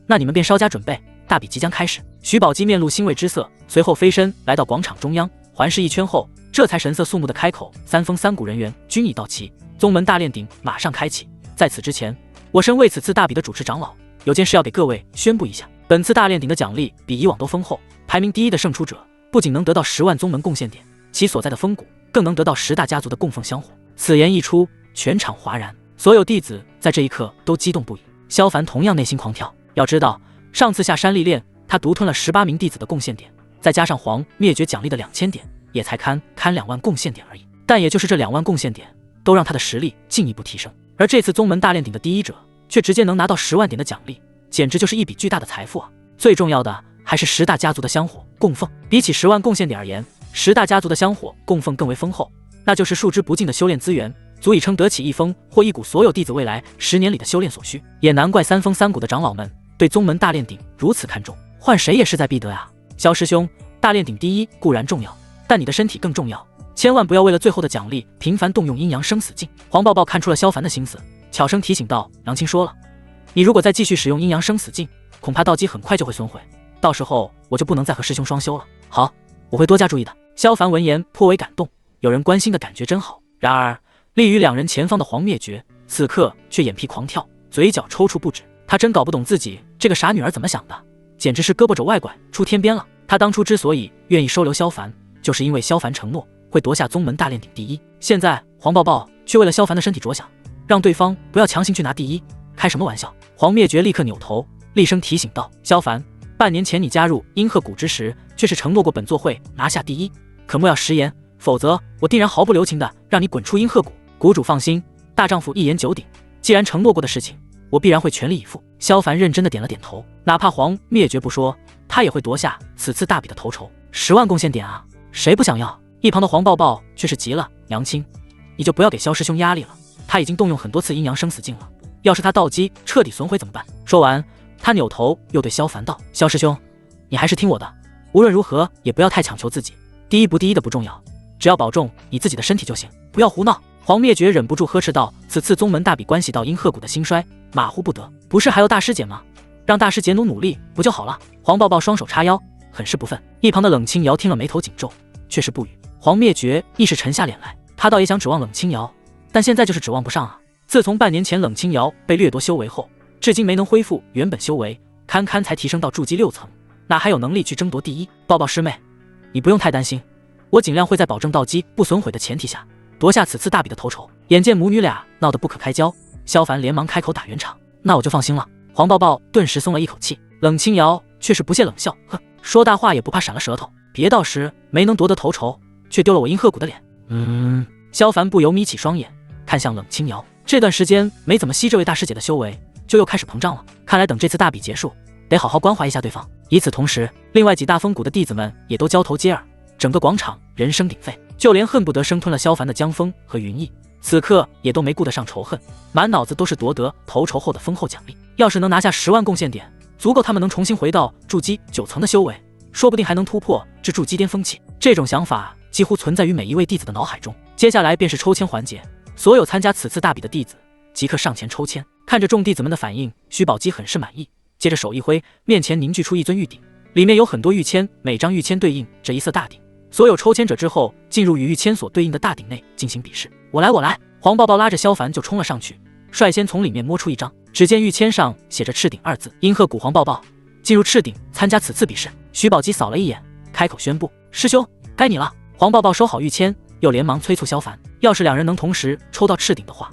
那你们便稍加准备，大比即将开始。徐宝基面露欣慰之色，随后飞身来到广场中央，环视一圈后，这才神色肃穆地开口：“三峰三谷人员均已到齐，宗门大炼鼎马上开启。在此之前，我身为此次大比的主持长老，有件事要给各位宣布一下。本次大炼鼎的奖励比以往都丰厚，排名第一的胜出者不仅能得到10万宗门贡献点，其所在的峰谷更能得到10大家族的供奉香火。”此言一出，全场哗然，所有弟子在这一刻都激动不已。萧凡同样内心狂跳，要知道上次下山历练，他独吞了18名弟子的贡献点，再加上黄灭绝奖励的2000点，也才堪2万贡献点而已。但也就是这2万贡献点，都让他的实力进一步提升。而这次宗门大炼鼎的第一者，却直接能拿到10万点的奖励，简直就是一笔巨大的财富啊！最重要的还是10大家族的香火供奉，比起10万贡献点而言，10大家族的香火供奉更为丰厚，那就是数之不尽的修炼资源，足以撑得起一峰或一谷所有弟子未来10年里的修炼所需。也难怪三峰三谷的长老们对宗门大炼鼎如此看重，换谁也势在必得呀！萧师兄，大炼鼎第一固然重要，但你的身体更重要，千万不要为了最后的奖励频繁动用阴阳生死镜。黄抱抱看出了萧凡的心思，悄声提醒道：“娘亲说了，你如果再继续使用阴阳生死镜，恐怕道基很快就会损毁，到时候我就不能再和师兄双修了。”好，我会多加注意的。萧凡闻言颇为感动，有人关心的感觉真好。然而立于两人前方的黄灭绝此刻却眼皮狂跳，嘴角抽搐不止。他真搞不懂自己这个傻女儿怎么想的，简直是胳膊肘外拐出天边了。他当初之所以愿意收留萧凡，就是因为萧凡承诺会夺下宗门大炼鼎第一，现在黄抱抱却为了萧凡的身体着想，让对方不要强行去拿第一，开什么玩笑？黄灭绝立刻扭头厉声提醒道：“萧凡，半年前你加入阴鹤谷之时，却是承诺过本座会拿下第一，可莫要食言，否则我定然毫不留情的让你滚出阴鹤谷。”谷主放心，大丈夫一言九鼎，既然承诺过的事情，我必然会全力以赴。萧凡认真的点了点头，哪怕黄灭绝不说，他也会夺下此次大比的头筹。10万贡献点啊，谁不想要？一旁的黄抱抱却是急了：“娘亲，你就不要给萧师兄压力了，他已经动用很多次阴阳生死镜了，要是他道基彻底损毁怎么办？”说完，他扭头又对萧凡道：“萧师兄，你还是听我的，无论如何也不要太强求自己，第一不第一的不重要，只要保重你自己的身体就行，不要胡闹。”黄灭绝忍不住呵斥道：“此次宗门大比关系到阴鹤谷的兴衰，马虎不得，不是还有大师姐吗？让大师姐努力不就好了？”黄抱抱双手叉腰，很是不忿。一旁的冷清瑶听了眉头紧皱，却是不语。黄灭绝亦是沉下脸来，他倒也想指望冷清瑶，但现在就是指望不上啊。自从半年前冷清瑶被掠夺修为后，至今没能恢复原本修为，堪堪才提升到筑基6层，哪还有能力去争夺第一？抱抱师妹，你不用太担心，我尽量会在保证道基不损毁的前提下夺下此次大比的头筹。眼见母女俩闹得不可开交，萧凡连忙开口打圆场：“那我就放心了。”黄抱抱顿时松了一口气。冷清瑶却是不屑冷笑，呵，说大话也不怕闪了舌头，别到时没能夺得头筹，却丢了我阴鹤谷的脸。萧凡不由眯起双眼，看向冷清瑶。这段时间没怎么吸这位大师姐的修为，就又开始膨胀了。看来等这次大比结束，得好好关怀一下对方。与此同时，另外几大风谷的弟子们也都交头接耳，整个广场人声鼎沸，就连恨不得生吞了萧凡的江峰和云逸，此刻也都没顾得上仇恨，满脑子都是夺得头筹后的丰厚奖励。要是能拿下10万贡献点，足够他们能重新回到筑基9层的修为，说不定还能突破至筑基巅峰期。这种想法几乎存在于每一位弟子的脑海中。接下来便是抽签环节，所有参加此次大比的弟子即刻上前抽签。看着众弟子们的反应，徐宝基很是满意，接着手一挥，面前凝聚出一尊玉鼎，里面有很多玉签，每张玉签对应着一色大鼎。所有抽签者之后进入与玉签所对应的大鼎内进行比试。我来！黄抱抱拉着萧凡就冲了上去，率先从里面摸出一张，只见玉签上写着赤鼎2字。阴鹤谷黄抱抱进入赤鼎参加此次比试。徐宝基扫了一眼，开口宣布：师兄，该你了。黄抱抱收好玉签，又连忙催促萧凡，要是两人能同时抽到赤鼎的话，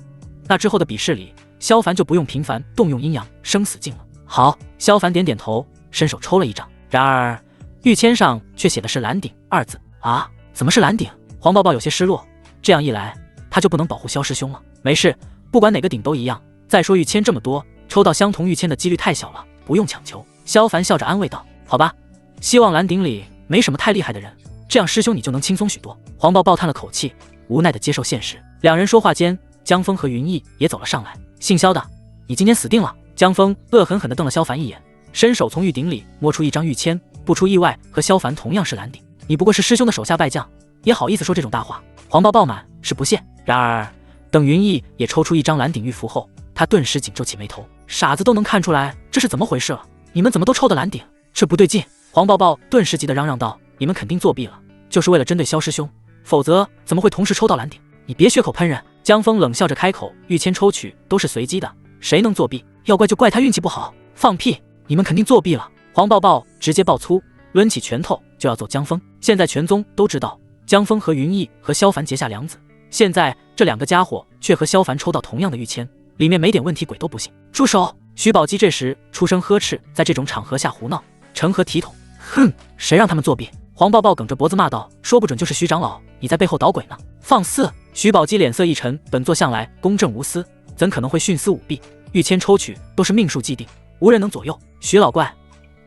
那之后的比试里萧凡就不用频繁动用阴阳生死镜了。好，萧凡点点头，伸手抽了一张，然而玉签上却写的是蓝鼎2字。啊，怎么是蓝鼎？黄抱抱有些失落，这样一来他就不能保护萧师兄了。没事，不管哪个鼎都一样，再说玉签这么多，抽到相同玉签的几率太小了，不用强求。萧凡笑着安慰道：好吧，希望蓝鼎里没什么太厉害的人，这样师兄你就能轻松许多。黄抱抱叹了口气，无奈地接受现实。两人说话间，江峰和云逸也走了上来。姓萧的，你今天死定了！江峰恶狠狠地瞪了萧凡一眼，伸手从玉鼎里摸出一张玉签，不出意外和萧凡同样是蓝鼎。你不过是师兄的手下败将，也好意思说这种大话？黄抱抱满是不屑。然而等云逸也抽出一张蓝鼎玉符后，他顿时紧皱起眉头。傻子都能看出来这是怎么回事了，你们怎么都抽的蓝鼎？这不对劲！黄抱抱顿时急得嚷嚷道：你们肯定作弊了，就是为了针对萧师兄，否则怎么会同时抽到蓝鼎？你别血口喷人！江峰冷笑着开口：玉签抽取都是随机的，谁能作弊？要怪就怪他运气不好。放屁！你们肯定作弊了！黄抱抱直接爆粗，抡起拳头就要揍江峰。现在全宗都知道江峰和云逸和萧凡结下梁子，现在这两个家伙却和萧凡抽到同样的玉签，里面没点问题鬼都不信。住手！徐宝基这时出声呵斥，在这种场合下胡闹，成何体统？哼，谁让他们作弊？黄抱抱梗着脖子骂道：说不准就是徐长老你在背后捣鬼呢！放肆！徐宝基脸色一沉，本座向来公正无私，怎可能会徇私舞弊？玉签抽取都是命数既定，无人能左右。徐老怪，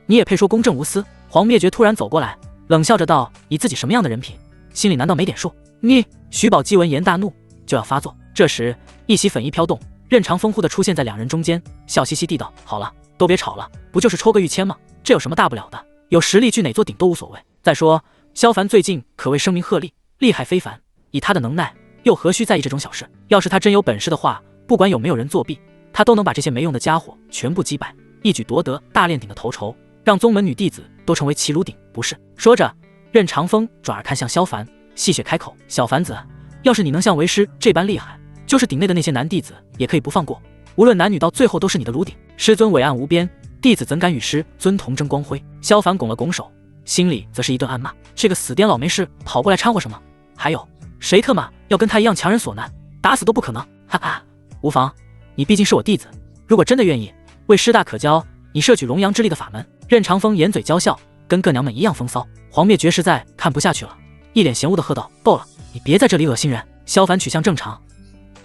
你也配说公正无私？黄灭绝突然走过来，冷笑着道：你自己什么样的人品，心里难道没点数？你！徐宝基闻言大怒，就要发作。这时一袭粉衣飘动，任长风忽地出现在两人中间，笑嘻嘻地道：好了，都别吵了，不就是抽个玉签吗？这有什么大不了的？有实力去哪座顶都无所谓。再说萧凡最近可谓声名鹤唳，厉害非凡，以他的能耐，又何须在意这种小事？要是他真有本事的话，不管有没有人作弊，他都能把这些没用的家伙全部击败，一举夺得大炼鼎的头筹，让宗门女弟子都成为齐鲁鼎，不是？说着，任长风转而看向萧凡，戏谑开口：小凡子，要是你能像为师这般厉害，就是鼎内的那些男弟子也可以不放过，无论男女，到最后都是你的炉鼎。师尊伟岸无边，弟子怎敢与师尊同争光辉？萧凡拱了拱手，心里则是一顿暗骂：这个死癫老没事跑过来掺和什么？还有谁特么要跟他一样强人所难，打死都不可能！哈哈，无妨，你毕竟是我弟子，如果真的愿意，为师大可教你摄取龙阳之力的法门。任长风掩嘴娇笑，跟各娘们一样风骚。黄灭绝实在看不下去了，一脸嫌恶的喝道：够了，你别在这里恶心人！萧凡取向正常，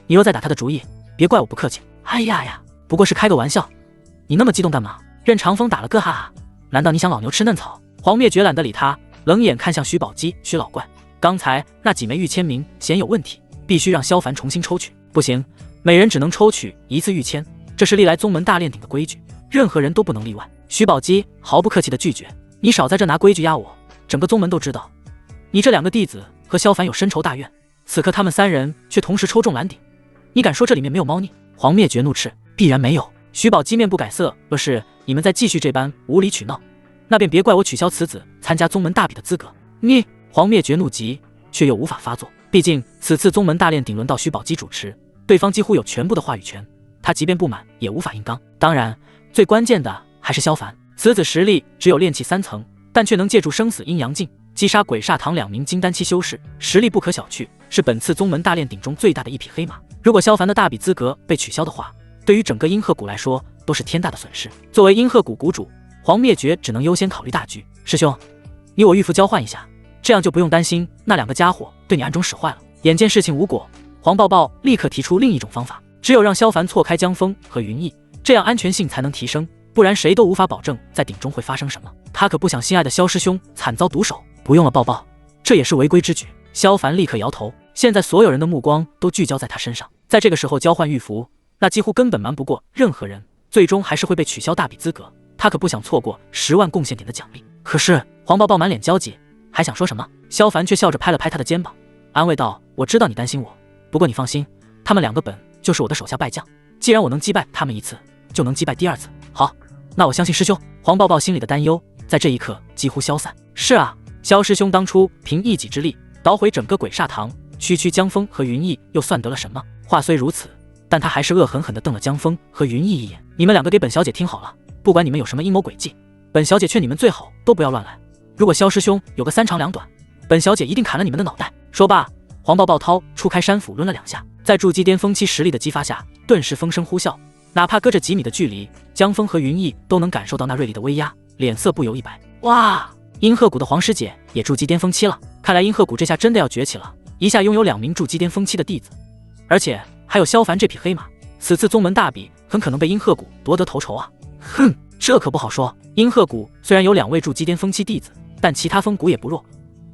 你若再打他的主意，别怪我不客气。哎呀呀，不过是开个玩笑，你那么激动干嘛？任长风打了个哈哈，难道你想老牛吃嫩草？黄灭绝懒得理他，冷眼看向徐宝基：徐老怪，刚才那几枚玉签名显有问题，必须让萧凡重新抽取。不行，每人只能抽取一次玉签，这是历来宗门大炼鼎的规矩，任何人都不能例外。徐宝基毫不客气地拒绝：你少在这拿规矩压我，整个宗门都知道你这两个弟子和萧凡有深仇大怨，此刻他们三人却同时抽中蓝鼎，你敢说这里面没有猫腻？黄灭绝怒斥：必然没有。徐宝基面不改色：若是你们再继续这般无理取闹，那便别怪我取消此子参加宗门大比的资格。你！黄灭绝怒极，却又无法发作，毕竟此次宗门大炼鼎轮到徐宝基主持，对方几乎有全部的话语权，他即便不满也无法硬刚。当然最关键的还是萧凡，此子实力只有炼气3层，但却能借助生死阴阳镜击杀鬼煞堂2名金丹期修士，实力不可小觑，是本次宗门大炼鼎中最大的一匹黑马。如果萧凡的大比资格被取消的话，对于整个阴鹤谷来说都是天大的损失。作为阴鹤谷谷主，黄灭绝只能优先考虑大局。师兄，你我玉符交换一下，这样就不用担心那2个家伙对你暗中使坏了。眼见事情无果，黄抱抱立刻提出另一种方法，只有让萧凡错开江枫和云逸，这样安全性才能提升，不然谁都无法保证在鼎中会发生什么。他可不想心爱的萧师兄惨遭毒手。不用了，抱抱，这也是违规之举。萧凡立刻摇头，现在所有人的目光都聚焦在他身上，在这个时候交换玉符，那几乎根本瞒不过任何人，最终还是会被取消大比资格。他可不想错过10万贡献点的奖励。可是黄抱抱满脸焦急，还想说什么，萧凡却笑着拍了拍他的肩膀，安慰道：我知道你担心我，不过你放心，他们2个本就是我的手下败将，既然我能击败他们1次，就能击败第2次。好，那我相信师兄。黄抱抱心里的担忧在这一刻几乎消散。是啊，萧师兄当初凭一己之力捣毁整个鬼煞堂，区区江枫和云逸又算得了什么？话虽如此，但他还是恶狠狠地瞪了江枫和云逸一眼。你们2个给本小姐听好了，不管你们有什么阴谋诡计，本小姐劝你们最好都不要乱来。如果萧师兄有个3长2短，本小姐一定砍了你们的脑袋。说罢，黄抱抱掏出开山斧抡了2下，在筑基巅峰期实力的激发下，顿时风声呼啸，哪怕隔着几米的距离，江枫和云逸都能感受到那锐利的威压，脸色不由一白。哇！阴鹤谷的黄师姐也筑基巅峰期了，看来阴鹤谷这下真的要崛起了，一下拥有2名筑基巅峰期的弟子，而且还有萧凡这匹黑马，此次宗门大比很可能被阴鹤谷夺得头筹啊！哼，这可不好说。阴鹤谷虽然有2位筑基巅峰期弟子，但其他峰谷也不弱，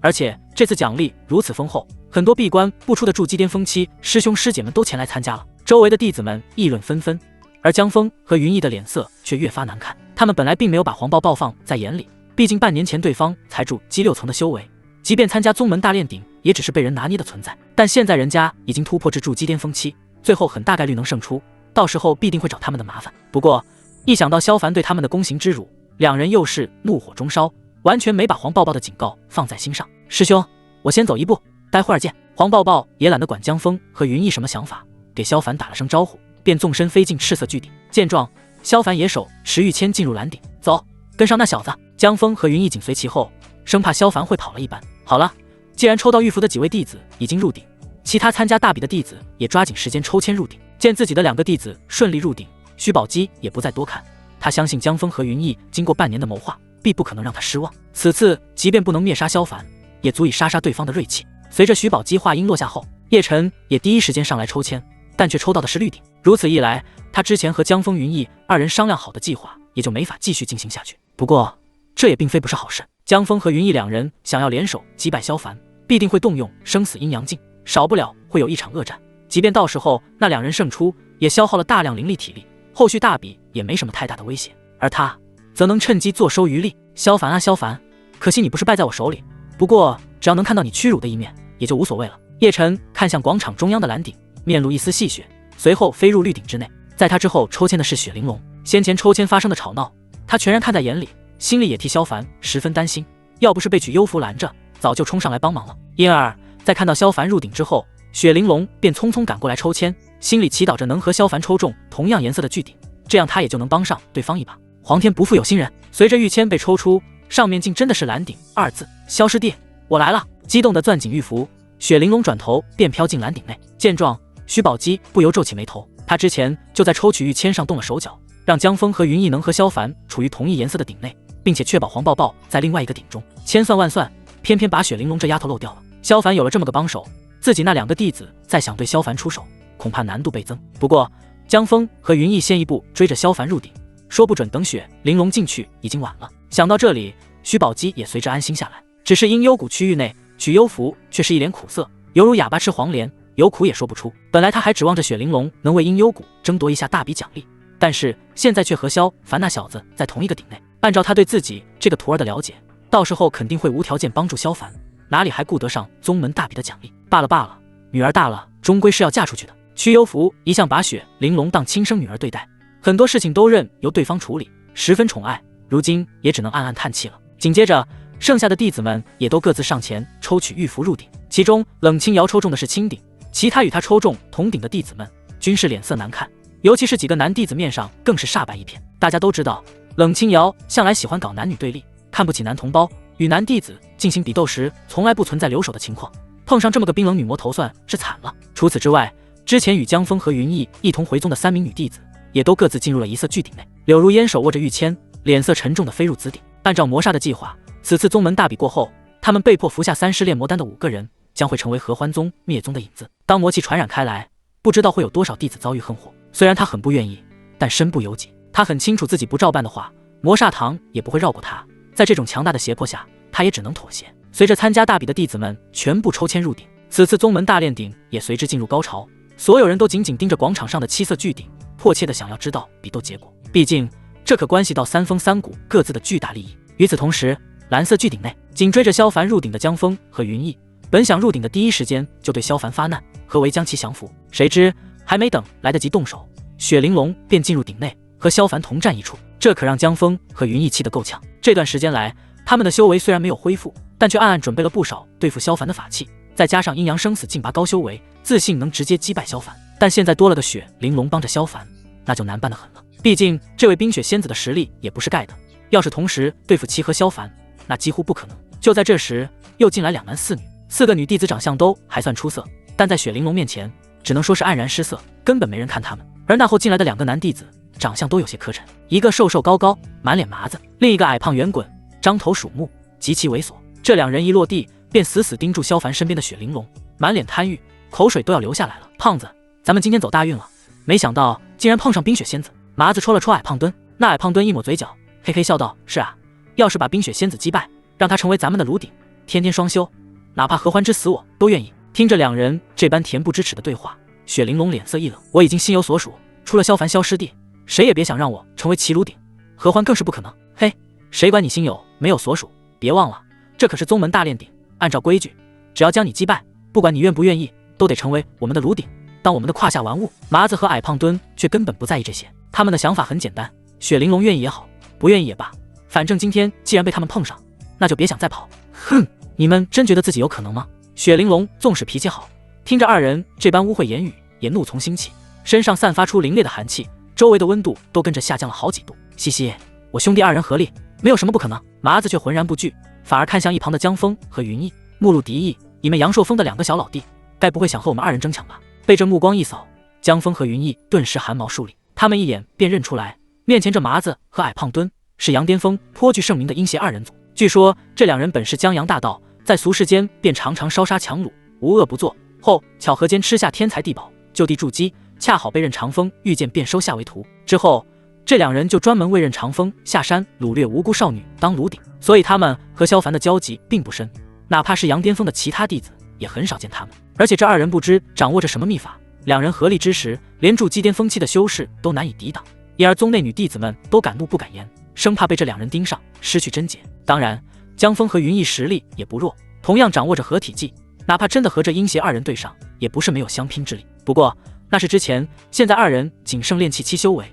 而且这次奖励如此丰厚，很多闭关不出的筑基巅峰期师兄师姐们都前来参加了，周围的弟子们议论纷纷，而江枫和云逸的脸色却越发难看。他们本来并没有把黄抱抱放在眼里，毕竟半年前对方才筑基6层的修为，即便参加宗门大炼鼎，也只是被人拿捏的存在。但现在人家已经突破至筑基巅峰期，最后很大概率能胜出，到时候必定会找他们的麻烦。不过一想到萧凡对他们的宫刑之辱，2人又是怒火中烧，完全没把黄抱抱的警告放在心上。师兄，我先走一步，待会儿见。黄抱抱也懒得管江枫和云逸什么想法，给萧凡打了声招呼，便纵身飞进赤色巨鼎。见状，萧凡也手持玉签进入蓝鼎，走，跟上那小子。江枫和云逸紧随其后，生怕萧凡会跑了一般。好了，既然抽到玉符的几位弟子已经入鼎，其他参加大比的弟子也抓紧时间抽签入鼎。见自己的2个弟子顺利入鼎，徐宝基也不再多看，他相信江枫和云逸经过半年的谋划，必不可能让他失望。此次即便不能灭杀萧凡，也足以杀杀对方的锐气。随着徐宝基话音落下后，叶晨也第一时间上来抽签，但却抽到的是绿鼎。如此一来，他之前和江枫云逸2人商量好的计划也就没法继续进行下去。不过这也并非不是好事，江枫和云逸2人想要联手击败萧凡，必定会动用生死阴阳镜，少不了会有一场恶战。即便到时候那2人胜出，也消耗了大量灵力体力，后续大比也没什么太大的威胁，而他则能趁机坐收渔利。萧凡啊萧凡，可惜你不是败在我手里，不过只要能看到你屈辱的一面，也就无所谓了。叶晨看向广场中央的蓝鼎，面露一丝戏谑，随后飞入绿鼎之内。在他之后抽签的是雪玲珑，先前抽签发生的吵闹，他全然看在眼里，心里也替萧凡十分担心，要不是被取幽符拦着，早就冲上来帮忙了。因而在看到萧凡入鼎之后，雪玲珑便匆匆赶过来抽签，心里祈祷着能和萧凡抽中同样颜色的巨鼎，这样他也就能帮上对方一把。皇天不负有心人，随着玉签被抽出，上面竟真的是蓝鼎2字。萧师弟，我来了！激动地攥紧玉符，雪玲珑转头便飘进蓝鼎内。见状，徐宝基不由皱起眉头，他之前就在抽取玉签上动了手脚，让江枫和云逸能和萧凡处于同一颜色的鼎内，并且确保黄抱抱在另外一个鼎中。千算万算，偏偏把雪玲珑这丫头漏掉了。萧凡有了这么个帮手，自己那2个弟子再想对萧凡出手，恐怕难度倍增。不过江枫和云逸先一步追着萧凡入鼎，说不准等雪玲珑进去已经晚了。想到这里，徐宝基也随之安心下来。只是阴幽谷区域内取幽符却是一脸苦涩，犹如哑巴吃黄连，有苦也说不出。本来他还指望着雪玲珑能为阴幽谷争夺一下大笔奖励，但是现在却和萧凡那小子在同一个鼎内。按照他对自己这个徒儿的了解，到时候肯定会无条件帮助萧凡，哪里还顾得上宗门大笔的奖励？罢了罢了，女儿大了，终归是要嫁出去的。屈幽福一向把雪玲珑当亲生女儿对待，很多事情都任由对方处理，十分宠爱，如今也只能暗暗叹气了。紧接着剩下的弟子们也都各自上前抽取玉符入鼎，其中冷清瑶抽中的是青鼎，其他与他抽中铜鼎的弟子们均是脸色难看，尤其是几个男弟子面上更是煞白一片。大家都知道，冷清瑶向来喜欢搞男女对立，看不起男同胞，与男弟子进行比斗时从来不存在留手的情况，碰上这么个冰冷女魔头算是惨了。除此之外，之前与江枫和云逸一同回宗的3名女弟子也都各自进入了一色巨鼎内。柳如烟手握着玉签，脸色沉重地飞入紫鼎。按照魔煞的计划，此次宗门大比过后，他们被迫服下30炼魔丹的5个人将会成为合欢宗灭宗的引子。当魔气传染开来，不知道会有多少弟子遭遇横祸。虽然他很不愿意，但身不由己。他很清楚自己不照办的话，魔煞堂也不会绕过他。在这种强大的胁迫下，他也只能妥协。随着参加大比的弟子们全部抽签入鼎，此次宗门大炼鼎也随之进入高潮。所有人都紧紧盯着广场上的7色巨鼎，迫切地想要知道比斗结果。毕竟这可关系到三峰三谷各自的巨大利益。与此同时，蓝色巨鼎内紧追着萧凡入鼎的江峰和云逸，本想入鼎的第一时间就对萧凡发难，何为将其降服。谁知还没等来得及动手，雪玲珑便进入鼎内和萧凡同站一处，这可让江峰和云逸气得够呛。这段时间来，他们的修为虽然没有恢复，但却暗暗准备了不少对付萧凡的法器，再加上阴阳生死劲拔高修为，自信能直接击败萧凡。但现在多了个雪玲珑帮着萧凡，那就难办得很了。毕竟这位冰雪仙子的实力也不是盖的，要是同时对付其和萧凡，那几乎不可能。就在这时，又进来2男4女，4个女弟子长相都还算出色，但在雪玲珑面前只能说是黯然失色，根本没人看他们。而那后进来的2个男弟子长相都有些磕碜，一个瘦瘦高高，满脸麻子；另一个矮胖圆滚，张头鼠目，极其猥琐。这2人一落地便死死盯住萧凡身边的雪玲珑，满脸贪欲，口水都要流下来了。胖子，咱们今天走大运了，没想到竟然碰上冰雪仙子。麻子戳了戳矮胖墩，那矮胖墩一抹嘴角，嘿嘿笑道：是啊，要是把冰雪仙子击败，让她成为咱们的炉鼎，天天双修，哪怕合欢之死我都愿意。听着2人这般恬不知耻的对话，雪玲珑脸色一冷，我已经心有所属，除了萧凡萧师弟，谁也别想让我成为其炉鼎，合欢更是不可能。嘿，谁管你心有没有所属，别忘了这可是宗门大炼鼎，按照规矩，只要将你击败，不管你愿不愿意，都得成为我们的炉鼎，当我们的胯下玩物。麻子和矮胖墩却根本不在意这些，他们的想法很简单，雪玲珑愿意也好，不愿意也罢，反正今天既然被他们碰上，那就别想再跑。哼，你们真觉得自己有可能吗？雪玲珑纵使脾气好，听着2人这般污秽言语，也怒从心起，身上散发出凛冽的寒气，周围的温度都跟着下降了好几度。嘻嘻，我兄弟2人合力，没有什么不可能。麻子却浑然不惧，反而看向一旁的江峰和云逸，目露敌意。你们阳朔峰的2个小老弟，该不会想和我们2人争抢吧？被这目光一扫，江峰和云逸顿时汗毛竖立，他们一眼便认出来，面前这麻子和矮胖墩是杨巅峰颇具盛名的阴邪2人组。据说这2人本是江洋大盗，在俗世间便常常烧杀抢掳，无恶不作，后巧合间吃下天才地宝，就地筑基，恰好被任长风遇见，便收下为徒。之后这2人就专门为任长风下山掳掠无辜少女当炉鼎，所以他们和萧凡的交集并不深，哪怕是杨巅峰的其他弟子也很少见他们。而且这2人不知掌握着什么秘法，2人合力之时，连筑基巅峰期的修士都难以抵挡，因而宗内女弟子们都敢怒不敢言，生怕被这2人盯上，失去贞洁。当然江峰和云逸实力也不弱，同样掌握着合体技，哪怕真的和这阴邪2人对上，也不是没有相拼之力。不过那是之前，现在2人仅剩炼气期修为，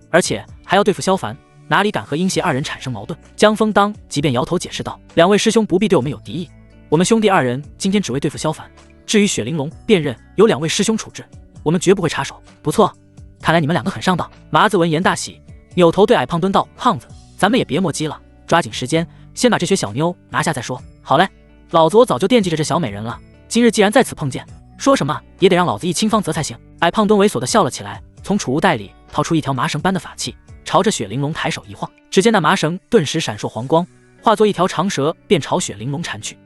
而且还要对付萧凡，哪里敢和阴邪2人产生矛盾？江峰当即便摇头解释道：2位师兄不必对我们有敌意，我们兄弟2人今天只为对付萧凡，至于雪玲珑，便任由2位师兄处置，我们绝不会插手。不错，看来你们2个很上道。麻子闻言大喜，扭头对矮胖墩道：胖子，咱们也别磨叽了，抓紧时间，先把这雪小妞拿下再说。好嘞，老子我早就惦记着这小美人了，今日既然在此碰见，说什么也得让老子一清方泽才行。矮胖墩猥琐地笑了起来，从储物袋里掏出一条麻绳般的法器，朝着雪玲珑抬手一晃，只见那麻绳顿时闪烁黄光，化作一条长蛇，便朝雪玲珑缠去。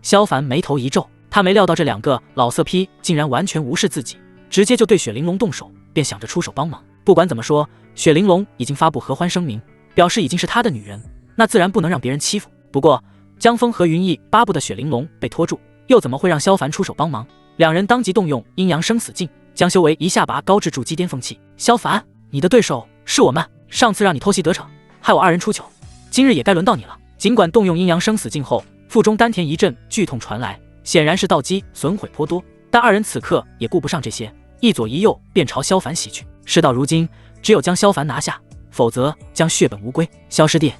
萧凡眉头一皱，他没料到这2个老色批竟然完全无视自己，直接就对雪玲珑动手，便想着出手帮忙。不管怎么说，雪玲珑已经发布合欢声明，表示已经是他的女人，那自然不能让别人欺负。不过江峰和云逸巴不得雪玲珑被拖住，又怎么会让萧凡出手帮忙？2人当即动用阴阳生死镜，将修为一下拔高至筑基巅峰期。萧凡，你的对手是我们，上次让你偷袭得逞，害我2人出糗，今日也该轮到你了。尽管动用阴阳生死镜后，腹中丹田一阵剧痛传来，显然是道基损毁颇多，但2人此刻也顾不上这些，一左一右便朝萧凡袭去。事到如今，只有将萧凡拿下，否则将血本无归。萧师弟，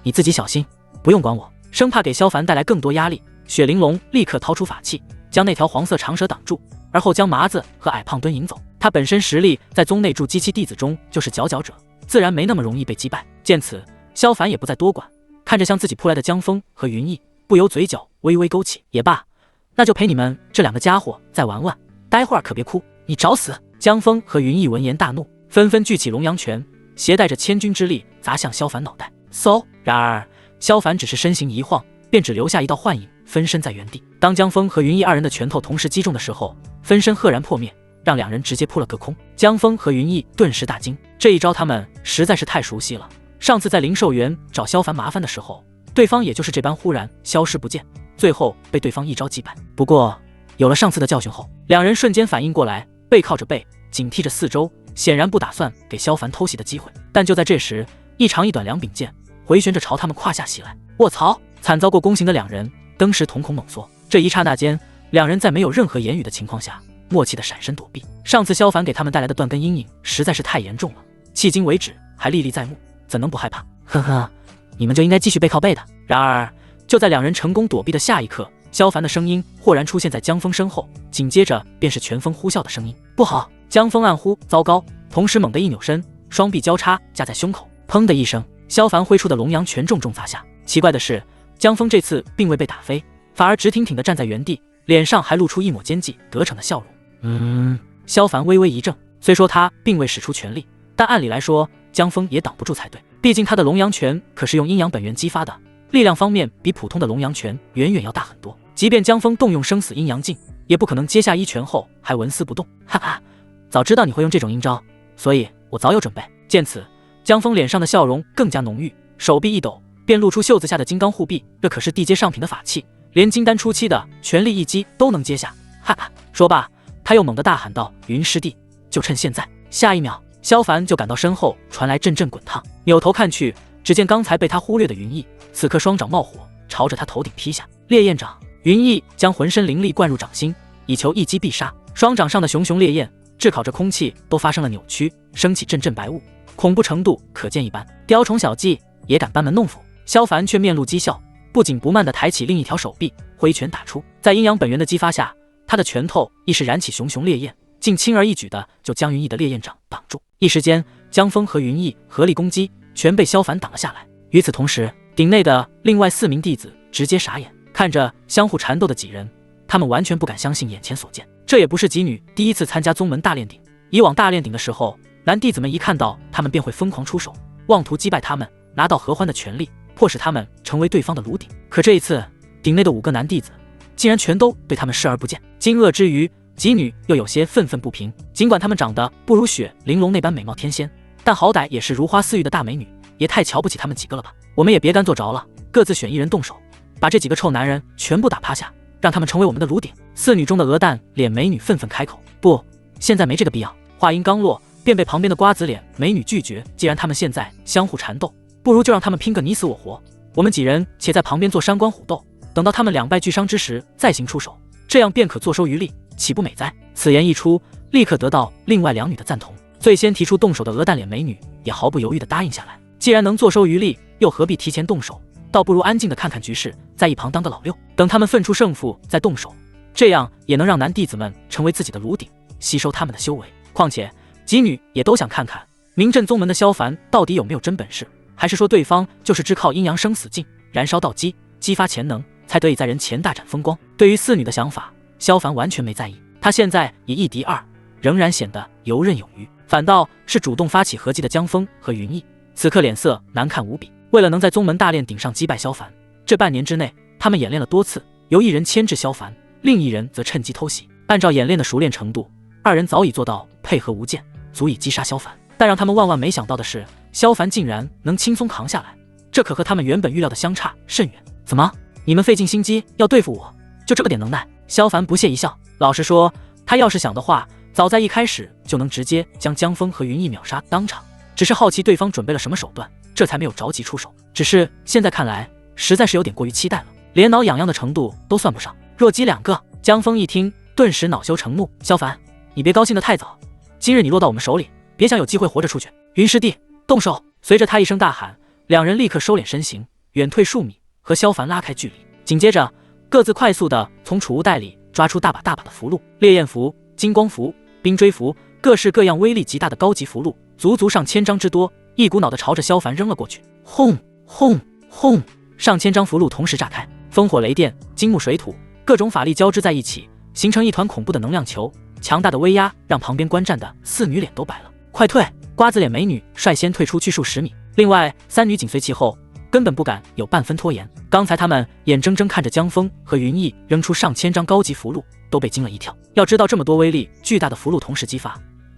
你自己小心，不用管我。生怕给萧凡带来更多压力，雪玲珑立刻掏出法器，将那条黄色长蛇挡住，而后将麻子和矮胖墩引走。他本身实力在宗内筑基期弟子中就是佼佼者，自然没那么容易被击败。见此，萧凡也不再多管，看着向自己扑来的江峰和云逸，不由嘴角微微勾起。也罢，那就陪你们这2个家伙再玩玩，待会儿可别哭，你找死！江峰和云逸闻言大怒，纷纷聚起龙阳拳，携带着千钧之力砸向萧凡脑袋。嗖！然而萧凡只是身形一晃，便只留下一道幻影，分身在原地。当江峰和云逸二人的拳头同时击中的时候，分身赫然破灭，让两人直接扑了个空。江峰和云逸顿时大惊，这一招他们实在是太熟悉了。上次在灵兽园找萧凡麻烦的时候，对方也就是这般忽然消失不见，最后被对方一招击败。不过有了上次的教训后，两人瞬间反应过来，背靠着背，警惕着四周，显然不打算给萧凡偷袭的机会。但就在这时，一长一短两柄剑回旋着朝他们胯下袭来。卧槽！惨遭过宫刑的两人登时瞳孔猛缩，这一刹那间，两人在没有任何言语的情况下，默契的闪身躲避。上次萧凡给他们带来的断根阴影实在是太严重了，迄今为止还历历在目，怎能不害怕？呵呵，你们就应该继续背靠背的。然而就在两人成功躲避的下一刻，萧凡的声音豁然出现在江峰身后，紧接着便是拳风呼啸的声音。不好！江峰暗呼糟糕，同时猛地一扭身，双臂交叉架在胸口，砰的一声，萧凡挥出的龙阳拳重重砸下。奇怪的是，江峰这次并未被打飞，反而直挺挺地站在原地，脸上还露出一抹奸计得逞的笑容。萧凡微微一怔，虽说他并未使出全力，但按理来说江峰也挡不住才对，毕竟他的龙阳拳可是用阴阳本源激发的，力量方面比普通的龙阳拳远远要大很多。即便江峰动用生死阴阳镜，也不可能接下一拳后还纹丝不动。哈哈，早知道你会用这种阴招，所以我早有准备。见此，江峰脸上的笑容更加浓郁，手臂一抖，便露出袖子下的金刚护臂，这可是地阶上品的法器，连金丹初期的全力一击都能接下。哈哈，说罢，他又猛地大喊道：“云师弟，就趁现在！”下一秒，萧凡就感到身后传来阵阵滚烫，扭头看去，只见刚才被他忽略的云逸，此刻双掌冒火，朝着他头顶劈下。烈焰掌，云逸将浑身灵力灌入掌心，以求一击必杀。双掌上的熊熊烈焰炙烤着空气，都发生了扭曲，升起阵阵白雾，恐怖程度可见一斑。雕虫小技也敢班门弄斧？萧凡却面露讥笑，不紧不慢地抬起另一条手臂，挥拳打出。在阴阳本源的激发下，他的拳头亦是燃起熊熊烈焰，竟轻而易举地就将云逸的烈焰掌挡住。一时间，江峰和云逸合力攻击，全被萧凡挡了下来。与此同时，鼎内的另外4名弟子直接傻眼，看着相互缠斗的几人，他们完全不敢相信眼前所见。这也不是几女第一次参加宗门大炼鼎，以往大炼鼎的时候，男弟子们一看到他们便会疯狂出手，妄图击败他们，拿到合欢的权利，迫使他们成为对方的炉鼎。可这一次，鼎内的5个男弟子竟然全都对他们视而不见。惊愕之余，几女又有些愤愤不平。尽管她们长得不如雪玲珑那般美貌天仙，但好歹也是如花似玉的大美女，也太瞧不起他们几个了吧。我们也别干坐着了，各自选一人动手，把这几个臭男人全部打趴下，让他们成为我们的炉鼎。4女中的鹅蛋脸美女愤愤开口：“不，现在没这个必要。”话音刚落，便被旁边的瓜子脸美女拒绝。既然他们现在相互缠斗，不如就让他们拼个你死我活，我们几人且在旁边做山关虎斗，等到他们两败俱伤之时再行出手，这样便可坐收渔利，岂不美哉？此言一出，立刻得到另外2女的赞同。最先提出动手的鹅蛋脸美女也毫不犹豫地答应下来。既然能坐收渔利，又何必提前动手？倒不如安静地看看局势，在一旁当个老六，等他们分出胜负再动手，这样也能让男弟子们成为自己的炉鼎，吸收他们的修为。况且几女也都想看看明镇宗门的萧凡到底有没有真本事，还是说对方就是只靠阴阳生死镜燃烧道基，激发潜能，才得以在人前大展风光。对于4女的想法，萧凡完全没在意，他现在以1敌2，仍然显得游刃有余。反倒是主动发起合击的江峰和云逸，此刻脸色难看无比。为了能在宗门大炼鼎上击败萧凡，这半年之内他们演练了多次，由1人牵制萧凡，另1人则趁机偷袭。按照演练的熟练程度，2人早已做到配合无间，足以击杀萧凡。但让他们万万没想到的是，萧凡竟然能轻松扛下来，这可和他们原本预料的相差甚远。怎么，你们费尽心机要对付我，就这个点能耐？萧凡不屑一笑，老实说，他要是想的话，早在一开始就能直接将江峰和云逸秒杀当场，只是好奇对方准备了什么手段，这才没有着急出手。只是现在看来，实在是有点过于期待了，连挠痒痒的程度都算不上。弱鸡2个！江峰一听，顿时恼羞成怒：“萧凡，你别高兴得太早，今日你落到我们手里，别想有机会活着出去。云师弟，动手！”随着他一声大喊，2人立刻收敛身形，远退数米，和萧凡拉开距离。紧接着，各自快速地从储物袋里抓出大把大把的符箓，烈焰符、金光符、冰锥符，各式各样威力极大的高级符箓，足足上千张之多，一股脑地朝着萧凡扔了过去。轰轰轰！上千张符箓同时炸开，烽火雷电、金木水土，各种法力交织在一起，形成一团恐怖的能量球。强大的威压让旁边观战的4女脸都白了。快退！瓜子脸美女率先退出去数10米，另外3女紧随其后，根本不敢有半分拖延。刚才他们眼睁睁看着江峰和云逸扔出上千张高级符箓，都被惊了一跳。要知道这么多威力巨大的符箓同时激发，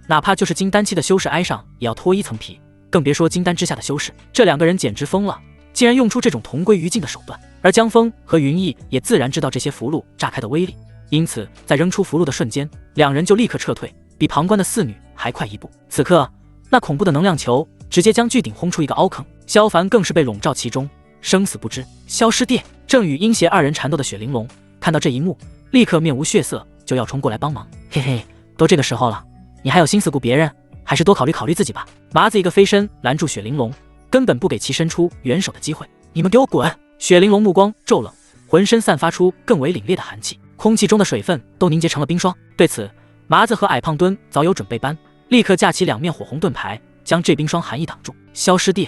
哪怕就是金丹期的修士挨上也要脱1层皮，更别说金丹之下的修士。这2个人简直疯了，竟然用出这种同归于尽的手段。而江峰和云逸也自然知道这些符箓炸开的威力，因此在扔出符箓的瞬间，2人就立刻撤退，比旁观的4女还快1步。此刻那恐怖的能量球直接将巨鼎轰出一个凹坑，萧凡更是被笼罩其中，生死不知。萧师弟，正与阴邪2人缠斗的雪玲珑看到这一幕，立刻面无血色，就要冲过来帮忙。嘿嘿，都这个时候了，你还有心思顾别人，还是多考虑考虑自己吧。麻子一个飞身拦住雪玲珑，根本不给其伸出援手的机会。你们给我滚！雪玲珑目光骤冷，浑身散发出更为凛冽的寒气，空气中的水分都凝结成了冰霜。对此，麻子和矮胖墩早有准备班，立刻架起2面火红盾牌，将这冰霜寒意挡住。萧师弟，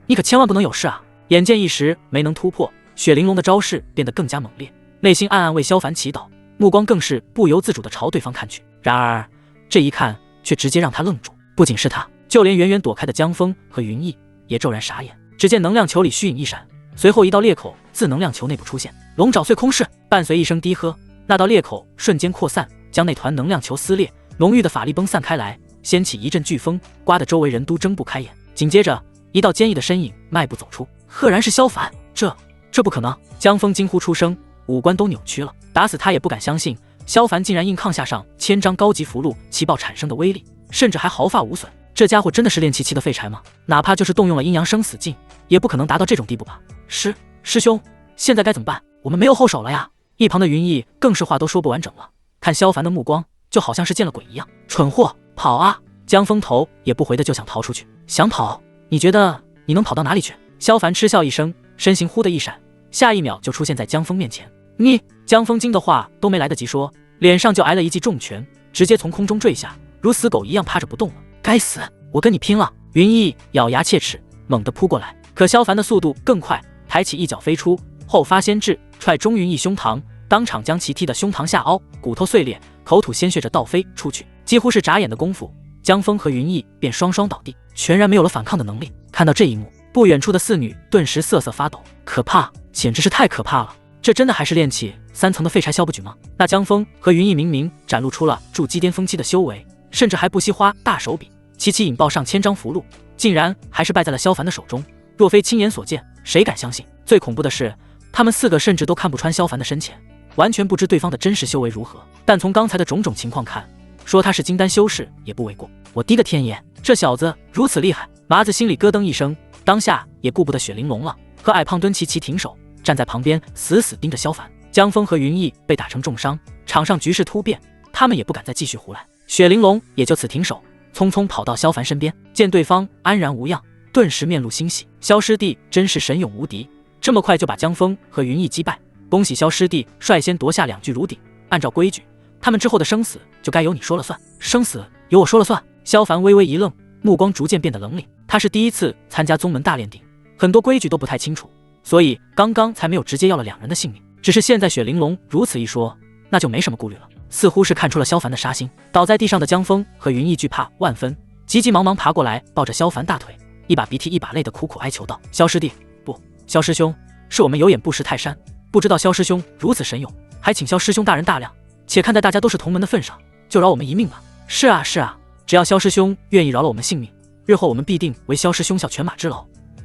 你可千万不能有事啊！眼见一时没能突破，雪玲珑的招式变得更加猛烈，内心暗暗为萧凡祈祷，目光更是不由自主地朝对方看去。然而这一看却直接让他愣住，不仅是他，就连远远躲开的江峰和云逸也骤然傻眼。只见能量球里虚影一闪，随后一道裂口自能量球内部出现，龙爪碎空式。伴随一声低喝，那道裂口瞬间扩散，将那团能量球撕裂，浓郁的法力崩散开来，掀起一阵飓风，刮得周围人都睁不开眼。紧接着一道坚毅的身影迈步走出，赫然是萧凡。这不可能！江峰惊呼出声，五官都扭曲了，打死他也不敢相信萧凡竟然硬抗下上1000张高级符箓气爆产生的威力，甚至还毫发无损。这家伙真的是练气期的废柴吗？哪怕就是动用了阴阳生死镜，也不可能达到这种地步吧？师兄，现在该怎么办？我们没有后手了呀！一旁的云逸更是话都说不完整了，看萧凡的目光就好像是见了鬼一样。蠢货，跑啊！江峰头也不回的就想逃出去。想跑？你觉得你能跑到哪里去？萧凡嗤笑一声，身形忽的一闪，下一秒就出现在江峰面前。你！江峰惊的话都没来得及说，脸上就挨了一记重拳，直接从空中坠下，如死狗一样趴着不动了。该死，我跟你拼了！云逸咬牙切齿，猛地扑过来，可萧凡的速度更快，抬起一脚飞出，后发先至，踹中云逸胸膛，当场将其踢得胸膛下凹，骨头碎裂，口吐鲜血着倒飞出去。几乎是眨眼的功夫，江峰和云逸便双双倒地，全然没有了反抗的能力。看到这一幕，不远处的4女顿时瑟瑟发抖，可怕，简直是太可怕了！这真的还是练气3层的废柴萧不举吗？那江峰和云逸明明展露出了筑基巅峰期的修为，甚至还不惜花大手笔齐齐引爆上1000张符箓，竟然还是败在了萧凡的手中。若非亲眼所见，谁敢相信？最恐怖的是，他们4个甚至都看不穿萧凡的深浅，完全不知对方的真实修为如何。但从刚才的种种情况看，说他是金丹修士也不为过。我的个天爷，这小子如此厉害！麻子心里咯噔一声，当下也顾不得雪玲珑了，和矮胖墩齐齐停手，站在旁边死死盯着萧凡。江峰和云逸被打成重伤，场上局势突变，他们也不敢再继续胡来。雪玲珑也就此停手，匆匆跑到萧凡身边，见对方安然无恙，顿时面露欣喜。萧师弟真是神勇无敌，这么快就把江峰和云逸击败，恭喜萧师弟率先夺下2具炉鼎。按照规矩，他们之后的生死就该由你说了算。生死由我说了算？萧凡微微一愣，目光逐渐变得冷凛。他是第一次参加宗门大炼鼎，很多规矩都不太清楚，所以刚刚才没有直接要了2人的性命。只是现在雪玲珑如此一说，那就没什么顾虑了。似乎是看出了萧凡的杀心，倒在地上的江峰和云逸惧怕万分，急急忙忙爬过来，抱着萧凡大腿，一把鼻涕一把泪的苦苦哀求道：“萧师弟，不，萧师兄，是我们有眼不识泰山，不知道萧师兄如此神勇，还请萧师兄大人大量，且看在大家都是同门的份上，就饶我们一命吧。”是啊，只要萧师兄愿意饶了我们性命，日后我们必定为萧师兄效犬马之劳，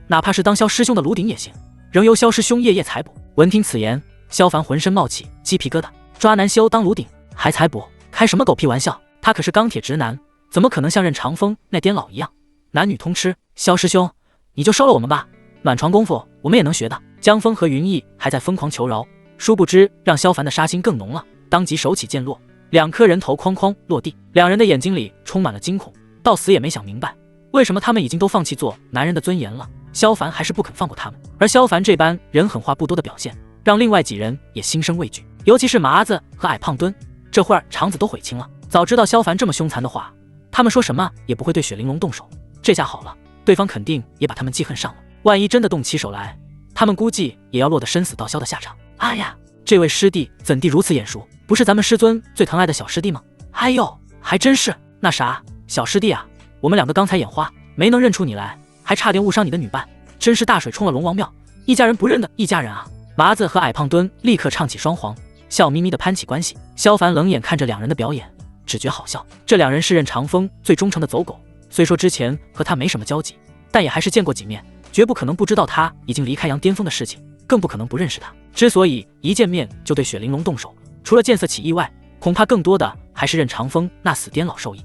哪怕是当萧师兄的炉鼎也行，仍由萧师兄夜夜采补。闻听此言，萧凡浑身冒起鸡皮疙瘩，抓男修当炉鼎还采补，开什么狗屁玩笑？他可是钢铁直男，怎么可能像任长风那癫老一样男女通吃？萧师兄，你就收了我们吧，暖床功夫我们也能学的。江峰和云逸还在疯狂求饶，殊不知让萧凡的杀心更浓了，当即手起剑落，2颗人头哐哐落地，2人的眼睛里充满了惊恐，到死也没想明白，为什么他们已经都放弃做男人的尊严了，萧凡还是不肯放过他们。而萧凡这般人狠话不多的表现，让另外几人也心生畏惧，尤其是麻子和矮胖墩，这会儿肠子都悔青了。早知道萧凡这么凶残的话，他们说什么也不会对雪玲珑动手，这下好了，对方肯定也把他们记恨上了，万一真的动起手来，他们估计也要落得生死道消的下场。哎呀，这位师弟怎地如此眼熟？不是咱们师尊最疼爱的小师弟吗？哎呦，还真是。那啥，小师弟啊，我们两个刚才眼花，没能认出你来，还差点误伤你的女伴，真是大水冲了龙王庙，一家人不认得一家人啊！麻子和矮胖墩立刻唱起双簧，笑眯眯地攀起关系。萧凡冷眼看着两人的表演，只觉好笑。这两人是任长风最忠诚的走狗，虽说之前和他没什么交集，但也还是见过几面，绝不可能不知道他已经离开杨巅峰的事情，更不可能不认识他。之所以一见面就对雪玲珑动手，除了见色起意外，恐怕更多的还是任长风那死癫老兽意。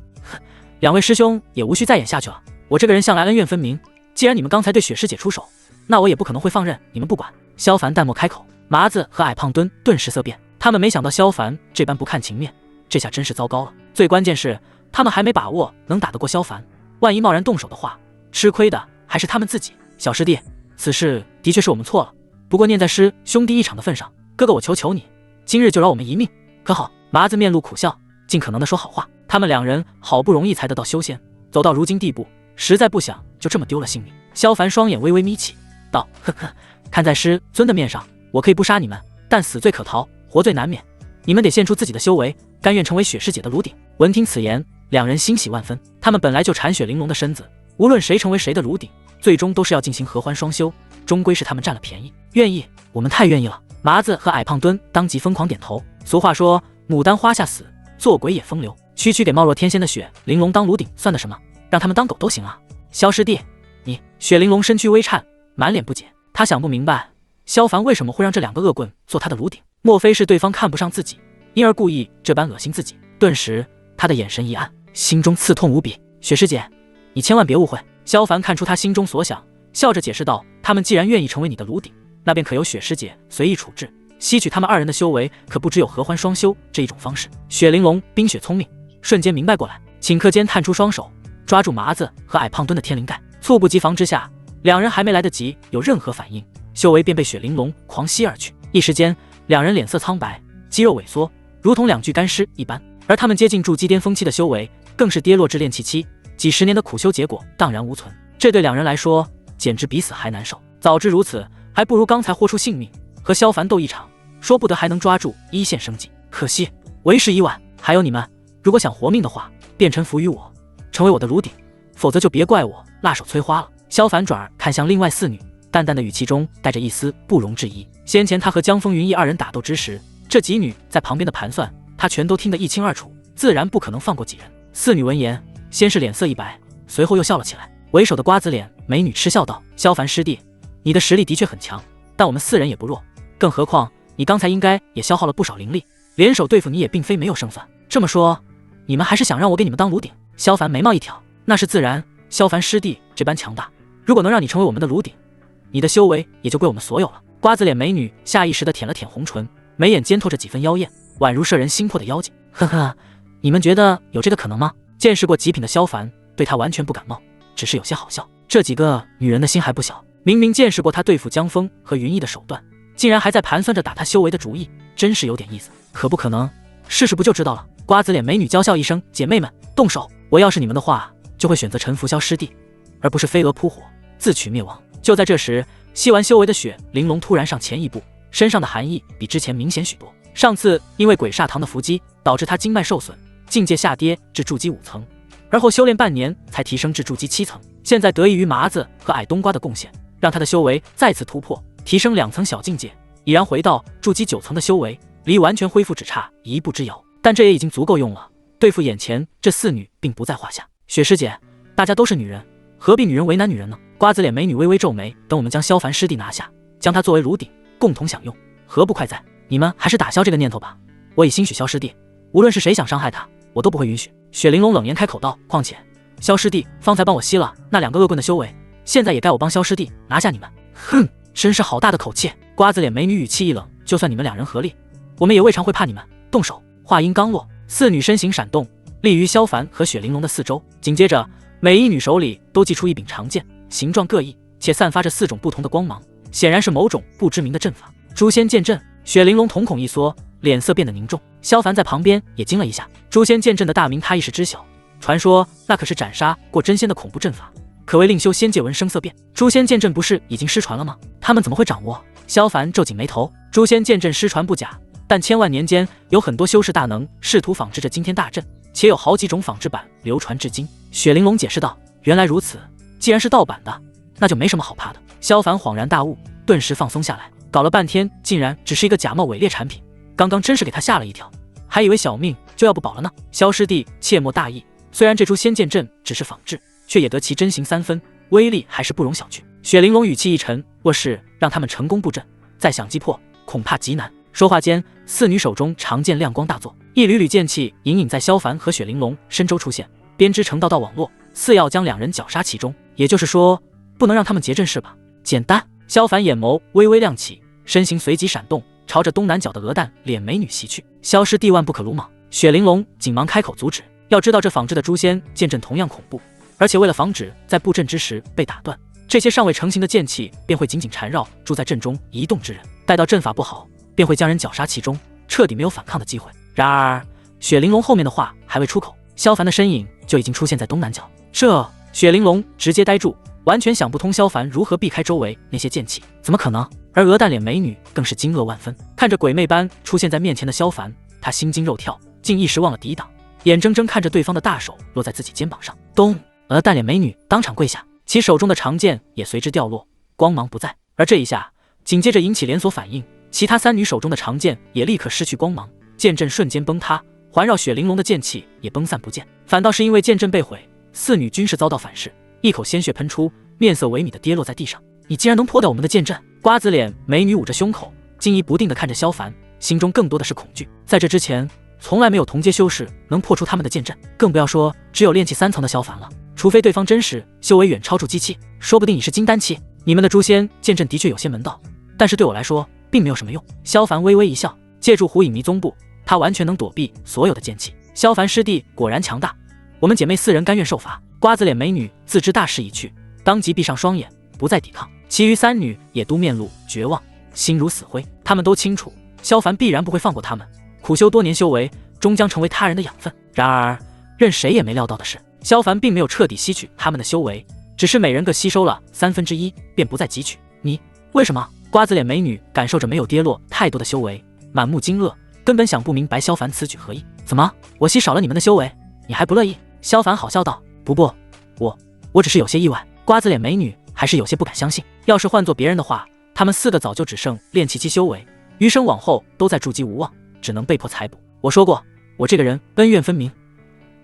两位师兄也无需再演下去了，我这个人向来恩怨分明，既然你们刚才对雪师姐出手，那我也不可能会放任你们不管。萧凡淡漠开口。麻子和矮胖墩顿时色变，他们没想到萧凡这般不看情面，这下真是糟糕了。最关键是他们还没把握能打得过萧凡，万一贸然动手的话，吃亏的还是他们自己。小师弟，此事的确是我们错了，不过念在师兄弟一场的份上，哥哥我求你，今日就饶我们一命，可好？麻子面露苦笑，尽可能的说好话。他们两人好不容易才得到修仙，走到如今地步，实在不想就这么丢了性命。萧凡双眼微微眯起，道：呵呵，看在师尊的面上，我可以不杀你们，但死罪可逃，活罪难免。你们得献出自己的修为，甘愿成为雪师姐的炉鼎。闻听此言，两人欣喜万分。他们本来就馋雪玲珑的身子，无论谁成为谁的炉鼎，最终都是要进行合欢双修，终归是他们占了便宜。愿意，我们太愿意了。麻子和矮胖墩当即疯狂点头。俗话说，牡丹花下死，做鬼也风流。区区给貌若天仙的雪玲珑当炉鼎算得什么？让他们当狗都行啊。萧师弟，你……雪玲珑身躯微颤，满脸不解。他想不明白萧凡为什么会让这两个恶棍做他的炉鼎，莫非是对方看不上自己，因而故意这般恶心自己？顿时他的眼神一暗，心中刺痛无比。雪师姐，你千万别误会。萧凡看出他心中所想，笑着解释道：他们既然愿意成为你的炉鼎，那便可由雪师姐随意处置，吸取他们二人的修为，可不只有合欢双修这一种方式。雪玲珑冰雪聪明，瞬间明白过来，顷刻间探出双手抓住麻子和矮胖墩的天灵盖，猝不及防之下，两人还没来得及有任何反应，修为便被雪玲珑狂吸而去。一时间，两人脸色苍白，肌肉萎缩，如同两具干尸一般。而他们接近筑基巅峰期的修为，更是跌落至炼气期，几十年的苦修结果荡然无存。这对两人来说，简直比死还难受。早知如此，还不如刚才豁出性命和萧凡斗一场，说不得还能抓住一线生机。可惜为时已晚。还有你们，如果想活命的话，便臣服于我，成为我的炉鼎，否则就别怪我辣手摧花了。萧凡转而看向另外四女，淡淡的语气中带着一丝不容置疑。先前他和江风云逸二人打斗之时，这几女在旁边的盘算，他全都听得一清二楚，自然不可能放过几人。四女闻言，先是脸色一白，随后又笑了起来。为首的瓜子脸美女嗤笑道：萧凡师弟，你的实力的确很强，但我们四人也不弱，更何况你刚才应该也消耗了不少灵力，联手对付你也并非没有胜算。这么说，你们还是想让我给你们当炉鼎？萧凡眉毛一挑，那是自然。萧凡师弟这般强大，如果能让你成为我们的炉鼎，你的修为也就归我们所有了。瓜子脸美女下意识地舔了舔红唇，眉眼间透着几分妖艳，宛如摄人心魄的妖精。呵呵，你们觉得有这个可能吗？见识过极品的萧凡对他完全不感冒，只是有些好笑。这几个女人的心还不小，明明见识过他对付江峰和云逸的手段，竟然还在盘算着打他修为的主意，真是有点意思。可不可能？试试不就知道了。瓜子脸美女娇笑一声：姐妹们，动手！我要是你们的话，就会选择臣服萧师弟，而不是飞蛾扑火，自取灭亡。就在这时，吸完修为的雪玲珑突然上前一步，身上的寒意比之前明显许多。上次因为鬼煞堂的伏击，导致他经脉受损，境界下跌至筑基5层，而后修炼半年才提升至筑基7层。现在得益于麻子和矮冬瓜的贡献，让他的修为再次突破，提升2层小境界，已然回到筑基9层的修为，离完全恢复只差一步之遥。但这也已经足够用了，对付眼前这四女并不在话下。雪师姐，大家都是女人，何必女人为难女人呢？瓜子脸美女微微皱眉，等我们将萧凡师弟拿下，将他作为炉鼎共同享用，何不快哉？你们还是打消这个念头吧，我已兴许萧师弟，无论是谁想伤害他，我都不会允许。雪玲珑冷言开口道：况且萧师弟方才帮我吸了那2个恶棍的修为，现在也该我帮萧师弟拿下你们。哼，真是好大的口气。瓜子脸美女语气一冷，就算你们2人合力，我们也未尝会怕你们。动手。话音刚落，四女身形闪动，立于萧凡和雪玲珑的四周，紧接着每一女手里都祭出一柄长剑，形状各异，且散发着4种不同的光芒，显然是某种不知名的阵法。诛仙剑阵。雪玲珑瞳孔一缩，脸色变得凝重。萧凡在旁边也惊了一下，诛仙剑阵的大名他一时知晓，传说那可是斩杀过真仙的恐怖阵法，可谓令修仙界闻声色变。诛仙剑阵不是已经失传了吗？他们怎么会掌握？萧凡皱紧眉头。诛仙剑阵失传不假，但千万年间有很多修士大能试图仿制这惊天大阵，且有好几种仿制版流传至今。雪玲珑解释道：“原来如此，既然是盗版的，那就没什么好怕的。”萧凡恍然大悟，顿时放松下来。搞了半天，竟然只是一个假冒伪劣产品，刚刚真是给他吓了一跳，还以为小命就要不保了呢。萧师弟切莫大意，虽然这出仙剑阵只是仿制，却也得其真形3分，威力还是不容小觑。雪玲珑语气一沉，若是让他们成功布阵，再想击破，恐怕极难。说话间，四女手中长剑亮光大作，一缕缕剑气隐隐在萧凡和雪玲珑身周出现，编织成道道网络，似要将两人绞杀其中。也就是说，不能让他们结阵是吧？简单。萧凡眼眸微微亮起，身形随即闪动，朝着东南角的鹅蛋脸美女袭去。萧师弟万不可鲁莽！雪玲珑紧忙开口阻止。要知道，这仿制的诛仙剑阵同样恐怖，而且为了防止在布阵之时被打断，这些尚未成型的剑气便会紧紧缠绕住在阵中一动之人，待到阵法不好，便会将人绞杀其中，彻底没有反抗的机会。然而，雪玲珑后面的话还未出口，萧凡的身影就已经出现在东南角。雪玲珑直接呆住，完全想不通萧凡如何避开周围那些剑气，怎么可能？而鹅蛋脸美女更是惊愕万分，看着鬼魅般出现在面前的萧凡，她心惊肉跳，竟一时忘了抵挡，眼睁睁看着对方的大手落在自己肩膀上。咚！鹅蛋脸美女当场跪下，其手中的长剑也随之掉落，光芒不再。而这一下，紧接着引起连锁反应，其他三女手中的长剑也立刻失去光芒，剑阵瞬间崩塌，环绕雪玲珑的剑气也崩散不见。反倒是因为剑阵被毁，四女均是遭到反噬，一口鲜血喷出，面色萎靡的跌落在地上。你竟然能破掉我们的剑阵！瓜子脸美女捂着胸口，惊疑不定地看着萧凡，心中更多的是恐惧。在这之前，从来没有同阶修士能破出他们的剑阵，更不要说只有炼气3层的萧凡了。除非对方真实修为远超出机器，说不定你是金丹期。你们的诛仙剑阵的确有些门道，但是对我来说并没有什么用。萧凡微微一笑，借助虎影迷踪步，他完全能躲避所有的剑气。萧凡师弟果然强大，我们姐妹4人甘愿受罚。瓜子脸美女自知大势已去，当即闭上双眼，不再抵抗。其余3女也都面露绝望，心如死灰。他们都清楚，萧凡必然不会放过他们，苦修多年修为，终将成为他人的养分。然而，任谁也没料到的是，萧凡并没有彻底吸取他们的修为，只是每人各吸收了1/3，便不再汲取。你为什么？瓜子脸美女感受着没有跌落太多的修为，满目惊愕，根本想不明白萧凡此举何意。怎么，我吸少了你们的修为，你还不乐意？萧凡好笑道。不，我只是有些意外。瓜子脸美女还是有些不敢相信，要是换做别人的话，他们4个早就只剩炼气期修为，余生往后都在筑基无望，只能被迫采补。我说过，我这个人恩怨分明，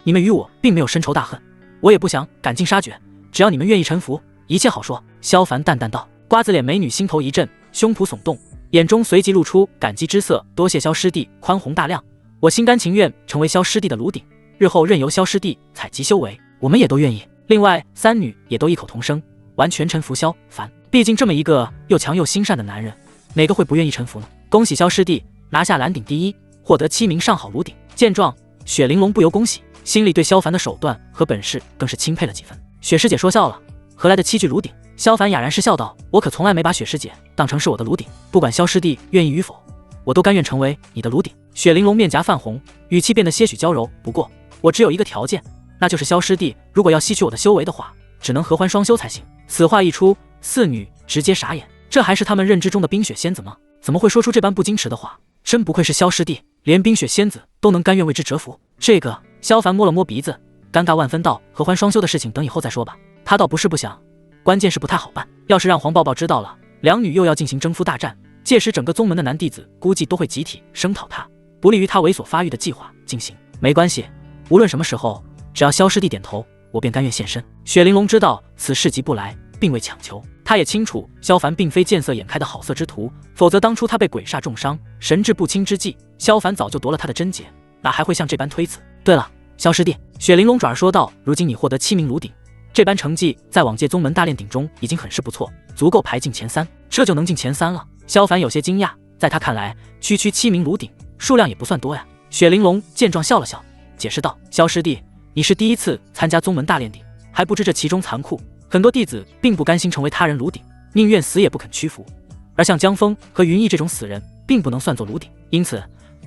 你们与我并没有深仇大恨，我也不想赶尽杀绝，只要你们愿意臣服，一切好说。萧凡淡淡道。瓜子脸美女心头一震，胸脯耸动，眼中随即露出感激之色。多谢萧师弟宽宏大量，我心甘情愿成为萧师弟的炉鼎，日后任由萧师弟采集修为，我们也都愿意。另外3女也都异口同声，完全臣服萧凡。毕竟这么一个又强又心善的男人，哪个会不愿意臣服呢？恭喜萧师弟拿下蓝鼎第1，获得7名上好炉鼎。见状，雪玲珑不由恭喜，心里对萧凡的手段和本事更是钦佩了几分。雪师姐说笑了，何来的7具炉鼎？萧凡哑然失笑道：我可从来没把雪师姐当成是我的炉鼎，不管萧师弟愿意与否，我都甘愿成为你的炉鼎。雪玲珑面颊泛红，语气变得些许娇柔。不过我只有一个条件，那就是萧师弟如果要吸取我的修为的话，只能合欢双修才行。此话一出，4女直接傻眼，这还是他们认知中的冰雪仙子吗？怎么会说出这般不矜持的话？真不愧是萧师弟，连冰雪仙子都能甘愿为之折服。这个萧凡摸了摸鼻子，尴尬万分道：合欢双修的事情等以后再说吧。他倒不是不想，关键是不太好办。要是让黄抱抱知道了，2女又要进行征夫大战，届时整个宗门的男弟子估计都会集体声讨他，不利于他猥琐发育的计划进行。没关系，无论什么时候，只要萧师弟点头，我便甘愿现身。雪玲珑知道此事急不来，并未强求。他也清楚萧凡并非见色眼开的好色之徒，否则当初他被鬼煞重伤，神志不清之际，萧凡早就夺了他的贞洁，哪还会像这般推辞？对了，萧师弟，雪玲珑转而说道：如今你获得7名炉鼎，这般成绩在往届宗门大炼鼎中已经很是不错，足够排进前3，这就能进前3了。萧凡有些惊讶，在他看来，区7名炉鼎数量也不算多呀。雪玲珑见状笑了笑，解释道：萧师弟，你是第1次参加宗门大炼鼎，还不知这其中残酷。很多弟子并不甘心成为他人炉鼎，宁愿死也不肯屈服。而像江峰和云逸这种死人，并不能算作炉鼎，因此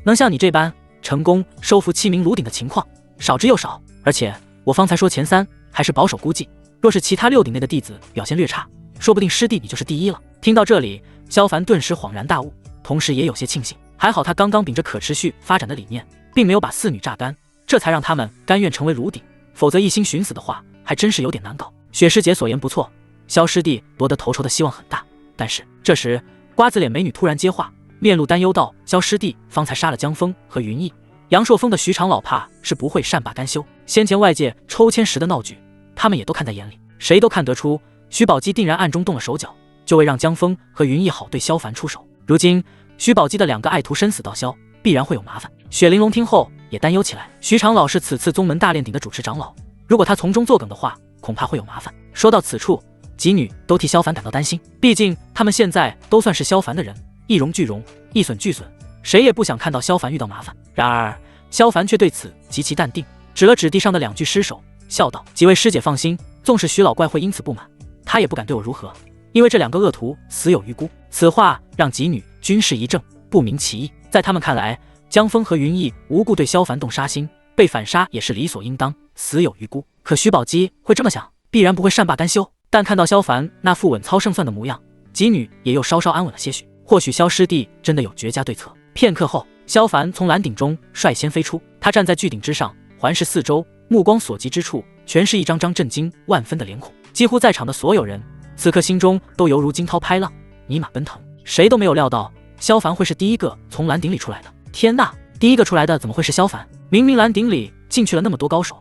能像你这般成功收服7名炉鼎的情况少之又少。而且我方才说前3，还是保守估计，若是其他6鼎内的弟子表现略差，说不定师弟你就是第1了。听到这里，萧凡顿时恍然大悟，同时也有些庆幸，还好他刚刚秉着可持续发展的理念，并没有把4女榨干，这才让他们甘愿成为炉鼎。否则一心寻死的话，还真是有点难搞。雪师姐所言不错，萧师弟夺得头筹的希望很大。但是这时，瓜子脸美女突然接话，面露担忧道：“萧师弟方才杀了江峰和云逸，杨朔峰的徐长老怕是不会善罢甘休。先前外界抽签时的闹剧，他们也都看在眼里，谁都看得出徐宝基定然暗中动了手脚，就为让江峰和云逸好对萧凡出手。如今徐宝基的2个爱徒生死道消，必然会有麻烦。”雪玲珑听后也担忧起来，徐长老是此次宗门大炼鼎的主持长老，如果他从中作梗的话，恐怕会有麻烦。说到此处，几女都替萧凡感到担心，毕竟他们现在都算是萧凡的人，一荣俱荣，一损俱损，谁也不想看到萧凡遇到麻烦。然而萧凡却对此极其淡定，指了指地上的2具尸首，笑道：“几位师姐放心，纵使徐老怪会因此不满，他也不敢对我如何，因为这2个恶徒死有余辜。”此话让几女均是一怔，不明其意。在他们看来，江峰和云逸无故对萧凡动杀心，被反杀也是理所应当，死有余辜。可徐宝基会这么想，必然不会善罢甘休。但看到萧凡那副稳操胜算的模样，几女也又稍稍安稳了些许。或许萧师弟真的有绝佳对策。片刻后，萧凡从蓝鼎中率先飞出，他站在巨鼎之上，环视四周，目光所及之处，全是一张张震惊万分的脸孔。几乎在场的所有人，此刻心中都犹如惊涛拍浪，尼玛奔腾。谁都没有料到萧凡会是第一个从蓝鼎里出来的。天呐，第一个出来的怎么会是萧凡？明明蓝鼎里进去了那么多高手，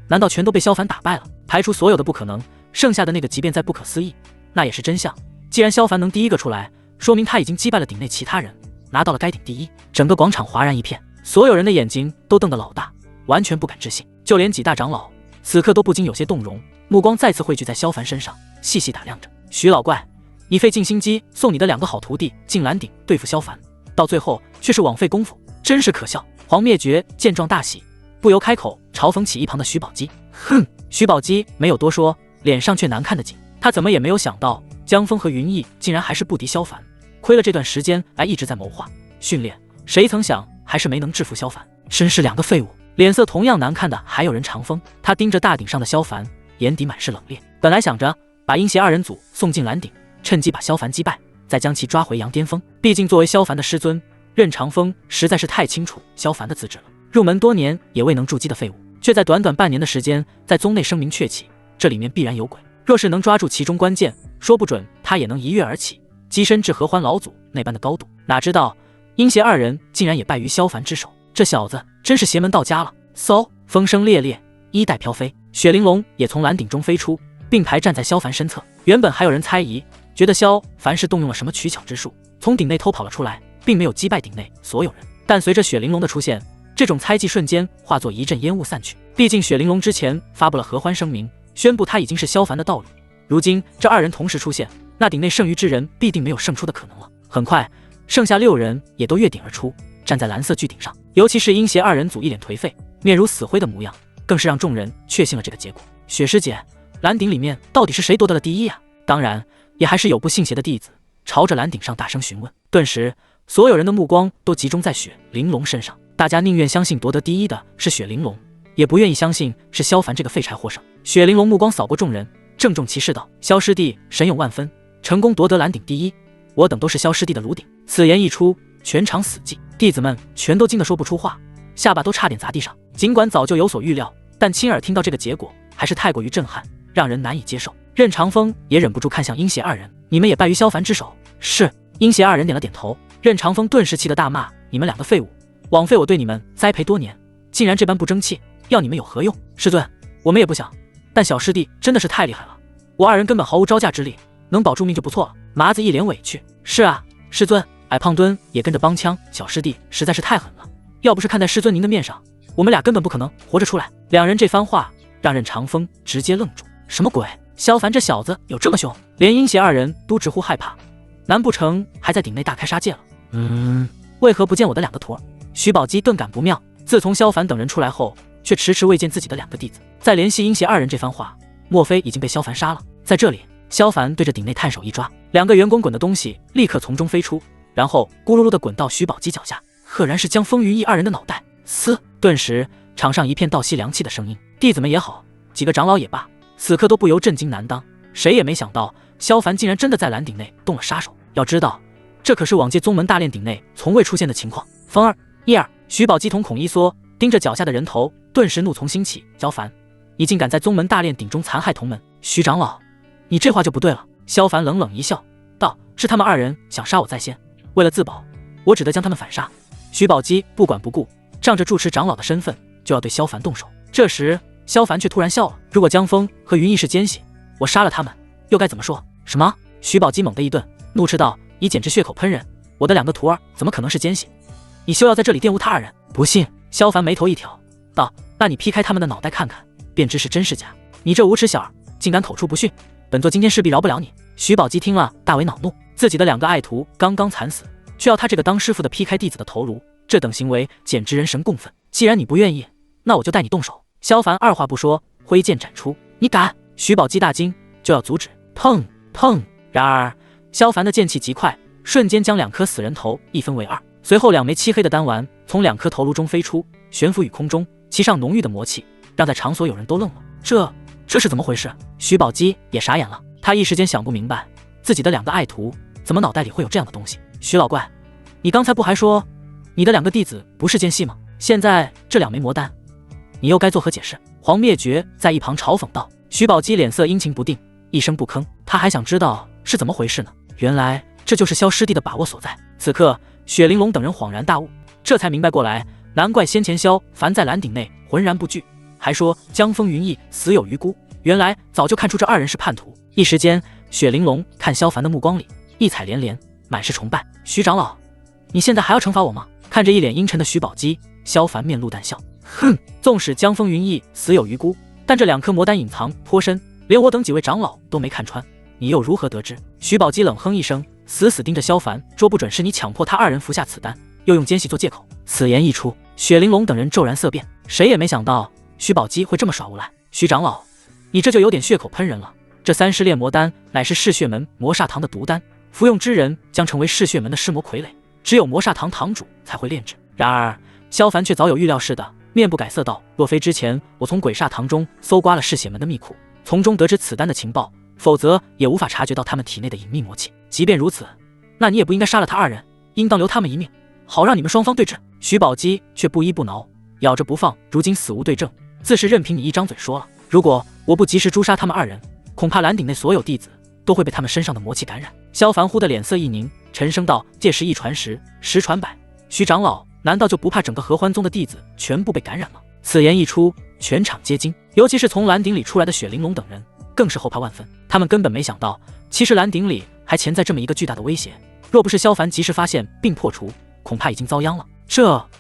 难道全都被萧凡打败了？排除所有的不可能，剩下的那个即便再不可思议，那也是真相。既然萧凡能第一个出来，说明他已经击败了鼎内其他人，拿到了该鼎第一。整个广场哗然一片，所有人的眼睛都瞪得老大，完全不敢置信。就连几大长老此刻都不禁有些动容，目光再次汇聚在萧凡身上，细细打量着。徐老怪，你费尽心机送你的2个好徒弟进蓝鼎对付萧凡，到最后却是枉费功夫，真是可笑。黄灭绝见状大喜，不由开口嘲讽起一旁的徐宝基。哼！徐宝基没有多说，脸上却难看得紧。他怎么也没有想到江峰和云逸竟然还是不敌萧凡，亏了这段时间来一直在谋划训练，谁曾想还是没能制服萧凡，真是2个废物。脸色同样难看的还有人长风，他盯着大鼎上的萧凡，眼底满是冷冽。本来想着把阴邪2人组送进蓝鼎，趁机把萧凡击败，再将其抓回阳巅峰。毕竟作为萧凡的师尊，任长风实在是太清楚萧凡的资质了，入门多年也未能筑基的废物，却在短短半年的时间在宗内声名鹊起，这里面必然有鬼。若是能抓住其中关键，说不准他也能一跃而起，跻身至合欢老祖那般的高度。哪知道阴邪2人竟然也败于萧凡之手，这小子真是邪门到家了。嗖，风声烈烈，衣带飘飞，雪玲珑也从蓝鼎中飞出，并排站在萧凡身侧。原本还有人猜疑，觉得萧凡是动用了什么取巧之术，从鼎内偷跑了出来，并没有击败鼎内所有人。但随着雪玲珑的出现，这种猜忌瞬间化作一阵烟雾散去。毕竟雪玲珑之前发布了合欢声明，宣布他已经是萧凡的道侣，如今这2人同时出现，那鼎内剩余之人必定没有胜出的可能了。很快，剩下6人也都跃鼎而出，站在蓝色巨鼎上。尤其是阴邪2人组一脸颓废，面如死灰的模样，更是让众人确信了这个结果。雪师姐，蓝鼎里面到底是谁夺得了第一呀？当然，也还是有不信邪的弟子朝着蓝鼎上大声询问。顿时，所有人的目光都集中在雪玲珑身上，大家宁愿相信夺得第一的是雪玲珑，也不愿意相信是萧凡这个废柴货上。雪玲珑目光扫过众人，郑重其事道：“萧师弟神勇万分，成功夺得蓝鼎第一，我等都是萧师弟的炉鼎。”此言一出，全场死寂，弟子们全都惊得说不出话，下巴都差点砸地上。尽管早就有所预料，但亲耳听到这个结果，还是太过于震撼，让人难以接受。任长风也忍不住看向阴邪2人：“你们也败于萧凡之手？”是。阴邪2人点了点头。任长风顿时气得大骂：“你们2个废物，枉费我对你们栽培多年，竟然这般不争气，要你们有何用？师尊，我们也不想，但小师弟真的是太厉害了，我2人根本毫无招架之力，能保住命就不错了。”麻子一脸委屈：“是啊，师尊。”矮胖墩也跟着帮腔：“小师弟实在是太狠了，要不是看在师尊您的面上，我们俩根本不可能活着出来。”2人这番话让任长风直接愣住，什么鬼？萧凡这小子有这么凶？连阴邪2人都直呼害怕，难不成还在鼎内大开杀戒了？为何不见我的2个徒儿？徐宝基顿感不妙，自从萧凡等人出来后，却迟迟未见自己的2个弟子。再联系阴邪2人这番话，莫非已经被萧凡杀了？在这里，萧凡对着鼎内探手一抓，2个圆滚滚的东西立刻从中飞出，然后咕噜噜的滚到徐宝基脚下，赫然是江风云逸2人的脑袋。嘶！顿时场上一片倒吸凉气的声音。弟子们也好，几个长老也罢，此刻都不由震惊难当。谁也没想到萧凡竟然真的在蓝鼎内动了杀手。要知道，这可是往届宗门大炼鼎内从未出现的情况。风儿，叶儿，徐宝基瞳孔一缩，盯着脚下的人头，顿时怒从心起。萧凡，你竟敢在宗门大炼鼎中残害同门！徐长老，你这话就不对了。萧凡冷冷一笑，道：是他们二人想杀我在先，为了自保，我只得将他们反杀。徐宝基不管不顾，仗着住持长老的身份，就要对萧凡动手。这时，萧凡却突然笑了：如果江峰和云逸是奸细，我杀了他们，又该怎么说？什么？徐宝基猛地一顿，怒斥道：你简直血口喷人！我的2个徒儿怎么可能是奸细？你休要在这里玷污他二人！不信？萧凡眉头一挑，道：那你劈开他们的脑袋看看，便知是真是假。你这无耻小儿，竟敢口出不逊，本座今天势必饶不了你！徐宝基听了，大为恼怒，自己的2个爱徒刚刚惨死，却要他这个当师傅的劈开弟子的头颅，这等行为简直人神共愤。既然你不愿意，那我就带你动手。萧凡二话不说，挥剑斩出。你敢！徐宝基大惊，就要阻止。砰砰！然而萧凡的剑气极快，瞬间将2颗死人头一分为2，随后2枚漆黑的丹丸从2颗头颅中飞出，悬浮于空中，其上浓郁的魔气让在场所有人都愣了。这是怎么回事？徐宝基也傻眼了，他一时间想不明白，自己的2个爱徒怎么脑袋里会有这样的东西。徐老怪，你刚才不还说你的2个弟子不是奸细吗？现在这2枚魔丹，你又该作何解释？黄灭绝在一旁嘲讽道。徐宝基脸色阴晴不定，一声不吭。他还想知道是怎么回事呢，原来这就是萧师弟的把握所在。此刻雪玲珑等人恍然大悟，这才明白过来，难怪先前萧凡在蓝鼎内浑然不惧，还说江枫云逸死有余辜，原来早就看出这2人是叛徒。一时间，雪玲珑看萧凡的目光里异彩连连，满是崇拜。徐长老，你现在还要惩罚我吗？看着一脸阴沉的徐宝基，萧凡面露淡笑，哼，纵使江枫云逸死有余辜，但这2颗魔丹隐藏颇深，连我等几位长老都没看穿，你又如何得知？徐宝基冷哼一声，死死盯着萧凡，说不准是你强迫他2人服下此丹，又用奸细做借口。此言一出，雪玲珑等人骤然色变，谁也没想到徐宝基会这么耍无赖。徐长老，你这就有点血口喷人了。这3尸炼魔丹乃是嗜血门魔煞堂的毒丹，服用之人将成为嗜血门的尸魔傀儡，只有魔煞堂堂主才会炼制。然而萧凡却早有预料似的，面不改色道：若非之前我从鬼煞堂中搜刮了嗜血门的秘库，从中得知此丹的情报，否则也无法察觉到他们体内的隐秘魔气。即便如此，那你也不应该杀了他2人，应当留他们一命，好让你们双方对峙。徐宝基却不依不挠，咬着不放，如今死无对证，自是任凭你一张嘴说了。如果我不及时诛杀他们2人，恐怕蓝鼎内所有弟子都会被他们身上的魔气感染。萧凡忽的脸色一凝，沉声道：届时1传10，10传百，徐长老难道就不怕整个合欢宗的弟子全部被感染吗？此言一出，全场皆惊，尤其是从蓝鼎里出来的雪玲珑等人更是后怕万分。他们根本没想到，其实蓝鼎里还潜在这么一个巨大的威胁，若不是萧凡及时发现并破除，恐怕已经遭殃了。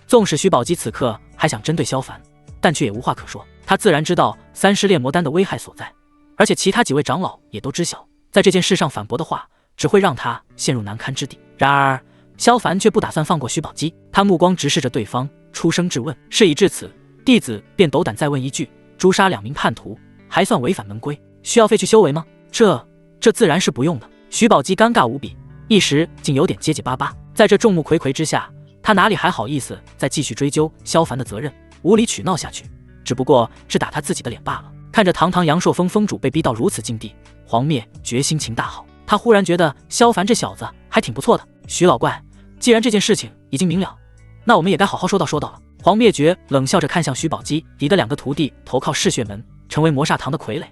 纵使徐宝基此刻还想针对萧凡，但却也无话可说。他自然知道3尸炼魔丹的危害所在，而且其他几位长老也都知晓，在这件事上反驳的话，只会让他陷入难堪之地。然而萧凡却不打算放过徐宝基，他目光直视着对方，出声质问。事已至此，弟子便斗胆再问一句：诛杀2名叛徒，还算违反门规，需要废去修为吗？这自然是不用的。徐宝基尴尬无比，一时竟有点结结巴巴。在这众目睽睽之下，他哪里还好意思再继续追究萧凡的责任，无理取闹下去，只不过是打他自己的脸罢了。看着堂堂阳朔峰峰主被逼到如此境地，黄灭绝心情大好。他忽然觉得萧凡这小子还挺不错的。徐老怪，既然这件事情已经明了，那我们也该好好说道说道了。黄灭绝冷笑着看向徐宝基，你的2个徒弟投靠嗜血门，成为魔煞堂的傀儡，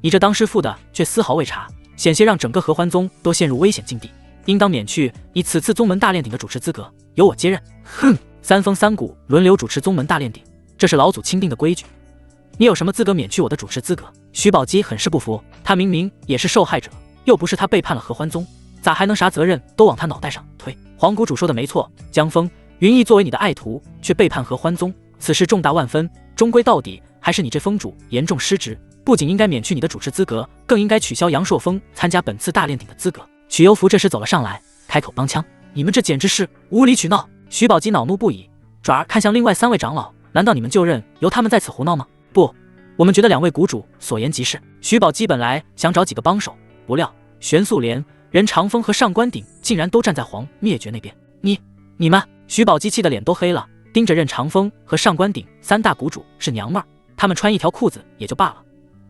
你这当师父的却丝毫未察，险些让整个合欢宗都陷入危险境地，应当免去你此次宗门大炼鼎的主持资格，由我接任。哼，3峰3谷轮流主持宗门大炼鼎，这是老祖钦定的规矩，你有什么资格免去我的主持资格？徐宝基很是不服，他明明也是受害者，又不是他背叛了合欢宗，咋还能啥责任都往他脑袋上推？黄谷主说的没错，江枫云逸作为你的爱徒，却背叛合欢宗，此事重大万分，终归到底还是你这峰主严重失职，不仅应该免去你的主持资格，更应该取消杨朔峰参加本次大炼鼎的资格。许攸福这时走了上来，开口帮腔：你们这简直是无理取闹！徐宝基恼怒不已，转而看向另外3位长老，难道你们就任由他们在此胡闹吗？不，我们觉得2位谷主所言极是。徐宝基本来想找几个帮手，不料玄素莲、任长风和上官鼎竟然都站在黄灭绝那边。你们！徐宝基气得脸都黑了，盯着任长风和上官鼎3大谷主是娘们儿，他们穿一条裤子也就罢了，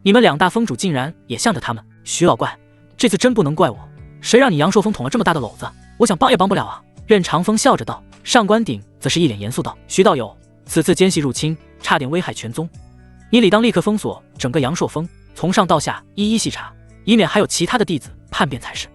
你们2大峰主竟然也向着他们。徐老怪，这次真不能怪我，谁让你杨朔峰捅了这么大的篓子，我想帮也帮不了啊。任长风笑着道。上官鼎则是一脸严肃道：徐道友，此次奸细入侵，差点危害全宗，你理当立刻封锁整个阳朔峰，从上到下一一细查，以免还有其他的弟子叛变才是。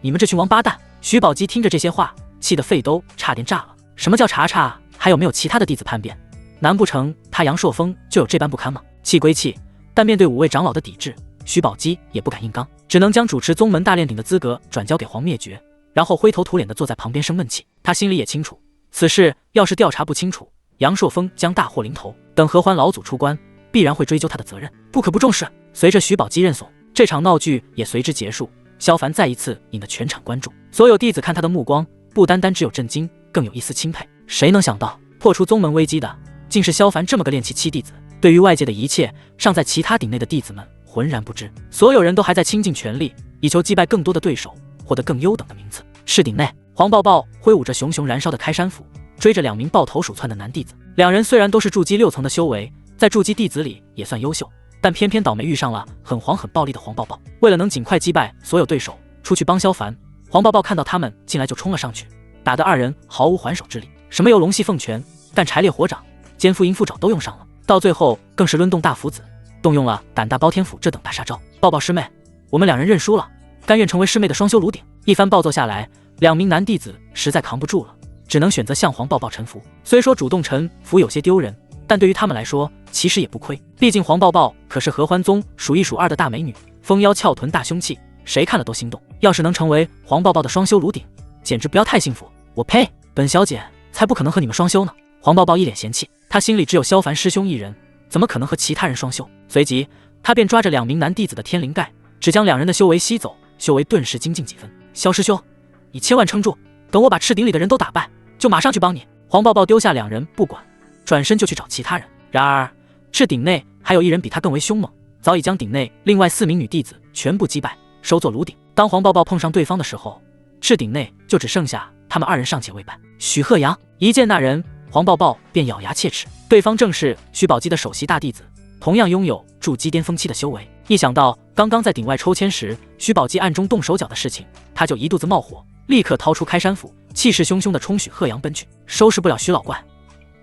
你们这群王八蛋！徐宝基听着这些话，气得肺都差点炸了。什么叫查查？还有没有其他的弟子叛变？难不成他阳朔峰就有这般不堪吗？气归气，但面对5位长老的抵制，徐宝基也不敢硬刚，只能将主持宗门大炼鼎的资格转交给黄灭绝，然后灰头土脸地坐在旁边生闷气。他心里也清楚，此事要是调查不清楚，阳朔峰将大祸临头。等合欢老祖出关，必然会追究他的责任，不可不重视。随着徐宝基认怂，这场闹剧也随之结束。萧凡再一次引得全场关注，所有弟子看他的目光不单单只有震惊，更有一丝钦佩。谁能想到，破除宗门危机的竟是萧凡这么个炼气期弟子？对于外界的一切，尚在其他鼎内的弟子们浑然不知，所有人都还在倾尽全力，以求击败更多的对手，获得更优等的名次。赤鼎内，黄抱抱挥舞着熊熊燃烧的开山斧，追着2名抱头鼠窜的男弟子。2人虽然都是筑基6层的修为，在筑基弟子里也算优秀，但偏偏倒霉遇上了很黄很暴力的黄抱抱。为了能尽快击败所有对手，出去帮萧凡，黄抱抱看到他们进来就冲了上去，打得2人毫无还手之力。什么游龙戏凤拳、干柴烈火掌、肩负阴符爪都用上了，到最后更是抡动大斧子，动用了胆大包天斧这等大杀招。抱抱师妹，我们2人认输了，甘愿成为师妹的双修炉鼎。一番暴揍下来，2名男弟子实在扛不住了，只能选择向黄抱抱臣服。虽说主动臣服有些丢人，但对于他们来说其实也不亏，毕竟黄抱抱可是合欢宗数1数2的大美女，丰腰翘臀大凶器，谁看了都心动。要是能成为黄抱抱的双修炉鼎，简直不要太幸福。我呸，本小姐才不可能和你们双修呢。黄抱抱一脸嫌弃，他心里只有萧凡师兄一人，怎么可能和其他人双修？随即他便抓着2名男弟子的天灵盖，只将2人的修为吸走，修为顿时精进几分。萧师兄，你千万撑住，等我把赤鼎里的人都打败，就马上去帮你。黄抱抱丢下2人不管，转身就去找其他人。然而赤鼎内还有1人比他更为凶猛，早已将鼎内另外4名女弟子全部击败，收作炉鼎。当黄抱抱碰上对方的时候，赤鼎内就只剩下他们2人尚且未败。许鹤阳一见那人，黄抱抱便咬牙切齿，对方正是徐宝基的首席大弟子，同样拥有筑基巅峰期的修为。一想到刚刚在鼎外抽签时徐宝基暗中动手脚的事情，他就一肚子冒火，立刻掏出开山斧，气势汹汹地冲许鹤阳奔去。收拾不了徐老怪，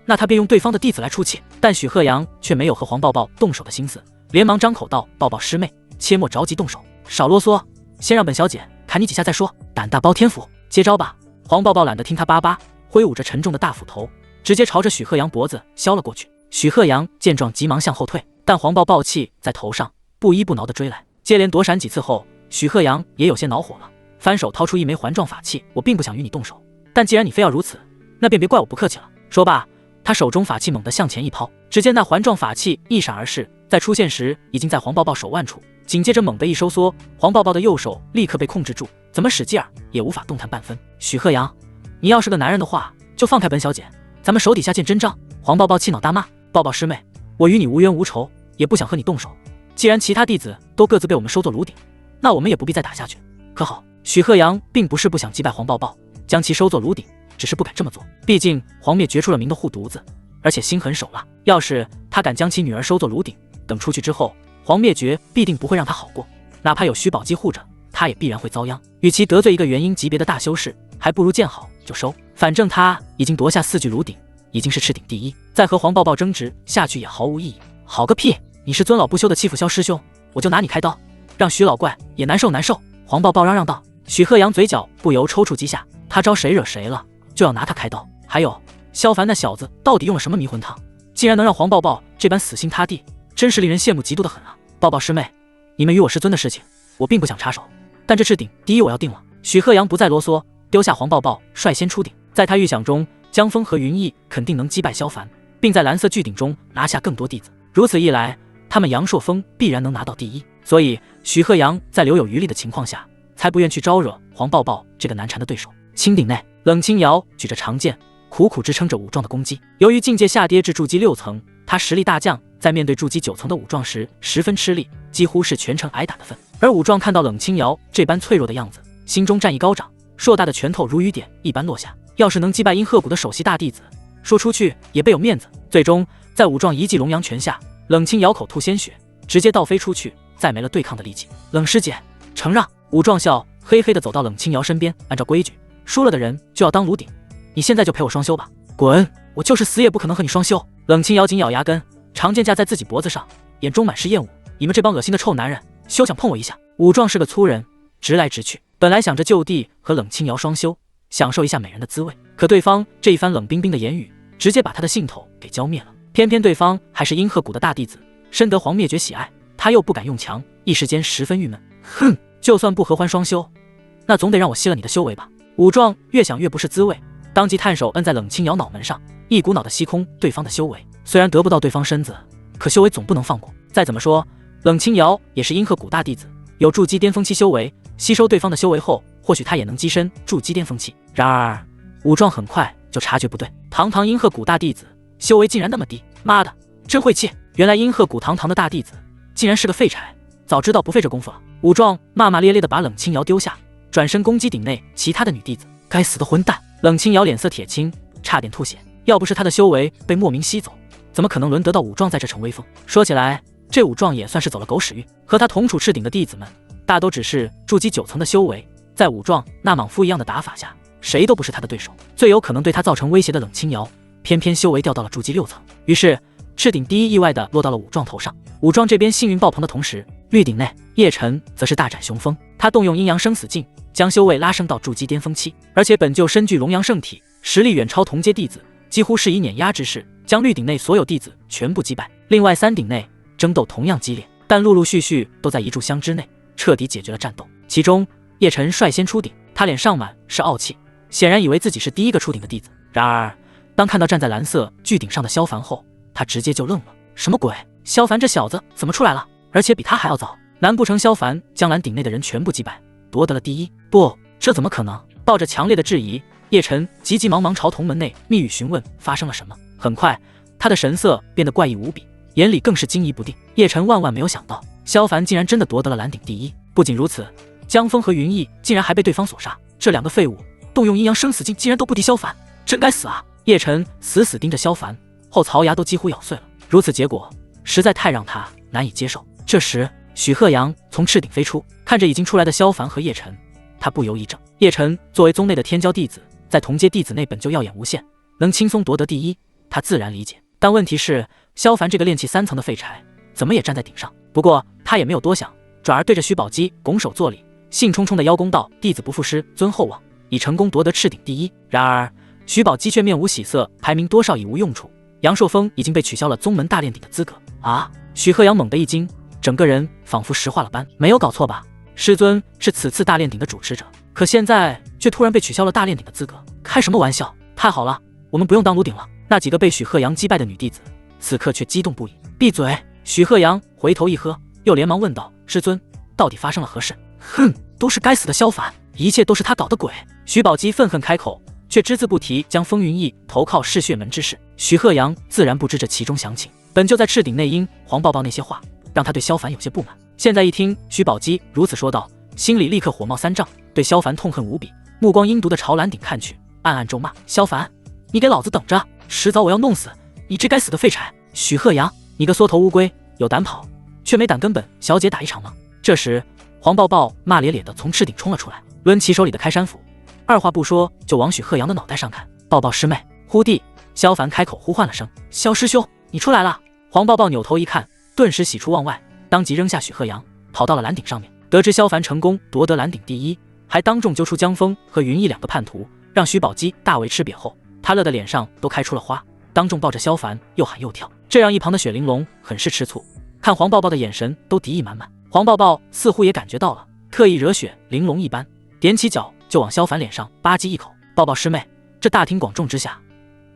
那他便用对方的弟子来出气。但许鹤阳却没有和黄抱抱动手的心思，连忙张口道：抱抱师妹，切莫着急动手，少啰嗦，先让本小姐砍你几下再说。胆大包天斧，接招吧！黄抱抱懒得听他叭叭，挥舞着沉重的大斧头，直接朝着许鹤阳脖子削了过去。许鹤阳见状急忙向后退，但黄抱抱气在头上，不依不挠地追来。接连躲闪几次后，许鹤阳也有些恼火了，翻手掏出1枚环状法器。我并不想与你动手，但既然你非要如此，那便别怪我不客气了。说罢，他手中法器猛地向前一抛，只见那环状法器一闪而逝，在出现时已经在黄抱抱手腕处，紧接着猛地一收缩，黄抱抱的右手立刻被控制住，怎么使劲儿也无法动弹半分。许鹤阳，你要是个男人的话，就放开本小姐，咱们手底下见真章。黄抱抱气恼大骂：抱抱师妹，我与你无冤无仇，也不想和你动手，既然其他弟子都各自被我们收作炉鼎，那我们也不必再打下去，可好？许鹤阳并不是不想击败黄抱抱，将其收作炉鼎，只是不敢这么做。毕竟黄灭绝出了名的护犊子，而且心狠手辣，要是他敢将其女儿收作炉鼎，等出去之后，黄灭绝必定不会让他好过，哪怕有徐宝基护着，他也必然会遭殃。与其得罪一个元婴级别的大修士，还不如见好就收。反正他已经夺下4具炉鼎，已经是赤鼎第一，再和黄抱抱争执下去也毫无意义。好个屁！你是尊老不休的欺负萧师兄，我就拿你开刀，让徐老怪也难受难受。黄抱抱嚷嚷道。许鹤阳嘴角不由抽搐几下，他招谁惹谁了，就要拿他开刀。还有萧凡那小子到底用了什么迷魂汤，竟然能让黄抱抱这般死心塌地，真是令人羡慕嫉妒的很啊。抱抱师妹，你们与我师尊的事情我并不想插手，但这赤鼎第一我要定了。许鹤阳不再啰嗦，丢下黄抱抱率先出鼎。在他预想中，江峰和云逸肯定能击败萧凡，并在蓝色巨鼎中拿下更多弟子，如此一来，他们阳朔峰必然能拿到第一。所以许鹤阳在留有余力的情况下，才不愿去招惹黄抱抱这个难缠的对手。青鼎内，冷清瑶举着长剑，苦苦支撑着武壮的攻击。由于境界下跌至筑基6层，他实力大降，在面对筑基9层的武壮时十分吃力，几乎是全程挨打的份。而武壮看到冷清瑶这般脆弱的样子，心中战意高涨，硕大的拳头如雨点一般落下。要是能击败阴鹤谷的首席大弟子，说出去也倍有面子。最终在武壮一记龙阳拳下，冷清瑶口吐鲜血，直接倒飞出去，再没了对抗的力气。冷师姐，承让。武壮笑嘿嘿地走到冷清瑶身边，按照规矩，输了的人就要当炉鼎，你现在就陪我双修吧。滚！我就是死也不可能和你双修。冷清瑶紧咬牙根，长剑架在自己脖子上，眼中满是厌恶。你们这帮恶心的臭男人，休想碰我一下！武壮是个粗人，直来直去。本来想着就地和冷清瑶双修，享受一下美人的滋味，可对方这一番冷冰冰的言语，直接把他的兴头给浇灭了。偏偏对方还是阴鹤谷的大弟子，深得黄灭绝喜爱，他又不敢用强，一时间十分郁闷。哼，就算不合欢双修，那总得让我吸了你的修为吧。武壮越想越不是滋味，当即探手摁在冷清瑶脑门上，一股脑的吸空对方的修为。虽然得不到对方身子，可修为总不能放过。再怎么说，冷清瑶也是阴鹤谷大弟子，有筑基巅峰期修为，吸收对方的修为后，或许他也能跻身筑基巅峰期。然而武壮很快就察觉不对，堂堂阴鹤谷大弟子，修为竟然那么低，妈的，真晦气！原来阴鹤谷堂堂的大弟子，竟然是个废柴，早知道不费这功夫了。武壮骂骂咧咧地把冷清瑶丢下，转身攻击顶内其他的女弟子。该死的混蛋！冷清瑶脸色铁青，差点吐血。要不是他的修为被莫名吸走，怎么可能轮得到武壮在这逞威风？说起来，这武壮也算是走了狗屎运，和他同处赤顶的弟子们，大都只是筑基9层的修为，在武壮那莽夫一样的打法下，谁都不是他的对手。最有可能对他造成威胁的冷清瑶，偏偏修为掉到了筑基6层，于是赤顶第一意外的落到了武壮头上。武壮这边幸运爆棚的同时，绿顶内叶晨则是大展雄风，他动用阴阳生死镜，将修为拉升到筑基巅峰期，而且本就身具龙阳圣体，实力远超同阶弟子，几乎是以碾压之势将绿顶内所有弟子全部击败。另外3顶内争斗同样激烈，但陆陆续续都在一炷香之内彻底解决了战斗。其中叶晨率先出顶，他脸上满是傲气，显然以为自己是第一个出顶的弟子。然而当看到站在蓝色巨顶上的萧凡后，他直接就愣了。什么鬼？萧凡这小子怎么出来了？而且比他还要早？难不成萧凡将蓝顶内的人全部击败，夺得了第一？不，这怎么可能？抱着强烈的质疑，叶晨急急忙忙朝同门内密语询问发生了什么。很快他的神色变得怪异无比，眼里更是惊疑不定。叶晨万万没有想到，萧凡竟然真的夺得了蓝顶第一。不仅如此，江峰和云逸竟然还被对方所杀，这两个废物动用阴阳生死镜竟然都不敌萧凡，真该死啊！叶晨死死盯着萧凡，后槽牙都几乎咬碎了。如此结果实在太让他难以接受。这时许鹤阳从赤顶飞出，看着已经出来的萧凡和叶晨，他不由一怔。叶晨作为宗内的天骄弟子，在同阶弟子内本就耀眼无限，能轻松夺得第一，他自然理解。但问题是，萧凡这个炼气3层的废柴，怎么也站在顶上？不过他也没有多想，转而对着徐宝基拱手作礼，兴冲冲的邀功道：“弟子不负师尊厚望，已成功夺得赤顶第一。”然而徐宝基却面无喜色，排名多少已无用处。杨硕峰已经被取消了宗门大炼鼎的资格啊！许鹤阳猛地一惊，整个人仿佛石化了般。没有搞错吧？师尊是此次大炼鼎的主持者，可现在却突然被取消了大炼鼎的资格，开什么玩笑？太好了，我们不用当炉鼎了。那几个被许鹤阳击败的女弟子，此刻却激动不已。闭嘴！许鹤阳回头一喝，又连忙问道：“师尊，到底发生了何事？”哼，都是该死的萧凡，一切都是他搞的鬼。许宝基愤恨开口，却只字不提将风云逸投靠嗜血门之事。许鹤阳自然不知这其中详情，本就在赤顶内因黄抱抱那些话，让他对萧凡有些不满。现在一听许宝基如此说道，心里立刻火冒三丈，对萧凡痛恨无比，目光阴毒的朝蓝顶看去，暗暗咒骂：“萧凡，你给老子等着，迟早我要弄死你这该死的废柴！许鹤阳，你个缩头乌龟，有胆跑，却没胆跟本小姐打一场吗？”这时黄抱抱骂咧咧的从赤顶冲了出来，抡起手里的开山斧，二话不说就往许鹤阳的脑袋上砍。抱抱师妹！忽地，萧凡开口呼唤了声：“萧师兄，你出来了！”黄抱抱扭头一看，顿时喜出望外，当即扔下许鹤阳，跑到了蓝顶上面。得知萧凡成功夺得蓝顶第一，还当众揪出江峰和云逸2个叛徒，让许宝基大为吃瘪后，他乐的脸上都开出了花，当众抱着萧凡又喊又跳，这让一旁的雪玲珑很是吃醋，看黄抱抱的眼神都敌意满满。黄抱抱似乎也感觉到了，特意惹雪玲珑一般，踮起脚就往萧凡脸上吧唧一口：“抱抱师妹，这大庭广众之下，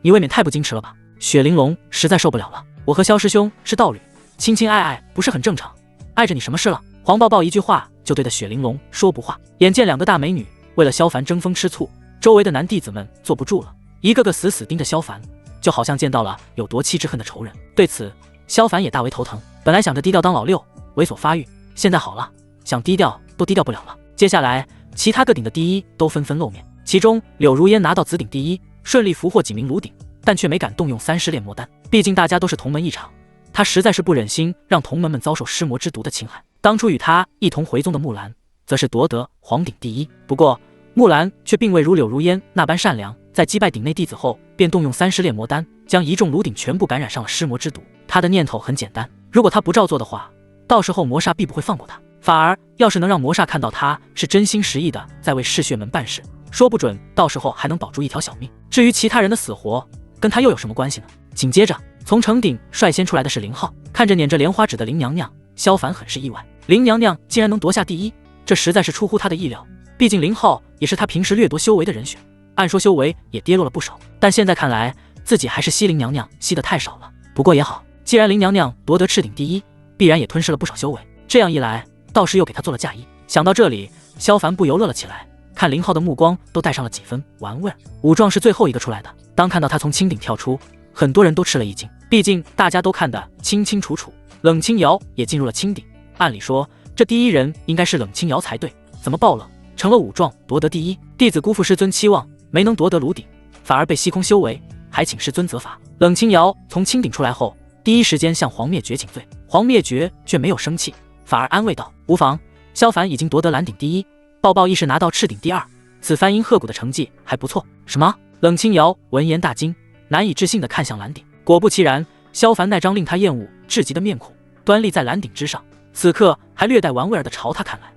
你未免太不矜持了吧？”雪玲珑实在受不了了：“我和萧师兄是道侣，亲亲爱爱不是很正常？碍着你什么事了？”黄抱抱一句话就对着雪玲珑说不话。眼见2个大美女为了萧凡争风吃醋，周围的男弟子们坐不住了，一个个死死盯着萧凡，就好像见到了有夺妻之恨的仇人。对此萧凡也大为头疼，本来想着低调当老六，猥琐发育，现在好了，想低调都低调不了了。接下来其他各顶的第一都纷纷露面，其中柳如烟拿到紫顶第一，顺利俘获几名炉顶，但却没敢动用30炼魔丹，毕竟大家都是同门一场，他实在是不忍心让同门们遭受尸魔之毒的侵害。当初与他一同回宗的木兰则是夺得黄顶第一，不过木兰却并未如柳如烟那般善良，在击败顶内弟子后便动用30炼魔丹，将一众炉鼎全部感染上了尸魔之毒。他的念头很简单，如果他不照做的话，到时候魔煞必不会放过他，反而要是能让魔煞看到他是真心实意的在为嗜血门办事，说不准到时候还能保住一条小命。至于其他人的死活，跟他又有什么关系呢？紧接着从城顶率先出来的是林浩，看着捻着莲花指的林娘娘，萧凡很是意外，林娘娘竟然能夺下第一，这实在是出乎他的意料。毕竟林浩也是他平时掠夺修为的人选，按说修为也跌落了不少，但现在看来自己还是吸林娘娘吸得太少了。不过也好，既然林娘娘夺得赤鼎第一，必然也吞噬了不少修为，这样一来倒是又给他做了嫁衣。想到这里，萧凡不由乐了起来，看林浩的目光都带上了几分玩味。武壮是最后一个出来的，当看到他从青顶跳出，很多人都吃了一惊，毕竟大家都看得清清楚楚，冷清瑶也进入了青顶。按理说这第一人应该是冷清瑶才对，怎么爆冷成了武壮夺得第一？弟子辜负师尊期望，没能夺得炉鼎，反而被吸空修为，还请师尊责罚。冷清瑶从青顶出来后，第一时间向黄灭绝请罪，黄灭绝却没有生气，反而安慰道：无妨，萧凡已经夺得蓝鼎第一，抱抱亦是拿到赤鼎第二，此番因鹤骨的成绩还不错。什么？冷清瑶闻言大惊，难以置信地看向蓝鼎。果不其然，萧凡那张令他厌恶至极的面孔端立在蓝鼎之上，此刻还略带玩味儿地朝他看来。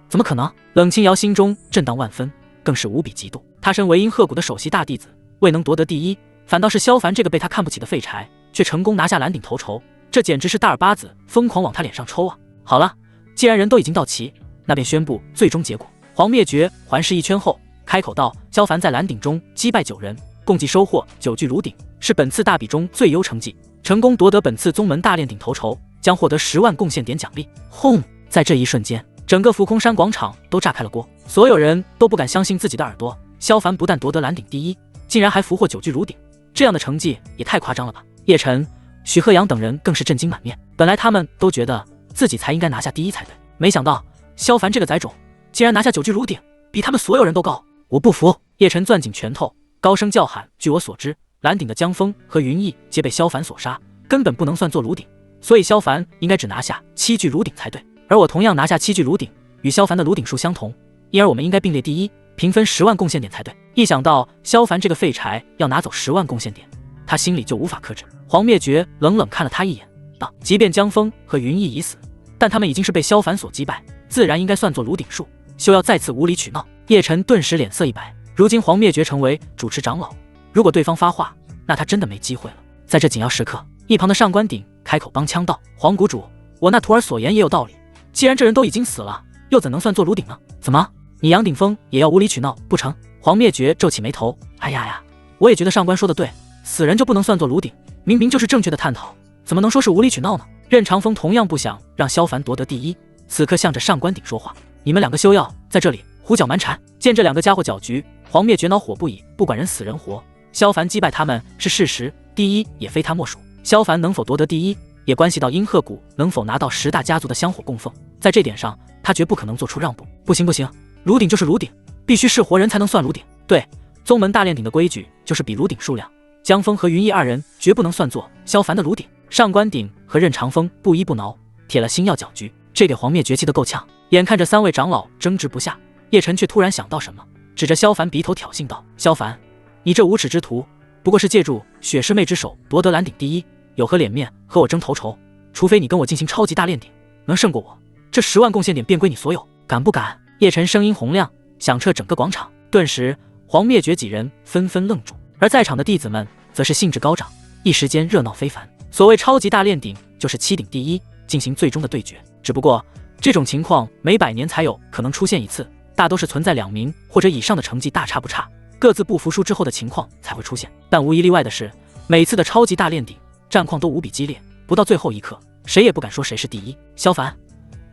怎么可能？冷清瑶心中震荡万分，更是无比嫉妒。他身为阴鹤谷的首席大弟子，未能夺得第一，反倒是萧凡这个被他看不起的废柴，却成功拿下蓝鼎头筹，这简直是大耳巴子疯狂往他脸上抽啊！好了，既然人都已经到齐，那便宣布最终结果。黄灭绝环视一圈后，开口道：萧凡在蓝鼎中击败9人，共计收获9具炉鼎，是本次大比中最优成绩，成功夺得本次宗门大炼鼎头筹，将获得10万贡献点奖励。轰！在这一瞬间，整个浮空山广场都炸开了锅，所有人都不敢相信自己的耳朵。萧凡不但夺得蓝鼎第一，竟然还俘获9具炉鼎，这样的成绩也太夸张了吧！叶晨、许鹤阳等人更是震惊满面，本来他们都觉得自己才应该拿下第一才对，没想到萧凡这个崽种竟然拿下9具炉鼎，比他们所有人都高。我不服！叶晨攥紧拳头，高声叫喊：据我所知，蓝鼎的江峰和云逸皆被萧凡所杀，根本不能算作炉鼎，所以萧凡应该只拿下7具炉鼎才对，而我同样拿下7具炉鼎，与萧凡的炉鼎数相同，因而我们应该并列第一，平分10万贡献点才对。一想到萧凡这个废柴要拿走10万贡献点，他心里就无法克制。黄灭绝冷冷看了他一眼，道：即便江峰和云逸已死，但他们已经是被萧凡所击败，自然应该算作炉鼎数，休要再次无理取闹。叶晨顿时脸色一白，如今黄灭绝成为主持长老，如果对方发话，那他真的没机会了。在这紧要时刻，一旁的上官鼎开口帮腔道：黄谷主，我那徒儿所言也有道理，既然这人都已经死了，又怎能算作炉鼎呢？怎么，你杨鼎峰也要无理取闹不成？黄灭绝皱起眉头，哎呀，我也觉得上官说的对，死人就不能算作炉鼎，明明就是正确的探讨，怎么能说是无理取闹呢？任长风同样不想让萧凡夺得第一，此刻向着上官鼎说话：你们2个休要在这里胡搅蛮缠。见这2个家伙搅局，黄灭绝恼火不已，不管人死人活，萧凡击败他们是事实，第一也非他莫属。萧凡能否夺得第一，也关系到阴鹤谷能否拿到10大家族的香火供奉，在这点上他绝不可能做出让步。不行，炉鼎就是炉鼎，必须是活人才能算炉鼎。对，宗门大炼鼎的规矩就是比炉鼎数量，江峰和云逸2人绝不能算作萧凡的炉鼎。上官鼎和任长风不依不挠，铁了心要搅局，这给黄灭绝气得够呛。眼看着3位长老争执不下，叶晨却突然想到什么，指着萧凡鼻头挑衅道：萧凡，你这无耻之徒，不过是借助雪师妹之手夺得蓝鼎第一，有何脸面和我争头筹？除非你跟我进行超级大炼鼎，能胜过我，这10万贡献点便归你所有，敢不敢？叶晨声音洪亮，响彻整个广场。顿时黄灭绝几人纷纷愣住，而在场的弟子们则是兴致高涨，一时间热闹非凡。所谓超级大炼鼎，就是7鼎第一进行最终的对决，只不过这种情况每100年才有可能出现一次，大都是存在2名或者以上的成绩大差不差，各自不服输之后的情况才会出现。但无一例外的是，每次的超级大炼鼎战况都无比激烈，不到最后一刻，谁也不敢说谁是第一。萧凡，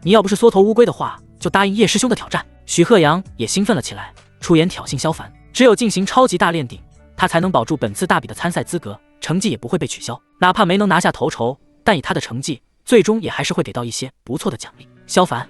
你要不是缩头乌龟的话，就答应叶师兄的挑战。许鹤阳也兴奋了起来，出言挑衅萧凡，只有进行超级大炼鼎，他才能保住本次大比的参赛资格，成绩也不会被取消，哪怕没能拿下头筹，但以他的成绩，最终也还是会给到一些不错的奖励。萧凡，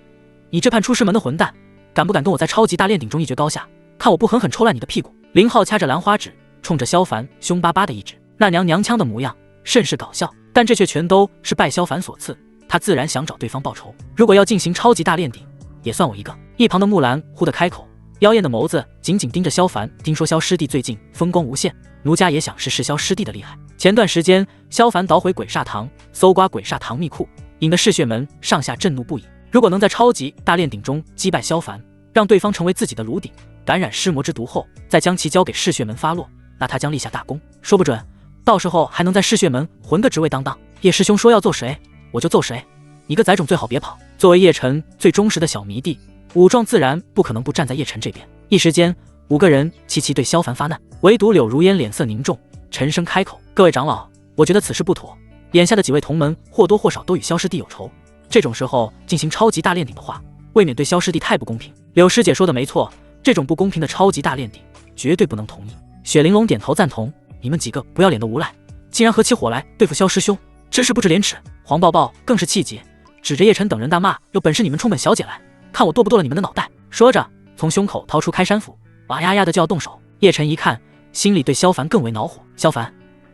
你这叛出师门的混蛋，敢不敢跟我在超级大炼鼎中一决高下？看我不狠狠抽烂你的屁股！林浩掐着兰花指，冲着萧凡凶巴巴的一指，那娘腔的模样甚是搞笑，但这却全都是拜萧凡所赐，他自然想找对方报仇。如果要进行超级大炼鼎，也算我一个。一旁的木兰忽地开口，妖艳的眸子紧紧盯着萧凡。听说萧师弟最近风光无限，奴家也想试试萧师弟的厉害。前段时间，萧凡捣毁鬼煞堂，搜刮鬼煞堂秘库，引得嗜血门上下震怒不已。如果能在超级大炼鼎中击败萧凡，让对方成为自己的炉鼎，感染尸魔之毒后，再将其交给嗜血门发落，那他将立下大功。说不准，到时候还能在嗜血门混个职位当当。叶师兄说要揍谁，我就揍谁。你个崽种最好别跑。作为叶晨最忠实的小迷弟，武壮自然不可能不站在叶晨这边。一时间，5个人齐齐对萧凡发难，唯独柳如烟脸色凝重，沉声开口：“各位长老，我觉得此事不妥。眼下的几位同门或多或少都与萧师弟有仇，这种时候进行超级大炼鼎的话，未免对萧师弟太不公平。”柳师姐说的没错，这种不公平的超级大炼鼎，绝对不能同意。雪玲珑点头赞同：“你们几个不要脸的无赖，竟然合起伙来对付萧师兄，真是不知廉耻。”黄抱抱更是气急，指着叶晨等人大骂：“有本事你们冲本小姐来，看我剁不剁了你们的脑袋！”说着，从胸口掏出开山斧，哇呀呀的就要动手。叶晨一看，心里对萧凡更为恼火：“萧凡，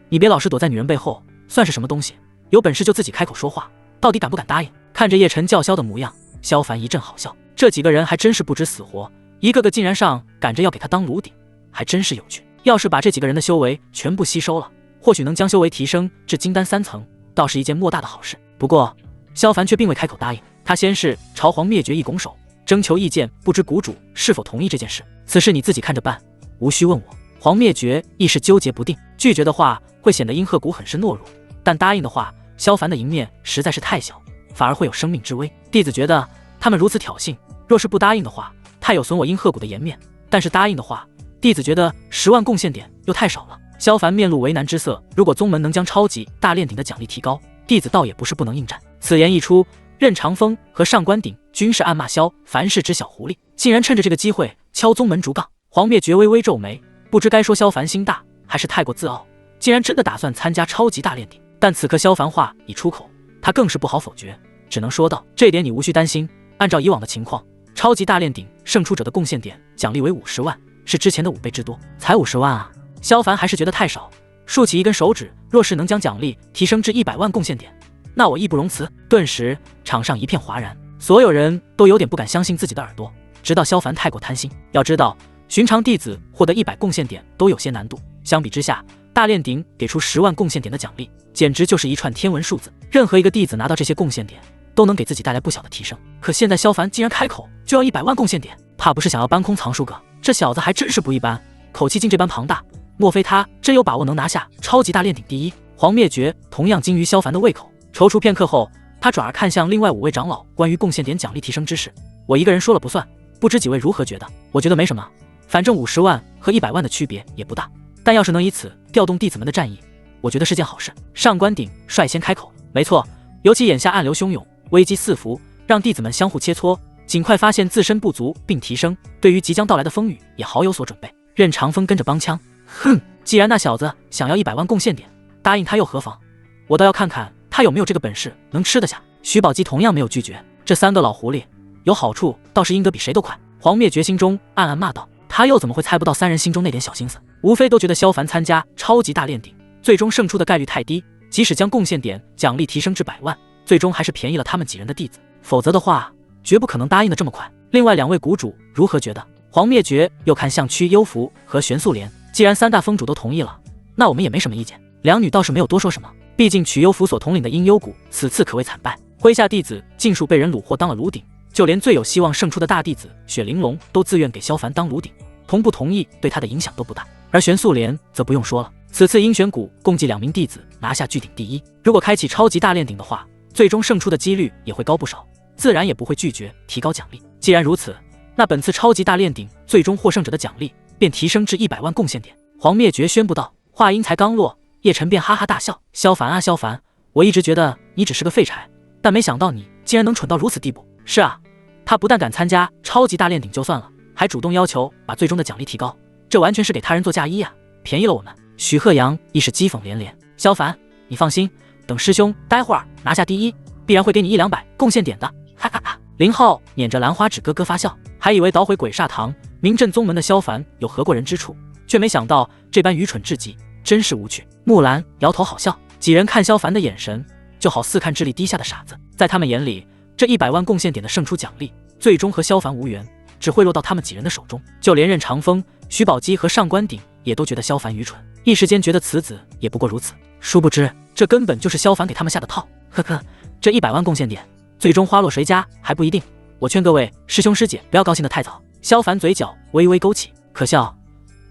你别老是躲在女人背后，算是什么东西？有本事就自己开口说话，到底敢不敢答应？”看着叶晨叫嚣的模样，萧凡一阵好笑。这几个人还真是不知死活，一个个竟然上赶着要给他当炉鼎，还真是有趣。要是把这几个人的修为全部吸收了，或许能将修为提升至金丹3层，倒是一件莫大的好事。不过萧凡却并未开口答应，他先是朝黄灭绝一拱手，征求意见，不知谷主是否同意这件事。此事你自己看着办，无需问我。黄灭绝亦是纠结不定，拒绝的话会显得阴鹤谷很是懦弱，但答应的话，萧凡的赢面实在是太小，反而会有生命之危。弟子觉得他们如此挑衅，若是不答应的话，太有损我阴鹤谷的颜面；但是答应的话，弟子觉得10万贡献点又太少了。萧凡面露为难之色，如果宗门能将超级大炼鼎的奖励提高，弟子倒也不是不能应战。此言一出，任长风和上官鼎均是暗骂萧凡是只小狐狸，竟然趁着这个机会敲宗门竹杠。黄灭绝微微皱眉，不知该说萧凡心大还是太过自傲，竟然真的打算参加超级大炼鼎。但此刻萧凡话已出口，他更是不好否决，只能说道：“这点你无需担心，按照以往的情况，超级大炼鼎胜出者的贡献点奖励为50万，是之前的5倍之多。才50万啊！”萧凡还是觉得太少，竖起一根手指，若是能将奖励提升至100万贡献点，那我义不容辞。顿时场上一片哗然，所有人都有点不敢相信自己的耳朵，直到萧凡太过贪心。要知道，寻常弟子获得100贡献点都有些难度，相比之下，大炼鼎给出10万贡献点的奖励，简直就是一串天文数字。任何一个弟子拿到这些贡献点，都能给自己带来不小的提升。可现在萧凡竟然开口就要100万贡献点，怕不是想要搬空藏书阁？这小子还真是不一般，口气竟这般庞大。莫非他真有把握能拿下超级大炼鼎第一？黄灭绝同样精于萧凡的胃口，踌躇片刻后，他转而看向另外5位长老关于贡献点奖励提升之事。我一个人说了不算，不知几位如何觉得？我觉得没什么，反正50万和100万的区别也不大，但要是能以此调动弟子们的战意，我觉得是件好事。上官鼎率先开口：“没错，尤其眼下暗流汹涌，危机四伏，让弟子们相互切磋，尽快发现自身不足并提升，对于即将到来的风雨也好有所准备。”任长风跟着帮腔：“哼，既然那小子想要100万贡献点，答应他又何妨？我倒要看看他有没有这个本事能吃得下。”徐宝基同样没有拒绝，这3个老狐狸有好处倒是应得比谁都快。黄灭绝心中暗暗骂道：“他又怎么会猜不到3人心中那点小心思？无非都觉得萧凡参加超级大炼鼎，最终胜出的概率太低，即使将贡献点奖励提升至100万，最终还是便宜了他们几人的弟子，否则的话，绝不可能答应的这么快。”另外2位谷主如何觉得？黄灭绝又看向曲幽浮和玄素莲，既然3大峰主都同意了，那我们也没什么意见。两女倒是没有多说什么，毕竟曲幽浮所统领的阴幽谷此次可谓惨败，麾下弟子尽数被人虏获当了炉鼎，就连最有希望胜出的大弟子雪玲珑都自愿给萧凡当炉鼎，同不同意对他的影响都不大。而玄素莲则不用说了，此次阴玄谷共计2名弟子拿下巨鼎第一，如果开启超级大炼鼎的话，最终胜出的几率也会高不少，自然也不会拒绝提高奖励。既然如此，那本次超级大炼鼎最终获胜者的奖励便提升至100万贡献点。黄灭绝宣布道。话音才刚落，叶晨便哈哈大笑：“萧凡啊萧凡，我一直觉得你只是个废柴，但没想到你竟然能蠢到如此地步。”是啊，他不但敢参加超级大炼鼎就算了，还主动要求把最终的奖励提高，这完全是给他人做嫁衣啊，便宜了我们。许鹤阳亦是讥讽连连：“萧凡，你放心，等师兄待会儿拿下第一，必然会给你100-200贡献点的。”哈哈哈！林浩捻着兰花指咯咯发笑，还以为捣毁鬼煞堂、名震宗门的萧凡有何过人之处，却没想到这般愚蠢至极，真是无趣。木兰摇头好笑，几人看萧凡的眼神，就好似看智力低下的傻子。在他们眼里，这100万贡献点的胜出奖励，最终和萧凡无缘，只贿赂到他们几人的手中。就连任长风、徐宝基和上官鼎也都觉得萧凡愚蠢，一时间觉得此子也不过如此。殊不知，这根本就是萧凡给他们下的套。呵呵，这100万贡献点，最终花落谁家还不一定。我劝各位师兄师姐不要高兴得太早。萧凡嘴角微微勾起，可笑，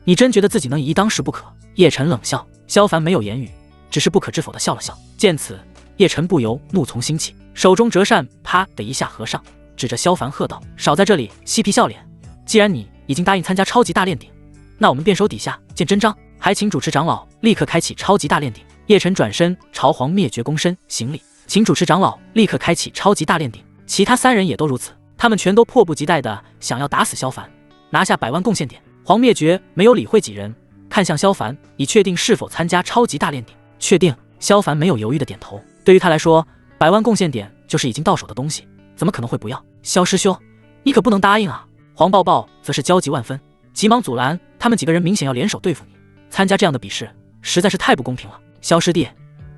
你真觉得自己能以一当十不可？叶晨冷笑。萧凡没有言语，只是不可置否地笑了笑。见此，叶晨不由怒从心起，手中折扇啪的一下合上，指着萧凡喝道：“少在这里嬉皮笑脸！既然你已经答应参加超级大炼鼎，那我们便手底下见真章。还请主持长老立刻开启超级大炼鼎。”叶晨转身朝黄灭绝躬身行礼，请主持长老立刻开启超级大炼鼎。其他3人也都如此，他们全都迫不及待地想要打死萧凡，拿下100万贡献点。黄灭绝没有理会几人，看向萧凡，以确定是否参加超级大炼鼎。确定。萧凡没有犹豫的点头。对于他来说，100万贡献点就是已经到手的东西，怎么可能会不要？萧师兄，你可不能答应啊！黄抱抱则是焦急万分，急忙阻拦。他们几个人明显要联手对付你，参加这样的比试实在是太不公平了。萧师弟，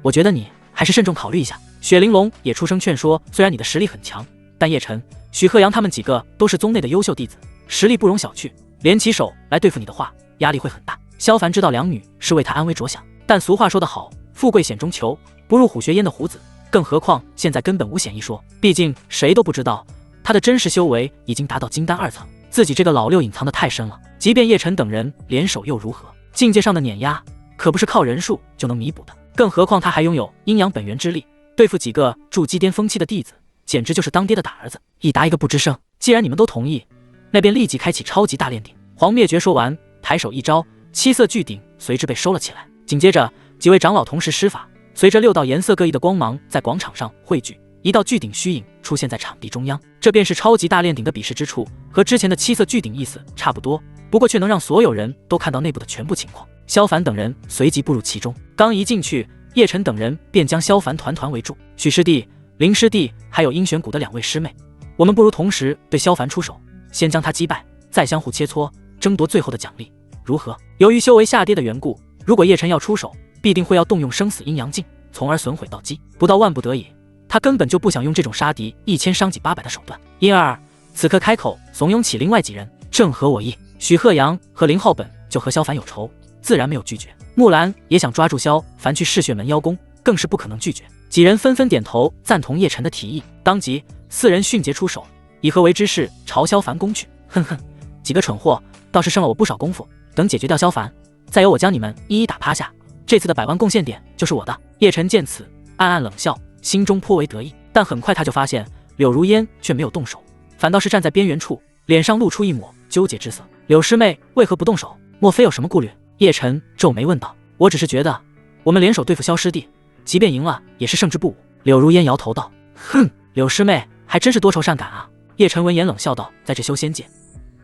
我觉得你还是慎重考虑一下。雪玲珑也出声劝说，虽然你的实力很强，但叶晨、许鹤阳他们几个都是宗内的优秀弟子，实力不容小觑，联起手来对付你的话，压力会很大。萧凡知道两女是为他安危着想，但俗话说得好，富贵险中求，不入虎穴焉的虎子，更何况现在根本无险一说，毕竟谁都不知道他的真实修为已经达到金丹2层，自己这个老六隐藏得太深了，即便叶晨等人联手又如何？境界上的碾压可不是靠人数就能弥补的，更何况他还拥有阴阳本源之力，对付几个筑基巅峰期的弟子，简直就是当爹的打儿子。一答一个不吱声。既然你们都同意，那便立即开启超级大炼鼎。黄灭绝说完，抬手一招，7色巨鼎随之被收了起来。紧接着，几位长老同时施法，随着6道颜色各异的光芒在广场上汇聚，一道巨鼎虚影出现在场地中央。这便是超级大炼鼎的比试之处，和之前的7色巨鼎意思差不多，不过却能让所有人都看到内部的全部情况。萧凡等人随即步入其中，刚一进去，叶晨等人便将萧凡团团围住。许师弟、林师弟还有阴玄谷的2位师妹，我们不如同时对萧凡出手，先将他击败，再相互切磋，争夺最后的奖励，如何？由于修为下跌的缘故，如果叶晨要出手，必定会要动用生死阴阳镜，从而损毁道基。不到万不得已，他根本就不想用这种杀敌1000伤己800的手段，因而此刻开口怂恿起另外几人，正合我意。许鹤阳和林浩本就和萧凡有仇，自然没有拒绝。木兰也想抓住萧凡去嗜血门邀功，更是不可能拒绝。几人纷纷点头赞同叶晨的提议，当即4人迅捷出手，以合围之势朝萧凡攻去。哼哼，几个蠢货，倒是省了我不少功夫。等解决掉萧凡，再由我将你们一一打趴下。这次的100万贡献点就是我的。叶晨见此，暗暗冷笑，心中颇为得意。但很快他就发现柳如烟却没有动手，反倒是站在边缘处，脸上露出一抹纠结之色。柳师妹为何不动手？莫非有什么顾虑？叶晨皱眉问道。我只是觉得，我们联手对付萧师弟，即便赢了也是胜之不武。柳如烟摇头道。哼，柳师妹还真是多愁善感啊。叶晨闻言冷笑道，在这修仙界，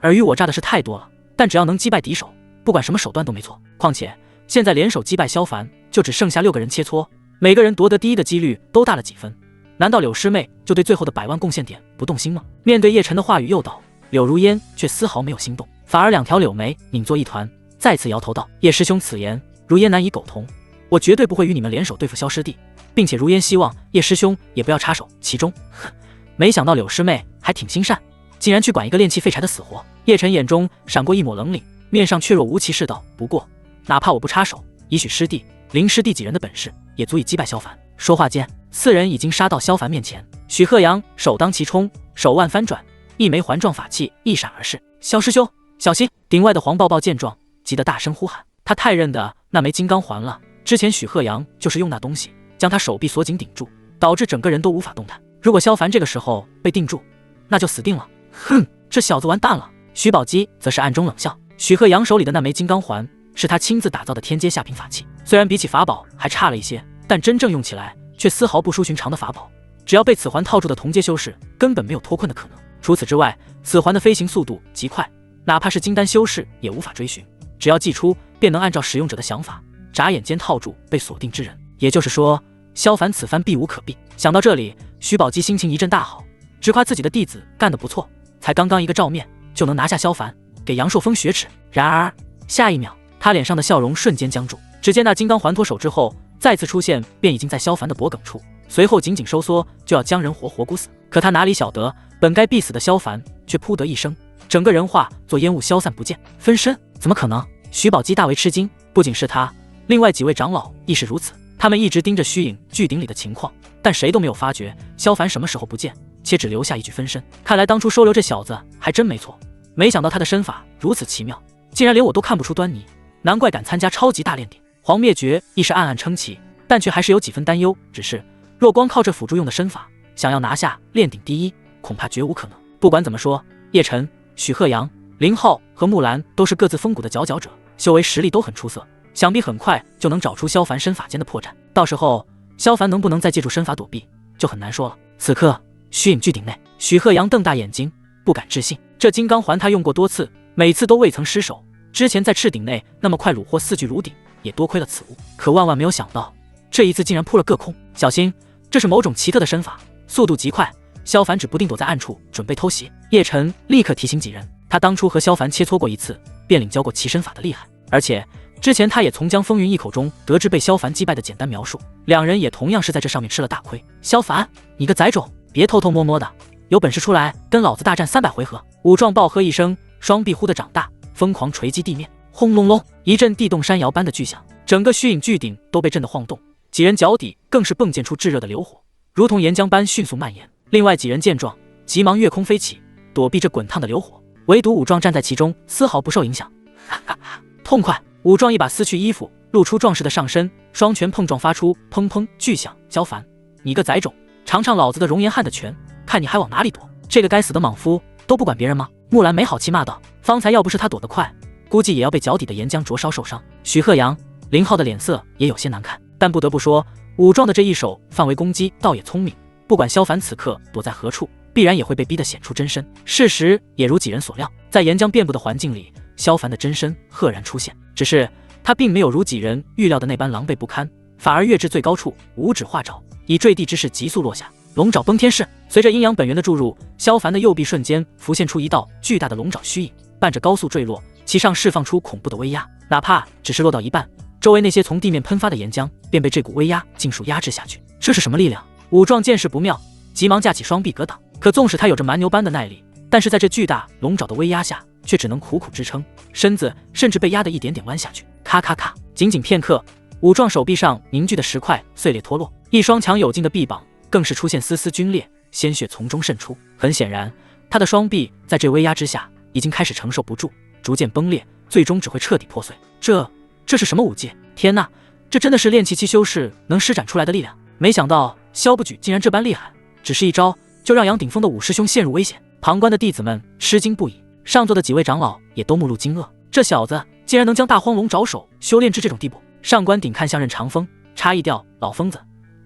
尔虞我诈的事太多了，但只要能击败敌手，不管什么手段都没错。况且现在联手击败萧凡，就只剩下6个人切磋，每个人夺得第一的几率都大了几分。难道柳师妹就对最后的100万贡献点不动心吗？面对叶晨的话语诱导，柳如烟却丝毫没有心动，反而2条柳眉拧作一团，再次摇头道：叶师兄此言，如烟难以苟同，我绝对不会与你们联手对付萧师弟，并且如烟希望叶师兄也不要插手其中。哼，没想到柳师妹还挺心善，竟然去管一个炼气废柴的死活。叶晨眼中闪过一抹冷凛，面上却若无其事道：不过哪怕我不插手，以许师弟、林师弟几人的本事，也足以击败萧凡。说话间，4人已经杀到萧凡面前。许鹤阳首当其冲，手腕翻转，一枚环状法器一闪而逝。萧师兄小心！顶外的黄抱抱见状，急得大声呼喊。他太认得那枚金刚环了，之前许鹤阳就是用那东西将他手臂锁紧顶住，导致整个人都无法动弹。如果萧凡这个时候被定住，那就死定了。哼，这小子完蛋了。许宝基则是暗中冷笑，许鹤阳手里的那枚金刚环是他亲自打造的天阶下品法器，虽然比起法宝还差了一些，但真正用起来却丝毫不输寻常的法宝。只要被此环套住的同阶修士，根本没有脱困的可能。除此之外，此环的飞行速度极快，哪怕是金丹修士也无法追寻。只要祭出，便能按照使用者的想法，眨眼间套住被锁定之人。也就是说，萧凡此番避无可避。想到这里，许宝基心情一阵大好，直夸自己的弟子干得不错，才刚刚一个照面就能拿下萧凡，给杨寿峰雪耻。然而下一秒，他脸上的笑容瞬间僵住。只见那金刚环脱手之后，再次出现，便已经在萧凡的脖颈处，随后紧紧收缩，就要将人活活箍死。可他哪里晓得，本该必死的萧凡却扑得一声，整个人化作烟雾消散不见。分身？怎么可能？徐宝基大为吃惊，不仅是他，另外几位长老亦是如此。他们一直盯着虚影巨鼎里的情况，但谁都没有发觉萧凡什么时候不见，且只留下一具分身。看来当初收留这小子还真没错，没想到他的身法如此奇妙，竟然连我都看不出端倪，难怪敢参加超级大炼鼎。黄灭绝亦是暗暗称奇，但却还是有几分担忧。只是若光靠这辅助用的身法，想要拿下炼鼎第一，恐怕绝无可能。不管怎么说，叶晨、许鹤阳、林浩和木兰都是各自风骨的佼佼者，修为实力都很出色，想必很快就能找出萧凡身法间的破绽。到时候萧凡能不能再借助身法躲避，就很难说了。此刻虚影巨鼎内，许鹤阳瞪大眼睛，不敢置信。这金刚环他用过多次，每次都未曾失手。之前在赤鼎内那么快虏获4具炉鼎，也多亏了此物。可万万没有想到，这一次竟然扑了个空。小心，这是某种奇特的身法，速度极快。萧凡指不定躲在暗处准备偷袭。叶晨立刻提醒几人，他当初和萧凡切磋过一次，便领教过其身法的厉害，而且之前他也从江风云一口中得知被萧凡击败的简单描述，两人也同样是在这上面吃了大亏。萧凡，你个崽种，别偷偷摸摸的，有本事出来跟老子大战300回合！武壮暴喝一声，双臂忽地长大，疯狂锤击地面，轰隆隆一阵地动山摇般的巨响，整个虚影巨鼎都被震得晃动，几人脚底更是迸溅出炙热的流火，如同岩浆般迅速蔓延。另外几人见状，急忙越空飞起，躲避这滚烫的流火，唯独武壮站在其中，丝毫不受影响。哈哈哈，痛快！武壮一把撕去衣服，露出壮实的上身，双拳碰撞发出砰砰巨响。萧凡，你个崽种，尝尝老子的熔岩汉的拳，看你还往哪里躲！这个该死的莽夫都不管别人吗？木兰没好气骂道。方才要不是他躲得快，估计也要被脚底的岩浆灼烧受伤。许鹤阳、林浩的脸色也有些难看，但不得不说，武壮的这一手范围攻击倒也聪明。不管萧凡此刻躲在何处，必然也会被逼得显出真身。事实也如几人所料，在岩浆遍布的环境里，萧凡的真身赫然出现。只是他并没有如几人预料的那般狼狈不堪，反而跃至最高处，五指化爪，以坠地之势急速落下。龙爪崩天式，随着阴阳本源的注入，萧凡的右臂瞬间浮现出一道巨大的龙爪虚影，伴着高速坠落，其上释放出恐怖的威压，哪怕只是落到一半，周围那些从地面喷发的岩浆便被这股威压尽数压制下去。这是什么力量？武壮见势不妙，急忙架起双臂格挡。可纵使他有着蛮牛般的耐力，但是在这巨大龙爪的威压下，却只能苦苦支撑，身子甚至被压得一点点弯下去。咔咔咔，仅仅片刻，武壮手臂上凝聚的石块碎裂脱落，一双强有劲的臂膀更是出现丝丝皲裂，鲜血从中渗出。很显然，他的双臂在这威压之下已经开始承受不住，逐渐崩裂，最终只会彻底破碎。这是什么武技？天哪，这真的是炼气期修士能施展出来的力量！没想到萧不举竟然这般厉害，只是一招就让杨顶峰的五师兄陷入危险。旁观的弟子们吃惊不已，上座的几位长老也都目露惊愕，这小子竟然能将大荒龙爪手修炼至这种地步。上官鼎看向任长风，诧异道：“老疯子，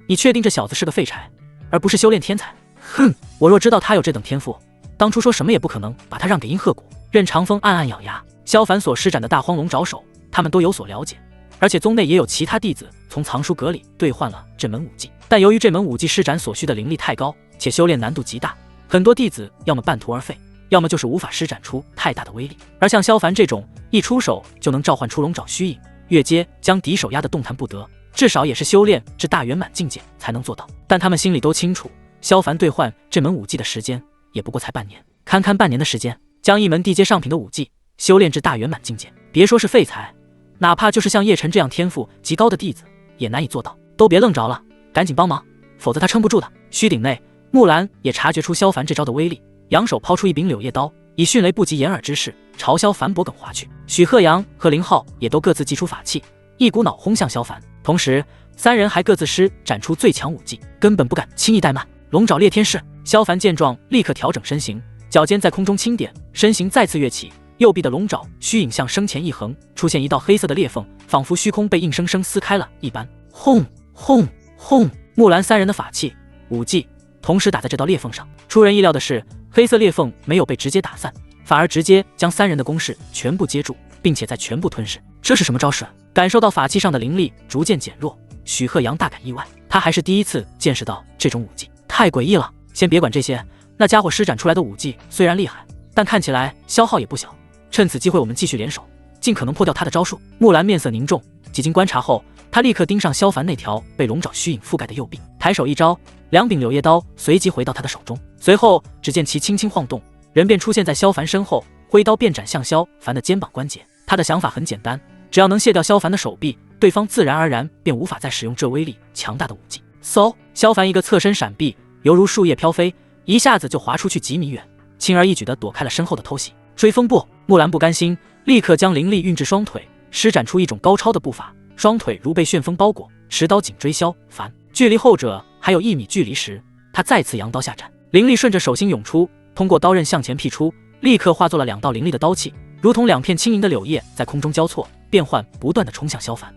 你确定这小子是个废柴，而不是修炼天才？”哼，我若知道他有这等天赋，当初说什么也不可能把他让给殷鹤谷。任长风暗暗咬牙，萧凡所施展的大荒龙爪手，他们都有所了解，而且宗内也有其他弟子从藏书阁里兑换了这门武技，但由于这门武技施展所需的灵力太高，且修炼难度极大，很多弟子要么半途而废，要么就是无法施展出太大的威力。而像萧凡这种一出手就能召唤出龙爪虚影，越阶将敌手压得动弹不得，至少也是修炼至大圆满境界才能做到。但他们心里都清楚，萧凡兑换这门武技的时间也不过才半年，堪堪半年的时间，将一门地阶上品的武技修炼至大圆满境界，别说是废材，哪怕就是像叶晨这样天赋极高的弟子也难以做到。都别愣着了，赶紧帮忙，否则他撑不住的。虚鼎内，木兰也察觉出萧凡这招的威力，扬手抛出一柄柳叶刀，以迅雷不及掩耳之势朝萧凡脖颈划去。许鹤阳和林浩也都各自祭出法器，一股脑轰向萧凡，同时三人还各自施展出最强武技，根本不敢轻易怠慢。龙爪裂天式，萧凡见状立刻调整身形，脚尖在空中轻点，身形再次跃起，右臂的龙爪虚影向生前一横，出现一道黑色的裂缝，仿佛虚空被硬生生撕开了一般。轰轰轰！木兰三人的法器武技同时打在这道裂缝上，出人意料的是，黑色裂缝没有被直接打散，反而直接将三人的攻势全部接住，并且再全部吞噬。这是什么招式？感受到法器上的灵力逐渐减弱，许鹤阳大感意外，他还是第一次见识到这种武技，太诡异了。先别管这些，那家伙施展出来的武技虽然厉害，但看起来消耗也不小，趁此机会我们继续联手，尽可能破掉他的招数。木兰面色凝重，几经观察后，他立刻盯上萧凡那条被龙爪虚影覆盖的右臂，抬手一招，两柄柳叶刀随即回到他的手中，随后只见其轻轻晃动，人便出现在萧凡身后，挥刀便斩向萧凡的肩膀关节。他的想法很简单，只要能卸掉萧凡的手臂，对方自然而然便无法再使用这威力强大的武技。萧凡一个侧身闪避，犹如树叶飘飞，一下子就滑出去几米远，轻而易举地躲开了身后的偷袭。追风步，木兰不甘心，立刻将灵力运至双腿，施展出一种高超的步伐，双腿如被旋风包裹，持刀紧追萧凡。距离后者还有1米距离时，他再次扬刀下斩，灵力顺着手心涌出，通过刀刃向前劈出，立刻化作了2道凌厉的刀气，如同2片轻盈的柳叶在空中交错变换，不断地冲向萧凡。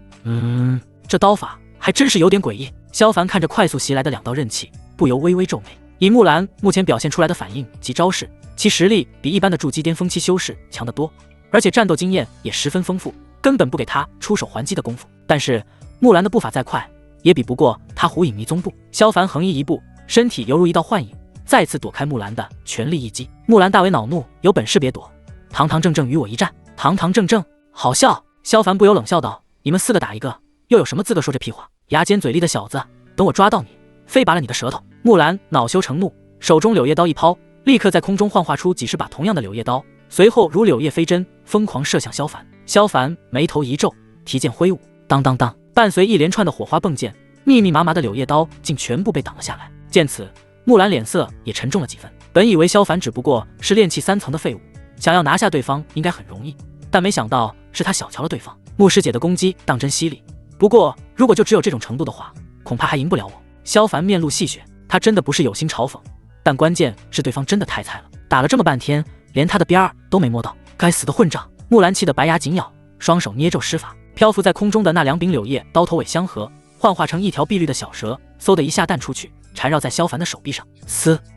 这刀法还真是有点诡异。萧凡看着快速袭来的2道刃气，不由微微皱眉。以木兰目前表现出来的反应及招式，其实力比一般的筑基巅峰期修士强得多，而且战斗经验也十分丰富，根本不给他出手还击的功夫。但是木兰的步伐再快，也比不过他虎影迷踪步。萧凡横移一步，身体犹如一道幻影，再次躲开木兰的全力一击。木兰大为恼怒，有本事别躲，堂堂正正与我一战。堂堂正正，好笑。萧凡不由冷笑道：你们4个打1个，又有什么资格说这屁话？牙尖嘴利的小子，等我抓到你，非拔了你的舌头！木兰恼羞成怒，手中柳叶刀一抛，立刻在空中幻化出几十把同样的柳叶刀，随后如柳叶飞针，疯狂射向萧凡。萧凡眉头一皱，提剑挥舞，当当当，伴随一连串的火花迸溅，密密麻麻的柳叶刀竟全部被挡了下来。见此，木兰脸色也沉重了几分。本以为萧凡只不过是炼气3层的废物，想要拿下对方应该很容易，但没想到是他小瞧了对方。牧师姐的攻击当真犀利，不过如果就只有这种程度的话，恐怕还赢不了我。萧凡面露戏谑，他真的不是有心嘲讽，但关键是对方真的太菜了，打了这么半天，连他的边儿都没摸到。该死的混账！木兰气得白牙紧咬，双手捏咒施法，漂浮在空中的那2柄柳叶刀头尾相合，幻化成一条碧绿的小蛇，嗖的一下弹出去，缠绕在萧凡的手臂上。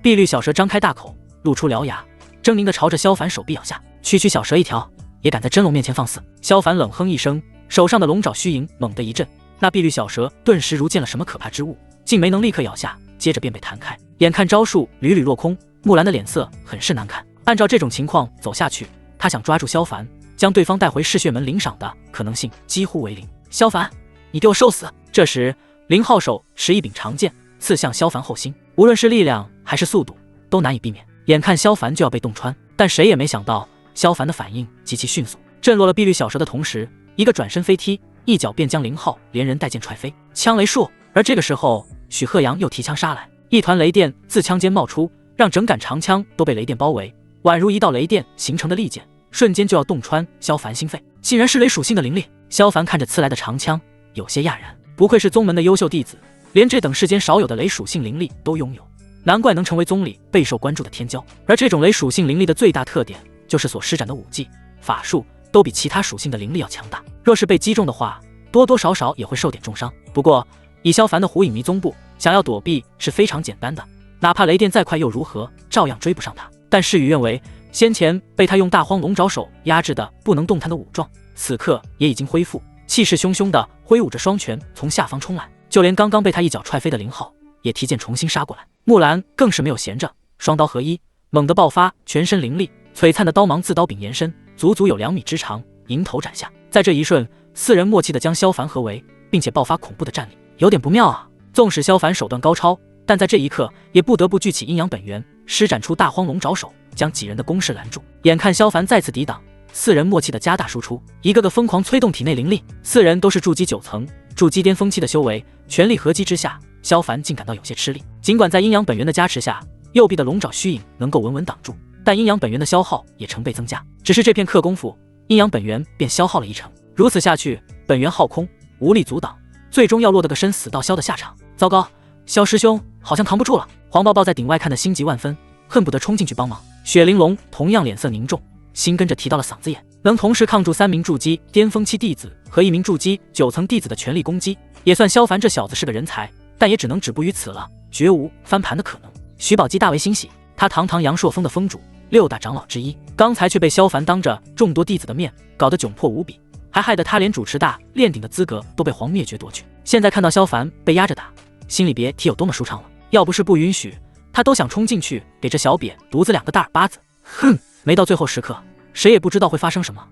碧绿小蛇张开大口，露出獠牙，狰狞地朝着萧凡手臂咬下。区区小蛇一条，也敢在真龙面前放肆？萧凡冷哼一声，手上的龙爪虚影猛地一震，那碧绿小蛇顿时如见了什么可怕之物，竟没能立刻咬下，接着便被弹开。眼看招数屡屡落空，木兰的脸色很是难看。按照这种情况走下去，他想抓住萧凡，将对方带回嗜血门领赏的可能性几乎为零。萧凡，你给我受死！这时林浩手持一柄长剑刺向萧凡后心，无论是力量还是速度都难以避免。眼看萧凡就要被洞穿，但谁也没想到萧凡的反应极其迅速，震落了碧绿小蛇的同时，一个转身飞踢，一脚便将林浩连人带剑踹飞。枪雷术。而这个时候许鹤阳又提枪杀来，一团雷电自枪间冒出，让整杆长枪都被雷电包围，宛如一道雷电形成的利剑，瞬间就要洞穿萧凡心肺。竟然是雷属性的灵力！萧凡看着刺来的长枪，有些讶然，不愧是宗门的优秀弟子，连这等世间少有的雷属性灵力都拥有，难怪能成为宗里备受关注的天骄。而这种雷属性灵力的最大特点，就是所施展的武技法术都比其他属性的灵力要强大，若是被击中的话，多多少少也会受点重伤。不过以萧凡的虎影迷踪步，想要躲避是非常简单的，哪怕雷电再快又如何，照样追不上他。但事与愿违，先前被他用大荒龙爪手压制的不能动弹的武状，此刻也已经恢复，气势汹汹地挥舞着双拳从下方冲来，就连刚刚被他一脚踹飞的林浩也提剑重新杀过来。木兰更是没有闲着，双刀合一，猛地爆发，全身灵力璀璨的刀芒自刀柄延伸，足足有2米之长，迎头斩下。在这一瞬，4人默契地将萧凡合围，并且爆发恐怖的战力。有点不妙啊！纵使萧凡手段高超，但在这一刻也不得不聚起阴阳本源，施展出大荒龙爪手，将几人的攻势拦住。眼看萧凡再次抵挡，4人默契的加大输出，一个个疯狂催动体内灵力。4人都是筑基9层、筑基巅峰期的修为，全力合击之下，萧凡竟感到有些吃力。尽管在阴阳本源的加持下，右臂的龙爪虚影能够稳稳挡住，但阴阳本源的消耗也成倍增加。只是这片刻功夫，阴阳本源便消耗了1成。如此下去，本源耗空，无力阻挡，最终要落得个生死道消的下场。糟糕，萧师兄好像扛不住了。黄抱抱在顶外看得心急万分，恨不得冲进去帮忙。雪玲珑同样脸色凝重，心跟着提到了嗓子眼。能同时抗住3名筑基巅峰期弟子和1名筑基9层弟子的全力攻击，也算萧凡这小子是个人才，但也只能止步于此了，绝无翻盘的可能。徐宝基大为欣喜，他堂堂阳朔峰的峰主，6大长老之一，刚才却被萧凡当着众多弟子的面搞得窘迫无比，还害得他连主持大炼鼎的资格都被黄灭绝夺去。现在看到萧凡被压着打，心里别提有多么舒畅了。要不是不允许，他都想冲进去给这小瘪犊子2个大耳巴子。哼，没到最后时刻，谁也不知道会发生什么，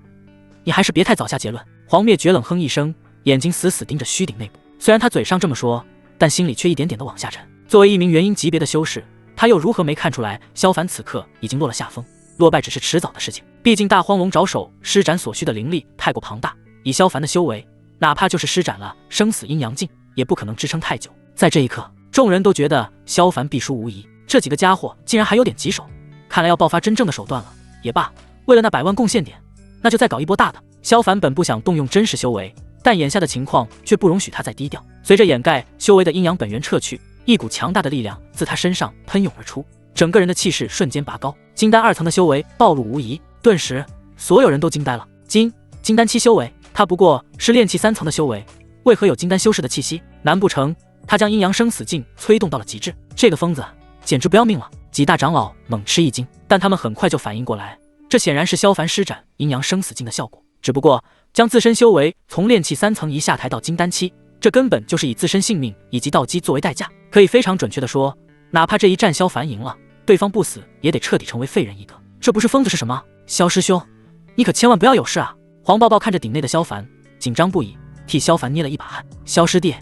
你还是别太早下结论。黄灭绝冷哼一声，眼睛死死盯着虚鼎内部。虽然他嘴上这么说，但心里却一点点的往下沉。作为一名元婴级别的修士，他又如何没看出来萧凡此刻已经落了下风？落败只是迟早的事情。毕竟大荒龙爪手施展所需的灵力太过庞大，以萧凡的修为，哪怕就是施展了生死阴阳镜，也不可能支撑太久。在这一刻，众人都觉得萧凡必输无疑。这几个家伙竟然还有点棘手，看来要爆发真正的手段了。也罢，为了那100万贡献点，那就再搞一波大的。萧凡本不想动用真实修为，但眼下的情况却不容许他再低调。随着掩盖修为的阴阳本源撤去，一股强大的力量自他身上喷涌而出，整个人的气势瞬间拔高。金丹2层的修为暴露无遗，顿时所有人都惊呆了。金丹7修为，他不过是炼气3层的修为，为何有金丹修士的气息？难不成他将阴阳生死镜催动到了极致？这个疯子简直不要命了！几大长老猛吃一惊，但他们很快就反应过来，这显然是萧凡施展阴阳生死镜的效果，只不过将自身修为从炼气3层一下抬到金丹7，这根本就是以自身性命以及道基作为代价。可以非常准确的说，哪怕这一战萧凡赢了，对方不死也得彻底成为废人一个。这不是疯子是什么？萧师兄，你可千万不要有事啊！黄抱抱看着顶内的萧凡，紧张不已，替萧凡捏了一把汗。萧师弟，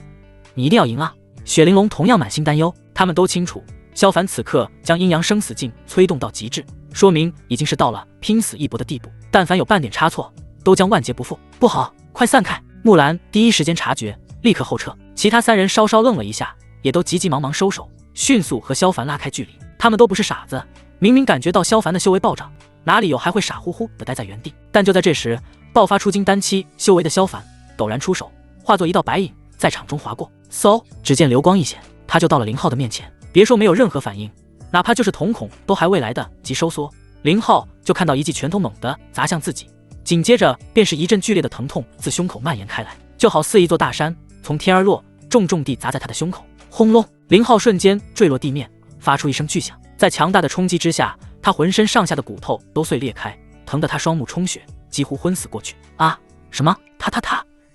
你一定要赢啊！雪玲珑同样满心担忧，他们都清楚，萧凡此刻将阴阳生死镜催动到极致，说明已经是到了拼死一搏的地步，但凡有半点差错，都将万劫不复。不好，快散开！木兰第一时间察觉，立刻后撤。其他3人稍稍愣了一下，也都急急忙忙收手，迅速和萧凡拉开距离。他们都不是傻子，明明感觉到萧凡的修为暴涨，哪里有还会傻乎乎的待在原地？但就在这时，爆发出金丹7修为的萧凡陡然出手，化作一道白影在场中划过，嗖！只见流光一显，他就到了林浩的面前。别说没有任何反应，哪怕就是瞳孔都还未来的及收缩，林浩就看到一记拳头猛地砸向自己，紧接着便是一阵剧烈的疼痛自胸口蔓延开来，就好似一座大山从天而落，重重地砸在他的胸口。轰隆！林浩瞬间坠落地面，发出一声巨响。在强大的冲击之下，他浑身上下的骨头都碎裂开，疼得他双目充血，几乎昏死过去。啊！什么？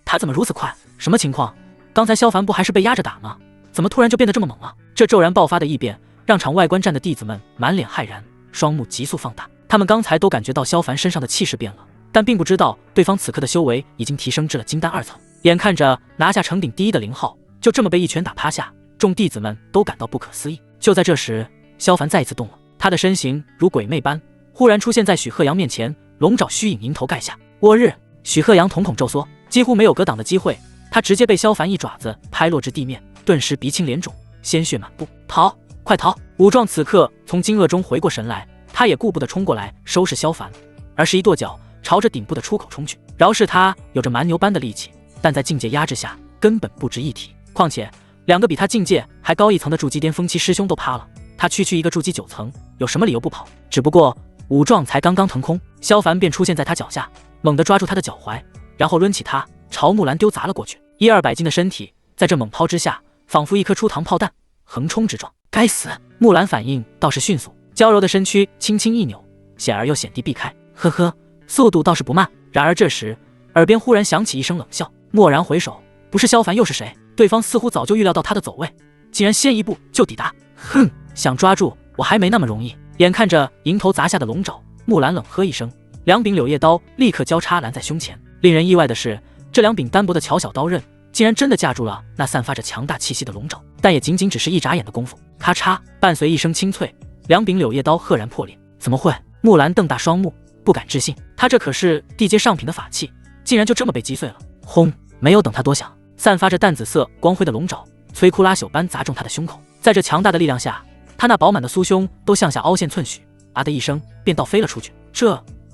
他怎么如此快？什么情况？刚才萧凡不还是被压着打吗？怎么突然就变得这么猛了？这骤然爆发的异变，让场外观战的弟子们满脸骇然，双目急速放大。他们刚才都感觉到萧凡身上的气势变了，但并不知道对方此刻的修为已经提升至了金丹2层。眼看着拿下城鼎第1的林浩就这么被一拳打趴下，众弟子们都感到不可思议。就在这时，萧凡再一次动了，他的身形如鬼魅般忽然出现在许鹤阳面前，龙爪虚影迎头盖下。倭日！许鹤阳瞳孔骤缩，几乎没有格挡的机会，他直接被萧凡一爪子拍落至地面，顿时鼻青脸肿，鲜血满布。逃！快逃！武壮此刻从惊愕中回过神来，他也顾不得冲过来收拾萧凡，而是一跺脚朝着顶部的出口冲去。饶是他有着蛮牛般的力气，但在境界压制下根本不值一提。况且2个比他境界还高1层的筑基巅峰期师兄都趴了，他区区一个筑基9层，有什么理由不跑？只不过武壮才刚刚腾空，萧凡便出现在他脚下，猛地抓住他的脚踝，然后抡起他朝木兰丢砸了过去。100-200斤的身体在这猛抛之下，仿佛一颗出膛炮弹，横冲直撞。该死！木兰反应倒是迅速，娇柔的身躯轻轻一扭，显而又显地避开。呵呵，速度倒是不慢。然而这时耳边忽然响起一声冷笑，蓦然回首，不是萧凡又是谁？对方似乎早就预料到他的走位，竟然先一步就抵达。哼，想抓住我还没那么容易。眼看着迎头砸下的龙爪，木兰冷喝一声，2柄柳叶刀立刻交叉拦在胸前。令人意外的是，这2柄单薄的巧小刀刃竟然真的架住了那散发着强大气息的龙爪，但也仅仅只是一眨眼的功夫。咔嚓，伴随一声清脆，2柄柳叶刀赫然破裂。怎么会？木兰瞪大双目，不敢置信，他这可是地阶上品的法器，竟然就这么被击碎了。轰！没有等他多想，散发着淡紫色光辉的龙爪摧枯拉朽般砸中他的胸口。在这强大的力量下，他那饱满的酥胸都向下凹陷寸许，啊的一声便倒飞了出去。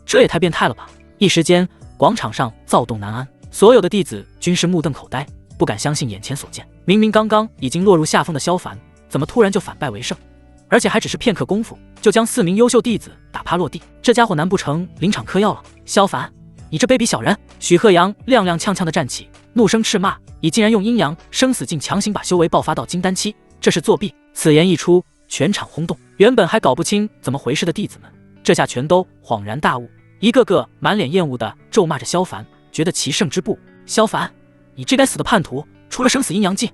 这也太变态了吧！一时间广场上躁动难安，所有的弟子均是目瞪口呆，不敢相信眼前所见。明明刚刚已经落入下风的萧凡，怎么突然就反败为胜？而且还只是片刻功夫，就将4名优秀弟子打趴落地。这家伙难不成临场嗑药了？萧凡，你这卑鄙小人！许鹤阳踉踉跄跄地站起，怒声斥骂：你竟然用阴阳生死镜强行把修为爆发到金丹7，这是作弊！此言一出，全场轰动。原本还搞不清怎么回事的弟子们，这下全都恍然大悟，一个个满脸厌恶地咒骂着萧凡，觉得其胜之不。萧凡，你这该死的叛徒，除了生死阴阳镜，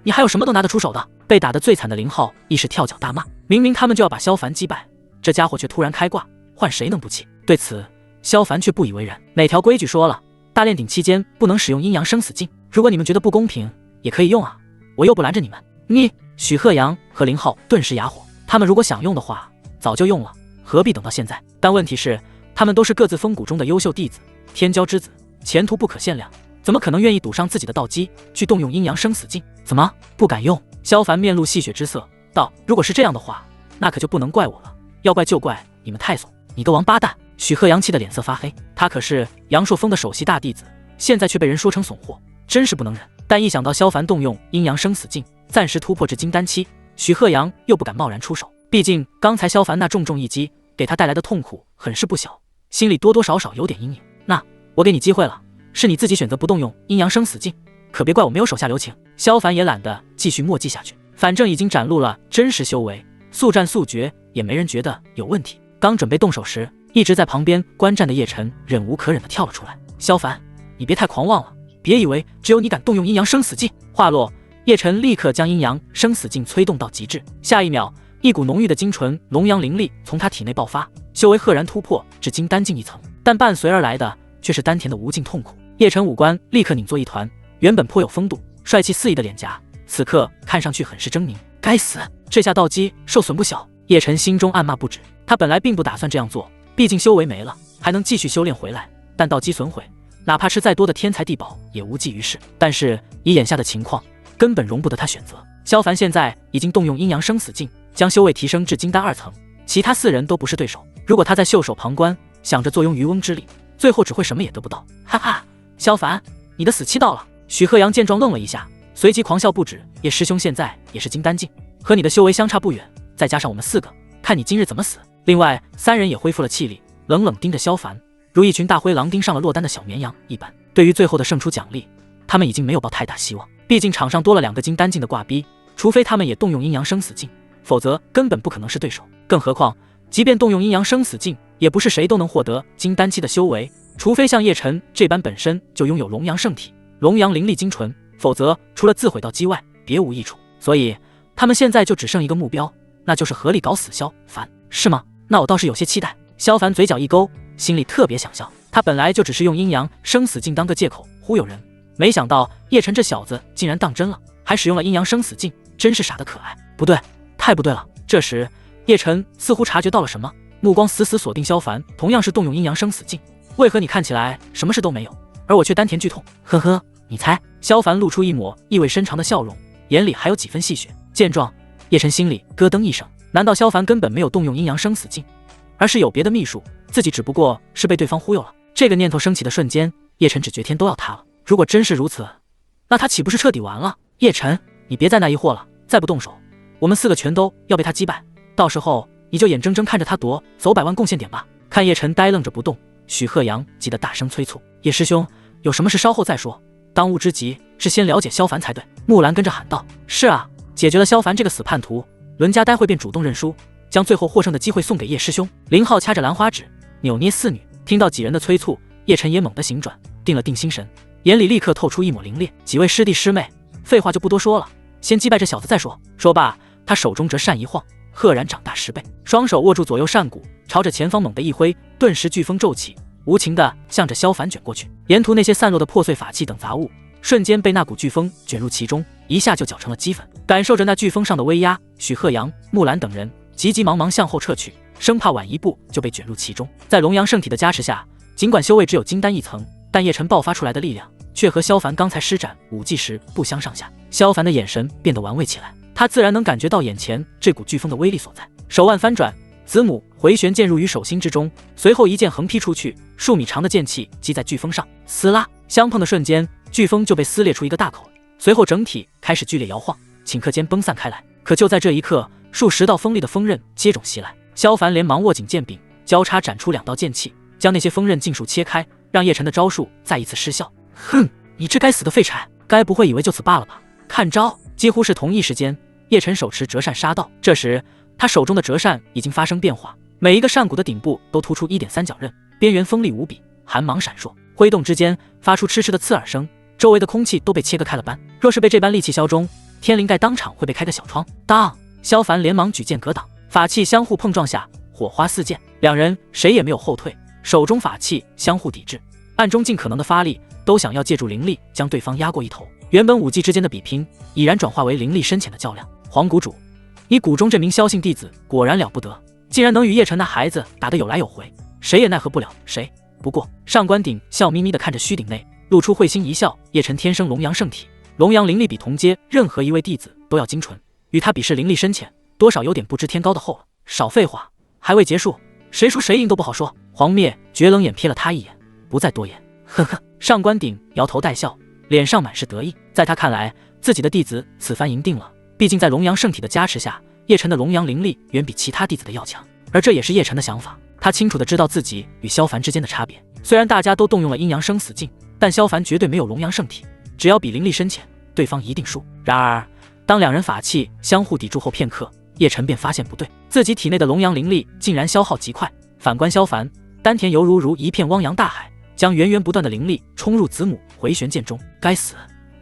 你还有什么都拿得出手的？被打得最惨的林浩亦是跳脚大骂，明明他们就要把萧凡击败，这家伙却突然开挂，换谁能不气？对此，萧凡却不以为然。哪条规矩说了，大炼鼎期间不能使用阴阳生死镜？如果你们觉得不公平，也可以用啊，我又不拦着你们。你，许鹤阳和林浩顿时哑火，他们如果想用的话，早就用了。何必等到现在？但问题是，他们都是各自风谷中的优秀弟子，天骄之子，前途不可限量，怎么可能愿意赌上自己的道基，去动用阴阳生死镜？怎么不敢用？萧凡面露戏谑之色，道：“如果是这样的话，那可就不能怪我了，要怪就怪你们太怂！你个王八蛋！”许鹤阳气得脸色发黑，他可是阳朔峰的首席大弟子，现在却被人说成怂货，真是不能忍。但一想到萧凡动用阴阳生死镜，暂时突破至金丹期，许鹤阳又不敢贸然出手。毕竟刚才萧凡那重重一击给他带来的痛苦很是不小，心里多多少少有点阴影。那我给你机会了，是你自己选择不动用阴阳生死镜，可别怪我没有手下留情。萧凡也懒得继续墨迹下去，反正已经展露了真实修为，速战速决也没人觉得有问题。刚准备动手时，一直在旁边观战的叶晨忍无可忍地跳了出来：“萧凡，你别太狂妄了，别以为只有你敢动用阴阳生死镜。”话落，叶晨立刻将阴阳生死镜催动到极致，下一秒，一股浓郁的精纯龙阳灵力从他体内爆发，修为赫然突破至金丹境一层，但伴随而来的却是丹田的无尽痛苦。叶晨五官立刻拧作一团，原本颇有风度、帅气肆意的脸颊，此刻看上去很是狰狞。该死，这下道基受损不小。叶晨心中暗骂不止，他本来并不打算这样做，毕竟修为没了，还能继续修炼回来，但道基损毁，哪怕是再多的天才地宝也无济于事。但是以眼下的情况，根本容不得他选择。萧凡现在已经动用阴阳生死镜，将修为提升至金丹2层，其他4人都不是对手。如果他在袖手旁观，想着坐拥渔翁之利，最后只会什么也得不到。哈哈，萧凡，你的死期到了！许鹤阳见状愣了一下，随即狂笑不止。叶师兄现在也是金丹境，和你的修为相差不远，再加上我们4个，看你今日怎么死！另外3人也恢复了气力，冷冷盯着萧凡，如一群大灰狼盯上了落单的小绵羊一般。对于最后的胜出奖励，他们已经没有抱太大希望，毕竟场上多了2个金丹境的挂逼，除非他们也动用阴阳生死镜，否则根本不可能是对手。更何况即便动用阴阳生死镜，也不是谁都能获得金丹期的修为，除非像叶晨这般本身就拥有龙阳圣体，龙阳灵力精纯，否则除了自毁道基外别无益处。所以他们现在就只剩一个目标，那就是合力搞死萧凡，是吗？那我倒是有些期待。萧凡嘴角一勾，心里特别想笑。他本来就只是用阴阳生死镜当个借口忽悠人，没想到叶晨这小子竟然当真了，还使用了阴阳生死镜，真是傻得可爱。不对，太不对了。这时叶晨似乎察觉到了什么，目光死死锁定萧凡，同样是动用阴阳生死镜。为何你看起来什么事都没有，而我却丹田剧痛？呵呵，你猜？萧凡露出一抹意味深长的笑容，眼里还有几分戏谑。见状，叶晨心里咯噔一声，难道萧凡根本没有动用阴阳生死镜，而是有别的秘术，自己只不过是被对方忽悠了？这个念头升起的瞬间，叶晨只觉天都要塌了。如果真是如此，那他岂不是彻底完了？叶晨，你别再那疑惑了，再不动手，我们4个全都要被他击败，到时候你就眼睁睁看着他夺走100万贡献点吧。看叶晨呆愣着不动，许鹤阳急得大声催促：“叶师兄，有什么事稍后再说，当务之急是先了解萧凡才对。”木兰跟着喊道：“是啊，解决了萧凡这个死叛徒，伦家待会便主动认输，将最后获胜的机会送给叶师兄。”林浩掐着兰花指，扭捏四女。听到几人的催促，叶晨也猛地醒转，定了定心神，眼里立刻透出一抹凌冽。几位师弟师妹，废话就不多说了，先击败这小子再说。说罢，他手中折扇一晃，赫然长大10倍，双手握住左右扇骨，朝着前方猛地一挥，顿时飓风骤起，无情地向着萧凡卷过去。沿途那些散落的破碎法器等杂物，瞬间被那股飓风卷入其中，一下就搅成了齑粉。感受着那飓风上的威压，许鹤阳、木兰等人急急忙忙向后撤去，生怕晚一步就被卷入其中。在龙阳圣体的加持下，尽管修为只有金丹1层，但叶晨爆发出来的力量却和萧凡刚才施展武技时不相上下。萧凡的眼神变得玩味起来，他自然能感觉到眼前这股飓风的威力所在，手腕翻转，子母回旋剑入于手心之中，随后一剑横劈出去，数米长的剑气击在飓风上，撕拉相碰的瞬间，飓风就被撕裂出一个大口，随后整体开始剧烈摇晃，顷刻间崩散开来。可就在这一刻，数10道锋利的锋刃接踵袭来，萧凡连忙握紧剑柄，交叉斩出2道剑气，将那些锋刃尽数切开，让叶晨的招数再一次失效。哼，你这该死的废柴，该不会以为就此罢了吧？看招！几乎是同一时间，叶晨手持折扇杀到。这时他手中的折扇已经发生变化，每一个扇骨的顶部都突出1点3角刃，边缘锋利无比，寒芒闪烁，挥动之间发出嗤嗤的刺耳声，周围的空气都被切割开了般。若是被这般利器削中，天灵盖当场会被开个小疮。当！萧凡连忙举剑格挡，法器相互碰撞下，火花四溅，两人谁也没有后退，手中法器相互抵制，暗中尽可能的发力，都想要借助灵力将对方压过一头。原本武技之间的比拼，已然转化为灵力深浅的较量。黄谷主，你谷中这名萧姓弟子果然了不得，竟然能与叶晨那孩子打得有来有回，谁也奈何不了谁。不过上官鼎笑眯眯地看着虚鼎内，露出会心一笑。叶晨天生龙阳圣体，龙阳灵力比同阶任何一位弟子都要精纯，与他比试灵力深浅，多少有点不知天高的厚了。少废话，还未结束，谁输谁赢都不好说。黄灭绝冷眼瞥了他一眼，不再多言。呵呵，上官鼎摇头带笑，脸上满是得意。在他看来，自己的弟子此番赢定了。毕竟在龙阳圣体的加持下，叶晨的龙阳灵力远比其他弟子的要强，而这也是叶晨的想法。他清楚地知道自己与萧凡之间的差别，虽然大家都动用了阴阳生死镜，但萧凡绝对没有龙阳圣体，只要比灵力深浅，对方一定输。然而当两人法器相互抵住后片刻，叶晨便发现不对，自己体内的龙阳灵力竟然消耗极快。反观萧凡，丹田犹如一片汪洋大海，将源源不断的灵力冲入子母回旋剑中。该死，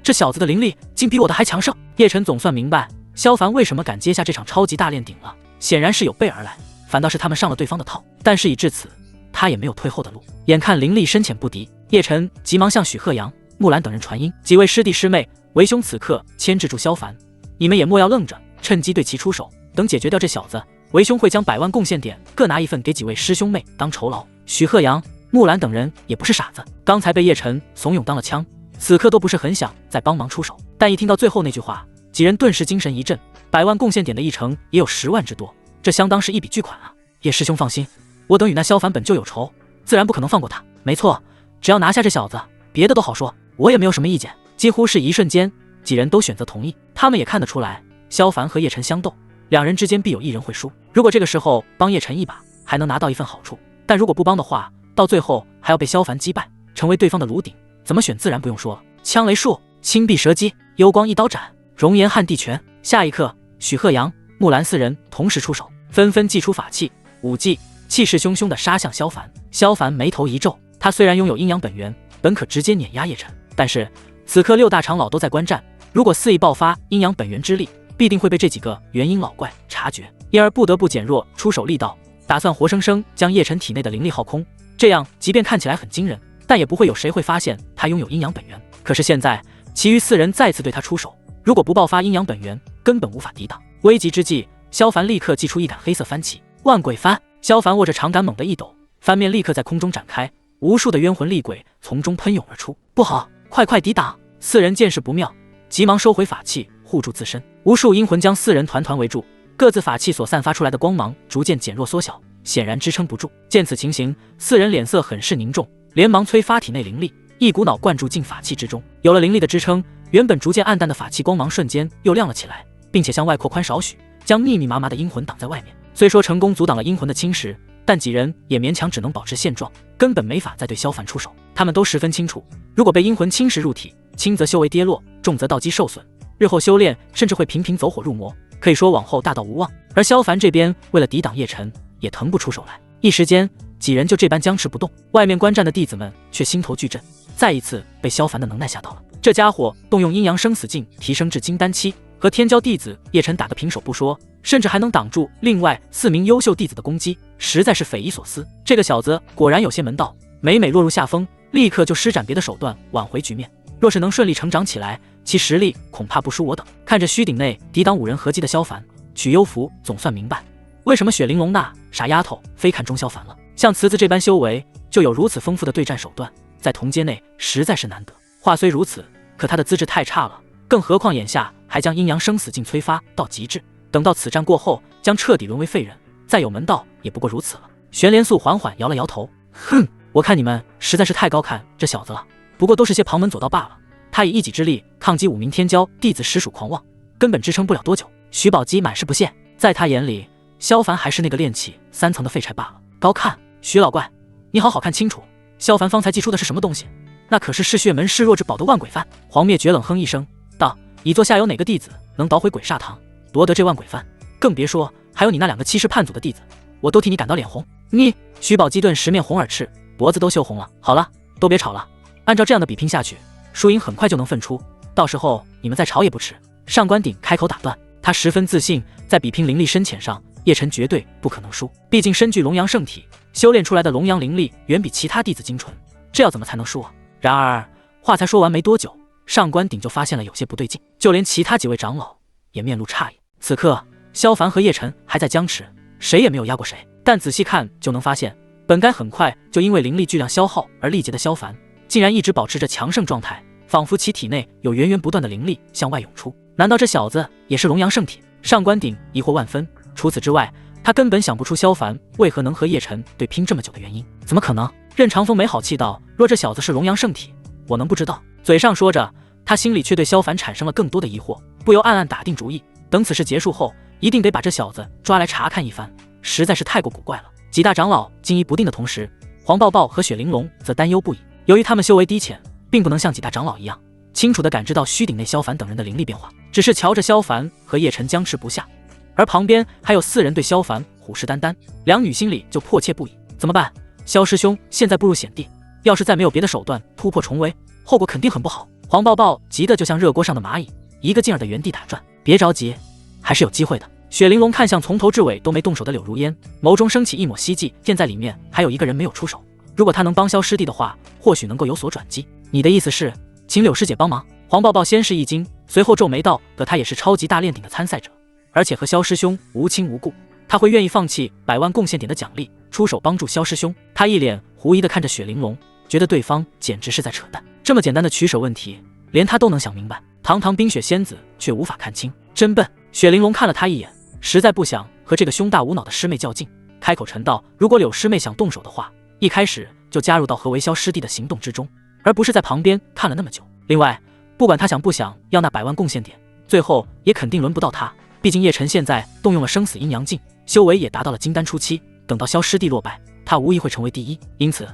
这小子的灵力竟比我的还强盛。叶晨总算明白萧凡为什么敢接下这场超级大炼鼎了，显然是有备而来，反倒是他们上了对方的套。但事已至此，他也没有退后的路。眼看灵力深浅不敌，叶晨急忙向许鹤阳、木兰等人传音：几位师弟师妹，为兄此刻牵制住萧凡，你们也莫要愣着，趁机对其出手。等解决掉这小子，为兄会将100万贡献点各拿一份给几位师兄妹当酬劳。许鹤阳、木兰等人也不是傻子，刚才被叶晨怂恿当了枪，此刻都不是很想再帮忙出手。但一听到最后那句话，几人顿时精神一振，100万贡献点的一成也有10万之多，这相当是一笔巨款啊！叶师兄放心，我等与那萧凡本就有仇，自然不可能放过他。没错，只要拿下这小子，别的都好说，我也没有什么意见。几乎是一瞬间，几人都选择同意。他们也看得出来，萧凡和叶晨相斗，两人之间必有一人会输。如果这个时候帮叶晨一把，还能拿到一份好处，但如果不帮的话，到最后还要被萧凡击败，成为对方的炉鼎，怎么选自然不用说了。枪雷术、青壁蛇击、幽光一刀斩、熔岩撼地拳。下一刻，许鹤阳、木兰4人同时出手，纷纷祭出法器、武技，气势汹汹地杀向萧凡。萧凡眉头一皱，他虽然拥有阴阳本源，本可直接碾压叶晨，但是此刻6大长老都在观战，如果肆意爆发阴阳本源之力，必定会被这几个元婴老怪察觉，因而不得不减弱出手力道，打算活生生将叶晨体内的灵力耗空。这样即便看起来很惊人，但也不会有谁会发现他拥有阴阳本源。可是现在其余4人再次对他出手，如果不爆发阴阳本源，根本无法抵挡。危急之际，萧凡立刻祭出一杆黑色翻旗，万鬼翻。萧凡握着长杆猛地一抖，翻面立刻在空中展开，无数的冤魂厉鬼从中喷涌而出。不好，快抵挡！4人见势不妙，急忙收回法器护住自身。无数阴魂将4人团团围住，各自法器所散发出来的光芒逐渐减弱缩小，显然支撑不住。见此情形，4人脸色很是凝重，连忙催发体内灵力，一股脑灌注进法器之中。有了灵力的支撑，原本逐渐暗淡的法器光芒瞬间又亮了起来，并且向外扩宽少许，将密密麻麻的阴魂挡在外面。虽说成功阻挡了阴魂的侵蚀，但几人也勉强只能保持现状，根本没法再对萧凡出手。他们都十分清楚，如果被阴魂侵蚀入体，轻则修为跌落，重则道基受损，日后修炼甚至会频频走火入魔，可以说往后大道无望。而萧凡这边为了抵挡叶晨，也腾不出手来。一时间，几人就这般僵持不动。外面观战的弟子们却心头巨震，再一次被萧凡的能耐吓到了。这家伙动用阴阳生死镜提升至金丹期，和天骄弟子叶晨打个平手不说，甚至还能挡住另外4名优秀弟子的攻击，实在是匪夷所思。这个小子果然有些门道，每落入下风，立刻就施展别的手段挽回局面。若是能顺利成长起来，其实力恐怕不输我等。看着虚鼎内抵挡5人合击的萧凡，曲幽福总算明白为什么雪玲珑那傻丫头非看中萧凡了。像慈子这般修为，就有如此丰富的对战手段，在同阶内实在是难得。话虽如此，可他的资质太差了，更何况眼下还将阴阳生死镜催发到极致，等到此战过后，将彻底沦为废人，再有门道也不过如此了。玄莲素缓缓摇了摇头，哼，我看你们实在是太高看这小子了，不过都是些旁门左道罢了。他以一己之力抗击5名天骄弟子，实属狂妄，根本支撑不了多久。徐宝基满是不屑，在他眼里，萧凡还是那个炼气3层的废柴罢了。高看，徐老怪，你好好看清楚，萧凡方才祭出的是什么东西？那可是嗜血门示弱之宝的万鬼幡。黄灭绝冷哼一声道：以座下有哪个弟子能捣毁鬼煞堂，夺得这万鬼幡？更别说还有你那2个欺世叛祖的弟子，我都替你感到脸红。你徐宝基顿时面红耳赤，脖子都羞红了。好了，都别吵了，按照这样的比拼下去，输赢很快就能分出，到时候你们再吵也不迟。上官鼎开口打断，他十分自信，在比拼灵力深浅上，叶晨绝对不可能输。毕竟身具龙阳圣体，修炼出来的龙阳灵力远比其他弟子精纯，这要怎么才能输啊？然而话才说完没多久，上官鼎就发现了有些不对劲，就连其他几位长老也面露诧异。此刻萧凡和叶晨还在僵持，谁也没有压过谁。但仔细看就能发现，本该很快就因为灵力巨量消耗而力竭的萧凡，竟然一直保持着强盛状态，仿佛其体内有源源不断的灵力向外涌出。难道这小子也是龙阳圣体？上官鼎疑惑万分。除此之外，他根本想不出萧凡为何能和叶晨对拼这么久的原因。怎么可能？任长风没好气道：若这小子是龙阳圣体，我能不知道？嘴上说着，他心里却对萧凡产生了更多的疑惑，不由暗暗打定主意，等此事结束后，一定得把这小子抓来查看一番，实在是太过古怪了。几大长老惊疑不定的同时，黄抱抱和雪玲珑则担忧不已。由于他们修为低浅，并不能像几大长老一样清楚地感知到虚鼎内萧凡等人的灵力变化，只是瞧着萧凡和叶晨僵持不下，而旁边还有4人对萧凡虎视眈眈，两女心里就迫切不已。怎么办？萧师兄现在步入险地，要是再没有别的手段突破重围，后果肯定很不好。黄抱抱急得就像热锅上的蚂蚁，一个劲儿的原地打转。别着急，还是有机会的。雪玲珑看向从头至尾都没动手的柳如烟，眸中升起一抹希冀。现在里面还有一个人没有出手，如果他能帮萧师弟的话，或许能够有所转机。你的意思是请柳师姐帮忙？黄抱抱先是一惊，随后皱眉道：可他也是超级大炼鼎的参赛者，而且和萧师兄无亲无故，他会愿意放弃100万贡献点的奖励，出手帮助萧师兄？他一脸狐疑地看着雪玲珑，觉得对方简直是在扯淡。这么简单的取舍问题，连他都能想明白，堂堂冰雪仙子却无法看清，真笨。雪玲珑看了他一眼，实在不想和这个胸大无脑的师妹较劲，开口沉道：如果柳师妹想动手的话，一开始就加入到何为萧师弟的行动之中，而不是在旁边看了那么久。另外，不管他想不想要那100万贡献点，最后也肯定轮不到他。毕竟叶晨现在动用了生死阴阳镜，修为也达到了金丹初期，等到萧师弟落败，他无疑会成为第一。因此，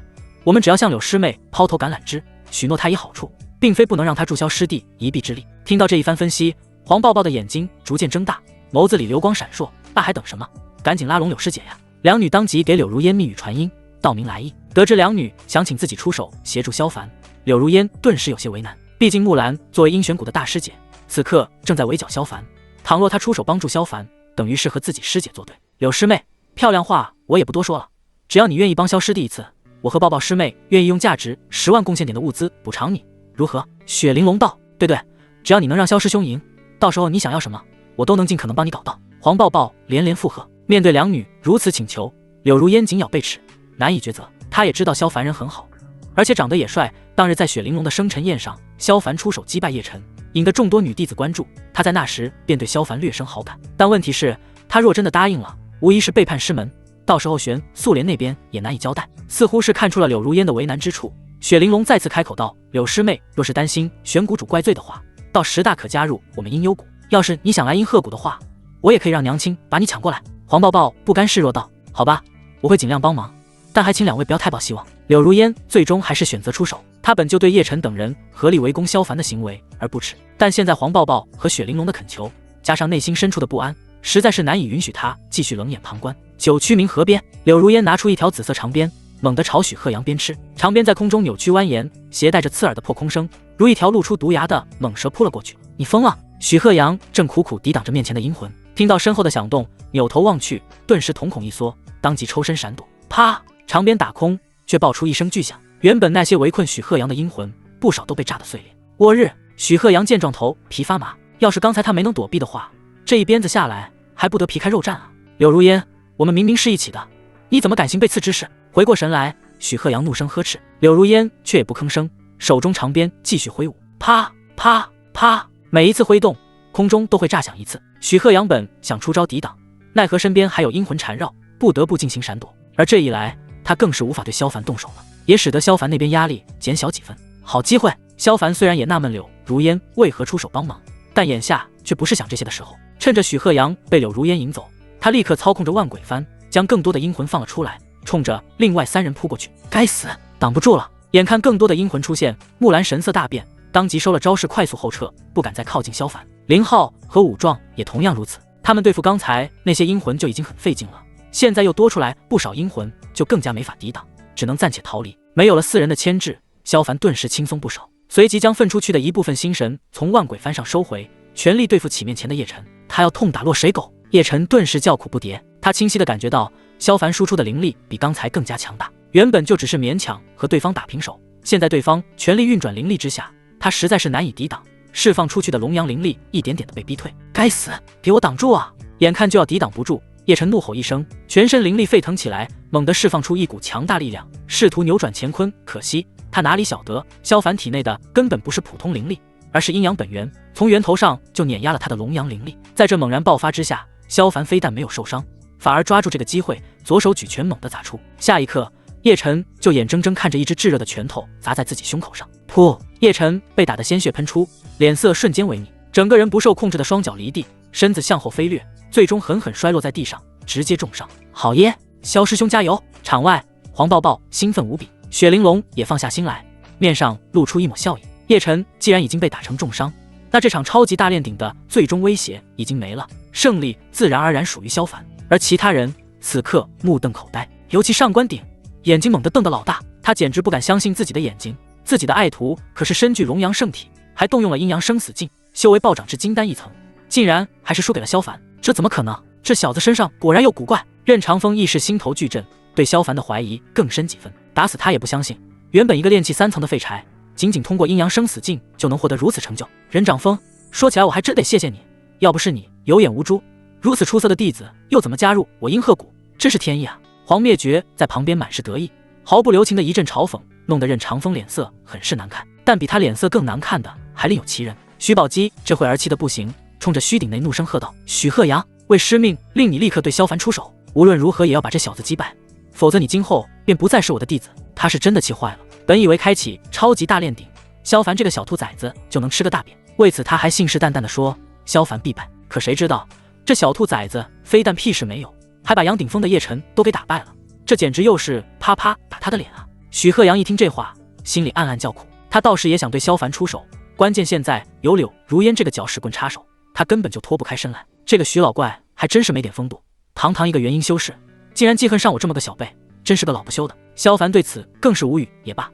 我们只要向柳师妹抛头橄榄枝，许诺她以好处，并非不能让她助萧师弟一臂之力。听到这一番分析，黄抱抱的眼睛逐渐睁大，眸子里流光闪烁。那还等什么？赶紧拉拢柳师姐呀！两女当即给柳如烟密语传音，道明来意。得知两女想请自己出手协助萧凡，柳如烟顿时有些为难。毕竟木兰作为阴玄谷的大师姐，此刻正在围剿萧凡，倘若她出手帮助萧凡，等于是和自己师姐作对。柳师妹，漂亮话我也不多说了，只要你愿意帮萧师弟一次，我和抱抱师妹愿意用价值10万贡献点的物资补偿你，如何？雪玲珑道：对对，只要你能让萧师兄赢，到时候你想要什么，我都能尽可能帮你搞到。黄抱抱连连附和。面对两女如此请求，柳如烟紧咬贝齿，难以抉择。她也知道萧凡人很好，而且长得也帅。当日在雪玲珑的生辰宴上，萧凡出手击败叶晨，引得众多女弟子关注，她在那时便对萧凡略生好感。但问题是，她若真的答应了，无疑是背叛师门，到时候玄素莲那边也难以交代。似乎是看出了柳如烟的为难之处，雪玲珑再次开口道：柳师妹若是担心玄谷主怪罪的话，到时大可加入我们阴幽谷，要是你想来阴鹤谷的话，我也可以让娘亲把你抢过来。黄抱抱不甘示弱道：好吧，我会尽量帮忙，但还请两位不要太抱希望。柳如烟最终还是选择出手，她本就对叶晨等人合力围攻萧凡的行为而不耻，但现在黄抱抱和雪玲珑的恳求，加上内心深处的不安，实在是难以允许她继续冷眼旁观。九曲明河边，柳如烟拿出一条紫色长鞭，猛地朝许鹤阳鞭笞，长鞭在空中扭曲蜿蜒，携带着刺耳的破空声，如一条露出毒牙的猛蛇扑了过去。你疯了！许鹤阳正苦苦抵挡着面前的阴魂，听到身后的响动，扭头望去，顿时瞳孔一缩，当即抽身闪躲。啪！长鞭打空，却爆出一声巨响。原本那些围困许鹤阳的阴魂，不少都被炸得碎裂。我日！许鹤阳见状头皮发麻，要是刚才他没能躲避的话，这一鞭子下来还不得皮开肉绽啊！柳如烟，我们明明是一起的，你怎么敢行背刺之事？回过神来，许鹤阳怒声呵斥，柳如烟却也不吭声，手中长鞭继续挥舞。啪啪啪！每一次挥动，空中都会炸响一次。许鹤阳本想出招抵挡，奈何身边还有阴魂缠绕，不得不进行闪躲。而这一来，他更是无法对萧凡动手了，也使得萧凡那边压力减小几分。好机会！萧凡虽然也纳闷柳如烟为何出手帮忙，但眼下却不是想这些的时候。趁着许鹤阳被柳如烟引走，他立刻操控着万鬼幡，将更多的阴魂放了出来，冲着另外3人扑过去。该死，挡不住了！眼看更多的阴魂出现，木兰神色大变，当即收了招式，快速后撤，不敢再靠近萧凡。林浩和武壮也同样如此，他们对付刚才那些阴魂就已经很费劲了，现在又多出来不少阴魂，就更加没法抵挡，只能暂且逃离。没有了4人的牵制，萧凡顿时轻松不少，随即将分出去的一部分心神从万鬼幡上收回，全力对付起面前的叶晨。他要痛打落水狗！叶晨顿时叫苦不迭，他清晰地感觉到萧凡输出的灵力比刚才更加强大，原本就只是勉强和对方打平手，现在对方全力运转灵力之下，他实在是难以抵挡，释放出去的龙阳灵力一点点的被逼退。该死，给我挡住啊！眼看就要抵挡不住，叶晨怒吼一声，全身灵力沸腾起来，猛地释放出一股强大力量，试图扭转乾坤。可惜他哪里晓得，萧凡体内的根本不是普通灵力，而是阴阳本源，从源头上就碾压了他的龙阳灵力。在这猛然爆发之下，萧凡非但没有受伤，反而抓住这个机会，左手举拳猛地砸出。下一刻，叶晨就眼睁睁看着一只炙热的拳头砸在自己胸口上。噗！叶晨被打得鲜血喷出，脸色瞬间萎靡，整个人不受控制的双脚离地，身子向后飞掠，最终狠狠摔落在地上，直接重伤。好耶！萧师兄加油！场外，黄抱抱兴奋无比，雪玲珑也放下心来，面上露出一抹笑意。叶晨既然已经被打成重伤，那这场超级大炼鼎的最终威胁已经没了，胜利自然而然属于萧凡。而其他人此刻目瞪口呆，尤其上官鼎眼睛猛地瞪得老大，他简直不敢相信自己的眼睛，自己的爱徒可是身具龙阳圣体，还动用了阴阳生死镜，修为暴涨至金丹一层，竟然还是输给了萧凡，这怎么可能？这小子身上果然有古怪。任长风亦是心头巨震，对萧凡的怀疑更深几分。打死他也不相信，原本一个炼气3层的废柴，仅仅通过阴阳生死镜就能获得如此成就。任长风，说起来我还真得谢谢你，要不是你有眼无珠，如此出色的弟子又怎么加入我阴鹤谷？真是天意啊！黄灭绝在旁边满是得意，毫不留情的一阵嘲讽，弄得任长风脸色很是难看。但比他脸色更难看的还另有其人。徐宝基这会儿气得不行，冲着虚鼎内怒声喝道：“许鹤阳，为师命令你立刻对萧凡出手，无论如何也要把这小子击败，否则你今后便不再是我的弟子。”他是真的气坏了，本以为开启超级大炼鼎，萧凡这个小兔崽子就能吃个大扁，为此他还信誓旦旦地说萧凡必败。可谁知道这小兔崽子非但屁事没有，还把杨顶峰的叶晨都给打败了，这简直又是啪啪打他的脸啊！许鹤阳一听这话，心里暗暗叫苦，他倒是也想对萧凡出手，关键现在有柳如烟这个搅屎棍插手，他根本就脱不开身来。这个许老怪还真是没点风度，堂堂一个元婴修士，竟然记恨上我这么个小辈，真是个老不休的。萧凡对此更是无语，也罢，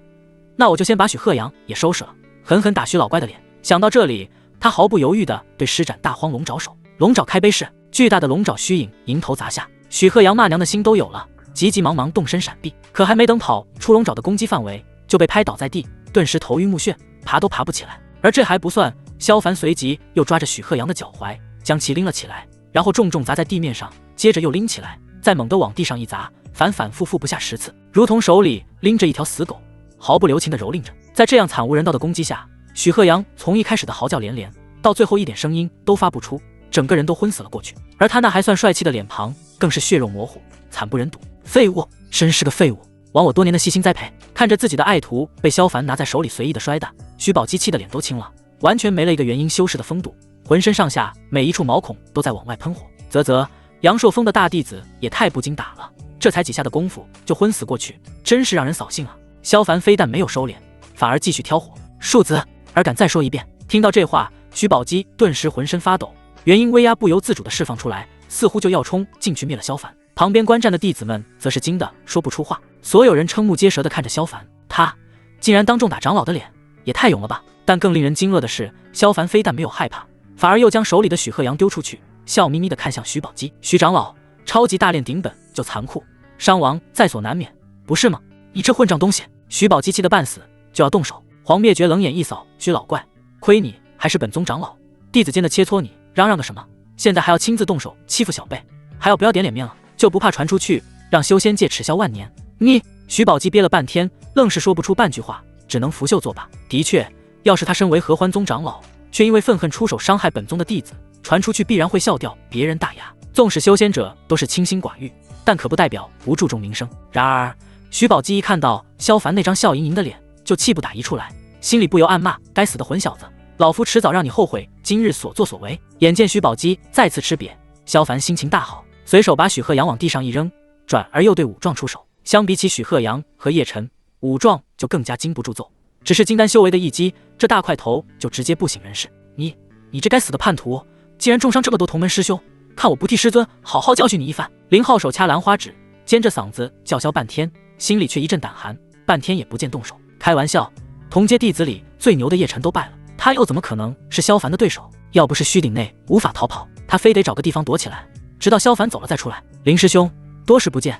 那我就先把许鹤阳也收拾了，狠狠打许老怪的脸。想到这里，他毫不犹豫地对施展大荒龙爪手，龙爪开杯式，巨大的龙爪虚影迎头砸下。许鹤阳骂娘的心都有了，急急忙忙动身闪避，可还没等跑出龙爪的攻击范围，就被拍倒在地，顿时头晕目眩，爬都爬不起来。而这还不算，萧凡随即又抓着许鹤阳的脚踝，将其拎了起来，然后重重砸在地面上，接着又拎起来，再猛地往地上一砸，反反复复不下10次，如同手里拎着一条死狗，毫不留情地蹂躏着。在这样惨无人道的攻击下，许鹤阳从一开始的嚎叫连连，到最后一点声音都发不出，整个人都昏死了过去。而他那还算帅气的脸庞更是血肉模糊，惨不忍睹。废物，真是个废物，枉我多年的细心栽培。看着自己的爱徒被萧凡拿在手里随意的摔打，徐宝基气的脸都青了，完全没了一个元婴修士的风度，浑身上下每一处毛孔都在往外喷火。啧，杨朔风的大弟子也太不经打了，这才几下的功夫就昏死过去，真是让人扫兴啊！萧凡非但没有收敛，反而继续挑火。庶子，尔敢再说一遍？听到这话，徐宝基顿时浑身发抖，元婴威压不由自主地释放出来，似乎就要冲进去灭了萧凡。旁边观战的弟子们则是惊得说不出话，所有人瞠目结舌地看着萧凡，他竟然当众打长老的脸，也太勇了吧！但更令人惊愕的是，萧凡非但没有害怕，反而又将手里的许鹤阳丢出去，笑眯眯地看向徐宝基。徐长老，超级大炼鼎本就残酷，伤亡在所难免，不是吗？你这混账东西！徐宝基气得半死，就要动手。黄灭绝冷眼一扫，徐老怪，亏你还是本宗长老，弟子间的切磋你嚷嚷个什么？现在还要亲自动手欺负小辈，还要不要点脸面了？就不怕传出去，让修仙界耻笑万年？你……徐宝基憋了半天，愣是说不出半句话，只能拂袖作罢。的确，要是他身为合欢宗长老，却因为愤恨出手伤害本宗的弟子，传出去必然会笑掉别人大牙。纵使修仙者都是清心寡欲，但可不代表不注重名声。然而，徐宝基一看到萧凡那张笑盈盈的脸，就气不打一处来，心里不由暗骂：该死的混小子，老夫迟早让你后悔今日所作所为。眼见徐宝基再次吃瘪，萧凡心情大好，随手把许鹤阳往地上一扔，转而又对武壮出手。相比起许鹤阳和叶晨，武壮就更加经不住揍，只是金丹修为的一击，这大块头就直接不省人事。你这该死的叛徒，竟然重伤这么多同门师兄，看我不替师尊好好教训你一番！林浩手掐兰花指，尖着嗓子叫嚣半天，心里却一阵胆寒，半天也不见动手。开玩笑，同阶弟子里最牛的叶晨都败了，他又怎么可能是萧凡的对手？要不是虚鼎内无法逃跑，他非得找个地方躲起来，直到萧凡走了再出来。林师兄，多时不见，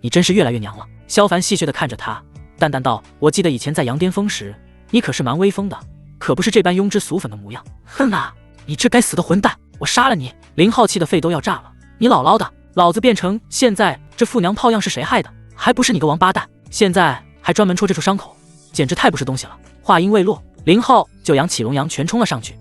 你真是越来越娘了。萧凡戏谑地看着他，淡淡道：我记得以前在杨巅峰时，你可是蛮威风的，可不是这般庸脂俗粉的模样。哼啊，你这该死的混蛋，我杀了你！林浩气得肺都要炸了，你姥姥的，老子变成现在这父娘炮样是谁害的？还不是你个王八蛋！现在还专门戳这处伤口，简直太不是东西了。话音未落，林浩就扬起龙阳拳冲了上去。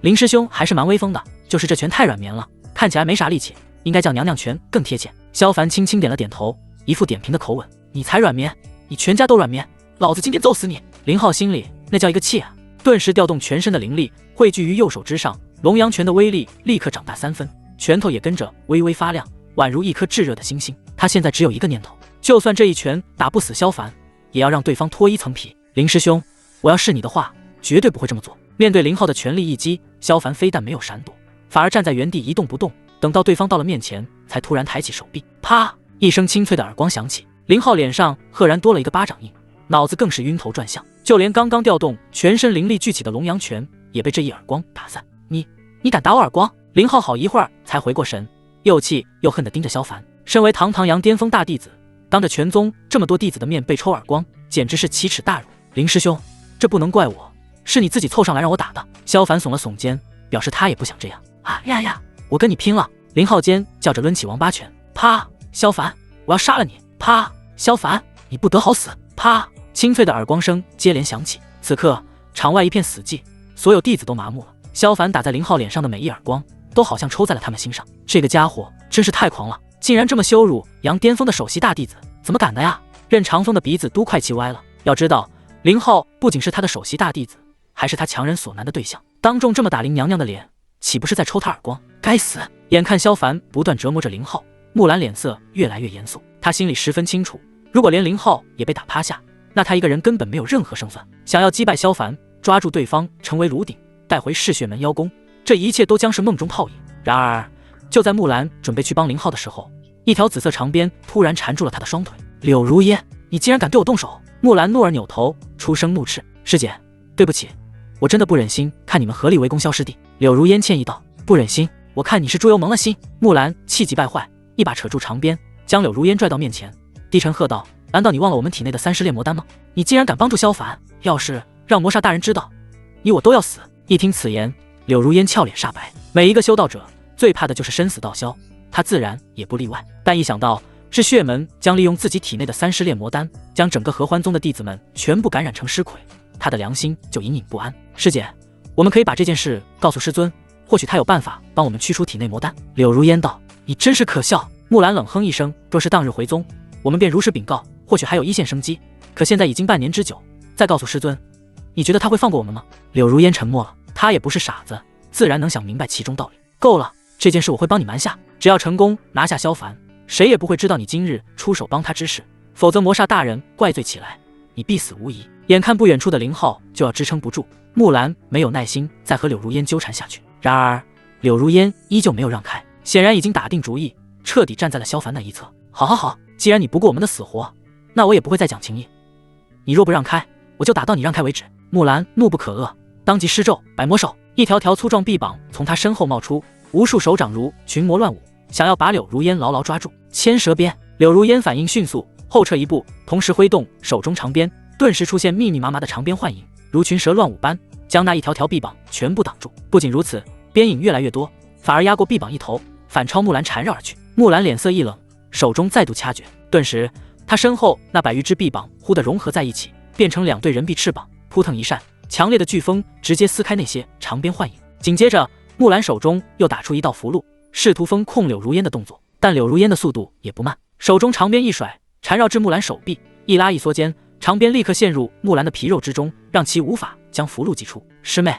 林师兄还是蛮威风的，就是这拳太软绵了，看起来没啥力气，应该叫娘娘拳更贴切。萧凡轻轻点了点头，一副点评的口吻：你才软绵，你全家都软绵，老子今天揍死你！林浩心里那叫一个气啊，顿时调动全身的灵力汇聚于右手之上，龙阳拳的威力立刻长大3分，拳头也跟着微微发亮，宛如一颗炙热的星星。他现在只有一个念头，就算这一拳打不死萧凡，也要让对方脱一层皮。林师兄，我要是你的话，绝对不会这么做。面对林浩的全力一击，萧凡非但没有闪躲，反而站在原地一动不动，等到对方到了面前，才突然抬起手臂，啪！一声清脆的耳光响起，林浩脸上赫然多了一个巴掌印，脑子更是晕头转向，就连刚刚调动全身灵力聚起的龙阳拳也被这一耳光打散。你敢打我耳光？林浩好一会儿才回过神，又气又恨地盯着萧凡。身为堂堂阳巅峰大弟子，当着全宗这么多弟子的面被抽耳光，简直是奇耻大辱。林师兄，这不能怪我，是你自己凑上来让我打的。萧凡耸了耸肩，表示他也不想这样。呀，我跟你拼了！林浩尖叫着抡起王八拳，啪！萧凡，我要杀了你！啪！萧凡，你不得好死！啪！清脆的耳光声接连响起。此刻场外一片死寂，所有弟子都麻木了。萧凡打在林浩脸上的每一耳光，都好像抽在了他们心上。这个家伙真是太狂了，竟然这么羞辱阳巅峰的首席大弟子，怎么敢的呀？任长风的鼻子都快气歪了。要知道，林浩不仅是他的首席大弟子，还是他强人所难的对象。当众这么打林娘娘的脸，岂不是在抽他耳光？该死！眼看萧凡不断折磨着林浩，木兰脸色越来越严肃。他心里十分清楚，如果连林浩也被打趴下，那他一个人根本没有任何胜算。想要击败萧凡，抓住对方成为炉鼎，带回嗜血门妖宫，这一切都将是梦中泡影。然而，就在木兰准备去帮林浩的时候，一条紫色长鞭突然缠住了他的双腿。柳如烟，你竟然敢对我动手！木兰怒而扭头，出声怒斥：师姐，对不起，我真的不忍心看你们合力围攻萧师弟。柳如烟歉意道：不忍心？我看你是猪油蒙了心。木兰气急败坏，一把扯住长鞭，将柳如烟拽到面前，低沉喝道：难道你忘了我们体内的30炼魔丹吗？你竟然敢帮助萧凡，要是让魔煞大人知道，你我都要死！一听此言，柳如烟俏脸煞白。每一个修道者最怕的就是生死道消，他自然也不例外。但一想到是血门将利用自己体内的30炼魔丹，将整个合欢宗的弟子们全部感染成尸魁，他的良心就隐隐不安。师姐，我们可以把这件事告诉师尊，或许他有办法帮我们驱除体内魔丹。柳如烟道：你真是可笑！木兰冷哼一声，若是当日回宗，我们便如实禀告，或许还有一线生机。可现在已经半年之久，再告诉师尊，你觉得他会放过我们吗？柳如烟沉默了，他也不是傻子，自然能想明白其中道理。够了，这件事我会帮你瞒下，只要成功拿下萧凡，谁也不会知道你今日出手帮他之事，否则魔煞大人怪罪起来，你必死无疑。眼看不远处的林浩就要支撑不住，木兰没有耐心再和柳如烟纠缠下去。然而柳如烟依旧没有让开，显然已经打定主意，彻底站在了萧凡那一侧。好，既然你不顾我们的死活，那我也不会再讲情义。你若不让开，我就打到你让开为止。木兰怒不可遏，当即施咒百魔手，一条条粗壮臂膀从他身后冒出，无数手掌如群魔乱舞，想要把柳如烟牢牢抓住。千蛇鞭，柳如烟反应迅速，后撤一步，同时挥动手中长鞭，顿时出现密密麻麻的长鞭幻影，如群蛇乱舞般将那一条条臂膀全部挡住。不仅如此，鞭影越来越多，反而压过臂膀一头，反超木兰缠绕而去。木兰脸色一冷，手中再度掐诀，顿时他身后那100余只臂膀忽地融合在一起，变成2对人臂翅膀，扑腾一扇，强烈的飓风直接撕开那些长鞭幻影。紧接着，木兰手中又打出一道符箓，试图封控柳如烟的动作，但柳如烟的速度也不慢，手中长鞭一甩，缠绕至木兰手臂，一拉一缩间，长鞭立刻陷入木兰的皮肉之中，让其无法将符箓击出。师妹，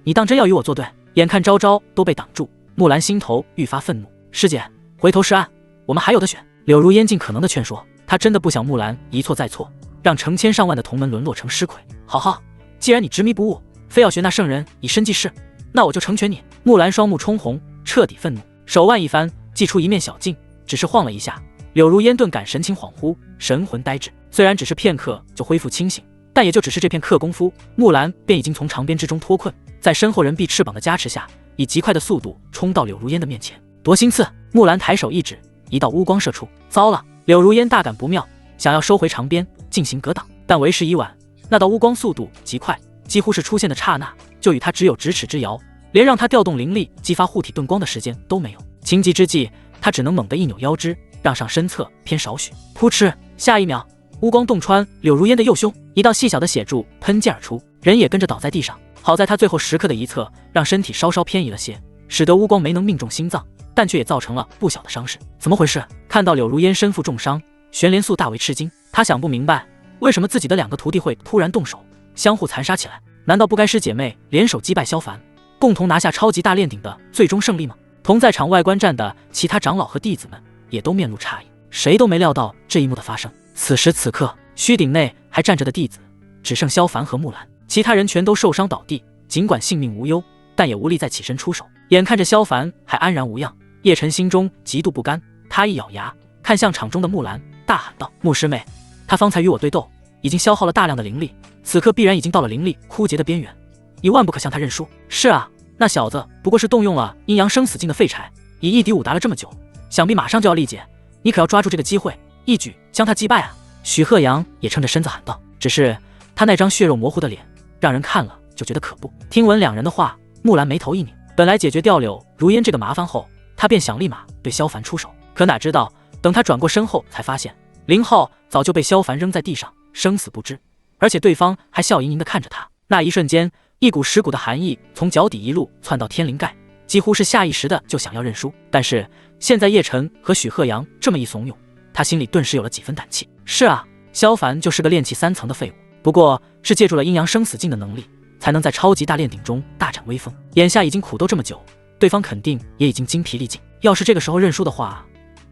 你当真要与我作对？眼看招招都被挡住，木兰心头愈发愤怒。师姐，回头是岸，我们还有得选。柳如烟尽可能的劝说，她真的不想木兰一错再错，让成千上万的同门沦落成尸魁。好，既然你执迷不悟，非要学那圣人以身济世，那我就成全你。木兰双目冲红，彻底愤怒，手腕一翻，祭出一面小镜，只是晃了一下，柳如烟顿感神情恍惚，神魂呆滞。虽然只是片刻就恢复清醒，但也就只是这片刻功夫，木兰便已经从长鞭之中脱困，在身后人臂翅膀的加持下，以极快的速度冲到柳如烟的面前。夺心刺！木兰抬手一指，一道乌光射出。糟了！柳如烟大感不妙，想要收回长鞭进行格挡，但为时已晚。那道乌光速度极快，几乎是出现的刹那，就与他只有咫尺之遥，连让他调动灵力激发护体遁光的时间都没有。情急之际，他只能猛地一扭腰肢，让上身侧偏少许。扑哧，下一秒，乌光洞穿柳如烟的右胸，一道细小的血柱喷溅而出，人也跟着倒在地上。好在他最后时刻的一侧，让身体稍稍偏移了些，使得乌光没能命中心脏，但却也造成了不小的伤势。怎么回事？看到柳如烟身负重伤，玄连素大为吃惊。他想不明白，为什么自己的2个徒弟会突然动手，相互残杀起来？难道不该师姐妹联手击败萧凡，共同拿下超级大炼鼎的最终胜利吗？同在场外观战的其他长老和弟子们也都面露诧异，谁都没料到这一幕的发生。此时此刻，虚鼎内还站着的弟子只剩萧凡和木兰，其他人全都受伤倒地，尽管性命无忧，但也无力再起身出手。眼看着萧凡还安然无恙，叶晨心中极度不甘，他一咬牙，看向场中的木兰，大喊道：“木师妹，他方才与我对斗，已经消耗了大量的灵力，此刻必然已经到了灵力枯竭的边缘，你万不可向他认输。”是啊，那小子不过是动用了阴阳生死境的废柴，以1敌5打了这么久，想必马上就要力竭，你可要抓住这个机会，一举将他击败啊！许鹤阳也撑着身子喊道。只是他那张血肉模糊的脸，让人看了就觉得可怖。听闻2人的话，木兰眉头一拧，本来解决掉柳如烟这个麻烦后，他便想立马对萧凡出手，可哪知道等他转过身后，才发现林浩早就被萧凡扔在地上，生死不知，而且对方还笑盈盈地看着他。那一瞬间，一股蚀骨的寒意从脚底一路窜到天灵盖，几乎是下意识的就想要认输。但是现在叶晨和许鹤阳这么一怂恿，他心里顿时有了几分胆气。是啊，萧凡就是个炼气3层的废物，不过是借助了阴阳生死境的能力，才能在超级大炼鼎中大展威风。眼下已经苦斗这么久，对方肯定也已经精疲力尽，要是这个时候认输的话，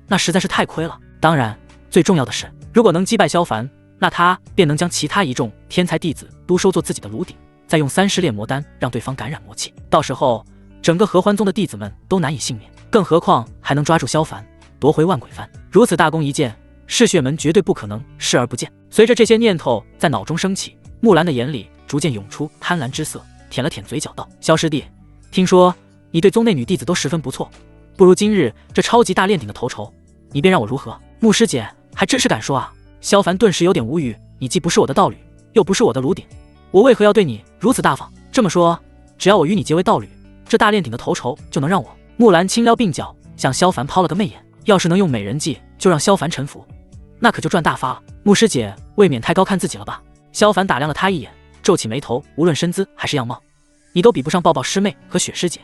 那实在是太亏了。当然，最重要的是，如果能击败萧凡，那他便能将其他一众天才弟子都收作自己的炉鼎，再用3尸炼魔丹让对方感染魔气，到时候整个合欢宗的弟子们都难以幸免，更何况还能抓住萧凡，夺回万鬼幡。如此大功一件，嗜血门绝对不可能视而不见。随着这些念头在脑中升起，木兰的眼里逐渐涌出贪婪之色，舔了舔嘴角道：“萧师弟，听说你对宗内女弟子都十分不错，不如今日这超级大炼鼎的头筹，你便让我如何？”木师姐还真是敢说啊！萧凡顿时有点无语，你既不是我的道侣，又不是我的炉鼎，我为何要对你如此大方？这么说，只要我与你结为道侣，这大炼鼎的头筹就能让我？木兰轻撩鬓角，向萧凡抛了个媚眼。要是能用美人计就让萧凡臣服，那可就赚大发了。木师姐未免太高看自己了吧？萧凡打量了他一眼，皱起眉头，无论身姿还是样貌，你都比不上抱抱师妹和雪师姐，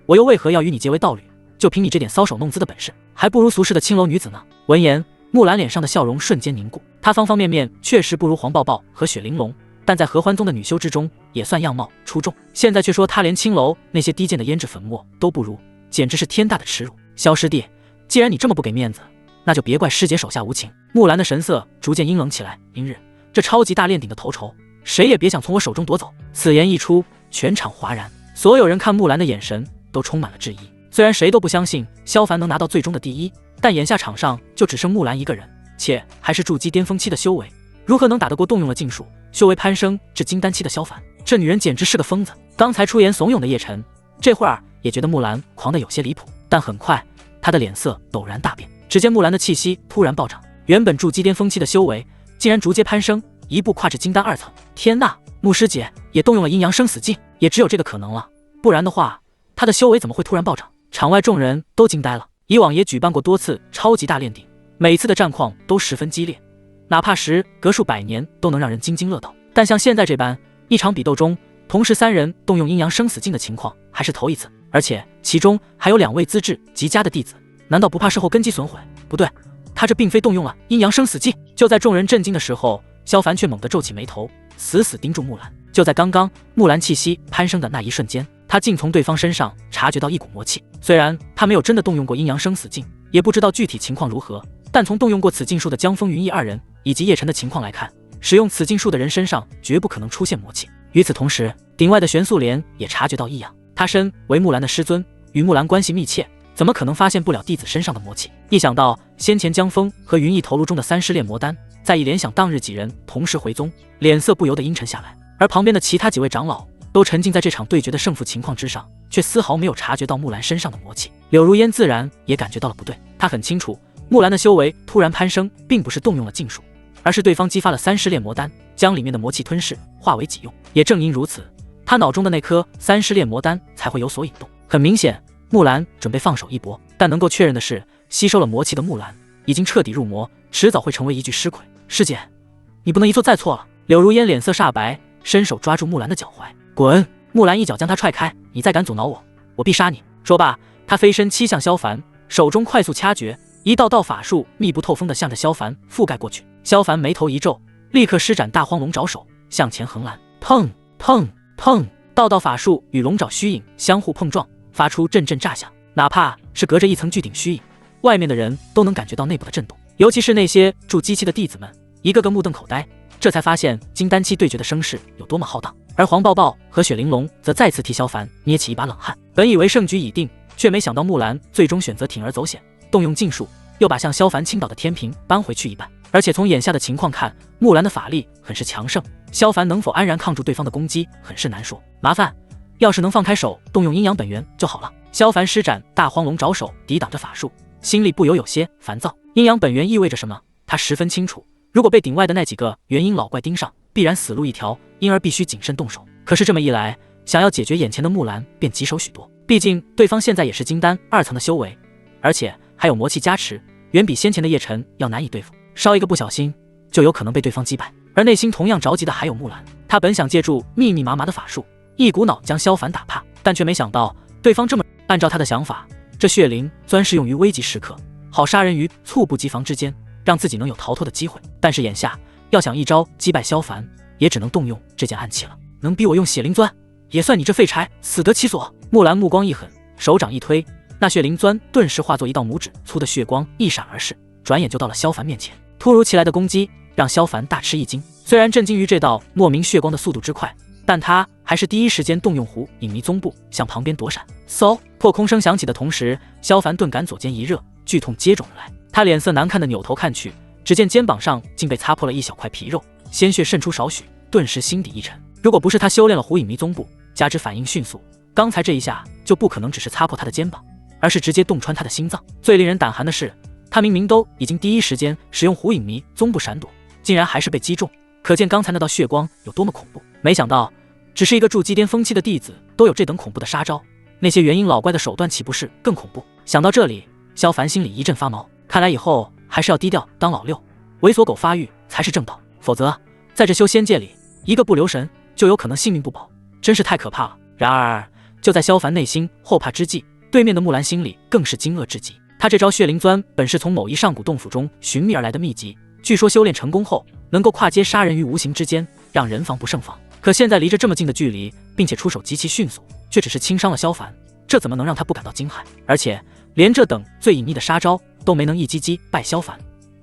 我又为何要与你结为道侣？就凭你这点搔首弄姿的本事，还不如俗世的青楼女子呢。闻言，木兰脸上的笑容瞬间凝固，她方方面面确实不如黄抱抱和雪玲珑，但在合欢宗的女修之中也算样貌出众，现在却说她连青楼那些低贱的胭脂粉末都不如，简直是天大的耻辱。萧师弟，既然你这么不给面子，那就别怪师姐手下无情。木兰的神色逐渐阴冷起来，明日这超级大炼鼎的头筹，谁也别想从我手中夺走。此言一出，全场哗然，所有人看木兰的眼神都充满了质疑。虽然谁都不相信萧凡能拿到最终的第一，但眼下场上就只剩木兰一个人，且还是筑基巅峰期的修为，如何能打得过动用了禁术修为攀升至金丹期的萧凡？这女人简直是个疯子。刚才出言怂恿的叶晨，这会儿也觉得木兰狂得有些离谱，但很快他的脸色陡然大变。只见木兰的气息突然暴涨，原本筑基巅峰期的修为竟然逐阶攀升，一步跨至金丹2层。天呐，木师姐也动用了阴阳生死境，也只有这个可能了，不然的话她的修为怎么会突然暴涨？场外众人都惊呆了。以往也举办过多次超级大炼鼎，每次的战况都十分激烈，哪怕时隔数百年都能让人津津乐道，但像现在这般一场比斗中同时3人动用阴阳生死境的情况还是头一次，而且其中还有2位资质极佳的弟子，难道不怕事后根基损毁？不对，他这并非动用了阴阳生死境。就在众人震惊的时候，萧凡却猛地皱起眉头，死死盯住木兰。就在刚刚木兰气息攀升的那一瞬间，他竟从对方身上察觉到一股魔气。虽然他没有真的动用过阴阳生死境，也不知道具体情况如何，但从动用过此禁术的江枫云逸2人以及叶晨的情况来看，使用此禁术的人身上绝不可能出现魔气。与此同时，鼎外的玄素莲也察觉到异样，他身为木兰的师尊，与木兰关系密切，怎么可能发现不了弟子身上的魔气？一想到先前江枫和云逸头颅中的3尸炼魔丹，再一联想当日几人同时回宗，脸色不由得阴沉下来。而旁边的其他几位长老都沉浸在这场对决的胜负情况之上，却丝毫没有察觉到木兰身上的魔气。柳如烟自然也感觉到了不对，她很清楚木兰的修为突然攀升并不是动用了禁术，而是对方激发了3尸炼魔丹，将里面的魔气吞噬化为己用。也正因如此，她脑中的那颗3尸炼魔丹才会有所引动。很明显，木兰准备放手一搏，但能够确认的是，吸收了魔气的木兰已经彻底入魔，迟早会成为一具尸块。师姐，你不能一错再错了。柳如烟脸色煞白，伸手抓住木兰的脚踝。滚！木兰一脚将他踹开，你再敢阻挠我，我必杀你。说罢，他飞身欺向萧凡，手中快速掐诀，一道道法术密不透风地向着萧凡覆盖过去。萧凡眉头一皱，立刻施展大荒龙爪手向前横拦。砰砰砰！道道法术与龙爪虚影相互碰撞，发出阵阵炸响。哪怕是隔着一层巨顶虚影，外面的人都能感觉到内部的震动。尤其是那些筑机器的弟子们，一个个目瞪口呆，这才发现金丹期对决的声势有多么浩荡。而黄抱抱和雪玲珑则再次替萧凡捏起一把冷汗。本以为胜局已定，却没想到木兰最终选择铤而走险，动用禁术，又把向萧凡倾倒的天平搬回去一半。而且从眼下的情况看，木兰的法力很是强盛，萧凡能否安然抗住对方的攻击，很是难说。麻烦，要是能放开手，动用阴阳本源就好了。萧凡施展大荒龙爪手抵挡着法术，心里不由有些烦躁。阴阳本源意味着什么？他十分清楚。如果被顶外的那几个元婴老怪盯上，必然死路一条，因而必须谨慎动手。可是这么一来，想要解决眼前的木兰便棘手许多。毕竟对方现在也是金丹2层的修为，而且还有魔气加持，远比先前的叶晨要难以对付。稍一个不小心，就有可能被对方击败。而内心同样着急的还有木兰，他本想借助密密麻麻的法术，一股脑将萧凡打怕，但却没想到对方这么……按照他的想法，这血灵钻是用于危急时刻，好杀人于猝不及防之间，让自己能有逃脱的机会。但是眼下要想一招击败萧凡，也只能动用这件暗器了。能逼我用血灵钻，也算你这废柴死得其所。木兰目光一狠，手掌一推，那血灵钻顿时化作一道拇指粗的血光一闪而逝，转眼就到了萧凡面前。突如其来的攻击让萧凡大吃一惊，虽然震惊于这道莫名血光的速度之快，但他还是第一时间动用虎影迷踪步向旁边躲闪。嗖！破空声响起的同时，萧凡顿感左肩一热，剧痛接踵而来。他脸色难看的扭头看去，只见肩膀上竟被擦破了一小块皮肉，鲜血渗出少许，顿时心底一沉。如果不是他修炼了虎影迷踪步，加之反应迅速，刚才这一下就不可能只是擦破他的肩膀，而是直接洞穿他的心脏。最令人胆寒的是，他明明都已经第一时间使用虎影迷踪步闪躲，竟然还是被击中，可见刚才那道血光有多么恐怖。没想到只是一个筑基巅峰期的弟子都有这等恐怖的杀招，那些元婴老怪的手段岂不是更恐怖？想到这里，萧凡心里一阵发毛，看来以后还是要低调当老六，猥琐狗发育才是正道，否则在这修仙界里，一个不留神就有可能性命不保，真是太可怕了。然而就在萧凡内心后怕之际，对面的木兰心里更是惊愕至极。他这招血灵钻本是从某一上古洞府中寻觅而来的秘籍，据说修炼成功后能够跨阶杀人于无形之间，让人防不胜防。可现在离着这么近的距离，并且出手极其迅速，却只是轻伤了萧凡，这怎么能让他不感到惊骇？而且连这等最隐秘的杀招都没能一击击败萧凡，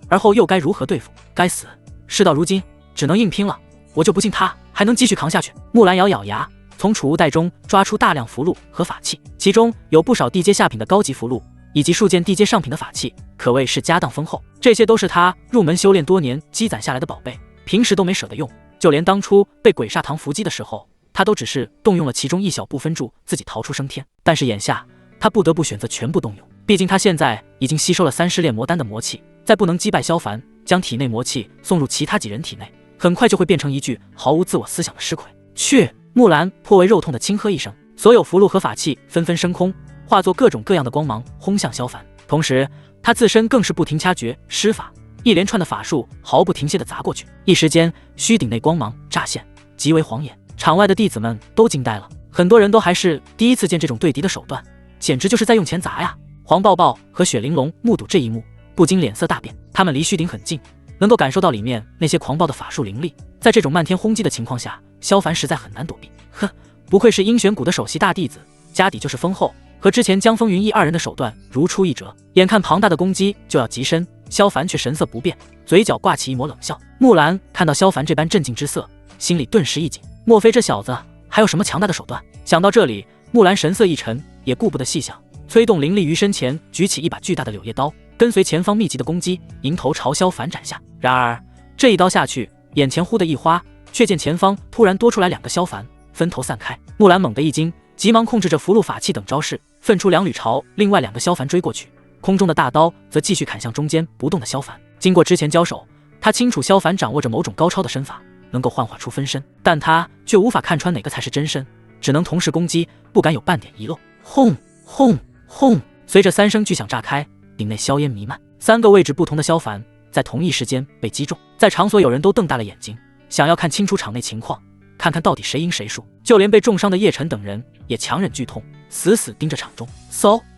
而后又该如何对付？该死，事到如今只能硬拼了，我就不信他还能继续扛下去。木兰咬咬牙，从储物袋中抓出大量符箓和法器，其中有不少地阶下品的高级符箓，以及数件地阶上品的法器，可谓是家当丰厚。这些都是他入门修炼多年积攒下来的宝贝，平时都没舍得用，就连当初被鬼煞堂伏击的时候，他都只是动用了其中一小部分助自己逃出升天。但是眼下他不得不选择全部动用，毕竟他现在已经吸收了30炼魔丹的魔气，再不能击败萧凡，将体内魔气送入其他几人体内，很快就会变成一具毫无自我思想的尸块。去！木兰颇为肉痛的轻喝一声，所有符箓和法器纷纷升空，化作各种各样的光芒轰向萧凡。同时他自身更是不停掐诀施法，一连串的法术毫不停歇地砸过去，一时间虚顶内光芒乍现，极为晃眼。场外的弟子们都惊呆了，很多人都还是第一次见这种对敌的手段，简直就是在用钱砸呀。黄抱抱和雪玲珑目睹这一幕，不禁脸色大变。他们离虚顶很近，能够感受到里面那些狂暴的法术灵力，在这种漫天轰击的情况下，萧凡实在很难躲避。哼，不愧是阴玄谷的首席大弟子，家底就是丰厚，和之前江风云逸二人的手段如出一辙。眼看庞大的攻击就要及身，萧凡却神色不变，嘴角挂起一抹冷笑。木兰看到萧凡这般镇静之色，心里顿时一紧，莫非这小子还有什么强大的手段？想到这里，木兰神色一沉，也顾不得细想，催动灵力于身前举起一把巨大的柳叶刀，跟随前方密集的攻击，迎头朝萧凡斩下。然而这一刀下去，眼前忽的一花，却见前方突然多出来2个萧凡，分头散开。木兰猛地一惊，急忙控制着符箓法器等招式，分出2缕朝另外2个萧凡追过去，空中的大刀则继续砍向中间不动的萧凡。经过之前交手，他清楚萧凡掌握着某种高超的身法，能够幻化出分身，但他却无法看穿哪个才是真身，只能同时攻击，不敢有半点遗漏。轰轰！轰！随着3声巨响炸开，顶内硝烟弥漫，3个位置不同的萧凡在同一时间被击中。在场所有人都瞪大了眼睛，想要看清楚场内情况，看看到底谁赢谁输。就连被重伤的叶晨等人也强忍剧痛，死死盯着场中。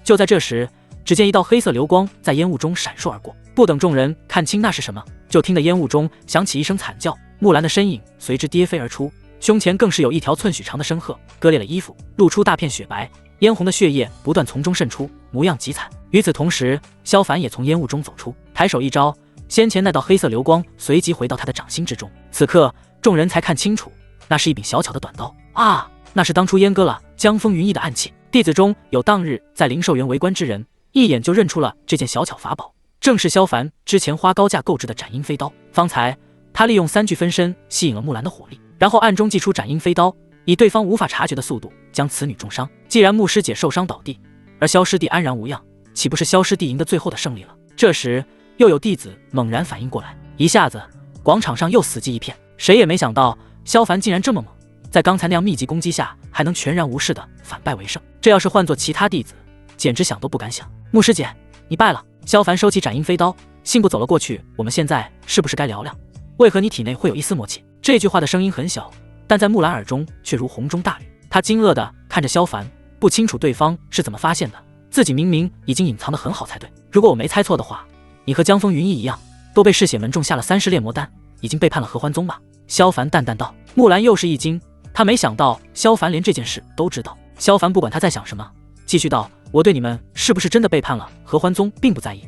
就在这时，只见一道黑色流光在烟雾中闪烁而过。不等众人看清那是什么，就听得烟雾中响起一声惨叫，木兰的身影随之跌飞而出，胸前更是有一条寸许长的深褐，割裂了衣服，露出大片雪白，嫣红的血液不断从中渗出，模样极惨。与此同时，萧凡也从烟雾中走出，抬手一招，先前那道黑色流光随即回到他的掌心之中。此刻众人才看清楚，那是一柄小巧的短刀啊！那是当初阉割了江风云逸的暗器。弟子中有当日在灵兽园为官之人，一眼就认出了这件小巧法宝，正是萧凡之前花高价购置的斩阴飞刀。方才他利用3具分身吸引了木兰的火力，然后暗中祭出斩阴飞刀，以对方无法察觉的速度将此女重伤。既然木师姐受伤倒地，而萧师弟安然无恙，岂不是萧师弟赢得最后的胜利了？这时又有弟子猛然反应过来，一下子广场上又死寂一片。谁也没想到萧凡竟然这么猛，在刚才那样密集攻击下还能全然无视的反败为胜。这要是换做其他弟子，简直想都不敢想。木师姐，你败了。萧凡收起斩阴飞刀，信步走了过去。我们现在是不是该聊聊，为何你体内会有一丝魔气？这句话的声音很小，但在木兰耳中却如洪钟大吕。他惊愕地看着萧凡，不清楚对方是怎么发现的，自己明明已经隐藏得很好才对。如果我没猜错的话，你和江风云逸一样，都被嗜血门种下了30炼魔丹，已经背叛了合欢宗吧？萧凡淡淡道。木兰又是一惊，他没想到萧凡连这件事都知道。萧凡不管他在想什么，继续道：我对你们是不是真的背叛了合欢宗并不在意，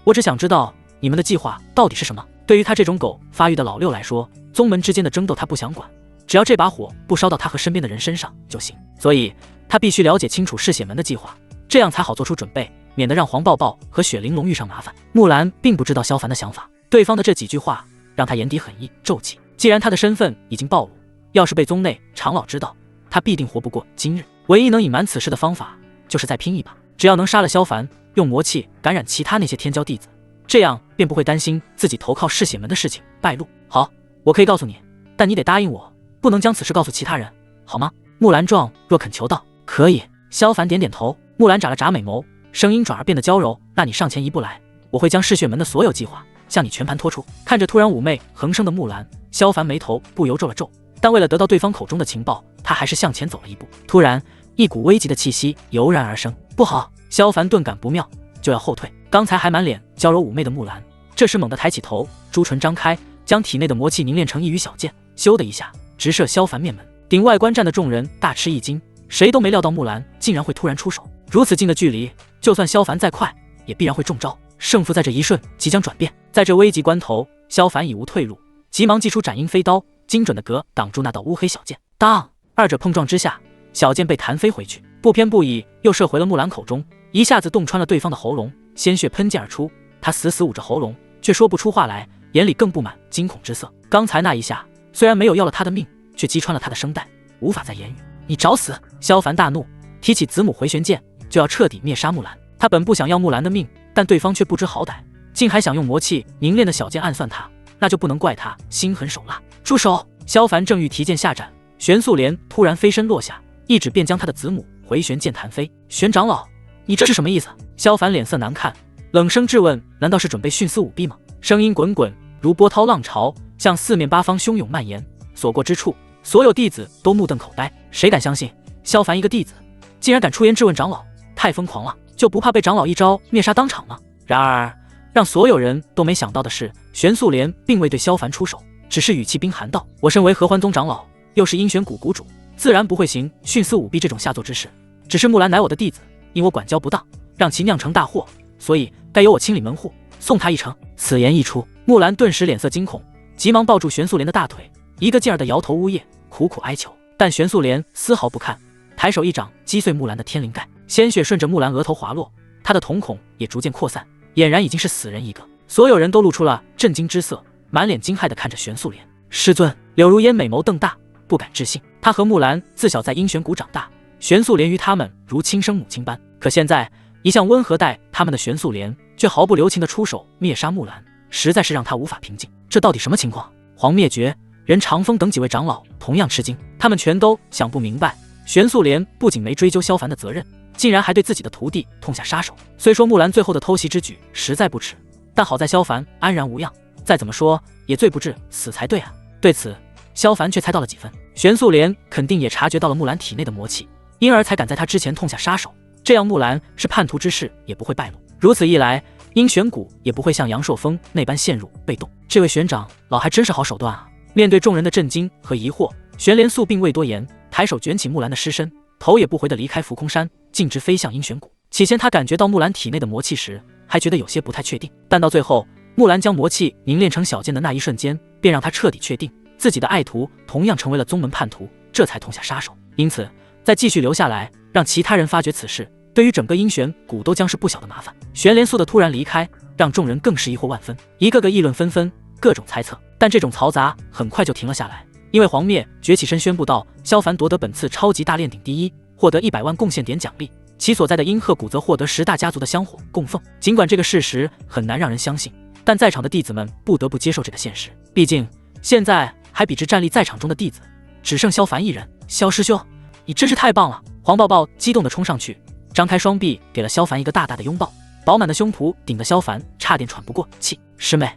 我只想知道你们的计划到底是什么。对于他这种狗发育的老六来说，宗门之间的争斗他不想管，只要这把火不烧到他和身边的人身上就行。所以他必须了解清楚嗜血门的计划，这样才好做出准备，免得让黄抱抱和雪玲珑遇上麻烦。木兰并不知道萧凡的想法，对方的这几句话让他眼底狠意骤起。既然他的身份已经暴露，要是被宗内长老知道，他必定活不过今日。唯一能隐瞒此事的方法，就是再拼一把。只要能杀了萧凡，用魔气感染其他那些天骄弟子，这样便不会担心自己投靠嗜血门的事情败露。好，我可以告诉你，但你得答应我，不能将此事告诉其他人，好吗？木兰状若恳求道。可以。萧凡点点头。木兰眨了眨美眸，声音转而变得娇柔。那你上前一步来，我会将嗜血门的所有计划向你全盘托出。看着突然妩媚横生的木兰，萧凡眉头不由皱了皱，但为了得到对方口中的情报，他还是向前走了一步。突然一股危急的气息油然而生。不好！萧凡顿感不妙，就要后退。刚才还满脸娇柔妩媚的木兰，这时猛地抬起头，朱唇张开，将体内的魔气凝练成一羽小剑，咻的一下直射萧凡面门。顶外观战的众人大吃一惊，谁都没料到木兰竟然会突然出手。如此近的距离，就算萧凡再快，也必然会中招。胜负在这一瞬即将转变。在这危急关头，萧凡已无退路，急忙祭出斩阴飞刀，精准的格挡住那道乌黑小剑。当，二者碰撞之下，小剑被弹飞回去，不偏不倚又射回了木兰口中，一下子洞穿了对方的喉咙，鲜血喷溅而出。他死死捂着喉咙，却说不出话来，眼里更布满惊恐之色。刚才那一下虽然没有要了他的命，却击穿了他的声带，无法再言语。你找死！萧凡大怒，提起子母回旋剑，就要彻底灭杀木兰。他本不想要木兰的命，但对方却不知好歹，竟还想用魔气凝练的小剑暗算他，那就不能怪他心狠手辣。住手！萧凡正欲提剑下斩，玄素莲突然飞身落下，一指便将他的子母回旋剑弹飞。玄长老，你这是什么意思？萧凡脸色难看，冷声质问：难道是准备徇私舞弊吗？声音滚滚如波涛浪潮，向四面八方汹涌蔓延，所过之处，所有弟子都目瞪口呆。谁敢相信萧凡一个弟子竟然敢出言质问长老？太疯狂了，就不怕被长老一招灭杀当场吗？然而让所有人都没想到的是，玄素莲并未对萧凡出手，只是语气冰寒道：我身为合欢宗长老，又是阴玄谷谷主，自然不会行徇私舞弊这种下作之事。只是木兰乃我的弟子，因我管教不当，让其酿成大祸，所以该由我清理门户，送他一程。此言一出，木兰顿时脸色惊恐，急忙抱住玄素莲的大腿，一个劲儿的摇头呜咽，苦苦哀求。但玄素莲丝毫不看，抬手一掌击碎木兰的天灵盖，鲜血顺着木兰额头滑落，她的瞳孔也逐渐扩散，俨然已经是死人一个。所有人都露出了震惊之色，满脸惊骇地看着玄素莲。师尊！柳如烟美眸瞪大，不敢置信。她和木兰自小在阴玄谷长大，玄素莲于他们如亲生母亲般，可现在一向温和待他们的玄素莲却毫不留情地出手灭杀木兰，实在是让他无法平静。这到底什么情况？黄灭绝、任长风等几位长老同样吃惊，他们全都想不明白。玄素莲不仅没追究萧凡的责任，竟然还对自己的徒弟痛下杀手。虽说木兰最后的偷袭之举实在不耻，但好在萧凡安然无恙，再怎么说也罪不至死才对啊。对此，萧凡却猜到了几分。玄素莲肯定也察觉到了木兰体内的魔气，因而才敢在他之前痛下杀手，这样木兰是叛徒之事也不会败露。如此一来，阴玄谷也不会像杨朔风那般陷入被动。这位玄长老还真是好手段啊！面对众人的震惊和疑惑，玄连素并未多言，抬手卷起木兰的尸身，头也不回地离开浮空山，径直飞向阴玄谷。起先他感觉到木兰体内的魔气时，还觉得有些不太确定，但到最后木兰将魔气凝练成小剑的那一瞬间，便让他彻底确定自己的爱徒同样成为了宗门叛徒，这才痛下杀手。因此再继续留下来，让其他人发觉此事，对于整个阴玄谷都将是不小的麻烦。玄连素的突然离开，让众人更是疑惑万分，一个个议论纷纷，各种猜测。但这种嘈杂很快就停了下来，因为黄灭绝起身宣布道：萧凡夺得本次超级大炼鼎第一，获得100万贡献点奖励，其所在的阴鹤谷则获得10大家族的香火供奉。尽管这个事实很难让人相信，但在场的弟子们不得不接受这个现实，毕竟现在还比之战力在场中的弟子只剩萧凡一人。萧师兄，你真是太棒了！黄抱抱激动地冲上去，张开双臂给了萧凡一个大大的拥抱，饱满的胸脯顶得萧凡差点喘不过气。师妹，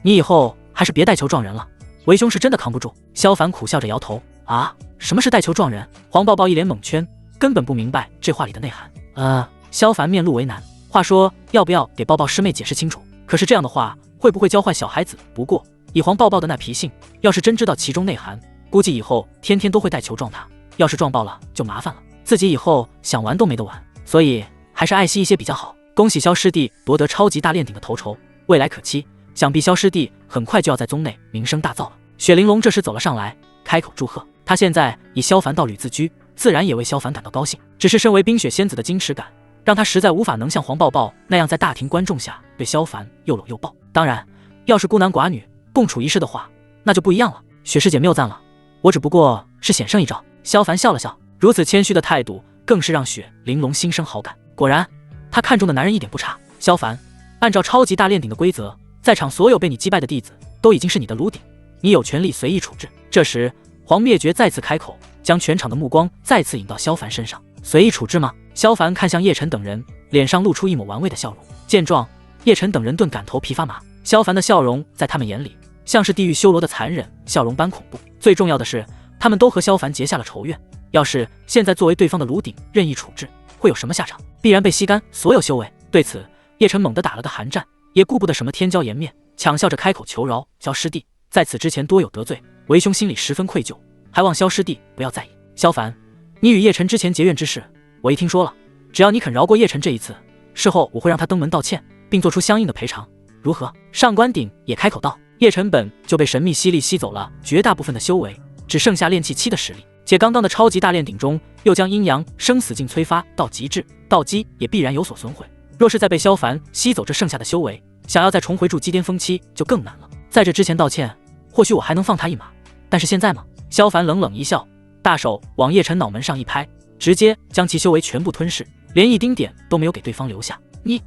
你以后还是别带球撞人了，为兄是真的扛不住。萧凡苦笑着摇头。啊，什么是带球撞人？黄抱抱一脸懵圈，根本不明白这话里的内涵。萧凡面露为难，话说要不要给抱抱师妹解释清楚？可是这样的话会不会教坏小孩子？不过以黄抱抱的那脾性，要是真知道其中内涵，估计以后天天都会带球撞他，要是撞爆了就麻烦了，自己以后想玩都没得玩，所以还是爱惜一些比较好。恭喜萧师弟夺得超级大炼鼎的头筹，未来可期，想必萧师弟很快就要在宗内名声大噪了。雪玲珑这时走了上来，开口祝贺。他现在以萧凡道侣自居，自然也为萧凡感到高兴，只是身为冰雪仙子的矜持感，让他实在无法能像黄抱抱那样在大庭观众下对萧凡又搂又抱。当然，要是孤男寡女共处一室的话，那就不一样了。雪师姐谬赞了，我只不过是险胜一招。萧凡笑了笑，如此谦虚的态度更是让雪玲珑心生好感。果然，他看中的男人一点不差。萧凡，按照超级大炼鼎的规则，在场所有被你击败的弟子都已经是你的炉鼎，你有权利随意处置。这时黄灭绝再次开口，将全场的目光再次引到萧凡身上。随意处置吗？萧凡看向叶晨等人，脸上露出一抹玩味的笑容。见状，叶晨等人顿感头皮发麻。萧凡的笑容在他们眼里像是地狱修罗的残忍笑容般恐怖。最重要的是，他们都和萧凡结下了仇怨，要是现在作为对方的炉鼎任意处置，会有什么下场？必然被吸干所有修为。对此，叶晨猛地打了个寒战，也顾不得什么天骄颜面，抢笑着开口求饶：萧师弟，在此之前多有得罪，为兄心里十分愧疚，还望萧师弟不要在意。萧凡，你与叶晨之前结怨之事，我一听说了，只要你肯饶过叶晨这一次，事后我会让他登门道歉，并做出相应的赔偿，如何？上官鼎也开口道。叶晨本就被神秘吸力吸走了绝大部分的修为，只剩下炼气7的实力，且刚刚的超级大炼鼎中又将阴阳生死境催发到极致，道基也必然有所损毁。若是再被萧凡吸走这剩下的修为，想要再重回筑基巅峰期就更难了。在这之前道歉，或许我还能放他一马，但是现在吗？萧凡冷冷一笑，大手往叶晨脑门上一拍，直接将其修为全部吞噬，连一丁点都没有给对方留下。你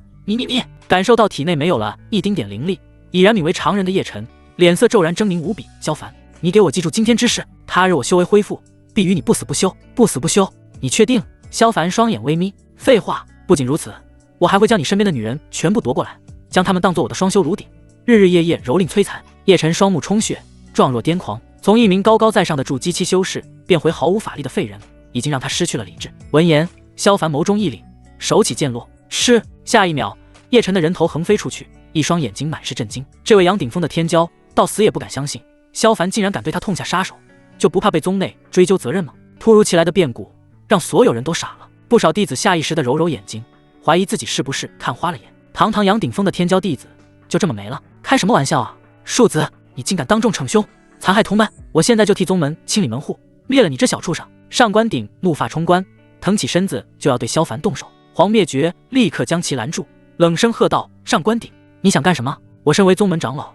感受到体内没有了一丁点灵力，已然泯为常人的叶晨脸色骤然狰狞无比。萧凡，你给我记住今天之事，他日我修为恢复，必与你不死不休。不死不休？你确定？萧凡双眼微眯。废话，不仅如此，我还会将你身边的女人全部夺过来，将她们当做我的双修炉鼎，日日夜夜蹂躏摧残。叶晨双目充血，状若癫狂，从一名高高在上的筑基期修士变回毫无法力的废人，已经让他失去了理智。闻言，萧凡眸中一凛，手起剑落，吃！下一秒，叶晨的人头横飞出去，一双眼睛满是震惊。这位杨顶峰的天骄，到死也不敢相信萧凡竟然敢对他痛下杀手，就不怕被宗内追究责任吗？突如其来的变故让所有人都傻了，不少弟子下意识地揉揉眼睛，怀疑自己是不是看花了眼。堂堂杨顶峰的天骄弟子就这么没了？开什么玩笑啊！庶子，你竟敢当众逞凶，残害同门！我现在就替宗门清理门户，灭了你这小畜生！上官鼎怒发冲冠，腾起身子就要对萧凡动手。黄灭绝立刻将其拦住，冷声喝道：上官鼎，你想干什么？我身为宗门长老，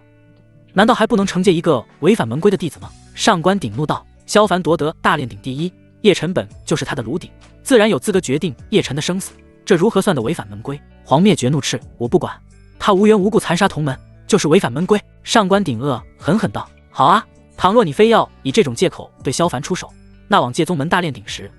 难道还不能惩戒一个违反门规的弟子吗？上官鼎怒道。萧凡夺得大炼鼎第一，叶晨本就是他的炉鼎，自然有资格决定叶晨的生死，这如何算得违反门规？黄灭绝怒斥：我不管，他无缘无故残杀同门，就是违反门规。上官鼎恶狠狠道：好啊，倘若你非要以这种借口对萧凡出手，那往借宗门大炼鼎时，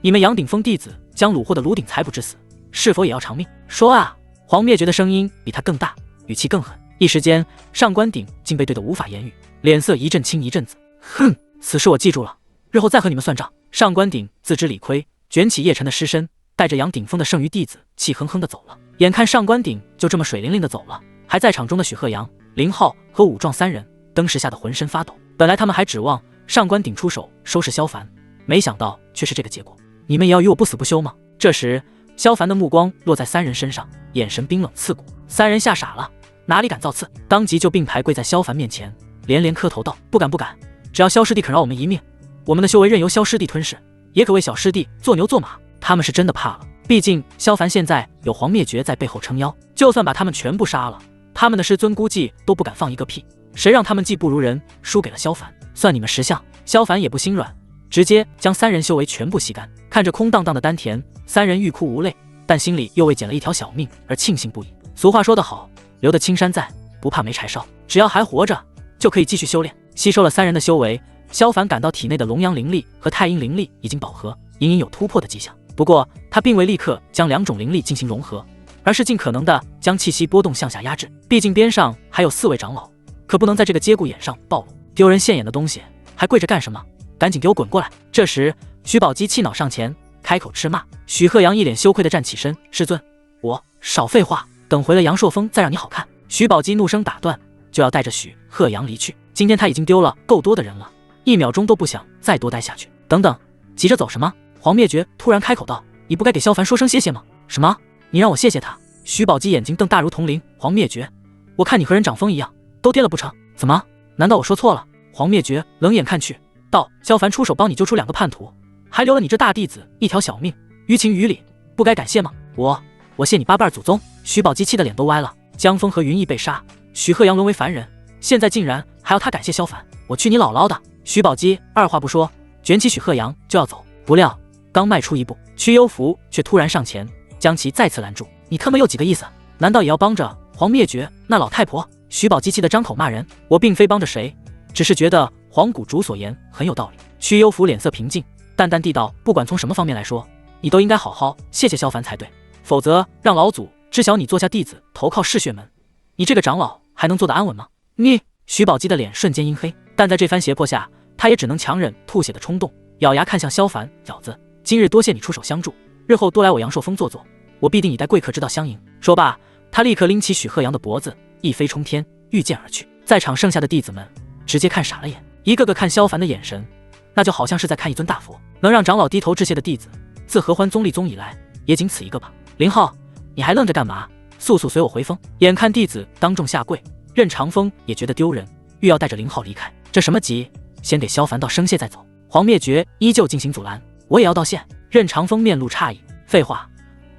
你们杨顶峰弟子将虏获的卢鼎裁捕致死，是否也要偿命？说啊！黄灭绝的声音比他更大，语气更狠。一时间，上官鼎竟被对得无法言语，脸色一阵青一阵紫。哼，此事我记住了，日后再和你们算账。上官鼎自知理亏，卷起叶晨的尸身，带着杨鼎峰的剩余弟子，气哼哼地走了。眼看上官鼎就这么水灵灵地走了，还在场中的许鹤阳、林浩和武壮三人登时吓得浑身发抖。本来他们还指望上官鼎出手收拾萧凡，没想到却是这个结果。你们也要与我不死不休吗？这时，萧凡的目光落在三人身上，眼神冰冷刺骨。三人吓傻了，哪里敢造次，当即就并排跪在萧凡面前，连连磕头道：“不敢不敢，只要萧师弟肯饶我们一命，我们的修为任由萧师弟吞噬，也可为小师弟做牛做马。”他们是真的怕了，毕竟萧凡现在有黄灭绝在背后撑腰，就算把他们全部杀了，他们的师尊估计都不敢放一个屁。谁让他们技不如人，输给了萧凡？算你们识相。萧凡也不心软，直接将三人修为全部吸干。看着空荡荡的丹田，三人欲哭无泪，但心里又为捡了一条小命而庆幸不已。俗话说得好，留得青山在，不怕没柴烧。只要还活着，就可以继续修炼。吸收了三人的修为，萧凡感到体内的龙阳灵力和太阴灵力已经饱和，隐隐有突破的迹象。不过他并未立刻将两种灵力进行融合，而是尽可能的将气息波动向下压制。毕竟边上还有4位长老，可不能在这个节骨眼上暴露，丢人现眼的东西，还跪着干什么？赶紧给我滚过来！这时，徐宝基气恼上前，开口斥骂。许鹤阳一脸羞愧的站起身：“师尊，我少废话，等回了杨朔峰再让你好看。”徐宝基怒声打断，就要带着许鹤阳离去。今天他已经丢了够多的人了，1秒钟都不想再多待下去。等等，急着走什么？黄灭绝突然开口道：“你不该给萧凡说声谢谢吗？”什么？你让我谢谢他？徐宝基眼睛瞪大如铜铃。黄灭绝，我看你和人长风一样，都颠了不成？怎么？难道我说错了？黄灭绝冷眼看去，道：“萧凡出手帮你救出2个叛徒，还留了你这大弟子一条小命，于情于理，不该感谢吗？我谢你8辈祖宗！”徐宝基气得脸都歪了。江峰和云逸被杀，许鹤阳沦为凡人，现在竟然还要他感谢萧凡，我去你姥姥的！徐宝基二话不说，卷起许鹤阳就要走，不料刚迈出一步，屈幽福却突然上前，将其再次拦住。你他妈有几个意思？难道也要帮着黄灭绝那老太婆？徐宝基气得张口骂人。我并非帮着谁，只是觉得黄谷主所言很有道理。屈幽福脸色平静，淡淡地道：“不管从什么方面来说，你都应该好好谢谢萧凡才对，否则让老祖知晓你做下弟子投靠嗜血门，你这个长老还能做得安稳吗？”你徐宝基的脸瞬间阴黑，但在这番胁迫下，他也只能强忍吐血的冲动，咬牙看向萧凡：“小子，今日多谢你出手相助，日后多来我杨朔峰坐坐，我必定以待贵客之道相迎。”说罢，他立刻拎起许鹤阳的脖子，一飞冲天，御剑而去。在场剩下的弟子们直接看傻了眼，一个个看萧凡的眼神，那就好像是在看一尊大佛。能让长老低头致谢的弟子，自合欢宗立宗以来，也仅此一个吧。林浩，你还愣着干嘛？速速随我回峰！眼看弟子当众下跪，任长风也觉得丢人，欲要带着林浩离开。这什么急？先给萧凡道声谢再走。黄灭绝依旧进行阻拦，我也要道谢。任长风面露诧异，废话，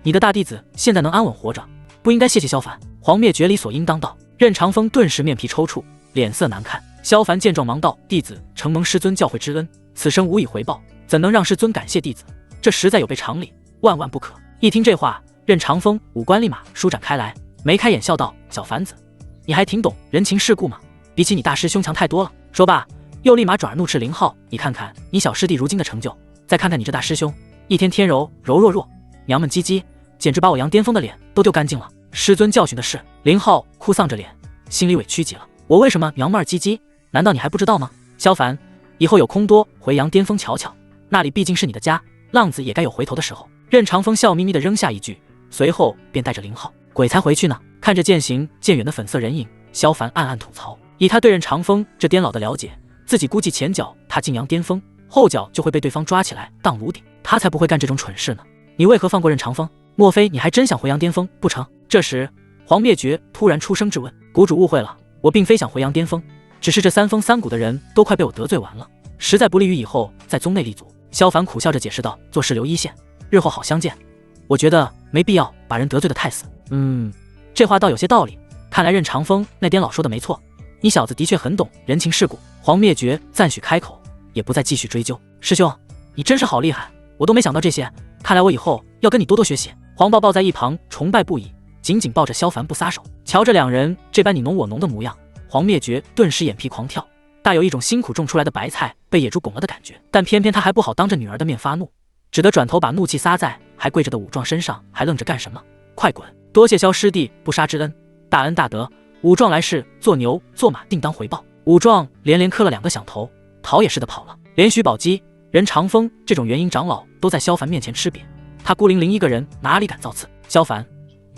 你的大弟子现在能安稳活着，不应该谢谢萧凡？黄灭绝理所应当道。任长风顿时面皮抽搐，脸色难看。萧凡见状忙道：“弟子承蒙师尊教诲之恩，此生无以回报，怎能让师尊感谢弟子？这实在有悖常理，万万不可。”一听这话，任长风五官立马舒展开来，眉开眼笑道：“小凡子，你还挺懂人情世故嘛，比起你大师兄强太多了。”说罢，又立马转而怒斥林浩：“你看看你小师弟如今的成就，再看看你这大师兄，一天天柔弱弱，娘们唧唧，简直把我杨巅峰的脸都丢干净了。师尊教训的是。”林浩哭丧着脸，心里委屈极了。我为什么娘们儿唧唧？难道你还不知道吗？萧凡，以后有空多回杨巅峰瞧瞧，那里毕竟是你的家，浪子也该有回头的时候。任长风笑眯眯地扔下一句，随后便带着林浩鬼才回去呢。看着渐行渐远的粉色人影，萧凡暗暗吐槽，以他对任长风这颠老的了解，自己估计前脚踏进杨巅峰，后脚就会被对方抓起来当炉鼎，他才不会干这种蠢事呢。你为何放过任长风？莫非你还真想回杨巅峰不成？这时黄灭绝突然出声质问：“谷主误会了，我并非想回杨巅峰，只是这3峰3谷的人都快被我得罪完了，实在不利于以后在宗内立足。”萧凡苦笑着解释道：“做事留一线，日后好相见。我觉得没必要把人得罪得太死。”这话倒有些道理，看来任长风那颠老说的没错，你小子的确很懂人情世故。黄灭绝赞许开口，也不再继续追究。师兄，你真是好厉害，我都没想到这些，看来我以后要跟你多多学习。黄抱抱在一旁崇拜不已，紧紧抱着萧凡不撒手。瞧着两人这般你侬我侬的模样，黄灭绝顿时眼皮狂跳，大有一种辛苦种出来的白菜被野猪拱了的感觉。但偏偏他还不好当着女儿的面发怒，只得转头把怒气撒在还跪着的武壮身上，还愣着干什么？快滚！多谢萧师弟不杀之恩，大恩大德。武壮来世做牛做马，定当回报。武壮连连磕了2个响头，逃也似的跑了。连徐宝基、任长风这种元婴长老都在萧凡面前吃瘪，他孤零零一个人哪里敢造次？萧凡，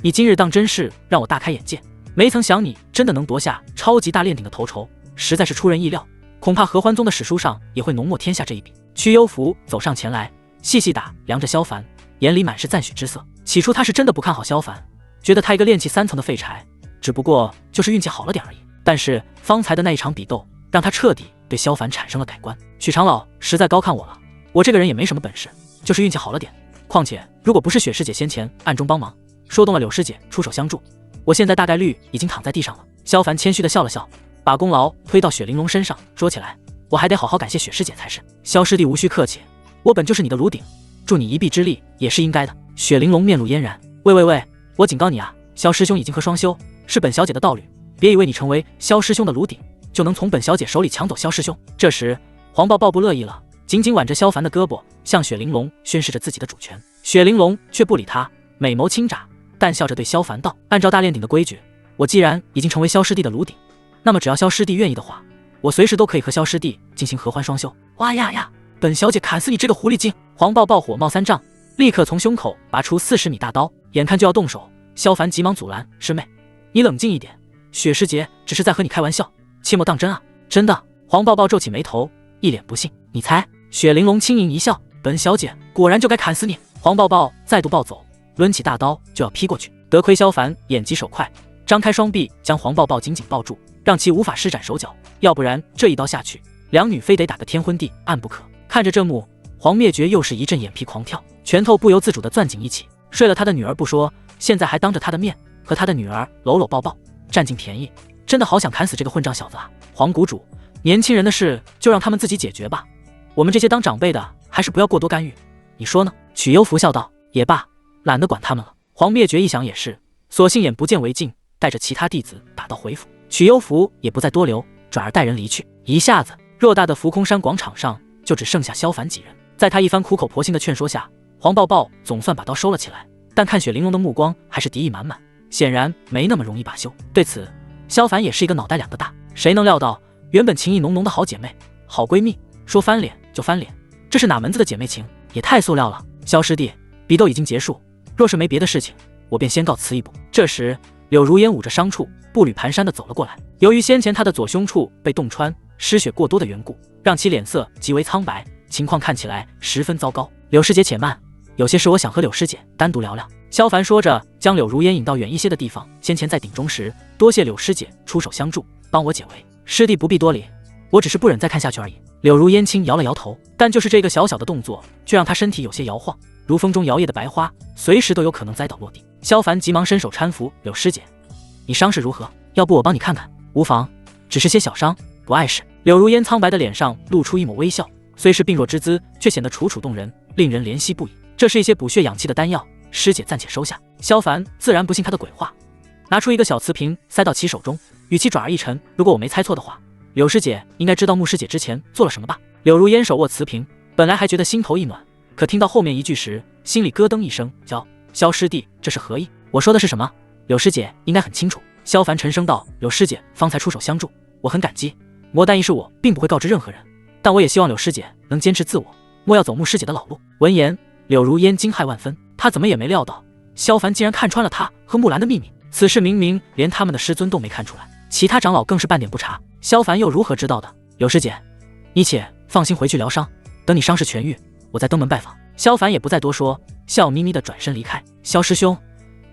你今日当真是让我大开眼界，没曾想你真的能夺下超级大炼鼎的头筹，实在是出人意料。恐怕合欢宗的史书上也会浓墨天下这一笔。屈幽福走上前来，细细打量着萧凡，眼里满是赞许之色。起初他是真的不看好萧凡，觉得他一个炼气3层的废柴，只不过就是运气好了点而已。但是方才的那一场比斗，让他彻底对萧凡产生了改观。许长老实在高看我了，我这个人也没什么本事，就是运气好了点。况且如果不是雪师姐先前暗中帮忙，说动了柳师姐出手相助，我现在大概率已经躺在地上了。萧凡谦虚的笑了笑，把功劳推到雪玲珑身上，说起来我还得好好感谢雪师姐才是。萧师弟无需客气，我本就是你的炉鼎，助你一臂之力也是应该的。雪玲珑面露嫣然，喂，我警告你啊，萧师兄已经和双修，是本小姐的道侣，别以为你成为萧师兄的炉鼎，就能从本小姐手里抢走萧师兄。这时黄抱抱不乐意了，紧紧挽着萧凡的胳膊，向雪玲珑宣示着自己的主权。雪玲珑却不理他，美眸轻眨，淡笑着对萧凡道：按照大炼鼎的规矩，我既然已经成为萧师弟的炉鼎，那么只要萧师弟愿意的话，我随时都可以和萧师弟进行合欢双修。哇呀，本小姐砍死你这个狐狸精！黄抱抱火冒三丈，立刻从胸口拔出40米大刀，眼看就要动手。萧凡急忙阻拦：师妹，你冷静一点，雪师姐只是在和你开玩笑，切莫当真啊！真的。黄抱抱皱起眉头，一脸不信。你猜？雪玲珑轻盈一笑：本小姐果然就该砍死你。黄抱抱再度暴走，抡起大刀就要劈过去。得亏萧凡眼疾手快，张开双臂将黄抱抱紧紧抱住，让其无法施展手脚，要不然这一刀下去，两女非得打个天昏地暗不可。看着这幕，黄灭绝又是一阵眼皮狂跳，拳头不由自主地攥紧一起。睡了他的女儿不说，现在还当着他的面和他的女儿搂搂抱抱，占尽便宜，真的好想砍死这个混账小子啊！黄谷主，年轻人的事就让他们自己解决吧，我们这些当长辈的还是不要过多干预，你说呢？曲幽福笑道：也罢，懒得管他们了。黄灭绝一想也是，索性眼不见为净，带着其他弟子打道回府。曲幽福也不再多留，转而带人离去。一下子，偌大的浮空山广场上就只剩下萧凡几人。在他一番苦口婆心的劝说下，黄抱抱总算把刀收了起来，但看雪玲珑的目光还是敌意满满，显然没那么容易罢休。对此，萧凡也是一个脑袋2个大，谁能料到原本情意浓浓的好姐妹、好闺蜜，说翻脸就翻脸，这是哪门子的姐妹情？也太塑料了。萧师弟，比斗已经结束，若是没别的事情，我便先告辞一步。这时，柳如烟捂着伤处，步履蹒跚地走了过来。由于先前他的左胸处被洞穿，失血过多的缘故，让其脸色极为苍白，情况看起来十分糟糕。柳师姐且慢，有些事我想和柳师姐单独聊聊。萧凡说着，将柳如烟引到远一些的地方。先前在鼎中时，多谢柳师姐出手相助，帮我解围。师弟不必多礼，我只是不忍再看下去而已。柳如烟轻摇了摇头，但就是这个小小的动作，却让她身体有些摇晃，如风中摇曳的白花，随时都有可能栽倒落地。萧凡急忙伸手搀扶柳师姐：你伤势如何？要不我帮你看看？无妨，只是些小伤，不碍事。柳如烟苍白的脸上露出一抹微笑，虽是病弱之姿，却显得楚楚动人，令人怜惜不已。这是一些补血养气的丹药，师姐暂且收下。萧凡自然不信他的鬼话，拿出一个小瓷瓶塞到其手中，语气转而一沉：如果我没猜错的话，柳师姐应该知道穆师姐之前做了什么吧？柳如烟手握瓷瓶，本来还觉得心头一暖，可听到后面一句时，心里咯噔一声，萧师弟这是何意？我说的是什么？柳师姐应该很清楚。萧凡沉声道：柳师姐方才出手相助，我很感激。魔丹一事我并不会告知任何人，但我也希望柳师姐能坚持自我，莫要走穆师姐的老路。闻言，柳如烟惊骇万分，她怎么也没料到萧凡竟然看穿了她和木兰的秘密。此事明明连他们的师尊都没看出来，其他长老更是半点不查，萧凡又如何知道的？柳师姐，你且放心回去疗伤，等你伤势痊愈，我再登门拜访。萧凡也不再多说，笑眯眯地转身离开。萧师兄，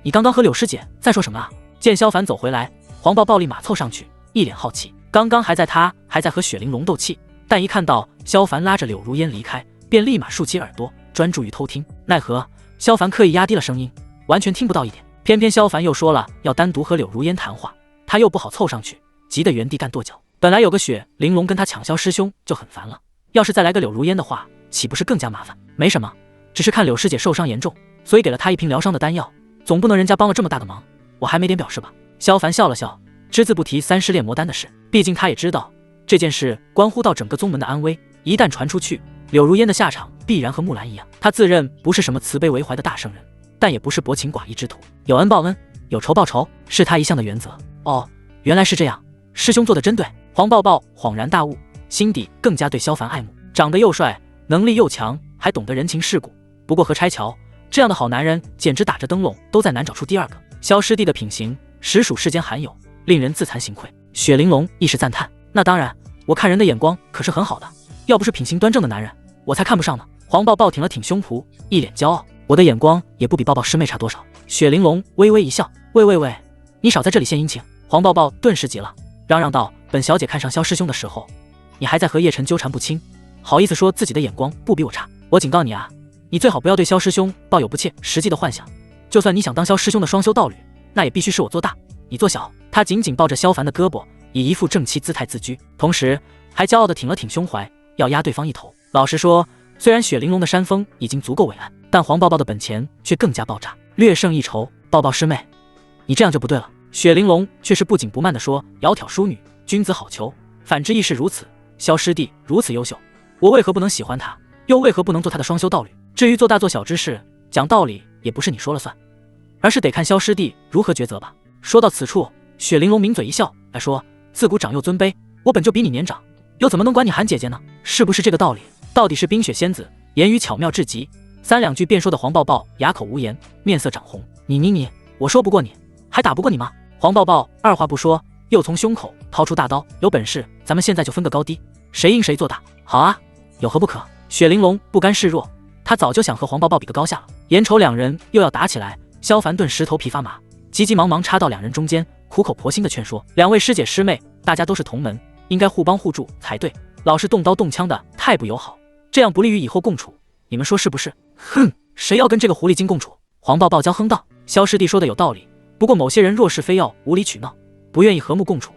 你刚刚和柳师姐在说什么啊？见萧凡走回来，黄抱抱立马凑上去，一脸好奇。刚刚还在和雪玲珑斗气，但一看到萧凡拉着柳如烟离开，便立马竖起耳朵，专注于偷听。奈何萧凡刻意压低了声音，完全听不到一点。偏偏萧凡又说了要单独和柳如烟谈话，他又不好凑上去，急得原地干跺脚。本来有个雪玲珑跟他抢萧师兄就很烦了，要是再来个柳如烟的话，岂不是更加麻烦？没什么，只是看柳师姐受伤严重，所以给了她一瓶疗伤的丹药，总不能人家帮了这么大的忙，我还没点表示吧？萧凡笑了笑，只字不提3失炼魔丹的事。毕竟他也知道这件事关乎到整个宗门的安危，一旦传出去，柳如烟的下场必然和木兰一样，她自认不是什么慈悲为怀的大圣人，但也不是薄情寡义之徒，有恩报恩，有仇报仇，是她一向的原则。哦，原来是这样，师兄做的真对。黄抱抱恍然大悟，心底更加对萧凡爱慕，长得又帅，能力又强，还懂得人情世故。不过和拆桥这样的好男人，简直打着灯笼都再难找出第二个。萧师弟的品行实属世间罕有，令人自惭形愧。雪玲珑一时赞叹：那当然，我看人的眼光可是很好的，要不是品行端正的男人，我才看不上呢。黄抱抱挺了挺胸脯，一脸骄傲：我的眼光也不比抱抱师妹差多少。雪玲珑微微一笑：喂，你少在这里献殷勤。黄抱抱顿时急了，嚷嚷道：本小姐看上萧师兄的时候，你还在和叶晨纠缠不清，好意思说自己的眼光不比我差？我警告你啊，你最好不要对萧师兄抱有不切实际的幻想，就算你想当萧师兄的双修道侣，那也必须是我做大，你做小。他紧紧抱着萧凡的胳膊，以一副正妻姿态自居，同时还骄傲地挺了挺胸怀，要压对方一头。老实说，虽然雪玲珑的山峰已经足够伟岸，但黄抱抱的本钱却更加爆炸，略胜一筹。抱抱师妹，你这样就不对了。雪玲珑却是不紧不慢地说：窈窕淑女，君子好逑，反之亦是如此。萧师弟如此优秀，我为何不能喜欢他，又为何不能做他的双修道侣？至于做大做小之事，讲道理也不是你说了算，而是得看萧师弟如何抉择吧。说到此处，雪玲珑抿嘴一笑，来说：自古长幼尊卑，我本就比你年长，又怎么能管你喊姐姐呢？是不是这个道理？到底是冰雪仙子，言语巧妙至极，三两句便说的黄抱抱哑口无言，面色涨红。你，我说不过你，还打不过你吗？黄抱抱二话不说，又从胸口掏出大刀：有本事咱们现在就分个高低，谁赢谁做大。好啊，有何不可？雪玲珑不甘示弱，他早就想和黄抱抱比个高下了。眼瞅两人又要打起来，萧凡顿时头皮发麻，急急忙忙插到两人中间，苦口婆心的劝说：两位师姐师妹，大家都是同门，应该互帮互助才对，老是动刀动枪的太不友好，这样不利于以后共处，你们说是不是？哼，谁要跟这个狐狸精共处？黄抱抱娇哼道：萧师弟说的有道理，不过某些人若是非要无理取闹，不愿意和睦共处，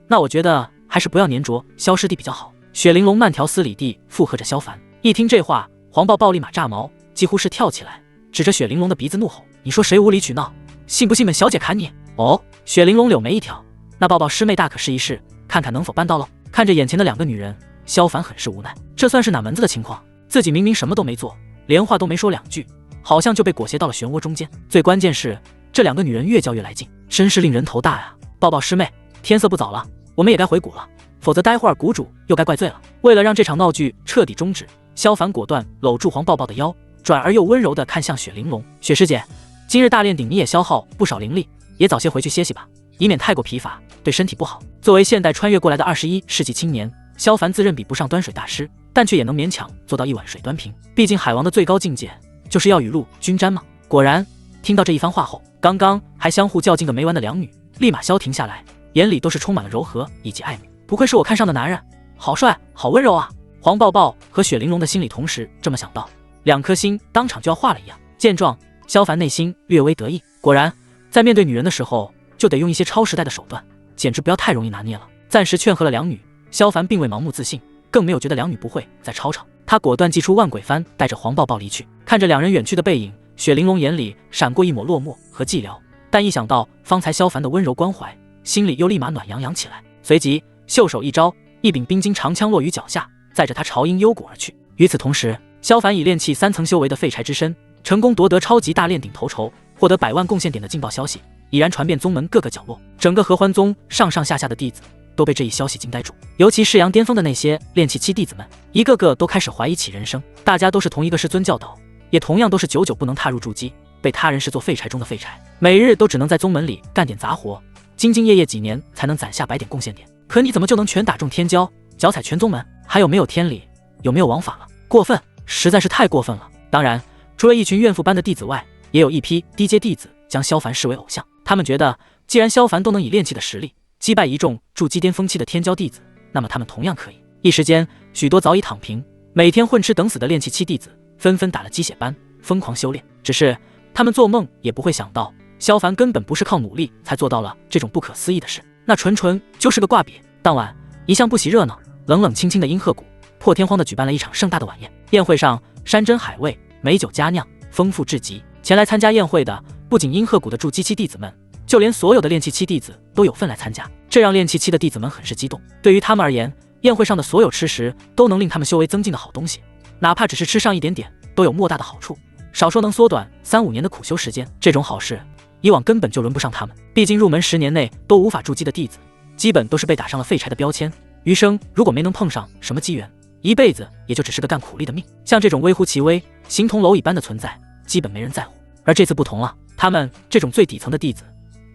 那我觉得还是不要粘着萧师弟比较好。雪玲珑慢条斯理地附和着萧凡。一听这话，黄抱抱立马炸毛，几乎是跳起来，指着雪玲珑的鼻子怒吼：你说谁无理取闹？信不信本小姐砍你？哦，雪玲珑柳眉一挑，那抱抱师妹大可试一试，看看能否办到了。看着眼前的两个女人，萧凡很是无奈，这算是哪门子的情况？自己明明什么都没做，连话都没说两句，好像就被裹挟到了漩涡中间。最关键是这两个女人越叫越来劲，真是令人头大呀。抱抱师妹，天色不早了，我们也该回谷了，否则待会儿谷主又该怪罪了。为了让这场闹剧彻底终止，萧凡果断搂住黄抱抱的腰，转而又温柔地看向雪玲珑：雪师姐，今日大炼鼎你也消耗不少灵力，也早些回去歇息吧，以免太过疲乏，对身体不好。作为现代穿越过来的21世纪青年，萧凡自认比不上端水大师，但却也能勉强做到一碗水端平。毕竟海王的最高境界就是要雨露均沾嘛。果然，听到这一番话后，刚刚还相互较劲个没完的两女立马消停下来，眼里都是充满了柔和以及爱慕。不愧是我看上的男人，好帅，好温柔啊！黄抱抱和雪玲珑的心里同时这么想到，两颗心当场就要化了一样。见状，萧凡内心略微得意，果然在面对女人的时候就得用一些超时代的手段，简直不要太容易拿捏了。暂时劝和了两女，萧凡并未盲目自信，更没有觉得两女不会再吵吵，他果断祭出万鬼幡，带着黄抱抱离去。看着两人远去的背影，雪玲珑眼里闪过一抹落寞和寂寥，但一想到方才萧凡的温柔关怀，心里又立马暖洋洋起来。随即袖手一招，一柄冰晶长枪落于脚下，载着他朝阴幽谷而去。与此同时，萧凡以炼气3层修为的废柴之身，成功夺得超级大炼鼎头筹，获得100万贡献点的劲爆消息，已然传遍宗门各个角落。整个合欢宗上上下下的弟子都被这一消息惊呆住，尤其是阳巅峰的那些炼气期弟子们，一个个都开始怀疑起人生。大家都是同一个师尊教导，也同样都是久久不能踏入筑基，被他人视作废柴中的废柴，每日都只能在宗门里干点杂活，兢兢业业几年才能攒下100点贡献点。可你怎么就能全打中天骄，脚踩全宗门？还有没有天理？有没有王法了？过分，实在是太过分了。当然，除了一群怨妇般的弟子外，也有一批低阶弟子将萧凡视为偶像。他们觉得，既然萧凡都能以炼气的实力击败一众筑基巅峰期的天骄弟子，那么他们同样可以。一时间，许多早已躺平，每天混吃等死的炼气期弟子纷纷打了鸡血班，疯狂修炼。只是他们做梦也不会想到，萧凡根本不是靠努力才做到了这种不可思议的事，那纯就是个挂笔。当晚，一向不喜热闹、冷冷清清的阴鹤谷破天荒地举办了一场盛大的晚宴。宴会上，山珍海味、美酒佳酿，丰富至极。前来参加宴会的不仅阴鹤谷的筑基期弟子们，就连所有的炼气期弟子都有份来参加，这让炼气期的弟子们很是激动。对于他们而言，宴会上的所有吃食都能令他们修为增进的好东西，哪怕只是吃上一点点，都有莫大的好处。少说能缩短3-5年的苦修时间，这种好事以往根本就轮不上他们。毕竟入门10年内都无法筑基的弟子，基本都是被打上了废柴的标签。余生如果没能碰上什么机缘，一辈子也就只是个干苦力的命。像这种微乎其微、形同蝼蚁般的存在，基本没人在乎。而这次不同了，他们这种最底层的弟子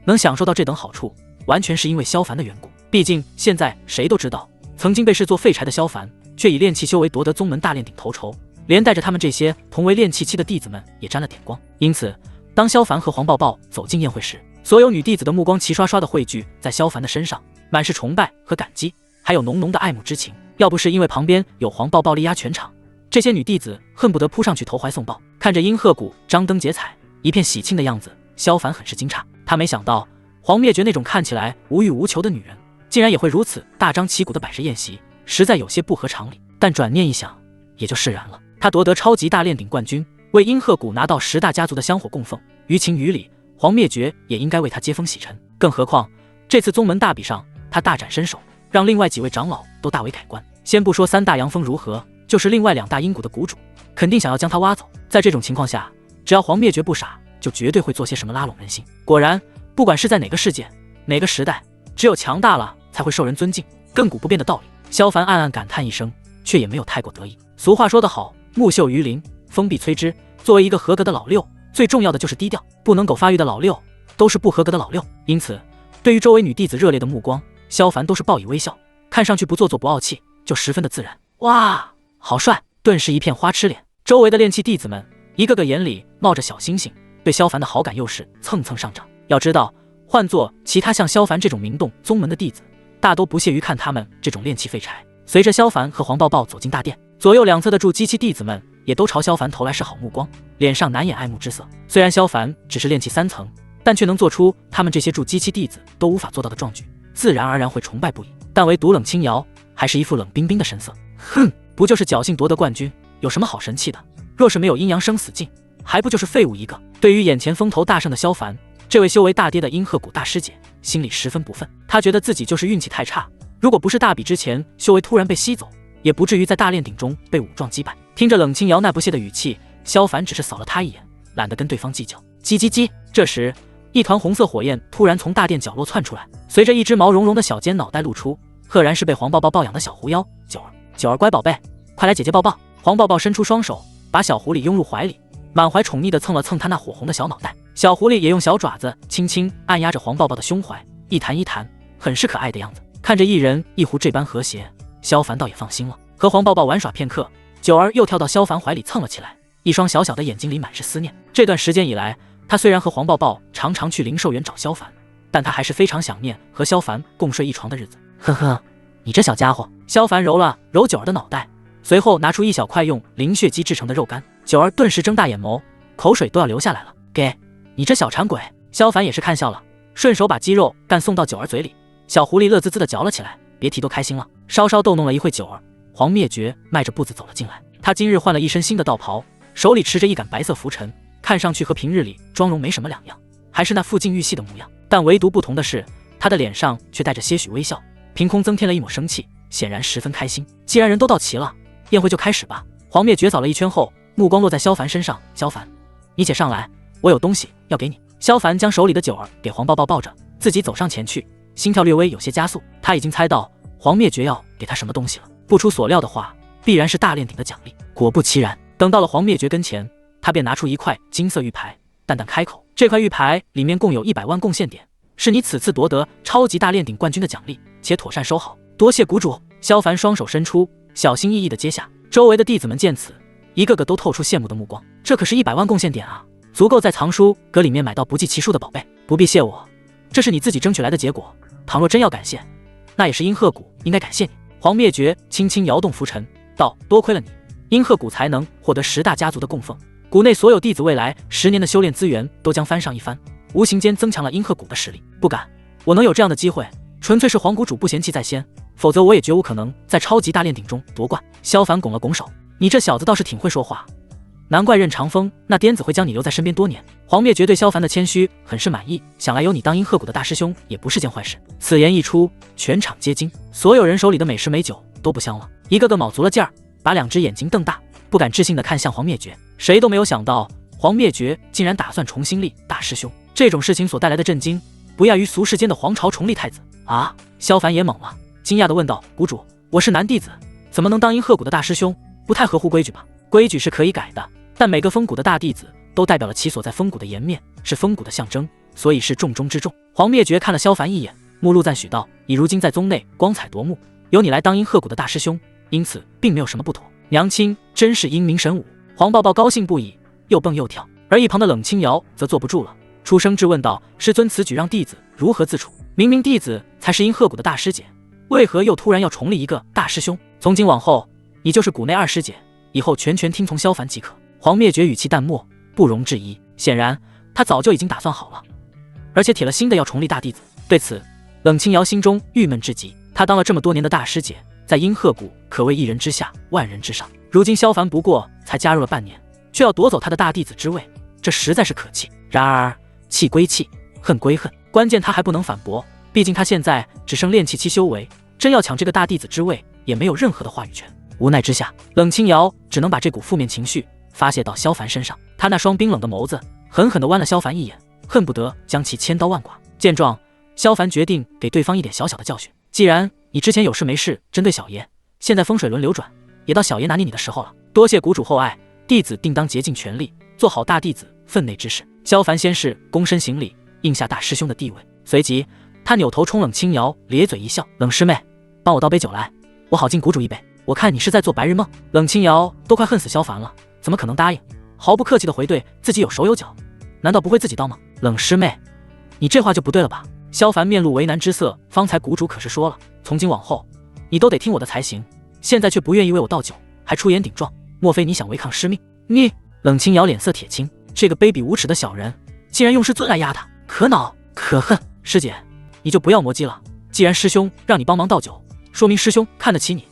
能享受到这等好处，完全是因为萧凡的缘故。毕竟现在谁都知道，曾经被视作废柴的萧凡，却以炼气修为夺得宗门大炼鼎头筹，连带着他们这些同为炼气期的弟子们也沾了点光。因此当萧凡和黄抱抱走进宴会时，所有女弟子的目光齐刷刷地汇聚在萧凡的身上，满是崇拜和感激，还有浓浓的爱慕之情。要不是因为旁边有黄抱抱力压全场，这些女弟子恨不得扑上去投怀送抱。看着殷鹤谷张灯结彩一片喜庆的样子，萧凡很是惊诧。他没想到黄灭绝那种看起来无欲无求的女人，竟然也会如此大张旗鼓地摆设宴席，实在有些不合常理。但转念一想，也就释然了。他夺得超级大炼鼎冠军，为殷鹤谷拿到10大家族的香火供奉，于情于理，黄灭绝也应该为他接风洗尘。更何况这次宗门大比上，他大展身手，让另外几位长老都大为改观。先不说3大阳峰如何，就是另外2大阴谷的谷主，肯定想要将他挖走。在这种情况下，只要黄灭绝不傻，就绝对会做些什么拉拢人心。果然，不管是在哪个世界、哪个时代，只有强大了才会受人尊敬，亘古不变的道理。萧凡暗暗感叹一声，却也没有太过得意。俗话说得好，木秀于林，风必摧之。作为一个合格的老六，最重要的就是低调，不能苟发育的老六都是不合格的老六。因此对于周围女弟子热烈的目光，萧凡都是报以微笑，看上去不做作不傲气，就十分的自然。哇，好帅！顿时一片花痴脸。周围的炼气弟子们一个个眼里冒着小星星，对萧凡的好感又是蹭蹭上涨。要知道，换做其他像萧凡这种名动宗门的弟子，大都不屑于看他们这种炼气废柴。随着萧凡和黄抱抱走进大殿，左右两侧的筑基期弟子们也都朝萧凡投来示好目光，脸上难掩爱慕之色。虽然萧凡只是炼气3层，但却能做出他们这些筑基期弟子都无法做到的壮举，自然而然会崇拜不已。但唯独冷清瑶还是一副冷冰冰的神色。哼，不就是侥幸夺得冠军，有什么好神气的？若是没有阴阳生死镜，还不就是废物一个？对于眼前风头大盛的萧凡，这位修为大跌的殷鹤谷大师姐心里十分不忿。她觉得自己就是运气太差，如果不是大比之前修为突然被吸走，也不至于在大炼鼎中被武壮击败。听着冷清瑶那不屑的语气，萧凡只是扫了她一眼，懒得跟对方计较。叽叽叽，这时一团红色火焰突然从大殿角落窜出来，随着一只毛茸茸的小尖脑袋露出，赫然是被黄抱抱抱养的小狐妖九儿。九儿乖宝贝，快来姐姐抱抱。黄抱抱伸出双手，把小狐狸拥入怀里，满怀宠溺地蹭了蹭他那火红的小脑袋。小狐狸也用小爪子轻轻按压着黄抱抱的胸怀，一弹一弹，很是可爱的样子。看着一人一狐这般和谐，萧凡倒也放心了。和黄抱抱玩耍片刻，九儿又跳到萧凡怀里蹭了起来，一双小小的眼睛里满是思念。这段时间以来，他虽然和黄抱抱常常去灵兽园找萧凡，但他还是非常想念和萧凡共睡一床的日子。呵呵，你这小家伙。萧凡揉了揉九儿的脑袋，随后拿出一小块用灵血鸡制成的肉干。九儿顿时睁大眼眸，口水都要流下来了。给你这小馋鬼。萧凡也是看笑了，顺手把鸡肉干送到九儿嘴里。小狐狸乐滋滋地嚼了起来，别提多开心了。稍稍逗弄了一会九儿，黄灭绝迈着步子走了进来。他今日换了一身新的道袍，手里持着一杆白色拂尘，看上去和平日里妆容没什么两样，还是那富静玉细的模样。但唯独不同的是，他的脸上却带着些许微笑，凭空增添了一抹生气，显然十分开心。既然人都到齐了，宴会就开始吧。黄灭绝扫了一圈后，目光落在萧凡身上。萧凡，你且上来，我有东西要给你。萧凡将手里的九儿给黄抱抱抱着，自己走上前去，心跳略微有些加速。他已经猜到黄灭绝要给他什么东西了，不出所料的话，必然是大炼鼎的奖励。果不其然，等到了黄灭绝跟前，他便拿出一块金色玉牌，淡淡开口：这块玉牌里面共有100万贡献点，是你此次夺得超级大炼鼎冠军的奖励，且妥善收好。多谢谷主。萧凡双手伸出，小心翼翼地接下。周围的弟子们见此，一个个都透出羡慕的目光。这可是100万贡献点啊，足够在藏书阁里面买到不计其数的宝贝。不必谢我，这是你自己争取来的结果，倘若真要感谢，那也是殷鹤谷应该感谢你。黄灭绝轻轻摇动拂尘，道：多亏了你，殷鹤谷才能获得10大家族的供奉，谷内所有弟子未来10年的修炼资源都将翻上一番，无形间增强了殷鹤谷的实力。不敢，我能有这样的机会，纯粹是黄谷主不嫌弃在先，否则我也绝无可能在超级大炼鼎中夺冠。萧凡拱了拱手，你这小子倒是挺会说话，难怪任长风那癫子会将你留在身边多年。黄灭绝对萧凡的谦虚很是满意，想来有你当殷鹤谷的大师兄也不是件坏事。此言一出，全场皆惊，所有人手里的美食美酒都不香了，一个个卯足了劲儿，把2只眼睛瞪大，不敢置信地看向黄灭绝。谁都没有想到，黄灭绝竟然打算重新立大师兄。这种事情所带来的震惊，不亚于俗世间的皇朝重立太子啊！萧凡也懵了，惊讶地问道：“谷主，我是男弟子，怎么能当阴鹤谷的大师兄？不太合乎规矩吧？”规矩是可以改的，但每个风谷的大弟子都代表了其所在风谷的颜面，是风谷的象征，所以是重中之重。黄灭绝看了萧凡一眼，目露赞许道：“你如今在宗内光彩夺目，由你来当阴鹤谷的大师兄，因此并没有什么不妥。娘亲真是英明神武。”黄抱抱高兴不已，又蹦又跳。而一旁的冷清瑶则坐不住了，出声质问道：“师尊此举让弟子如何自处？明明弟子才是阴鹤谷的大师姐，为何又突然要重立一个大师兄？从今往后，你就是谷内二师姐，以后全听从萧凡即可。”黄灭绝语气淡漠，不容置疑，显然他早就已经打算好了，而且铁了心的要重立大弟子。对此，冷清瑶心中郁闷至极。他当了这么多年的大师姐，在阴鹤谷可谓一人之下，万人之上。如今萧凡不过才加入了半年，却要夺走他的大弟子之位，这实在是可气。然而气归气，恨归恨，关键他还不能反驳，毕竟他现在只剩炼气期修为，真要抢这个大弟子之位，也没有任何的话语权。无奈之下，冷清瑶只能把这股负面情绪发泄到萧凡身上。他那双冰冷的眸子狠狠地剜了萧凡一眼，恨不得将其千刀万剐。见状，萧凡决定给对方一点小小的教训。既然你之前有事没事针对小爷，现在风水轮流转，也到小爷拿捏你的时候了。多谢谷主厚爱，弟子定当竭尽全力，做好大弟子分内之事。萧凡先是躬身行礼，应下大师兄的地位，随即他扭头冲冷清瑶咧嘴一笑：“冷师妹，帮我倒杯酒来，我好敬谷主一杯。我看你是在做白日梦。”冷清瑶都快恨死萧凡了，怎么可能答应？毫不客气地回怼自己有手有脚，难道不会自己倒吗？冷师妹，你这话就不对了吧？萧凡面露为难之色，方才谷主可是说了，从今往后你都得听我的才行，现在却不愿意为我倒酒，还出言顶撞，莫非你想违抗师命？你……冷清瑶脸色铁青，这个卑鄙无耻的小人，竟然用师尊来压他，可恼可恨。师姐，你就不要磨叽了，既然师兄让你帮忙倒酒，说明师兄看得起你，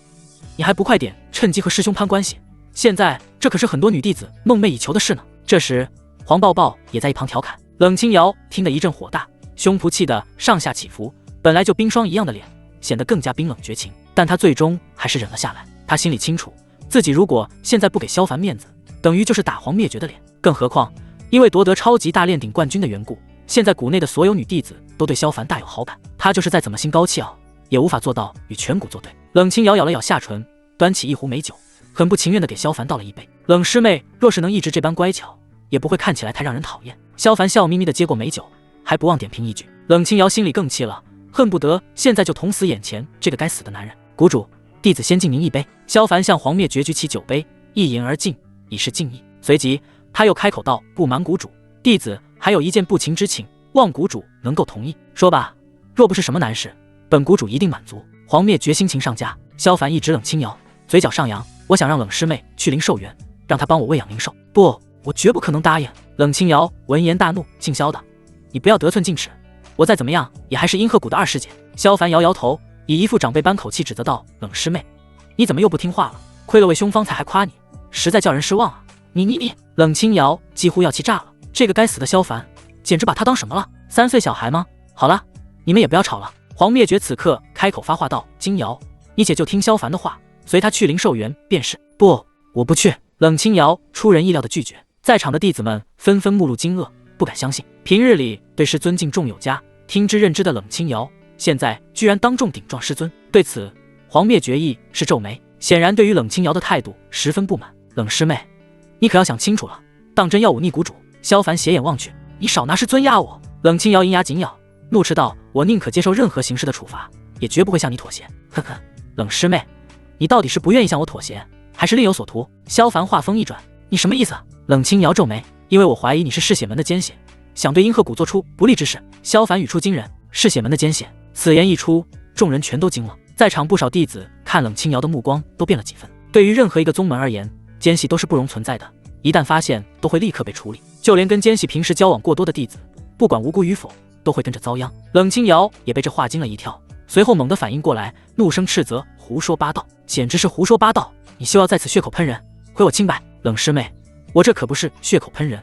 你还不快点趁机和师兄攀关系？现在这可是很多女弟子梦寐以求的事呢。这时黄抱抱也在一旁调侃。冷清瑶听得一阵火大，胸脯气得上下起伏，本来就冰霜一样的脸显得更加冰冷绝情，但她最终还是忍了下来。她心里清楚，自己如果现在不给萧凡面子，等于就是打黄灭绝的脸。更何况因为夺得超级大炼鼎冠军的缘故，现在谷内的所有女弟子都对萧凡大有好感，她就是再怎么心高气傲，也无法做到与全谷作对。冷清瑶咬了咬下唇，端起一壶美酒，很不情愿地给萧凡倒了一杯。冷师妹若是能一直这般乖巧，也不会看起来太让人讨厌。萧凡笑眯眯地接过美酒，还不忘点评一句。冷清瑶心里更气了，恨不得现在就捅死眼前这个该死的男人。谷主，弟子先敬您一杯。萧凡向黄灭绝举起酒杯，一饮而尽，以示敬意。随即他又开口道：“不瞒谷主，弟子还有一件不情之请，望谷主能够同意。说吧，若不是什么难事，本谷主一定满足。”黄灭绝心情上佳，萧凡一直冷清瑶，嘴角上扬：“我想让冷师妹去灵寿园，让她帮我喂养灵兽。”不，我绝不可能答应。冷清瑶闻言大怒，静萧道：“你不要得寸进尺，我再怎么样也还是阴鹤谷的二师姐。”萧凡摇摇头，以一副长辈般口气指责道：“冷师妹，你怎么又不听话了？亏了位兄方才还夸你，实在叫人失望啊！你……”冷清瑶几乎要气炸了，这个该死的萧凡简直把他当什么了？3岁小孩吗？好了，你们也不要吵了。黄灭绝此刻开口发话道：“金瑶，你且就听萧凡的话，随他去灵寿园便是。”不，我不去。冷清瑶出人意料的拒绝，在场的弟子们纷纷目露惊愕，不敢相信。平日里对师尊敬重有加，听之任之的冷清瑶，现在居然当众顶撞师尊。对此，黄灭绝亦是皱眉，显然对于冷清瑶的态度十分不满。冷师妹，你可要想清楚了，当真要忤逆谷主？萧凡斜眼望去，你少拿师尊压我！冷清瑶银牙紧咬，怒斥道：“我宁可接受任何形式的处罚，也绝不会向你妥协。”呵呵，冷师妹，你到底是不愿意向我妥协，还是另有所图？萧凡话锋一转，你什么意思？冷清瑶皱眉，因为我怀疑你是嗜血门的奸血，想对阴鹤谷做出不利之事。萧凡语出惊人，嗜血门的奸血，此言一出，众人全都惊了。在场不少弟子看冷清瑶的目光都变了几分。对于任何一个宗门而言，奸细都是不容存在的，一旦发现都会立刻被处理，就连跟奸细平时交往过多的弟子，不管无辜与否，都会跟着遭殃。冷清瑶也被这话惊了一跳，随后猛地反应过来，怒声斥责：“胡说八道，简直是胡说八道！你休要在此血口喷人，毁我清白！”冷师妹，我这可不是血口喷人，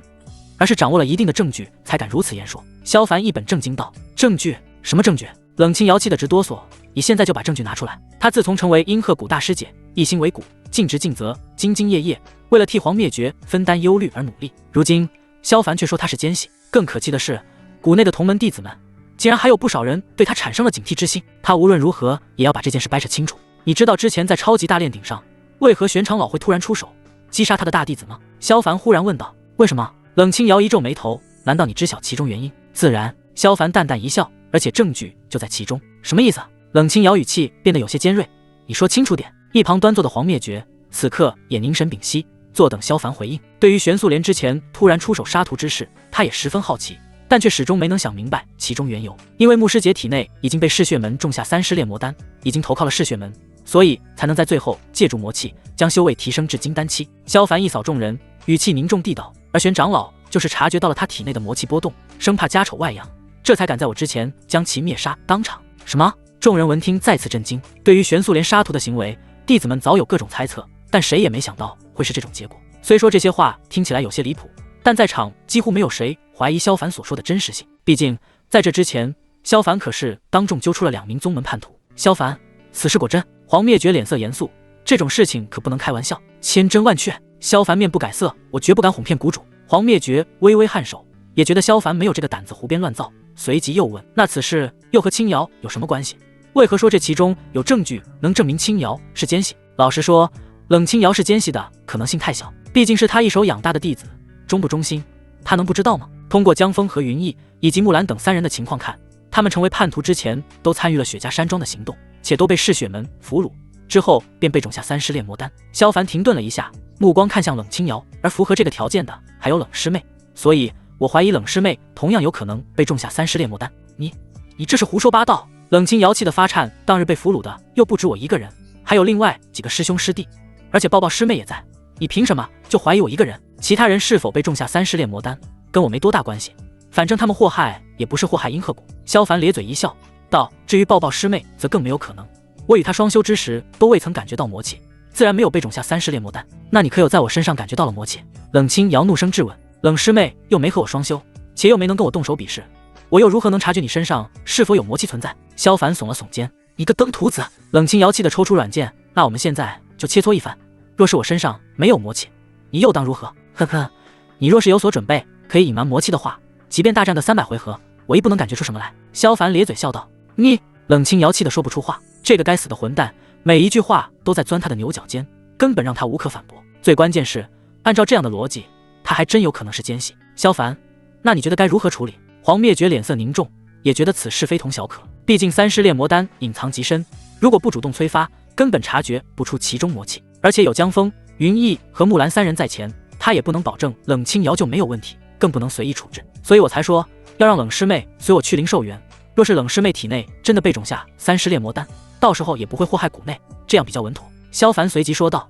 而是掌握了一定的证据才敢如此言说。萧凡一本正经道：“证据？什么证据？”冷清瑶气得直哆嗦，你现在就把证据拿出来。他自从成为阴鹤谷大师姐，一心为谷，尽职尽责，兢兢业业，为了替皇灭绝分担忧虑而努力。如今萧凡却说他是奸细，更可气的是，谷内的同门弟子们竟然还有不少人对他产生了警惕之心。他无论如何也要把这件事掰扯清楚。你知道之前在超级大炼鼎上，为何玄长老会突然出手击杀他的大弟子吗？萧凡忽然问道。为什么？冷清瑶一皱眉头，难道你知晓其中原因？自然。萧凡淡淡一笑，而且证据就在其中。什么意思？冷清瑶语气变得有些尖锐，你说清楚点。一旁端坐的黄灭绝此刻也凝神屏息，坐等萧凡回应。对于玄素莲之前突然出手杀徒之事，他也十分好奇，但却始终没能想明白其中缘由。因为牧师姐体内已经被嗜血门种下3尸炼魔丹，已经投靠了嗜血门，所以才能在最后借助魔气将修为提升至金丹期。萧凡一扫众人，语气凝重地道，而玄长老就是察觉到了他体内的魔气波动，生怕家丑外扬，这才敢在我之前将其灭杀。当场什么？众人闻听再次震惊。对于玄素莲杀徒的行为，弟子们早有各种猜测，但谁也没想到会是这种结果。虽说这些话听起来有些离谱，但在场几乎没有谁怀疑萧凡所说的真实性。毕竟在这之前，萧凡可是当众揪出了2名宗门叛徒。萧凡，此事果真？黄灭绝脸色严肃，这种事情可不能开玩笑，千真万确。萧凡面不改色，我绝不敢哄骗谷主。黄灭绝微微颔首，也觉得萧凡没有这个胆子胡编乱造，随即又问，那此事又和青瑶有什么关系？为何说这其中有证据能证明青瑶是奸细？老实说，冷清瑶是奸细的可能性太小，毕竟是他一手养大的弟子，忠不忠心他能不知道吗？通过江枫和云逸以及木兰等3人的情况看，他们成为叛徒之前都参与了雪家山庄的行动，且都被嗜血门俘虏，之后便被种下3尸炼魔丹。萧凡停顿了一下，目光看向冷清瑶，而符合这个条件的还有冷师妹，所以我怀疑冷师妹同样有可能被种下3尸炼魔丹。你这是胡说八道！冷清瑶气得发颤，当日被俘虏的又不止我一个人，还有另外几个师兄师弟，而且抱抱师妹也在，你凭什么就怀疑我一个人？其他人是否被种下3尸炼魔丹跟我没多大关系，反正他们祸害也不是祸害阴鹤谷。萧凡咧嘴一笑道，至于抱抱师妹则更没有可能，我与她双修之时都未曾感觉到魔气，自然没有被种下3尸炼魔丹。那你可有在我身上感觉到了魔气？冷清瑶怒声质问。冷师妹又没和我双修，且又没能跟我动手比试，我又如何能察觉你身上是否有魔气存在？萧凡耸了耸肩，你个登徒子！冷清瑶气得抽出软剑，那我们现在就切磋一番，若是我身上没有魔气，你又当如何？呵呵，你若是有所准备，可以隐瞒魔气的话，即便大战个300回合，我亦不能感觉出什么来。萧凡咧嘴笑道。你！冷清瑶气得说不出话，这个该死的混蛋，每一句话都在钻他的牛角尖，根本让他无可反驳。最关键是，按照这样的逻辑，他还真有可能是奸细。萧凡，那你觉得该如何处理？黄灭绝脸色凝重，也觉得此事非同小可，毕竟3尸炼魔丹隐藏极深，如果不主动催发，根本察觉不出其中魔气，而且有江枫、云逸和木兰3人在前，他也不能保证冷清瑶就没有问题，更不能随意处置，所以我才说要让冷师妹随我去灵兽园。若是冷师妹体内真的被种下3尸炼魔丹，到时候也不会祸害谷内，这样比较稳妥。萧凡随即说道，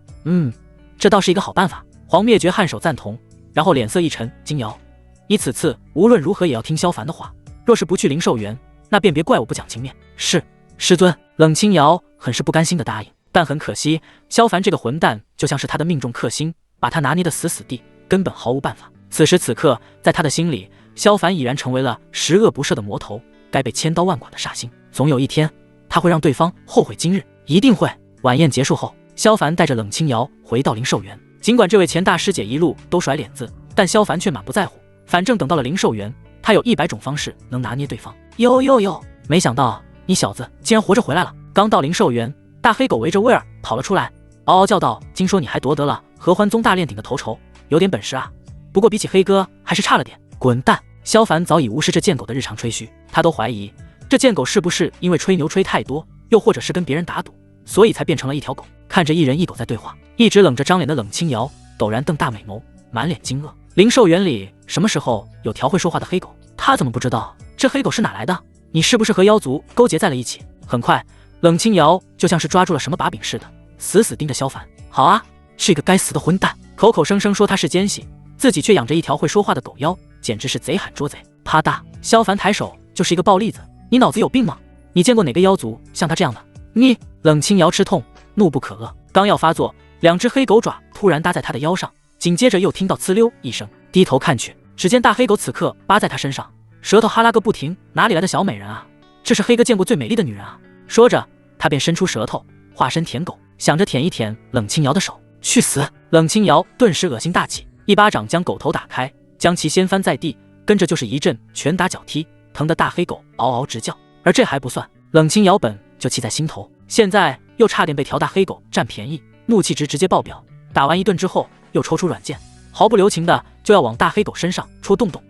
这倒是一个好办法。黄灭绝颔首赞同，然后脸色一沉，金瑶，你此次无论如何也要听萧凡的话，若是不去灵兽园，那便别怪我不讲情面。是，师尊。冷清瑶很是不甘心的答应，但很可惜，萧凡这个混蛋就像是他的命中克星，把他拿捏得死死地，根本毫无办法。此时此刻，在他的心里，萧凡已然成为了十恶不赦的魔头，该被千刀万剐的煞星。总有一天，他会让对方后悔今日，一定会。晚宴结束后，萧凡带着冷清瑶回到灵兽园。尽管这位前大师姐一路都甩脸子，但萧凡却满不在乎。反正等到了灵兽园，他有100种方式能拿捏对方。哟，没想到你小子竟然活着回来了！刚到灵兽园，大黑狗围着威尔跑了出来，嗷嗷叫道：“听说你还夺得了合欢宗大炼鼎的头筹，有点本事啊！不过比起黑哥还是差了点。”滚蛋！萧凡早已无视这贱狗的日常吹嘘，他都怀疑这贱狗是不是因为吹牛吹太多，又或者是跟别人打赌，所以才变成了一条狗。看着一人一狗在对话，一直冷着张脸的冷清瑶陡然瞪大美眸，满脸惊愕。灵兽园里什么时候有条会说话的黑狗？他怎么不知道这黑狗是哪来的？你是不是和妖族勾结在了一起？很快，冷清瑶就像是抓住了什么把柄似的，死死盯着萧凡。好啊，是一个该死的混蛋，口口声声说他是奸细，自己却养着一条会说话的狗妖，简直是贼喊捉贼。啪嗒，萧凡抬手就是一个暴栗子。你脑子有病吗？你见过哪个妖族像他这样的？你！冷清瑶吃痛，怒不可遏，刚要发作，2只黑狗爪突然搭在他的腰上，紧接着又听到呲溜一声，低头看去，只见大黑狗此刻扒在他身上，舌头哈拉个不停。哪里来的小美人啊？这是黑哥见过最美丽的女人啊！说着，他便伸出舌头，化身舔狗，想着舔一舔冷清瑶的手。去死！冷清瑶顿时恶心大起，一巴掌将狗头打开，将其掀翻在地，跟着就是一阵拳打脚踢，疼得大黑狗嗷嗷直叫。而这还不算，冷清瑶本就气在心头，现在又差点被条大黑狗占便宜，怒气值直接爆表。打完一顿之后，又抽出软剑，毫不留情的就要往大黑狗身上戳洞洞。